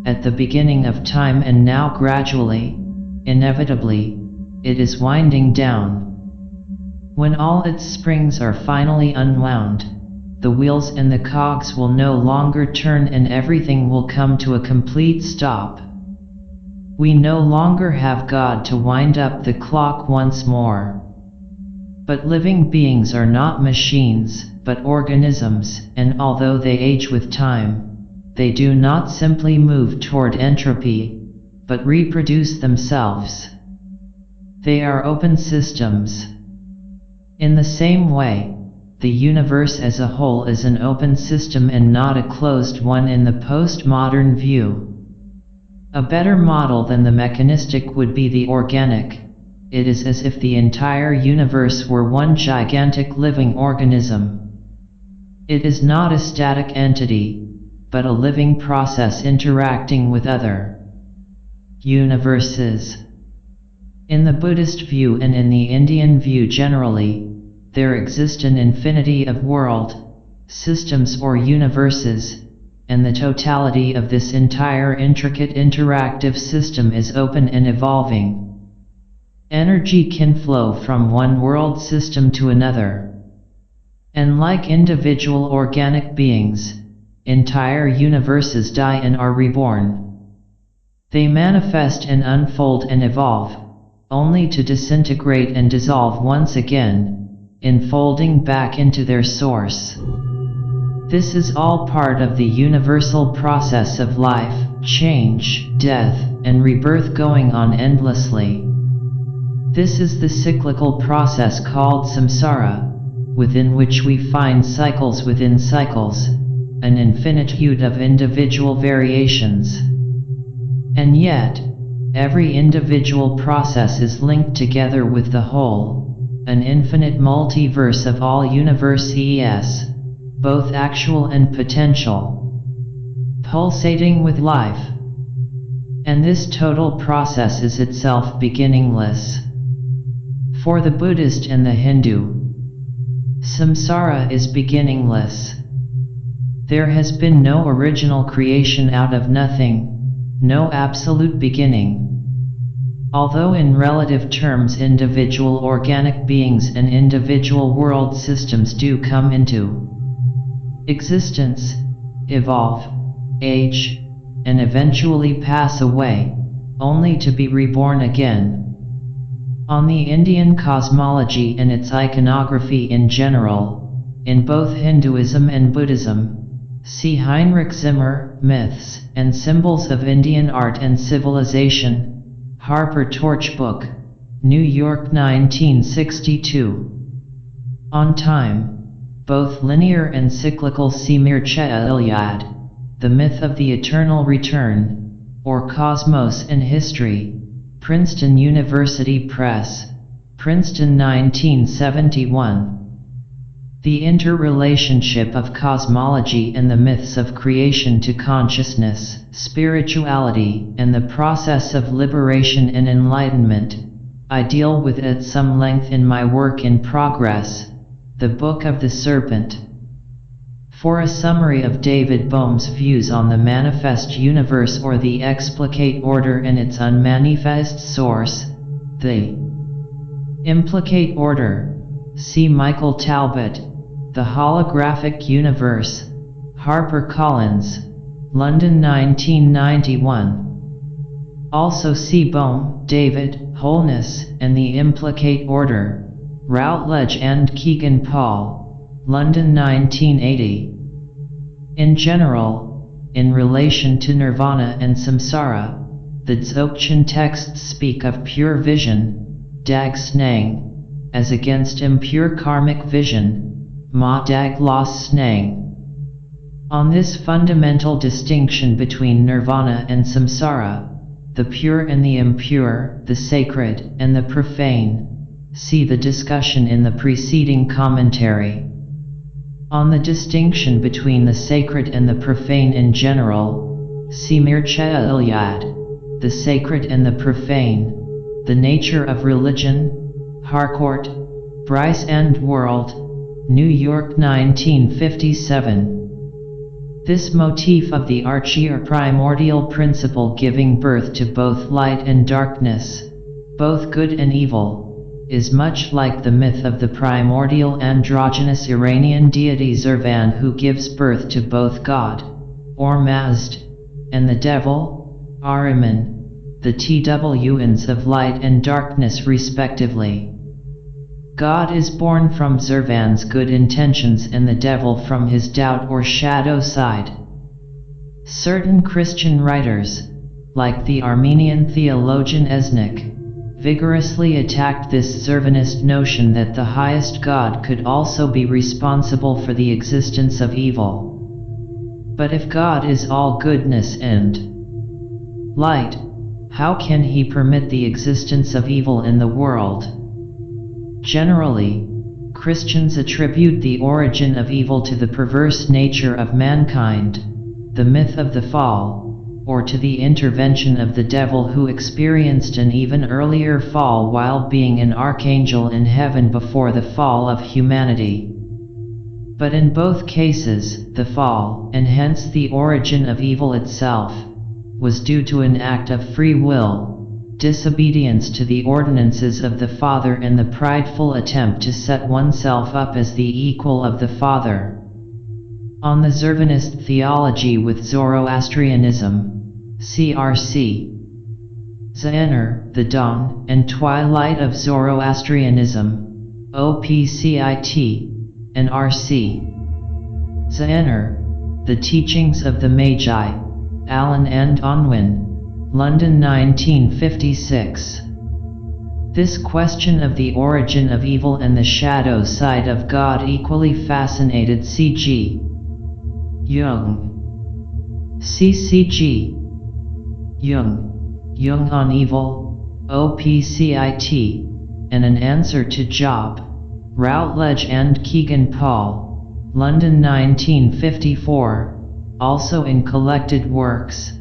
at the beginning of time, and now gradually, inevitably, it is winding down. When all its springs are finally unwound, the wheels and the cogs will no longer turn and everything will come to a complete stop. We no longer have God to wind up the clock once more. But living beings are not machines, but organisms, and although they age with time, they do not simply move toward entropy, but reproduce themselves. They are open systems. In the same way, the universe as a whole is an open system and not a closed one in the postmodern view. A better model than the mechanistic would be the organic. It is as if the entire universe were one gigantic living organism. It is not a static entity, but a living process interacting with other universes. In the Buddhist view and in the Indian view generally, there exist an infinity of world systems or universes, and the totality of this entire intricate interactive system is open and evolving. Energy can flow from one world system to another. And like individual organic beings, entire universes die and are reborn. They manifest and unfold and evolve, only to disintegrate and dissolve once again, enfolding back into their source. This is all part of the universal process of life, change, death, and rebirth going on endlessly. This is the cyclical process called samsara, within which we find cycles within cycles, an infinitude of individual variations. And yet, every individual process is linked together with the whole, an infinite multiverse of all universes, both actual and potential, pulsating with life. And this total process is itself beginningless. For the Buddhist and the Hindu, samsara is beginningless. There has been no original creation out of nothing, no absolute beginning. Although in relative terms individual organic beings and individual world systems do come into existence, evolve, age, and eventually pass away, only to be reborn again. On the Indian cosmology and its iconography in general, in both Hinduism and Buddhism, see Heinrich Zimmer, Myths and Symbols of Indian Art and Civilization, Harper Torch Book, New York 1962. On time, both linear and cyclical. See Mircea Eliade, The Myth of the Eternal Return, or Cosmos and History, Princeton University Press, Princeton 1971. The interrelationship of cosmology and the myths of creation to consciousness, spirituality, and the process of liberation and enlightenment, I deal with at some length in my work in progress, The Book of the Serpent. For a summary of David Bohm's views on the manifest universe or the explicate order and its unmanifest source, the implicate order, see Michael Talbot, The Holographic Universe, HarperCollins, London 1991. Also see Bohm, David, Wholeness, and the Implicate Order, Routledge and Kegan Paul, London 1980. In general, in relation to nirvana and samsara, the Dzogchen texts speak of pure vision, dag snang, as against impure karmic vision, ma dag los snang. On this fundamental distinction between nirvana and samsara, the pure and the impure, the sacred and the profane, see the discussion in the preceding commentary. On the distinction between the sacred and the profane in general, see Mircea Eliade, The Sacred and the Profane, The Nature of Religion, Harcourt, Bryce and World, New York 1957. This motif of the archie or primordial principle giving birth to both light and darkness, both good and evil, is much like the myth of the primordial androgynous Iranian deity Zervan, who gives birth to both God, or Mazd, and the devil, Ahriman, the twins of light and darkness respectively. God is born from Zervan's good intentions and the devil from his doubt or shadow side. Certain Christian writers, like the Armenian theologian Esnik, vigorously attacked this Zervanist notion that the highest God could also be responsible for the existence of evil. But if God is all goodness and light, how can he permit the existence of evil in the world? Generally, Christians attribute the origin of evil to the perverse nature of mankind, the myth of the fall, or to the intervention of the devil, who experienced an even earlier fall while being an archangel in heaven before the fall of humanity. But in both cases, the fall, and hence the origin of evil itself, was due to an act of free will, disobedience to the ordinances of the Father and the prideful attempt to set oneself up as the equal of the Father. On the Zervanist theology with Zoroastrianism, CRC. Zaener, The Dawn and Twilight of Zoroastrianism, OPCIT, and RC. Zaener, The Teachings of the Magi, Allen and Unwin, London 1956. This question of the origin of evil and the shadow side of God equally fascinated C.G. Jung. C.C.G. Jung. Jung on Evil, OPCIT, and An Answer to Job, Routledge and Kegan Paul, London 1954, also in Collected Works,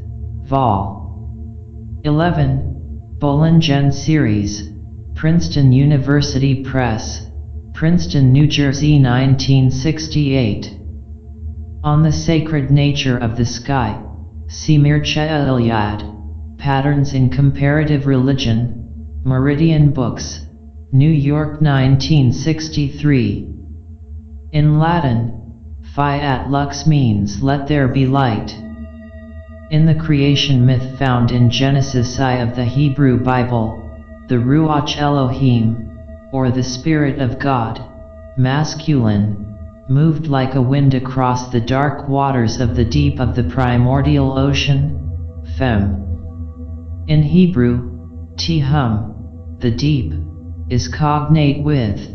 Vol. 11, Bollingen Series, Princeton University Press, Princeton, New Jersey, 1968. On the Sacred Nature of the Sky, see Mircea Eliade, Patterns in Comparative Religion, Myrdhin Books, New York, 1963. In Latin, fiat lux means let there be light. In the creation myth found in Genesis I of the Hebrew Bible, the Ruach Elohim, or the Spirit of God, masculine, moved like a wind across the dark waters of the deep of the primordial ocean, fem. In Hebrew, Tehum, the deep, is cognate with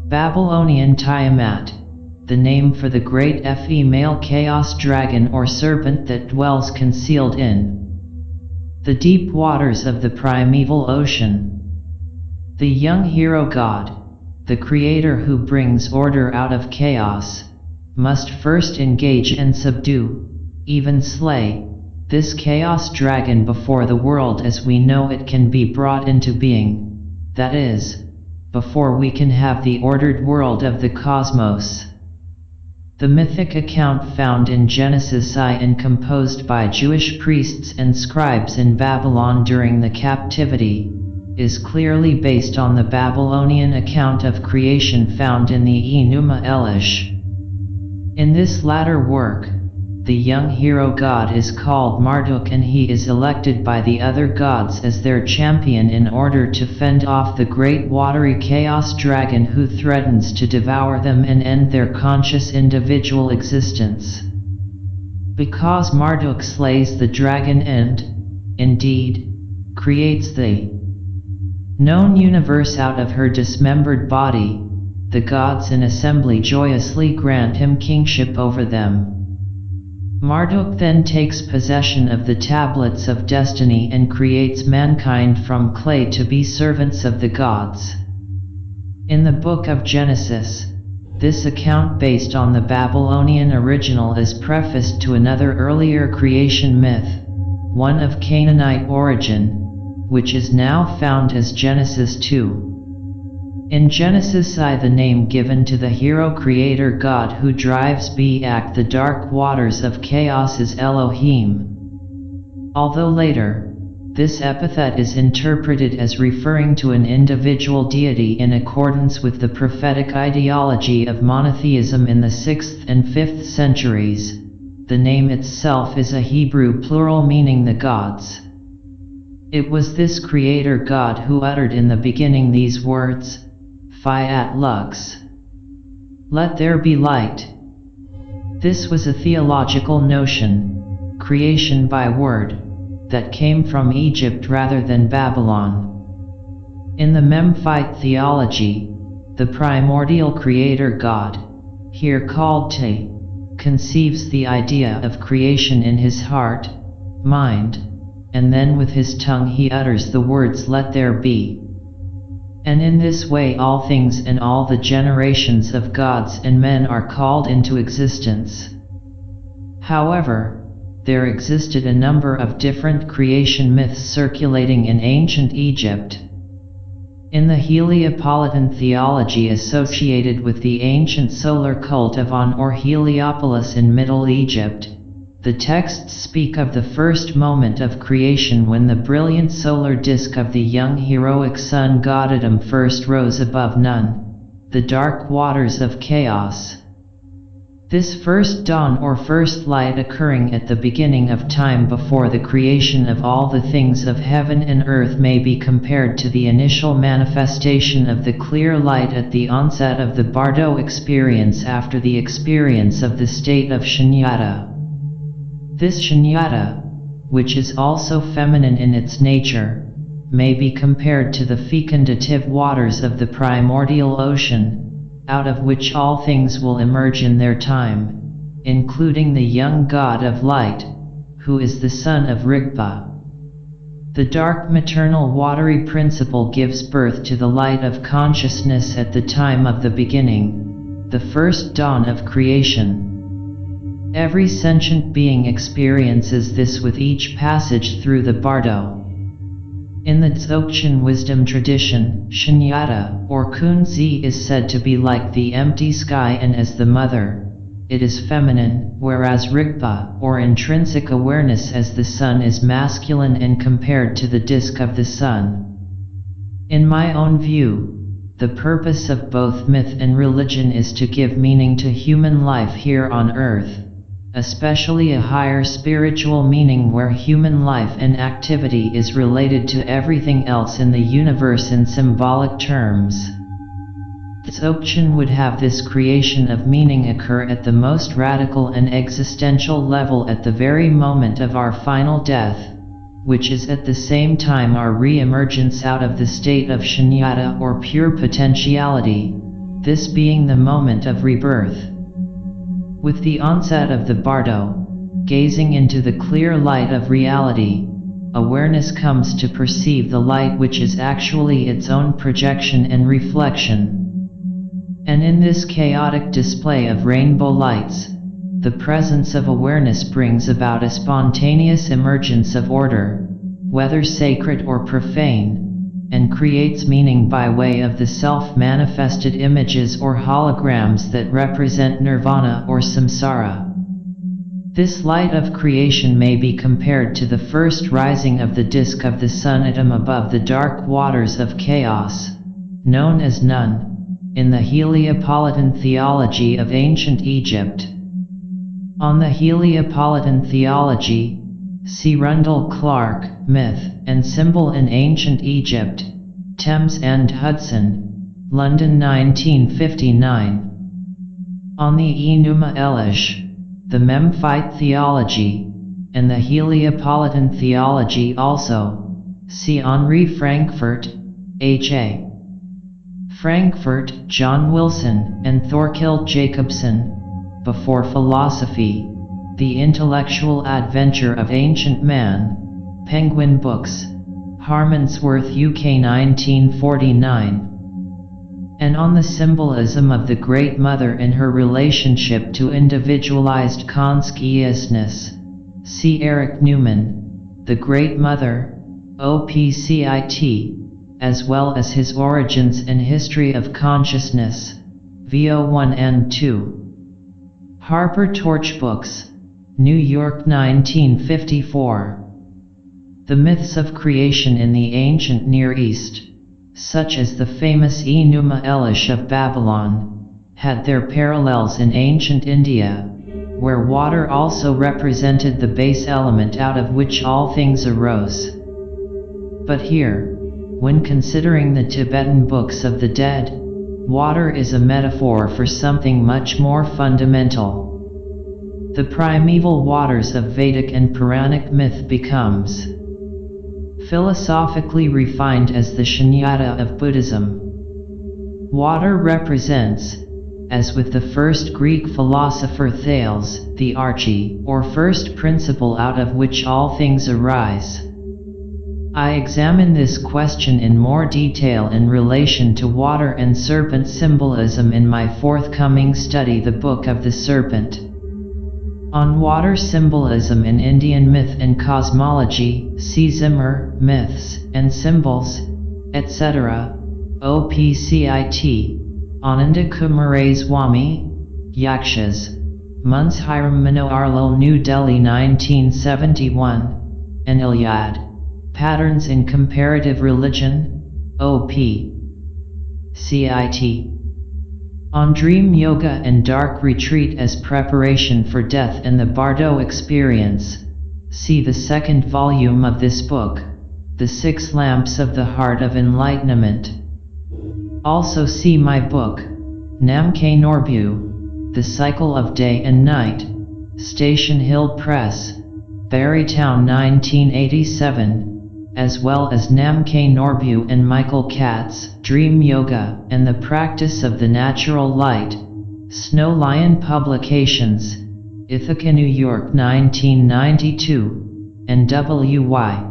Babylonian Tiamat, the name for the great female chaos dragon or serpent that dwells concealed in the deep waters of the primeval ocean. The young hero god, the creator who brings order out of chaos, must first engage and subdue, even slay, this chaos dragon before the world as we know it can be brought into being, that is, before we can have the ordered world of the cosmos. The mythic account found in Genesis I and composed by Jewish priests and scribes in Babylon during the captivity, is clearly based on the Babylonian account of creation found in the Enuma Elish. In this latter work, the young hero god is called Marduk, and he is elected by the other gods as their champion in order to fend off the great watery chaos dragon who threatens to devour them and end their conscious individual existence. Because Marduk slays the dragon and, indeed, creates the known universe out of her dismembered body, the gods in assembly joyously grant him kingship over them. Marduk then takes possession of the tablets of destiny and creates mankind from clay to be servants of the gods. In the book of Genesis, this account based on the Babylonian original is prefaced to another earlier creation myth, one of Canaanite origin, which is now found as Genesis 2. In Genesis I, the name given to the hero creator god who drives back the dark waters of chaos is Elohim. Although later, this epithet is interpreted as referring to an individual deity in accordance with the prophetic ideology of monotheism in the 6th and 5th centuries, the name itself is a Hebrew plural meaning the gods. It was this creator god who uttered in the beginning these words, Fiat lux. Let there be light. This was a theological notion, creation by word, that came from Egypt rather than Babylon. In the Memphite theology, the primordial creator god, here called Te, conceives the idea of creation in his heart, mind, and then with his tongue he utters the words let there be. And in this way all things and all the generations of gods and men are called into existence. However, there existed a number of different creation myths circulating in ancient Egypt. In the Heliopolitan theology associated with the ancient solar cult of On or Heliopolis in Middle Egypt, the texts speak of the first moment of creation when the brilliant solar disk of the young heroic sun god Adam first rose above Nun, the dark waters of chaos. This first dawn or first light occurring at the beginning of time before the creation of all the things of heaven and earth may be compared to the initial manifestation of the clear light at the onset of the Bardo experience after the experience of the state of Shunyata. This Shunyata, which is also feminine in its nature, may be compared to the fecundative waters of the primordial ocean, out of which all things will emerge in their time, including the young god of light, who is the son of Rigpa. The dark maternal watery principle gives birth to the light of consciousness at the time of the beginning, the first dawn of creation. Every sentient being experiences this with each passage through the Bardo. In the Dzogchen wisdom tradition, Shunyata, or Kunzi, is said to be like the empty sky and as the mother. It is feminine, whereas Rigpa, or intrinsic awareness as the sun, is masculine and compared to the disk of the sun. In my own view, the purpose of both myth and religion is to give meaning to human life here on earth, especially a higher spiritual meaning where human life and activity is related to everything else in the universe in symbolic terms. Dzogchen would have this creation of meaning occur at the most radical and existential level at the very moment of our final death, which is at the same time our re-emergence out of the state of shunyata or pure potentiality, this being the moment of rebirth. With the onset of the bardo, gazing into the clear light of reality, awareness comes to perceive the light which is actually its own projection and reflection. And in this chaotic display of rainbow lights, the presence of awareness brings about a spontaneous emergence of order, whether sacred or profane, and creates meaning by way of the self-manifested images or holograms that represent nirvana or samsara. This light of creation may be compared to the first rising of the disk of the sun atom above the dark waters of chaos, known as Nun, in the Heliopolitan theology of ancient Egypt. On the Heliopolitan theology, see Rundle Clark, Myth and Symbol in Ancient Egypt, Thames and Hudson, London 1959. On the Enuma Elish, the Memphite theology, and the Heliopolitan theology also, see Henri Frankfurt, H.A. Frankfurt, John Wilson, and Thorkild Jacobson, Before Philosophy, The Intellectual Adventure of Ancient Man, Penguin Books, Harmondsworth, UK 1949. And on the symbolism of the Great Mother in her relationship to individualized consciousness, see Eric Newman, The Great Mother, OPCIT, as well as his Origins and History of Consciousness, VO1 and 2. Harper Torch Books, New York 1954. The myths of creation in the ancient Near East, such as the famous Enuma Elish of Babylon, had their parallels in ancient India, where water also represented the base element out of which all things arose. But here, when considering the Tibetan books of the dead, water is a metaphor for something much more fundamental. The primeval waters of Vedic and Puranic myth becomes philosophically refined as the shunyata of Buddhism. Water represents, as with the first Greek philosopher Thales, the arche, or first principle out of which all things arise. I examine this question in more detail in relation to water and serpent symbolism in my forthcoming study, The Book of the Serpent. On water symbolism in Indian myth and cosmology, see Zimmer, Myths and Symbols, etc., OPCIT, Ananda Kumaraswamy, Yakshas, Munshiram Manoharlal, New Delhi 1971, and Iliad, Patterns in Comparative Religion, OP.CIT. On Dream Yoga and Dark Retreat as Preparation for Death and the Bardo Experience, see the second volume of this book, The 6 Lamps of the Heart of Enlightenment. Also see my book, Namkhe Norbu, The Cycle of Day and Night, Station Hill Press, Barrytown 1987, as well as Namkhe Norbu and Michael Katz, Dream Yoga and the Practice of the Natural Light, Snow Lion Publications, Ithaca, New York 1992, and W.Y.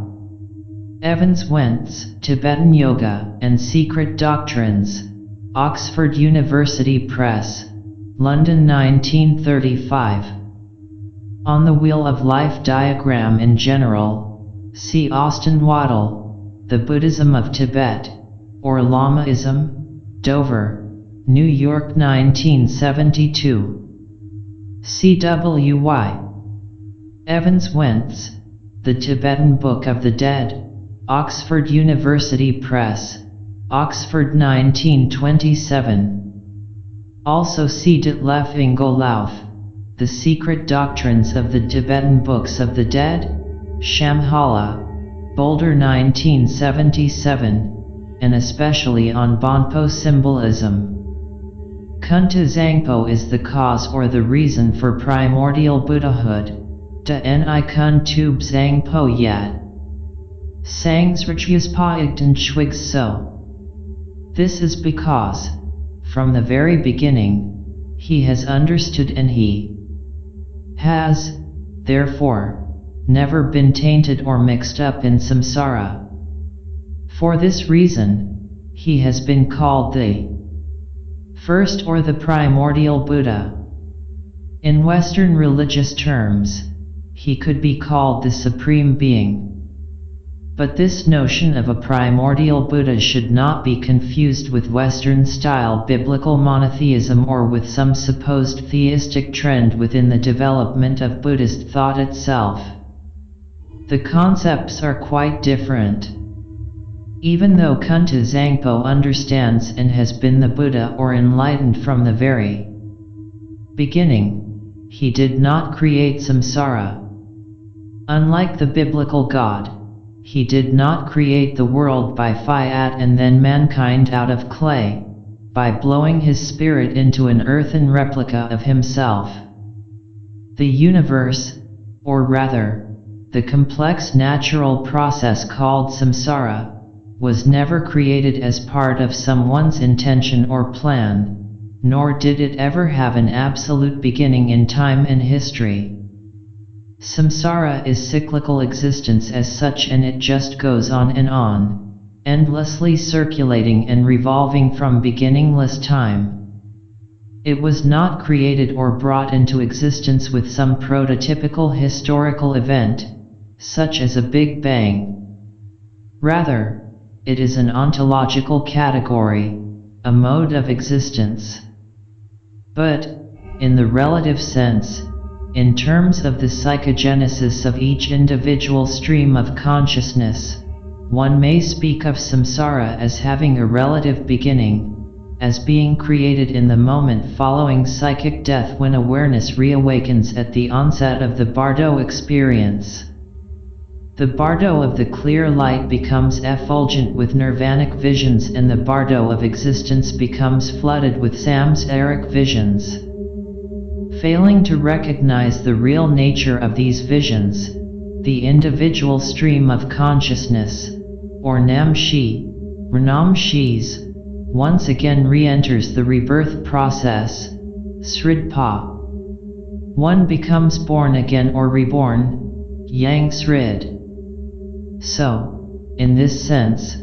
Evans Wentz, Tibetan Yoga and Secret Doctrines, Oxford University Press, London 1935. On the Wheel of Life diagram in general, see Austin Waddell, The Buddhism of Tibet, or Lamaism, Dover, New York 1972. C.W.Y. Evans Wentz, The Tibetan Book of the Dead, Oxford University Press, Oxford 1927. Also see Detlef Ingolauth, The Secret Doctrines of the Tibetan Books of the Dead, Shambhala, Boulder 1977, and especially on BONPO symbolism. Kunta Zangpo is the cause or the reason for primordial Buddhahood. Da Ni Kun Tub Zangpo Yat. Sangs Rajyaspa Igdan Shwig So. This is because, from the very beginning, he has understood and he has, therefore, never been tainted or mixed up in samsara. For this reason, he has been called the first or the primordial Buddha. In Western religious terms, he could be called the Supreme Being. But this notion of a primordial Buddha should not be confused with Western-style biblical monotheism or with some supposed theistic trend within the development of Buddhist thought itself. The concepts are quite different. Even though Kunta Zangpo understands and has been the Buddha or enlightened from the very beginning, he did not create samsara. Unlike the biblical God, he did not create the world by fiat and then mankind out of clay, by blowing his spirit into an earthen replica of himself. The universe, or rather, the complex natural process called samsara, was never created as part of someone's intention or plan, nor did it ever have an absolute beginning in time and history. Samsara is cyclical existence as such, and it just goes on, endlessly circulating and revolving from beginningless time. It was not created or brought into existence with some prototypical historical event, such as a Big Bang. Rather, it is an ontological category, a mode of existence. But, in the relative sense, in terms of the psychogenesis of each individual stream of consciousness, one may speak of samsara as having a relative beginning, as being created in the moment following psychic death when awareness reawakens at the onset of the bardo experience. The bardo of the clear light becomes effulgent with nirvanic visions, and the bardo of existence becomes flooded with samsaric visions. Failing to recognize the real nature of these visions, the individual stream of consciousness, or namshi, renamshis, once again re-enters the rebirth process, sridpa. One becomes born again or reborn, yang srid. So, in this sense,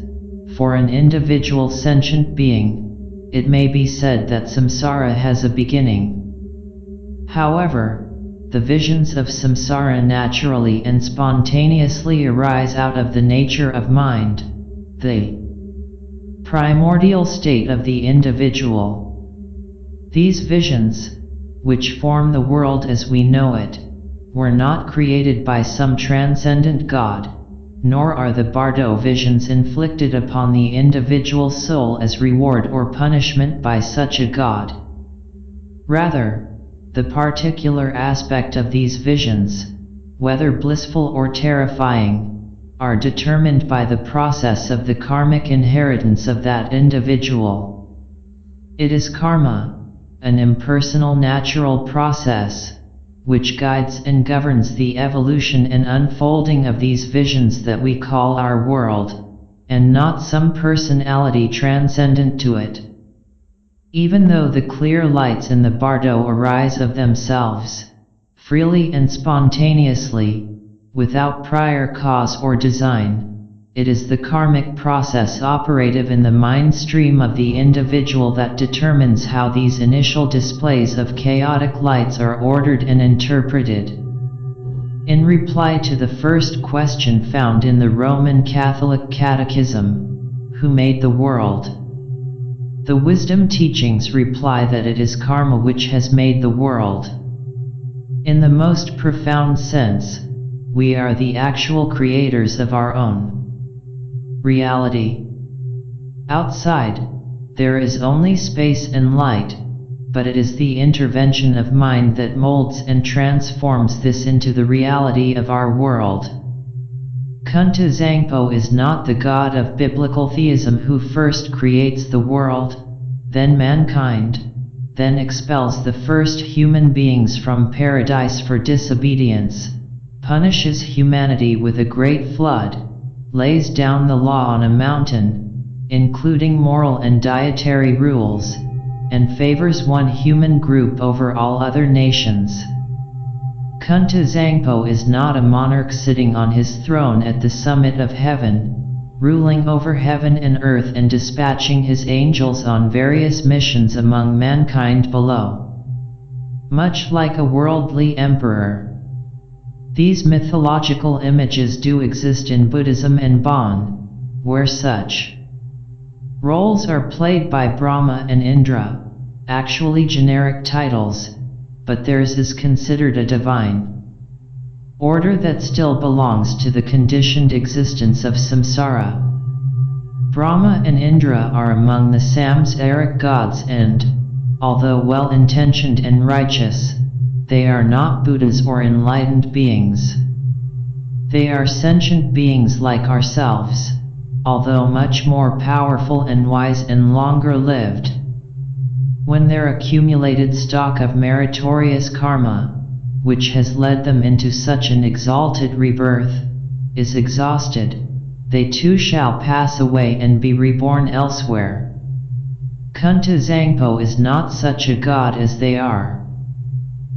for an individual sentient being, it may be said that samsara has a beginning. However, the visions of samsara naturally and spontaneously arise out of the nature of mind, the primordial state of the individual. These visions, which form the world as we know it, were not created by some transcendent God, nor are the bardo visions inflicted upon the individual soul as reward or punishment by such a God. Rather, the particular aspect of these visions, whether blissful or terrifying, are determined by the process of the karmic inheritance of that individual. It is karma, an impersonal natural process, which guides and governs the evolution and unfolding of these visions that we call our world, and not some personality transcendent to it. Even though the clear lights in the bardo arise of themselves, freely and spontaneously, without prior cause or design, it is the karmic process operative in the mind stream of the individual that determines how these initial displays of chaotic lights are ordered and interpreted. In reply to the first question found in the Roman Catholic Catechism, who made the world? The wisdom teachings reply that it is karma which has made the world. In the most profound sense, we are the actual creators of our own reality. Outside, there is only space and light, but it is the intervention of mind that molds and transforms this into the reality of our world. Kunta Zangpo is not the god of biblical theism who first creates the world, then mankind, then expels the first human beings from paradise for disobedience, punishes humanity with a great flood, lays down the law on a mountain, including moral and dietary rules, and favors one human group over all other nations. Kunta Zangpo is not a monarch sitting on his throne at the summit of heaven, ruling over heaven and earth and dispatching his angels on various missions among mankind below. Much like a worldly emperor. These mythological images do exist in Buddhism and Bon, where such roles are played by Brahma and Indra, actually generic titles, but theirs is considered a divine order that still belongs to the conditioned existence of samsara. Brahma and Indra are among the samsaric gods and, although well-intentioned and righteous, they are not Buddhas or enlightened beings. They are sentient beings like ourselves, although much more powerful and wise and longer lived. When their accumulated stock of meritorious karma, which has led them into such an exalted rebirth, is exhausted, they too shall pass away and be reborn elsewhere. Kunta Zangpo is not such a god as they are.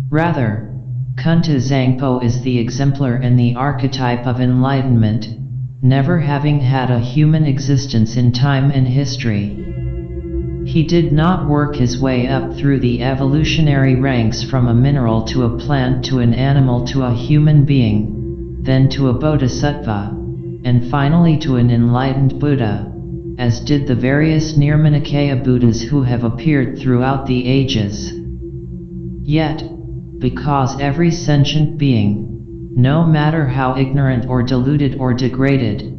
Rather, Kunta Zangpo is the exemplar and the archetype of enlightenment, never having had a human existence in time and history. He did not work his way up through the evolutionary ranks from a mineral to a plant to an animal to a human being, then to a bodhisattva, and finally to an enlightened Buddha, as did the various Nirmanakaya Buddhas who have appeared throughout the ages. Yet, because every sentient being, no matter how ignorant or deluded or degraded,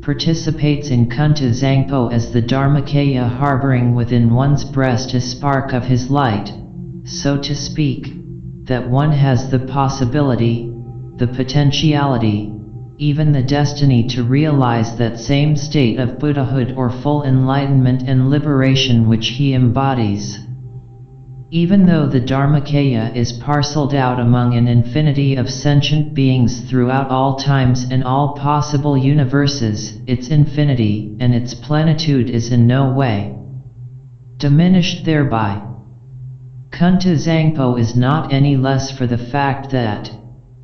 participates in Kunta Zangpo as the Dharmakaya harboring within one's breast a spark of his light, so to speak, that one has the possibility, the potentiality, even the destiny to realize that same state of Buddhahood or full enlightenment and liberation which he embodies. Even though the Dharmakaya is parceled out among an infinity of sentient beings throughout all times and all possible universes, its infinity and its plenitude is in no way diminished thereby. Kunta Zangpo is not any less for the fact that,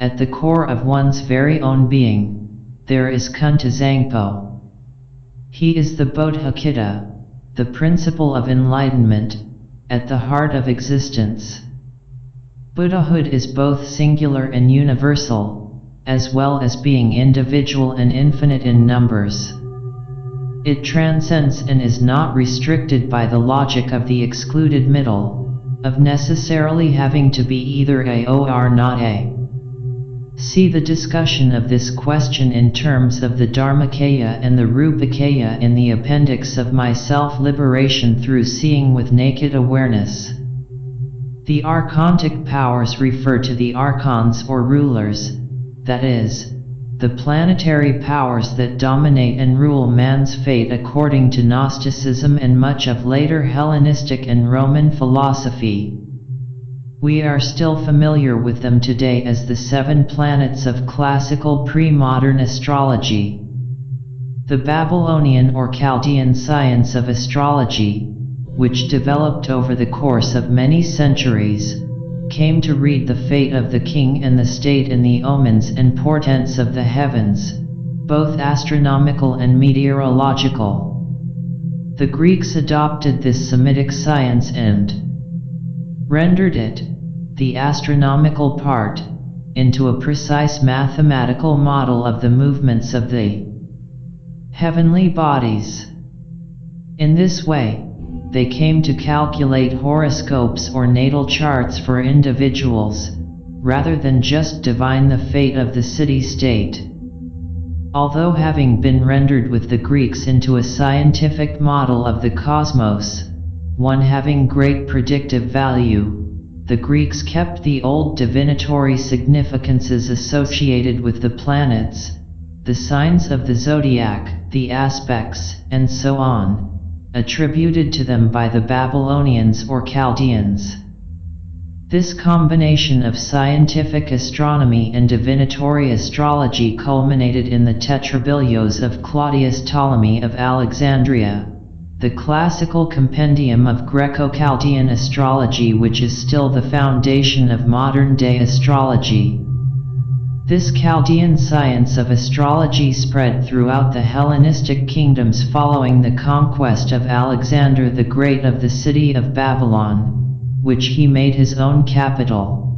at the core of one's very own being, there is Kunta Zangpo. He is the Bodhicitta, the principle of enlightenment, at the heart of existence. Buddhahood is both singular and universal, as well as being individual and infinite in numbers. It transcends and is not restricted by the logic of the excluded middle, of necessarily having to be either A or not A. See the discussion of this question in terms of the Dharmakaya and the Rupakaya in the appendix of My Self-Liberation Through Seeing with Naked Awareness. The archontic powers refer to the archons or rulers, that is, the planetary powers that dominate and rule man's fate according to Gnosticism and much of later Hellenistic and Roman philosophy. We are still familiar with them today as the 7 planets of classical pre-modern astrology. The Babylonian or Chaldean science of astrology, which developed over the course of many centuries, came to read the fate of the king and the state in the omens and portents of the heavens, both astronomical and meteorological. The Greeks adopted this Semitic science and rendered it, the astronomical part, into a precise mathematical model of the movements of the heavenly bodies. In this way, they came to calculate horoscopes or natal charts for individuals, rather than just divine the fate of the city-state. Although having been rendered with the Greeks into a scientific model of the cosmos, one having great predictive value, the Greeks kept the old divinatory significances associated with the planets, the signs of the zodiac, the aspects, and so on, attributed to them by the Babylonians or Chaldeans. This combination of scientific astronomy and divinatory astrology culminated in the Tetrabilios of Claudius Ptolemy of Alexandria, the classical compendium of Greco-Chaldean astrology, which is still the foundation of modern-day astrology. This Chaldean science of astrology spread throughout the Hellenistic kingdoms following the conquest of Alexander the Great of the city of Babylon, which he made his own capital.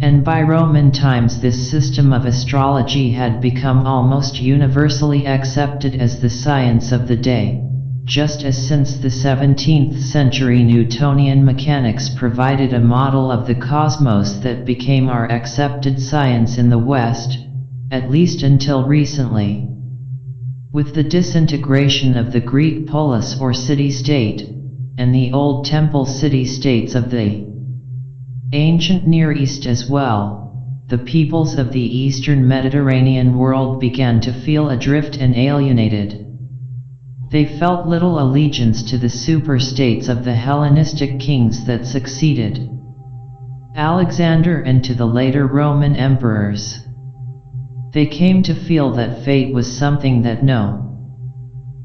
And by Roman times this system of astrology had become almost universally accepted as the science of the day, just as since the 17th century Newtonian mechanics provided a model of the cosmos that became our accepted science in the West, at least until recently. With the disintegration of the Greek polis or city-state, and the old temple city-states of the ancient Near East as well, the peoples of the Eastern Mediterranean world began to feel adrift and alienated. They felt little allegiance to the super-states of the Hellenistic kings that succeeded Alexander and to the later Roman emperors. They came to feel that fate was something that no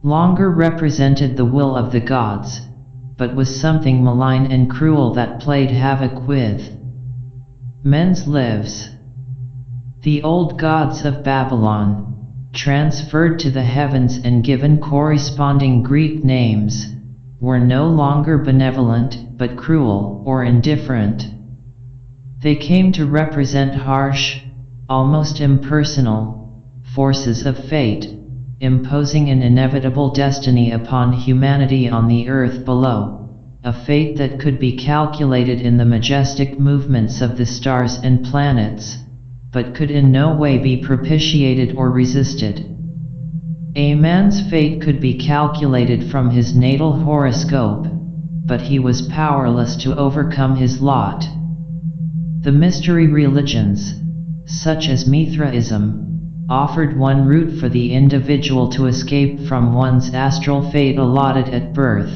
longer represented the will of the gods, but was something malign and cruel that played havoc with men's lives. The old gods of Babylon, transferred to the heavens and given corresponding Greek names, were no longer benevolent, but cruel or indifferent. They came to represent harsh, almost impersonal, forces of fate, imposing an inevitable destiny upon humanity on the earth below, a fate that could be calculated in the majestic movements of the stars and planets, but could in no way be propitiated or resisted. A man's fate could be calculated from his natal horoscope, but he was powerless to overcome his lot. The mystery religions, such as Mithraism, offered one route for the individual to escape from one's astral fate allotted at birth,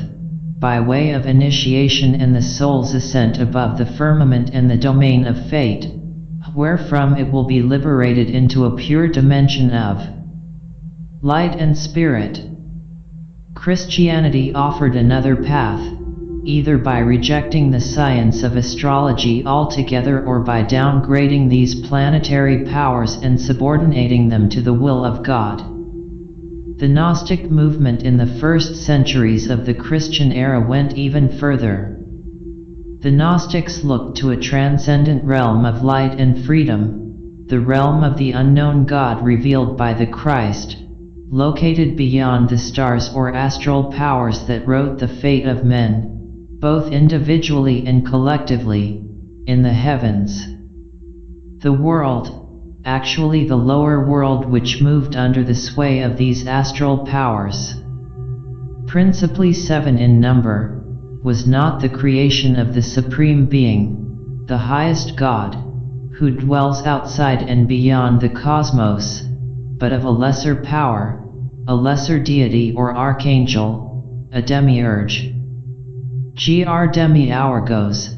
by way of initiation and the soul's ascent above the firmament and the domain of fate, wherefrom it will be liberated into a pure dimension of light and spirit. Christianity offered another path, either by rejecting the science of astrology altogether or by downgrading these planetary powers and subordinating them to the will of God. The Gnostic movement in the first centuries of the Christian era went even further. The Gnostics looked to a transcendent realm of light and freedom, the realm of the unknown God revealed by the Christ, located beyond the stars or astral powers that wrote the fate of men, both individually and collectively, in the heavens. The world, actually the lower world which moved under the sway of these astral powers, principally 7 in number, was not the creation of the Supreme Being, the highest God, who dwells outside and beyond the cosmos, but of a lesser power, a lesser deity or archangel, a demiurge. Gr. Demiurgos,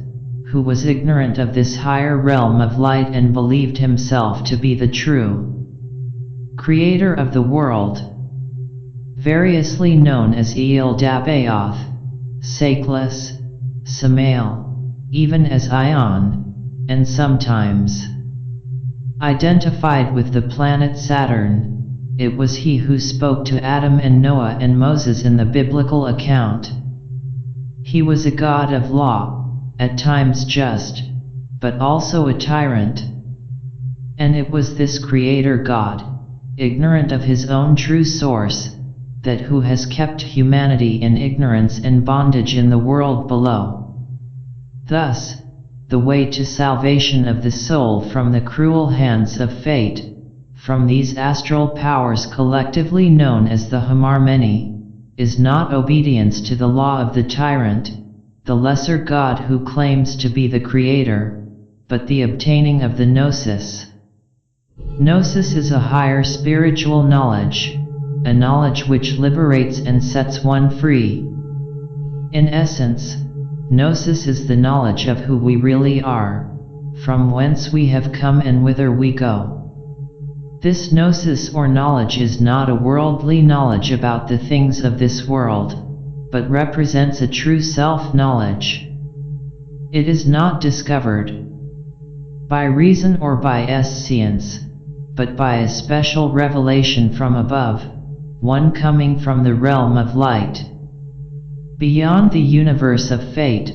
who was ignorant of this higher realm of light and believed himself to be the true creator of the world, variously known as Eel Dabaoth, Saklas, Samael, even as Ion, and sometimes identified with the planet Saturn. It was he who spoke to Adam and Noah and Moses in the biblical account. He was a god of law, at times just, but also a tyrant, And it was this Creator God, ignorant of his own true source, that who has kept humanity in ignorance and bondage in the world below. Thus, the way to salvation of the soul from the cruel hands of fate, from these astral powers collectively known as the Hamarmeni, is not obedience to the law of the tyrant, the lesser god who claims to be the creator, but the obtaining of the gnosis. Gnosis is a higher spiritual knowledge, a knowledge which liberates and sets one free. In essence, gnosis is the knowledge of who we really are, from whence we have come and whither we go. This gnosis or knowledge is not a worldly knowledge about the things of this world, but represents a true self-knowledge. It is not discovered by reason or by science, but by a special revelation from above, one coming from the realm of light. Beyond the universe of fate,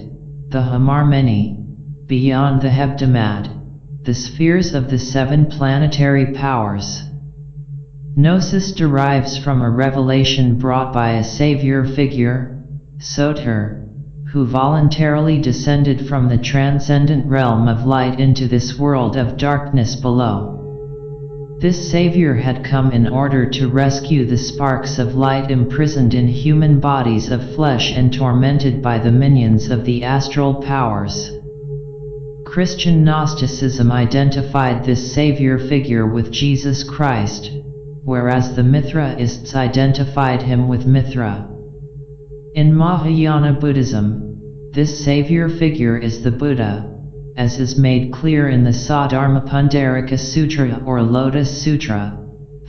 the Hamarmeni, beyond the Hebdomad, the spheres of the 7 planetary powers. Gnosis derives from a revelation brought by a savior figure, Soter, who voluntarily descended from the transcendent realm of light into this world of darkness below. This savior had come in order to rescue the sparks of light imprisoned in human bodies of flesh and tormented by the minions of the astral powers. Christian Gnosticism identified this savior figure with Jesus Christ, whereas the Mithraists identified him with Mithra. In Mahayana Buddhism, this savior figure is the Buddha, as is made clear in the Saddharmapundarika Sutra or Lotus Sutra,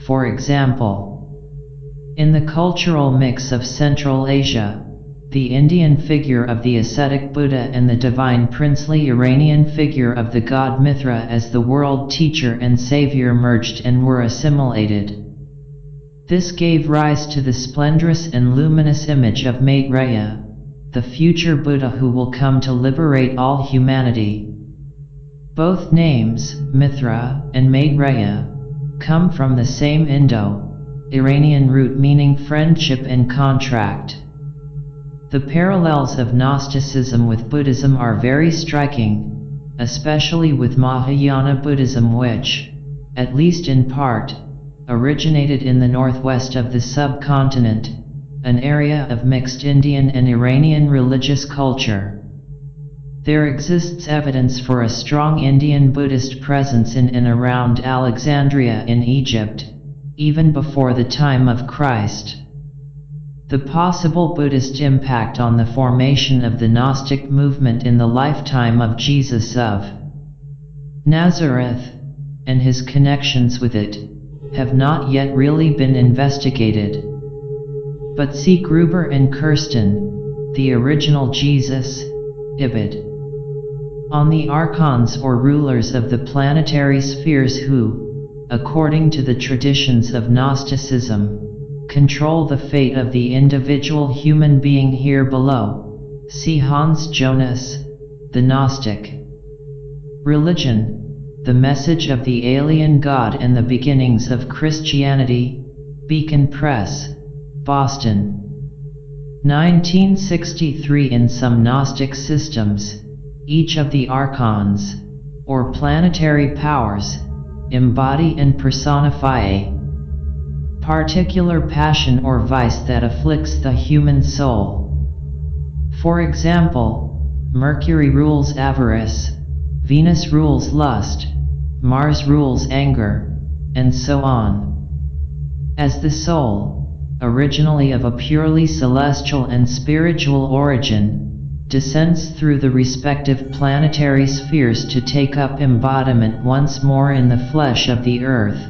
for example. In the cultural mix of Central Asia, the Indian figure of the ascetic Buddha and the divine princely Iranian figure of the god Mithra as the world teacher and savior merged and were assimilated. This gave rise to the splendorous and luminous image of Maitreya, the future Buddha who will come to liberate all humanity. Both names, Mithra and Maitreya, come from the same Indo-Iranian root meaning friendship and contract. The parallels of Gnosticism with Buddhism are very striking, especially with Mahayana Buddhism which, at least in part, originated in the northwest of the subcontinent, an area of mixed Indian and Iranian religious culture. There exists evidence for a strong Indian Buddhist presence in and around Alexandria in Egypt, even before the time of Christ. The possible Buddhist impact on the formation of the Gnostic movement in the lifetime of Jesus of Nazareth, and his connections with it, have not yet really been investigated. But see Gruber and Kirsten, The Original Jesus, Ibid. On the archons or rulers of the planetary spheres who, according to the traditions of Gnosticism, control the fate of the individual human being here below. See Hans Jonas, The Gnostic Religion, The Message of the Alien God and the Beginnings of Christianity, Beacon Press, Boston. 1963. In some Gnostic systems, each of the archons, or planetary powers, embody and personify a particular passion or vice that afflicts the human soul. For example, Mercury rules avarice, Venus rules lust, Mars rules anger, and so on. As the soul, originally of a purely celestial and spiritual origin, descends through the respective planetary spheres to take up embodiment once more in the flesh of the earth,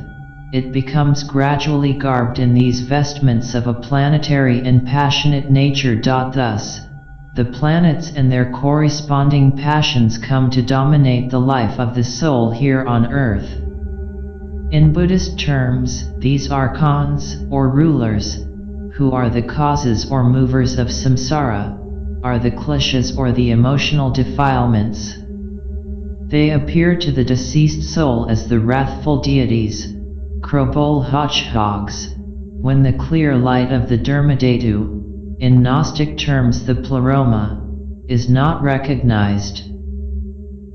it becomes gradually garbed in these vestments of a planetary and passionate nature. Thus, the planets and their corresponding passions come to dominate the life of the soul here on earth. In Buddhist terms, these archons, or rulers, who are the causes or movers of samsara, are the kleshas or the emotional defilements. They appear to the deceased soul as the wrathful deities, Krobol Hodghogs, when the clear light of the Dharmadhatu, in Gnostic terms the Pleroma, is not recognized.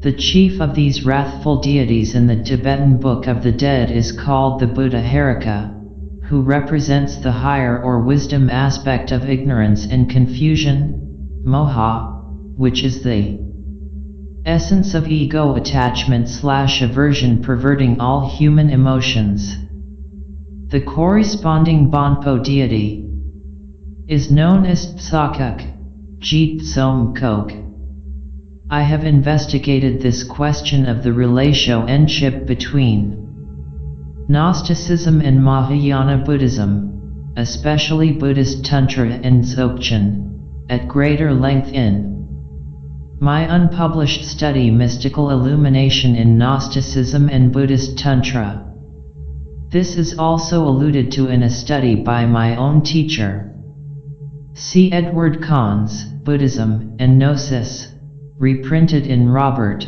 The chief of these wrathful deities in the Tibetan Book of the Dead is called the Buddha Herika, who represents the higher or wisdom aspect of ignorance and confusion, moha, which is the essence of ego attachment/aversion perverting all human emotions. The corresponding BONPO deity is known as Tsakuk, Jeet Som Kok. I have investigated this question of the relationship between Gnosticism and Mahayana Buddhism, especially Buddhist Tantra and Dzogchen, at greater length in my unpublished study Mystical Illumination in Gnosticism and Buddhist Tantra. This is also alluded to in a study by my own teacher. See Edward Cahn's Buddhism and Gnosis, reprinted in Robert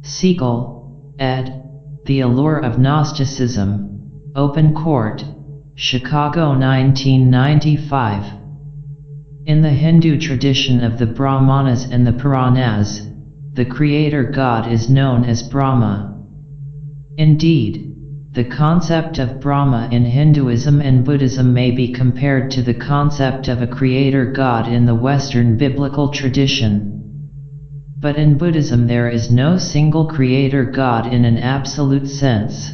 Siegel, ed. The Allure of Gnosticism, Open Court, Chicago 1995. In the Hindu tradition of the Brahmanas and the Puranas, the creator god is known as Brahma. Indeed, the concept of Brahma in Hinduism and Buddhism may be compared to the concept of a creator god in the Western biblical tradition. But in Buddhism there is no single creator god in an absolute sense.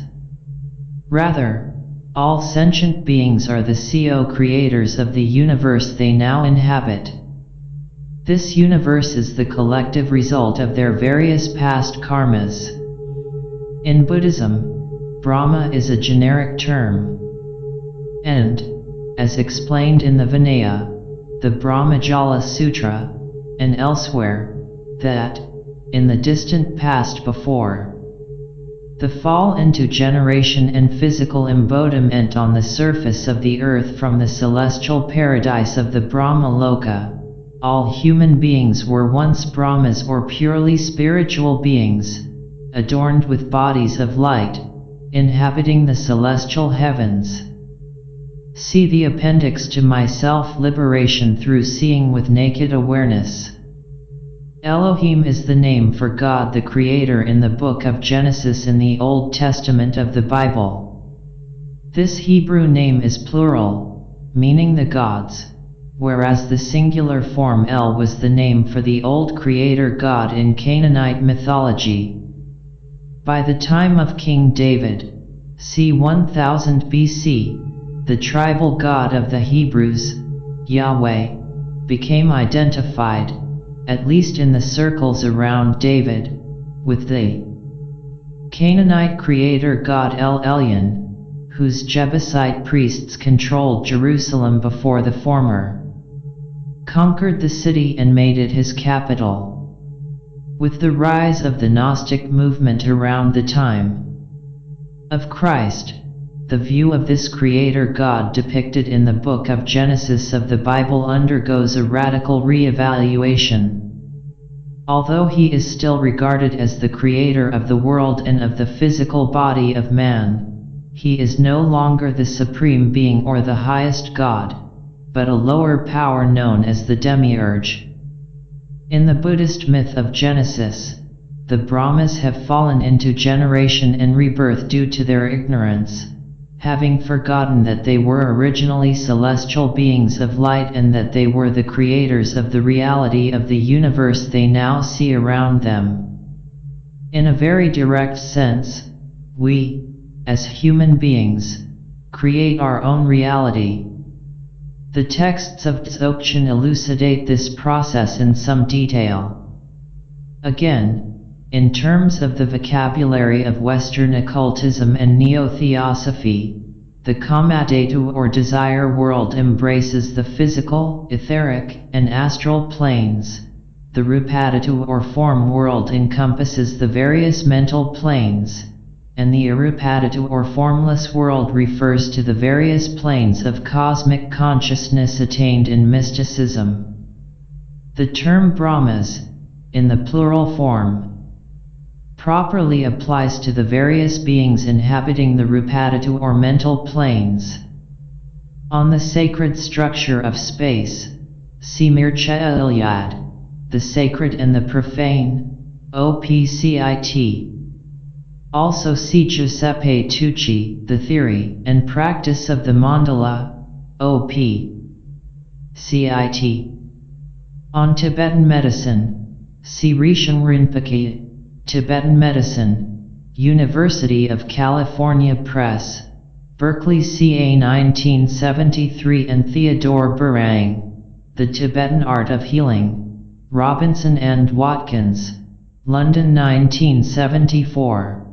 Rather, all sentient beings are the co-creators of the universe they now inhabit. This universe is the collective result of their various past karmas. In Buddhism, Brahma is a generic term. And, as explained in the Vinaya, the Brahmajala Sutra, and elsewhere, that, in the distant past before the fall into generation and physical embodiment on the surface of the earth from the celestial paradise of the Brahma Loka, all human beings were once Brahmas or purely spiritual beings, adorned with bodies of light, inhabiting the celestial heavens. See the appendix to my Self-Liberation Through Seeing with Naked Awareness. Elohim is the name for God the Creator in the book of Genesis in the Old Testament of the Bible. This Hebrew name is plural, meaning the gods, whereas the singular form El was the name for the old creator god in Canaanite mythology. By the time of King David, c. 1000 BC, the tribal god of the Hebrews, Yahweh, became identified, at least in the circles around David, with the Canaanite creator god El Elyon, whose Jebusite priests controlled Jerusalem before the former conquered the city and made it his capital. With the rise of the Gnostic movement around the time of Christ, the view of this creator god depicted in the book of Genesis of the Bible undergoes a radical re-evaluation. Although he is still regarded as the creator of the world and of the physical body of man, he is no longer the supreme being or the highest god, but a lower power known as the demiurge. In the Buddhist myth of Genesis, the Brahmas have fallen into generation and rebirth due to their ignorance, having forgotten that they were originally celestial beings of light and that they were the creators of the reality of the universe they now see around them. In a very direct sense, we, as human beings, create our own reality. The texts of Dzogchen elucidate this process in some detail. Again, in terms of the vocabulary of Western occultism and neo-theosophy, the Kamadhatu or desire world embraces the physical, etheric, and astral planes. The Rupadhatu or form world encompasses the various mental planes, and the Arupadhatu or formless world refers to the various planes of cosmic consciousness attained in mysticism. The term Brahmas, in the plural form, properly applies to the various beings inhabiting the Rupadhatu or mental planes. On the sacred structure of space, see Mircea Eliade, The Sacred and the Profane, OPCIT. Also see Giuseppe Tucci, The Theory and Practice of the Mandala, OP.CIT. On Tibetan medicine, see Rishan Rinpoche, Tibetan Medicine, University of California Press, Berkeley CA 1973, and Theodore Barang, The Tibetan Art of Healing, Robinson and Watkins, London 1974.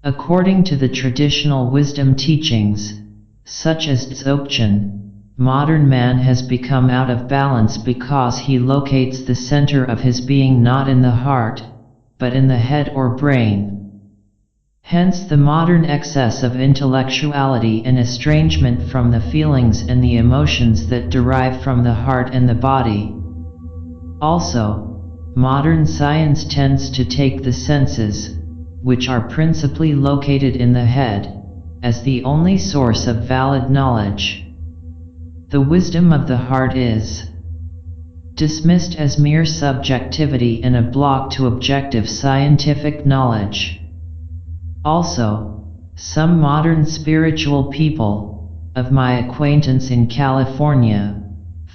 According to the traditional wisdom teachings, such as Dzogchen, modern man has become out of balance because he locates the center of his being not in the heart, but in the head or brain. Hence the modern excess of intellectuality and estrangement from the feelings and the emotions that derive from the heart and the body. Also, modern science tends to take the senses, which are principally located in the head, as the only source of valid knowledge. The wisdom of the heart is dismissed as mere subjectivity and a block to objective scientific knowledge. Also, some modern spiritual people, of my acquaintance in California,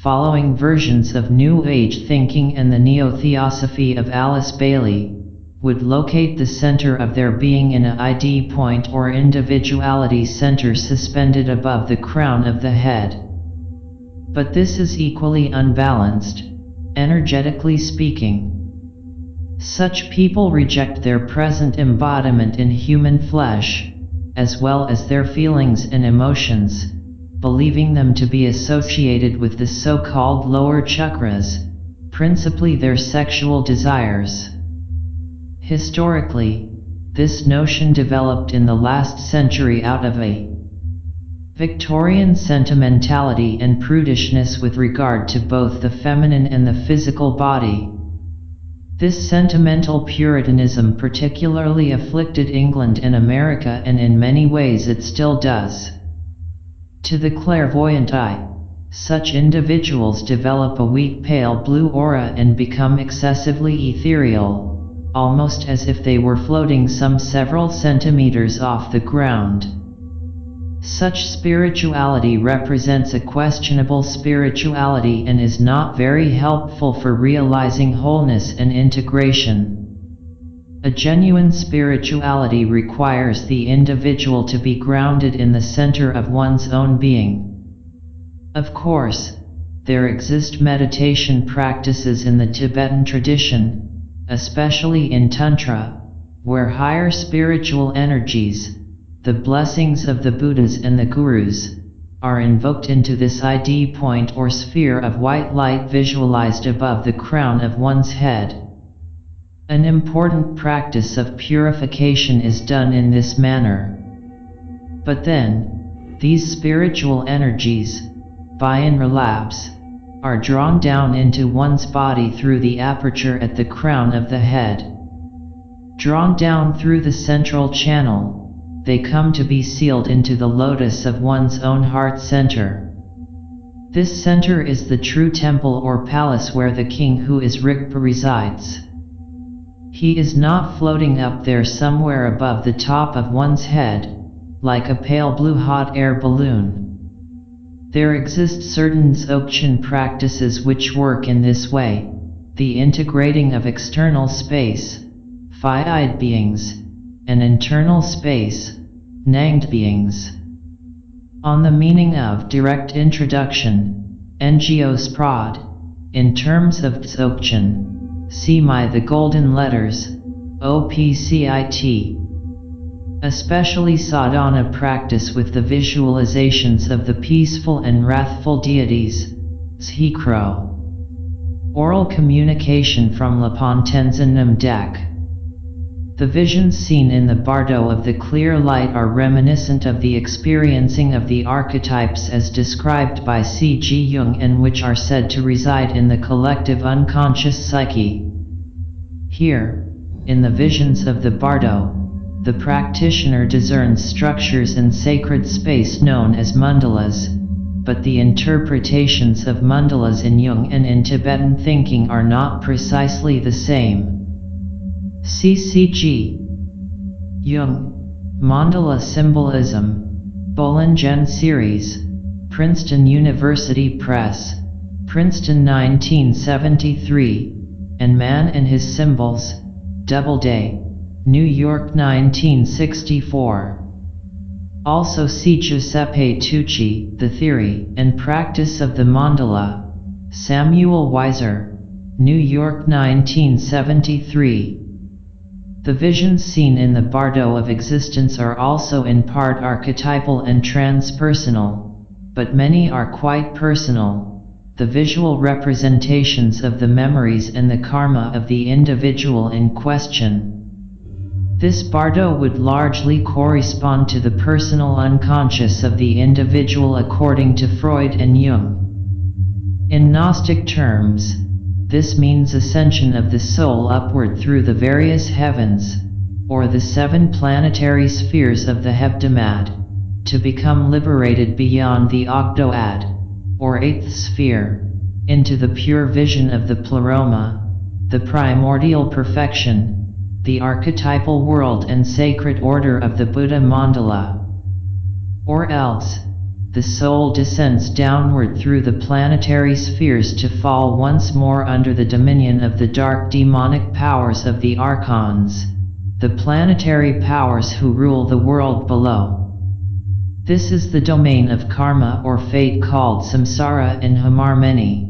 following versions of New Age thinking and the neo-theosophy of Alice Bailey, would locate the center of their being in an ID point or individuality center suspended above the crown of the head. But this is equally unbalanced, energetically speaking. Such people reject their present embodiment in human flesh, as well as their feelings and emotions, believing them to be associated with the so-called lower chakras, principally their sexual desires. Historically, this notion developed in the last century out of a Victorian sentimentality and prudishness with regard to both the feminine and the physical body. This sentimental Puritanism particularly afflicted England and America, and in many ways it still does. To the clairvoyant eye, such individuals develop a weak pale blue aura and become excessively ethereal, almost as if they were floating some several centimeters off the ground. Such spirituality represents a questionable spirituality and is not very helpful for realizing wholeness and integration. A genuine spirituality requires the individual to be grounded in the center of one's own being. Of course, there exist meditation practices in the Tibetan tradition, especially in Tantra, where higher spiritual energies, the blessings of the Buddhas and the Gurus, are invoked into this ID point or sphere of white light visualized above the crown of one's head. An important practice of purification is done in this manner. But then, these spiritual energies, by and relapse, are drawn down into one's body through the aperture at the crown of the head. Drawn down through the central channel, they come to be sealed into the lotus of one's own heart center. This center is the true temple or palace where the king who is Rigpa resides. He is not floating up there somewhere above the top of one's head, like a pale blue hot air balloon. There exist certain Dzogchen practices which work in this way, the integrating of external space, five-eyed beings, and internal space, nanged beings. On the meaning of direct introduction, NGO's prod, in terms of Dzogchen, see the golden letters, OPCIT. Especially sadhana practice with the visualizations of the peaceful and wrathful deities, Zhikro. Oral communication from Lapon Tenzin Namdak. The visions seen in the bardo of the clear light are reminiscent of the experiencing of the archetypes as described by C.G. Jung, and which are said to reside in the collective unconscious psyche. Here, In the visions of the bardo, the practitioner discerns structures in sacred space known as mandalas, but the interpretations of mandalas in Jung and in Tibetan thinking are not precisely the same. CCG. Jung, Mandala Symbolism, Bollingen Series, Princeton University Press, Princeton 1973, and Man and His Symbols, Doubleday, New York 1964. Also see Giuseppe Tucci, The Theory and Practice of the Mandala, Samuel Weiser, New York 1973. The visions seen in the bardo of existence are also in part archetypal and transpersonal, but many are quite personal, the visual representations of the memories and the karma of the individual in question. This bardo would largely correspond to the personal unconscious of the individual according to Freud and Jung. In Gnostic terms, this means ascension of the soul upward through the various heavens, or the 7 planetary spheres of the hebdomad, to become liberated beyond the octoad, or 8th sphere, into the pure vision of the pleroma, the primordial perfection, the archetypal world and sacred order of the Buddha mandala. Or else, the soul descends downward through the planetary spheres to fall once more under the dominion of the dark demonic powers of the archons, the planetary powers who rule the world below. This is the domain of karma or fate called samsara in Hamarmeni.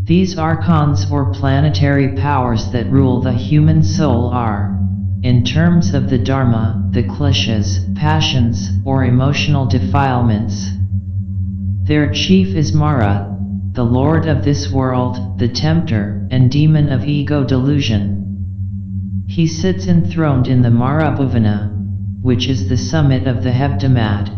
These archons or planetary powers that rule the human soul are, in terms of the dharma, the kleshas, passions, or emotional defilements. Their chief is Mara, the lord of this world, the tempter, and demon of ego delusion. He sits enthroned in the Mara Bhuvana, which is the summit of the hebdomad,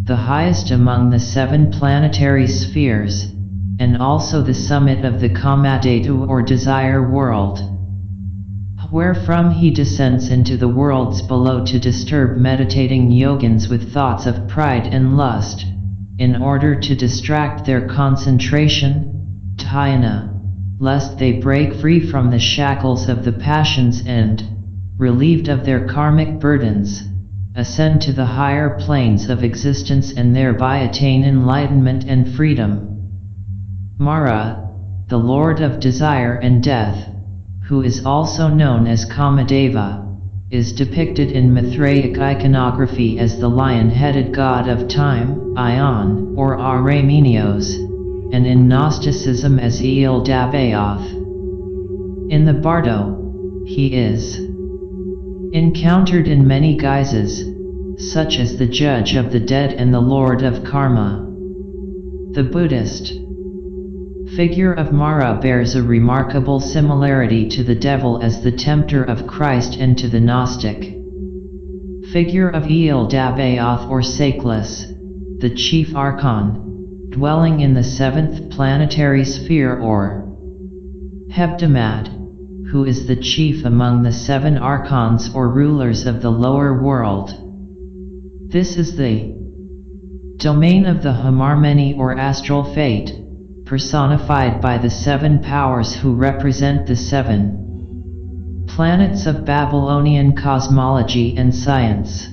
the highest among the 7 planetary spheres, and also the summit of the Kamadhatu or desire world, wherefrom he descends into the worlds below to disturb meditating yogins with thoughts of pride and lust, in order to distract their concentration, dhyana, lest they break free from the shackles of the passions and, relieved of their karmic burdens, ascend to the higher planes of existence and thereby attain enlightenment and freedom. Mara, the lord of desire and death, who is also known as Kamadeva, is depicted in Mithraic iconography as the lion-headed god of time, Ion, or Aramenos, and in Gnosticism as Eel Dabaoth. In the bardo, he is encountered in many guises, such as the judge of the dead and the lord of karma. The Buddhist figure of Mara bears a remarkable similarity to the devil as the tempter of Christ and to the Gnostic figure of Eel Dabaoth or Sakeless, the chief archon, dwelling in the 7th planetary sphere or hebdomad, who is the chief among the 7 archons or rulers of the lower world. This is the domain of the Hamarmeni or astral fate, personified by the 7 powers who represent the 7 planets of Babylonian cosmology and science.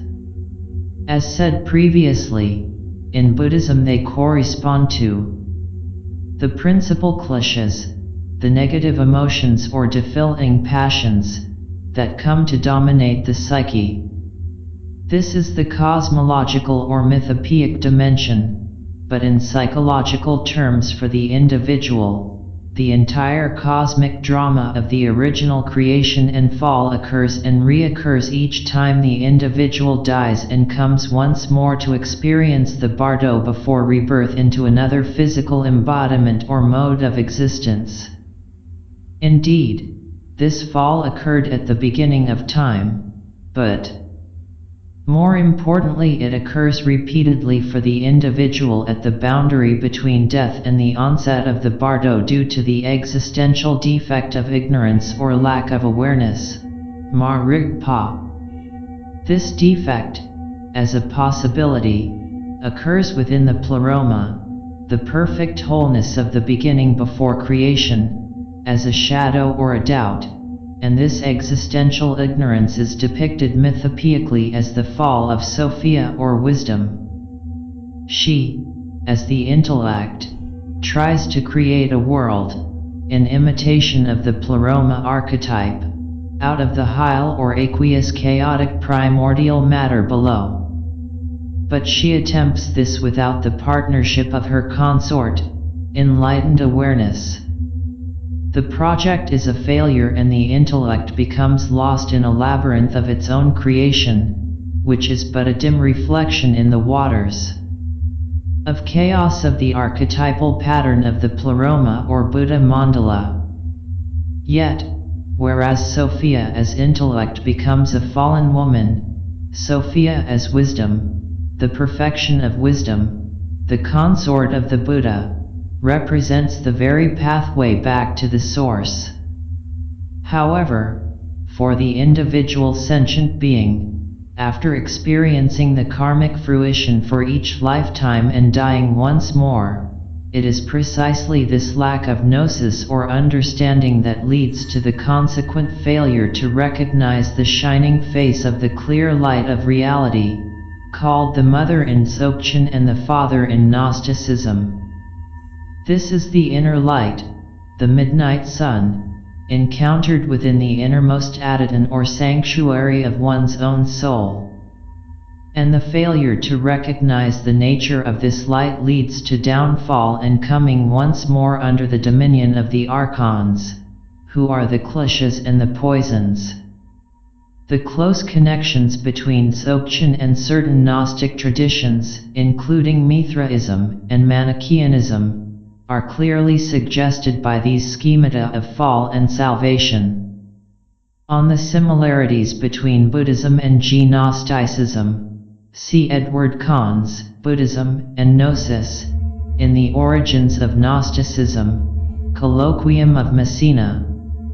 As said previously, in Buddhism they correspond to the principal kleshas, the negative emotions or defiling passions, that come to dominate the psyche. This is the cosmological or mythopoeic dimension, but in psychological terms for the individual, the entire cosmic drama of the original creation and fall occurs and reoccurs each time the individual dies and comes once more to experience the bardo before rebirth into another physical embodiment or mode of existence. Indeed, this fall occurred at the beginning of time, but more importantly it occurs repeatedly for the individual at the boundary between death and the onset of the bardo due to the existential defect of ignorance or lack of awareness. Ma Rig Pa. This defect, as a possibility, occurs within the pleroma, the perfect wholeness of the beginning before creation, as a shadow or a doubt, and this existential ignorance is depicted mythopoeically as the fall of Sophia or wisdom. She, as the intellect, tries to create a world, in imitation of the pleroma archetype, out of the hyle or aqueous chaotic primordial matter below. But she attempts this without the partnership of her consort, enlightened awareness. The project is a failure and the intellect becomes lost in a labyrinth of its own creation, which is but a dim reflection in the waters of chaos of the archetypal pattern of the pleroma or Buddha mandala. Yet, whereas Sophia as intellect becomes a fallen woman, Sophia as wisdom, the perfection of wisdom, the consort of the Buddha, represents the very pathway back to the source. However, for the individual sentient being, after experiencing the karmic fruition for each lifetime and dying once more, it is precisely this lack of gnosis or understanding that leads to the consequent failure to recognize the shining face of the clear light of reality, called the Mother in Dzogchen and the Father in Gnosticism. This is the inner light, the midnight sun, encountered within the innermost Aditan or sanctuary of one's own soul. And the failure to recognize the nature of this light leads to downfall and coming once more under the dominion of the archons, who are the kleshas and the poisons. The close connections between Dzogchen and certain Gnostic traditions, including Mithraism and Manichaeanism, are clearly suggested by these schemata of fall and salvation. On the similarities between Buddhism and Gnosticism, see Edward Cahn's Buddhism and Gnosis, in The Origins of Gnosticism, Colloquium of Messina,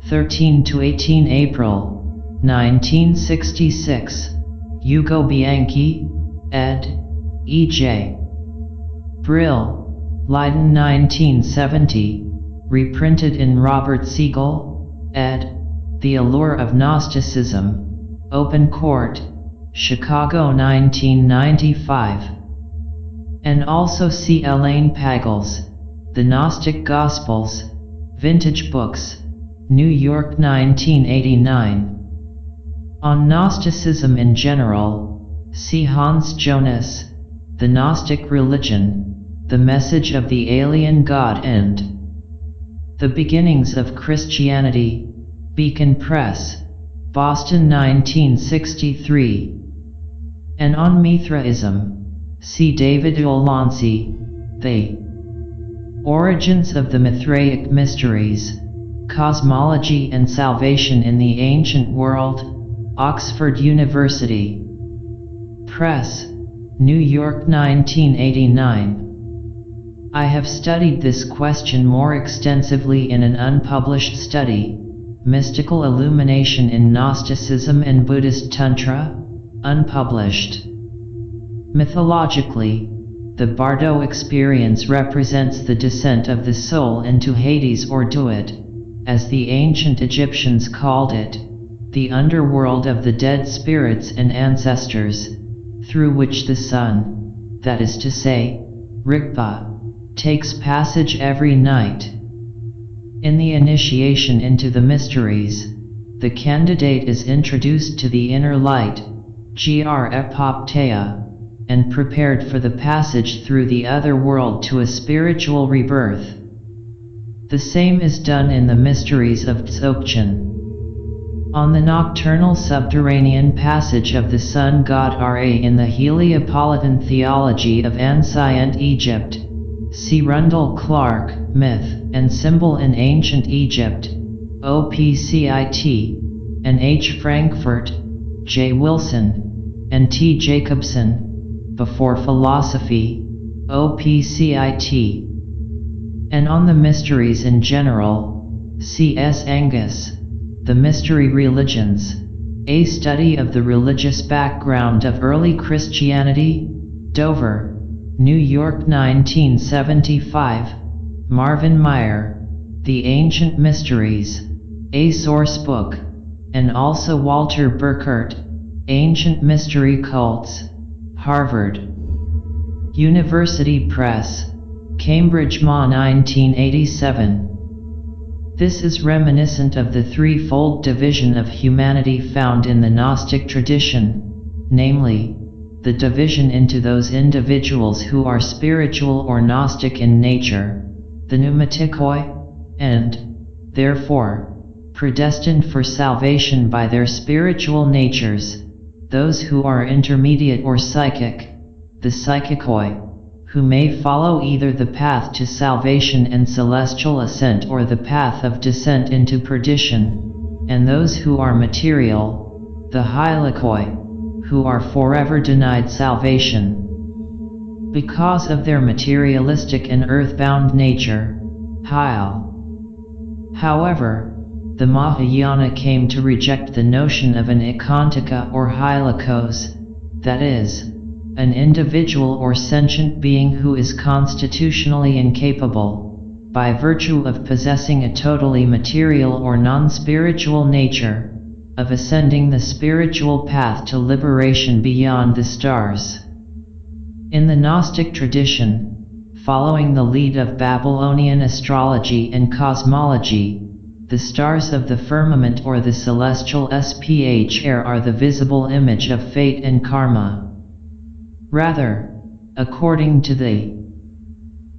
13–18 April, 1966, Ugo Bianchi, ed. E.J. Brill, Leiden 1970, reprinted in Robert Siegel, ed. The Allure of Gnosticism, Open Court, Chicago 1995. And also see Elaine Pagels, The Gnostic Gospels, Vintage Books, New York 1989. On Gnosticism in general, see Hans Jonas, The Gnostic Religion, The Message of the Alien God and The Beginnings of Christianity, Beacon Press, Boston 1963. And on Mithraism, see David Delancey, The Origins of the Mithraic Mysteries, Cosmology and Salvation in the Ancient World, Oxford University Press, New York 1989. I have studied this question more extensively in an unpublished study, Mystical Illumination in Gnosticism and Buddhist Tantra, unpublished. Mythologically, the Bardo experience represents the descent of the soul into Hades or Duat, as the ancient Egyptians called it, the underworld of the dead spirits and ancestors, through which the sun, that is to say, Rigpa, takes passage every night. In the initiation into the mysteries, the candidate is introduced to the inner light, gr epopteia, and prepared for the passage through the other world to a spiritual rebirth. The same is done in the mysteries of Dzogchen. On the nocturnal subterranean passage of the sun god Ra in the Heliopolitan theology of Ancient Egypt, see Rundle Clark, Myth and Symbol in Ancient Egypt, OPCIT, and H. Frankfurt, J. Wilson, and T. Jacobson, Before Philosophy, OPCIT. And on the mysteries in general, C. S. Angus, The Mystery Religions, A Study of the Religious Background of Early Christianity, Dover, New York 1975, Marvin Meyer, The Ancient Mysteries, a source book, and also Walter Burkert, Ancient Mystery Cults, Harvard University Press, Cambridge Ma 1987. This is reminiscent of the threefold division of humanity found in the Gnostic tradition, namely, the division into those individuals who are spiritual or Gnostic in nature, the pneumatikoi, and, therefore, predestined for salvation by their spiritual natures, those who are intermediate or psychic, the psychikoi, who may follow either the path to salvation and celestial ascent or the path of descent into perdition, and those who are material, the hylikoi, who are forever denied salvation because of their materialistic and earthbound nature, Hyle. However, the Mahayana came to reject the notion of an ekantika or hylikos, that is, an individual or sentient being who is constitutionally incapable, by virtue of possessing a totally material or non-spiritual nature, of ascending the spiritual path to liberation beyond the stars. In the Gnostic tradition, following the lead of Babylonian astrology and cosmology, the stars of the firmament or the celestial sphr are the visible image of fate and karma. Rather, according to the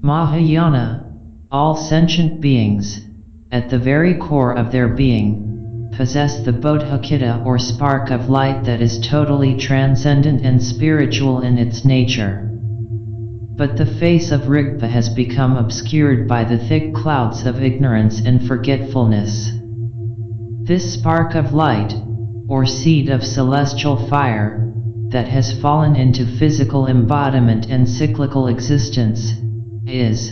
Mahayana, all sentient beings, at the very core of their being, possess the bodhicitta or spark of light that is totally transcendent and spiritual in its nature. But the face of Rigpa has become obscured by the thick clouds of ignorance and forgetfulness. This spark of light, or seed of celestial fire, that has fallen into physical embodiment and cyclical existence, is,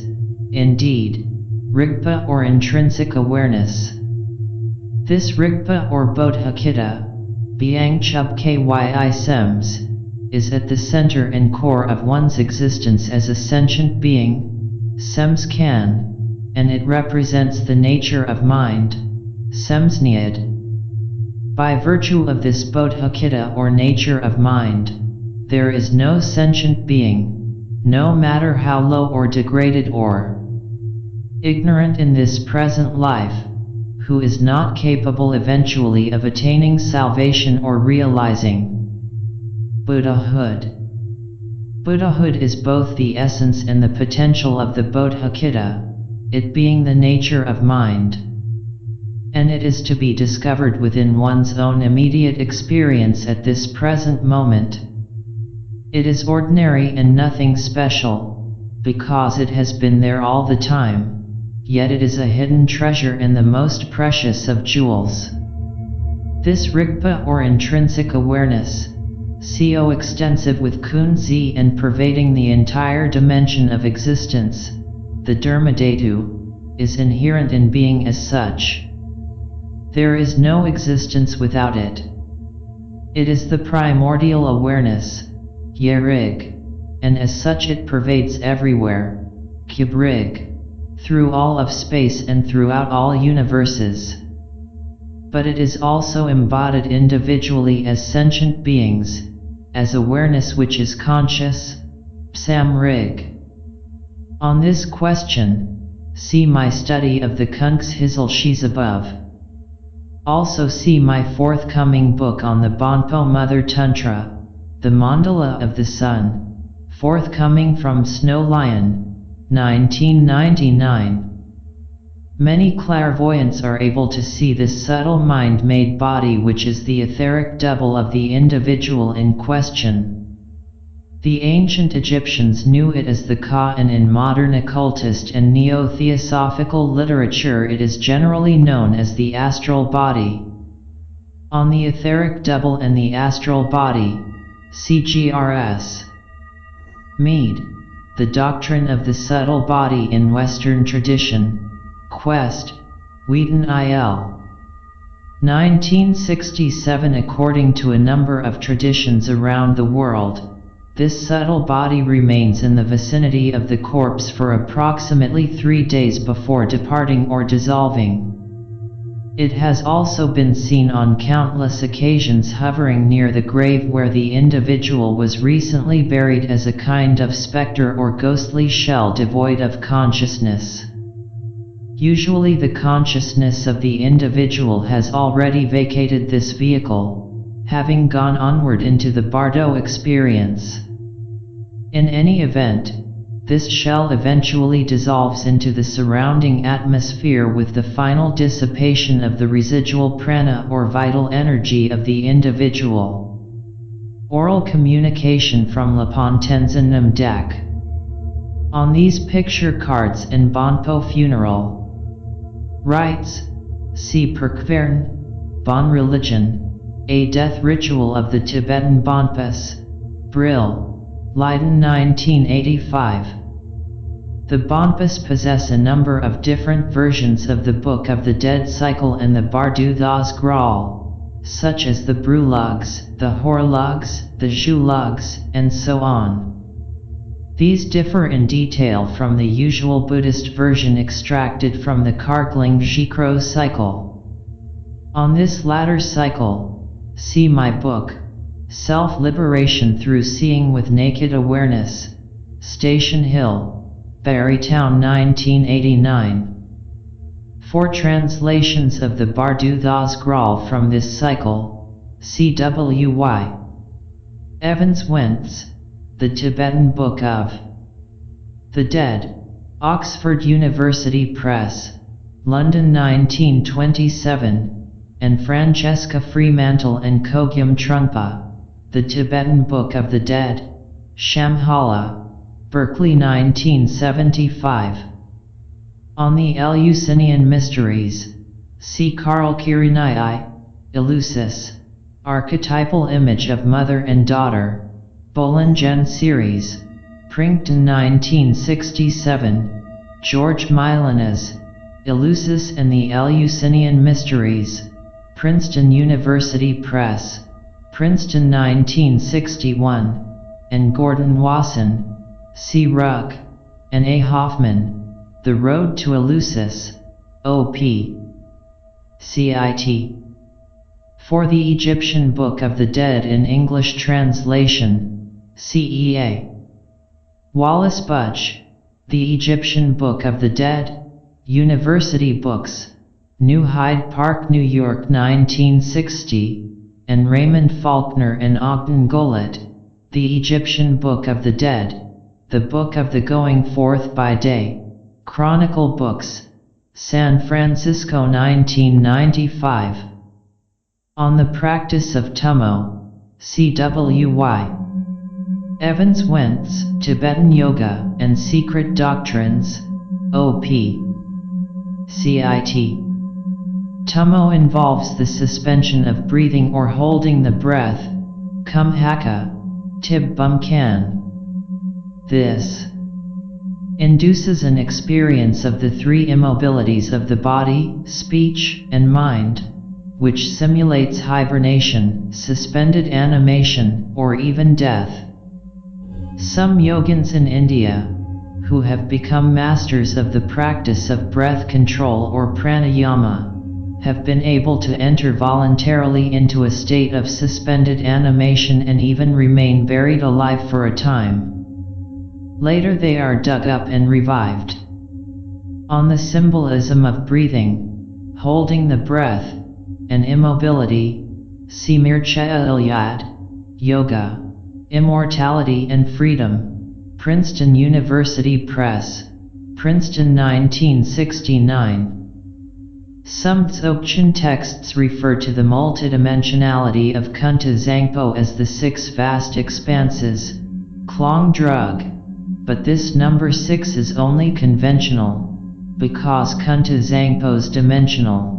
indeed, Rigpa or intrinsic awareness. This Rigpa or bodhicitta, Byangchub Kyi Sems, is at the center and core of one's existence as a sentient being, Sems Kan, and it represents the nature of mind, Semsnyad. By virtue of this bodhicitta or nature of mind, there is no sentient being, no matter how low or degraded or ignorant in this present life, who is not capable eventually of attaining salvation or realizing Buddhahood. Buddhahood is both the essence and the potential of the bodhicitta, it being the nature of mind. And it is to be discovered within one's own immediate experience at this present moment. It is ordinary and nothing special, because it has been there all the time, yet it is a hidden treasure and the most precious of jewels. This Rigpa or intrinsic awareness, coextensive with Kunzi and pervading the entire dimension of existence, the Dharmadhatu, is inherent in being as such. There is no existence without it. It is the primordial awareness, Yerig, and as such it pervades everywhere, Kibrig, through all of space and throughout all universes. But it is also embodied individually as sentient beings, as awareness which is conscious, Samrig. On this question, see my study of the Kunks Hizzle above. Also see my forthcoming book on the BONPO Mother Tantra, The Mandala of the Sun, forthcoming from Snow Lion, 1999. Many clairvoyants are able to see this subtle mind-made body which is the etheric double of the individual in question. The ancient Egyptians knew it as the Ka, and in modern occultist and neo-theosophical literature it is generally known as the astral body. On the etheric double and the astral body, CGRS. Mead, The Doctrine of the Subtle Body in Western Tradition, Quest, Wheaton IL. 1967. According to a number of traditions around the world, this subtle body remains in the vicinity of the corpse for approximately 3 days before departing or dissolving. It has also been seen on countless occasions hovering near the grave where the individual was recently buried as a kind of specter or ghostly shell devoid of consciousness. Usually the consciousness of the individual has already vacated this vehicle, having gone onward into the Bardo experience. In any event, this shell eventually dissolves into the surrounding atmosphere with the final dissipation of the residual prana or vital energy of the individual. Oral communication from Lapon Tenzin Namdek. On these picture cards in BONPO funeral rites, see Perkvern, Bon Religion, a death ritual of the Tibetan Bonpas, Brill, Leiden 1985. The Bonpas possess a number of different versions of the Book of the Dead cycle and the Bardu Das Graal, such as the Brulugs, the Horlugs, the Zhulugs, and so on. These differ in detail from the usual Buddhist version extracted from the Kargling Jikro cycle. On this latter cycle, see my book, Self-Liberation Through Seeing with Naked Awareness, Station Hill, Barrytown 1989. For translations of the Bardu Das Graal from this cycle, see W.Y. Evans Wentz, The Tibetan Book of the Dead, Oxford University Press, London 1927, and Francesca Fremantle and Kogyam Trungpa, The Tibetan Book of the Dead, Shambhala, Berkeley 1975. On the Eleusinian Mysteries, see Karl Kirinai, Eleusis, Archetypal Image of Mother and Daughter, Bollingen Series, Princeton 1967, George Milanes, Eleusis and the Eleusinian Mysteries, Princeton University Press, Princeton 1961, and Gordon Wasson, C. Ruck, and A. Hoffman, The Road to Eleusis, O.P. CIT. For the Egyptian Book of the Dead in English translation, CEA. Wallace Budge, The Egyptian Book of the Dead, University Books, New Hyde Park, New York 1960, and Raymond Faulkner and Ogden Golet, The Egyptian Book of the Dead, The Book of the Going Forth by Day, Chronicle Books, San Francisco 1995. On the Practice of Tummo, C.W.Y. Evans Wentz, Tibetan Yoga and Secret Doctrines, O.P. CIT. Tummo involves the suspension of breathing or holding the breath, Kum Haka, Tib Bum Kan. This induces an experience of the three immobilities of the body, speech, and mind, which simulates hibernation, suspended animation, or even death. Some yogins in India, who have become masters of the practice of breath control or pranayama, have been able to enter voluntarily into a state of suspended animation and even remain buried alive for a time. Later they are dug up and revived. On the symbolism of breathing, holding the breath, and immobility, see Mircea Eliade, Yoga, Immortality and Freedom, Princeton University Press, Princeton 1969. Some Dzogchen texts refer to the multidimensionality of Kunta Zangpo as the six vast expanses, Klong Drug, but this number 6 is only conventional, because Kunta Zangpo's dimensional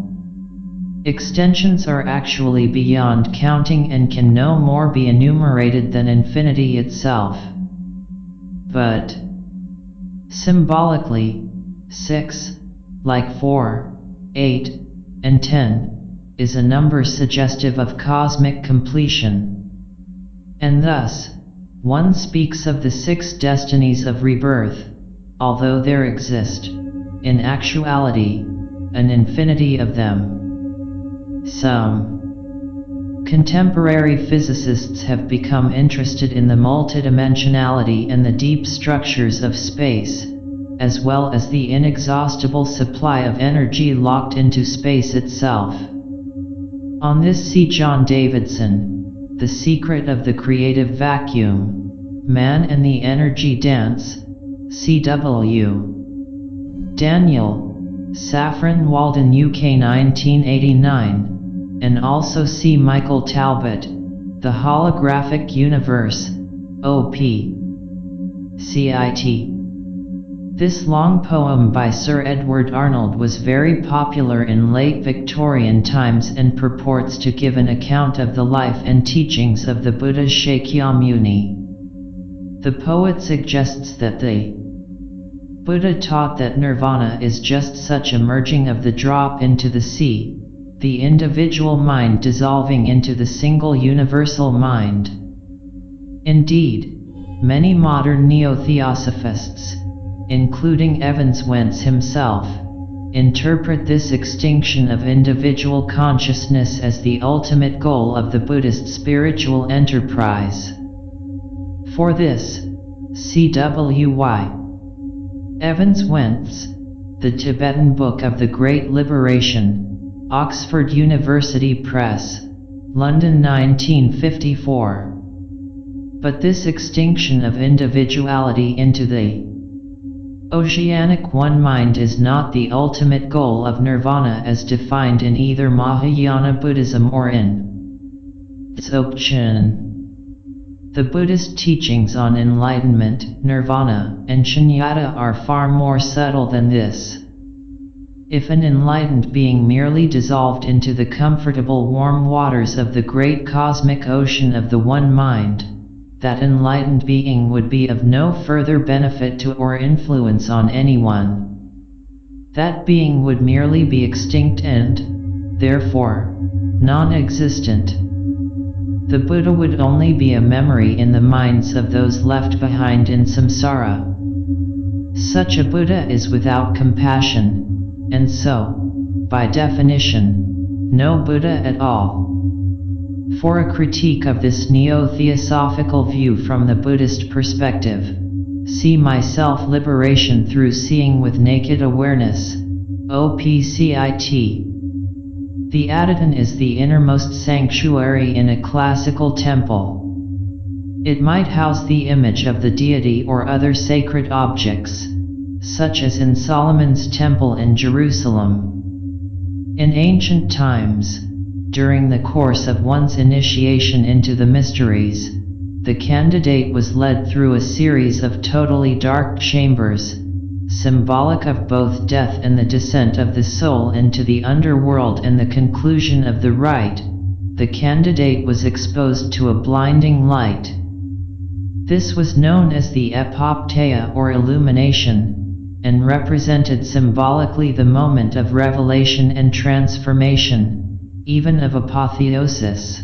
extensions are actually beyond counting and can no more be enumerated than infinity itself. But symbolically, 6, like 4, 8, and 10, is a number suggestive of cosmic completion. And thus, one speaks of the 6 destinies of rebirth, although there exist, in actuality, an infinity of them. Some contemporary physicists have become interested in the multidimensionality and the deep structures of space, as well as the inexhaustible supply of energy locked into space itself. On this, see John Davidson, The Secret of the Creative Vacuum, Man and the Energy Dance, C.W. Daniel, Saffron Walden UK 1989, and also see Michael Talbot, The Holographic Universe, O.P. CIT. This long poem by Sir Edward Arnold was very popular in late Victorian times and purports to give an account of the life and teachings of the Buddha Shakyamuni. The poet suggests that the Buddha taught that nirvana is just such a merging of the drop into the sea, the individual mind dissolving into the single universal mind. Indeed, many modern neo-theosophists, including Evans Wentz himself, interpret this extinction of individual consciousness as the ultimate goal of the Buddhist spiritual enterprise. For this, C.W.Y. Evans Wentz, The Tibetan Book of the Great Liberation, Oxford University Press, London 1954. But this extinction of individuality into the oceanic one mind is not the ultimate goal of nirvana as defined in either Mahayana Buddhism or in Dzogchen. The Buddhist teachings on enlightenment, nirvana, and shunyata are far more subtle than this. If an enlightened being merely dissolved into the comfortable warm waters of the great cosmic ocean of the one mind, that enlightened being would be of no further benefit to or influence on anyone. That being would merely be extinct and, therefore, non-existent. The Buddha would only be a memory in the minds of those left behind in samsara. Such a Buddha is without compassion, and so, by definition, no Buddha at all. For a critique of this neo-theosophical view from the Buddhist perspective, see My Self-Liberation Through Seeing with Naked Awareness, OPCIT. The Aditan is the innermost sanctuary in a classical temple. It might house the image of the deity or other sacred objects, such as in Solomon's Temple in Jerusalem. In ancient times, during the course of one's initiation into the mysteries, the candidate was led through a series of totally dark chambers, symbolic of both death and the descent of the soul into the underworld and the conclusion of the rite. The candidate was exposed to a blinding light. This was known as the epopteia or illumination, and represented symbolically the moment of revelation and transformation, even of apotheosis.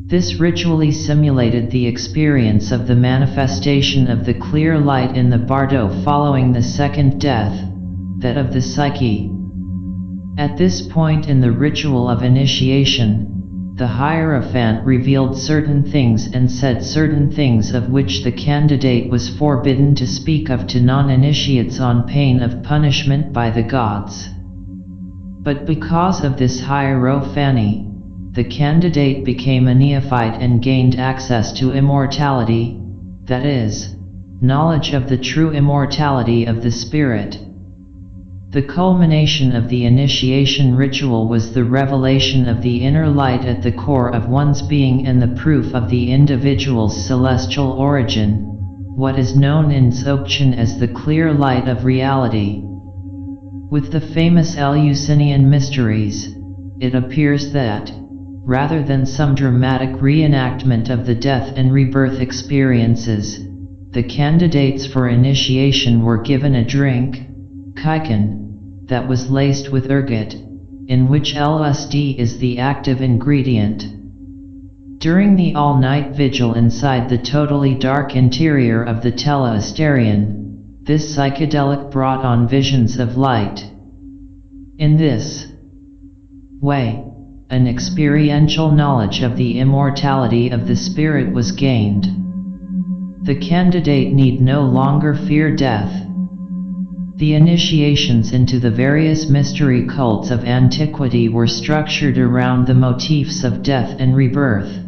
This ritually simulated the experience of the manifestation of the clear light in the bardo following the second death, that of the psyche. At this point in the ritual of initiation, the Hierophant revealed certain things and said certain things of which the candidate was forbidden to speak of to non-initiates on pain of punishment by the gods. But because of this hierophany, the candidate became a neophyte and gained access to immortality, that is, knowledge of the true immortality of the spirit. The culmination of the initiation ritual was the revelation of the inner light at the core of one's being and the proof of the individual's celestial origin, what is known in Dzogchen as the clear light of reality. With the famous Eleusinian mysteries, it appears that, rather than some dramatic reenactment of the death and rebirth experiences, the candidates for initiation were given a drink, kaikan, that was laced with ergot, in which LSD is the active ingredient. During the all-night vigil inside the totally dark interior of the teleasterion, this psychedelic brought on visions of light. In this way, an experiential knowledge of the immortality of the spirit was gained. The candidate need no longer fear death. The initiations into the various mystery cults of antiquity were structured around the motifs of death and rebirth.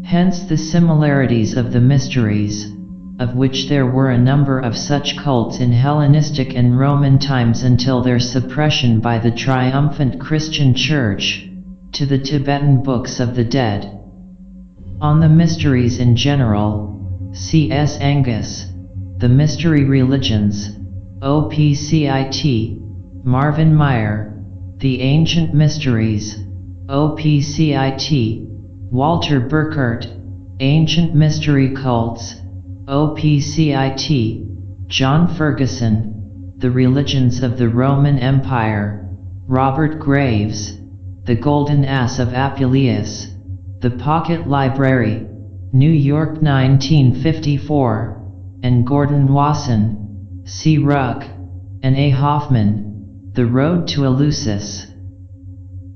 Hence the similarities of the mysteries, of which there were a number of such cults in Hellenistic and Roman times until their suppression by the triumphant Christian Church, to the Tibetan books of the dead. On the mysteries in general, C.S. Angus, The Mystery Religions, OPCIT, Marvin Meyer, The Ancient Mysteries, OPCIT, Walter Burkert, Ancient Mystery Cults, OPCIT, John Ferguson, The Religions of the Roman Empire, Robert Graves, The Golden Ass of Apuleius, The Pocket Library, New York 1954, and Gordon Wasson, C. Ruck, and A. Hoffman, The Road to Eleusis.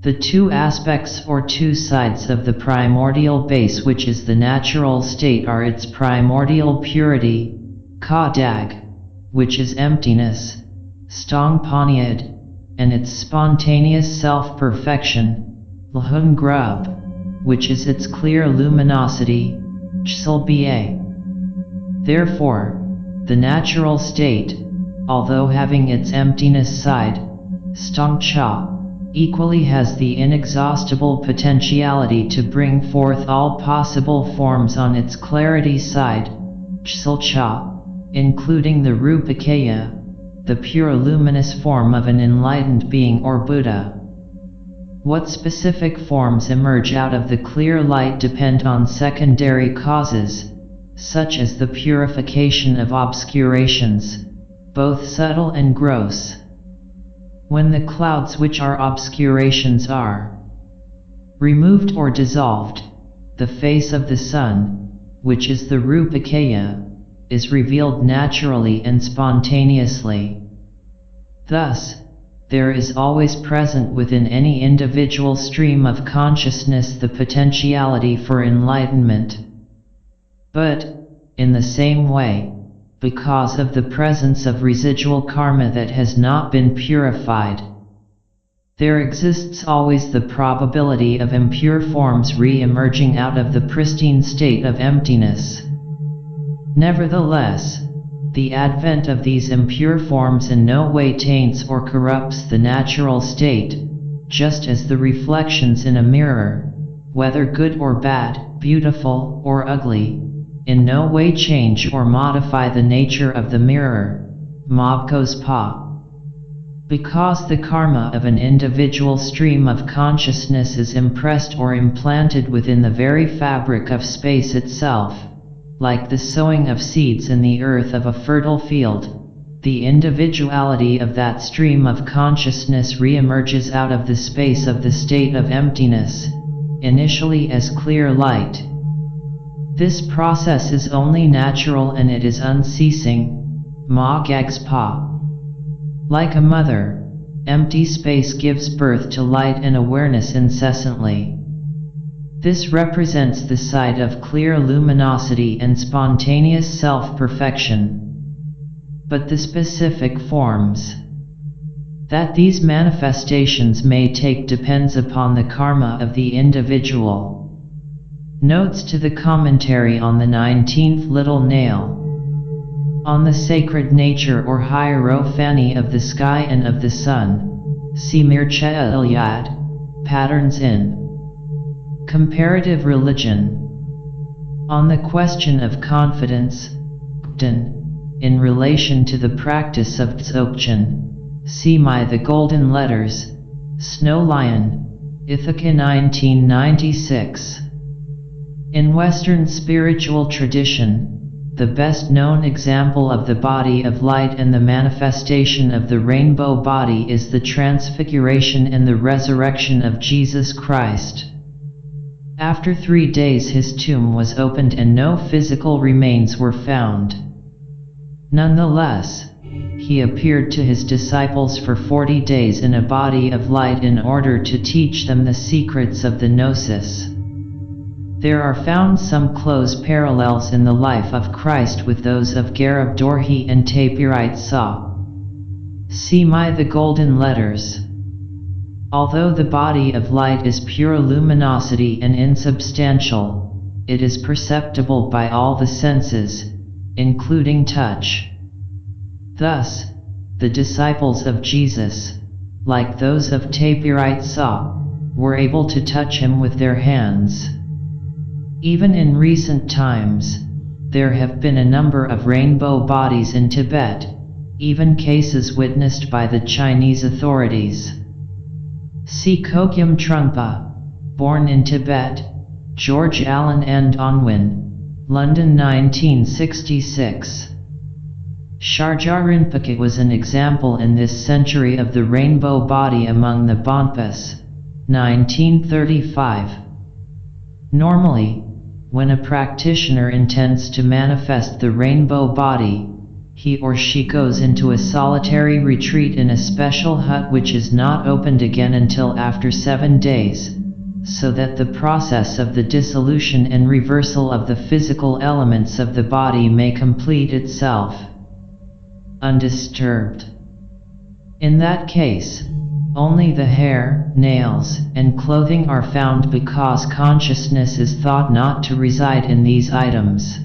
The two aspects or two sides of the primordial base, which is the natural state, are its primordial purity, ka-dag, which is emptiness, stong-panyad, and its spontaneous self-perfection, lhung-grub, which is its clear luminosity, chsil-ba. Therefore, the natural state, although having its emptiness side, stong-cha, equally has the inexhaustible potentiality to bring forth all possible forms on its clarity side, chsil-cha, including the rupakaya, the pure luminous form of an enlightened being or Buddha. What specific forms emerge out of the clear light depend on secondary causes, such as the purification of obscurations, both subtle and gross. When the clouds which are obscurations are removed or dissolved, the face of the sun, which is the rupakaya, is revealed naturally and spontaneously. Thus, there is always present within any individual stream of consciousness the potentiality for enlightenment. But, in the same way, because of the presence of residual karma that has not been purified, there exists always the probability of impure forms re-emerging out of the pristine state of emptiness. Nevertheless, the advent of these impure forms in no way taints or corrupts the natural state, just as the reflections in a mirror, whether good or bad, beautiful or ugly, in no way change or modify the nature of the mirror, Mabkos Pa. Because the karma of an individual stream of consciousness is impressed or implanted within the very fabric of space itself, like the sowing of seeds in the earth of a fertile field, the individuality of that stream of consciousness re-emerges out of the space of the state of emptiness, initially as clear light. This process is only natural and it is unceasing, Ma Gags Pa. Like a mother, empty space gives birth to light and awareness incessantly. This represents the side of clear luminosity and spontaneous self-perfection. But the specific forms that these manifestations may take depends upon the karma of the individual. Notes to the commentary on the 19th Little Nail. On the sacred nature or hierophany of the sky and of the sun, see Mircea Eliade, Patterns in Comparative Religion. On the question of confidence, in relation to the practice of Dzogchen, see The Golden Letters, Snow Lion, Ithaca 1996. In Western spiritual tradition, the best known example of the body of light and the manifestation of the rainbow body is the transfiguration and the resurrection of Jesus Christ. After 3 days his tomb was opened and no physical remains were found. Nonetheless, he appeared to his disciples for 40 days in a body of light in order to teach them the secrets of the gnosis. There are found some close parallels in the life of Christ with those of Garbled and Tapirite Saw. See the golden letters. Although the body of light is pure luminosity and insubstantial, it is perceptible by all the senses, including touch. Thus, the disciples of Jesus, like those of Tapirite Saw, were able to touch him with their hands. Even in recent times, there have been a number of rainbow bodies in Tibet, even cases witnessed by the Chinese authorities. See Kokyam Trungpa, born in Tibet, George Allen and Onwin, London 1966. Sharjah Rinpoche was an example in this century of the rainbow body among the BONPOs, 1935. Normally, when a practitioner intends to manifest the rainbow body, he or she goes into a solitary retreat in a special hut which is not opened again until after 7 days, so that the process of the dissolution and reversal of the physical elements of the body may complete itself undisturbed. In that case, only the hair, nails, and clothing are found because consciousness is thought not to reside in these items.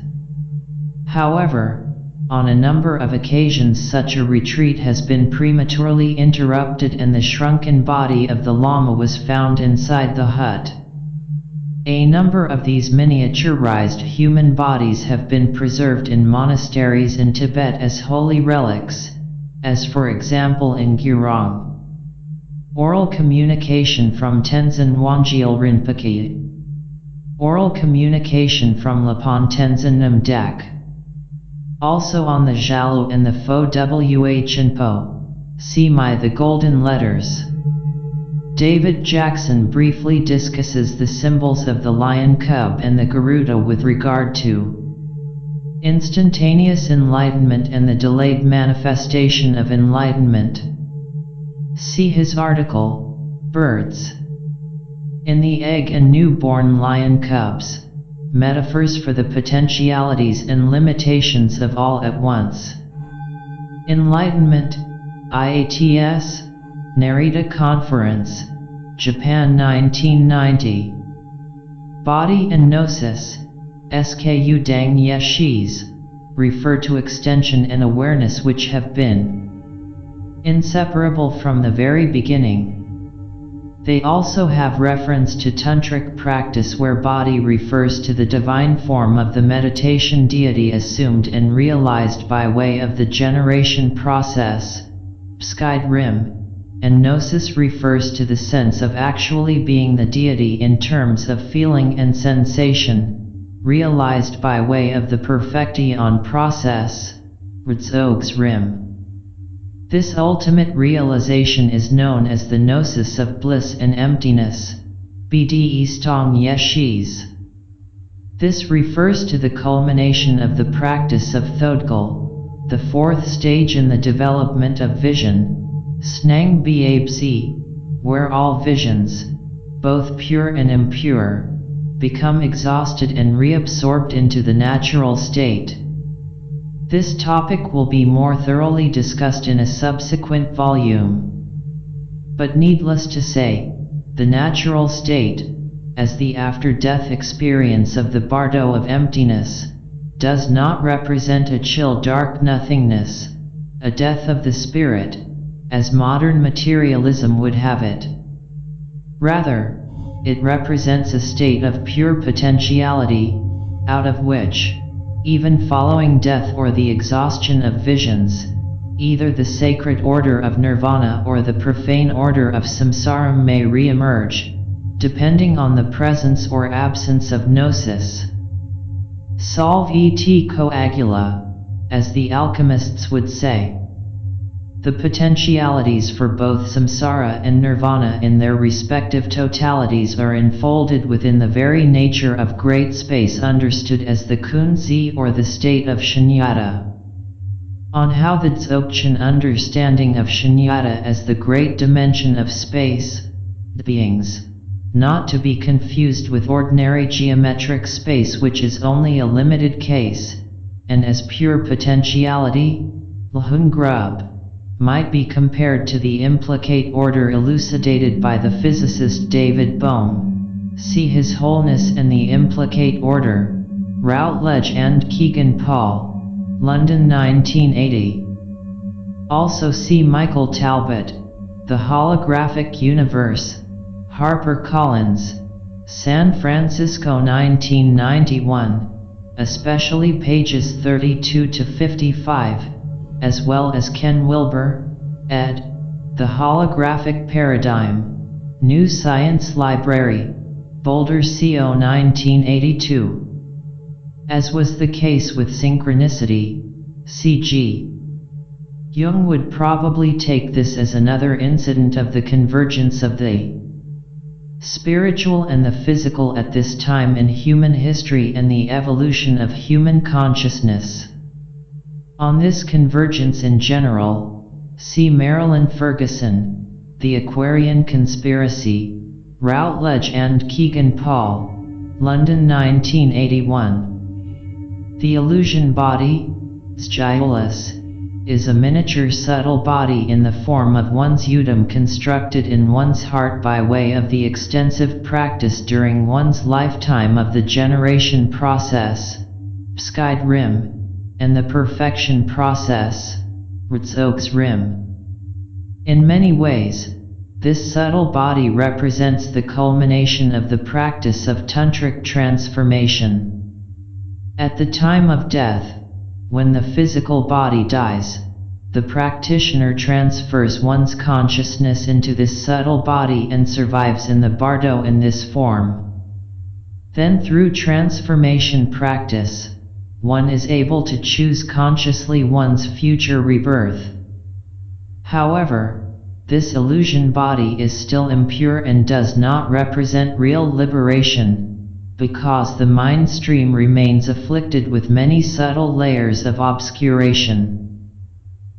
However, on a number of occasions such a retreat has been prematurely interrupted and the shrunken body of the Lama was found inside the hut. A number of these miniaturized human bodies have been preserved in monasteries in Tibet as holy relics, as for example in Gyurong. Oral communication from Tenzin Wangyal Rinpoche. Oral communication from Lapon Tenzin Namdak. Also on the Jalu and the Pho Wh see the golden letters. David Jackson briefly discusses the symbols of the lion cub and the Garuda with regard to instantaneous enlightenment and the delayed manifestation of enlightenment. See his article, Birds. In the egg and newborn lion cubs, metaphors for the potentialities and limitations of all at once. Enlightenment, IATS, Narita Conference, Japan 1990. Body and Gnosis, SKU Dang Yeshis, refer to extension and awareness which have been inseparable from the very beginning. They also have reference to tantric practice where body refers to the divine form of the meditation deity assumed and realized by way of the generation process, Pskide Rim, and gnosis refers to the sense of actually being the deity in terms of feeling and sensation, realized by way of the perfection process, Rdzogs Rim. This ultimate realization is known as the gnosis of bliss and emptiness, BDE Stong Yeshis. This refers to the culmination of the practice of Thodgal, the fourth stage in the development of vision, Snang Babzi, where all visions, both pure and impure, become exhausted and reabsorbed into the natural state. This topic will be more thoroughly discussed in a subsequent volume. But needless to say, the natural state, as the after-death experience of the bardo of emptiness, does not represent a chill dark nothingness, a death of the spirit, as modern materialism would have it. Rather, it represents a state of pure potentiality, out of which, even following death or the exhaustion of visions, either the sacred order of nirvana or the profane order of samsara may re-emerge, depending on the presence or absence of gnosis. Solve et coagula, as the alchemists would say. The potentialities for both samsara and nirvana in their respective totalities are enfolded within the very nature of great space, understood as the kunzi or the state of shunyata. On how the Dzogchen understanding of shunyata as the great dimension of space, beings, not to be confused with ordinary geometric space, which is only a limited case, and as pure potentiality, Lhungrub, might be compared to the implicate order elucidated by the physicist David Bohm. See His Wholeness and the Implicate Order, Routledge and Kegan Paul, London 1980. Also see Michael Talbot, The Holographic Universe, HarperCollins, San Francisco 1991, especially pages 32 to 55, as well as Ken Wilber, ed., The Holographic Paradigm, New Science Library, Boulder CO 1982. As was the case with synchronicity, C.G. Jung would probably take this as another incident of the convergence of the spiritual and the physical at this time in human history and the evolution of human consciousness. On this convergence in general, see Marilyn Ferguson, The Aquarian Conspiracy, Routledge and Kegan Paul, London 1981. The illusion body, Sciolus, is a miniature subtle body in the form of one's udam constructed in one's heart by way of the extensive practice during one's lifetime of the generation process, Pskide Rim, and the perfection process, Ritzogs Rim. In many ways, this subtle body represents the culmination of the practice of tantric transformation. At the time of death, when the physical body dies, the practitioner transfers one's consciousness into this subtle body and survives in the bardo in this form. Then through transformation practice, one is able to choose consciously one's future rebirth. However, this illusion body is still impure and does not represent real liberation, because the mind stream remains afflicted with many subtle layers of obscuration.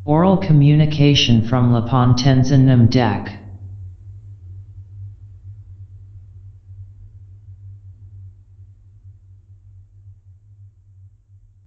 Oral communication from Lepontense Namdek.